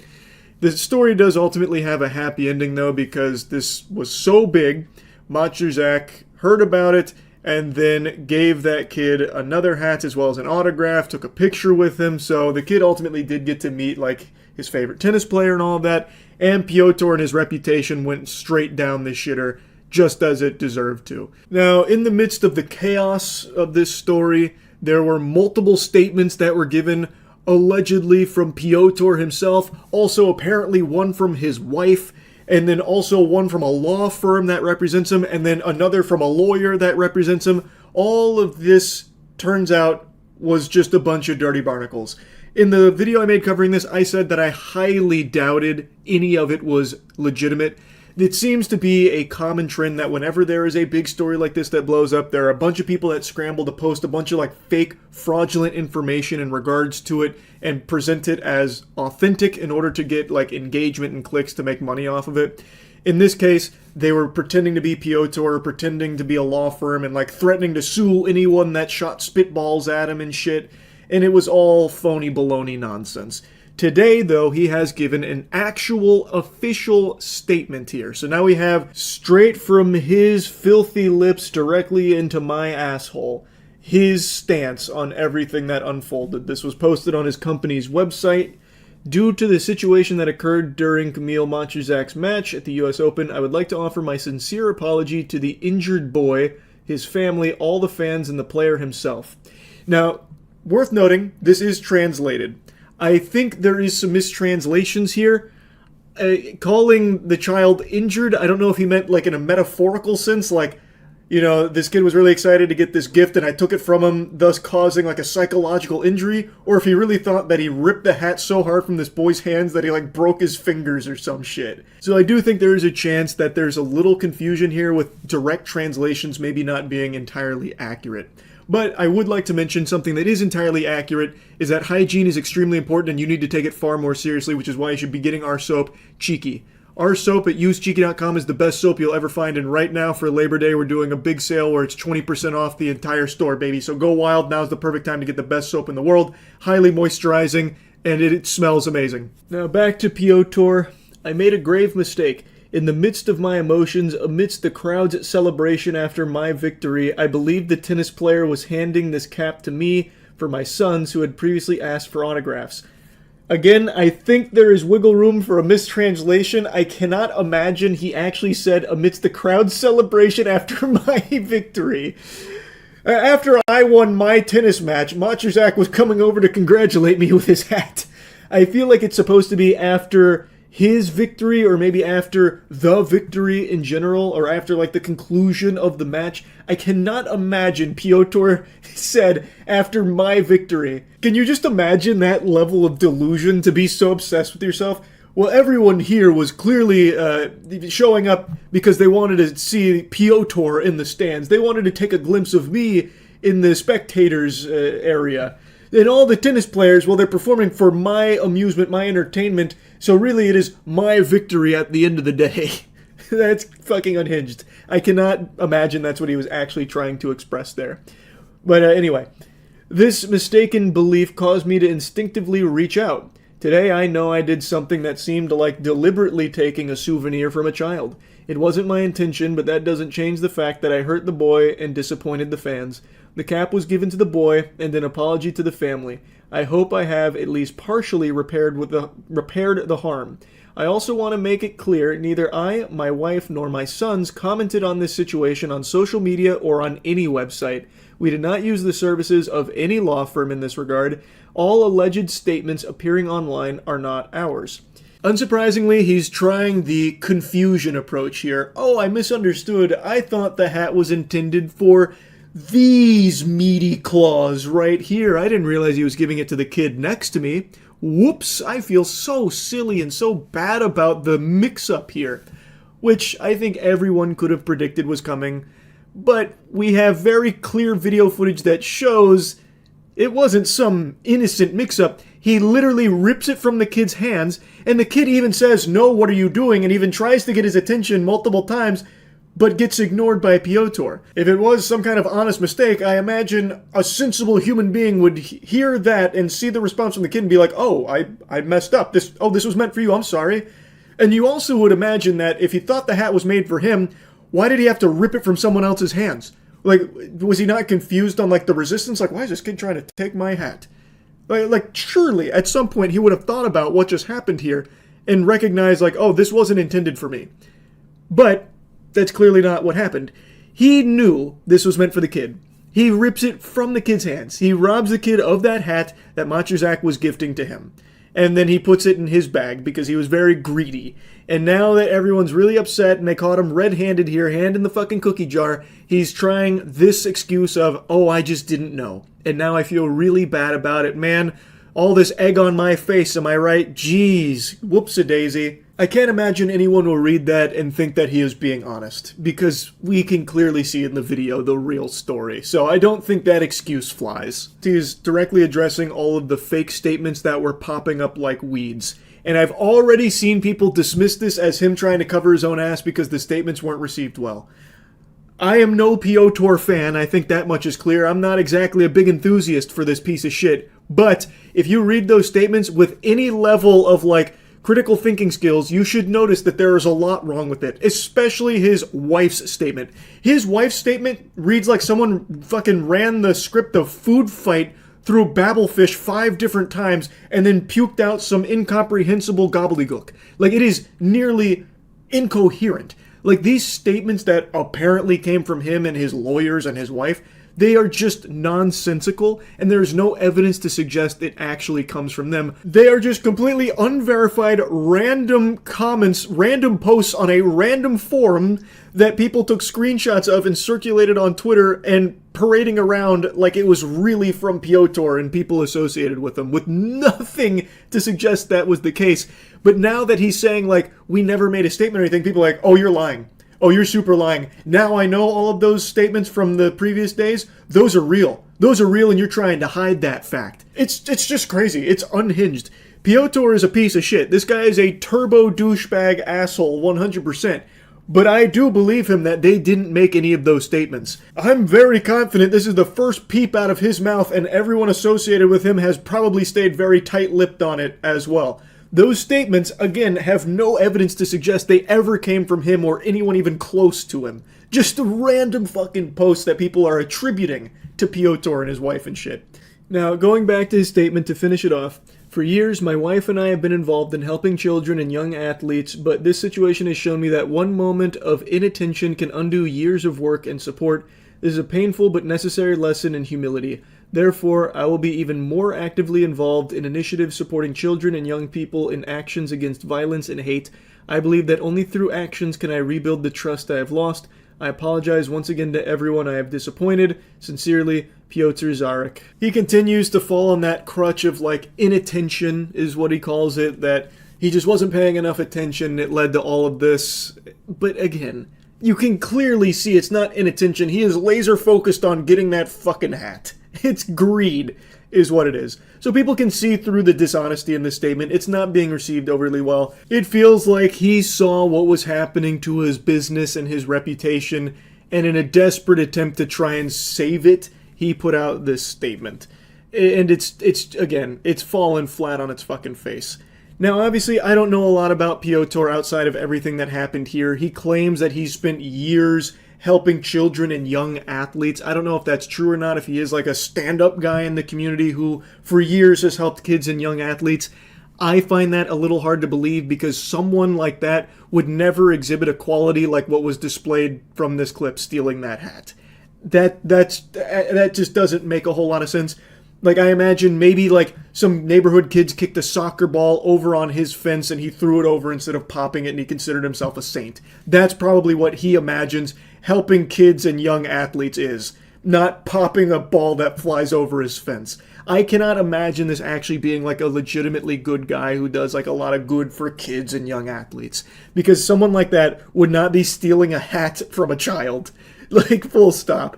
The story does ultimately have a happy ending though, because this was so big, Majuzak heard about it and then gave that kid another hat as well as an autograph, took a picture with him, so the kid ultimately did get to meet like his favorite tennis player and all of that, and Piotr and his reputation went straight down the shitter, just as it deserved to. Now, in the midst of the chaos of this story, there were multiple statements that were given, allegedly from Piotr himself, also apparently one from his wife, and then also one from a law firm that represents him, and then another from a lawyer that represents him. All of this, turns out, was just a bunch of dirty barnacles. In the video I made covering this, I said that I highly doubted any of it was legitimate. It seems to be a common trend that whenever there is a big story like this that blows up, there are a bunch of people that scramble to post a bunch of like fake, fraudulent information in regards to it and present it as authentic in order to get like engagement and clicks to make money off of it. In this case, they were pretending to be Piotr, pretending to be a law firm, and like threatening to sue anyone that shot spitballs at him and shit, and it was all phony baloney nonsense. Today, though, he has given an actual official statement here. So now we have, straight from his filthy lips directly into my asshole, his stance on everything that unfolded. This was posted on his company's website. Due to the situation that occurred during Kamil Majuzak's match at the US Open, I would like to offer my sincere apology to the injured boy, his family, all the fans, and the player himself. Now, worth noting, this is translated. I think there is some mistranslations here. Calling the child injured, I don't know if he meant like in a metaphorical sense, like, you know, this kid was really excited to get this gift and I took it from him, thus causing like a psychological injury, or if he really thought that he ripped the hat so hard from this boy's hands that he like broke his fingers or some shit. So I do think there is a chance that there's a little confusion here with direct translations maybe not being entirely accurate. But I would like to mention something that is entirely accurate, is that hygiene is extremely important and you need to take it far more seriously, which is why you should be getting our soap, Cheeky. Our soap at usecheeky.com is the best soap you'll ever find, and right now for Labor Day we're doing a big sale where it's 20% off the entire store, baby. So go wild, now's the perfect time to get the best soap in the world, highly moisturizing, and it smells amazing. Now back to Piotr. I made a grave mistake. In the midst of my emotions, amidst the crowd's celebration after my victory, I believed the tennis player was handing this cap to me for my sons who had previously asked for autographs. Again, I think there is wiggle room for a mistranslation. I cannot imagine he actually said amidst the crowd's celebration after my victory. After I won my tennis match, Majuzak was coming over to congratulate me with his hat. I feel like it's supposed to be after his victory, or maybe after the victory in general, or after like the conclusion of the match. I cannot imagine Piotr said after my victory. Can you just imagine that level of delusion, to be so obsessed with yourself? Well, everyone here was clearly showing up because they wanted to see Piotr in the stands. They wanted to take a glimpse of me in the spectators area. And all the tennis players, well, they're performing for my amusement, my entertainment, so really it is my victory at the end of the day. That's fucking unhinged. I cannot imagine that's what he was actually trying to express there. But anyway, this mistaken belief caused me to instinctively reach out. Today I know I did something that seemed like deliberately taking a souvenir from a child. It wasn't my intention, but that doesn't change the fact that I hurt the boy and disappointed the fans. The cap was given to the boy, and an apology to the family. I hope I have at least partially repaired the harm. I also want to make it clear, neither I, my wife, nor my sons commented on this situation on social media or on any website. We did not use the services of any law firm in this regard. All alleged statements appearing online are not ours. Unsurprisingly, he's trying the confusion approach here. Oh, I misunderstood. I thought the hat was intended for these meaty claws right here. I didn't realize he was giving it to the kid next to me. Whoops, I feel so silly and so bad about the mix-up here, which I think everyone could have predicted was coming. But we have very clear video footage that shows it wasn't some innocent mix-up. He literally rips it from the kid's hands, and the kid even says, "No, what are you doing?" and even tries to get his attention multiple times, but gets ignored by Piotr. If it was some kind of honest mistake, I imagine a sensible human being would hear that and see the response from the kid and be like, "Oh, I messed up. This was meant for you. I'm sorry." And you also would imagine that if he thought the hat was made for him, why did he have to rip it from someone else's hands? Like, was he not confused on, like, the resistance? Like, why is this kid trying to take my hat? Like, surely, at some point, he would have thought about what just happened here and recognized, like, oh, this wasn't intended for me. But that's clearly not what happened. He knew this was meant for the kid. He rips it from the kid's hands. He robs the kid of that hat that Matuszak was gifting to him. And then he puts it in his bag because he was very greedy. And now that everyone's really upset and they caught him red-handed here, hand in the fucking cookie jar, he's trying this excuse of, oh, I just didn't know. And now I feel really bad about it. Man, all this egg on my face, am I right? Jeez, whoops-a-daisy. I can't imagine anyone will read that and think that he is being honest, because we can clearly see in the video the real story. So I don't think that excuse flies. He's directly addressing all of the fake statements that were popping up like weeds. And I've already seen people dismiss this as him trying to cover his own ass because the statements weren't received well. I am no Piotr fan, I think that much is clear. I'm not exactly a big enthusiast for this piece of shit. But if you read those statements with any level of, like, critical thinking skills, you should notice that there is a lot wrong with it, especially his wife's statement. His wife's statement reads like someone fucking ran the script of Food Fight through Babelfish 5 different times and then puked out some incomprehensible gobbledygook. Like, it is nearly incoherent. Like, these statements that apparently came from him and his lawyers and his wife, they are just nonsensical, and there is no evidence to suggest it actually comes from them. They are just completely unverified, random comments, random posts on a random forum that people took screenshots of and circulated on Twitter and parading around like it was really from Piotr and people associated with him, with nothing to suggest that was the case. But now that he's saying, like, we never made a statement or anything, people are like, oh, you're lying. Oh, you're super lying. Now I know all of those statements from the previous days. Those are real. Those are real, and you're trying to hide that fact. It's just crazy. It's unhinged. Piotr is a piece of shit. This guy is a turbo douchebag asshole, 100%. But I do believe him that they didn't make any of those statements. I'm very confident this is the first peep out of his mouth, and everyone associated with him has probably stayed very tight-lipped on it as well. Those statements, again, have no evidence to suggest they ever came from him or anyone even close to him. Just random fucking posts that people are attributing to Piotr and his wife and shit. Now, going back to his statement to finish it off, for years, my wife and I have been involved in helping children and young athletes, but this situation has shown me that one moment of inattention can undo years of work and support. This is a painful but necessary lesson in humility. Therefore, I will be even more actively involved in initiatives supporting children and young people in actions against violence and hate. I believe that only through actions can I rebuild the trust I have lost. I apologize once again to everyone I have disappointed. Sincerely, Piotr Zarek. He continues to fall on that crutch of, like, inattention is what he calls it, that he just wasn't paying enough attention. It led to all of this. But again, you can clearly see it's not inattention. He is laser focused on getting that fucking hat. It's greed, is what it is. So people can see through the dishonesty in this statement. It's not being received overly well. It feels like he saw what was happening to his business and his reputation, and in a desperate attempt to try and save it, he put out this statement. And it's fallen flat on its fucking face. Now, obviously, I don't know a lot about Piotr outside of everything that happened here. He claims that he spent years helping children and young athletes. I don't know if that's true or not, if he is like a stand-up guy in the community who for years has helped kids and young athletes. I find that a little hard to believe because someone like that would never exhibit a quality like what was displayed from this clip stealing that hat. That just doesn't make a whole lot of sense. Like, I imagine maybe, like, some neighborhood kids kicked a soccer ball over on his fence and he threw it over instead of popping it, and he considered himself a saint. That's probably what he imagines helping kids and young athletes is, not popping a ball that flies over his fence. I cannot imagine this actually being, like, a legitimately good guy who does, like, a lot of good for kids and young athletes. Because someone like that would not be stealing a hat from a child. Like, full stop.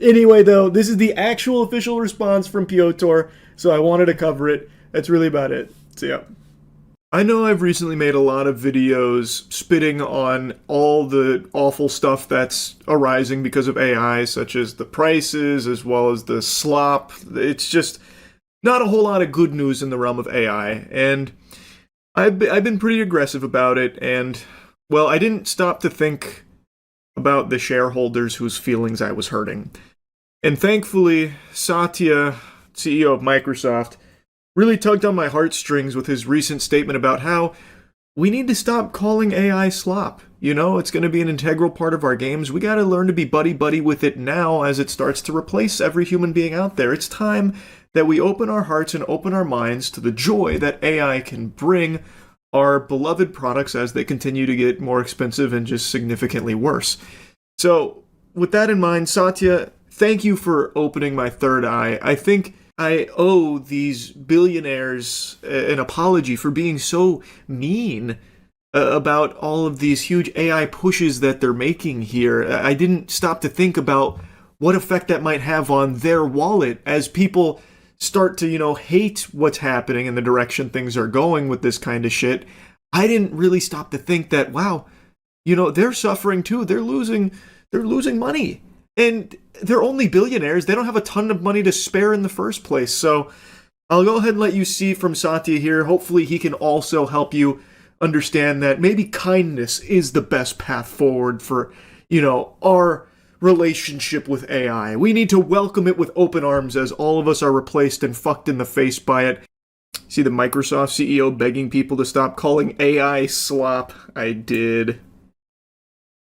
Anyway, though, this is the actual official response from Piotr, so I wanted to cover it. That's really about it. So, yeah. I know I've recently made a lot of videos spitting on all the awful stuff that's arising because of AI, such as the prices, as well as the slop. It's just not a whole lot of good news in the realm of AI, and I've been pretty aggressive about it, and, well, I didn't stop to think about the shareholders whose feelings I was hurting. And thankfully, Satya, CEO of Microsoft, really tugged on my heartstrings with his recent statement about how we need to stop calling AI slop. You know, it's going to be an integral part of our games. We got to learn to be buddy-buddy with it now as it starts to replace every human being out there. It's time that we open our hearts and open our minds to the joy that AI can bring our beloved products as they continue to get more expensive and just significantly worse. So, with that in mind, Satya, thank you for opening my third eye. I think I owe these billionaires an apology for being so mean about all of these huge AI pushes that they're making here. I didn't stop to think about what effect that might have on their wallet as people start to, hate what's happening and the direction things are going with this kind of shit. I didn't really stop to think that, wow, they're suffering too. They're losing money. And they're only billionaires. They don't have a ton of money to spare in the first place. So I'll go ahead and let you see from Satya here. Hopefully he can also help you understand that maybe kindness is the best path forward for, our relationship with AI. We need to welcome it with open arms as all of us are replaced and fucked in the face by it. See the Microsoft CEO begging people to stop calling AI slop? I did.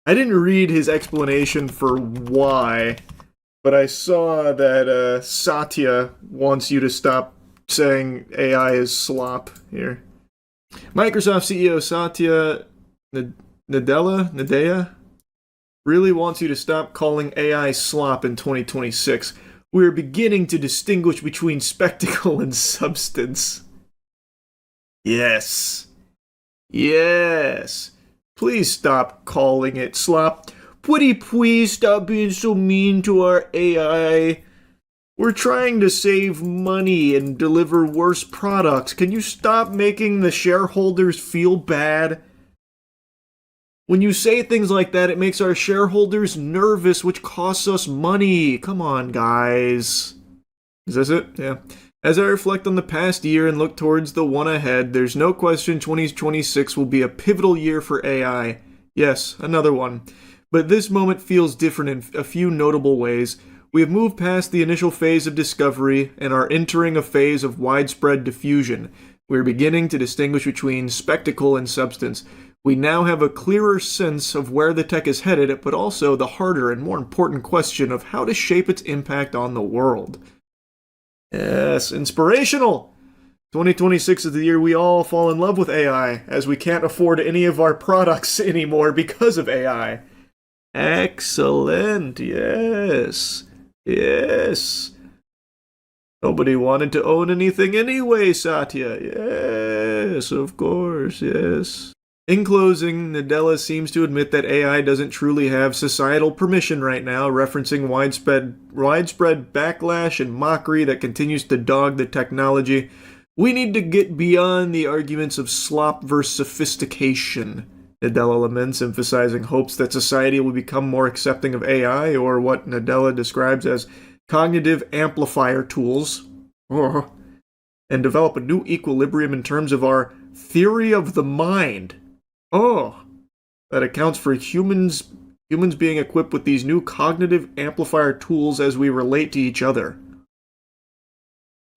I didn't read his explanation for why, but I saw that Satya wants you to stop saying AI is slop here. Microsoft CEO Satya Nadella really wants you to stop calling AI slop in 2026. We're beginning to distinguish between spectacle and substance. Yes. Yes. Please stop calling it slop. Pretty please stop being so mean to our AI. We're trying to save money and deliver worse products. Can you stop making the shareholders feel bad? When you say things like that, it makes our shareholders nervous, which costs us money. Come on, guys. Is this it? Yeah. As I reflect on the past year and look towards the one ahead, there's no question 2026 will be a pivotal year for AI. Yes, another one. But this moment feels different in a few notable ways. We have moved past the initial phase of discovery and are entering a phase of widespread diffusion. We're beginning to distinguish between spectacle and substance. We now have a clearer sense of where the tech is headed, but also the harder and more important question of how to shape its impact on the world. Yes, inspirational! 2026 is the year we all fall in love with AI, as we can't afford any of our products anymore because of AI. Excellent, yes. Yes. Nobody wanted to own anything anyway, Satya. Yes, of course, yes. In closing, Nadella seems to admit that AI doesn't truly have societal permission right now, referencing widespread backlash and mockery that continues to dog the technology. We need to get beyond the arguments of slop versus sophistication, Nadella laments, emphasizing hopes that society will become more accepting of AI, or what Nadella describes as cognitive amplifier tools, and develop a new equilibrium in terms of our theory of the mind. That accounts for humans being equipped with these new cognitive amplifier tools as we relate to each other.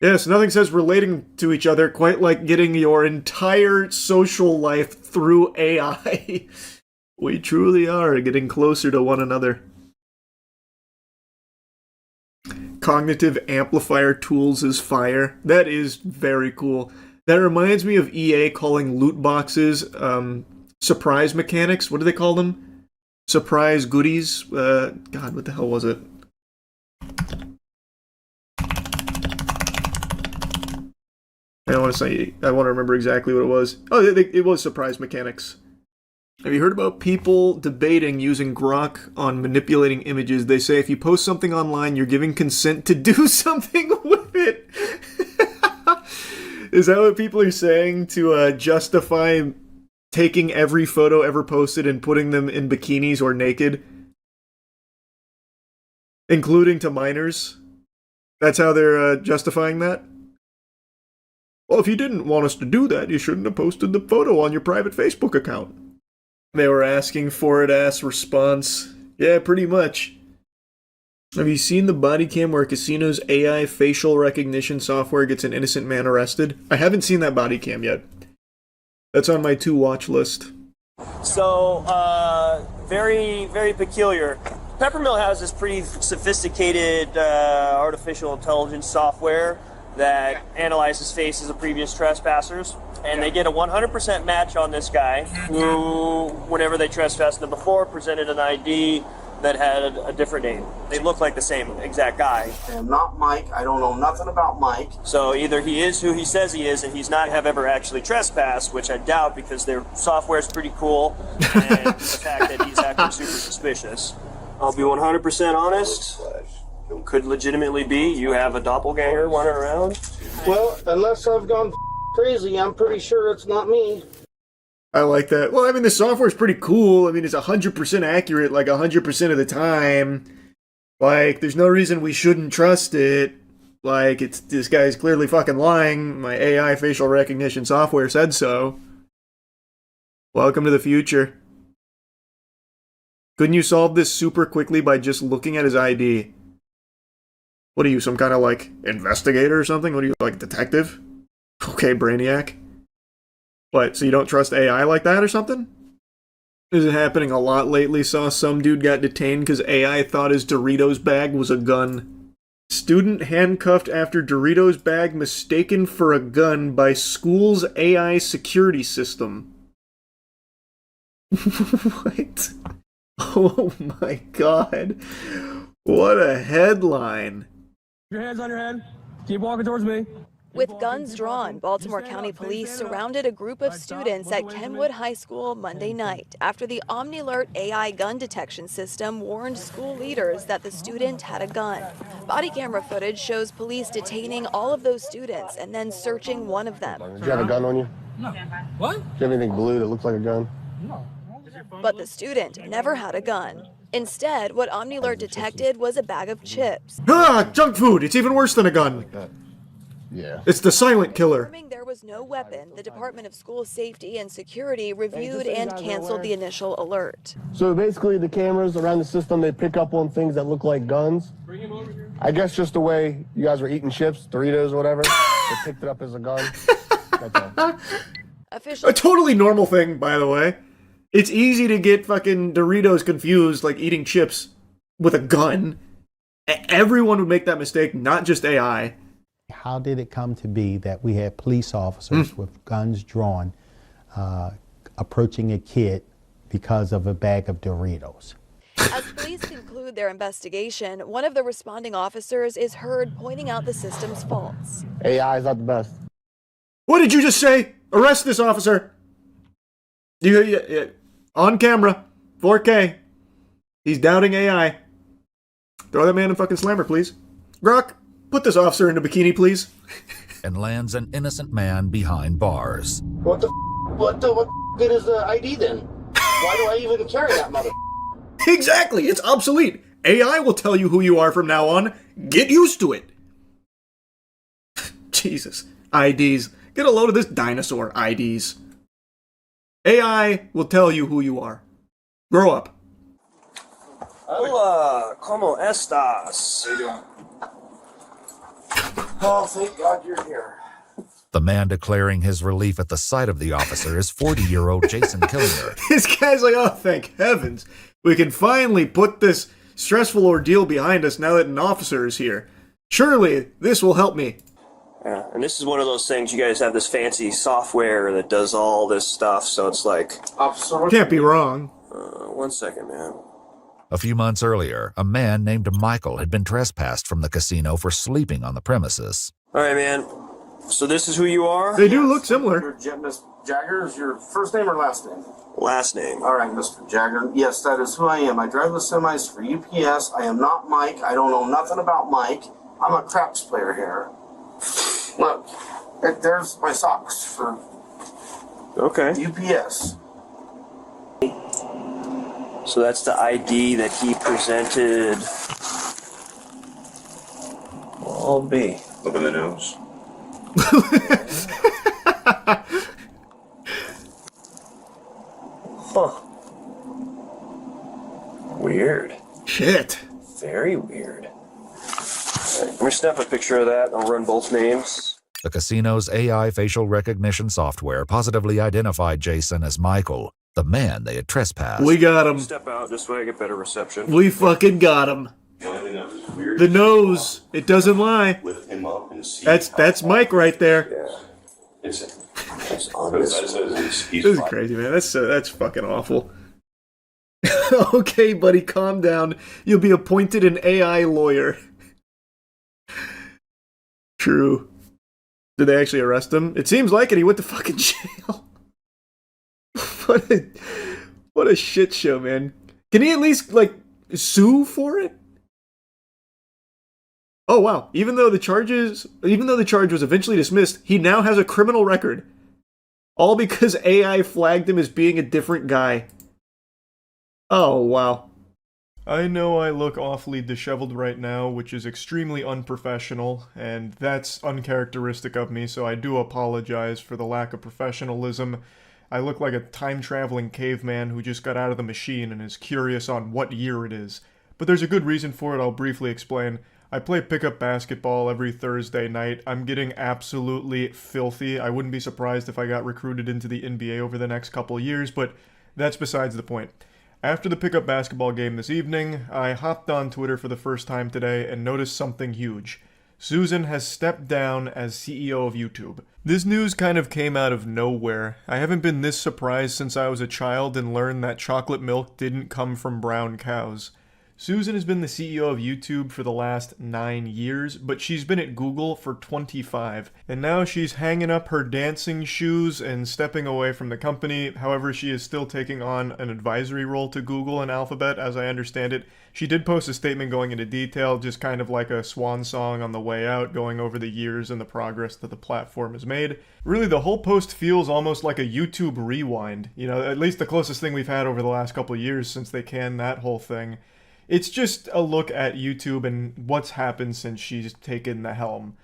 Yes, nothing says relating to each other quite like getting your entire social life through AI. We truly are getting closer to one another. cognitive amplifier tools is fire. That is very cool. That reminds me of EA calling loot boxes surprise mechanics. What do they call them? Surprise goodies? God, what the hell was it? I don't want to say, I want to remember exactly what it was. Oh, it was surprise mechanics. Have you heard about people debating using Grok on manipulating images? They say if you post something online, you're giving consent to do something with it. Is that what people are saying to justify taking every photo ever posted and putting them in bikinis or naked? Including to minors? That's how they're justifying that? Well, if you didn't want us to do that, you shouldn't have posted the photo on your private Facebook account. They were asking for it ass response. Yeah, pretty much. Have you seen the body cam where a casino's AI facial recognition software gets an innocent man arrested? I haven't seen that body cam yet. That's on my to-watch list. So, very, very peculiar. Peppermill has this pretty sophisticated artificial intelligence software that analyzes faces of previous trespassers, and they get a 100% match on this guy who, whenever they trespassed them before, presented an ID that had a different name. They look like the same exact guy. I'm not Mike. I don't know nothing about Mike. So either he is who he says he is, and he's not have ever actually trespassed, which I doubt because their software is pretty cool, and the fact that he's acting super suspicious. I'll be 100% honest. Could legitimately be you have a doppelganger running around. Well, unless I've gone crazy, I'm pretty sure it's not me. I like that. Well, I mean, the software's pretty cool. I mean, it's 100% accurate, like 100% of the time. Like, there's no reason we shouldn't trust it. Like, this guy's clearly fucking lying. My AI facial recognition software said so. Welcome to the future. Couldn't you solve this super quickly by just looking at his ID? What are you, some kind of, like, investigator or something? What are you, like, detective? Okay, Brainiac. What, so you don't trust AI like that or something? This is happening a lot lately. Saw some dude got detained because AI thought his Doritos bag was a gun. Student handcuffed after Doritos bag mistaken for a gun by school's AI security system. What? Oh my god. What a headline. Your hands on your head. Keep walking towards me. With guns drawn, Baltimore County Police surrounded a group of students at Kenwood High School Monday night after the OmniAlert AI gun detection system warned school leaders that the student had a gun. Body camera footage shows police detaining all of those students and then searching one of them. Do you have a gun on you? No. What? Do you have anything blue that looks like a gun? No. But the student never had a gun. Instead, what OmniAlert detected was a bag of chips. Ah, junk food! It's even worse than a gun. Yeah. It's the silent killer. Confirming there was no weapon, the Department of School Safety and Security reviewed and canceled the initial alert. So basically the cameras around the system, they pick up on things that look like guns. I guess just the way you guys were eating chips, Doritos or whatever, they picked it up as a gun. A totally normal thing, by the way. It's easy to get fucking Doritos confused, like eating chips with a gun. Everyone would make that mistake, not just AI. How did it come to be that we had police officers with guns drawn approaching a kid because of a bag of Doritos? As police conclude their investigation, one of the responding officers is heard pointing out the system's faults. AI is not the best. What did you just say? Arrest this officer. On camera, 4K. He's doubting AI. Throw that man in fucking slammer, please. Grok, put this officer in a bikini, please. And lands an innocent man behind bars. What good is the ID then? Why do I even carry that mother? Exactly, it's obsolete. AI will tell you who you are from now on. Get used to it. Jesus. IDs. Get a load of this dinosaur IDs. AI will tell you who you are. Grow up. Hola, ¿cómo estás? How you doing? Oh, thank God you're here. The man declaring his relief at the sight of the officer is 40-year-old Jason Killinger. This guy's like, oh, thank heavens. We can finally put this stressful ordeal behind us now that an officer is here. Surely this will help me. Yeah, and this is one of those things, you guys have this fancy software that does all this stuff, so it's like... Can't be wrong. 1 second, man. A few months earlier, a man named Michael had been trespassed from the casino for sleeping on the premises. All right, man. So this is who you are? They do look similar. Miss Jagger, is your first name or last name? Last name. All right, Mr. Jagger. Yes, that is who I am. I drive the semis for UPS. I am not Mike. I don't know nothing about Mike. I'm a craps player here. Look, there's my socks for UPS. So that's the ID that he presented. I'll be. Look at the nose. Huh. Weird. Shit. Very weird. Right, let me snap a picture of that. I'll run both names. The casino's AI facial recognition software positively identified Jason as Michael, the man they had trespassed. We got him. Step out this way, I get better reception. We fucking got him. The nose, it doesn't lie. That's Mike right there. It's This is crazy, man. That's fucking awful. Okay, buddy, calm down. You'll be appointed an AI lawyer. True. Did they actually arrest him? It seems like it. He went to fucking jail. What a shit show, man. Can he at least, like, sue for it? Oh, wow. Even though the charge was eventually dismissed, he now has a criminal record. All because AI flagged him as being a different guy. Oh, wow. I know I look awfully disheveled right now, which is extremely unprofessional, and that's uncharacteristic of me, so I do apologize for the lack of professionalism. I look like a time-traveling caveman who just got out of the machine and is curious on what year it is. But there's a good reason for it, I'll briefly explain. I play pickup basketball every Thursday night. I'm getting absolutely filthy. I wouldn't be surprised if I got recruited into the NBA over the next couple years, but that's besides the point. After the pickup basketball game this evening, I hopped on Twitter for the first time today and noticed something huge. Susan has stepped down as CEO of YouTube. This news kind of came out of nowhere. I haven't been this surprised since I was a child and learned that chocolate milk didn't come from brown cows. Susan has been the CEO of YouTube for the last 9 years, but she's been at Google for 25, and now she's hanging up her dancing shoes and stepping away from the company. However, she is still taking on an advisory role to Google and Alphabet, as I understand it. She did post a statement going into detail, just kind of like a swan song on the way out, going over the years and the progress that the platform has made. Really, the whole post feels almost like a YouTube rewind, you know, at least the closest thing we've had over the last couple of years since they canned that whole thing. It's just a look at YouTube and what's happened since she's taken the helm.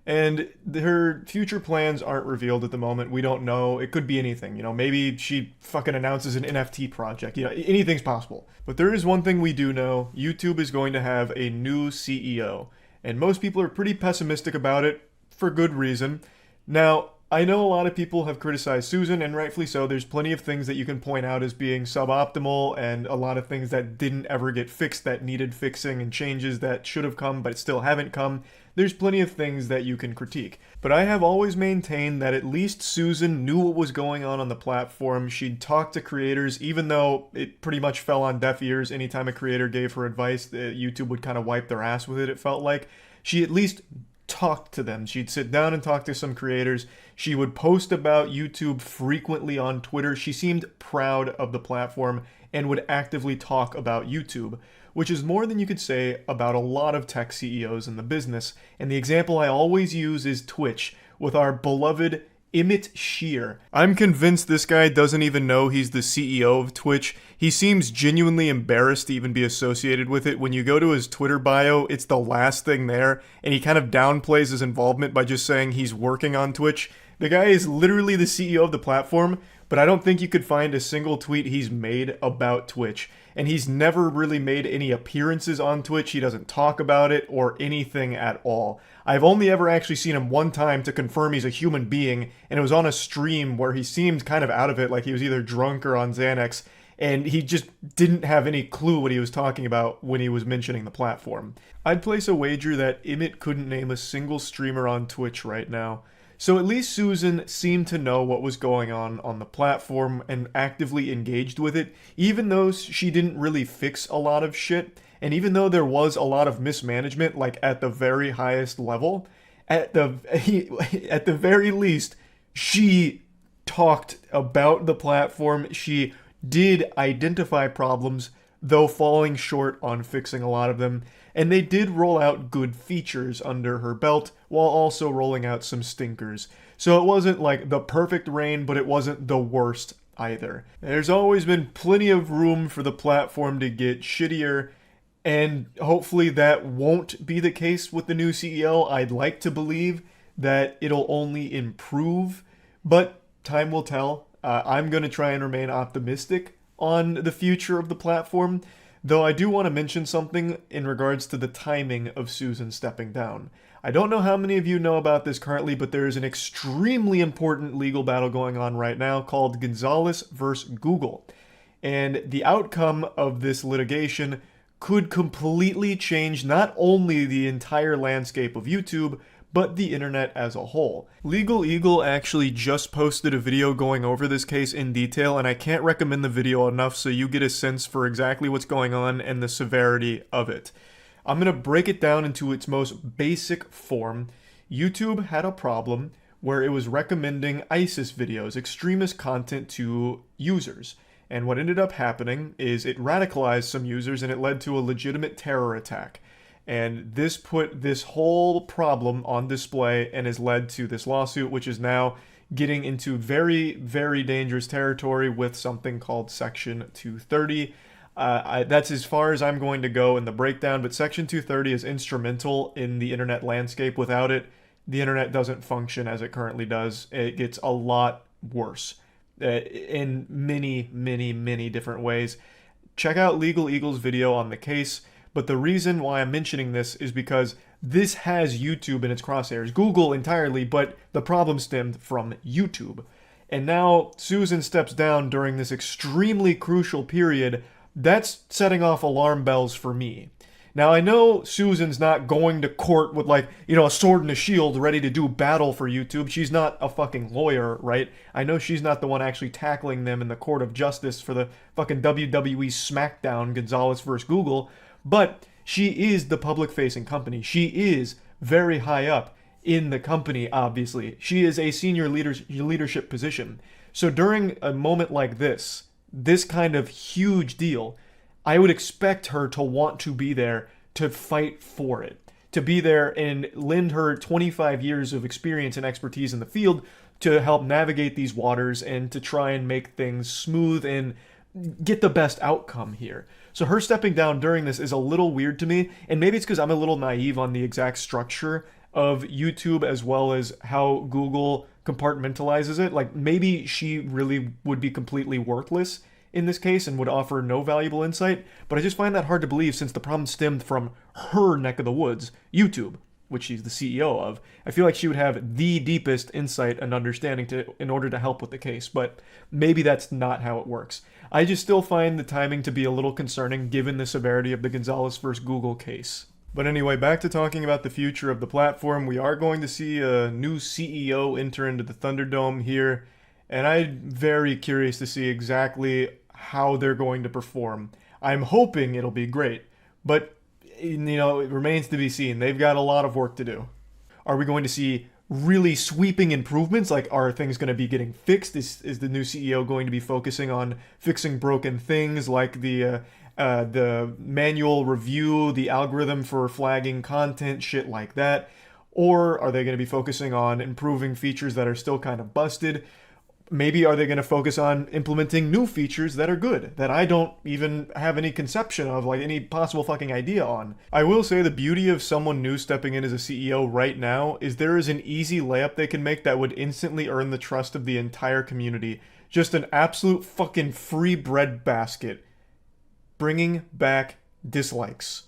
And her future plans aren't revealed at the moment. We don't know. It could be anything. You know, maybe she fucking announces an NFT project. You know, anything's possible. But there is one thing we do know. YouTube is going to have a new CEO. And most people are pretty pessimistic about it, for good reason. Now, I know a lot of people have criticized Susan, and rightfully so. There's plenty of things that you can point out as being suboptimal, and a lot of things that didn't ever get fixed that needed fixing, and changes that should have come but still haven't come. There's plenty of things that you can critique. But I have always maintained that at least Susan knew what was going on the platform. She'd talk to creators, even though it pretty much fell on deaf ears. Anytime a creator gave her advice, YouTube would kind of wipe their ass with it, it felt like. She at least talked to them. She'd sit down and talk to some creators. She would post about YouTube frequently on Twitter. She seemed proud of the platform and would actively talk about YouTube, which is more than you could say about a lot of tech CEOs in the business. And the example I always use is Twitch, with our beloved Emmett Shear. I'm convinced this guy doesn't even know he's the CEO of Twitch. He seems genuinely embarrassed to even be associated with it. When you go to his Twitter bio, it's the last thing there, and he kind of downplays his involvement by just saying he's working on Twitch. The guy is literally the CEO of the platform, but I don't think you could find a single tweet he's made about Twitch. And he's never really made any appearances on Twitch. He doesn't talk about it or anything at all. I've only ever actually seen him one time to confirm he's a human being, and it was on a stream where he seemed kind of out of it, like he was either drunk or on Xanax, and he just didn't have any clue what he was talking about when he was mentioning the platform. I'd place a wager that Emmett couldn't name a single streamer on Twitch right now. So at least Susan seemed to know what was going on the platform and actively engaged with it, even though she didn't really fix a lot of shit, and even though there was a lot of mismanagement, like at the very highest level, at the very least, she talked about the platform. She did identify problems, though falling short on fixing a lot of them, and they did roll out good features under her belt while also rolling out some stinkers. So it wasn't like the perfect reign, but it wasn't the worst either. There's always been plenty of room for the platform to get shittier, and hopefully that won't be the case with the new CEO. I'd like to believe that it'll only improve, but time will tell. I'm going to try and remain optimistic on the future of the platform, though I do want to mention something in regards to the timing of Susan stepping down. I don't know how many of you know about this currently, but there is an extremely important legal battle going on right now called Gonzalez versus Google. And the outcome of this litigation could completely change not only the entire landscape of YouTube, but the internet as a whole. Legal Eagle actually just posted a video going over this case in detail, and I can't recommend the video enough so you get a sense for exactly what's going on and the severity of it. I'm going to break it down into its most basic form. YouTube had a problem where it was recommending ISIS videos, extremist content, to users. And what ended up happening is it radicalized some users and it led to a legitimate terror attack. And this put this whole problem on display and has led to this lawsuit, which is now getting into very, very dangerous territory with something called Section 230. That's as far as I'm going to go in the breakdown, but Section 230 is instrumental in the internet landscape. Without it, the internet doesn't function as it currently does. It gets a lot worse in many, many, many different ways. Check out Legal Eagle's video on the case. But the reason why I'm mentioning this is because this has YouTube in its crosshairs. Google entirely, but the problem stemmed from YouTube. And now Susan steps down during this extremely crucial period. That's setting off alarm bells for me. Now, I know Susan's not going to court with, like, a sword and a shield ready to do battle for YouTube. She's not a fucking lawyer, right? I know she's not the one actually tackling them in the court of justice for the fucking WWE SmackDown Gonzalez versus Google. But she is the public-facing company. She is very high up in the company, obviously. She is a senior leadership position. So during a moment like this kind of huge deal, I would expect her to want to be there to fight for it, to be there and lend her 25 years of experience and expertise in the field to help navigate these waters and to try and make things smooth and get the best outcome here. So her stepping down during this is a little weird to me, and maybe it's because I'm a little naive on the exact structure of YouTube as well as how Google compartmentalizes it. Like, maybe she really would be completely worthless in this case and would offer no valuable insight, but I just find that hard to believe since the problem stemmed from her neck of the woods, YouTube, which she's the CEO of. I feel like she would have the deepest insight and understanding in order to help with the case, but maybe that's not how it works. I just still find the timing to be a little concerning given the severity of the Gonzalez versus Google case. But anyway, back to talking about the future of the platform. We are going to see a new CEO enter into the Thunderdome here, and I'm very curious to see exactly how they're going to perform. I'm hoping it'll be great, but it remains to be seen. They've got a lot of work to do. Are we going to see really sweeping improvements? Like, are things going to be getting fixed? Is the new CEO going to be focusing on fixing broken things like the manual review, the algorithm for flagging content, shit like that? Or are they going to be focusing on improving features that are still kind of busted? Maybe are they going to focus on implementing new features that are good, that I don't even have any conception of, like any possible fucking idea on? I will say the beauty of someone new stepping in as a CEO right now is there is an easy layup they can make that would instantly earn the trust of the entire community. Just an absolute fucking free bread basket. Bringing back dislikes.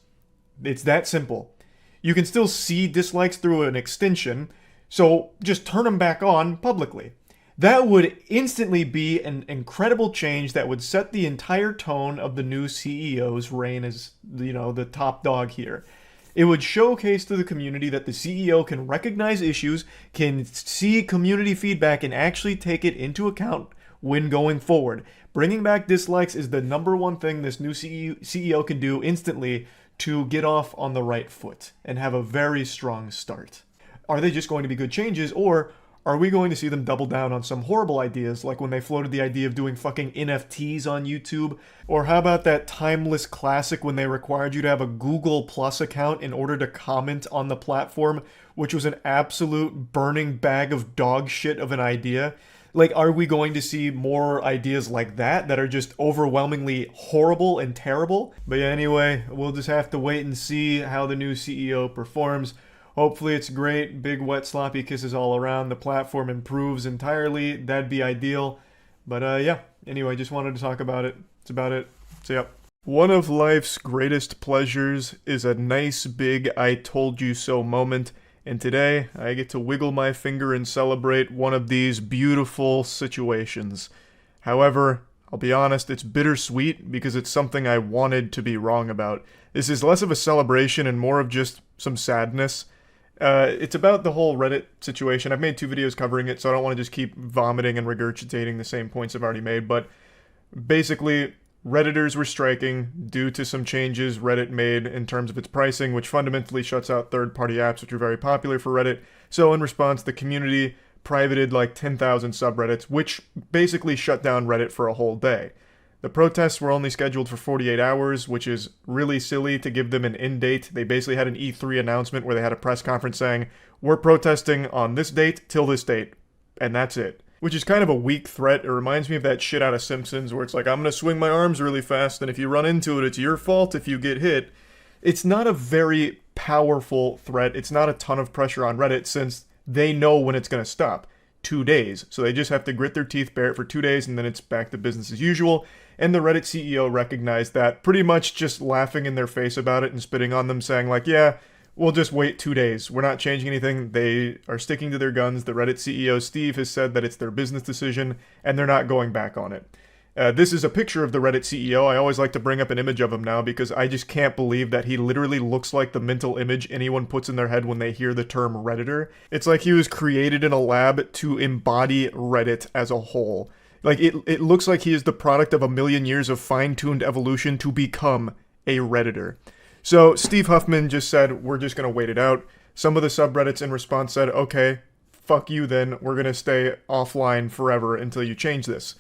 It's that simple. You can still see dislikes through an extension, so just turn them back on publicly. That would instantly be an incredible change that would set the entire tone of the new CEO's reign as, the top dog here. It would showcase to the community that the CEO can recognize issues, can see community feedback, and actually take it into account when going forward. Bringing back dislikes is the number one thing this new CEO can do instantly to get off on the right foot and have a very strong start. Are they just going to be good changes, or are we going to see them double down on some horrible ideas, like when they floated the idea of doing fucking NFTs on YouTube? Or how about that timeless classic when they required you to have a Google Plus account in order to comment on the platform, which was an absolute burning bag of dog shit of an idea? Like, are we going to see more ideas like that are just overwhelmingly horrible and terrible? But yeah, anyway, we'll just have to wait and see how the new CEO performs. Hopefully it's great, big wet sloppy kisses all around, the platform improves entirely, that'd be ideal. But yeah, anyway, just wanted to talk about it. That's about it. So yep. One of life's greatest pleasures is a nice big I told you so moment. And today, I get to wiggle my finger and celebrate one of these beautiful situations. However, I'll be honest, it's bittersweet because it's something I wanted to be wrong about. This is less of a celebration and more of just some sadness. It's about the whole Reddit situation. I've made 2 videos covering it, so I don't want to just keep vomiting and regurgitating the same points I've already made, but basically, Redditors were striking due to some changes Reddit made in terms of its pricing, which fundamentally shuts out third-party apps, which are very popular for Reddit. So in response, the community privated like 10,000 subreddits, which basically shut down Reddit for a whole day. The protests were only scheduled for 48 hours, which is really silly to give them an end date. They basically had an E3 announcement where they had a press conference saying, we're protesting on this date till this date, and that's it. Which is kind of a weak threat. It reminds me of that shit out of Simpsons where it's like, I'm gonna swing my arms really fast, and if you run into it, it's your fault if you get hit. It's not a very powerful threat. It's not a ton of pressure on Reddit since they know when it's gonna stop. 2 days. So they just have to grit their teeth, bear it for 2 days, and then it's back to business as usual. And the Reddit CEO recognized that, pretty much just laughing in their face about it and spitting on them, saying like, yeah, we'll just wait 2 days. We're not changing anything. They are sticking to their guns. The Reddit CEO, Steve, has said that it's their business decision, and they're not going back on it. This is a picture of the Reddit CEO. I always like to bring up an image of him now because I just can't believe that he literally looks like the mental image anyone puts in their head when they hear the term Redditor. It's like he was created in a lab to embody Reddit as a whole. Like, it looks like he is the product of a million years of fine-tuned evolution to become a Redditor. So Steve Huffman just said, we're just going to wait it out. Some of the subreddits in response said, okay, fuck you then, we're going to stay offline forever until you change this.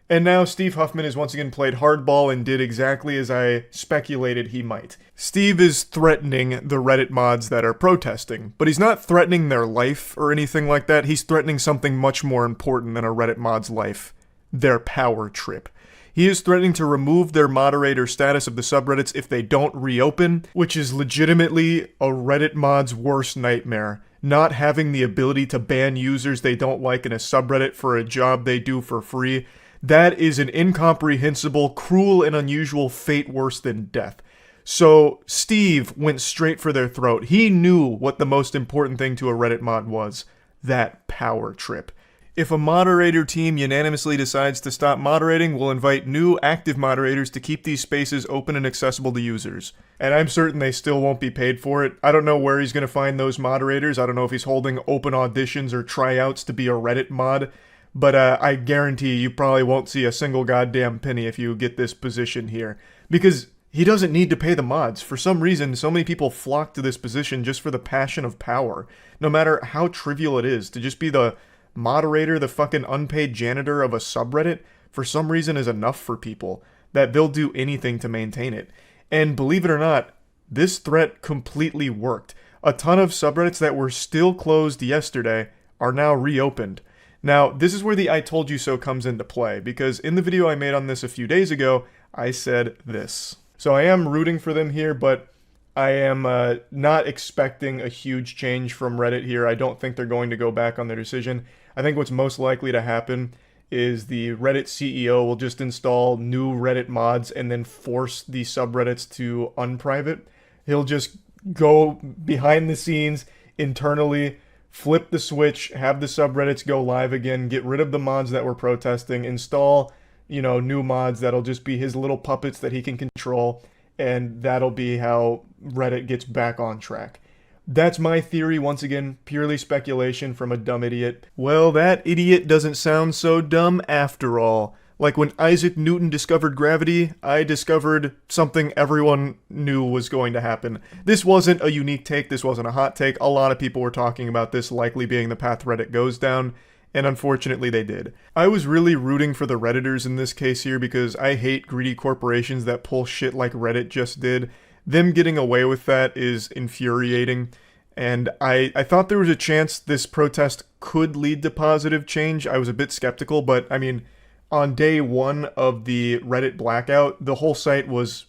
And now Steve Huffman has once again played hardball and did exactly as I speculated he might. Steve is threatening the Reddit mods that are protesting, but he's not threatening their life or anything like that. He's threatening something much more important than a Reddit mod's life: their power trip. He is threatening to remove their moderator status of the subreddits if they don't reopen, which is legitimately a Reddit mod's worst nightmare. Not having the ability to ban users they don't like in a subreddit for a job they do for free. That is an incomprehensible, cruel, and unusual fate worse than death. So Steve went straight for their throat. He knew what the most important thing to a Reddit mod was: that power trip. If a moderator team unanimously decides to stop moderating, we'll invite new active moderators to keep these spaces open and accessible to users. And I'm certain they still won't be paid for it. I don't know where he's going to find those moderators. I don't know if he's holding open auditions or tryouts to be a Reddit mod. But I guarantee you probably won't see a single goddamn penny if you get this position here. Because he doesn't need to pay the mods. For some reason, so many people flock to this position just for the passion of power. No matter how trivial it is, to just be the moderator, the fucking unpaid janitor of a subreddit, for some reason is enough for people, that they'll do anything to maintain it. And believe it or not, this threat completely worked. A ton of subreddits that were still closed yesterday are now reopened. Now, this is where the I told you so comes into play, because in the video I made on this a few days ago, I said this. So I am rooting for them here, but I am not expecting a huge change from Reddit here. I don't think they're going to go back on their decision. I think what's most likely to happen is the Reddit CEO will just install new Reddit mods and then force the subreddits to unprivate. He'll just go behind the scenes internally, flip the switch, have the subreddits go live again, get rid of the mods that were protesting, install, new mods that'll just be his little puppets that he can control, and that'll be how Reddit gets back on track. That's my theory, once again, purely speculation from a dumb idiot. Well, that idiot doesn't sound so dumb after all. Like when Isaac Newton discovered gravity, I discovered something everyone knew was going to happen. This wasn't a unique take, this wasn't a hot take. A lot of people were talking about this likely being the path Reddit goes down, and unfortunately they did. I was really rooting for the Redditors in this case here because I hate greedy corporations that pull shit like Reddit just did. Them getting away with that is infuriating, and I thought there was a chance this protest could lead to positive change. I was a bit skeptical, but I mean, on day one of the Reddit blackout, the whole site was,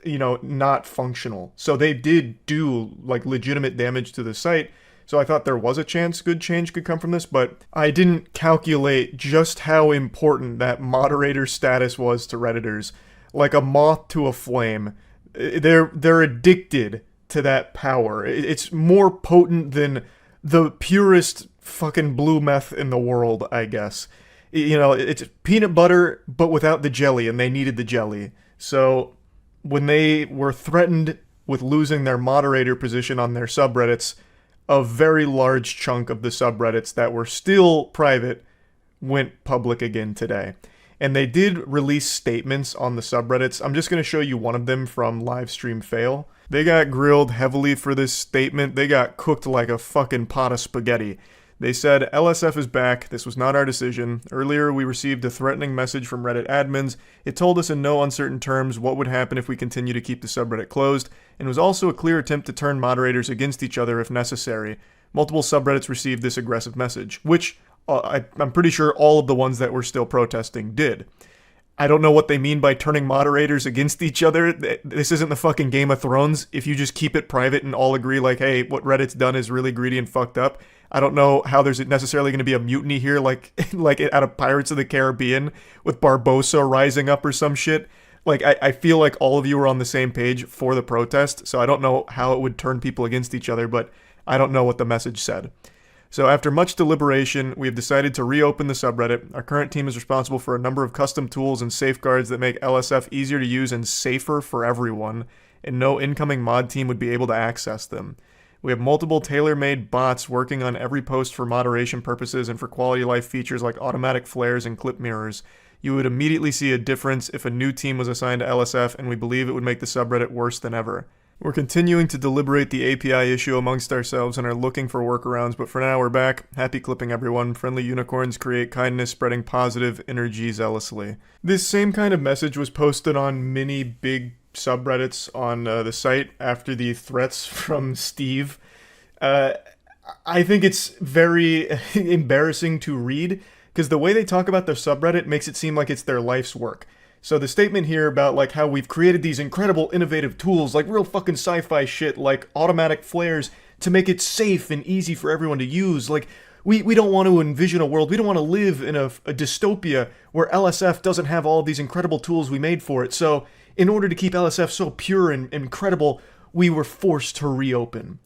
not functional. So they did do, legitimate damage to the site. So I thought there was a chance good change could come from this, but I didn't calculate just how important that moderator status was to Redditors. Like a moth to a flame. They're addicted to that power. It's more potent than the purest fucking blue meth in the world, I guess. It's peanut butter, but without the jelly, and they needed the jelly. So when they were threatened with losing their moderator position on their subreddits, a very large chunk of the subreddits that were still private went public again today. And they did release statements on the subreddits. I'm just going to show you one of them from Livestream Fail. They got grilled heavily for this statement. They got cooked like a fucking pot of spaghetti. They said, LSF is back. This was not our decision. Earlier, we received a threatening message from Reddit admins. It told us in no uncertain terms what would happen if we continue to keep the subreddit closed, and was also a clear attempt to turn moderators against each other if necessary. Multiple subreddits received this aggressive message, which I'm pretty sure all of the ones that were still protesting did. I don't know what they mean by turning moderators against each other. This isn't the fucking Game of Thrones. If you just keep it private and all agree like, hey, what Reddit's done is really greedy and fucked up, I don't know how there's necessarily going to be a mutiny here like out of Pirates of the Caribbean with Barbossa rising up or some shit. I feel like all of you are on the same page for the protest, so I don't know how it would turn people against each other, but I don't know what the message said. So after much deliberation, we have decided to reopen the subreddit. Our current team is responsible for a number of custom tools and safeguards that make LSF easier to use and safer for everyone, and no incoming mod team would be able to access them. We have multiple tailor-made bots working on every post for moderation purposes and for quality of life features like automatic flares and clip mirrors. You would immediately see a difference if a new team was assigned to LSF, and we believe it would make the subreddit worse than ever. We're continuing to deliberate the API issue amongst ourselves and are looking for workarounds, but for now we're back. Happy clipping, everyone. Friendly unicorns create kindness, spreading positive energy zealously. This same kind of message was posted on many big subreddits on the site after the threats from Steve. I think it's very embarrassing to read, because the way they talk about their subreddit makes it seem like it's their life's work. So the statement here about how we've created these incredible innovative tools, real fucking sci-fi shit, like automatic flares to make it safe and easy for everyone to use. We don't want to envision a world, we don't want to live in a dystopia where LSF doesn't have all of these incredible tools we made for it. So in order to keep LSF so pure and incredible, we were forced to reopen.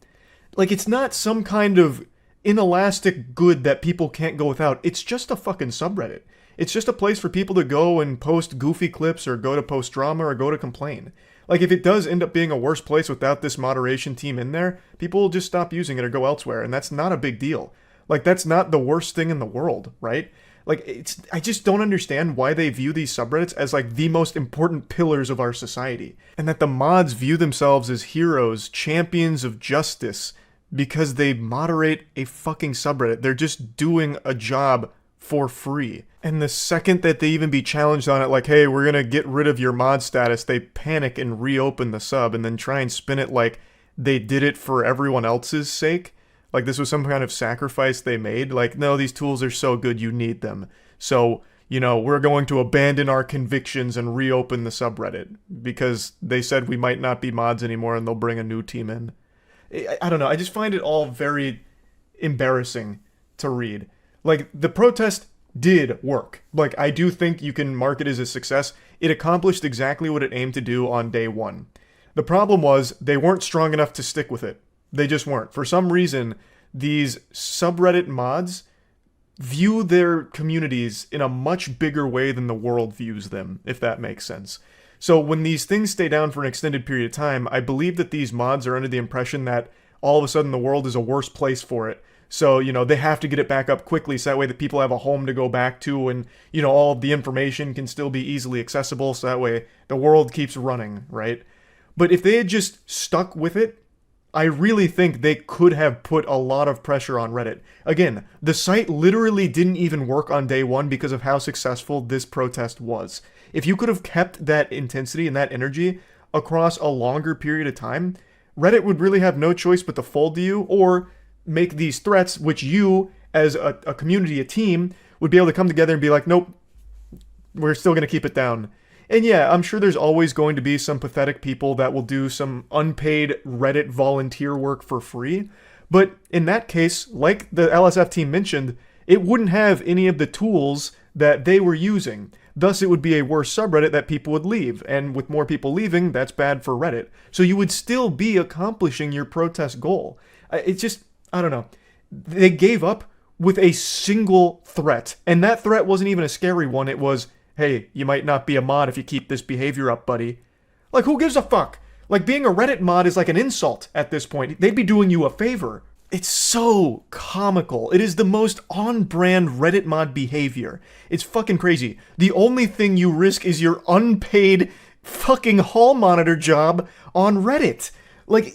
It's not some kind of inelastic good that people can't go without. It's just a fucking subreddit. It's just a place for people to go and post goofy clips or go to post drama or go to complain. If it does end up being a worse place without this moderation team in there, people will just stop using it or go elsewhere, and that's not a big deal. That's not the worst thing in the world, right? I just don't understand why they view these subreddits as the most important pillars of our society, and that the mods view themselves as heroes, champions of justice, because they moderate a fucking subreddit. They're just doing a job for free. And the second that they even be challenged on it, hey, we're gonna get rid of your mod status, they panic and reopen the sub and then try and spin it like they did it for everyone else's sake. This was some kind of sacrifice they made. No, these tools are so good, you need them. So, we're going to abandon our convictions and reopen the subreddit because they said we might not be mods anymore and they'll bring a new team in. I don't know, I just find it all very embarrassing to read. The protest did work. I do think you can mark it as a success. It accomplished exactly what it aimed to do on day one. The problem was they weren't strong enough to stick with it. They just weren't. For some reason, these subreddit mods view their communities in a much bigger way than the world views them, if that makes sense. So when these things stay down for an extended period of time, I believe that these mods are under the impression that all of a sudden the world is a worse place for it. So, you know, they have to get it back up quickly so that way that people have a home to go back to and, you know, all of the information can still be easily accessible so that way the world keeps running, right? But if they had just stuck with it, I really think they could have put a lot of pressure on Reddit. Again, the site literally didn't even work on day one because of how successful this protest was. If you could have kept that intensity and that energy across a longer period of time, Reddit would really have no choice but to fold to you or make these threats, which you, as a community, a team, would be able to come together and be like, nope, we're still going to keep it down. And yeah, I'm sure there's always going to be some pathetic people that will do some unpaid Reddit volunteer work for free. But in that case, like the LSF team mentioned, it wouldn't have any of the tools that they were using. Thus, it would be a worse subreddit that people would leave. And with more people leaving, that's bad for Reddit. So you would still be accomplishing your protest goal. It's just, I don't know. They gave up with a single threat. And that threat wasn't even a scary one. It was, hey, you might not be a mod if you keep this behavior up, buddy. Like, who gives a fuck? Like, being a Reddit mod is like an insult at this point. They'd be doing you a favor. It's so comical. It is the most on-brand Reddit mod behavior. It's fucking crazy. The only thing you risk is your unpaid fucking hall monitor job on Reddit. Like,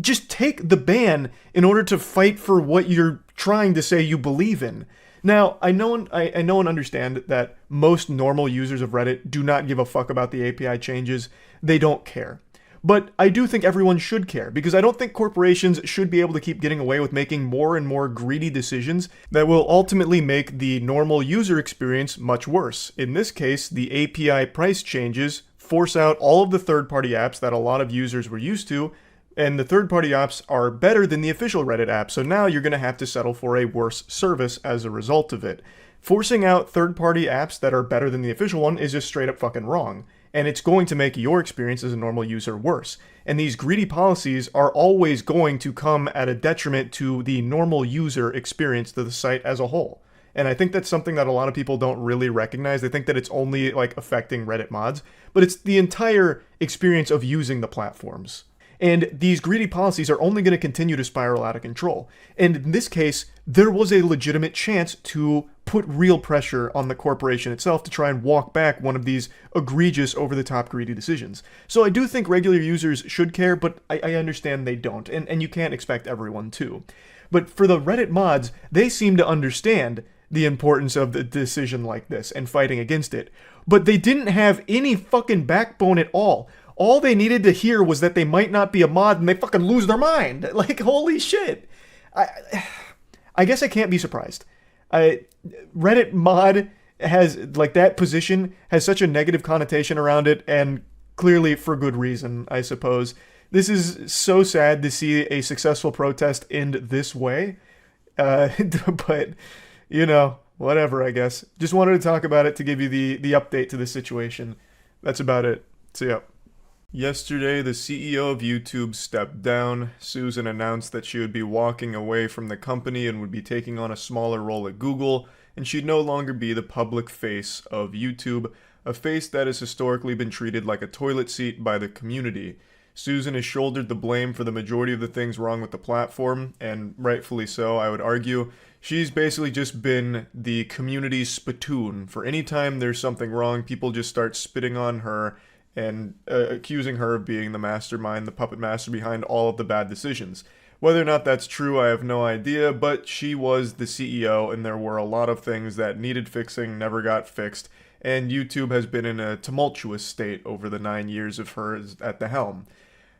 just take the ban in order to fight for what you're trying to say you believe in. Now, I know and understand that most normal users of Reddit do not give a fuck about the API changes. They don't care. But I do think everyone should care, because I don't think corporations should be able to keep getting away with making more and more greedy decisions that will ultimately make the normal user experience much worse. In this case, the API price changes force out all of the third-party apps that a lot of users were used to, and the third-party apps are better than the official Reddit app, so now you're going to have to settle for a worse service as a result of it. Forcing out third-party apps that are better than the official one is just straight up fucking wrong, and it's going to make your experience as a normal user worse. And these greedy policies are always going to come at a detriment to the normal user experience to the site as a whole. And I think that's something that a lot of people don't really recognize. They think that it's only like affecting Reddit mods, but it's the entire experience of using the platforms. And these greedy policies are only going to continue to spiral out of control. And in this case, there was a legitimate chance to put real pressure on the corporation itself to try and walk back one of these egregious, over-the-top greedy decisions. So I do think regular users should care, but I understand they don't, and you can't expect everyone to. But for the Reddit mods, they seem to understand the importance of the decision like this and fighting against it. But they didn't have any fucking backbone at all. All they needed to hear was that they might not be a mod and they fucking lose their mind. Like, holy shit. I guess I can't be surprised. Reddit mod has, like, that position has such a negative connotation around it, and clearly for good reason, I suppose. This is so sad to see a successful protest end this way. But, you know, whatever, I guess. Just wanted to talk about it to give you the update to the situation. That's about it. So, yeah. Yesterday, the CEO of YouTube stepped down. Susan announced that she would be walking away from the company and would be taking on a smaller role at Google, and she'd no longer be the public face of YouTube, a face that has historically been treated like a toilet seat by the community. Susan has shouldered the blame for the majority of the things wrong with the platform, and rightfully so, I would argue. She's basically just been the community's spittoon. For any time there's something wrong, people just start spitting on her and accusing her of being the mastermind, the puppet master behind all of the bad decisions. Whether or not that's true, I have no idea, but she was the CEO, and there were a lot of things that needed fixing, never got fixed, and YouTube has been in a tumultuous state over the 9 years of her at the helm.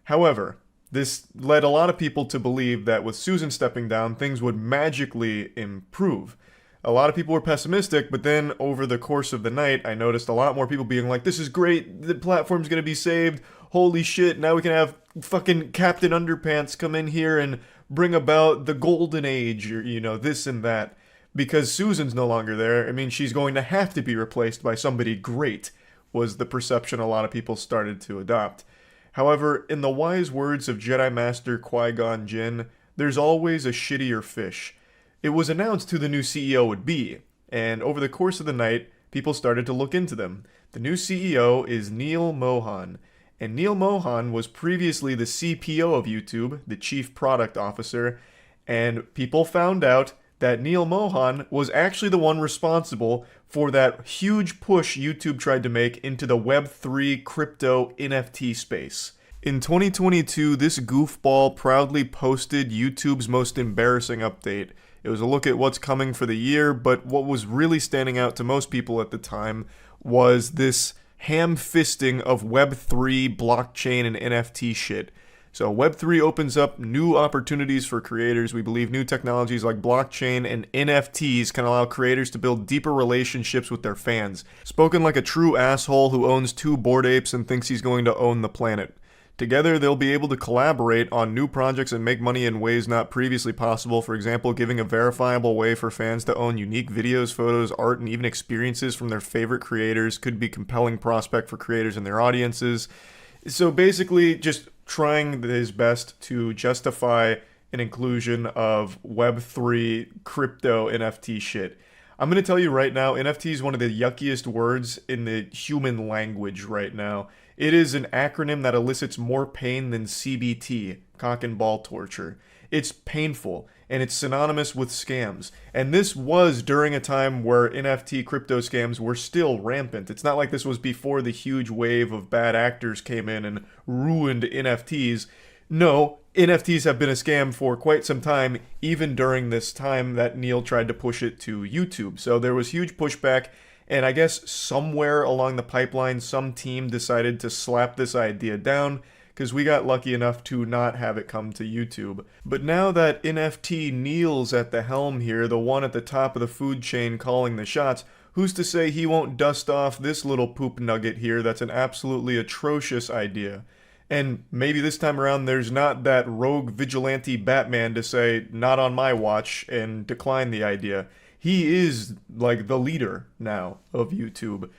However, this led a lot of people to believe that with Susan stepping down, things would magically improve. A lot of people were pessimistic, but then over the course of the night, I noticed a lot more people being like, this is great, the platform's gonna be saved, holy shit, now we can have fucking Captain Underpants come in here and bring about the golden age, or, you know, this and that. Because Susan's no longer there, I mean, she's going to have to be replaced by somebody great, was the perception a lot of people started to adopt. However, in the wise words of Jedi Master Qui-Gon Jinn, there's always a shittier fish. It was announced who the new CEO would be, and over the course of the night, people started to look into them. The new CEO is Neil Mohan, and Neil Mohan was previously the CPO of YouTube, the Chief Product Officer, and people found out that Neil Mohan was actually the one responsible for that huge push YouTube tried to make into the Web3 crypto NFT space. In 2022, this goofball proudly posted YouTube's most embarrassing update. It was a look at what's coming for the year, but what was really standing out to most people at the time was this ham-fisting of Web3 blockchain and NFT shit. So Web3 opens up new opportunities for creators. We believe new technologies like blockchain and NFTs can allow creators to build deeper relationships with their fans. Spoken like a true asshole who owns 2 Bored Apes and thinks he's going to own the planet. Together, they'll be able to collaborate on new projects and make money in ways not previously possible. For example, giving a verifiable way for fans to own unique videos, photos, art, and even experiences from their favorite creators could be a compelling prospect for creators and their audiences. So basically, just trying his best to justify an inclusion of Web3 crypto NFT shit. I'm going to tell you right now, NFT is one of the yuckiest words in the human language right now. It is an acronym that elicits more pain than CBT, cock and ball torture. It's painful, and it's synonymous with scams. And this was during a time where NFT crypto scams were still rampant. It's not like this was before the huge wave of bad actors came in and ruined NFTs. No, NFTs have been a scam for quite some time, even during this time that Neil tried to push it to YouTube. So there was huge pushback, and I guess somewhere along the pipeline, some team decided to slap this idea down, because we got lucky enough to not have it come to YouTube. But now that NFT Neil's at the helm here, the one at the top of the food chain calling the shots, who's to say he won't dust off this little poop nugget here that's an absolutely atrocious idea? And maybe this time around there's not that rogue vigilante Batman to say, not on my watch, and decline the idea. He is, like, the leader now of YouTube.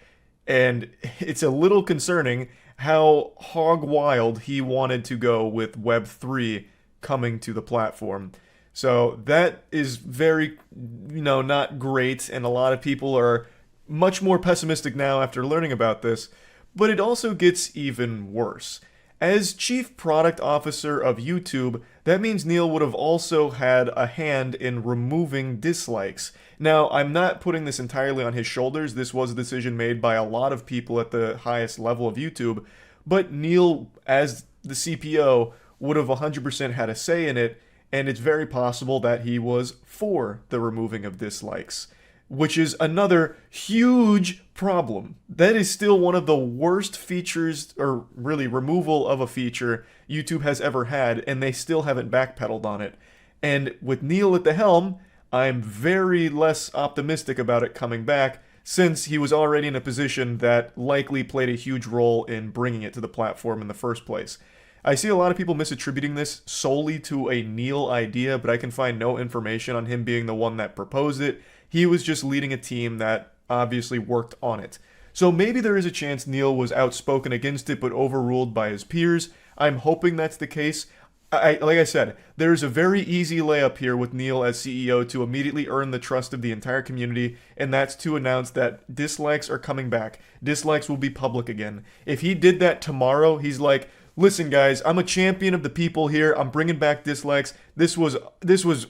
And it's a little concerning how hog wild he wanted to go with Web3 coming to the platform. So that is very, not great, and a lot of people are much more pessimistic now after learning about this. But it also gets even worse. As Chief Product Officer of YouTube, that means Neil would have also had a hand in removing dislikes. Now, I'm not putting this entirely on his shoulders. This was a decision made by a lot of people at the highest level of YouTube. But Neil, as the CPO, would have 100% had a say in it, and it's very possible that he was for the removing of dislikes, which is another huge problem. That is still one of the worst features, or really removal of a feature, YouTube has ever had, and they still haven't backpedaled on it. And with Neil at the helm, I'm very less optimistic about it coming back, since he was already in a position that likely played a huge role in bringing it to the platform in the first place. I see a lot of people misattributing this solely to a Neil idea, but I can find no information on him being the one that proposed it. He was just leading a team that obviously worked on it. So maybe there is a chance Neil was outspoken against it but overruled by his peers. I'm hoping that's the case. Like I said, there's a very easy layup here with Neil as CEO to immediately earn the trust of the entire community, and that's to announce that dislikes are coming back. Dislikes will be public again. If he did that tomorrow, he's like, listen guys, I'm a champion of the people here, I'm bringing back dislikes, this was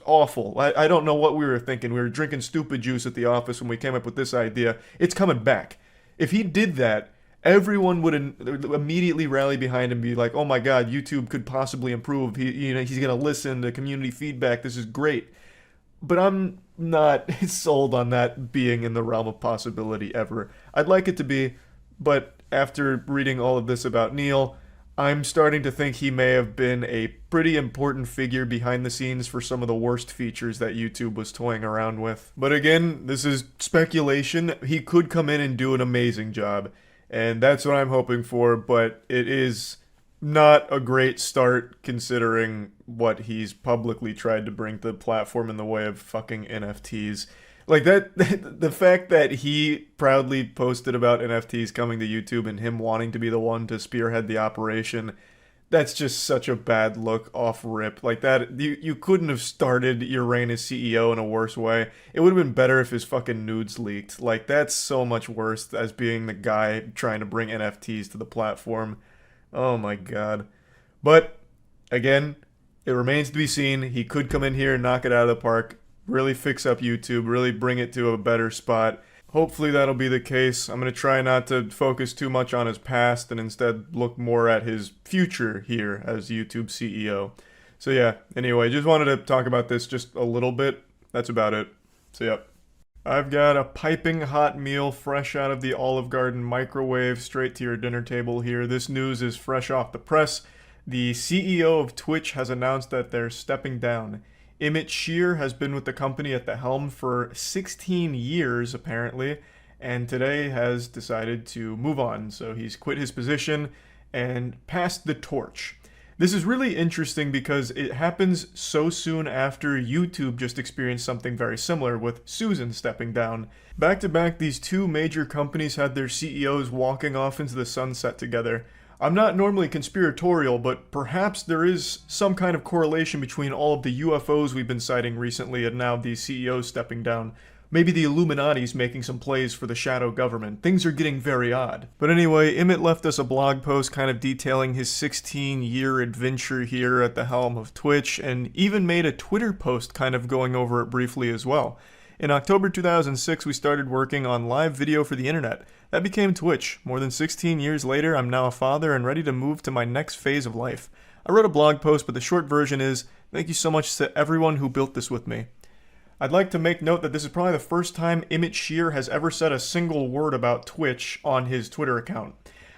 awful, I don't know what we were thinking, we were drinking stupid juice at the office when we came up with this idea, it's coming back. If he did that, everyone would immediately rally behind him and be like, oh my god, YouTube could possibly improve, he's gonna listen to community feedback, this is great. But I'm not sold on that being in the realm of possibility ever. I'd like it to be, but after reading all of this about Neil, I'm starting to think he may have been a pretty important figure behind the scenes for some of the worst features that YouTube was toying around with. But again, this is speculation. He could come in and do an amazing job, and that's what I'm hoping for, but it is not a great start considering what he's publicly tried to bring to the platform in the way of fucking NFTs. Like that, the fact that he proudly posted about NFTs coming to YouTube and him wanting to be the one to spearhead the operation, That's just such a bad look off rip. Like that, you couldn't have started your reign as CEO in a worse way. It would have been better if his fucking nudes leaked. Like that's so much worse as being the guy trying to bring NFTs to the platform. Oh my god. But again, it remains to be seen. He could come in here and knock it out of the park, really fix up YouTube, really bring it to a better spot. Hopefully that'll be the case. I'm going to try not to focus too much on his past and instead look more at his future here as YouTube CEO. So yeah, anyway, just wanted to talk about this just a little bit. That's about it. So yeah. I've got a piping hot meal fresh out of the Olive Garden microwave straight to your dinner table here. This news is fresh off the press. The CEO of Twitch has announced that they're stepping down. Emmett Shear has been with the company at the helm for 16 years, apparently, and today has decided to move on. So he's quit his position and passed the torch. This is really interesting because it happens so soon after YouTube just experienced something very similar with Susan stepping down. Back to back, these two major companies had their CEOs walking off into the sunset together. I'm not normally conspiratorial, but perhaps there is some kind of correlation between all of the UFOs we've been citing recently and now these CEOs stepping down. Maybe the Illuminati's making some plays for the shadow government. Things are getting very odd. But anyway, Emmett left us a blog post kind of detailing his 16-year adventure here at the helm of Twitch, and even made a Twitter post kind of going over it briefly as well. In October 2006, we started working on live video for the internet. That became Twitch. More than 16 years later, I'm now a father and ready to move to my next phase of life. I wrote a blog post, but the short version is, thank you so much to everyone who built this with me. I'd like to make note that this is probably the first time Emmett Shear has ever said a single word about Twitch on his Twitter account.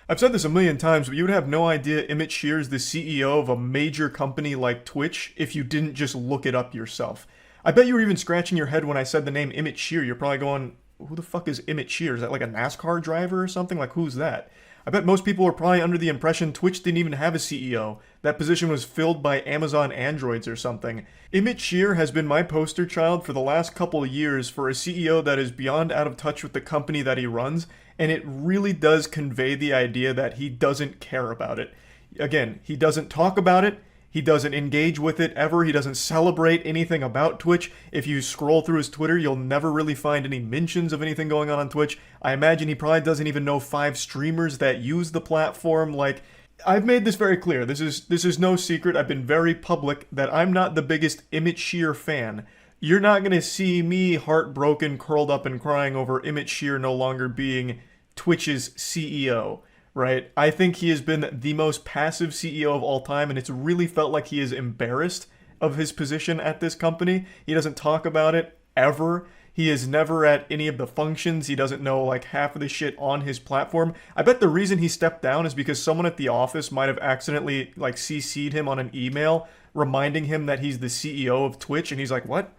I've said this a million times, but you would have no idea Emmett Shear is the CEO of a major company like Twitch if you didn't just look it up yourself. I bet you were even scratching your head when I said the name Emmett Shear. You're probably going, who the fuck is Emmett Shear? Is that like a NASCAR driver or something? Like, who's that? I bet most people were probably under the impression Twitch didn't even have a CEO. That position was filled by Amazon androids or something. Emmett Shear has been my poster child for the last couple of years for a CEO that is beyond out of touch with the company that he runs, and it really does convey the idea that he doesn't care about it. Again, he doesn't talk about it. He doesn't engage with it ever. He doesn't celebrate anything about Twitch. If you scroll through his Twitter, you'll never really find any mentions of anything going on Twitch. I imagine he probably doesn't even know 5 streamers that use the platform. Like, I've made this very clear. This is no secret. I've been very public that I'm not the biggest Emmett Shear fan. You're not going to see me heartbroken, curled up and crying over Emmett Shear no longer being Twitch's CEO. Right? I think he has been the most passive CEO of all time, and it's really felt like he is embarrassed of his position at this company. He doesn't talk about it ever. He is never at any of the functions. He doesn't know like half of the shit on his platform. I bet the reason he stepped down is because someone at the office might have accidentally like CC'd him on an email reminding him that he's the CEO of Twitch, and he's like, what?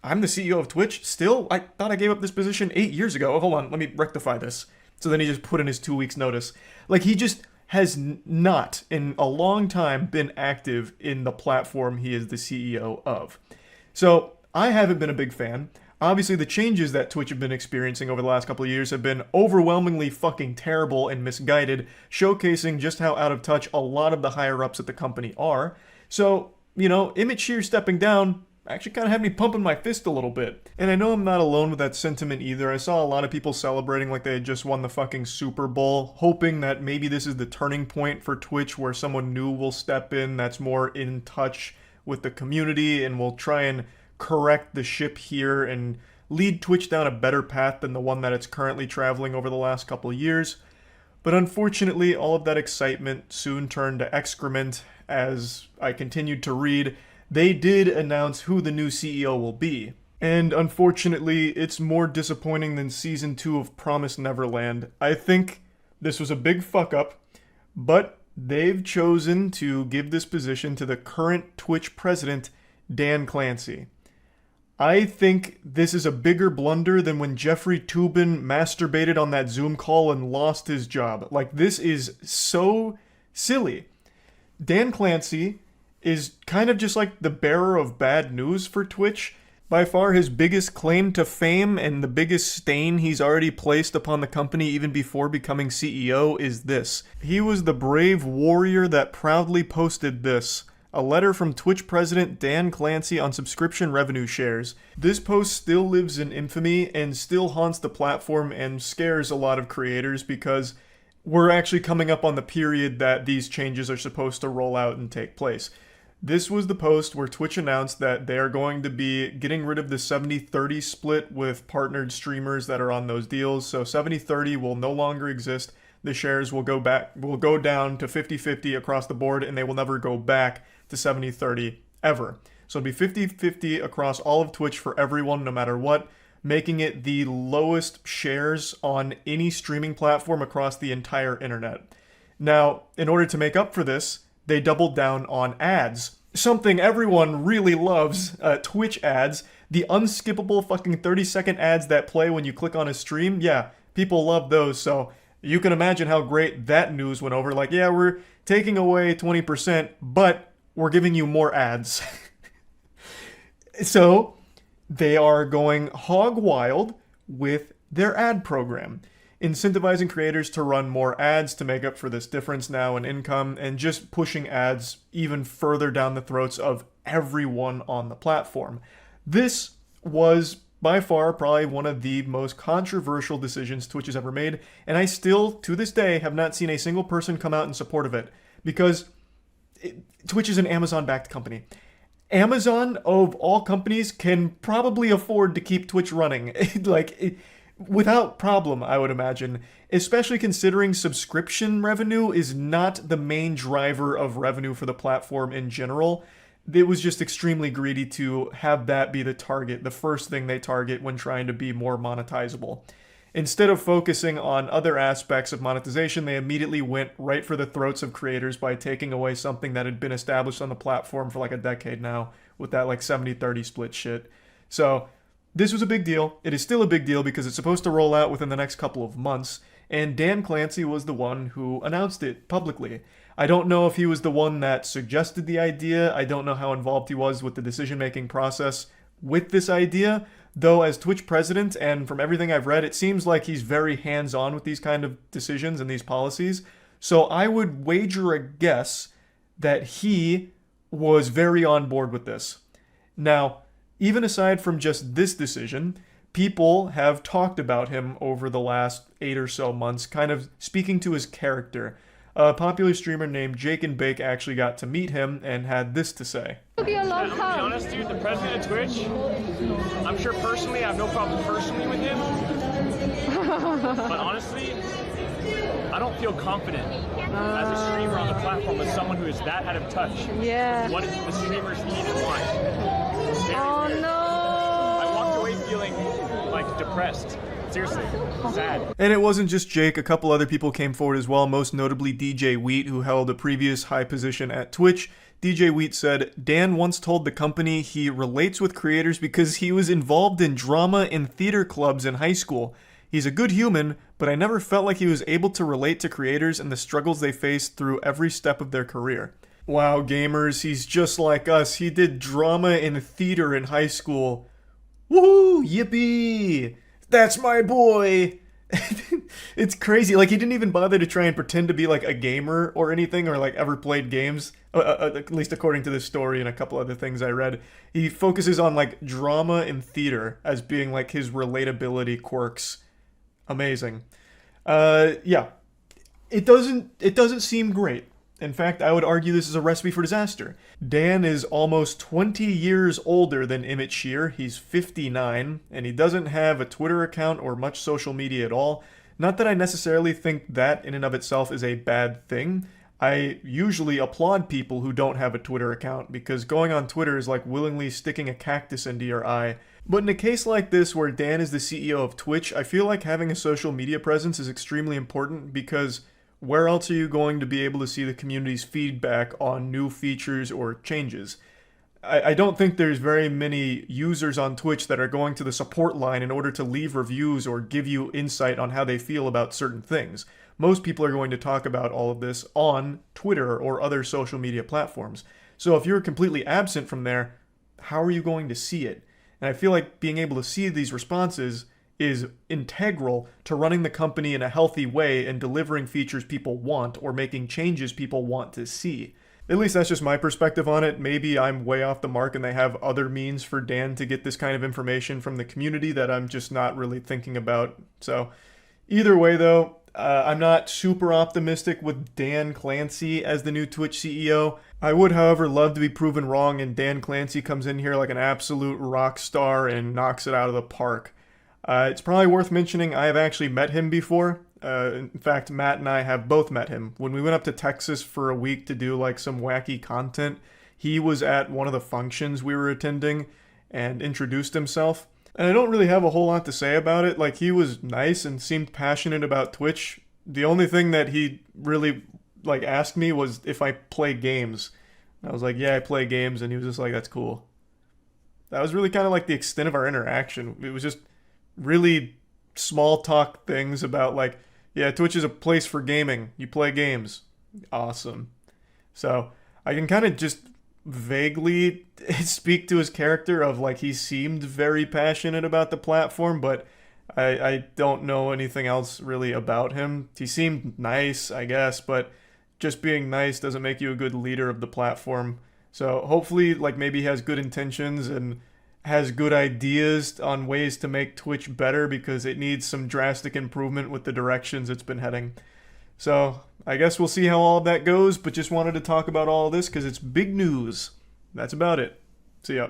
I'm the CEO of Twitch? Still? I thought I gave up this position 8 years ago. Hold on, let me rectify this. So then he just put in his 2 weeks notice. Like, he just has not, in a long time, been active in the platform he is the CEO of. So, I haven't been a big fan. Obviously, the changes that Twitch have been experiencing over the last couple of years have been overwhelmingly fucking terrible and misguided, showcasing just how out of touch a lot of the higher-ups at the company are. So, you know, Emmett Shear stepping down actually kind of had me pumping my fist a little bit. And I know I'm not alone with that sentiment either. I saw a lot of people celebrating like they had just won the fucking Super Bowl, hoping that maybe this is the turning point for Twitch where someone new will step in that's more in touch with the community and will try and correct the ship here and lead Twitch down a better path than the one that it's currently traveling over the last couple of years. But unfortunately, all of that excitement soon turned to excrement as I continued to read. They did announce who the new CEO will be. And unfortunately, it's more disappointing than Season 2 of Promised Neverland. I think this was a big fuck up, but they've chosen to give this position to the current Twitch president, Dan Clancy. I think this is a bigger blunder than when Jeffrey Toobin masturbated on that Zoom call and lost his job. Like, this is so silly. Dan Clancy is kind of just like the bearer of bad news for Twitch. By far his biggest claim to fame and the biggest stain he's already placed upon the company even before becoming CEO is this. He was the brave warrior that proudly posted this. A letter from Twitch president Dan Clancy on subscription revenue shares. This post still lives in infamy and still haunts the platform and scares a lot of creators because we're actually coming up on the period that these changes are supposed to roll out and take place. This was the post where Twitch announced that they are going to be getting rid of the 70-30 split with partnered streamers that are on those deals. So 70-30 will no longer exist. The shares will go down to 50-50 across the board, and they will never go back to 70-30 ever. So it'll be 50-50 across all of Twitch for everyone, no matter what, making it the lowest shares on any streaming platform across the entire internet. Now, in order to make up for this, they doubled down on ads. Something everyone really loves, Twitch ads. The unskippable fucking 30-second ads that play when you click on a stream. Yeah, people love those, so you can imagine how great that news went over. Like, yeah, we're taking away 20%, but we're giving you more ads. So, they are going hog wild with their ad program, incentivizing creators to run more ads to make up for this difference now in income, and just pushing ads even further down the throats of everyone on the platform. This was by far probably one of the most controversial decisions Twitch has ever made, and I still, to this day, have not seen a single person come out in support of it, because Twitch is an Amazon-backed company. Amazon, of all companies, can probably afford to keep Twitch running. Without problem, I would imagine, especially considering subscription revenue is not the main driver of revenue for the platform in general. It was just extremely greedy to have that be the target, the first thing they target when trying to be more monetizable. Instead of focusing on other aspects of monetization, they immediately went right for the throats of creators by taking away something that had been established on the platform for like a decade now with that like 70-30 split shit. So this was a big deal. It is still a big deal because it's supposed to roll out within the next couple of months, and Dan Clancy was the one who announced it publicly. I don't know if he was the one that suggested the idea. I don't know how involved he was with the decision-making process with this idea, though as Twitch president, and from everything I've read, it seems like he's very hands-on with these kind of decisions and these policies. So I would wager a guess that he was very on board with this. Now, even aside from just this decision, people have talked about him over the last 8 or so months, kind of speaking to his character. A popular streamer named Jake and Bake actually got to meet him and had this to say. It'll be a long time. To be honest, dude, the president of Twitch, I'm sure personally, I have no problem personally with him. But honestly, I don't feel confident as a streamer on the platform with someone who is that out of touch. Yeah. What the streamers need and want. Oh no! I walked away feeling like depressed. Seriously, sad. And it wasn't just Jake, a couple other people came forward as well, most notably DJ Wheat, who held a previous high position at Twitch. DJ Wheat said, Dan once told the company he relates with creators because he was involved in drama and theater clubs in high school. He's a good human, but I never felt like he was able to relate to creators and the struggles they faced through every step of their career. Wow, gamers, he's just like us. He did drama and theater in high school. Woohoo! Yippee! That's my boy! It's crazy. Like, he didn't even bother to try and pretend to be, like, a gamer or anything, or, like, ever played games, at least according to this story and a couple other things I read. He focuses on, like, drama and theater as being, like, his relatability quirks. Amazing. Yeah. It doesn't seem great. In fact, I would argue this is a recipe for disaster. Dan is almost 20 years older than Emmett Shear. He's 59, and he doesn't have a Twitter account or much social media at all. Not that I necessarily think that in and of itself is a bad thing. I usually applaud people who don't have a Twitter account, because going on Twitter is like willingly sticking a cactus into your eye. But in a case like this where Dan is the CEO of Twitch, I feel like having a social media presence is extremely important, because where else are you going to be able to see the community's feedback on new features or changes? I don't think there's very many users on Twitch that are going to the support line in order to leave reviews or give you insight on how they feel about certain things. Most people are going to talk about all of this on Twitter or other social media platforms. So if you're completely absent from there, how are you going to see it? And I feel like being able to see these responses is integral to running the company in a healthy way and delivering features people want or making changes people want to see. At least that's just my perspective on it. Maybe I'm way off the mark and they have other means for Dan to get this kind of information from the community that I'm just not really thinking about. So either way though, I'm not super optimistic with Dan Clancy as the new Twitch CEO. I would, however, love to be proven wrong and Dan Clancy comes in here like an absolute rock star and knocks it out of the park. It's probably worth mentioning I have actually met him before. In fact, Matt and I have both met him. When we went up to Texas for a week to do like some wacky content, he was at one of the functions we were attending and introduced himself. And I don't really have a whole lot to say about it. Like, he was nice and seemed passionate about Twitch. The only thing that he really like asked me was if I play games. And I was like, yeah, I play games. And he was just like, that's cool. That was really kind of like the extent of our interaction. It was just really small talk things about like, yeah, Twitch is a place for gaming. You play games. Awesome. So I can kind of just vaguely speak to his character of like he seemed very passionate about the platform, but I don't know anything else really about him. He seemed nice, I guess, but just being nice doesn't make you a good leader of the platform. So hopefully like maybe he has good intentions and has good ideas on ways to make Twitch better because it needs some drastic improvement with the directions it's been heading. So I guess we'll see how all of that goes, but just wanted to talk about all of this because it's big news. That's about it. See ya.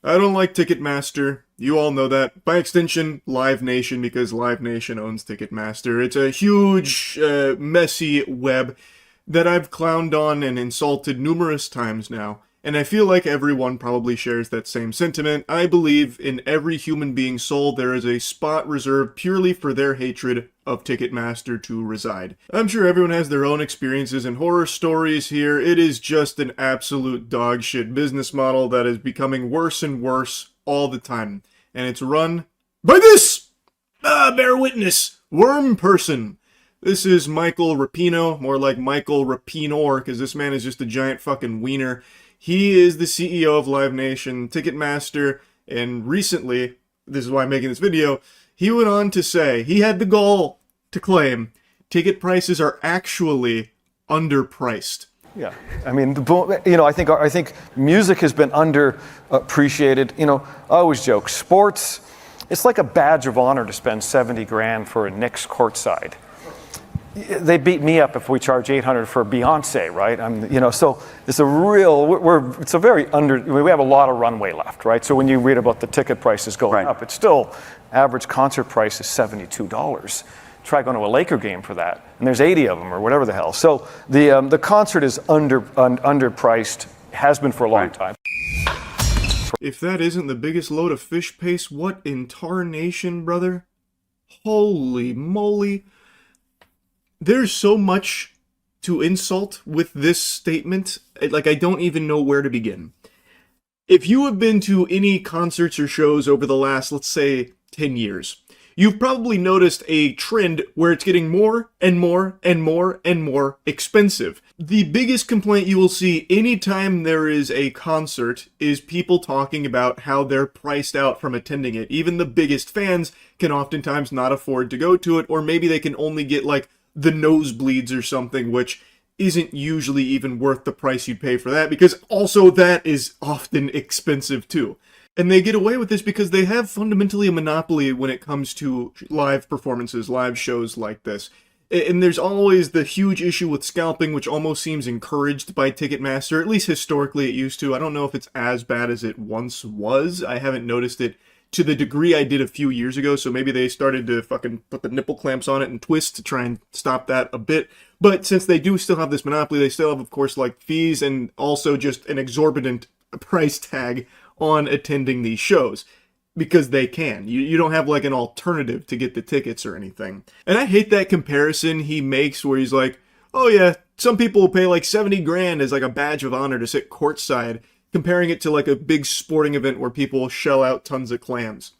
I don't like Ticketmaster. You all know that. By extension, Live Nation, because Live Nation owns Ticketmaster. It's a huge, messy web that I've clowned on and insulted numerous times now. And I feel like everyone probably shares that same sentiment. I believe in every human being's soul there is a spot reserved purely for their hatred of Ticketmaster to reside. I'm sure everyone has their own experiences and horror stories here. It is just an absolute dog shit business model that is becoming worse and worse all the time. And it's run by this! Bear witness! Worm person! This is Michael Rapino, more like Michael Rapinor, because this man is just a giant fucking wiener. He is the CEO of Live Nation, Ticketmaster, and recently, this is why I'm making this video, he went on to say, he had the goal to claim ticket prices are actually underpriced. Yeah, I mean, I think music has been underappreciated. I always joke, sports, it's like a badge of honor to spend 70 grand for a Knicks courtside. They beat me up if we charge $800 for Beyonce, right? So it's we have a lot of runway left, right? So when you read about the ticket prices going up, it's still average concert price is $72. Try going to a Laker game for that, and there's 80 of them or whatever the hell. So the concert is underpriced, has been for a long time. If that isn't the biggest load of fish paste, what in tarnation, brother? Holy moly. There's so much to insult with this statement, like I don't even know where to begin. If you have been to any concerts or shows over the last, let's say, 10 years, you've probably noticed a trend where it's getting more and more and more and more expensive. The biggest complaint you will see anytime there is a concert is people talking about how they're priced out from attending it. Even the biggest fans can oftentimes not afford to go to it, or maybe they can only get like the nosebleeds or something, which isn't usually even worth the price you'd pay for that, because also that is often expensive too. And they get away with this because they have fundamentally a monopoly when it comes to live performances, live shows like this. And there's always the huge issue with scalping, which almost seems encouraged by Ticketmaster, at least historically it used to. I don't know if it's as bad as it once was. I haven't noticed it to the degree I did a few years ago, so maybe they started to fucking put the nipple clamps on it and twist to try and stop that a bit. But since they do still have this monopoly, they still have, of course, like fees and also just an exorbitant price tag on attending these shows. Because they can. You don't have like an alternative to get the tickets or anything. And I hate that comparison he makes where he's like, oh yeah, some people will pay like 70 grand as like a badge of honor to sit courtside, comparing it to like a big sporting event where people shell out tons of clams.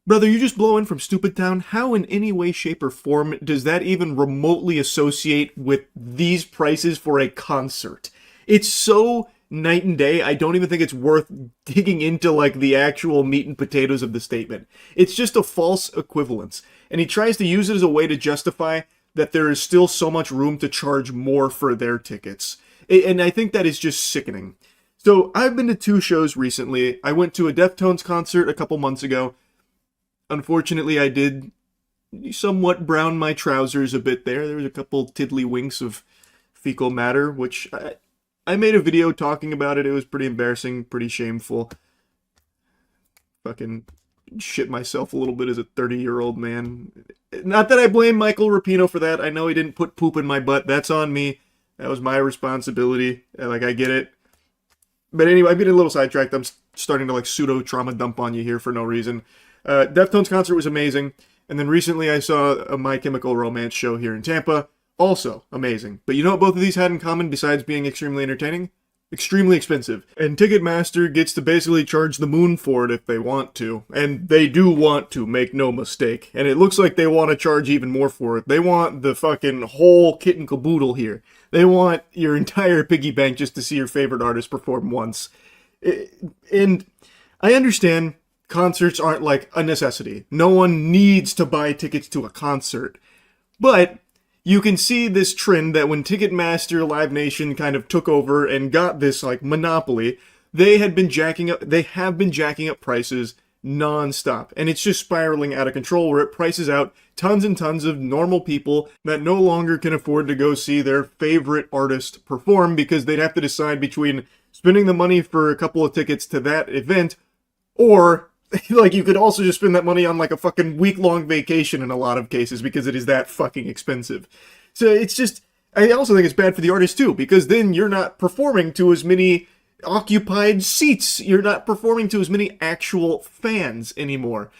Brother, you just blow in from Stupid Town. How in any way, shape, or form does that even remotely associate with these prices for a concert? It's so night and day. I don't even think it's worth digging into like the actual meat and potatoes of the statement. It's just a false equivalence. And he tries to use it as a way to justify that there is still so much room to charge more for their tickets. And I think that is just sickening. So I've been to 2 shows recently. I went to a Deftones concert a couple months ago. Unfortunately, I did somewhat brown my trousers a bit there. There was a couple tiddlywinks of fecal matter, which I made a video talking about it. It was pretty embarrassing, pretty shameful. Fucking shit myself a little bit as a 30-year-old man. Not that I blame Michael Rapino for that. I know he didn't put poop in my butt. That's on me. That was my responsibility. Like, I get it. But anyway, I'm getting a little sidetracked. I'm starting to like pseudo-trauma dump on you here for no reason. Deftones concert was amazing. And then recently I saw a My Chemical Romance show here in Tampa. Also amazing. But you know what both of these had in common besides being extremely entertaining? Extremely expensive. And Ticketmaster gets to basically charge the moon for it if they want to. And they do want to, make no mistake. And it looks like they want to charge even more for it. They want the fucking whole kit and caboodle here. They want your entire piggy bank just to see your favorite artist perform once. And I understand concerts aren't like a necessity. No one needs to buy tickets to a concert. But you can see this trend that when Ticketmaster Live Nation kind of took over and got this like monopoly, they have been jacking up prices non-stop. And it's just spiraling out of control where it prices out tons and tons of normal people that no longer can afford to go see their favorite artist perform because they'd have to decide between spending the money for a couple of tickets to that event or like you could also just spend that money on like a fucking week-long vacation in a lot of cases because it is that fucking expensive. So it's just, I also think it's bad for the artist too because then you're not performing to as many occupied seats. You're not performing to as many actual fans anymore.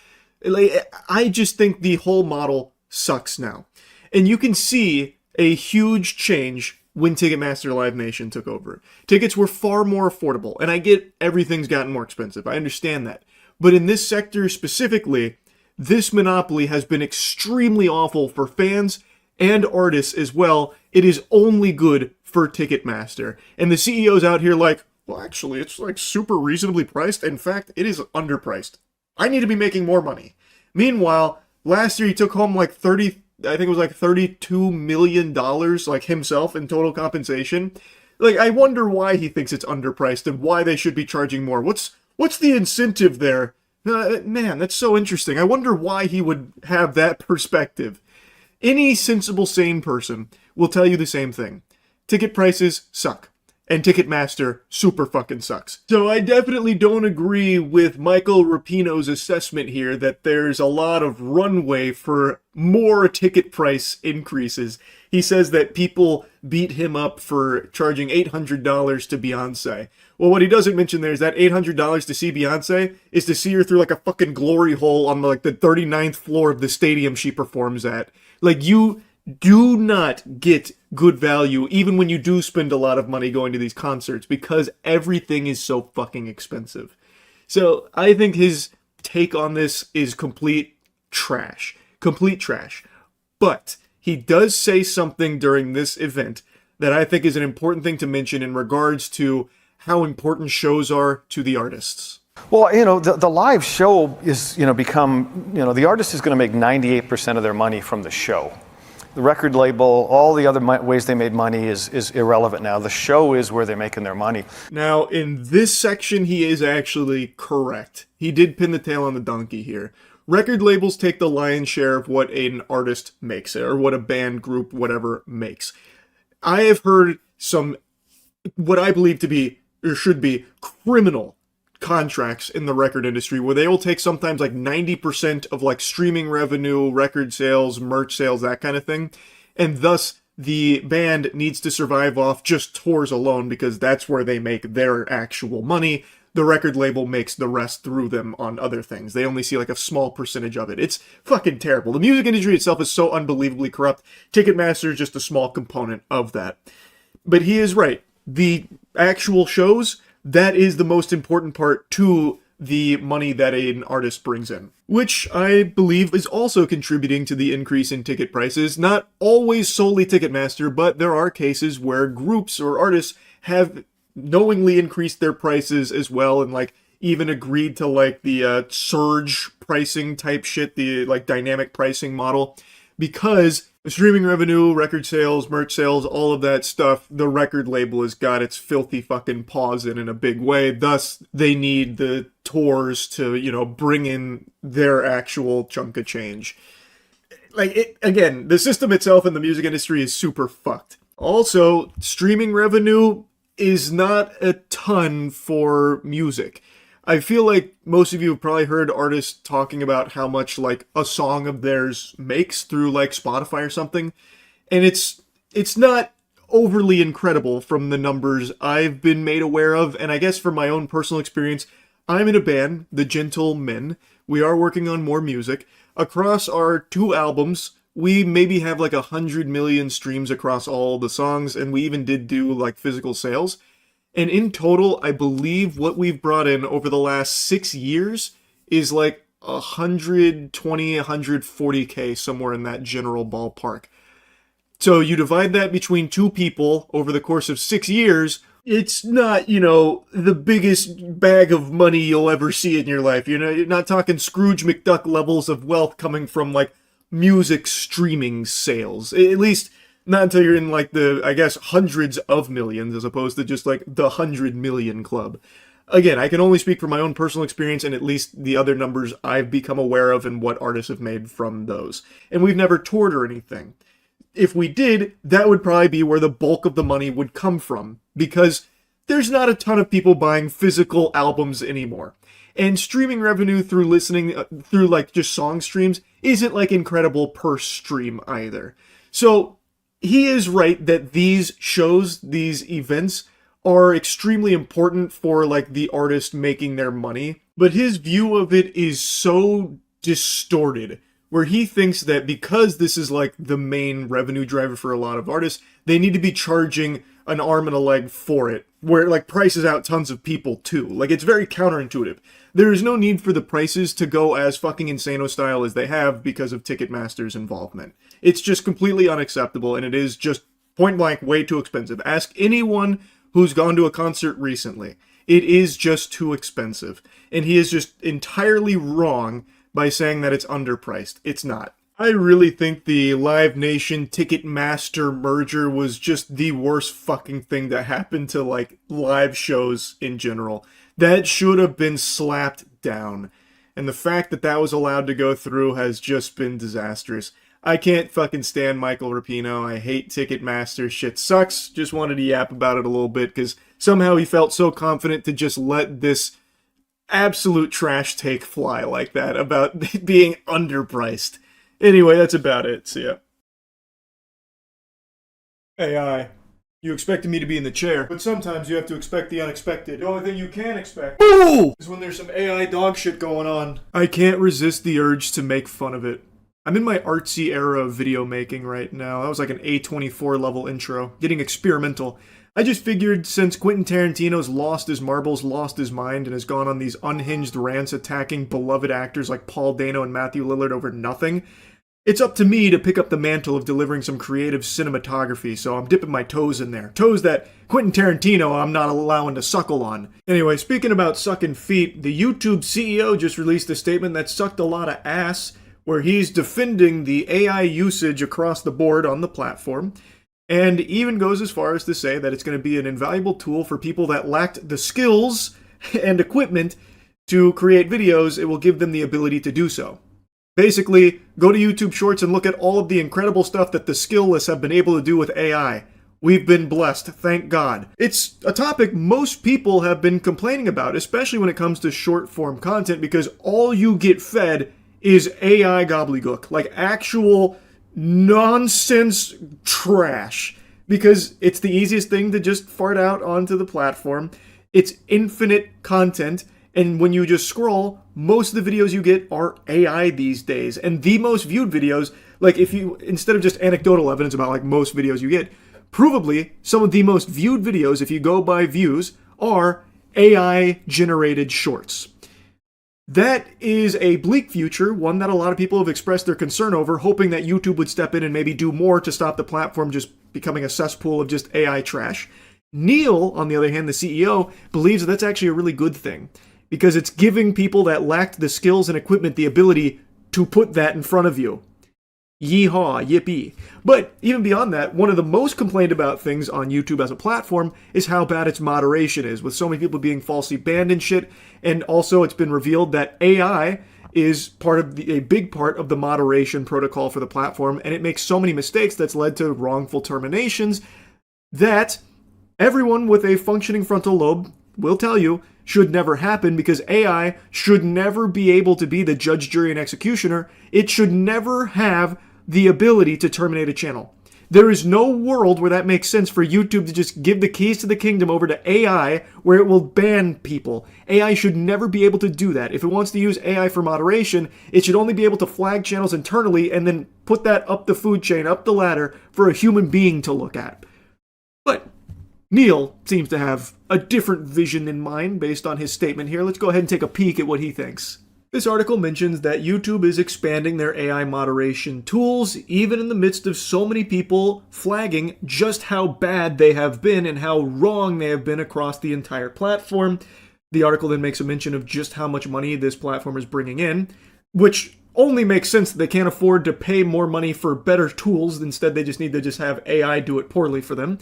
Like, I just think the whole model sucks now. And you can see a huge change when Ticketmaster Live Nation took over. Tickets were far more affordable, and I get everything's gotten more expensive. I understand that. But in this sector specifically, this monopoly has been extremely awful for fans and artists as well. It is only good for Ticketmaster. And the CEO's out here like, well, actually, it's like super reasonably priced. In fact, it is underpriced. I need to be making more money. Meanwhile, last year he took home like $32 million, like himself in total compensation. Like, I wonder why he thinks it's underpriced and why they should be charging more. What's the incentive there? Man, that's so interesting. I wonder why he would have that perspective. Any sensible, sane person will tell you the same thing. Ticket prices suck. And Ticketmaster super fucking sucks. So I definitely don't agree with Michael Rapino's assessment here that there's a lot of runway for more ticket price increases. He says that people beat him up for charging $800 to Beyonce. Well, what he doesn't mention there is that $800 to see Beyonce is to see her through like a fucking glory hole on like the 39th floor of the stadium she performs at. Like, you do not get good value even when you do spend a lot of money going to these concerts because everything is so fucking expensive. So I think his take on this is complete trash. Complete trash. But he does say something during this event that I think is an important thing to mention in regards to how important shows are to the artists. Well, you know, the live show is, the artist is going to make 98% of their money from the show. The record label, all the other ways they made money is irrelevant now. The show is where they're making their money. Now, in this section, he is actually correct. He did pin the tail on the donkey here. Record labels take the lion's share of what an artist makes, or what a band, group, whatever makes. I have heard some, what I believe to be, or should be, criminal contracts in the record industry where they will take sometimes like 90% of like streaming revenue, record sales, merch sales, that kind of thing. And thus the band needs to survive off just tours alone because that's where they make their actual money. The record label makes the rest through them on other things. They only see like a small percentage of it. It's fucking terrible. The music industry itself is so unbelievably corrupt. Ticketmaster is just a small component of that. But he is right. The actual shows, that is the most important part to the money that an artist brings in, which I believe is also contributing to the increase in ticket prices. Not always solely Ticketmaster, but there are cases where groups or artists have knowingly increased their prices as well, and like even agreed to like the surge pricing type shit, the like dynamic pricing model, because the streaming revenue, record sales, merch sales, all of that stuff, the record label has got its filthy fucking paws in a big way. Thus, they need the tours to, you know, bring in their actual chunk of change. Like, it, again, the system itself in the music industry is super fucked. Also, streaming revenue is not a ton for music. I feel like most of you have probably heard artists talking about how much like a song of theirs makes through like Spotify or something. And it's not overly incredible from the numbers I've been made aware of. And I guess from my own personal experience, I'm in a band, The Gentle Men. We are working on more music. Across our 2 albums, we maybe have like 100 million streams across all the songs. And we even did do like physical sales. And in total, I believe what we've brought in over the last 6 years is like 120, 140K, somewhere in that general ballpark. So you divide that between 2 people over the course of 6 years, it's not, you know, the biggest bag of money you'll ever see in your life. You know, you're not talking Scrooge McDuck levels of wealth coming from like music streaming sales. At least not until you're in like the, I guess, hundreds of millions as opposed to just like the 100 million club. Again, I can only speak from my own personal experience and at least the other numbers I've become aware of and what artists have made from those. And we've never toured or anything. If we did, that would probably be where the bulk of the money would come from, because there's not a ton of people buying physical albums anymore. And streaming revenue through listening, through like just song streams, isn't like incredible per stream either. So he is right that these shows, these events, are extremely important for like the artist making their money, but his view of it is so distorted, where he thinks that because this is like the main revenue driver for a lot of artists, they need to be charging an arm and a leg for it, where it like prices out tons of people too. Like, it's very counterintuitive. There is no need for the prices to go as fucking Insano style as they have because of Ticketmaster's involvement. It's just completely unacceptable, and it is just point blank way too expensive. Ask anyone who's gone to a concert recently. It is just too expensive. And he is just entirely wrong by saying that it's underpriced. It's not. I really think the Live Nation Ticketmaster merger was just the worst fucking thing that happened to like live shows in general. That should have been slapped down. And the fact that that was allowed to go through has just been disastrous. I can't fucking stand Michael Rapino. I hate Ticketmaster. Shit sucks. Just wanted to yap about it a little bit because somehow he felt so confident to just let this absolute trash take fly like that about being underpriced. Anyway, that's about it. See ya. AI. You expected me to be in the chair, but sometimes you have to expect the unexpected. The only thing you can expect is when there's some AI dog shit going on. I can't resist the urge to make fun of it. I'm in my artsy era of video making right now. That was like an A24 level intro, getting experimental. I just figured since Quentin Tarantino's lost his marbles, lost his mind, and has gone on these unhinged rants attacking beloved actors like Paul Dano and Matthew Lillard over nothing, it's up to me to pick up the mantle of delivering some creative cinematography, so I'm dipping my toes in there. Toes that Quentin Tarantino I'm not allowing to suckle on. Anyway, speaking about sucking feet, the YouTube CEO just released a statement that sucked a lot of ass, where he's defending the AI usage across the board on the platform, and even goes as far as to say that it's going to be an invaluable tool for people that lacked the skills and equipment to create videos. It will give them the ability to do so. Basically, go to YouTube Shorts and look at all of the incredible stuff that the skillless have been able to do with AI. We've been blessed, thank God. It's a topic most people have been complaining about, especially when it comes to short-form content, because all you get fed is AI gobbledygook, like actual nonsense trash, because it's the easiest thing to just fart out onto the platform. It's infinite content, and when you just scroll, most of the videos you get are AI these days, and the most viewed videos, like if you, instead of just anecdotal evidence about like most videos you get, provably some of the most viewed videos, if you go by views, are AI generated shorts. That is a bleak future, one that a lot of people have expressed their concern over, hoping that YouTube would step in and maybe do more to stop the platform just becoming a cesspool of just AI trash. Neil, on the other hand, the CEO, believes that that's actually a really good thing because it's giving people that lacked the skills and equipment the ability to put that in front of you. Yeehaw, yippee. But even beyond that, one of the most complained about things on YouTube as a platform is how bad its moderation is, with so many people being falsely banned and shit. And also it's been revealed that AI is a big part of the moderation protocol for the platform, and it makes so many mistakes that's led to wrongful terminations that everyone with a functioning frontal lobe will tell you should never happen, because AI should never be able to be the judge, jury, and executioner. It should never have the ability to terminate a channel. There is no world where that makes sense for YouTube to just give the keys to the kingdom over to AI where it will ban people. AI should never be able to do that. If it wants to use AI for moderation, it should only be able to flag channels internally and then put that up the food chain, up the ladder, for a human being to look at. But Neil seems to have a different vision in mind based on his statement here. Let's go ahead and take a peek at what he thinks. This article mentions that YouTube is expanding their AI moderation tools, even in the midst of so many people flagging just how bad they have been and how wrong they have been across the entire platform. The article then makes a mention of just how much money this platform is bringing in, which only makes sense that they can't afford to pay more money for better tools. Instead, they just need to just have AI do it poorly for them.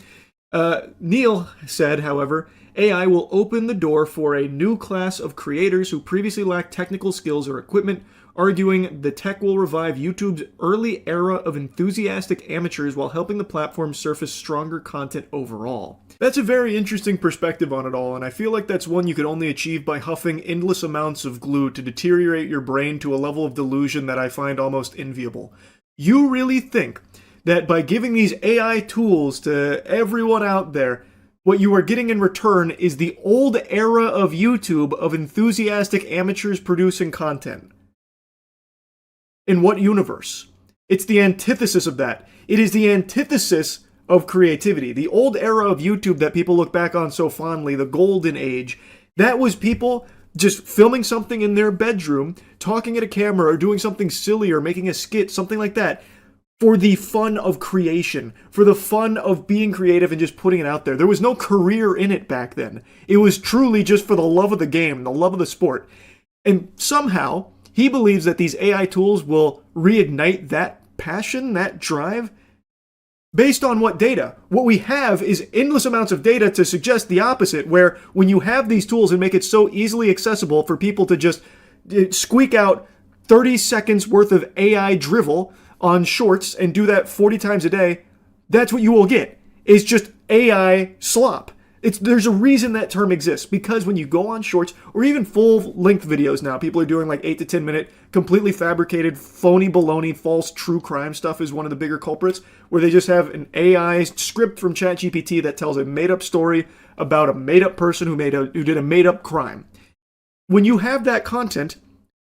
Neil said, however, AI will open the door for a new class of creators who previously lacked technical skills or equipment, arguing the tech will revive YouTube's early era of enthusiastic amateurs while helping the platform surface stronger content overall. That's a very interesting perspective on it all, and I feel like that's one you could only achieve by huffing endless amounts of glue to deteriorate your brain to a level of delusion that I find almost enviable. You really think that by giving these AI tools to everyone out there, what you are getting in return is the old era of YouTube of enthusiastic amateurs producing content? In what universe? It's the antithesis of that. It is the antithesis of creativity. The old era of YouTube that people look back on so fondly, the golden age, that was people just filming something in their bedroom, talking at a camera, or doing something silly, or making a skit, something like that, for the fun of creation, for the fun of being creative and just putting it out there. There was no career in it back then. It was truly just for the love of the game, the love of the sport. And somehow, he believes that these AI tools will reignite that passion, that drive. Based on what data? What we have is endless amounts of data to suggest the opposite, where when you have these tools and make it so easily accessible for people to just squeak out 30 seconds worth of AI drivel on shorts and do that 40 times a day, that's what you will get. It's just AI slop. There's a reason that term exists, because when you go on shorts or even full-length videos now, people are doing like 8 to 10 minute, completely fabricated, phony baloney, false true crime stuff is one of the bigger culprits, where they just have an AI script from ChatGPT that tells a made-up story about a made-up person who did a made-up crime. When you have that content,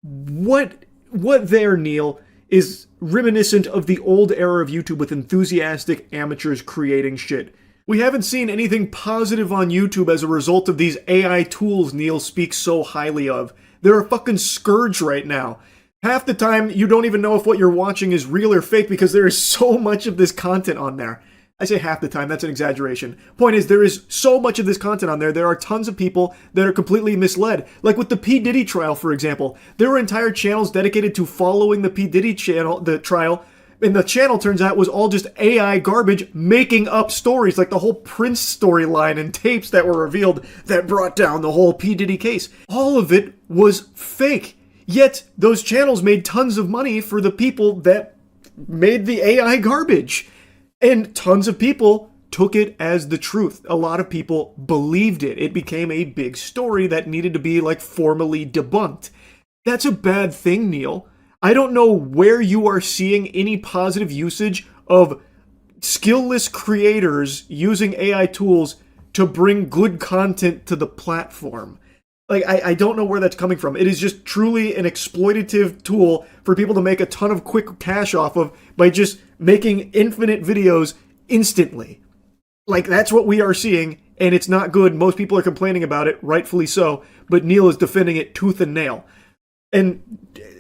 what there, Neil, is reminiscent of the old era of YouTube with enthusiastic amateurs creating shit. We haven't seen anything positive on YouTube as a result of these AI tools Neil speaks so highly of. They're a fucking scourge right now. Half the time, you don't even know if what you're watching is real or fake because there is so much of this content on there. I say half the time, that's an exaggeration. Point is, there is so much of this content on there, there are tons of people that are completely misled. Like with the P. Diddy trial, for example. There were entire channels dedicated to following the P. Diddy trial, and the channel, turns out, was all just AI garbage making up stories, like the whole Prince storyline and tapes that were revealed that brought down the whole P. Diddy case. All of it was fake. Yet, those channels made tons of money for the people that made the AI garbage. And tons of people took it as the truth. A lot of people believed it. It became a big story that needed to be, like, formally debunked. That's a bad thing, Neil. I don't know where you are seeing any positive usage of skillless creators using AI tools to bring good content to the platform. Like, I don't know where that's coming from. It is just truly an exploitative tool for people to make a ton of quick cash off of by just making infinite videos instantly. Like, that's what we are seeing, and it's not good. Most people are complaining about it, rightfully so, but Neil is defending it tooth and nail. And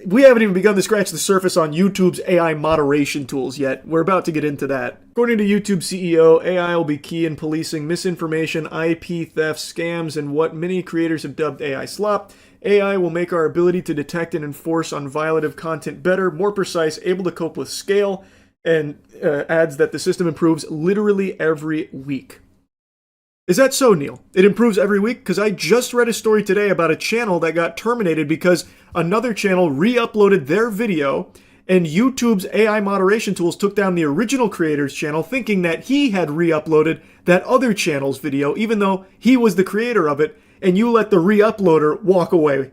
we haven't even begun to scratch the surface on YouTube's AI moderation tools yet. We're about to get into that. According to YouTube CEO, AI will be key in policing misinformation, IP theft, scams, and what many creators have dubbed AI slop. AI will make our ability to detect and enforce on violative content better, more precise, able to cope with scale, and adds that the system improves literally every week. Is that so, Neil? It improves every week? Because I just read a story today about a channel that got terminated because another channel re-uploaded their video and YouTube's AI moderation tools took down the original creator's channel thinking that he had re-uploaded that other channel's video even though he was the creator of it, and you let the re-uploader walk away.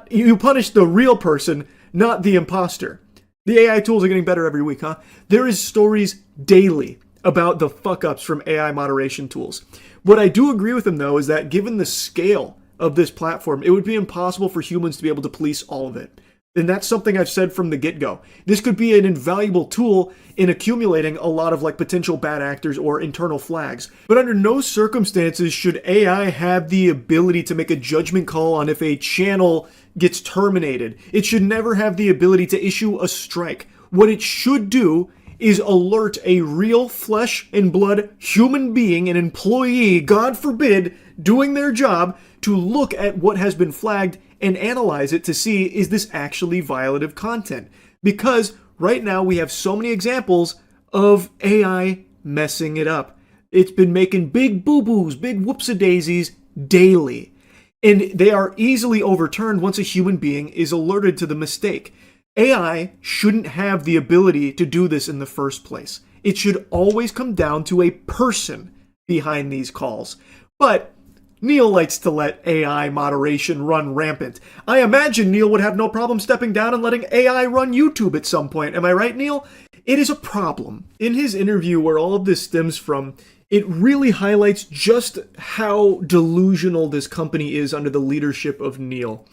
You punish the real person, not the imposter. The AI tools are getting better every week, huh? There is stories daily about the fuck-ups from AI moderation tools. What I do agree with him, though, is that given the scale of this platform, it would be impossible for humans to be able to police all of it. And that's something I've said from the get-go. This could be an invaluable tool in accumulating a lot of potential bad actors or internal flags. But under no circumstances should AI have the ability to make a judgment call on if a channel gets terminated. It should never have the ability to issue a strike. What it should do is alert a real flesh and blood human being, an employee, God forbid, doing their job to look at what has been flagged and analyze it to see, is this actually violative content? Because right now we have so many examples of AI messing it up. It's been making big boo-boos, big whoops-a-daisies daily. And they are easily overturned once a human being is alerted to the mistake. AI shouldn't have the ability to do this in the first place. It should always come down to a person behind these calls. But Neil likes to let AI moderation run rampant. I imagine Neil would have no problem stepping down and letting AI run YouTube at some point. Am I right, Neil? It is a problem. In his interview, where all of this stems from, it really highlights just how delusional this company is under the leadership of Neil.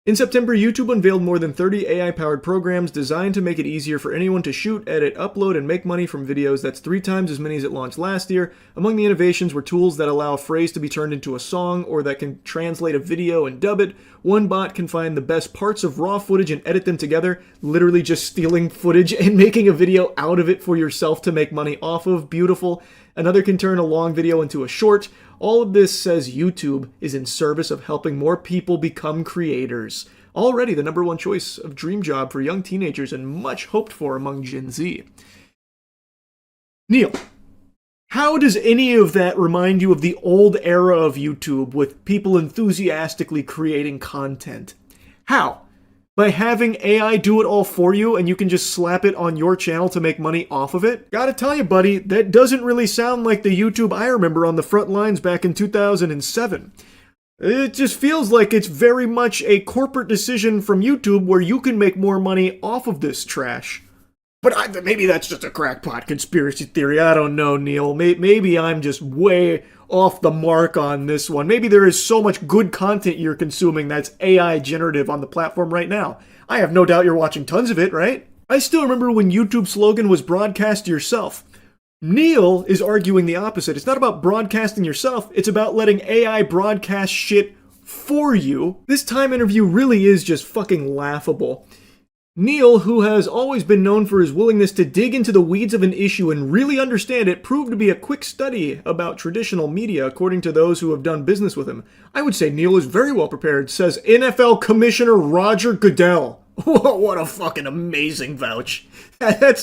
In September, YouTube unveiled more than 30 AI-powered programs designed to make it easier for anyone to shoot, edit, upload, and make money from videos. That's 3 times as many as it launched last year. Among the innovations were tools that allow a phrase to be turned into a song or that can translate a video and dub it. One bot can find the best parts of raw footage and edit them together, literally just stealing footage and making a video out of it for yourself to make money off of. Beautiful. Another can turn a long video into a short. All of this says YouTube is in service of helping more people become creators. Already the #1 choice of dream job for young teenagers and much hoped for among Gen Z. Neil, how does any of that remind you of the old era of YouTube with people enthusiastically creating content? How? By having AI do it all for you and you can just slap it on your channel to make money off of it? Gotta tell you, buddy, that doesn't really sound like the YouTube I remember on the front lines back in 2007. It just feels like it's very much a corporate decision from YouTube where you can make more money off of this trash. But maybe that's just a crackpot conspiracy theory. I don't know, Neil. Maybe I'm just way off the mark on this one. Maybe there is so much good content you're consuming that's AI generative on the platform right now. I have no doubt you're watching tons of it, right? I still remember when YouTube's slogan was broadcast yourself. Neil is arguing the opposite. It's not about broadcasting yourself, it's about letting AI broadcast shit for you. This Time interview really is just fucking laughable. Neil, who has always been known for his willingness to dig into the weeds of an issue and really understand it, proved to be a quick study about traditional media, according to those who have done business with him. I would say Neil is very well prepared, says NFL Commissioner Roger Goodell. What a fucking amazing vouch. That's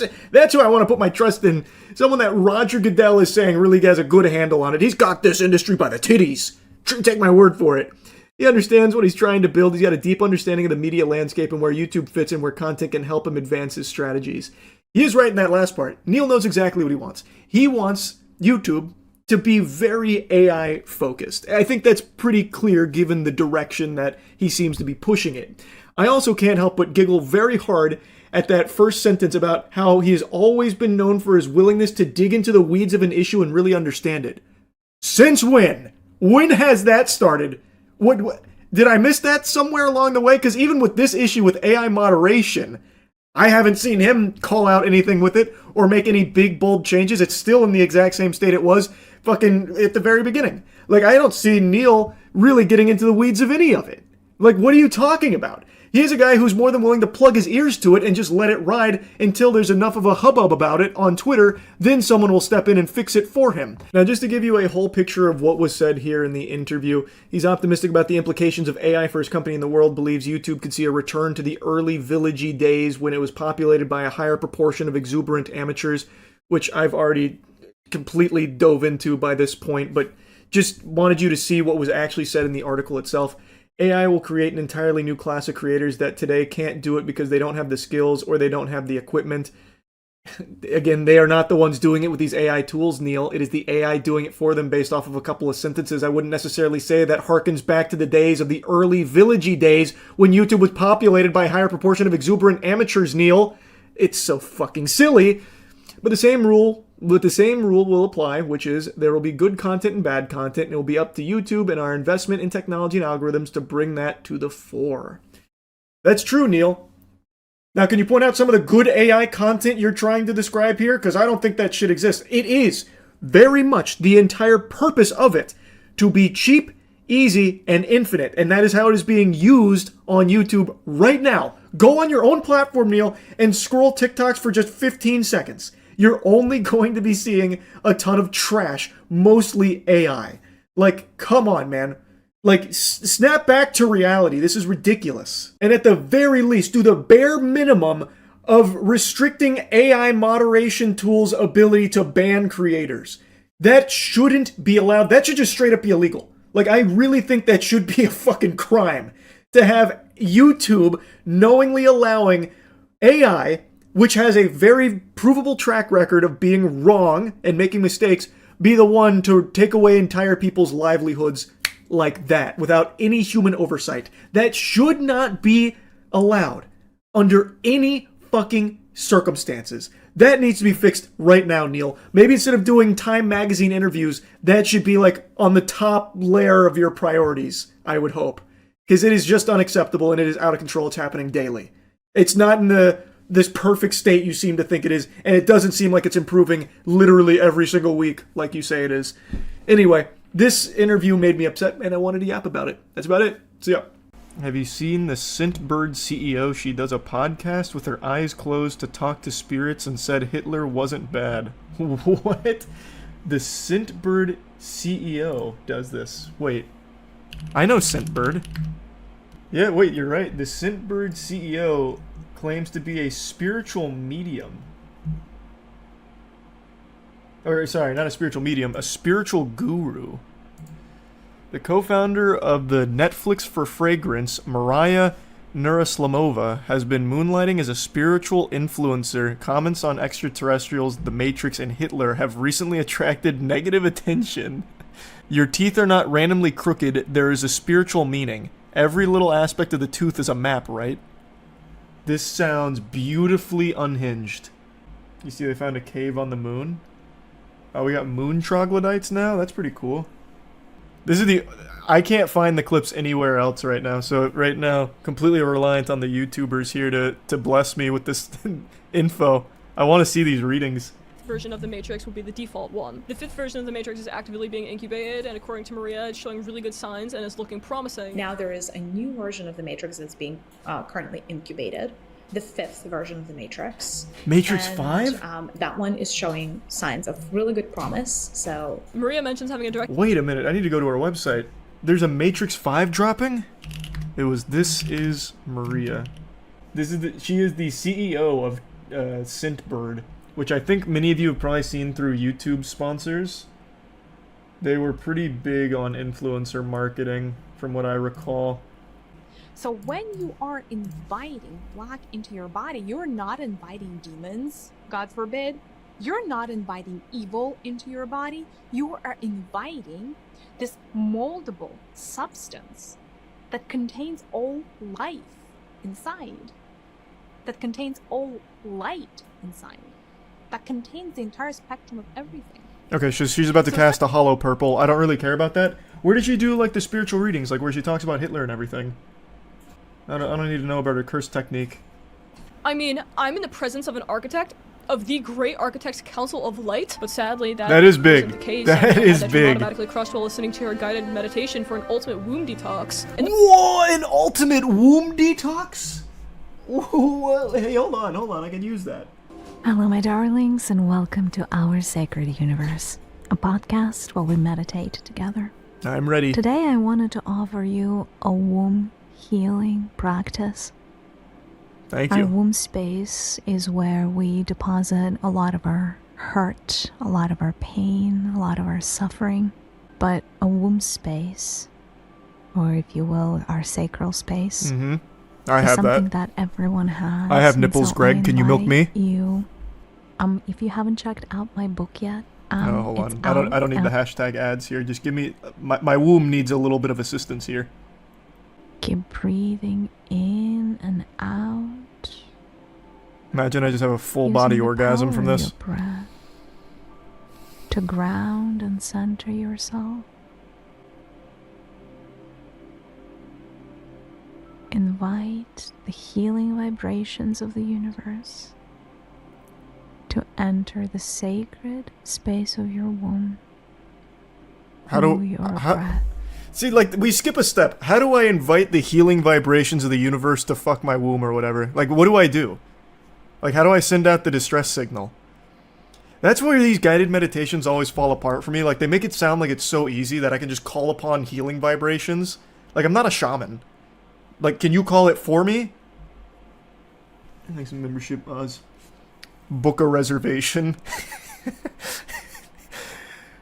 who I want to put my trust in. Someone that Roger Goodell is saying really has a good handle on it. He's got this industry by the titties. Take my word for it. He understands what he's trying to build. He's got a deep understanding of the media landscape and where YouTube fits and where content can help him advance his strategies. He is right in that last part. Neil knows exactly what he wants. He wants YouTube to be very AI focused. I think that's pretty clear given the direction that he seems to be pushing it. I also can't help but giggle very hard at that first sentence about how he has always been known for his willingness to dig into the weeds of an issue and really understand it. Since when? When has that started? What did I miss that somewhere along the way? Because even with this issue with AI moderation, I haven't seen him call out anything with it or make any big, bold changes. It's still in the exact same state it was fucking at the very beginning. I don't see Neil really getting into the weeds of any of it. What are you talking about? He is a guy who's more than willing to plug his ears to it and just let it ride until there's enough of a hubbub about it on Twitter, then someone will step in and fix it for him. Now, just to give you a whole picture of what was said here in the interview, he's optimistic about the implications of AI for his company in the world, believes YouTube could see a return to the early villagey days when it was populated by a higher proportion of exuberant amateurs, which I've already completely dove into by this point, but just wanted you to see what was actually said in the article itself. AI will create an entirely new class of creators that today can't do it because they don't have the skills or they don't have the equipment. Again, they are not the ones doing it with these AI tools, Neil. It is the AI doing it for them based off of a couple of sentences. I wouldn't necessarily say that harkens back to the days of the early villagey days when YouTube was populated by a higher proportion of exuberant amateurs, Neil. It's so fucking silly. But the same rule will apply, which is there will be good content and bad content, and it will be up to YouTube and our investment in technology and algorithms to bring that to the fore. That's true, Neil. Now, can you point out some of the good AI content you're trying to describe here? Because I don't think that shit exists. It is very much the entire purpose of it to be cheap, easy, and infinite. And that is how it is being used on YouTube right now. Go on your own platform, Neil, and scroll TikToks for just 15 seconds. You're only going to be seeing a ton of trash, mostly AI. Like, come on, man. Like, snap back to reality. This is ridiculous. And at the very least, do the bare minimum of restricting AI moderation tools' ability to ban creators. That shouldn't be allowed. That should just straight up be illegal. Like, I really think that should be a fucking crime to have YouTube knowingly allowing AI, which has a very provable track record of being wrong and making mistakes, be the one to take away entire people's livelihoods like that without any human oversight. That should not be allowed under any fucking circumstances. That needs to be fixed right now, Neil. Maybe instead of doing Time Magazine interviews, that should be like on the top layer of your priorities, I would hope. Because it is just unacceptable and it is out of control. It's happening daily. It's not in this perfect state you seem to think it is, and it doesn't seem like it's improving literally every single week like you say it is. Anyway, this interview made me upset, and I wanted to yap about it. That's about it. See ya. Have you seen the Scentbird CEO? She does a podcast with her eyes closed to talk to spirits and said Hitler wasn't bad. What? The Scentbird CEO does this. Wait. I know Scentbird. Yeah, wait, you're right. The Scentbird CEO claims to be a spiritual medium. Or, sorry, not a spiritual medium, a spiritual guru. The co-founder of the Netflix for Fragrance, Mariah Nuraslamova, has been moonlighting as a spiritual influencer. Comments on extraterrestrials, The Matrix, and Hitler have recently attracted negative attention. Your teeth are not randomly crooked, there is a spiritual meaning. Every little aspect of the tooth is a map, right? This sounds beautifully unhinged. You see they found a cave on the moon? Oh, we got moon troglodytes now? That's pretty cool. This is I can't find the clips anywhere else right now, so right now, completely reliant on the YouTubers here to bless me with this info. I want to see these readings. Version of the Matrix will be the default one. The 5th version of the Matrix is actively being incubated, and according to Maria, it's showing really good signs and is looking promising. Now there is a new version of the Matrix that's being currently incubated. The 5th version of the Matrix. Matrix and, 5? That one is showing signs of really good promise, so... Maria mentions having a direct... Wait a minute, I need to go to our website. There's a Matrix 5 dropping? This is Maria. She is the CEO of Scentbird, which I think many of you have probably seen through YouTube sponsors. They were pretty big on influencer marketing, from what I recall. So when you are inviting black into your body, you're not inviting demons, God forbid. You're not inviting evil into your body. You are inviting this moldable substance that contains all life inside, that contains all light inside, that contains the entire spectrum of everything. Okay, so she's about to cast a hollow purple. I don't really care about that. Where did she do, like, the spiritual readings, like where she talks about Hitler and everything? I don't need to know about her curse technique. I mean, I'm in the presence of an architect. of the Great Architects Council of Light, but sadly that is big. Wasn't the case. That is You're big. automatically crushed while listening to your guided meditation for an ultimate womb detox. And Whoa, an ultimate womb detox? Whoa, hey, hold on, I can use that. Hello, my darlings, and welcome to Our Sacred Universe, a podcast where we meditate together. I'm ready. Today, I wanted to offer you a womb healing practice. Thank Our you. womb space is where we deposit a lot of our hurt, a lot of our pain, a lot of our suffering. But a womb space, or if you will, our sacral space, I is have something that. everyone has. I have and nipples, so Greg. I Can you milk me? invite You, if you haven't checked out my book yet, No, hold it's on. I don't need out. the hashtag ads here. Just give me my womb needs a little bit of assistance here. Keep breathing in and out. Imagine I just have a full Using body the orgasm power from of this. your breath to ground and center yourself. Invite the healing vibrations of the universe to enter the sacred space of your womb. Through your breath. See, like, we skip a step. How do I invite the healing vibrations of the universe to fuck my womb or whatever? Like, what do I do? Like, how do I send out the distress signal? That's where these guided meditations always fall apart for me. Like, they make it sound like it's so easy that I can just call upon healing vibrations. Like, I'm not a shaman. Like, can you call it for me? Thanks, membership, Oz. Book a reservation.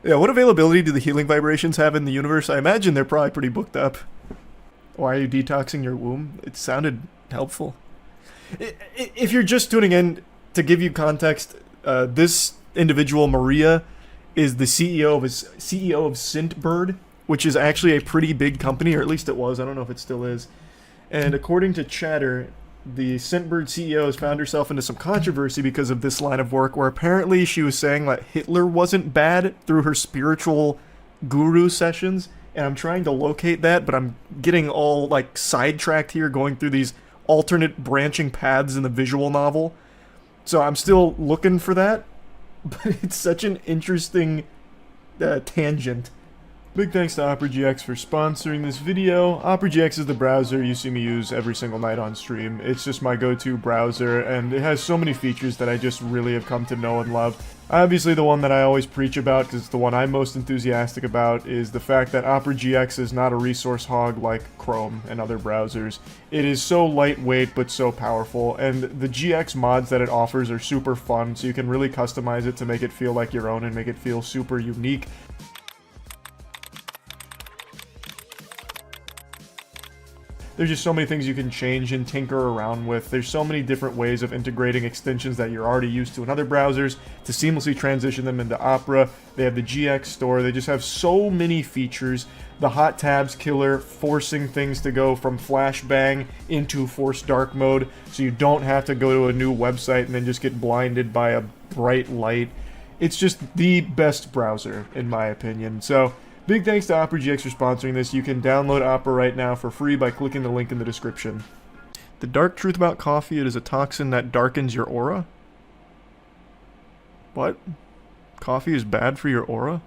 Yeah, what availability do the healing vibrations have in the universe? I imagine they're probably pretty booked up. Why are you detoxing your womb? It sounded helpful. If you're just tuning in, to give you context, this individual, Maria, is the CEO of Scentbird, which is actually a pretty big company, or at least it was. I don't know if it still is. And according to Chatter, the Scentbird CEO has found herself into some controversy because of this line of work, where apparently she was saying that Hitler wasn't bad through her spiritual guru sessions. And I'm trying to locate that, but I'm getting all, like, sidetracked here, going through these alternate branching paths in the visual novel. So I'm still looking for that, but it's such an interesting tangent. Big thanks to OperaGX for sponsoring this video. OperaGX is the browser you see me use every single night on stream. It's just my go-to browser, and it has so many features that I just really have come to know and love. Obviously, the one that I always preach about, because it's the one I'm most enthusiastic about, is the fact that OperaGX is not a resource hog like Chrome and other browsers. It is so lightweight but so powerful, and the GX mods that it offers are super fun, so you can really customize it to make it feel like your own and make it feel super unique. There's just so many things you can change and tinker around with. There's so many different ways of integrating extensions that you're already used to in other browsers to seamlessly transition them into Opera. They have the GX store. They just have so many features. The hot tabs killer, forcing things to go from flashbang into forced dark mode, so you don't have to go to a new website and then just get blinded by a bright light. It's just the best browser, in my opinion. So, big thanks to OperaGX for sponsoring this. You can download Opera right now for free by clicking the link in the description. The dark truth about coffee, it is a toxin that darkens your aura? What? Coffee is bad for your aura?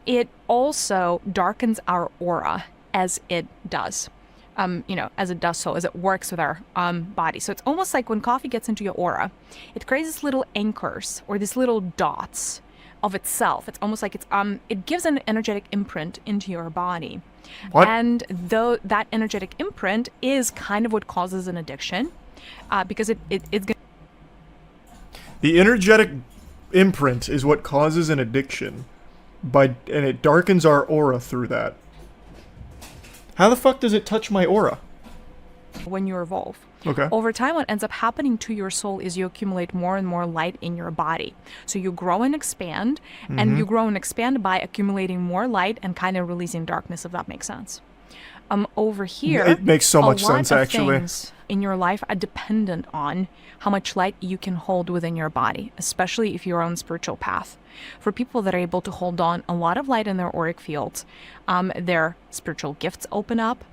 It also darkens our aura as it does. As it does so, as it works with our body. So it's almost like when coffee gets into your aura, it creates these little anchors or these little dots of itself. It's almost like it gives an energetic imprint into your body. What? And though that energetic imprint is kind of what causes an addiction, because it's gonna. The energetic imprint is what causes an addiction, and it darkens our aura through that. How the fuck does it touch my aura? When you evolve. Okay. Over time, what ends up happening to your soul is you accumulate more and more light in your body. So you grow and expand, and you grow and expand by accumulating more light and kind of releasing darkness, if that makes sense. Over here, it makes so much sense, a lot of actually. things in your life are dependent on how much light you can hold within your body, especially if you're on spiritual path. For people that are able to hold on a lot of light in their auric fields, their spiritual gifts open up,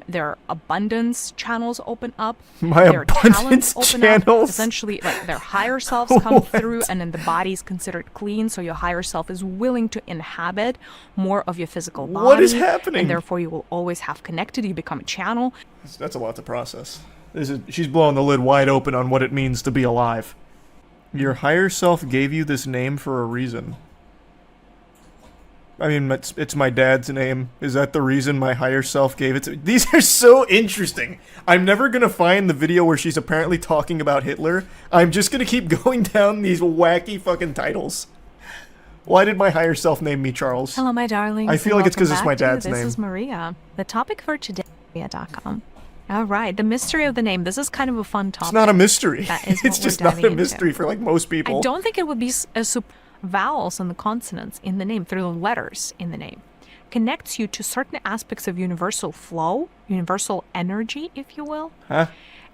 Their abundance channels open up. My their abundance talents open channels? Up. Essentially, like their higher selves come through, and then the body is considered clean. So your higher self is willing to inhabit more of your physical body. What is happening? And therefore, you will always have connected. You become a channel. That's a lot to process. She's blowing the lid wide open on what it means to be alive. Your higher self gave you this name for a reason. I mean, it's my dad's name. Is that the reason my higher self gave it to me? These are so interesting. I'm never gonna find the video where she's apparently talking about Hitler. I'm just gonna keep going down these wacky fucking titles. Why did my higher self name me Charles? Hello, my darlings. I feel like it's because it's my dad's name. This is Maria. The topic for today is Maria.com. All right, the mystery of the name. This is kind of a fun topic. It's not a mystery. That is It's what just we're not diving a into. mystery for like most people. I don't think it would be vowels and the consonants in the name, through the letters in the name, connects you to certain aspects of universal flow, universal energy, if you will. Huh?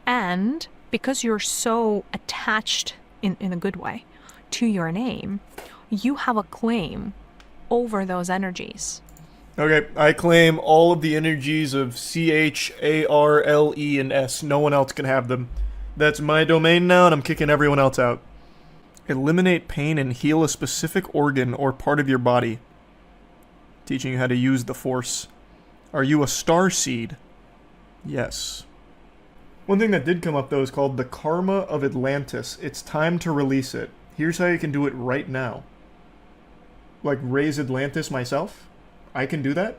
And because you're so attached, in a good way, to your name, you have a claim over those energies. Okay, I claim all of the energies of C-H-A-R-L-E and S. No one else can have them. That's my domain now, and I'm kicking everyone else out. Eliminate pain and heal a specific organ or part of your body. Teaching you how to use the Force. Are you a star seed? Yes. One thing that did come up, though, is called the Karma of Atlantis. It's time to release it. Here's how you can do it right now. Like, raise Atlantis myself? I can do that?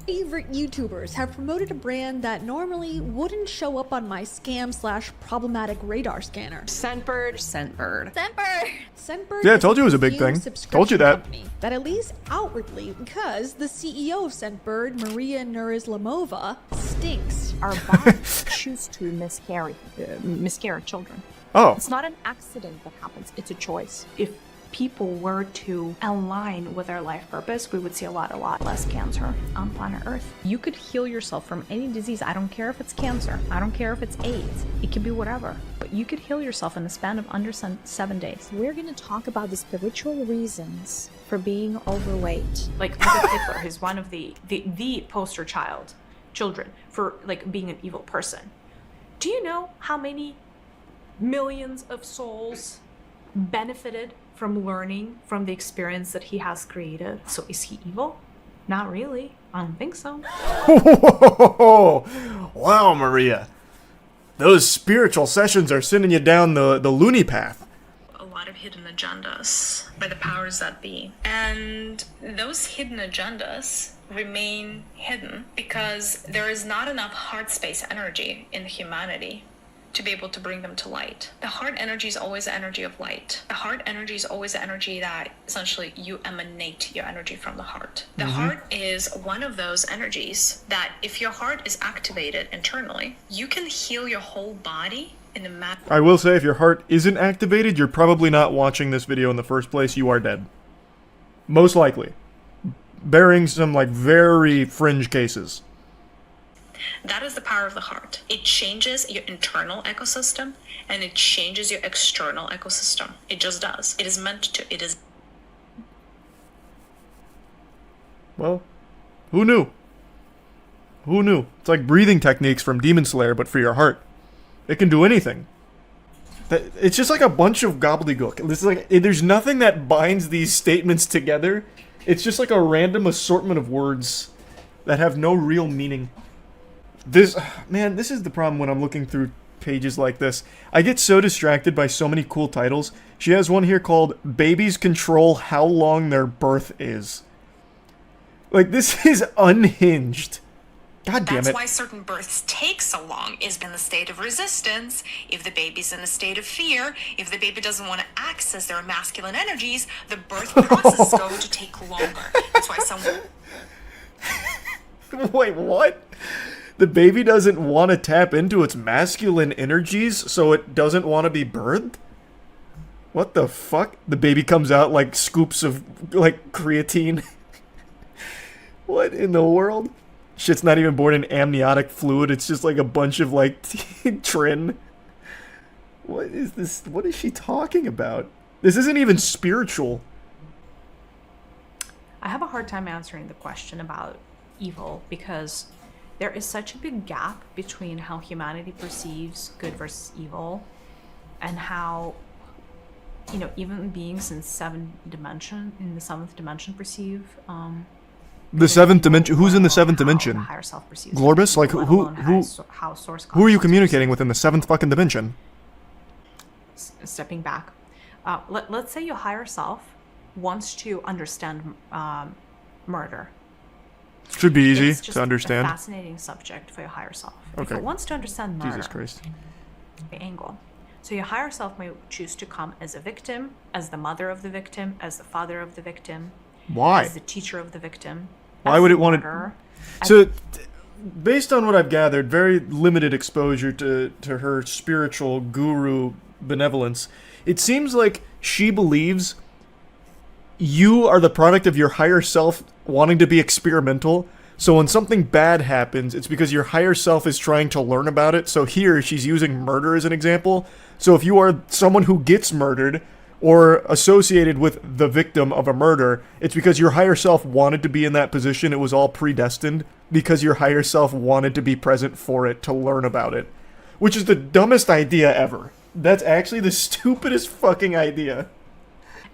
Favorite YouTubers have promoted a brand that normally wouldn't show up on my scam/problematic radar scanner. Scentbird. Scentbird. Yeah, I is told you it was a a big museum thing. subscription Told you that. company that at least outwardly, because the CEO of Scentbird, Maria Nurislamova, stinks. Our bodies choose to miscarry children. Oh. It's not an accident that happens. It's a choice. If people were to align with their life purpose, we would see a lot less cancer on planet Earth. You could heal yourself from any disease. I don't care if it's cancer. I don't care if it's AIDS. It could be whatever. But you could heal yourself in the span of under 7 days. We're going to talk about the spiritual reasons for being overweight. Like Adolf Hitler is one of the poster children for like being an evil person. Do you know how many millions of souls benefited from learning from the experience that he has created? So is he evil? Not really. I don't think so. Wow, Maria. Those spiritual sessions are sending you down the loony path. A lot of hidden agendas by the powers that be. And those hidden agendas remain hidden because there is not enough heart space energy in humanity to be able to bring them to light. The heart energy is always the energy of light. The heart energy is always the energy that essentially you emanate your energy from the heart. The heart is one of those energies that if your heart is activated internally, you can heal your whole body in a matter. I will say, if your heart isn't activated, you're probably not watching this video in the first place. You are dead. Most likely. Bearing some, like, very fringe cases. That is the power of the heart. It changes your internal ecosystem and it changes your external ecosystem. It just does. It is meant to. It is. Well, who knew? Who knew? It's like breathing techniques from Demon Slayer, but for your heart. It can do anything. It's just like a bunch of gobbledygook. This is like, there's nothing that binds these statements together. It's just like a random assortment of words that have no real meaning. This is the problem when I'm looking through pages like this. I get so distracted by so many cool titles. She has one here called Babies Control How Long Their Birth Is. Like, this is unhinged. God damn it. That's why certain births take so long, is in the state of resistance. If the baby's in a state of fear, if the baby doesn't want to access their masculine energies, the birth process is going to take longer. That's why some... Wait, what? The baby doesn't want to tap into its masculine energies, so it doesn't want to be birthed? What the fuck? The baby comes out like scoops of, like, creatine. What in the world? Shit's not even born in amniotic fluid, it's just like a bunch of, like, trin. What is this? What is she talking about? This isn't even spiritual. I have a hard time answering the question about evil because there is such a big gap between how humanity perceives good versus evil and how, you know, even beings in the seventh dimension perceive The seventh dimension. Who's in the seventh dimension? higher self perceives Glorbus? Like let who? alone how source Who are you consciousness communicating with in the seventh fucking dimension? stepping back. Let's say your higher self wants to understand murder. Should be easy It's just to understand. a fascinating subject for your higher self. If Okay. it wants to understand murder, Jesus Christ. the angle. So your higher self may choose to come as a victim, as the mother of the victim, as the father of the victim. Why? As the teacher of the victim. Why as would the it want murderer, to? So, based on what I've gathered, very limited exposure to her spiritual guru benevolence, it seems like she believes you are the product of your higher self wanting to be experimental. So when something bad happens, it's because your higher self is trying to learn about it. So here, she's using murder as an example. So if you are someone who gets murdered or associated with the victim of a murder, it's because your higher self wanted to be in that position. It was all predestined because your higher self wanted to be present for it, to learn about it. Which is the dumbest idea ever. That's actually the stupidest fucking idea.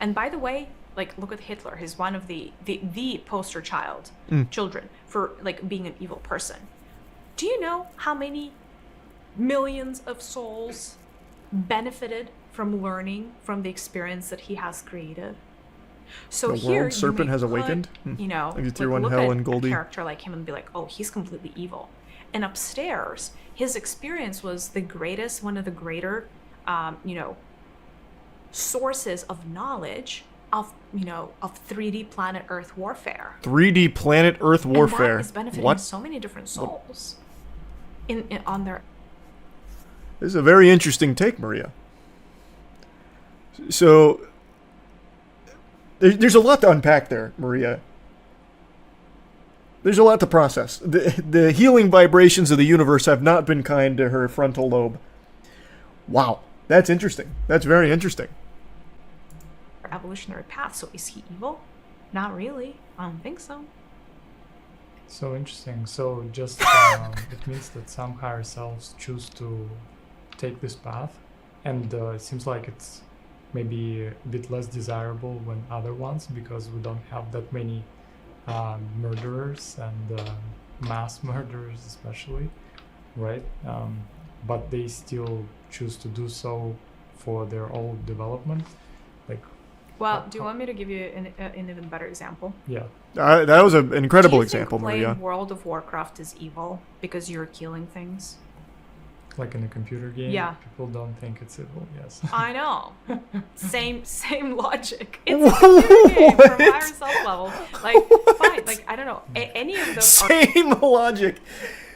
And by the way, like, look at Hitler. He's one of the poster children for, like, being an evil person. Do you know how many millions of souls benefited from learning from the experience that he has created? So The here, world serpent has awakened? You know, Like the tier like, 1 look hell at and Goldie. a character like him and be like, oh, he's completely evil. And upstairs, his experience was the greatest, one of the greater, you know, sources of knowledge of 3D planet Earth warfare. 3D planet Earth warfare. And that is benefiting What? so many different souls on their. This is a very interesting take, Maria. So, there's a lot to unpack there, Maria. There's a lot to process. The healing vibrations of the universe have not been kind to her frontal lobe. Wow, that's interesting. That's very interesting. evolutionary path. So is he evil? Not really. I don't think so. So interesting. So just it means that some higher selves choose to take this path, and it seems like it's maybe a bit less desirable than other ones because we don't have that many murderers and mass murderers especially, right? But they still choose to do so for their own development. Like, well, do you want me to give you an even better example? Yeah. That was an incredible do you example, think playing Maria. World of Warcraft is evil because you're killing things? Like in a computer game, Yeah. people don't think it's evil. Yes. I know. Same logic. It's a computer game from higher self level. Like, fine. Like, I don't know. Any of those Same logic.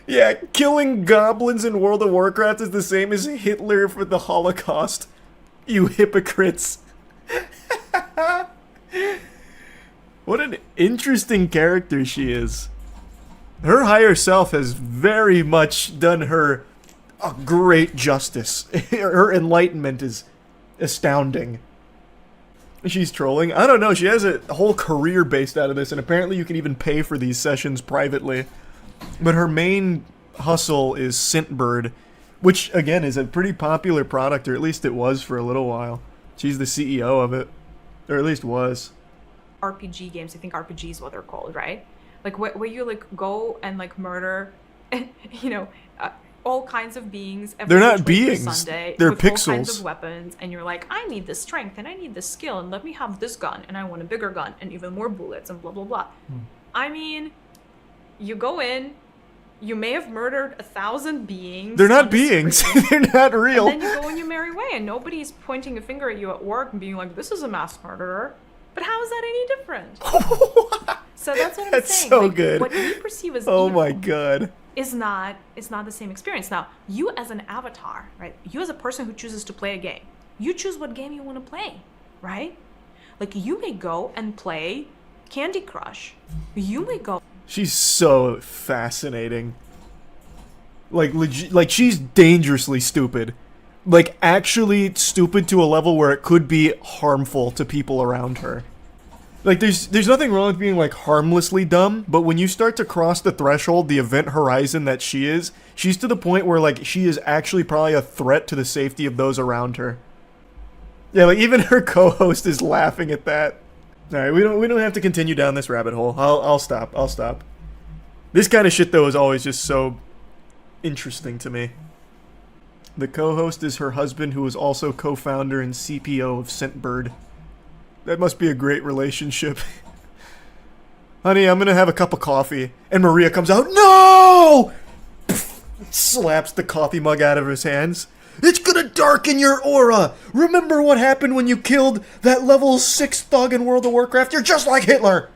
Yeah, killing goblins in World of Warcraft is the same as Hitler for the Holocaust. You hypocrites. What an interesting character she is. Her higher self has very much done her a great justice. Her enlightenment is astounding. She's trolling. I don't know. She has a whole career based out of this, and apparently you can even pay for these sessions privately. But her main hustle is Scentbird, which, again, is a pretty popular product, or at least it was for a little while. She's the CEO of it. Or at least was. RPG games, I think RPG is what they're called, right? Like where you like go and like murder, you know, all kinds of beings. They're not which way for beings. Sunday, They're with all kinds pixels. of weapons, and you're like, I need this strength and I need this skill, and let me have this gun, and I want a bigger gun and even more bullets and blah blah blah. I mean, you go in, you may have murdered 1,000 beings. They're not on the beings. screen, They're not real. And then you go on your merry way, and nobody's pointing a finger at you at work and being like, this is a mass murderer. But how is that any different? So that's what I'm That's saying. so Like, good. What we perceive as Oh evil my god. is not the same experience. Now, you as an avatar, right? You as a person who chooses to play a game, you choose what game you want to play, right? Like, you may go and play Candy Crush. You may go. She's so fascinating. Like like she's dangerously stupid. Like actually stupid to a level where it could be harmful to people around her. Like, there's nothing wrong with being, like, harmlessly dumb, but when you start to cross the threshold, the event horizon that she is, she's to the point where, like, she is actually probably a threat to the safety of those around her. Yeah, like, even her co-host is laughing at that. Alright, we don't have to continue down this rabbit hole. I'll stop. This kind of shit, though, is always just so interesting to me. The co-host is her husband, who is also co-founder and CPO of Scentbird. That must be a great relationship. Honey, I'm gonna have a cup of coffee. And Maria comes out, no! Slaps the coffee mug out of his hands. It's gonna darken your aura! Remember what happened when you killed that level 6 thug in World of Warcraft? You're just like Hitler!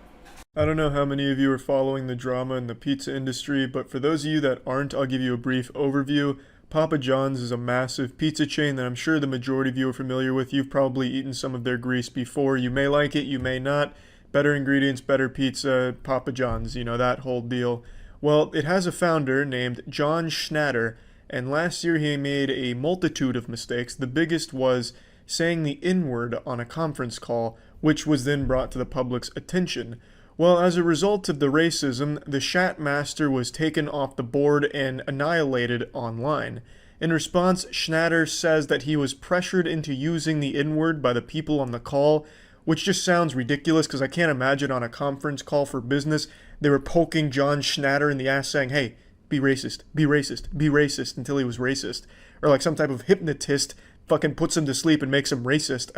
I don't know how many of you are following the drama in the pizza industry, but for those of you that aren't, I'll give you a brief overview. Papa John's is a massive pizza chain that I'm sure the majority of you are familiar with. You've probably eaten some of their grease before. You may like it, you may not. Better ingredients, better pizza, Papa John's, you know, that whole deal. Well, it has a founder named John Schnatter, and last year he made a multitude of mistakes. The biggest was saying the N-word on a conference call, which was then brought to the public's attention. Well, as a result of the racism, the Shat Master was taken off the board and annihilated online. In response, Schnatter says that he was pressured into using the N-word by the people on the call, which just sounds ridiculous because I can't imagine on a conference call for business they were poking John Schnatter in the ass saying, hey, be racist, be racist, be racist, until he was racist. Or like some type of hypnotist fucking puts him to sleep and makes him racist.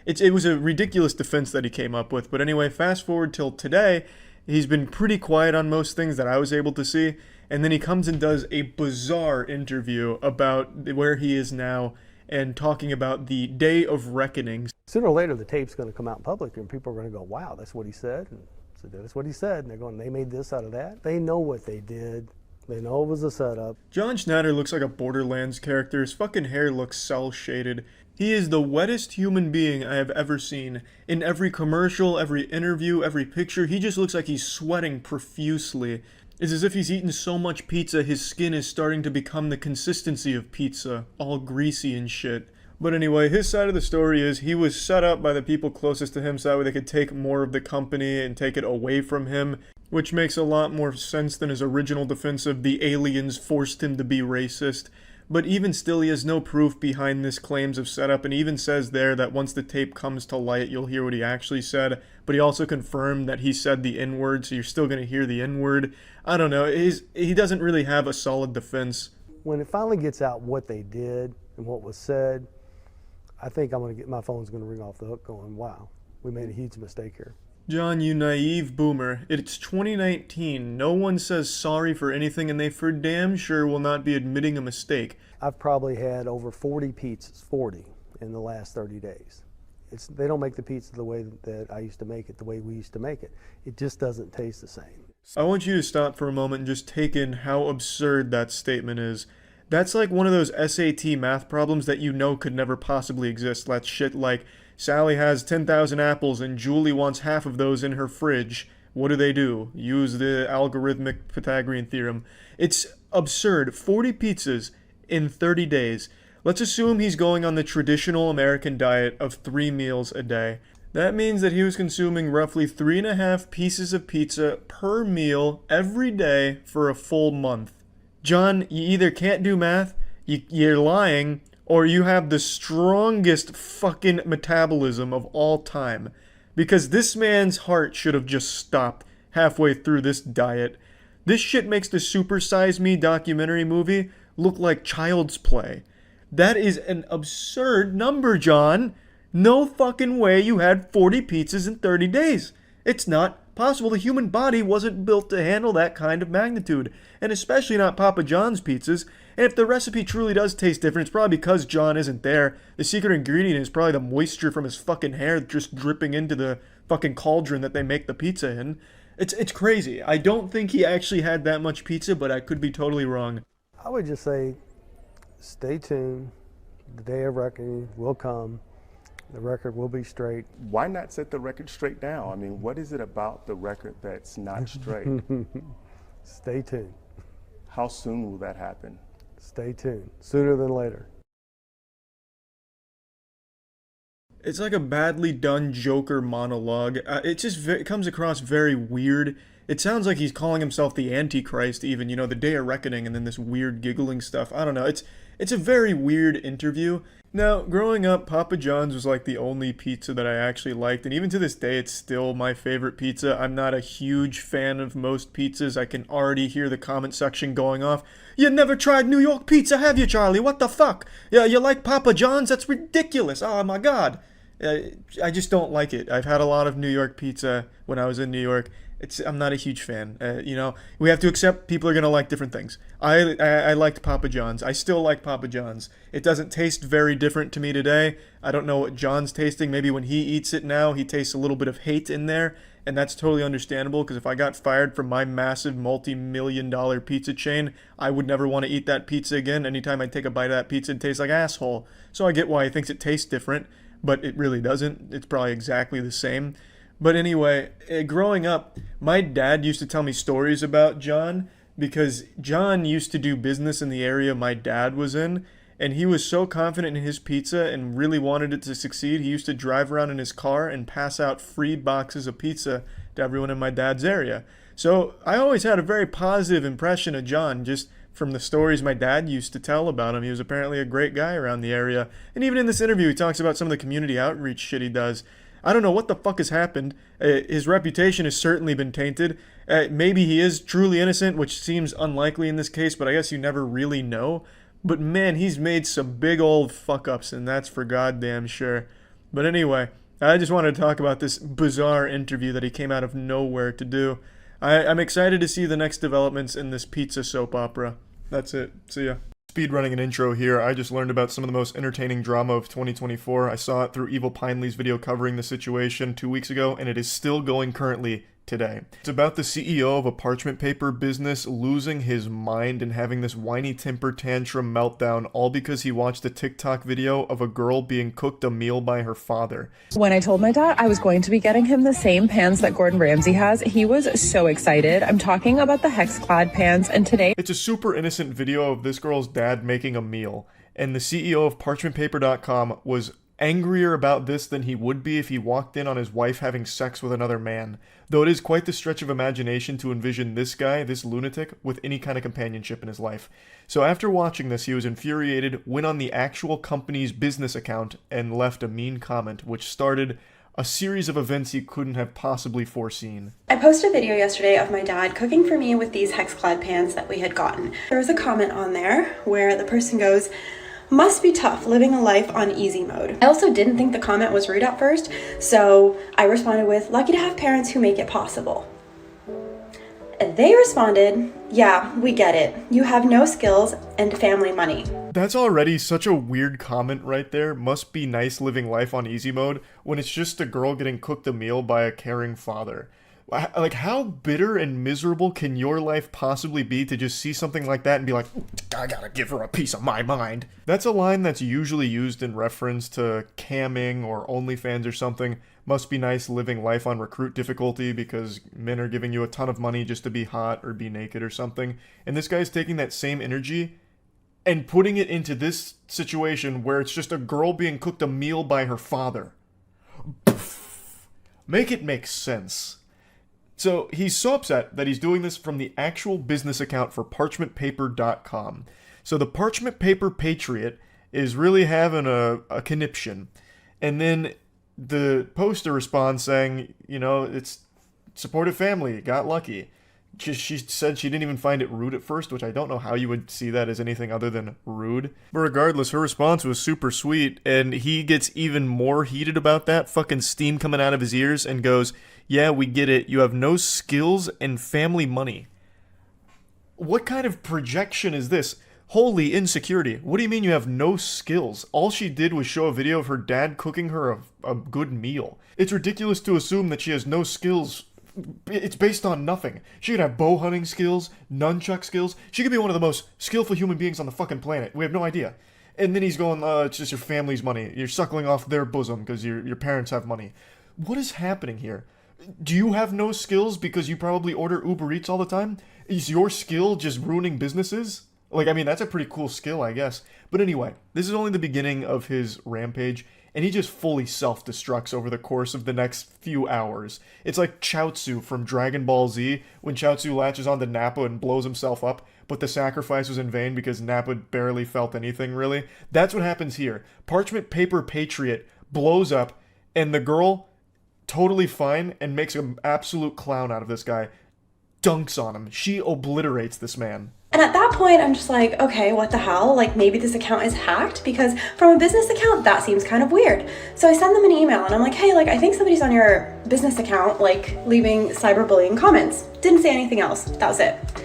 It was a ridiculous defense that he came up with. But anyway, fast forward till today, he's been pretty quiet on most things that I was able to see. And then he comes and does a bizarre interview about where he is now and talking about the day of reckoning. Sooner or later, the tape's going to come out in public and people are going to go, wow, that's what he said. And so that's what he said. And they're going, they made this out of that. They know what they did. They know it was a setup. John Schnatter looks like a Borderlands character. His fucking hair looks cel-shaded. He is the wettest human being I have ever seen. In every commercial, every interview, every picture, he just looks like he's sweating profusely. It's as if he's eaten so much pizza, his skin is starting to become the consistency of pizza, all greasy and shit. But anyway, his side of the story is he was set up by the people closest to him so that way they could take more of the company and take it away from him, which makes a lot more sense than his original defense of the aliens forced him to be racist. But even still, he has no proof behind this claims of setup, and he even says there that once the tape comes to light, you'll hear what he actually said. But he also confirmed that he said the N-word, so you're still going to hear the N-word. I don't know. He doesn't really have a solid defense. When it finally gets out what they did and what was said, I think my phone's going to ring off the hook going, wow, we made a huge mistake here. John, you naive boomer. It's 2019. No one says sorry for anything, and they for damn sure will not be admitting a mistake. I've probably had over 40 pizzas, 40, in the last 30 days. They don't make the pizza the way that I used to make it, the way we used to make it. It just doesn't taste the same. I want you to stop for a moment and just take in how absurd that statement is. That's like one of those SAT math problems that you know could never possibly exist. That shit like, Sally has 10,000 apples and Julie wants half of those in her fridge. What do? Use the algorithmic Pythagorean theorem. It's absurd. 40 pizzas in 30 days. Let's assume he's going on the traditional American diet of 3 meals a day. That means that he was consuming roughly 3.5 pieces of pizza per meal every day for a full month. John, you either can't do math, you're lying, or you have the strongest fucking metabolism of all time. Because this man's heart should have just stopped halfway through this diet. This shit makes the Super Size Me documentary movie look like child's play. That is an absurd number, John. No fucking way you had 40 pizzas in 30 days. It's not possible. The human body wasn't built to handle that kind of magnitude. And especially not Papa John's pizzas. And if the recipe truly does taste different, it's probably because John isn't there. The secret ingredient is probably the moisture from his fucking hair just dripping into the fucking cauldron that they make the pizza in. It's crazy. I don't think he actually had that much pizza, but I could be totally wrong. I would just say, stay tuned. The day of reckoning will come. The record will be straight. Why not set the record straight now? I mean, what is it about the record that's not straight? Stay tuned. How soon will that happen? Stay tuned. Sooner than later. It's like a badly done Joker monologue. It comes across very weird. It sounds like he's calling himself the Antichrist, even, the Day of Reckoning, and then this weird giggling stuff. I don't know. It's a very weird interview. Now, growing up, Papa John's was like the only pizza that I actually liked, and even to this day, it's still my favorite pizza. I'm not a huge fan of most pizzas. I can already hear the comment section going off. You never tried New York pizza, have you, Charlie? What the fuck? Yeah, you like Papa John's? That's ridiculous. Oh my God. I just don't like it. I've had a lot of New York pizza when I was in New York. I'm not a huge fan. We have to accept people are gonna like different things. I liked Papa John's. I still like Papa John's. It doesn't taste very different to me today. I don't know what John's tasting. Maybe when he eats it now, he tastes a little bit of hate in there, and that's totally understandable. Because if I got fired from my massive multi-million-dollar pizza chain, I would never want to eat that pizza again. Anytime I take a bite of that pizza, it tastes like asshole. So I get why he thinks it tastes different, but it really doesn't. It's probably exactly the same. But anyway, growing up, my dad used to tell me stories about John because John used to do business in the area my dad was in, and he was so confident in his pizza and really wanted it to succeed, he used to drive around in his car and pass out free boxes of pizza to everyone in my dad's area. So I always had a very positive impression of John just from the stories my dad used to tell about him. He was apparently a great guy around the area. And even in this interview, he talks about some of the community outreach shit he does. I don't know what the fuck has happened. His reputation has certainly been tainted. Maybe he is truly innocent, which seems unlikely in this case, but I guess you never really know. But man, he's made some big old fuck-ups, and that's for goddamn sure. But anyway, I just wanted to talk about this bizarre interview that he came out of nowhere to do. I'm excited to see the next developments in this pizza soap opera. That's it. See ya. Speedrunning an intro here, I just learned about some of the most entertaining drama of 2024. I saw it through Evil Pineley's video covering the situation 2 weeks ago, and it is still going currently today. It's about the CEO of a parchment paper business losing his mind and having this whiny temper tantrum meltdown, all because he watched a TikTok video of a girl being cooked a meal by her father. When I told my dad I was going to be getting him the same pans that Gordon Ramsay has, he was so excited. I'm talking about the hex-clad pans, and today... It's a super innocent video of this girl's dad making a meal, and the CEO of parchmentpaper.com was angrier about this than he would be if he walked in on his wife having sex with another man. Though it is quite the stretch of imagination to envision this guy, this lunatic, with any kind of companionship in his life. So after watching this, he was infuriated, went on the actual company's business account, and left a mean comment, which started a series of events he couldn't have possibly foreseen. I posted a video yesterday of my dad cooking for me with these hex-clad pans that we had gotten. There was a comment on there where the person goes, "Must be tough living a life on easy mode." I also didn't think the comment was rude at first, so I responded with, "Lucky to have parents who make it possible." And they responded, "Yeah, we get it. You have no skills and family money." That's already such a weird comment right there. Must be nice living life on easy mode when it's just a girl getting cooked a meal by a caring father. Like, how bitter and miserable can your life possibly be to just see something like that and be like, I gotta give her a piece of my mind? That's a line that's usually used in reference to camming or OnlyFans or something. Must be nice living life on recruit difficulty because men are giving you a ton of money just to be hot or be naked or something. And this guy's taking that same energy and putting it into this situation where it's just a girl being cooked a meal by her father. Make it make sense. So he's so upset that he's doing this from the actual business account for parchmentpaper.com. So the Parchment Paper Patriot is really having a conniption. And then the poster responds saying, it's supportive family, got lucky. She said she didn't even find it rude at first, which I don't know how you would see that as anything other than rude. But regardless, her response was super sweet, and he gets even more heated about that, fucking steam coming out of his ears, and goes, "Yeah, we get it. You have no skills and family money." What kind of projection is this? Holy insecurity. What do you mean you have no skills? All she did was show a video of her dad cooking her a good meal. It's ridiculous to assume that she has no skills. It's based on nothing. She could have bow hunting skills, nunchuck skills. She could be one of the most skillful human beings on the fucking planet. We have no idea. And then he's going, it's just your family's money. You're suckling off their bosom because your parents have money. What is happening here? Do you have no skills because you probably order Uber Eats all the time? Is your skill just ruining businesses? That's a pretty cool skill, I guess. But anyway, this is only the beginning of his rampage. and he just fully self-destructs over the course of the next few hours. It's like Chaozu from Dragon Ball Z, when Chaozu latches onto Nappa and blows himself up, but the sacrifice was in vain because Nappa barely felt anything, really. That's what happens here. Parchment Paper Patriot blows up, and the girl, totally fine, and makes an absolute clown out of this guy. Dunks on him. She obliterates this man. And at that point, I'm just like, okay, what the hell? Like, maybe this account is hacked, because from a business account, that seems kind of weird. So I send them an email and I'm like, hey, like, I think somebody's on your business account, like, leaving cyberbullying comments. Didn't say anything else. That was it.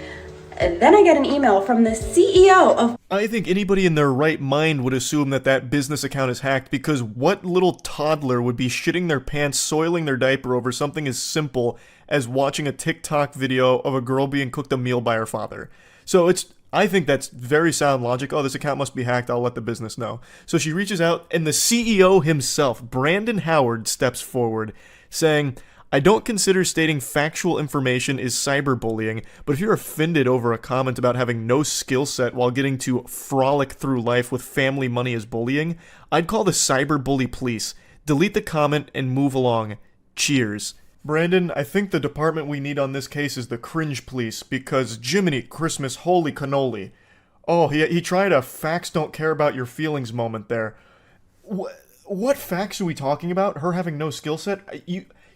And then I get an email from the CEO of... I think anybody in their right mind would assume that that business account is hacked, because what little toddler would be shitting their pants, soiling their diaper over something as simple as watching a TikTok video of a girl being cooked a meal by her father? So I think that's very sound logic. Oh, this account must be hacked. I'll let the business know. So she reaches out, and the CEO himself, Brandon Howard, steps forward, saying, I don't consider stating factual information is cyberbullying, but if you're offended over a comment about having no skill set while getting to frolic through life with family money as bullying, I'd call the cyberbully police. Delete the comment and move along. Cheers. Brandon, I think the department we need on this case is the cringe police, because Jiminy Christmas, holy cannoli. Oh, he tried a facts don't care about your feelings moment there. What facts are we talking about? Her having no skill set?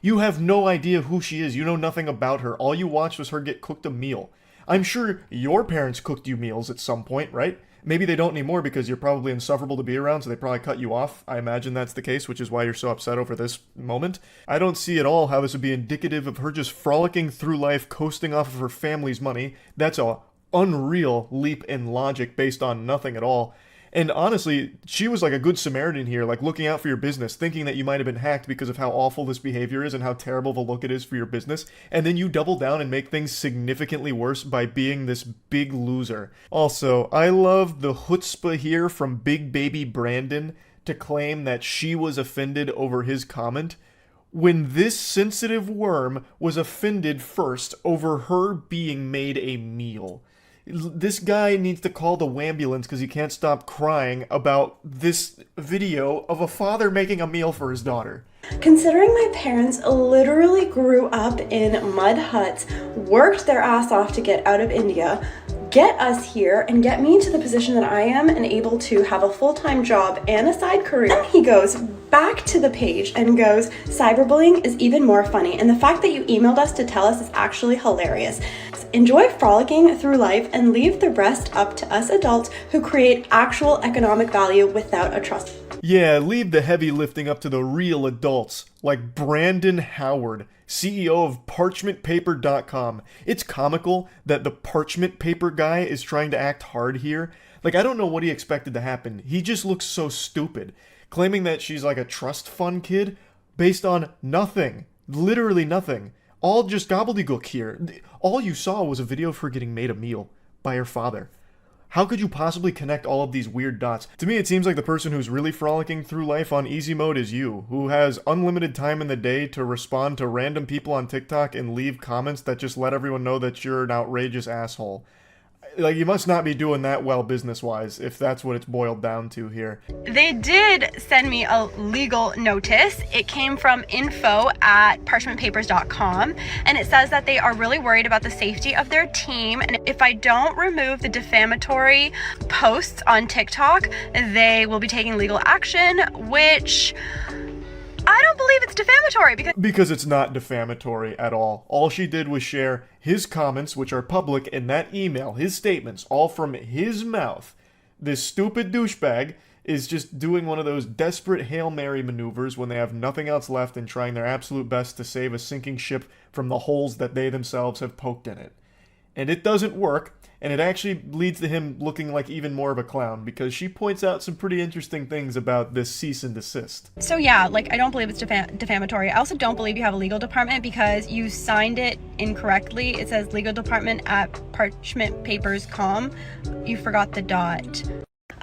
You have no idea who she is. You know nothing about her. All you watched was her get cooked a meal. I'm sure your parents cooked you meals at some point, right? Maybe they don't anymore because you're probably insufferable to be around, so they probably cut you off. I imagine that's the case, which is why you're so upset over this moment. I don't see at all how this would be indicative of her just frolicking through life, coasting off of her family's money. That's a unreal leap in logic based on nothing at all. And honestly, she was like a good Samaritan here, like looking out for your business, thinking that you might have been hacked because of how awful this behavior is and how terrible the look it is for your business, and then you double down and make things significantly worse by being this big loser. Also, I love the chutzpah here from Big Baby Brandon to claim that she was offended over his comment, when this sensitive worm was offended first over her being made a meal. This guy needs to call the wambulance because he can't stop crying about this video of a father making a meal for his daughter. Considering my parents literally grew up in mud huts, worked their ass off to get out of India, get us here, and get me into the position that I am and able to have a full-time job and a side career. Then he goes back to the page and goes, cyberbullying is even more funny, and the fact that you emailed us to tell us is actually hilarious. Enjoy frolicking through life and leave the rest up to us adults who create actual economic value without a trust. Yeah, leave the heavy lifting up to the real adults, like Brandon Howard, CEO of ParchmentPaper.com. It's comical that the parchment paper guy is trying to act hard here. Like, I don't know what he expected to happen. He just looks so stupid, claiming that she's like a trust fund kid based on nothing. Literally nothing. All just gobbledygook here. All you saw was a video of her getting made a meal by her father. How could you possibly connect all of these weird dots? To me, it seems like the person who's really frolicking through life on easy mode is you, who has unlimited time in the day to respond to random people on TikTok and leave comments that just let everyone know that you're an outrageous asshole. Like, you must not be doing that well business-wise, if that's what it's boiled down to here. They did send me a legal notice. It came from info@parchmentpapers.com, and it says that they are really worried about the safety of their team, and if I don't remove the defamatory posts on TikTok, they will be taking legal action, which I don't believe it's defamatory because it's not defamatory at all. All she did was share his comments, which are public, in that email, his statements, all from his mouth. This stupid douchebag is just doing one of those desperate Hail Mary maneuvers when they have nothing else left and trying their absolute best to save a sinking ship from the holes that they themselves have poked in it. And it doesn't work, and it actually leads to him looking like even more of a clown, because she points out some pretty interesting things about this cease and desist. So yeah, like, I don't believe it's defamatory. I also don't believe you have a legal department because you signed it incorrectly. It says legal department at parchmentpapers.com. You forgot the dot.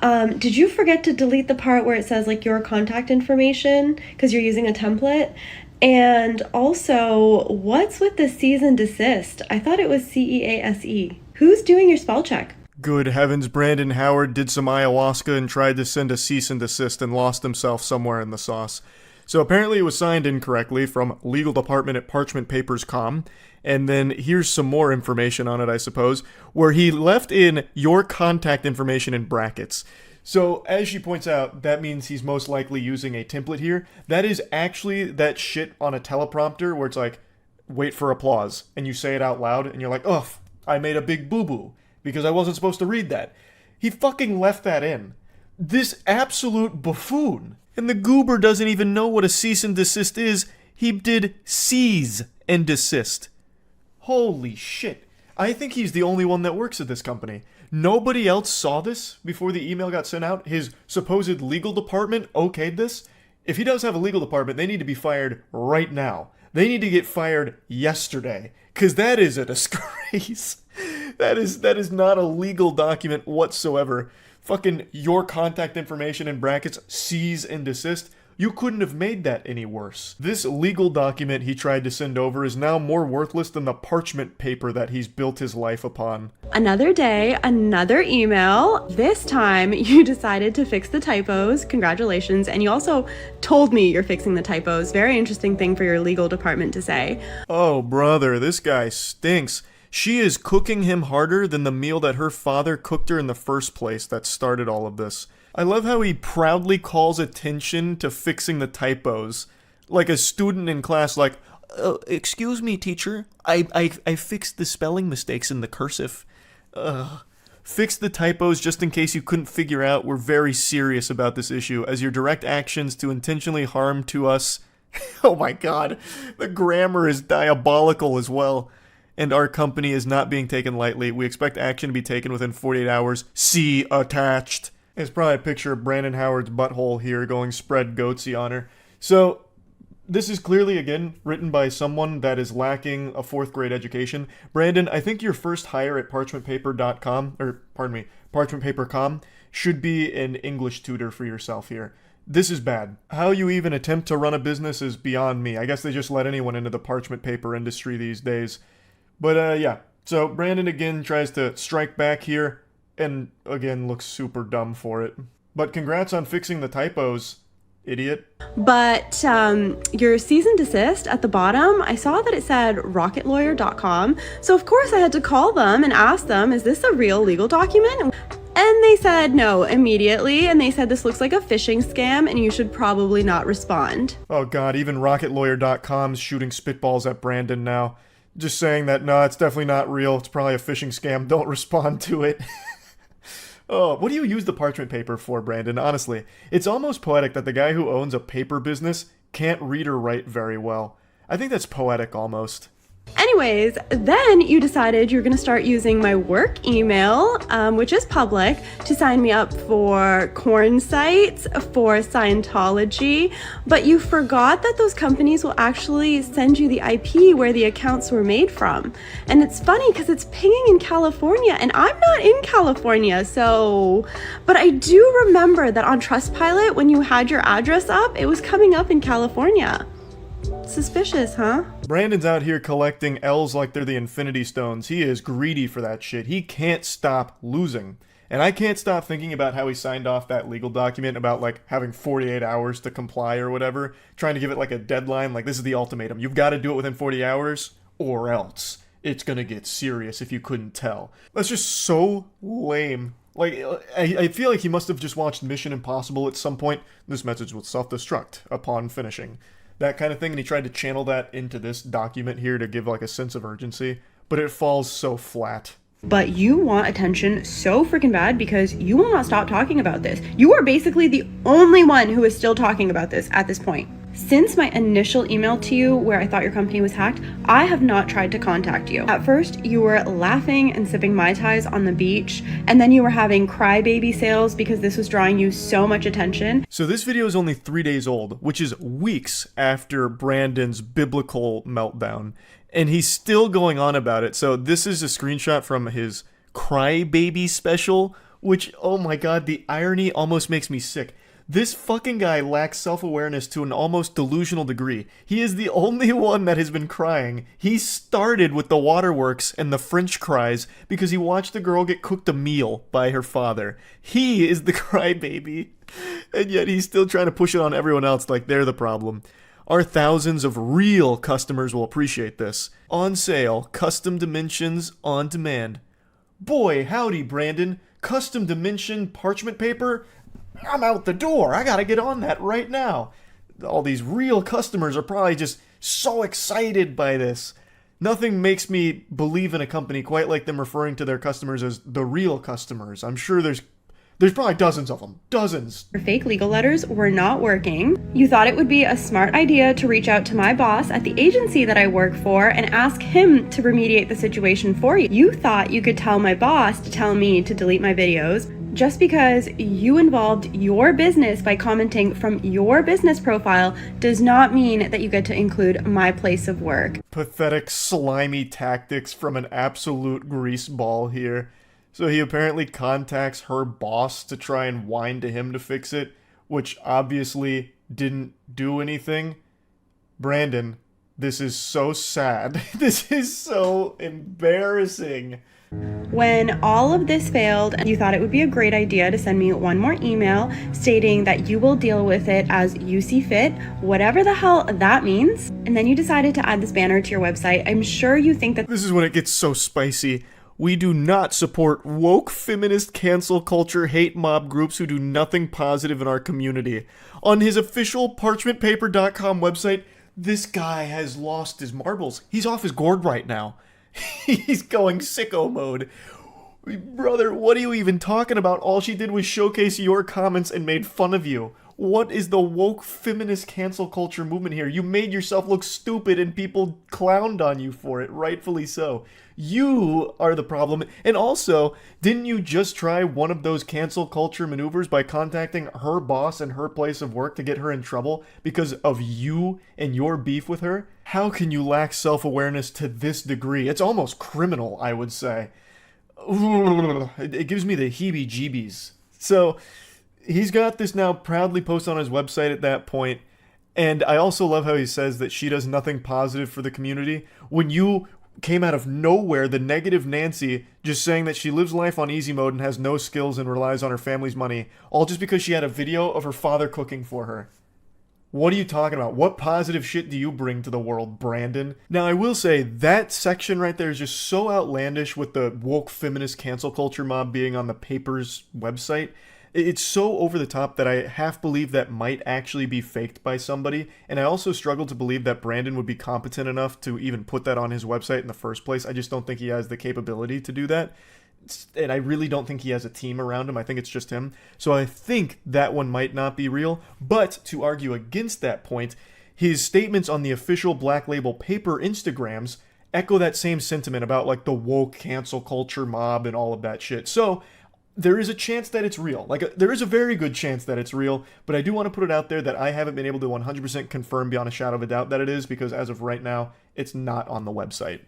Did you forget to delete the part where it says, like, your contact information because you're using a template? And also, what's with the cease and desist? I thought it was CEASE. Who's doing your spell check? Good heavens, Brandon Howard did some ayahuasca and tried to send a cease and desist and lost himself somewhere in the sauce. So apparently it was signed incorrectly from legal department at parchmentpapers.com. And then here's some more information on it, I suppose, where he left in your contact information in brackets. So as she points out, that means he's most likely using a template here. That is actually that shit on a teleprompter where it's like, wait for applause. And you say it out loud and you're like, ugh, I made a big boo-boo because I wasn't supposed to read that. He fucking left that in. This absolute buffoon. And the goober doesn't even know what a cease and desist is. He did seize and desist. Holy shit. I think he's the only one that works at this company. Nobody else saw this before the email got sent out. His supposed legal department okayed this. If he does have a legal department, they need to be fired right now. They need to get fired yesterday. Because that is a disgrace. That is not a legal document whatsoever. Fucking your contact information in brackets, cease and desist. You couldn't have made that any worse. This legal document he tried to send over is now more worthless than the parchment paper that he's built his life upon. Another day, another email. This time you decided to fix the typos. Congratulations. And you also told me you're fixing the typos. Very interesting thing for your legal department to say. Oh, brother, this guy stinks. She is cooking him harder than the meal that her father cooked her in the first place that started all of this. I love how he proudly calls attention to fixing the typos. Like a student in class, like, excuse me, teacher, I fixed the spelling mistakes in the cursive. Fix the typos just in case you couldn't figure out we're very serious about this issue, as your direct actions to intentionally harm to us. Oh my god, the grammar is diabolical as well. And our company is not being taken lightly. We expect action to be taken within 48 hours. See attached. There's probably a picture of Brandon Howard's butthole here going spread goatsy on her. So, this is clearly, again, written by someone that is lacking a 4th grade education. Brandon, I think your first hire at parchmentpaper.com should be an English tutor for yourself here. This is bad. How you even attempt to run a business is beyond me. I guess they just let anyone into the parchment paper industry these days. But, yeah. So, Brandon again tries to strike back here. And, again, looks super dumb for it. But congrats on fixing the typos, idiot. But your cease and desist at the bottom, I saw that it said rocketlawyer.com. So, of course, I had to call them and ask them, is this a real legal document? And they said no immediately. And they said this looks like a phishing scam and you should probably not respond. Oh, God, even rocketlawyer.com's shooting spitballs at Brandon now. Just saying that, no, it's definitely not real. It's probably a phishing scam. Don't respond to it. Oh, what do you use the parchment paper for, Brandon? Honestly, it's almost poetic that the guy who owns a paper business can't read or write very well. I think that's poetic almost. Anyways, then you decided you're going to start using my work email, which is public, to sign me up for corn sites, for Scientology, but you forgot that those companies will actually send you the IP where the accounts were made from. And it's funny because it's pinging in California, and I'm not in California, so... But I do remember that on Trustpilot, when you had your address up, it was coming up in California. Suspicious, huh? Brandon's out here collecting L's like they're the Infinity Stones. He is greedy for that shit. He can't stop losing. And I can't stop thinking about how he signed off that legal document about, like, having 48 hours to comply or whatever. Trying to give it, like, a deadline. Like, this is the ultimatum. You've got to do it within 40 hours or else. It's gonna get serious if you couldn't tell. That's just so lame. Like, I feel like he must have just watched Mission Impossible at some point. This message will self-destruct upon finishing. That kind of thing, and he tried to channel that into this document here to give, like, a sense of urgency, but it falls so flat. But you want attention so freaking bad because you will not stop talking about this. You are basically the only one who is still talking about this at this point. Since my initial email to you where I thought your company was hacked, I have not tried to contact you. At first, you were laughing and sipping Mai Tais on the beach, and then you were having crybaby sales because this was drawing you so much attention. So this video is only 3 days old, which is weeks after Brandon's biblical meltdown, and he's still going on about it. So this is a screenshot from his crybaby special, which, oh my god, the irony almost makes me sick. This fucking guy lacks self-awareness to an almost delusional degree. He is the only one that has been crying. He started with the waterworks and the French cries because he watched a girl get cooked a meal by her father. He is the crybaby. And yet he's still trying to push it on everyone else like they're the problem. Our thousands of real customers will appreciate this. On sale, custom dimensions on demand. Boy, howdy, Brandon. Custom dimension parchment paper? I'm out the door. I gotta get on that right now. All these real customers are probably just so excited by this. Nothing makes me believe in a company quite like them referring to their customers as the real customers. I'm sure there's probably dozens of them. Dozens. Your fake legal letters were not working. You thought it would be a smart idea to reach out to my boss at the agency that I work for and ask him to remediate the situation for you. You thought you could tell my boss to tell me to delete my videos. Just because you involved your business by commenting from your business profile does not mean that you get to include my place of work. Pathetic, slimy tactics from an absolute greaseball here. So he apparently contacts her boss to try and whine to him to fix it, which obviously didn't do anything. Brandon, this is so sad. This is so embarrassing. When all of this failed, you thought it would be a great idea to send me one more email stating that you will deal with it as you see fit, whatever the hell that means. And then you decided to add this banner to your website. I'm sure you think that this is when it gets so spicy. We do not support woke feminist cancel culture hate mob groups who do nothing positive in our community. On his official parchmentpaper.com website, this guy has lost his marbles. He's off his gourd right now. He's going sicko mode. Brother, what are you even talking about? All she did was showcase your comments and made fun of you. What is the woke feminist cancel culture movement here? You made yourself look stupid and people clowned on you for it, rightfully so. You are the problem. And also, didn't you just try one of those cancel culture maneuvers by contacting her boss and her place of work to get her in trouble because of you and your beef with her? How can you lack self-awareness to this degree? It's almost criminal, I would say. It gives me the heebie-jeebies. So he's got this now proudly posted on his website at that point, and I also love how he says that she does nothing positive for the community. When you came out of nowhere, the negative Nancy, just saying that she lives life on easy mode and has no skills and relies on her family's money, all just because she had a video of her father cooking for her. What are you talking about? What positive shit do you bring to the world, Brandon? Now, I will say, that section right there is just so outlandish with the woke feminist cancel culture mob being on the paper's website. It's so over the top that I half believe that might actually be faked by somebody, and I also struggle to believe that Brandon would be competent enough to even put that on his website in the first place. I just don't think he has the capability to do that, and I really don't think he has a team around him. I think it's just him. So I think that one might not be real, but to argue against that point, his statements on the official Black Label Paper Instagrams echo that same sentiment about like the woke cancel culture mob and all of that shit. So there is a chance that it's real. There is a very good chance that it's real, but I do want to put it out there that I haven't been able to 100% confirm beyond a shadow of a doubt that it is, because as of right now, it's not on the website.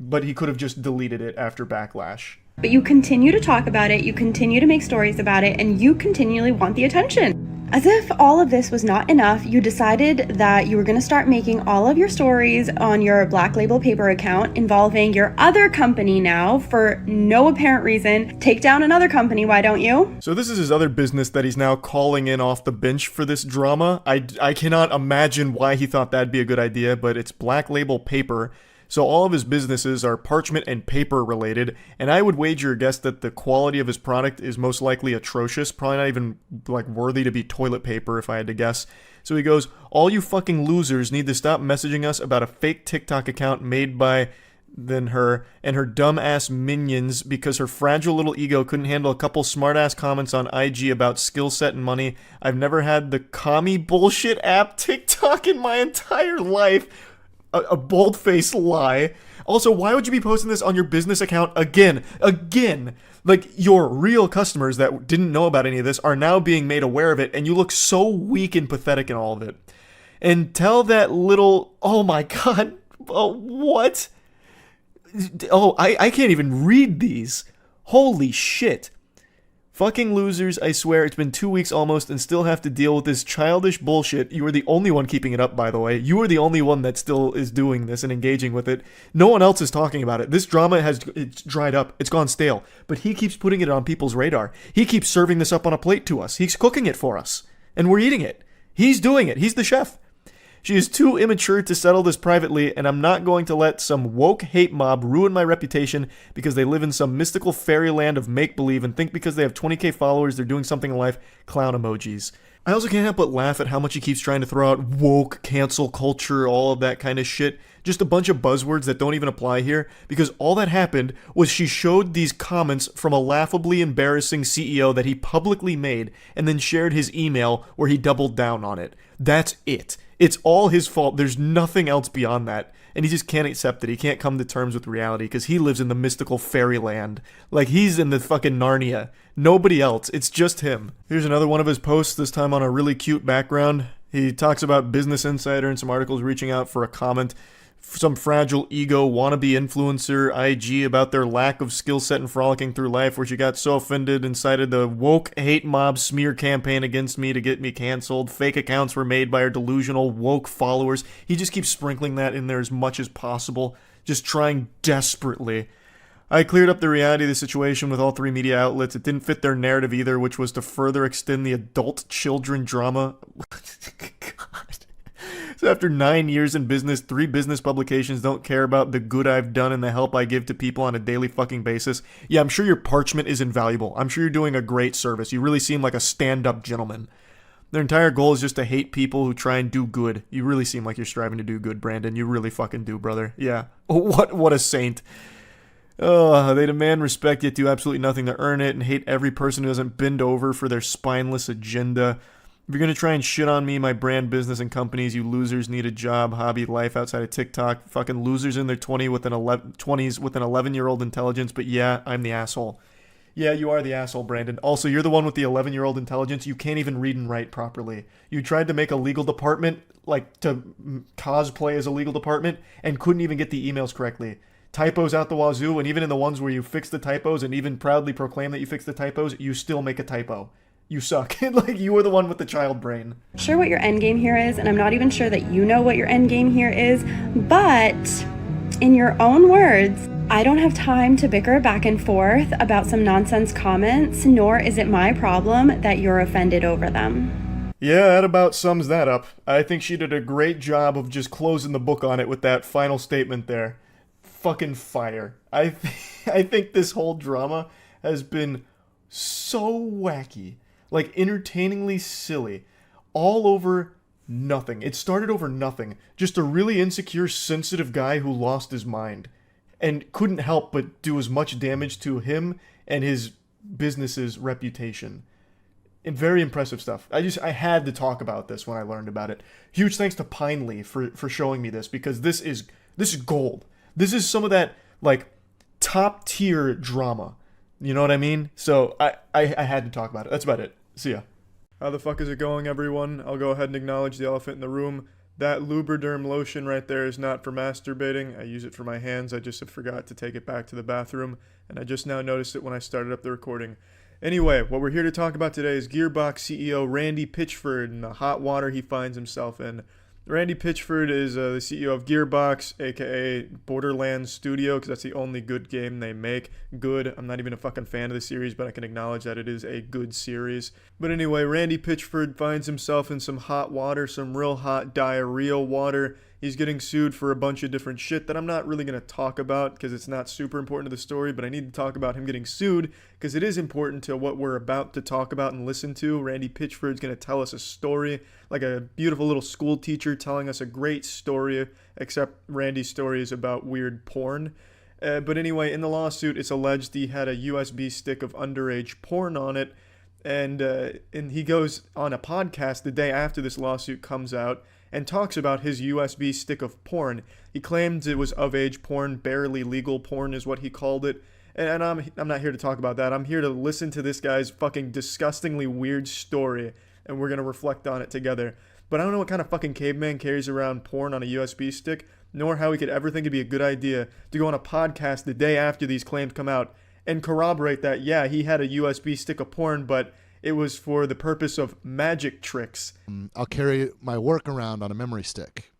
But he could have just deleted it after backlash. But you continue to talk about it, you continue to make stories about it, and you continually want the attention. As if all of this was not enough, you decided that you were going to start making all of your stories on your Black Label Paper account involving your other company now for no apparent reason. Take down another company, why don't you? So this is his other business that he's now calling in off the bench for this drama. I cannot imagine why he thought that'd be a good idea, but it's Black Label Paper. So all of his businesses are parchment and paper related, and I would wager a guess that the quality of his product is most likely atrocious, probably not even like worthy to be toilet paper if I had to guess. So he goes, all you fucking losers need to stop messaging us about a fake TikTok account made by then her and her dumb-ass minions because her fragile little ego couldn't handle a couple smart-ass comments on IG about skill set and money. I've never had the commie bullshit app TikTok in my entire life. A bold-faced lie. Also, why would you be posting this on your business account again? Like, your real customers that didn't know about any of this are now being made aware of it, and you look so weak and pathetic in all of it. And tell that little... Oh my god. Oh, what? Oh, I can't even read these. Holy shit. Fucking losers, I swear it's been 2 weeks almost and still have to deal with this childish bullshit. You are the only one keeping it up, by the way. You are the only one that still is doing this and engaging with it. No one else is talking about it. This drama it's dried up. It's gone stale. But he keeps putting it on people's radar. He keeps serving this up on a plate to us. He's cooking it for us. And we're eating it. He's doing it. He's the chef. She is too immature to settle this privately, and I'm not going to let some woke hate mob ruin my reputation because they live in some mystical fairyland of make-believe and think because they have 20k followers they're doing something in life. Clown emojis. I also can't help but laugh at how much he keeps trying to throw out woke, cancel culture, all of that kind of shit. Just a bunch of buzzwords that don't even apply here, because all that happened was she showed these comments from a laughably embarrassing CEO that he publicly made and then shared his email where he doubled down on it. That's it. It's all his fault. There's nothing else beyond that. And he just can't accept it. He can't come to terms with reality because he lives in the mystical fairyland. Like he's in the fucking Narnia. Nobody else. It's just him. Here's another one of his posts, this time on a really cute background. He talks about Business Insider and some articles reaching out for a comment. Some fragile ego wannabe influencer IG about their lack of skill set and frolicking through life, where she got so offended and cited the woke hate mob smear campaign against me to get me canceled. Fake accounts were made by her delusional woke followers. He just keeps sprinkling that in there as much as possible, just trying desperately. I cleared up the reality of the situation with all three media outlets. It didn't fit their narrative either, which was to further extend the adult children drama. God. So after 9 years in business, 3 business publications don't care about the good I've done and the help I give to people on a daily fucking basis. Yeah, I'm sure your parchment is invaluable. I'm sure you're doing a great service. You really seem like a stand-up gentleman. Their entire goal is just to hate people who try and do good. You really seem like you're striving to do good, Brandon. You really fucking do, brother. Yeah. What a saint. They demand respect yet do absolutely nothing to earn it and hate every person who doesn't bend over for their spineless agenda. If you're going to try and shit on me, my brand, business, and companies, you losers need a job, hobby, life outside of TikTok. Fucking losers in their 20s with an 11-year-old intelligence, but yeah, I'm the asshole. Yeah, you are the asshole, Brandon. Also, you're the one with the 11-year-old intelligence. You can't even read and write properly. You tried to make a legal department, like to cosplay as a legal department, and couldn't even get the emails correctly. Typos out the wazoo, and even in the ones where you fix the typos and even proudly proclaim that you fix the typos, you still make a typo. You suck. Like, you are the one with the child brain. Sure what your end game here is, and I'm not even sure that you know what your end game here is, but in your own words, I don't have time to bicker back and forth about some nonsense comments, nor is it my problem that you're offended over them. Yeah, that about sums that up. I think she did a great job of just closing the book on it with that final statement there. Fucking fire. I think this whole drama has been so wacky. Like, entertainingly silly. All over nothing. It started over nothing. Just a really insecure, sensitive guy who lost his mind. And couldn't help but do as much damage to him and his business's reputation. And very impressive stuff. I had to talk about this when I learned about it. Huge thanks to Pinely for showing me this, because this is gold. This is some of that, like, top tier drama. You know what I mean? So I had to talk about it. That's about it. See ya. How the fuck is it going, everyone? I'll go ahead and acknowledge the elephant in the room. That Lubriderm lotion right there is not for masturbating. I use it for my hands. I just forgot to take it back to the bathroom, and I just now noticed it when I started up the recording. Anyway, what we're here to talk about today is Gearbox CEO Randy Pitchford and the hot water he finds himself in. Randy Pitchford is the CEO of Gearbox, aka Borderlands Studio, because that's the only good game they make. Good. I'm not even a fucking fan of the series, but I can acknowledge that it is a good series. But anyway, Randy Pitchford finds himself in some hot water, some real hot diarrhea water. He's getting sued for a bunch of different shit that I'm not really going to talk about because it's not super important to the story, but I need to talk about him getting sued because it is important to what we're about to talk about and listen to. Randy Pitchford's going to tell us a story, like a beautiful little school teacher telling us a great story, except Randy's story is about weird porn. But anyway, in the lawsuit, it's alleged he had a USB stick of underage porn on it, and he goes on a podcast the day after this lawsuit comes out and talks about his USB stick of porn. He claims it was of-age porn, barely legal porn is what he called it. And I'm not here to talk about that. I'm here to listen to this guy's fucking disgustingly weird story, and we're going to reflect on it together. But I don't know what kind of fucking caveman carries around porn on a USB stick, nor how he could ever think it'd be a good idea to go on a podcast the day after these claims come out and corroborate that, yeah, he had a USB stick of porn, but it was for the purpose of magic tricks. I'll carry my work around on a memory stick.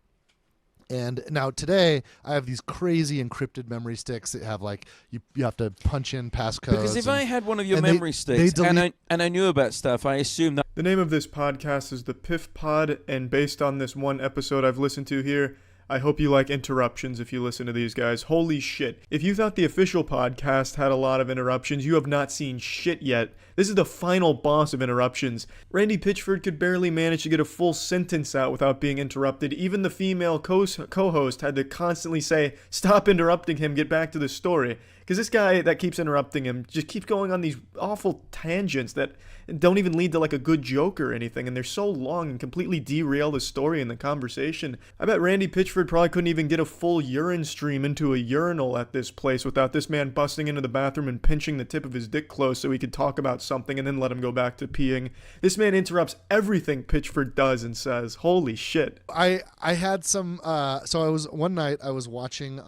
And now today, I have these crazy encrypted memory sticks that have like you have to punch in passcodes. Because if I had one of your memory sticks and I knew about stuff, I assume that. The name of this podcast is the Piff Pod, and based on this one episode I've listened to here, I hope you like interruptions if you listen to these guys. Holy shit. If you thought the official podcast had a lot of interruptions, you have not seen shit yet. This is the final boss of interruptions. Randy Pitchford could barely manage to get a full sentence out without being interrupted. Even the female co-host had to constantly say, stop interrupting him, get back to the story. Because this guy that keeps interrupting him just keeps going on these awful tangents that don't even lead to like a good joke or anything, and they're so long and completely derail the story and the conversation. I bet Randy Pitchford probably couldn't even get a full urine stream into a urinal at this place without this man busting into the bathroom and pinching the tip of his dick close so he could talk about something and then let him go back to peeing. This man interrupts everything Pitchford does and says. Holy shit. I had some so I was one night I was watching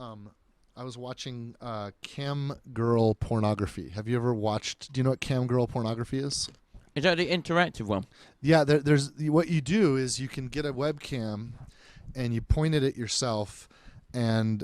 cam girl pornography. Have you ever watched, do you know what cam girl pornography is? Is that the interactive one? Yeah, there's what you do is you can get a webcam and you point it at yourself, and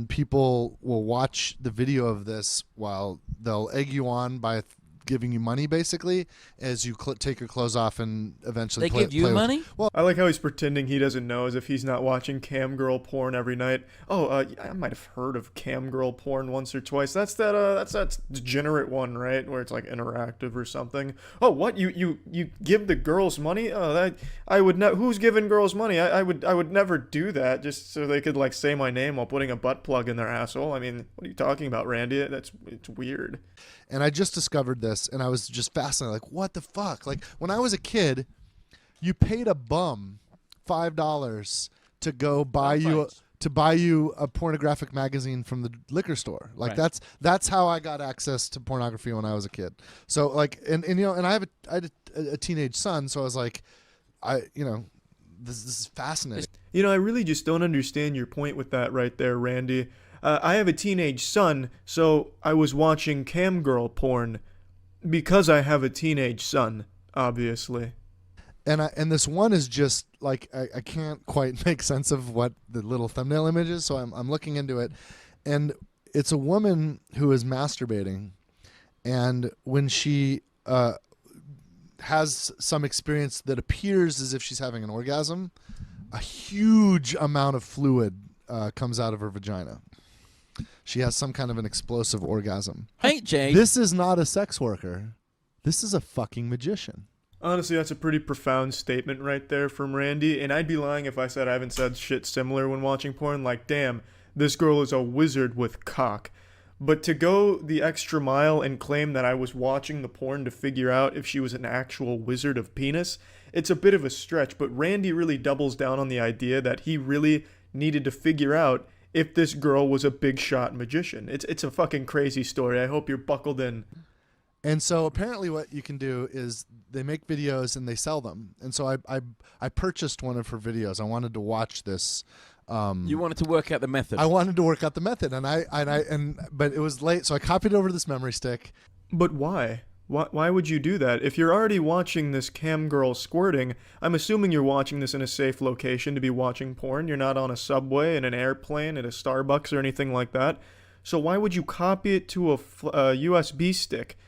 people will watch the video of this while they'll egg you on by giving you money basically as you take your clothes off and eventually they give you money. Well, I like how he's pretending he doesn't know, as if he's not watching cam girl porn every night. I might have heard of cam girl porn once or twice. That's that degenerate one, right, where it's like interactive or something. Oh, what, you give the girls money? Oh, that I would not. Who's giving girls money? I would never do that just so they could like say my name while putting a butt plug in their asshole. I mean, what are you talking about, Randy? It's weird. And I just discovered this, and I was just fascinated. Like, what the fuck? Like, when I was a kid, you paid a bum $5 to go buy you a pornographic magazine from the liquor store. Like, Right. that's how I got access to pornography when I was a kid. So like, and you know, and I had a teenage son, so I was like, this is fascinating. You know, I really just don't understand your point with that right there, Randy. I have a teenage son, so I was watching cam girl porn because I have a teenage son, obviously. And this one is just like I can't quite make sense of what the little thumbnail image is, so I'm looking into it, and it's a woman who is masturbating, and when she has some experience that appears as if she's having an orgasm, a huge amount of fluid comes out of her vagina. She has some kind of an explosive orgasm. Hey, Jay. This is not a sex worker. This is a fucking magician. Honestly, that's a pretty profound statement right there from Randy, and I'd be lying if I said I haven't said shit similar when watching porn, like, damn, this girl is a wizard with cock. But to go the extra mile and claim that I was watching the porn to figure out if she was an actual wizard of penis, it's a bit of a stretch, but Randy really doubles down on the idea that he really needed to figure out if this girl was a big shot magician. It's a fucking crazy story. I hope you're buckled in. And so apparently what you can do is they make videos and they sell them. And so I purchased one of her videos. I wanted to watch this. You wanted to work out the method. I wanted to work out the method, but it was late, so I copied over this memory stick. But why? Why would you do that? If you're already watching this cam girl squirting, I'm assuming you're watching this in a safe location to be watching porn. You're not on a subway, in an airplane, at a Starbucks, or anything like that. So why would you copy it to a USB stick?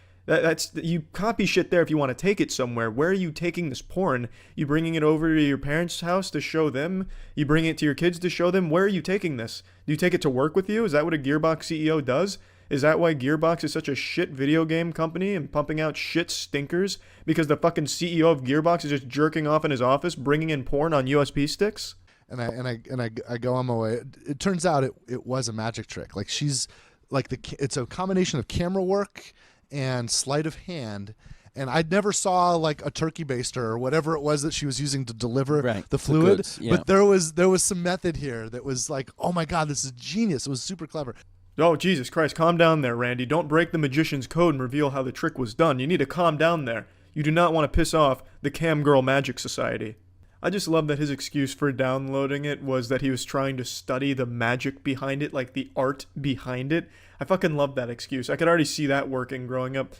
You copy shit there if you want to take it somewhere. Where are you taking this porn? You bringing it over to your parents' house to show them? You bring it to your kids to show them? Where are you taking this? Do you take it to work with you? Is that what a Gearbox CEO does? Is that why Gearbox is such a shit video game company and pumping out shit stinkers? Because the fucking CEO of Gearbox is just jerking off in his office, bringing in porn on USB sticks? And I go on my way. It turns out it was a magic trick. Like she's like it's a combination of camera work and sleight of hand. And I never saw like a turkey baster or whatever it was that she was using to deliver the fluid. goods, yeah. But there was some method here that was like, oh my God, this is genius. It was super clever. Oh, Jesus Christ, calm down there, Randy. Don't break the magician's code and reveal how the trick was done. You need to calm down there. You do not want to piss off the Cam Girl Magic Society. I just love that his excuse for downloading it was that he was trying to study the magic behind it, like the art behind it. I fucking love that excuse. I could already see that working growing up.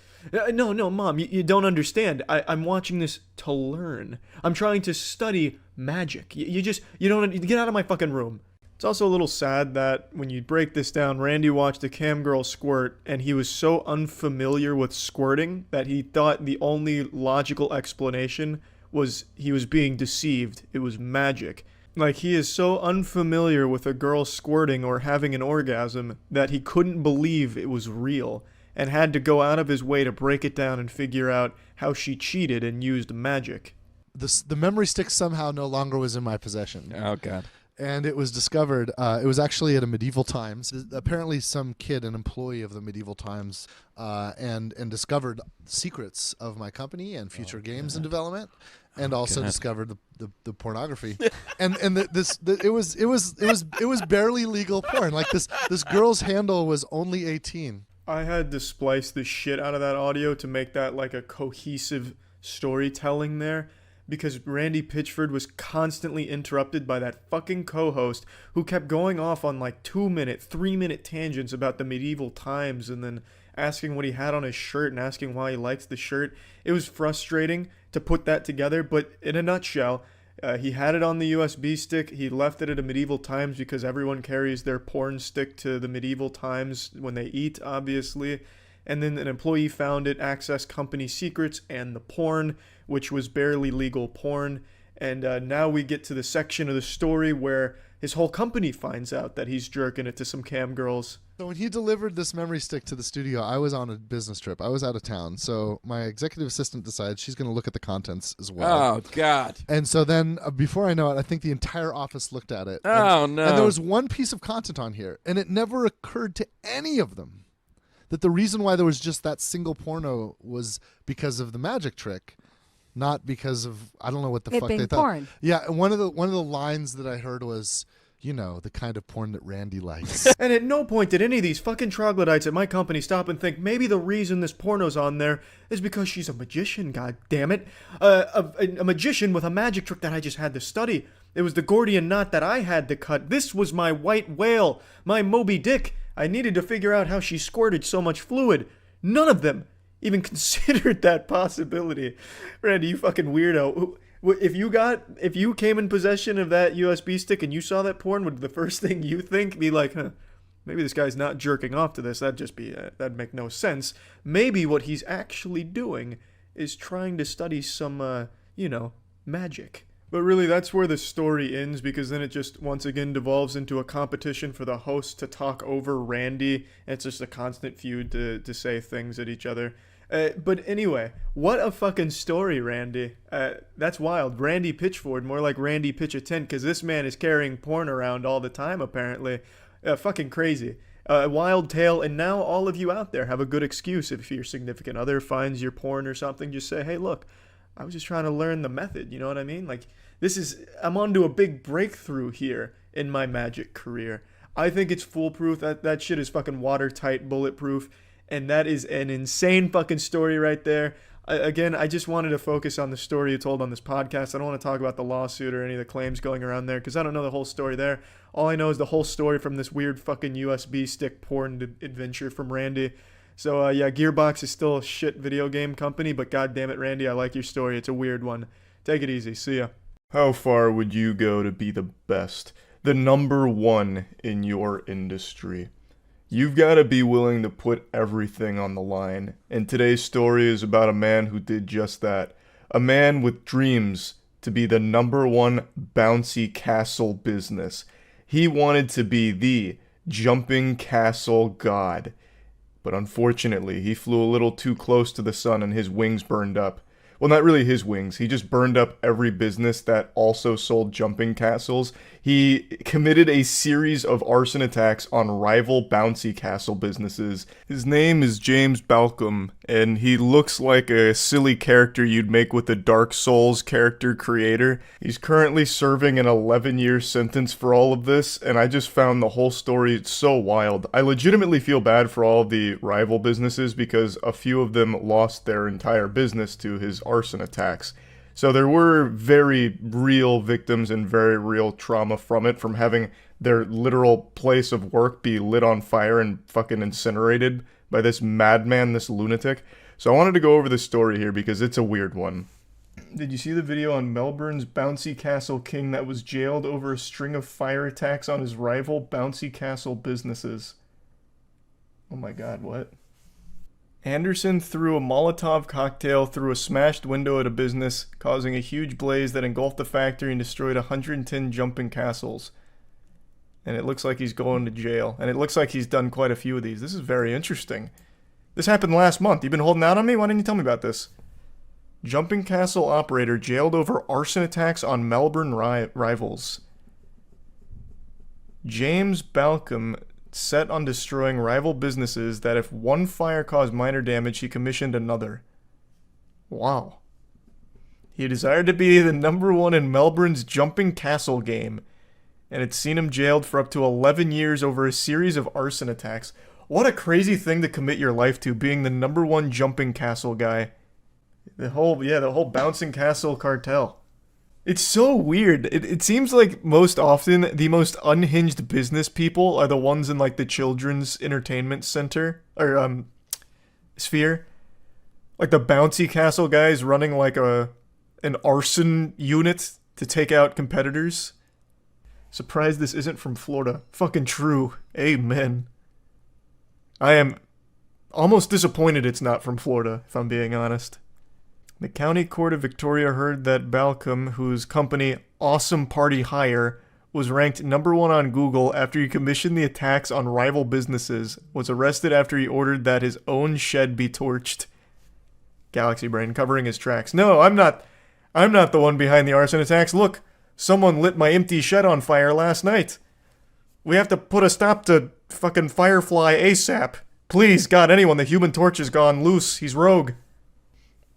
No, Mom, you don't understand. I'm watching this to learn. I'm trying to study magic. You don't get out of my fucking room. It's also a little sad that when you break this down, Randy watched a cam girl squirt and he was so unfamiliar with squirting that he thought the only logical explanation was he was being deceived. It was magic. Like, he is so unfamiliar with a girl squirting or having an orgasm that he couldn't believe it was real and had to go out of his way to break it down and figure out how she cheated and used magic. The memory stick somehow no longer was in my possession. Oh, God. And it was discovered, it was actually at a Medieval Times. Apparently some kid, an employee of the Medieval Times, and discovered secrets of my company and future games in development, and also discovered the pornography. It was barely legal porn. Like this girl's handle was only 18. I had to splice the shit out of that audio to make that like a cohesive storytelling there, because Randy Pitchford was constantly interrupted by that fucking co-host who kept going off on like 2-minute, 3-minute tangents about the medieval times and then asking what he had on his shirt and asking why he likes the shirt. It was frustrating to put that together, but in a nutshell, he had it on the USB stick. He left it at a medieval times because everyone carries their porn stick to the medieval times when they eat, obviously. And then an employee found it, accessed company secrets and the porn, which was barely legal porn. And now we get to the section of the story where his whole company finds out that he's jerking it to some cam girls. So when he delivered this memory stick to the studio, I was on a business trip. I was out of town. So my executive assistant decides she's going to look at the contents as well. Oh, God. And so then before I know it, I think the entire office looked at it. Oh, no. no. And there was one piece of content on here, and it never occurred to any of them that the reason why there was just that single porno was because of the magic trick, not because of, I don't know what the fuck they thought. Porn. Yeah, one of the lines that I heard was, you know, the kind of porn that Randy likes. And at no point did any of these fucking troglodytes at my company stop and think maybe the reason this porno's on there is because she's a magician, god damn it. A magician with a magic trick that I just had to study. It was the Gordian knot that I had to cut. This was my white whale, my Moby Dick. I needed to figure out how she squirted so much fluid. None of them even considered that possibility. Randy, you fucking weirdo. If you came in possession of that USB stick and you saw that porn, would the first thing you think be like, maybe this guy's not jerking off to this? That'd make no sense. Maybe what he's actually doing is trying to study some, magic. But really, that's where the story ends, because then it just once again devolves into a competition for the host to talk over Randy. And it's just a constant feud to say things at each other. But anyway, what a fucking story, Randy. That's wild. Randy Pitchford, more like Randy Pitch a Tent, because this man is carrying porn around all the time, apparently. Fucking crazy. Wild tale, and now all of you out there have a good excuse. If your significant other finds your porn or something, just say, hey, look, I was just trying to learn the method, you know what I mean? Like, I'm onto a big breakthrough here in my magic career. I think it's foolproof. That shit is fucking watertight, bulletproof. And that is an insane fucking story right there. Again, I just wanted to focus on the story you told on this podcast. I don't want to talk about the lawsuit or any of the claims going around there, because I don't know the whole story there. All I know is the whole story from this weird fucking USB stick porn adventure from Randy. So, yeah, Gearbox is still a shit video game company, but god damn it, Randy, I like your story. It's a weird one. Take it easy. See ya. How far would you go to be the best? The number one in your industry? You've got to be willing to put everything on the line. And today's story is about a man who did just that. A man with dreams to be the number one bouncy castle business. He wanted to be the jumping castle god. But unfortunately, he flew a little too close to the sun and his wings burned up. Well, not really his wings. He just burned up every business that also sold jumping castles. He committed a series of arson attacks on rival bouncy castle businesses. His name is James Balcom, and he looks like a silly character you'd make with the Dark Souls character creator. He's currently serving an 11-year sentence for all of this, and I just found the whole story so wild. I legitimately feel bad for all of the rival businesses because a few of them lost their entire business to his arson attacks. So there were very real victims and very real trauma from it, from having their literal place of work be lit on fire and fucking incinerated by this madman, this lunatic. So I wanted to go over this story here because it's a weird one. Did you see the video on Melbourne's bouncy castle king that was jailed over a string of fire attacks on his rival bouncy castle businesses? Oh my god, what? Anderson threw a Molotov cocktail through a smashed window at a business, causing a huge blaze that engulfed the factory and destroyed 110 jumping castles. And it looks like he's going to jail. And it looks like he's done quite a few of these. This is very interesting. This happened last month. You've been holding out on me? Why didn't you tell me about this? Jumping castle operator jailed over arson attacks on Melbourne rivals. James Balcom set on destroying rival businesses that if one fire caused minor damage, he commissioned another. Wow. He desired to be the #1 in Melbourne's jumping castle game, and it's seen him jailed for up to 11 years over a series of arson attacks. What a crazy thing to commit your life to, being the #1 jumping castle guy. The whole bouncing castle cartel. It's so weird. It seems like most often the most unhinged business people are the ones in like the children's entertainment center or sphere. Like the bouncy castle guys running like an arson unit to take out competitors. Surprised this isn't from Florida. Fucking true. Amen. I am almost disappointed it's not from Florida, if I'm being honest. The County Court of Victoria heard that Balcom, whose company Awesome Party Hire was ranked #1 on Google after he commissioned the attacks on rival businesses, was arrested after he ordered that his own shed be torched. Galaxy Brain covering his tracks. No, I'm not the one behind the arson attacks. Look, someone lit my empty shed on fire last night. We have to put a stop to fucking Firefly ASAP. Please, God, anyone, the Human Torch has gone loose. He's rogue.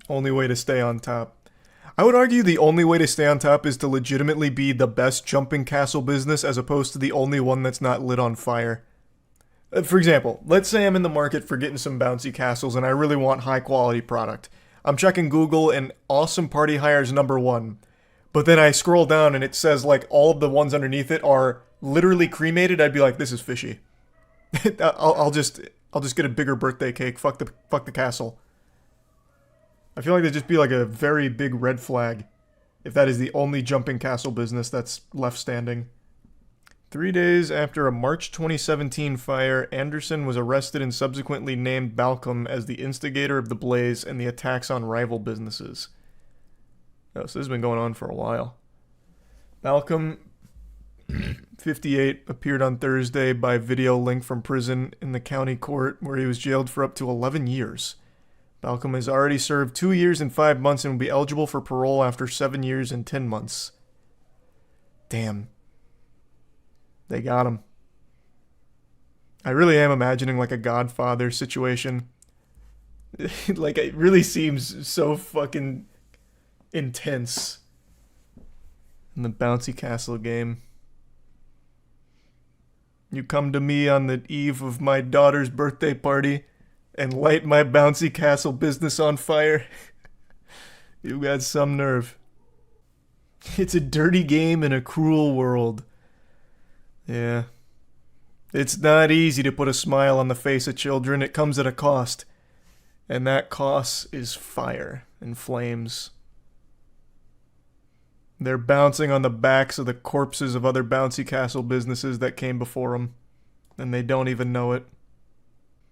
Only way to stay on top. I would argue the only way to stay on top is to legitimately be the best jumping castle business as opposed to the only one that's not lit on fire. For example, let's say I'm in the market for getting some bouncy castles and I really want high quality product. I'm checking Google and Awesome Party Hire's #1. But then I scroll down and it says like all of the ones underneath it are literally cremated. I'd be like, this is fishy. I'll just get a bigger birthday cake. Fuck the castle. I feel like there'd just be like a very big red flag if that is the only jumping castle business that's left standing. 3 days after a March 2017 fire, Anderson was arrested and subsequently named Balcom as the instigator of the blaze and the attacks on rival businesses. Oh, so this has been going on for a while. Balcom, 58, appeared on Thursday by video link from prison in the county court where he was jailed for up to 11 years. Balcom has already served 2 years and 5 months and will be eligible for parole after 7 years and 10 months. Damn. They got him. I really am imagining like a Godfather situation. Like, it really seems so fucking intense in the bouncy castle game. You come to me on the eve of my daughter's birthday party and light my bouncy castle business on fire. You got some nerve. It's a dirty game in a cruel world. Yeah. It's not easy to put a smile on the face of children. It comes at a cost. And that cost is fire and flames. They're bouncing on the backs of the corpses of other bouncy castle businesses that came before them. And they don't even know it.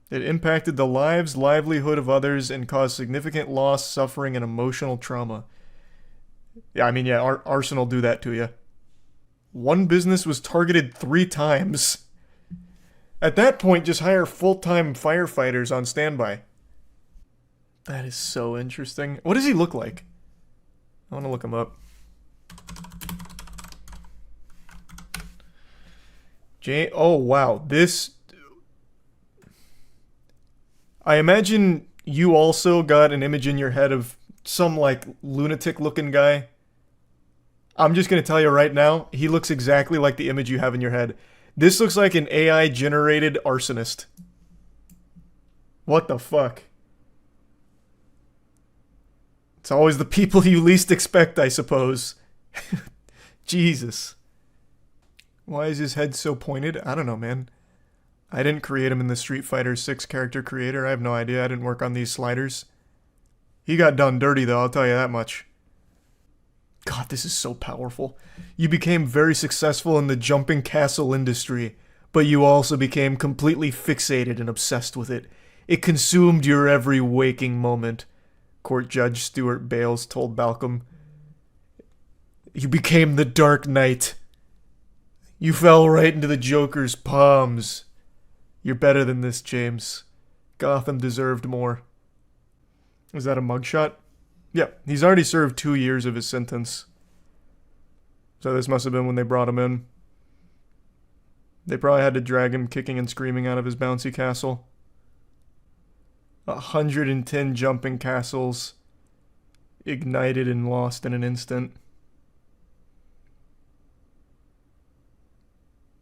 It impacted the livelihood of others and caused significant loss, suffering, and emotional trauma. Yeah, I mean, yeah, arson will do that to you. One business was targeted 3 times. At that point, just hire full-time firefighters on standby. That is so interesting. What does he look like? I want to look him up. Oh, wow. This... I imagine you also got an image in your head of some, like, lunatic-looking guy. I'm just going to tell you right now, he looks exactly like the image you have in your head. This looks like an AI-generated arsonist. What the fuck? It's always the people you least expect, I suppose. Jesus. Why is his head so pointed? I don't know, man. I didn't create him in the Street Fighter 6 character creator. I have no idea. I didn't work on these sliders. He got done dirty, though, I'll tell you that much. God, this is so powerful. You became very successful in the jumping castle industry, but you also became completely fixated and obsessed with it. It consumed your every waking moment, Court Judge Stuart Bales told Balcom. You became the Dark Knight. You fell right into the Joker's palms. You're better than this, James. Gotham deserved more. Is that a mugshot? Yep, he's already served 2 years of his sentence. So this must have been when they brought him in. They probably had to drag him kicking and screaming out of his bouncy castle. 110 jumping castles ignited and lost in an instant.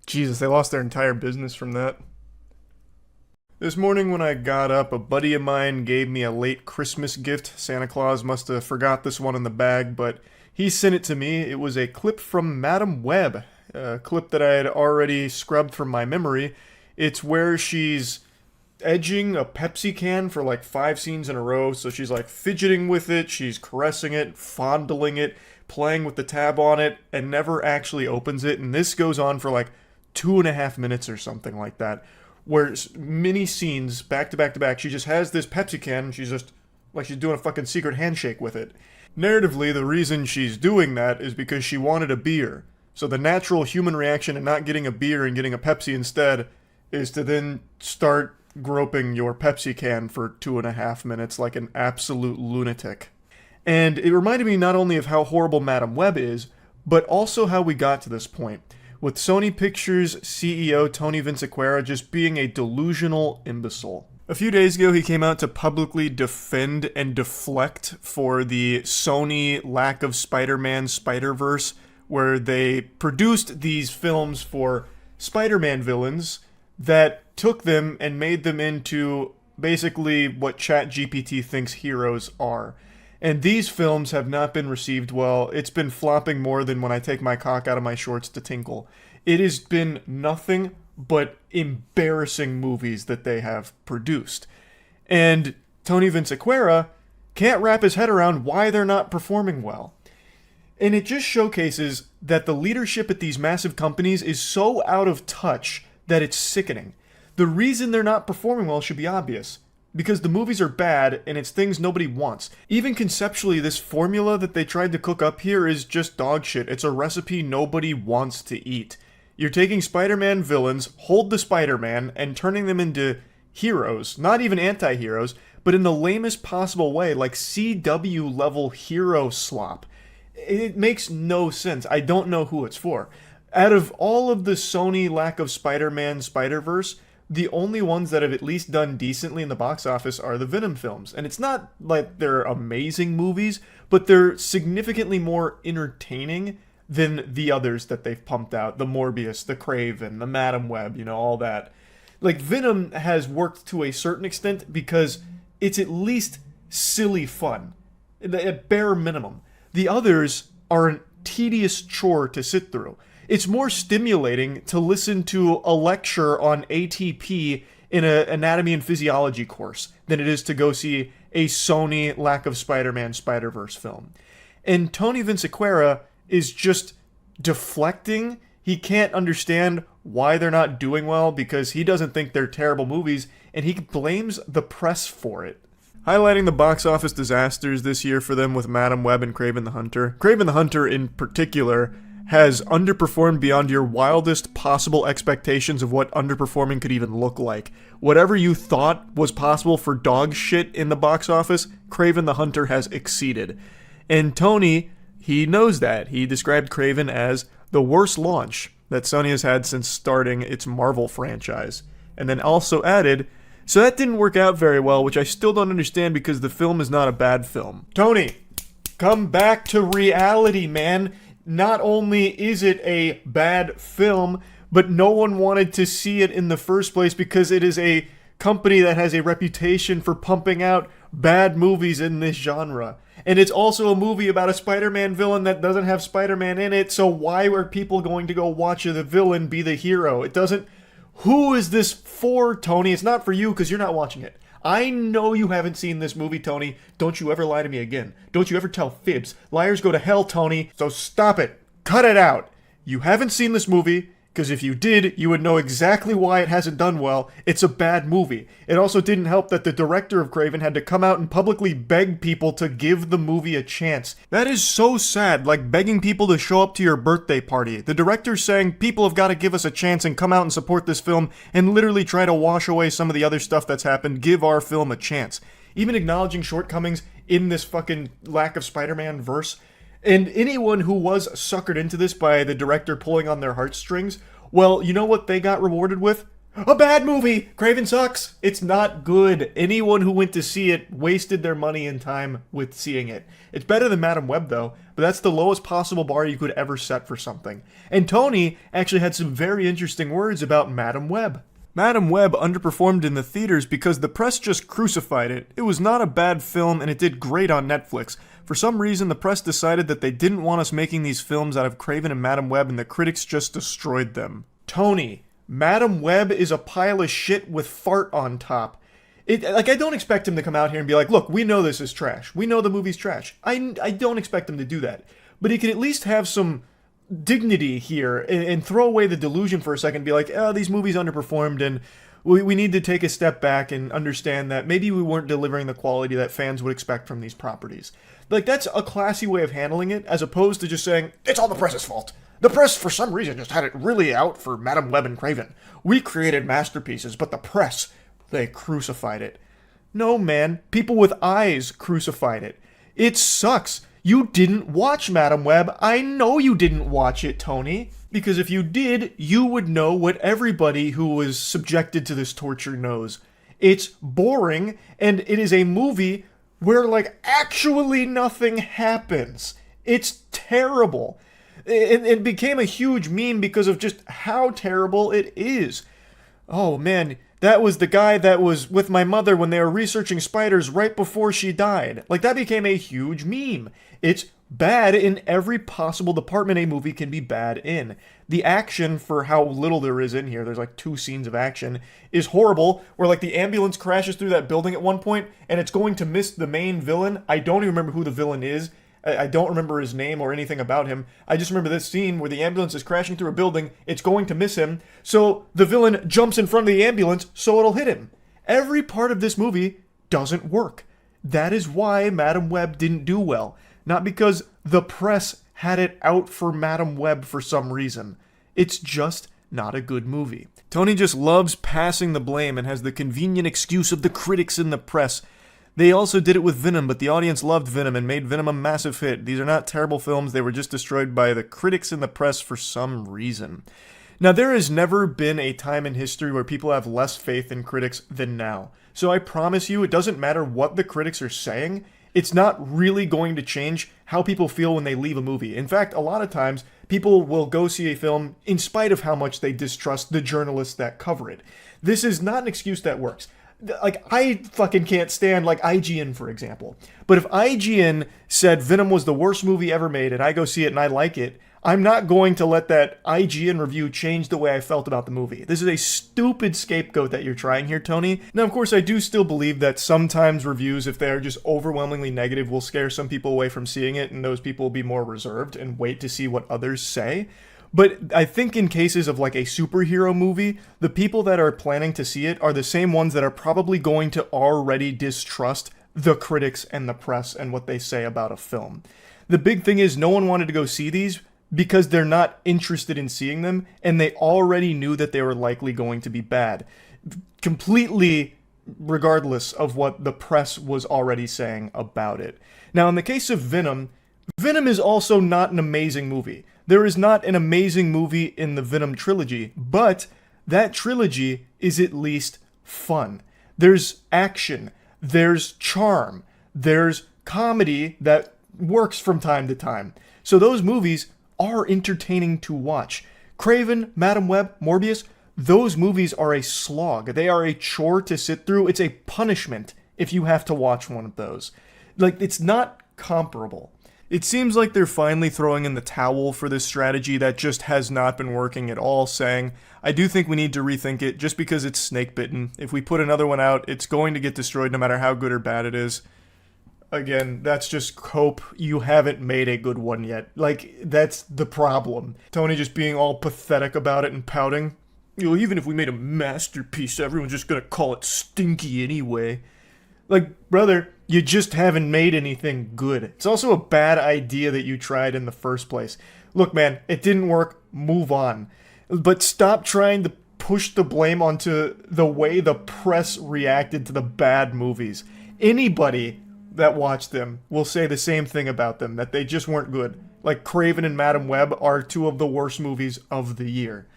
Jesus, they lost their entire business from that. This morning when I got up, a buddy of mine gave me a late Christmas gift. Santa Claus must have forgot this one in the bag, but he sent it to me. It was a clip from Madam Web, a clip that I had already scrubbed from my memory. It's where she's edging a Pepsi can for like 5 scenes in a row. So she's like fidgeting with it, she's caressing it, fondling it, playing with the tab on it, and never actually opens it. And this goes on for like 2.5 minutes or something like that, where many scenes back to back to back, she just has this Pepsi can and she's just like she's doing a fucking secret handshake with it. Narratively, the reason she's doing that is because she wanted a beer. So the natural human reaction in not getting a beer and getting a Pepsi instead is to then start groping your Pepsi can for 2.5 minutes like an absolute lunatic. And it reminded me not only of how horrible Madam Web is, but also how we got to this point, with Sony Pictures CEO Tony Vinciquerra just being a delusional imbecile. A few days ago, he came out to publicly defend and deflect for the Sony lack of Spider-Man Spider-Verse, where they produced these films for Spider-Man villains that took them and made them into basically what ChatGPT thinks heroes are. And these films have not been received well. It's been flopping more than when I take my cock out of my shorts to tinkle. It has been nothing but embarrassing movies that they have produced. And Tony Vinciquerra can't wrap his head around why they're not performing well. And it just showcases that the leadership at these massive companies is so out of touch that it's sickening. The reason they're not performing well should be obvious. Because the movies are bad, and it's things nobody wants. Even conceptually, this formula that they tried to cook up here is just dog shit. It's a recipe nobody wants to eat. You're taking Spider-Man villains, hold the Spider-Man, and turning them into heroes. Not even anti-heroes, but in the lamest possible way, like CW-level hero slop. It makes no sense. I don't know who it's for. Out of all of the Sony lack of Spider-Man Spider-Verse, the only ones that have at least done decently in the box office are the Venom films. And it's not like they're amazing movies, but they're significantly more entertaining than the others that they've pumped out. The Morbius, the Craven, the Madam Web, you know, all that. Like, Venom has worked to a certain extent because it's at least silly fun, at bare minimum. The others are a tedious chore to sit through. It's more stimulating to listen to a lecture on ATP in an anatomy and physiology course than it is to go see a Sony lack of Spider-Man Spider-Verse film. And Tony Vinciquerra is just deflecting. He can't understand why they're not doing well because he doesn't think they're terrible movies, and he blames the press for it. Highlighting the box office disasters this year for them with Madam Web and Kraven the Hunter. Kraven the Hunter in particular has underperformed beyond your wildest possible expectations of what underperforming could even look like. Whatever you thought was possible for dog shit in the box office, Kraven the Hunter has exceeded. And Tony, he knows that. He described Kraven as the worst launch that Sony has had since starting its Marvel franchise. And then also added, so that didn't work out very well, which I still don't understand because the film is not a bad film. Tony, come back to reality, man. Not only is it a bad film, but no one wanted to see it in the first place because it is a company that has a reputation for pumping out bad movies in this genre. And it's also a movie about a Spider-Man villain that doesn't have Spider-Man in it, so why are people going to go watch the villain be the hero? It doesn't... Who is this for, Tony? It's not for you because you're not watching it. I know you haven't seen this movie, Tony. Don't you ever lie to me again. Don't you ever tell fibs. Liars go to hell, Tony. So stop it. Cut it out. You haven't seen this movie, because if you did, you would know exactly why it hasn't done well. It's a bad movie. It also didn't help that the director of Craven had to come out and publicly beg people to give the movie a chance. That is so sad, like begging people to show up to your birthday party. The director's saying people have got to give us a chance and come out and support this film and literally try to wash away some of the other stuff that's happened. Give our film a chance. Even acknowledging shortcomings in this fucking lack of Spider-Man verse. And anyone who was suckered into this by the director pulling on their heartstrings, well, you know what they got rewarded with? A bad movie! Craven sucks! It's not good. Anyone who went to see it wasted their money and time with seeing it. It's better than Madam Web, though, but that's the lowest possible bar you could ever set for something. And Tony actually had some very interesting words about Madam Web. Madam Web underperformed in the theaters because the press just crucified it. It was not a bad film and it did great on Netflix. For some reason, the press decided that they didn't want us making these films out of Craven and Madam Web, and the critics just destroyed them. Tony, Madam Web is a pile of shit with fart on top. I don't expect him to come out here and be like, look, we know this is trash. We know the movie's trash. I don't expect him to do that. But he can at least have some dignity here and throw away the delusion for a second and be like, oh, these movies underperformed and we need to take a step back and understand that maybe we weren't delivering the quality that fans would expect from these properties. Like, that's a classy way of handling it, as opposed to just saying, it's all the press's fault. The press, for some reason, just had it really out for Madam Web and Craven. We created masterpieces, but the press, they crucified it. No, man. People with eyes crucified it. It sucks. You didn't watch Madam Web. I know you didn't watch it, Tony. Because if you did, you would know what everybody who was subjected to this torture knows. It's boring, and it is a movie where, like, actually nothing happens. It's terrible. It became a huge meme because of just how terrible it is. Oh, man, that was the guy that was with my mother when they were researching spiders right before she died. Like, that became a huge meme. It's bad in every possible department a movie can be bad in. The action, for how little there is in here, there's like 2 scenes of action, is horrible, where like the ambulance crashes through that building at one point, and it's going to miss the main villain. I don't even remember who the villain is. I don't remember his name or anything about him. I just remember this scene where the ambulance is crashing through a building, it's going to miss him, so the villain jumps in front of the ambulance so it'll hit him. Every part of this movie doesn't work. That is why Madam Web didn't do well. Not because the press had it out for Madam Web for some reason. It's just not a good movie. Tony just loves passing the blame and has the convenient excuse of the critics and the press. They also did it with Venom, but the audience loved Venom and made Venom a massive hit. These are not terrible films, they were just destroyed by the critics and the press for some reason. Now, there has never been a time in history where people have less faith in critics than now. So I promise you, it doesn't matter what the critics are saying, it's not really going to change how people feel when they leave a movie. In fact, a lot of times, people will go see a film in spite of how much they distrust the journalists that cover it. This is not an excuse that works. Like, I fucking can't stand, like, IGN, for example. But if IGN said Venom was the worst movie ever made and I go see it and I like it, I'm not going to let that IGN review change the way I felt about the movie. This is a stupid scapegoat that you're trying here, Tony. Now, of course, I do still believe that sometimes reviews, if they are just overwhelmingly negative, will scare some people away from seeing it, and those people will be more reserved and wait to see what others say. But I think in cases of like a superhero movie, the people that are planning to see it are the same ones that are probably going to already distrust the critics and the press and what they say about a film. The big thing is no one wanted to go see these because they're not interested in seeing them, and they already knew that they were likely going to be bad. Completely regardless of what the press was already saying about it. Now, in the case of Venom, Venom is also not an amazing movie. There is not an amazing movie in the Venom trilogy, but that trilogy is at least fun. There's action, there's charm, there's comedy that works from time to time. So those movies are entertaining to watch. Craven, Madam Web, Morbius, those movies are a slog. They are a chore to sit through. It's a punishment if you have to watch one of those. Like, it's not comparable. It seems like they're finally throwing in the towel for this strategy that just has not been working at all, saying, I do think we need to rethink it just because it's snake bitten. If we put another one out, it's going to get destroyed no matter how good or bad it is. Again, that's just hope. You haven't made a good one yet. Like, that's the problem. Tony just being all pathetic about it and pouting. You know, even if we made a masterpiece, everyone's just gonna call it stinky anyway. Like, brother, you just haven't made anything good. It's also a bad idea that you tried in the first place. Look, man, it didn't work. Move on. But stop trying to push the blame onto the way the press reacted to the bad movies. Anybody that watched them will say the same thing about them, that they just weren't good. Like, Craven and Madam Web are two of the worst movies of the year.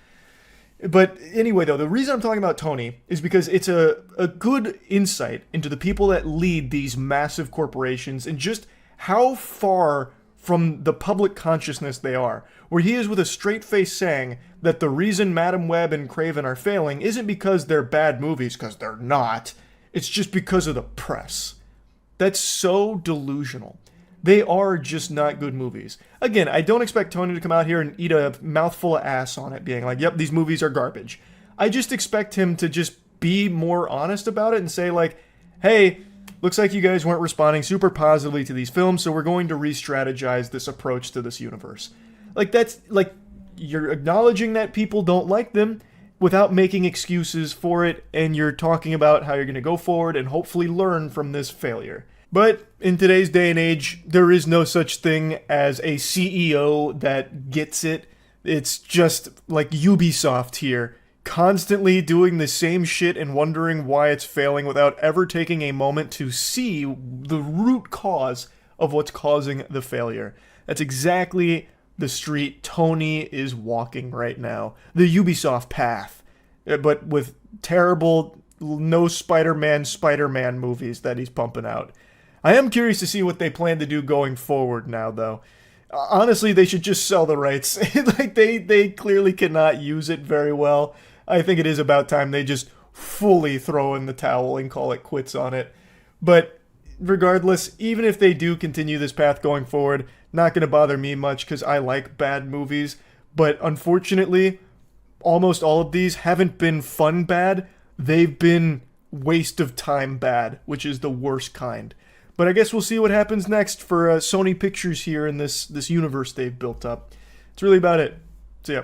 But anyway, though, the reason I'm talking about Tony is because it's a good insight into the people that lead these massive corporations and just how far from the public consciousness they are, where he is with a straight face saying that the reason Madam Web and Craven are failing isn't because they're bad movies, because they're not. It's just because of the press. That's so delusional. They are just not good movies. Again, I don't expect Tony to come out here and eat a mouthful of ass on it, being like, yep, these movies are garbage. I just expect him to just be more honest about it and say, like, hey, looks like you guys weren't responding super positively to these films, so we're going to re-strategize this approach to this universe. Like, that's, like, you're acknowledging that people don't like them without making excuses for it, and you're talking about how you're going to go forward and hopefully learn from this failure. But in today's day and age, there is no such thing as a CEO that gets it. It's just like Ubisoft here, constantly doing the same shit and wondering why it's failing without ever taking a moment to see the root cause of what's causing the failure. That's exactly the street Tony is walking right now. The Ubisoft path. But with terrible, no Spider-Man movies that he's pumping out. I am curious to see what they plan to do going forward now, though. Honestly, they should just sell the rights. Like, they clearly cannot use it very well. I think it is about time they just fully throw in the towel and call it quits on it. But regardless, even if they do continue this path going forward, not going to bother me much because I like bad movies. But unfortunately, almost all of these haven't been fun bad. They've been waste of time bad, which is the worst kind. But I guess we'll see what happens next for Sony Pictures here in this universe they've built up. That's really about it. See ya.